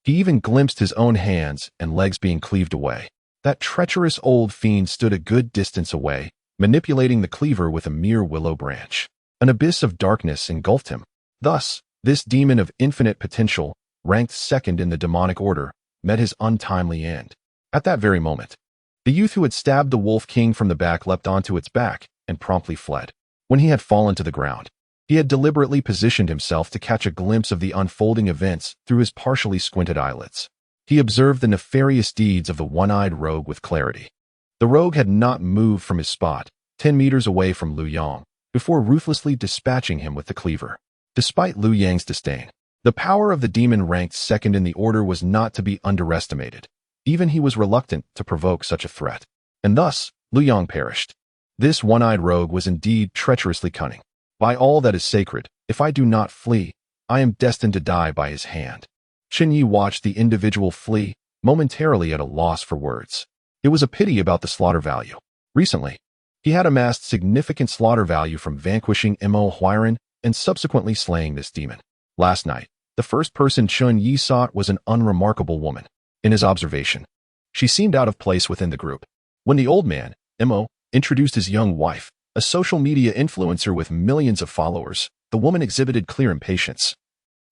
He even glimpsed his own hands and legs being cleaved away. That treacherous old fiend stood a good distance away, manipulating the cleaver with a mere willow branch. An abyss of darkness engulfed him. Thus, this demon of infinite potential, ranked second in the demonic order, met his untimely end. At that very moment, the youth who had stabbed the Wolf King from the back leapt onto its back and promptly fled. When he had fallen to the ground, he had deliberately positioned himself to catch a glimpse of the unfolding events through his partially squinted eyelids. He observed the nefarious deeds of the one-eyed rogue with clarity. The rogue had not moved from his spot, 10 meters away from Liu Yang, before ruthlessly dispatching him with the cleaver. Despite Liu Yang's disdain, the power of the demon ranked second in the order was not to be underestimated. Even he was reluctant to provoke such a threat. And thus, Liu Yang perished. This one-eyed rogue was indeed treacherously cunning. By all that is sacred, if I do not flee, I am destined to die by his hand. Chen Ye watched the individual flee, momentarily at a loss for words. It was a pity about the slaughter value. Recently, he had amassed significant slaughter value from vanquishing Mo Huiran and subsequently slaying this demon. Last night, the first person Chen Ye sought was an unremarkable woman. In his observation, she seemed out of place within the group. When the old man, Mo, introduced his young wife, a social media influencer with millions of followers, the woman exhibited clear impatience,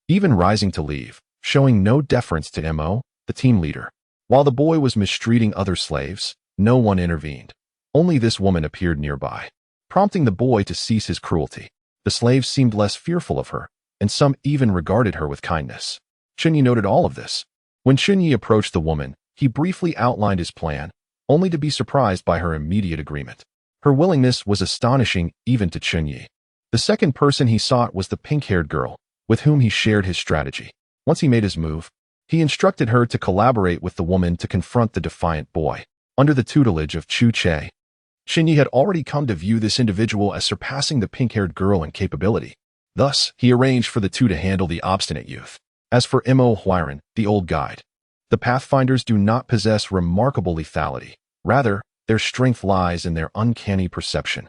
even rising to leave, showing no deference to Mo, the team leader. While the boy was mistreating other slaves, no one intervened. Only this woman appeared nearby, prompting the boy to cease his cruelty. The slaves seemed less fearful of her, and some even regarded her with kindness. Chen Ye noted all of this. When Chen Ye approached the woman, he briefly outlined his plan, only to be surprised by her immediate agreement. Her willingness was astonishing even to Chen Ye. The second person he sought was the pink-haired girl, with whom he shared his strategy. Once he made his move, he instructed her to collaborate with the woman to confront the defiant boy. Under the tutelage of Chu Che, Chen Ye had already come to view this individual as surpassing the pink-haired girl in capability. Thus, he arranged for the two to handle the obstinate youth. As for Mo Huiran, the old guide, the Pathfinders do not possess remarkable lethality. Rather, their strength lies in their uncanny perception.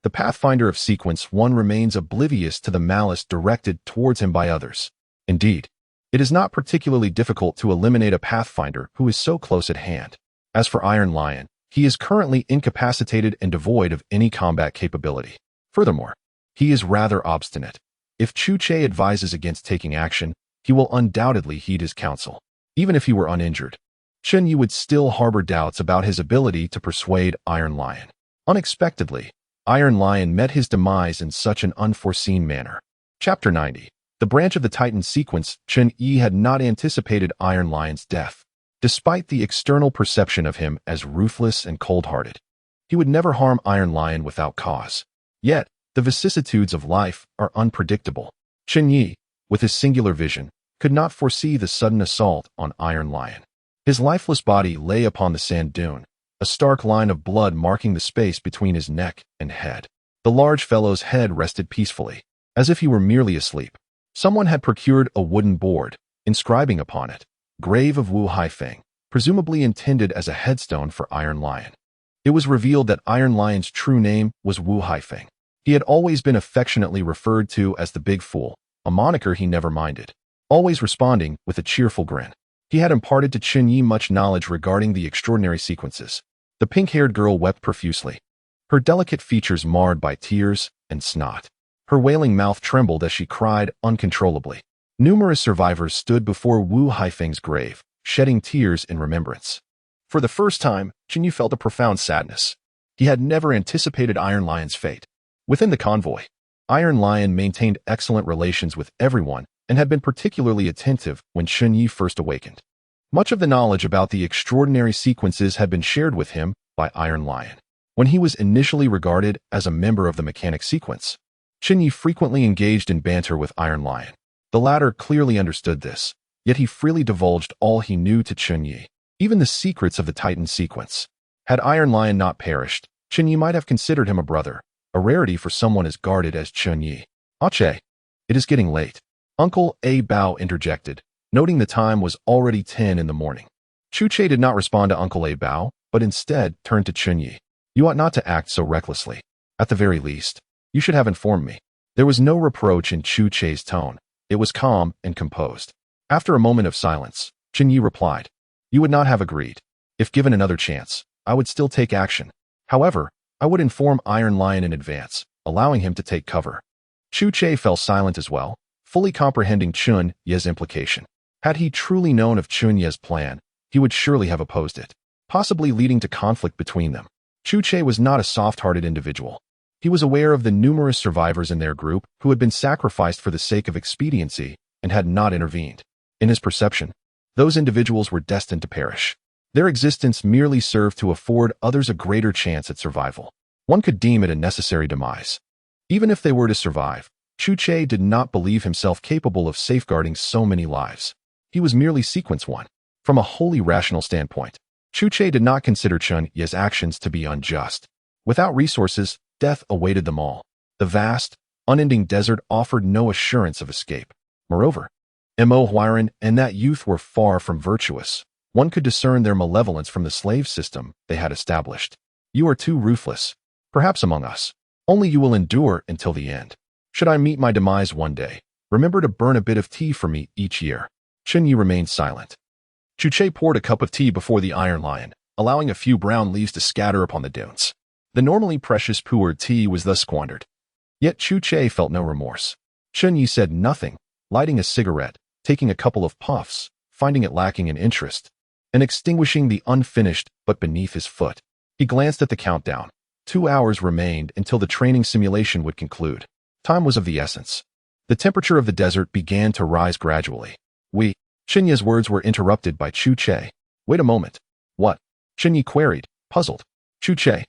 The Pathfinder of Sequence 1 remains oblivious to the malice directed towards him by others. Indeed, it is not particularly difficult to eliminate a Pathfinder who is so close at hand. As for Iron Lion, he is currently incapacitated and devoid of any combat capability. Furthermore, he is rather obstinate. If Chu Che advises against taking action, he will undoubtedly heed his counsel. Even if he were uninjured, Chen Ye would still harbor doubts about his ability to persuade Iron Lion. Unexpectedly, Iron Lion met his demise in such an unforeseen manner. Chapter 90. The branch of the Titan sequence. Chen Ye had not anticipated Iron Lion's death. Despite the external perception of him as ruthless and cold-hearted, he would never harm Iron Lion without cause. Yet, the vicissitudes of life are unpredictable. Chen Ye, with his singular vision, could not foresee the sudden assault on Iron Lion. His lifeless body lay upon the sand dune, a stark line of blood marking the space between his neck and head. The large fellow's head rested peacefully, as if he were merely asleep. Someone had procured a wooden board, inscribing upon it, "Grave of Wu Haifeng," presumably intended as a headstone for Iron Lion. It was revealed that Iron Lion's true name was Wu Haifeng. He had always been affectionately referred to as the Big Fool, a moniker he never minded, always responding with a cheerful grin. He had imparted to Chen Ye much knowledge regarding the extraordinary sequences. The pink-haired girl wept profusely, her delicate features marred by tears and snot. Her wailing mouth trembled as she cried uncontrollably. Numerous survivors stood before Wu Haifeng's grave, shedding tears in remembrance. For the first time, Chen Ye felt a profound sadness. He had never anticipated Iron Lion's fate. Within the convoy, Iron Lion maintained excellent relations with everyone and had been particularly attentive when Chen Ye first awakened. Much of the knowledge about the extraordinary sequences had been shared with him by Iron Lion. When he was initially regarded as a member of the mechanic sequence, Chen Ye frequently engaged in banter with Iron Lion. The latter clearly understood this, yet he freely divulged all he knew to Chen Ye, even the secrets of the Titan sequence. Had Iron Lion not perished, Chen Ye might have considered him a brother, a rarity for someone as guarded as Chen Ye. "Ache, it is getting late," Uncle A Bao interjected, noting the time was already 10 in the morning. Chu Che did not respond to Uncle A Bao, but instead turned to Chen Ye. "You ought not to act so recklessly. At the very least, you should have informed me." There was no reproach in Chu Che's tone. It was calm and composed. After a moment of silence, Chen Ye replied, "You would not have agreed. If given another chance, I would still take action. However, I would inform Iron Lion in advance, allowing him to take cover." Chu Che fell silent as well, fully comprehending Chen Ye's implication. Had he truly known of Chen Ye's plan, he would surely have opposed it, possibly leading to conflict between them. Chu Che was not a soft-hearted individual. He was aware of the numerous survivors in their group who had been sacrificed for the sake of expediency and had not intervened. In his perception, those individuals were destined to perish. Their existence merely served to afford others a greater chance at survival. One could deem it a necessary demise. Even if they were to survive, Chu Che did not believe himself capable of safeguarding so many lives. He was merely sequence one. From a wholly rational standpoint, Chu Che did not consider Chen Ye's actions to be unjust. Without resources, death awaited them all. The vast, unending desert offered no assurance of escape. Moreover, Mo Huiran and that youth were far from virtuous. One could discern their malevolence from the slave system they had established. "You are too ruthless. Perhaps among us, only you will endure until the end. Should I meet my demise one day, remember to burn a bit of tea for me each year." Chen Ye remained silent. Chu Che poured a cup of tea before the Iron Lion, allowing a few brown leaves to scatter upon the dunes. The normally precious pu'er tea was thus squandered. Yet Chu Che felt no remorse. Chen Ye said nothing, lighting a cigarette, taking a couple of puffs, finding it lacking in interest, and extinguishing the unfinished but beneath his foot. He glanced at the countdown. 2 hours remained until the training simulation would conclude. Time was of the essence. The temperature of the desert began to rise gradually. Chen Ye's words were interrupted by Chu Che. "Wait a moment." "What?" Chen Ye queried, puzzled. Chu Che,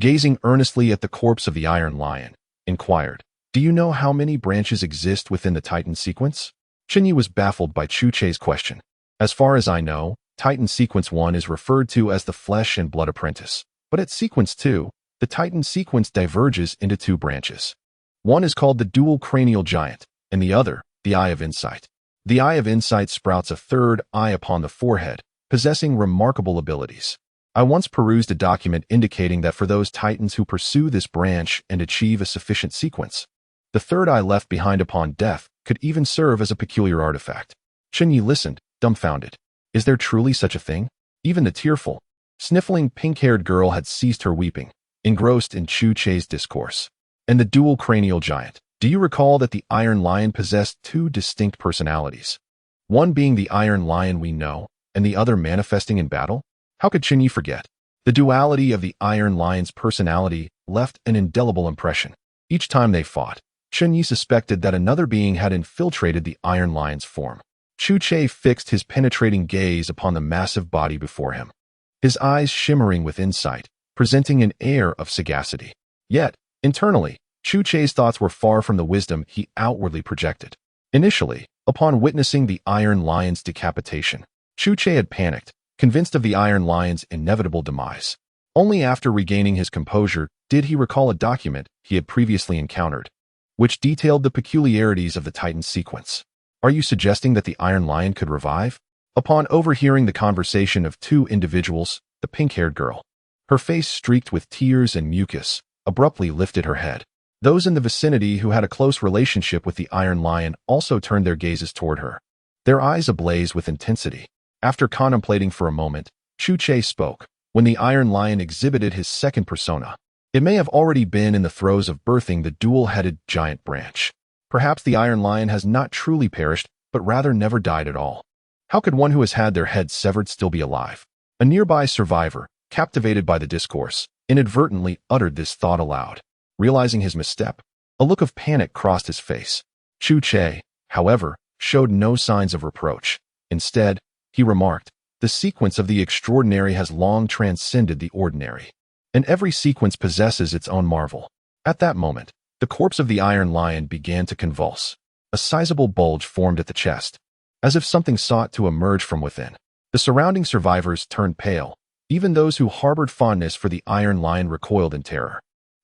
gazing earnestly at the corpse of the Iron Lion, inquired, "Do you know how many branches exist within the Titan sequence?" Chen Ye was baffled by Chu Che's question. "As far as I know, Titan sequence 1 is referred to as the Flesh and Blood Apprentice, but at sequence 2, the Titan sequence diverges into 2 branches. One is called the Dual Cranial Giant, and the other, the Eye of Insight. The Eye of Insight sprouts a third eye upon the forehead, possessing remarkable abilities. I once perused a document indicating that for those Titans who pursue this branch and achieve a sufficient sequence, the third eye left behind upon death could even serve as a peculiar artifact." Chen Ye listened, dumbfounded. Is there truly such a thing? Even the tearful, sniffling pink-haired girl had ceased her weeping, engrossed in Chu Che's discourse. "And the Dual Cranial Giant. Do you recall that the Iron Lion possessed 2 distinct personalities? One being the Iron Lion we know, and the other manifesting in battle? How could Chen Ye forget? The duality of the Iron Lion's personality left an indelible impression. Each time they fought, Chen Ye suspected that another being had infiltrated the Iron Lion's form. Chu Che fixed his penetrating gaze upon the massive body before him, his eyes shimmering with insight, presenting an air of sagacity. Yet, internally, Chu Che's thoughts were far from the wisdom he outwardly projected. Initially, upon witnessing the Iron Lion's decapitation, Chu Che had panicked, convinced of the Iron Lion's inevitable demise. Only after regaining his composure did he recall a document he had previously encountered, which detailed the peculiarities of the Titan sequence. Are you suggesting that the Iron Lion could revive? Upon overhearing the conversation of two individuals, the pink-haired girl, her face streaked with tears and mucus, abruptly lifted her head. Those in the vicinity who had a close relationship with the Iron Lion also turned their gazes toward her, their eyes ablaze with intensity. After contemplating for a moment, Chen Ye spoke. When the Iron Lion exhibited his second persona, it may have already been in the throes of birthing the dual-headed giant branch. Perhaps the Iron Lion has not truly perished, but rather never died at all. How could one who has had their head severed still be alive? A nearby survivor, captivated by the discourse, inadvertently uttered this thought aloud. Realizing his misstep, a look of panic crossed his face. Chen Ye, however, showed no signs of reproach. Instead, he remarked, "The sequence of the extraordinary has long transcended the ordinary, and every sequence possesses its own marvel." At that moment, the corpse of the Iron Lion began to convulse. A sizable bulge formed at the chest, as if something sought to emerge from within. The surrounding survivors turned pale. Even those who harbored fondness for the Iron Lion recoiled in terror.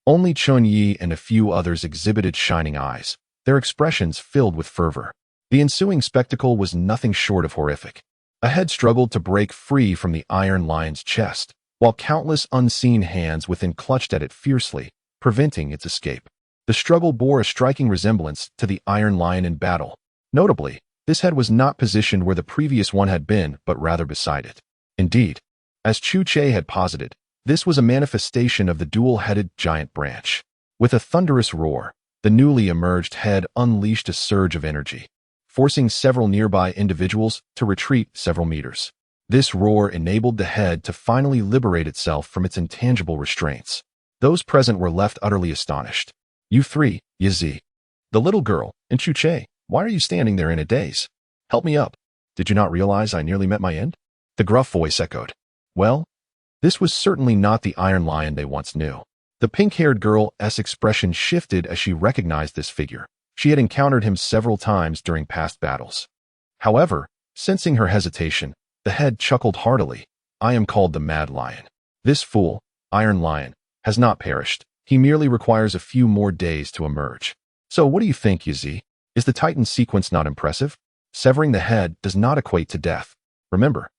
Only Chen Ye and a few others exhibited shining eyes, their expressions filled with fervor. The ensuing spectacle was nothing short of horrific. A head struggled to break free from the Iron Lion's chest, while countless unseen hands within clutched at it fiercely, preventing its escape. The struggle bore a striking resemblance to the Iron Lion in battle. Notably, this head was not positioned where the previous one had been, but rather beside it. Indeed, as Chen Ye had posited, this was a manifestation of the dual-headed giant branch. With a thunderous roar, the newly emerged head unleashed a surge of energy, forcing several nearby individuals to retreat several meters. This roar enabled the head to finally liberate itself from its intangible restraints. Those present were left utterly astonished. "You three, Ye, the little girl, and Chen Ye, why are you standing there in a daze? Help me up. Did you not realize I nearly met my end?" The gruff voice echoed. Well, this was certainly not the Iron Lion they once knew. The pink-haired girl's expression shifted as she recognized this figure. She had encountered him several times during past battles. However, sensing her hesitation, the head chuckled heartily. "I am called the Mad Lion. This fool, Iron Lion, has not perished. He merely requires a few more days to emerge. So what do you think, Ye? Is the Titan sequence not impressive? Severing the head does not equate to death. Remember,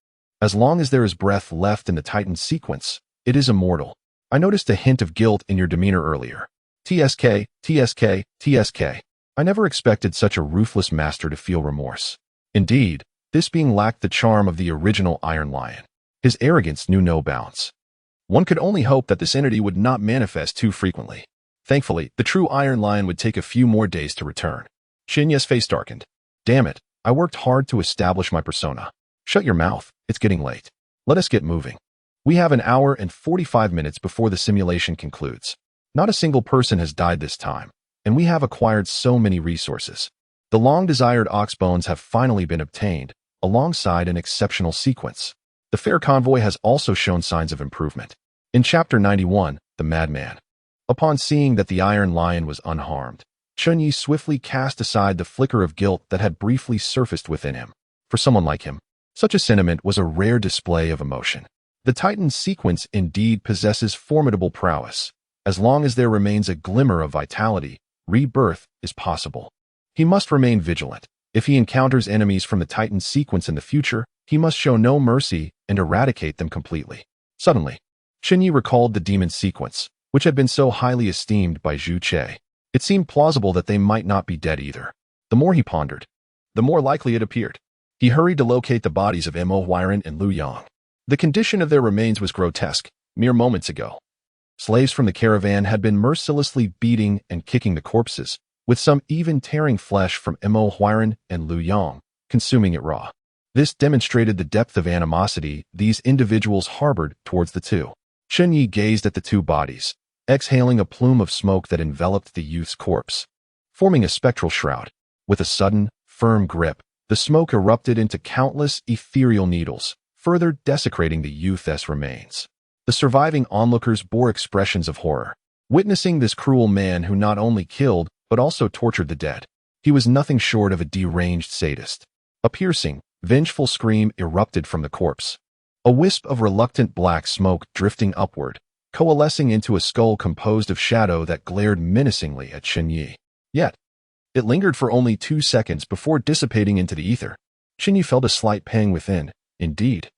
as long as there is breath left in the Titan sequence, it is immortal. I noticed a hint of guilt in your demeanor earlier. TSK, TSK, TSK. I never expected such a ruthless master to feel remorse. Indeed, this being lacked the charm of the original Iron Lion. His arrogance knew no bounds. One could only hope that this entity would not manifest too frequently. Thankfully, the true Iron Lion would take a few more days to return. Chen Ye's face darkened. Damn it, I worked hard to establish my persona. Shut your mouth, it's getting late. Let us get moving. We have an hour and 45 minutes before the simulation concludes. Not a single person has died this time, and we have acquired so many resources. The long-desired ox bones have finally been obtained, alongside an exceptional sequence. The fair convoy has also shown signs of improvement. In Chapter 91, The Madman. Upon seeing that the Iron Lion was unharmed, Chen Ye swiftly cast aside the flicker of guilt that had briefly surfaced within him. For someone like him, such a sentiment was a rare display of emotion. The Titan sequence indeed possesses formidable prowess. As long as there remains a glimmer of vitality, rebirth is possible. He must remain vigilant. If he encounters enemies from the Titan sequence in the future, he must show no mercy and eradicate them completely. Suddenly, Chen Ye recalled the demon sequence, which had been so highly esteemed by Chen Ye. It seemed plausible that they might not be dead either. The more he pondered, the more likely it appeared. He hurried to locate the bodies of Mo Huiran and Lu Yang. The condition of their remains was grotesque, mere moments ago. Slaves from the caravan had been mercilessly beating and kicking the corpses, with some even tearing flesh from Mo Huiran and Lu Yang, consuming it raw. This demonstrated the depth of animosity these individuals harbored towards the two. Chen Ye gazed at the two bodies, exhaling a plume of smoke that enveloped the youth's corpse, forming a spectral shroud. With a sudden, firm grip, the smoke erupted into countless ethereal needles, further desecrating the youth's remains. The surviving onlookers bore expressions of horror, witnessing this cruel man who not only killed, but also tortured the dead. He was nothing short of a deranged sadist. A piercing, vengeful scream erupted from the corpse. a wisp of reluctant black smoke drifting upward, coalescing into a skull composed of shadow that glared menacingly at Chen Ye. Yet, it lingered for only 2 seconds before dissipating into the ether. Chen Ye felt a slight pang within. Indeed,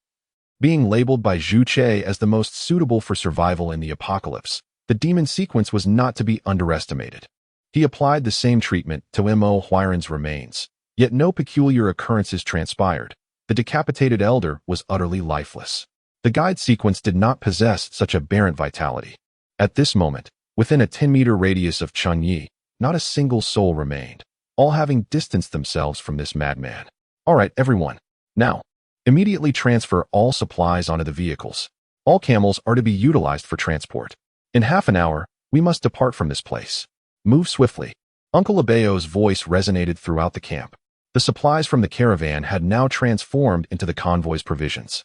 being labeled by Zhu Che as the most suitable for survival in the apocalypse, the demon sequence was not to be underestimated. He applied the same treatment to Mo Huiran's remains, yet no peculiar occurrences transpired. The decapitated elder was utterly lifeless. The guide sequence did not possess such aberrant vitality. At this moment, within a 10-meter radius of Chen Ye, not a single soul remained, all having distanced themselves from this madman. All right, everyone. Now, immediately transfer all supplies onto the vehicles. All camels are to be utilized for transport. In half an hour, we must depart from this place. Move swiftly. Uncle Abeo's voice resonated throughout the camp. The supplies from the caravan had now transformed into the convoy's provisions.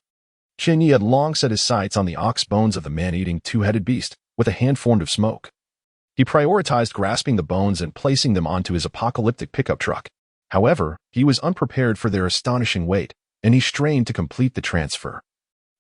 Chen Ye had long set his sights on the ox bones of the man-eating two-headed beast, with a hand formed of smoke. He prioritized grasping the bones and placing them onto his apocalyptic pickup truck. However, he was unprepared for their astonishing weight, and he strained to complete the transfer,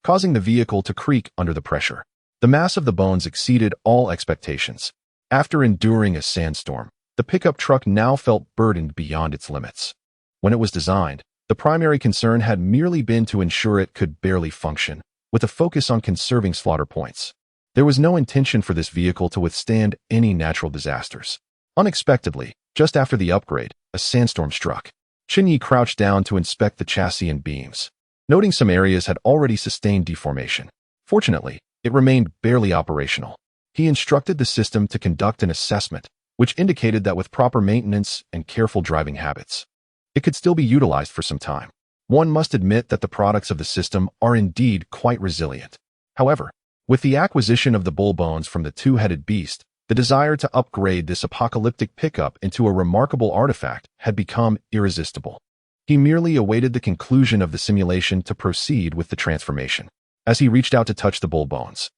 causing the vehicle to creak under the pressure. The mass of the bones exceeded all expectations. After enduring a sandstorm, the pickup truck now felt burdened beyond its limits. When it was designed, the primary concern had merely been to ensure it could barely function, with a focus on conserving slaughter points. There was no intention for this vehicle to withstand any natural disasters. Unexpectedly, just after the upgrade, a sandstorm struck. Chen Ye crouched down to inspect the chassis and beams, noting some areas had already sustained deformation. Fortunately, it remained barely operational. He instructed the system to conduct an assessment, which indicated that with proper maintenance and careful driving habits, it could still be utilized for some time. One must admit that the products of the system are indeed quite resilient. However, with the acquisition of the bull bones from the two-headed beast, the desire to upgrade this apocalyptic pickup into a remarkable artifact had become irresistible. He merely awaited the conclusion of the simulation to proceed with the transformation. As he reached out to touch the bull bones,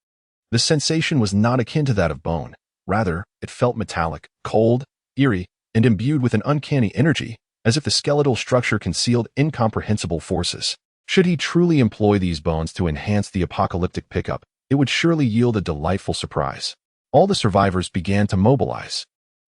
the sensation was not akin to that of bone. Rather, it felt metallic, cold, eerie, and imbued with an uncanny energy, as if the skeletal structure concealed incomprehensible forces. Should he truly employ these bones to enhance the apocalyptic pickup, it would surely yield a delightful surprise. All the survivors began to mobilize.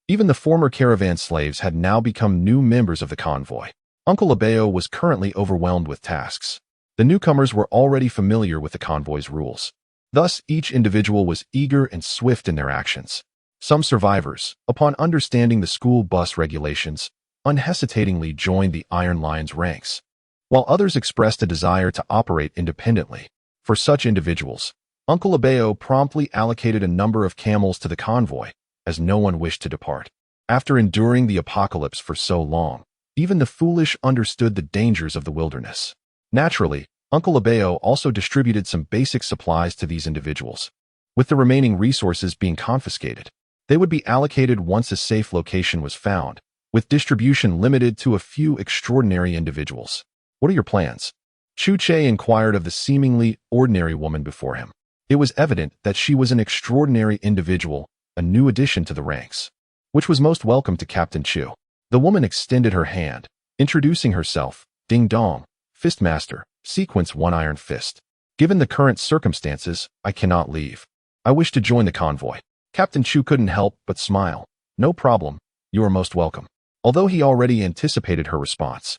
Even the former caravan slaves had now become new members of the convoy. Uncle Abeo was currently overwhelmed with tasks. The newcomers were already familiar with the convoy's rules. Thus, each individual was eager and swift in their actions. Some survivors, upon understanding the school bus regulations, unhesitatingly joined the Iron Lion's ranks, while others expressed a desire to operate independently. For such individuals, Uncle Abeo promptly allocated a number of camels to the convoy, as no one wished to depart. After enduring the apocalypse for so long, even the foolish understood the dangers of the wilderness. Naturally, Uncle Abeo also distributed some basic supplies to these individuals. With the remaining resources being confiscated, they would be allocated once a safe location was found, with distribution limited to a few extraordinary individuals. What are your plans? Chu Che inquired of the seemingly ordinary woman before him. It was evident that she was an extraordinary individual, a new addition to the ranks, which was most welcome to Captain Chu. The woman extended her hand, introducing herself, Ding Dong, Fistmaster, Sequence 1 Iron Fist. Given the current circumstances, I cannot leave. I wish to join the convoy. Captain Chu couldn't help but smile. No problem, you are most welcome. Although he already anticipated her response,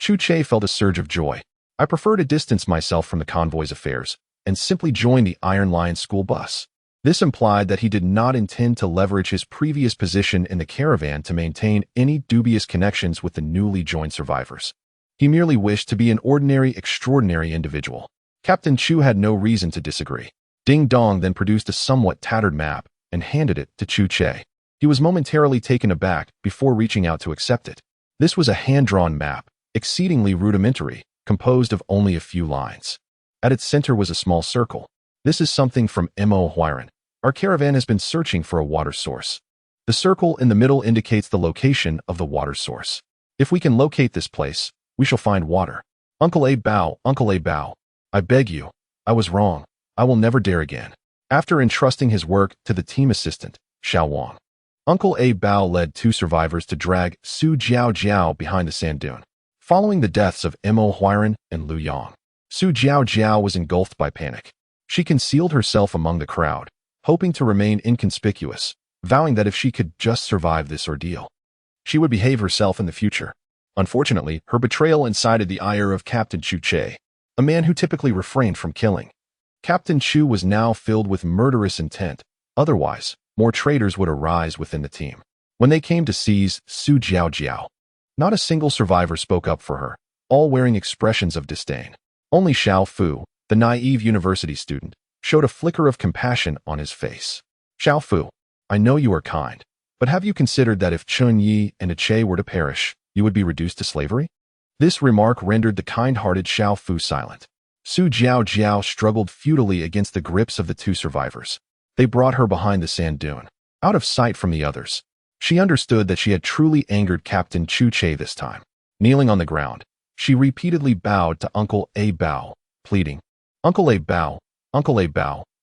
Chu Che felt a surge of joy. I prefer to distance myself from the convoy's affairs and simply join the Iron Lion school bus. This implied that he did not intend to leverage his previous position in the caravan to maintain any dubious connections with the newly joined survivors. He merely wished to be an ordinary, extraordinary individual. Captain Chu had no reason to disagree. Ding Dong then produced a somewhat tattered map and handed it to Chu Che. He was momentarily taken aback before reaching out to accept it. This was a hand-drawn map, exceedingly rudimentary, composed of only a few lines. At its center was a small circle. This is something from Mo Huiran. Our caravan has been searching for a water source. The circle in the middle indicates the location of the water source. If we can locate this place, we shall find water. Uncle A bow, Uncle A bow. I beg you. I was wrong. I will never dare again. After entrusting his work to the team assistant, Xiao Wang, Uncle A Bao led 2 survivors to drag Su Jiao Jiao behind the sand dune. Following the deaths of Mo Huiran and Lu Yang, Su Jiao was engulfed by panic. She concealed herself among the crowd, hoping to remain inconspicuous, vowing that if she could just survive this ordeal, she would behave herself in the future. Unfortunately, her betrayal incited the ire of Captain Chu Che, a man who typically refrained from killing. Captain Chu was now filled with murderous intent. Otherwise, more traitors would arise within the team. When they came to seize Su Jiao, not a single survivor spoke up for her, all wearing expressions of disdain. Only Xiao Fu, the naive university student, showed a flicker of compassion on his face. Xiao Fu, I know you are kind, but have you considered that if Chen Ye and Che were to perish, you would be reduced to slavery? This remark rendered the kind-hearted Xiao Fu silent. Su Jiao struggled futilely against the grips of the two survivors. They brought her behind the sand dune, out of sight from the others. She understood that she had truly angered Captain Chu Che this time. Kneeling on the ground, she repeatedly bowed to Uncle A Bao, pleading, Uncle A Bao,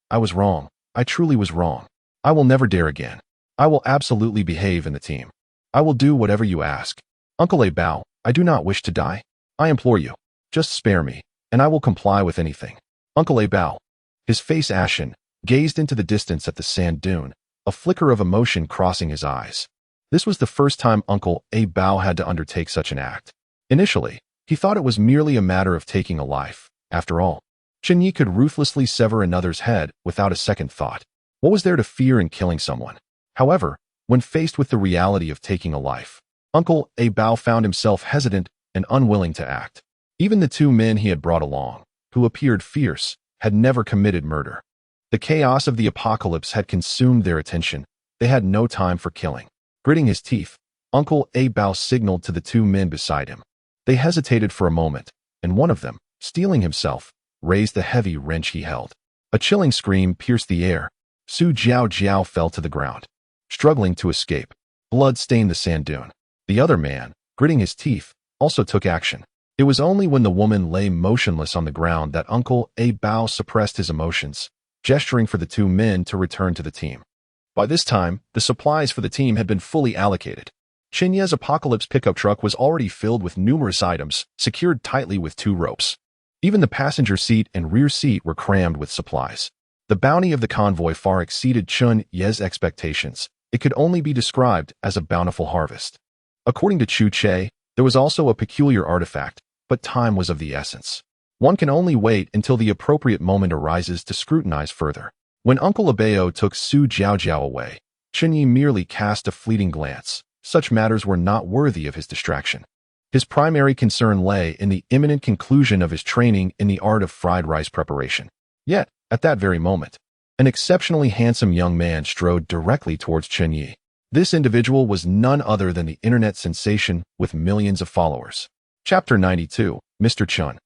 I was wrong. I truly was wrong. I will never dare again. I will absolutely behave in the team. I will do whatever you ask. Uncle A Bao, I do not wish to die. I implore you, just spare me, and I will comply with anything. Uncle A Bao, his face ashen, gazed into the distance at the sand dune, a flicker of emotion crossing his eyes. This was the first time Uncle A Bao had to undertake such an act. Initially, he thought it was merely a matter of taking a life. After all, Chen Ye could ruthlessly sever another's head without a second thought. What was there to fear in killing someone? However, when faced with the reality of taking a life, Uncle A Bao found himself hesitant and unwilling to act. Even the two men he had brought along, who appeared fierce, had never committed murder. The chaos of the apocalypse had consumed their attention. They had no time for killing. Gritting his teeth, Uncle A Bao signaled to the two men beside him. They hesitated for a moment, and one of them, steeling himself, raised the heavy wrench he held. A chilling scream pierced the air. Su Jiao fell to the ground, struggling to escape. Blood stained the sand dune. The other man, gritting his teeth, also took action. It was only when the woman lay motionless on the ground that Uncle A Bao suppressed his emotions, gesturing for the two men to return to the team. By this time, the supplies for the team had been fully allocated. Chen Ye's apocalypse pickup truck was already filled with numerous items, secured tightly with 2 ropes. Even the passenger seat and rear seat were crammed with supplies. The bounty of the convoy far exceeded Chen Ye's expectations. It could only be described as a bountiful harvest. According to Chu Che, there was also a peculiar artifact, but time was of the essence. One can only wait until the appropriate moment arises to scrutinize further. When Uncle Abeo took Su Jiao away, Chen Ye merely cast a fleeting glance. Such matters were not worthy of his distraction. His primary concern lay in the imminent conclusion of his training in the art of fried rice preparation. Yet, at that very moment, an exceptionally handsome young man strode directly towards Chen Ye. This individual was none other than the internet sensation with millions of followers. Chapter 92, Mr. Chun.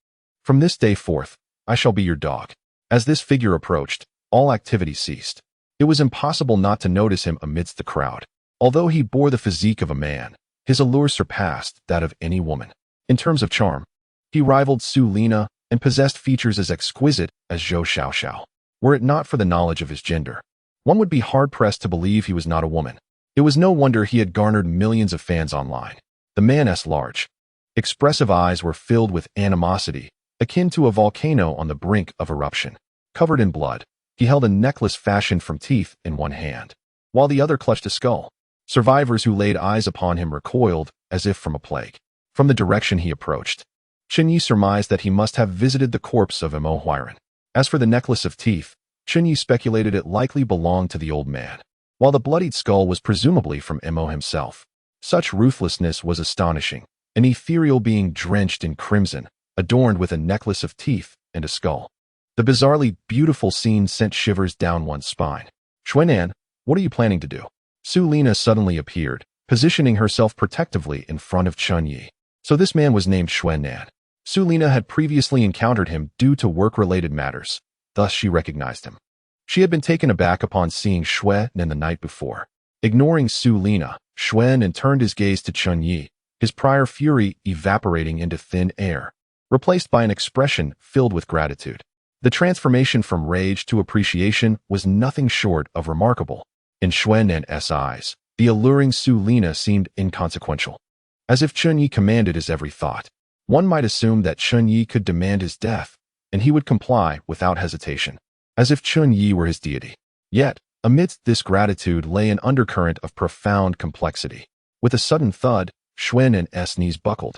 From this day forth, I shall be your dog. As this figure approached, all activity ceased. It was impossible not to notice him amidst the crowd. Although he bore the physique of a man, his allure surpassed that of any woman. In terms of charm, he rivaled Su Lina and possessed features as exquisite as Zhou Xiaoxiao. Were it not for the knowledge of his gender, one would be hard-pressed to believe he was not a woman. It was no wonder he had garnered millions of fans online. The man's large, expressive eyes were filled with animosity, akin to a volcano on the brink of eruption. Covered in blood, he held a necklace fashioned from teeth in one hand, while the other clutched a skull. Survivors who laid eyes upon him recoiled, as if from a plague, from the direction he approached. Chen Ye surmised that he must have visited the corpse of Mo Huiran. As for the necklace of teeth, Chen Ye speculated it likely belonged to the old man, while the bloodied skull was presumably from Mo himself. Such ruthlessness was astonishing, an ethereal being drenched in crimson, adorned with a necklace of teeth and a skull. The bizarrely beautiful scene sent shivers down one's spine. Xuanan, what are you planning to do? Su Lina suddenly appeared, positioning herself protectively in front of Chen Ye. So this man was named Xuanan. Su Lina had previously encountered him due to work-related matters, thus she recognized him. She had been taken aback upon seeing Xuanan the night before. Ignoring Su Lina, Xuanan turned his gaze to Chen Ye, his prior fury evaporating into thin air, replaced by an expression filled with gratitude. The transformation from rage to appreciation was nothing short of remarkable. In Xuanan's eyes, the alluring Su Lina seemed inconsequential. As if Chen Ye commanded his every thought. One might assume that Chen Ye could demand his death, and he would comply without hesitation, as if Chen Ye were his deity. Yet, amidst this gratitude lay an undercurrent of profound complexity. With a sudden thud, Xuan'an's knees buckled,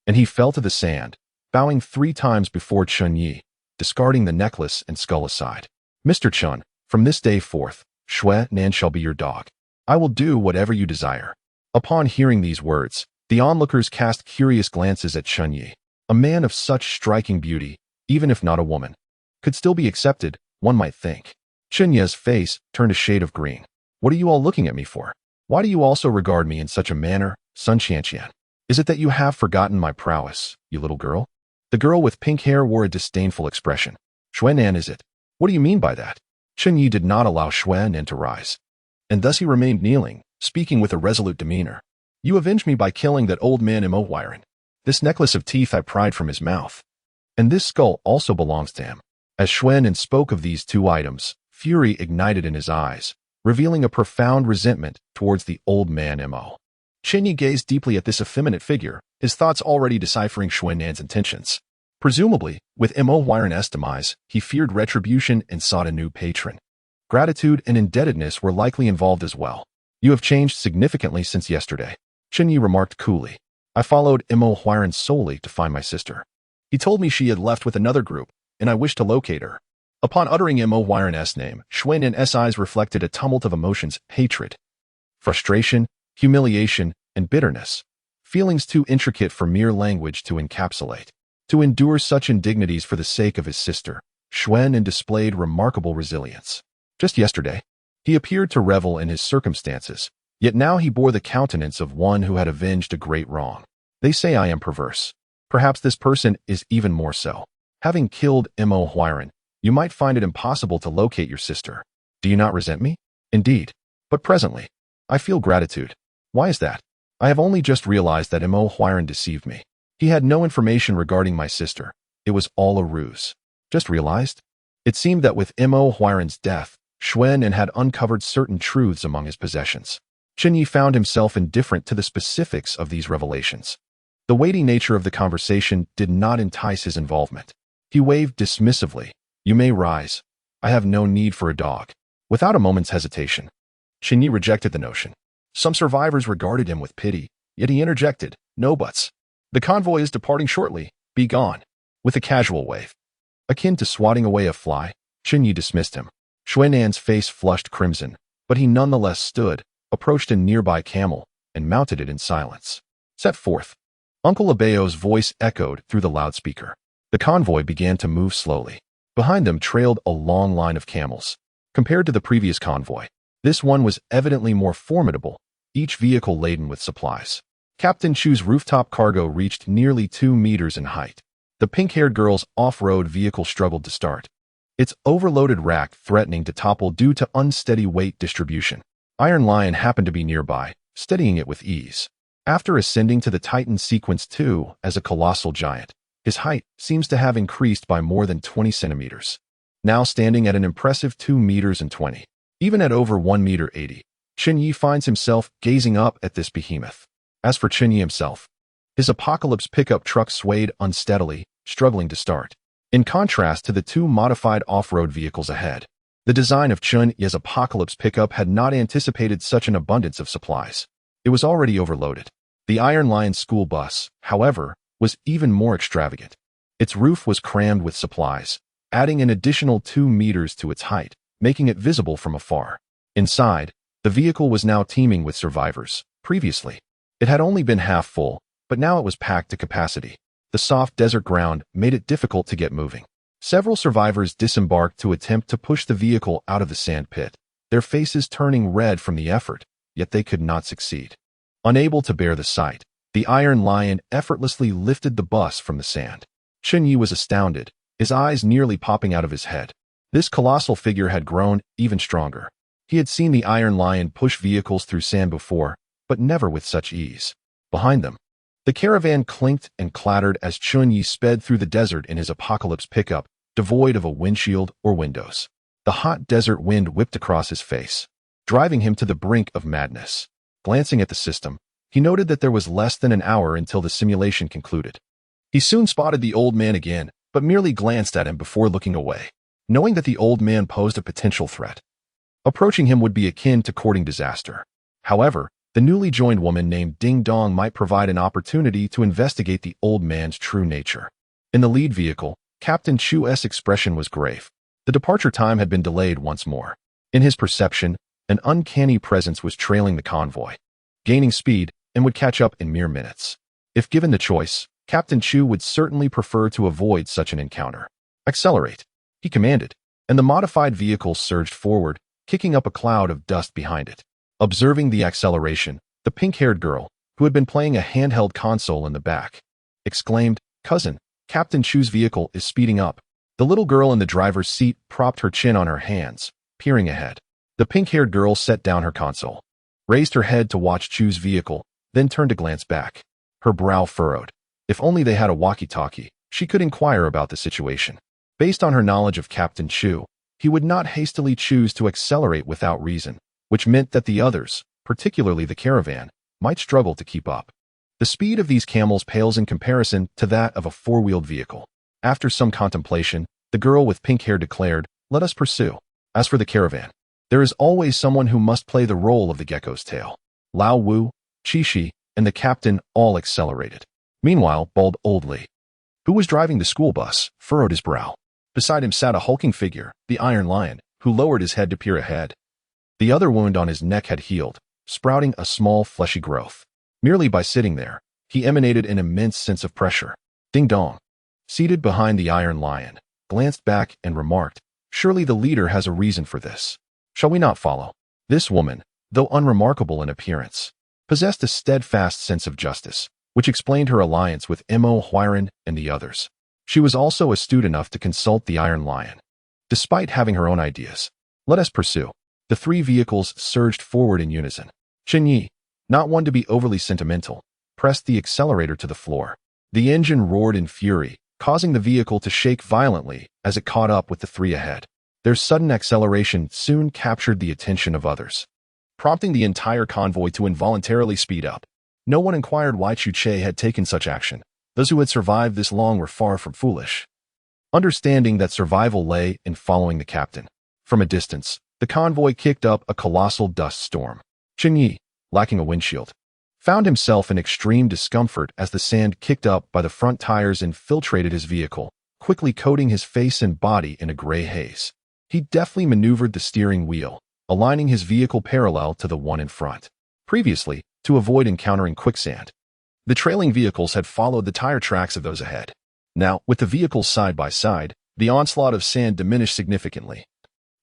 and he fell to the sand, bowing 3 times before Chen Ye, discarding the necklace and skull aside. Mr. Chen, from this day forth, Xuan'an shall be your dog. I will do whatever you desire. Upon hearing these words, the onlookers cast curious glances at Chen Ye. A man of such striking beauty, even if not a woman, could still be accepted, one might think. Chen Ye's face turned a shade of green. What are you all looking at me for? Why do you also regard me in such a manner, Sun Qianqian? Is it that you have forgotten my prowess, you little girl? The girl with pink hair wore a disdainful expression. Xuan'an, is it? What do you mean by that? Chen Ye did not allow Xuan'an to rise, and thus he remained kneeling, speaking with a resolute demeanor. You avenged me by killing that old man Weirdness. This necklace of teeth I pried from his mouth, and this skull also belongs to him. As Xuan'an spoke of these 2 items, fury ignited in his eyes, revealing a profound resentment towards the old man Mo. Chen Ye gazed deeply at this effeminate figure, his thoughts already deciphering Xuan'an's intentions. Presumably, with Weirdness' demise, he feared retribution and sought a new patron. Gratitude and indebtedness were likely involved as well. You have changed significantly since yesterday, Chen Ye remarked coolly. I followed Weirdness solely to find my sister. He told me she had left with another group, and I wished to locate her. Upon uttering Weirdness' name, Xuan'an's eyes reflected a tumult of emotions: hatred, frustration, humiliation, and bitterness, feelings too intricate for mere language to encapsulate. To endure such indignities for the sake of his sister, Xuan'an displayed remarkable resilience. Just yesterday, he appeared to revel in his circumstances, yet now he bore the countenance of one who had avenged a great wrong. They say I am perverse. Perhaps this person is even more so. Having killed Weirdness, you might find it impossible to locate your sister. Do you not resent me? Indeed. But presently, I feel gratitude. Why is that? I have only just realized that Weirdness deceived me. He had no information regarding my sister. It was all a ruse. Just realized? It seemed that with Weirdness' death, Xuan'an had uncovered certain truths among his possessions. Chen Ye found himself indifferent to the specifics of these revelations. The weighty nature of the conversation did not entice his involvement. He waved dismissively. You may rise. I have no need for a dog. Without a moment's hesitation, Chen Ye rejected the notion. Some survivors regarded him with pity, yet he interjected, no buts. The convoy is departing shortly. Be gone. With a casual wave, akin to swatting away a fly, Chen Ye dismissed him. Xuan'an's face flushed crimson, but he nonetheless stood, approached a nearby camel, and mounted it in silence. Set forth. Uncle Abeo's voice echoed through the loudspeaker. The convoy began to move slowly. Behind them trailed a long line of camels. Compared to the previous convoy, this one was evidently more formidable, each vehicle laden with supplies. Captain Chu's rooftop cargo reached nearly 2 meters in height. The pink-haired girl's off-road vehicle struggled to start, its overloaded rack threatening to topple due to unsteady weight distribution. Iron Lion happened to be nearby, steadying it with ease. After ascending to the Titan Sequence 2 as a colossal giant, his height seems to have increased by more than 20 centimeters. Now standing at an impressive 2 meters and 20. Even at over 1 meter 80, Chen Ye finds himself gazing up at this behemoth. As for Chen Ye himself, his Apocalypse pickup truck swayed unsteadily, struggling to start. In contrast to the 2 modified off-road vehicles ahead, the design of Chen Ye's Apocalypse pickup had not anticipated such an abundance of supplies. It was already overloaded. The Iron Lion school bus, however, was even more extravagant. Its roof was crammed with supplies, adding an additional 2 meters to its height, making it visible from afar. Inside, the vehicle was now teeming with survivors. Previously, it had only been half full, but now it was packed to capacity. The soft desert ground made it difficult to get moving. Several survivors disembarked to attempt to push the vehicle out of the sand pit, their faces turning red from the effort, yet they could not succeed. Unable to bear the sight, the Iron Lion effortlessly lifted the bus from the sand. Chen Ye was astounded, his eyes nearly popping out of his head. This colossal figure had grown even stronger. He had seen the Iron Lion push vehicles through sand before, but never with such ease. Behind them, the caravan clinked and clattered as Chen Ye sped through the desert in his Apocalypse pickup, devoid of a windshield or windows. The hot desert wind whipped across his face, driving him to the brink of madness. Glancing at the system, he noted that there was less than an hour until the simulation concluded. He soon spotted the old man again, but merely glanced at him before looking away, knowing that the old man posed a potential threat. Approaching him would be akin to courting disaster. However, the newly joined woman named Ding Dong might provide an opportunity to investigate the old man's true nature. In the lead vehicle, Captain Chu's expression was grave. The departure time had been delayed once more. In his perception, an uncanny presence was trailing the convoy, gaining speed, and would catch up in mere minutes. If given the choice, Captain Chu would certainly prefer to avoid such an encounter. "Accelerate," he commanded, and the modified vehicle surged forward, kicking up a cloud of dust behind it. Observing the acceleration, the pink-haired girl, who had been playing a handheld console in the back, exclaimed, "Cousin, Captain Chu's vehicle is speeding up." The little girl in the driver's seat propped her chin on her hands, peering ahead. The pink-haired girl set down her console, raised her head to watch Chu's vehicle, then turned to glance back. Her brow furrowed. If only they had a walkie-talkie, she could inquire about the situation. Based on her knowledge of Captain Chu, he would not hastily choose to accelerate without reason, which meant that the others, particularly the caravan, might struggle to keep up. The speed of these camels pales in comparison to that of a four-wheeled vehicle. After some contemplation, the girl with pink hair declared, "Let us pursue." As for the caravan, there is always someone who must play the role of the gecko's tail. Lao Wu, Qi Shi, and the captain all accelerated. Meanwhile, bald old Li, who was driving the school bus, furrowed his brow. Beside him sat a hulking figure, the Iron Lion, who lowered his head to peer ahead. The other wound on his neck had healed, sprouting a small fleshy growth. Merely by sitting there, he emanated an immense sense of pressure. Ding Dong, seated behind the Iron Lion, glanced back and remarked, "Surely the leader has a reason for this. Shall we not follow?" This woman, though unremarkable in appearance, possessed a steadfast sense of justice, which explained her alliance with Mo Huiran and the others. She was also astute enough to consult the Iron Lion. Despite having her own ideas, "Let us pursue." The three vehicles surged forward in unison. Chen Ye, not one to be overly sentimental, pressed the accelerator to the floor. The engine roared in fury, causing the vehicle to shake violently as it caught up with the three ahead. Their sudden acceleration soon captured the attention of others, prompting the entire convoy to involuntarily speed up. No one inquired why Chu Che had taken such action. Those who had survived this long were far from foolish, understanding that survival lay in following the captain. From a distance, the convoy kicked up a colossal dust storm. Chen Ye, lacking a windshield, found himself in extreme discomfort as the sand kicked up by the front tires infiltrated his vehicle, quickly coating his face and body in a gray haze. He deftly maneuvered the steering wheel, aligning his vehicle parallel to the one in front. Previously, to avoid encountering quicksand, the trailing vehicles had followed the tire tracks of those ahead. Now, with the vehicles side by side, the onslaught of sand diminished significantly,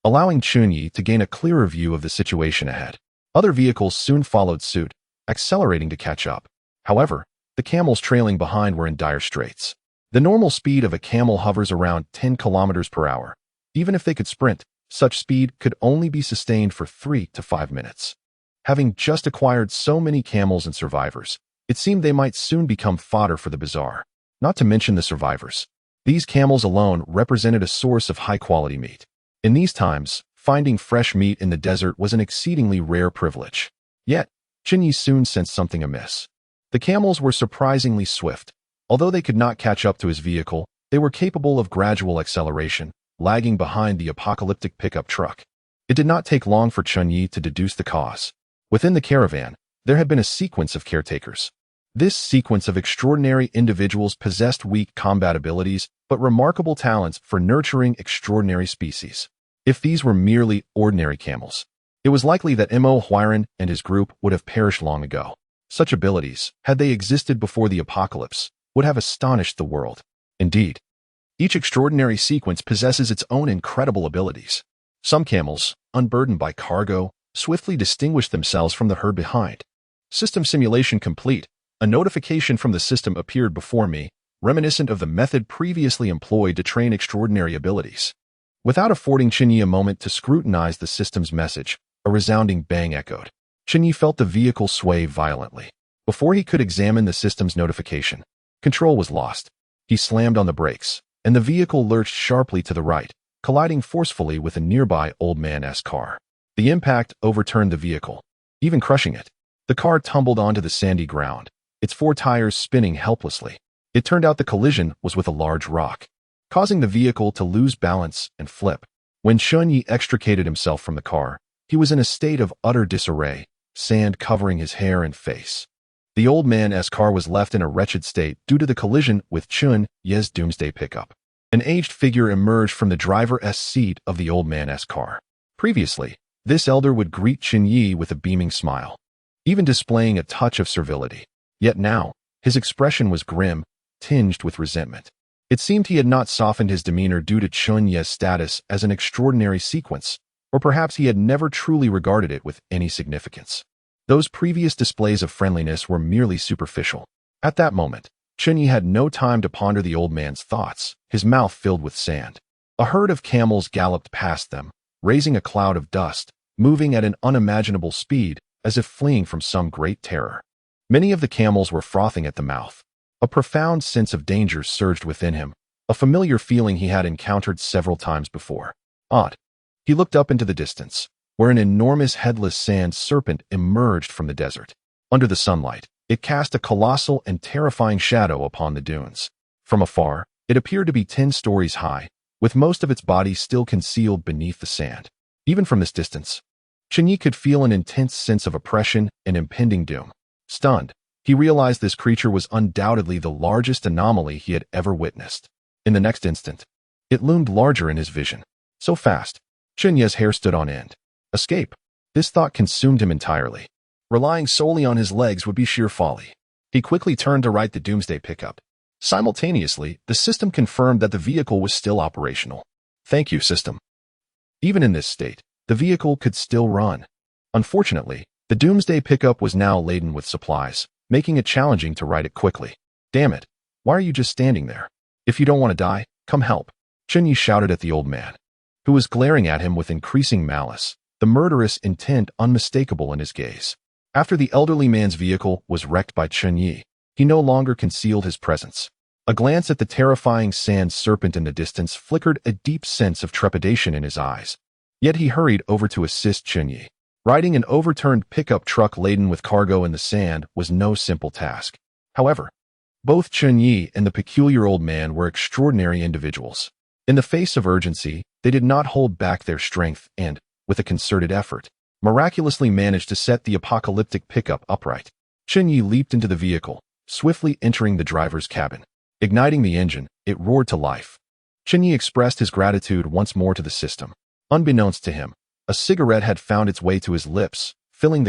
allowing Chen Ye to gain a clearer view of the situation ahead. Other vehicles soon followed suit, accelerating to catch up. However, the camels trailing behind were in dire straits. The normal speed of a camel hovers around 10 kilometers per hour. Even if they could sprint, such speed could only be sustained for 3 to 5 minutes. Having just acquired so many camels and survivors, it seemed they might soon become fodder for the bazaar. Not to mention the survivors. These camels alone represented a source of high-quality meat. In these times, finding fresh meat in the desert was an exceedingly rare privilege. Yet, Chen Ye soon sensed something amiss. The camels were surprisingly swift. Although they could not catch up to his vehicle, they were capable of gradual acceleration, lagging behind the apocalyptic pickup truck. It did not take long for Chen Ye to deduce the cause. Within the caravan, there had been a sequence of caretakers. This sequence of extraordinary individuals possessed weak combat abilities, but remarkable talents for nurturing extraordinary species. If these were merely ordinary camels, it was likely that Mo Huiran and his group would have perished long ago. Such abilities, had they existed before the apocalypse, would have astonished the world. Indeed, each extraordinary sequence possesses its own incredible abilities. Some camels, unburdened by cargo, swiftly distinguished themselves from the herd behind. System simulation complete. A notification from the system appeared before me, reminiscent of the method previously employed to train extraordinary abilities. Without affording Chen Ye a moment to scrutinize the system's message, a resounding bang echoed. Chen Ye felt the vehicle sway violently. Before he could examine the system's notification, control was lost. He slammed on the brakes, and the vehicle lurched sharply to the right, colliding forcefully with a nearby old man-esque car. The impact overturned the vehicle, even crushing it. The car tumbled onto the sandy ground, its 4 tires spinning helplessly. It turned out the collision was with a large rock. causing the vehicle to lose balance and flip. When Chen Ye extricated himself from the car, he was in a state of utter disarray, sand covering his hair and face. The old man's car was left in a wretched state due to the collision with Chen Ye's doomsday pickup. An aged figure emerged from the driver's seat of the old man's car. Previously, this elder would greet Chen Ye with a beaming smile, even displaying a touch of servility. Yet now, his expression was grim, tinged with resentment. It seemed he had not softened his demeanor due to Chen Ye's status as an extraordinary sequence, or perhaps he had never truly regarded it with any significance. Those previous displays of friendliness were merely superficial. At that moment, Chen Ye had no time to ponder the old man's thoughts, his mouth filled with sand. A herd of camels galloped past them, raising a cloud of dust, moving at an unimaginable speed, as if fleeing from some great terror. Many of the camels were frothing at the mouth. A profound sense of danger surged within him, a familiar feeling he had encountered several times before. Odd. He looked up into the distance, where an enormous headless sand serpent emerged from the desert. Under the sunlight, it cast a colossal and terrifying shadow upon the dunes. From afar, it appeared to be 10 stories high, with most of its body still concealed beneath the sand. Even from this distance, Chen Ye could feel an intense sense of oppression and impending doom. Stunned, he realized this creature was undoubtedly the largest anomaly he had ever witnessed. In the next instant, it loomed larger in his vision. So fast, Chen Ye's hair stood on end. Escape. This thought consumed him entirely. Relying solely on his legs would be sheer folly. He quickly turned to right the doomsday pickup. Simultaneously, the system confirmed that the vehicle was still operational. Thank you, system. Even in this state, the vehicle could still run. Unfortunately, the doomsday pickup was now laden with supplies, making it challenging to ride it quickly. Damn it. Why are you just standing there? If you don't want to die, come help. Chen Ye shouted at the old man, who was glaring at him with increasing malice, the murderous intent unmistakable in his gaze. After the elderly man's vehicle was wrecked by Chen Ye, he no longer concealed his presence. A glance at the terrifying sand serpent in the distance flickered a deep sense of trepidation in his eyes. Yet he hurried over to assist Chen Ye. Riding an overturned pickup truck laden with cargo in the sand was no simple task. However, both Chen Ye and the peculiar old man were extraordinary individuals. In the face of urgency, they did not hold back their strength and, with a concerted effort, miraculously managed to set the apocalyptic pickup upright. Chen Ye leaped into the vehicle, swiftly entering the driver's cabin. Igniting the engine, it roared to life. Chen Ye expressed his gratitude once more to the system. Unbeknownst to him, a cigarette had found its way to his lips, filling the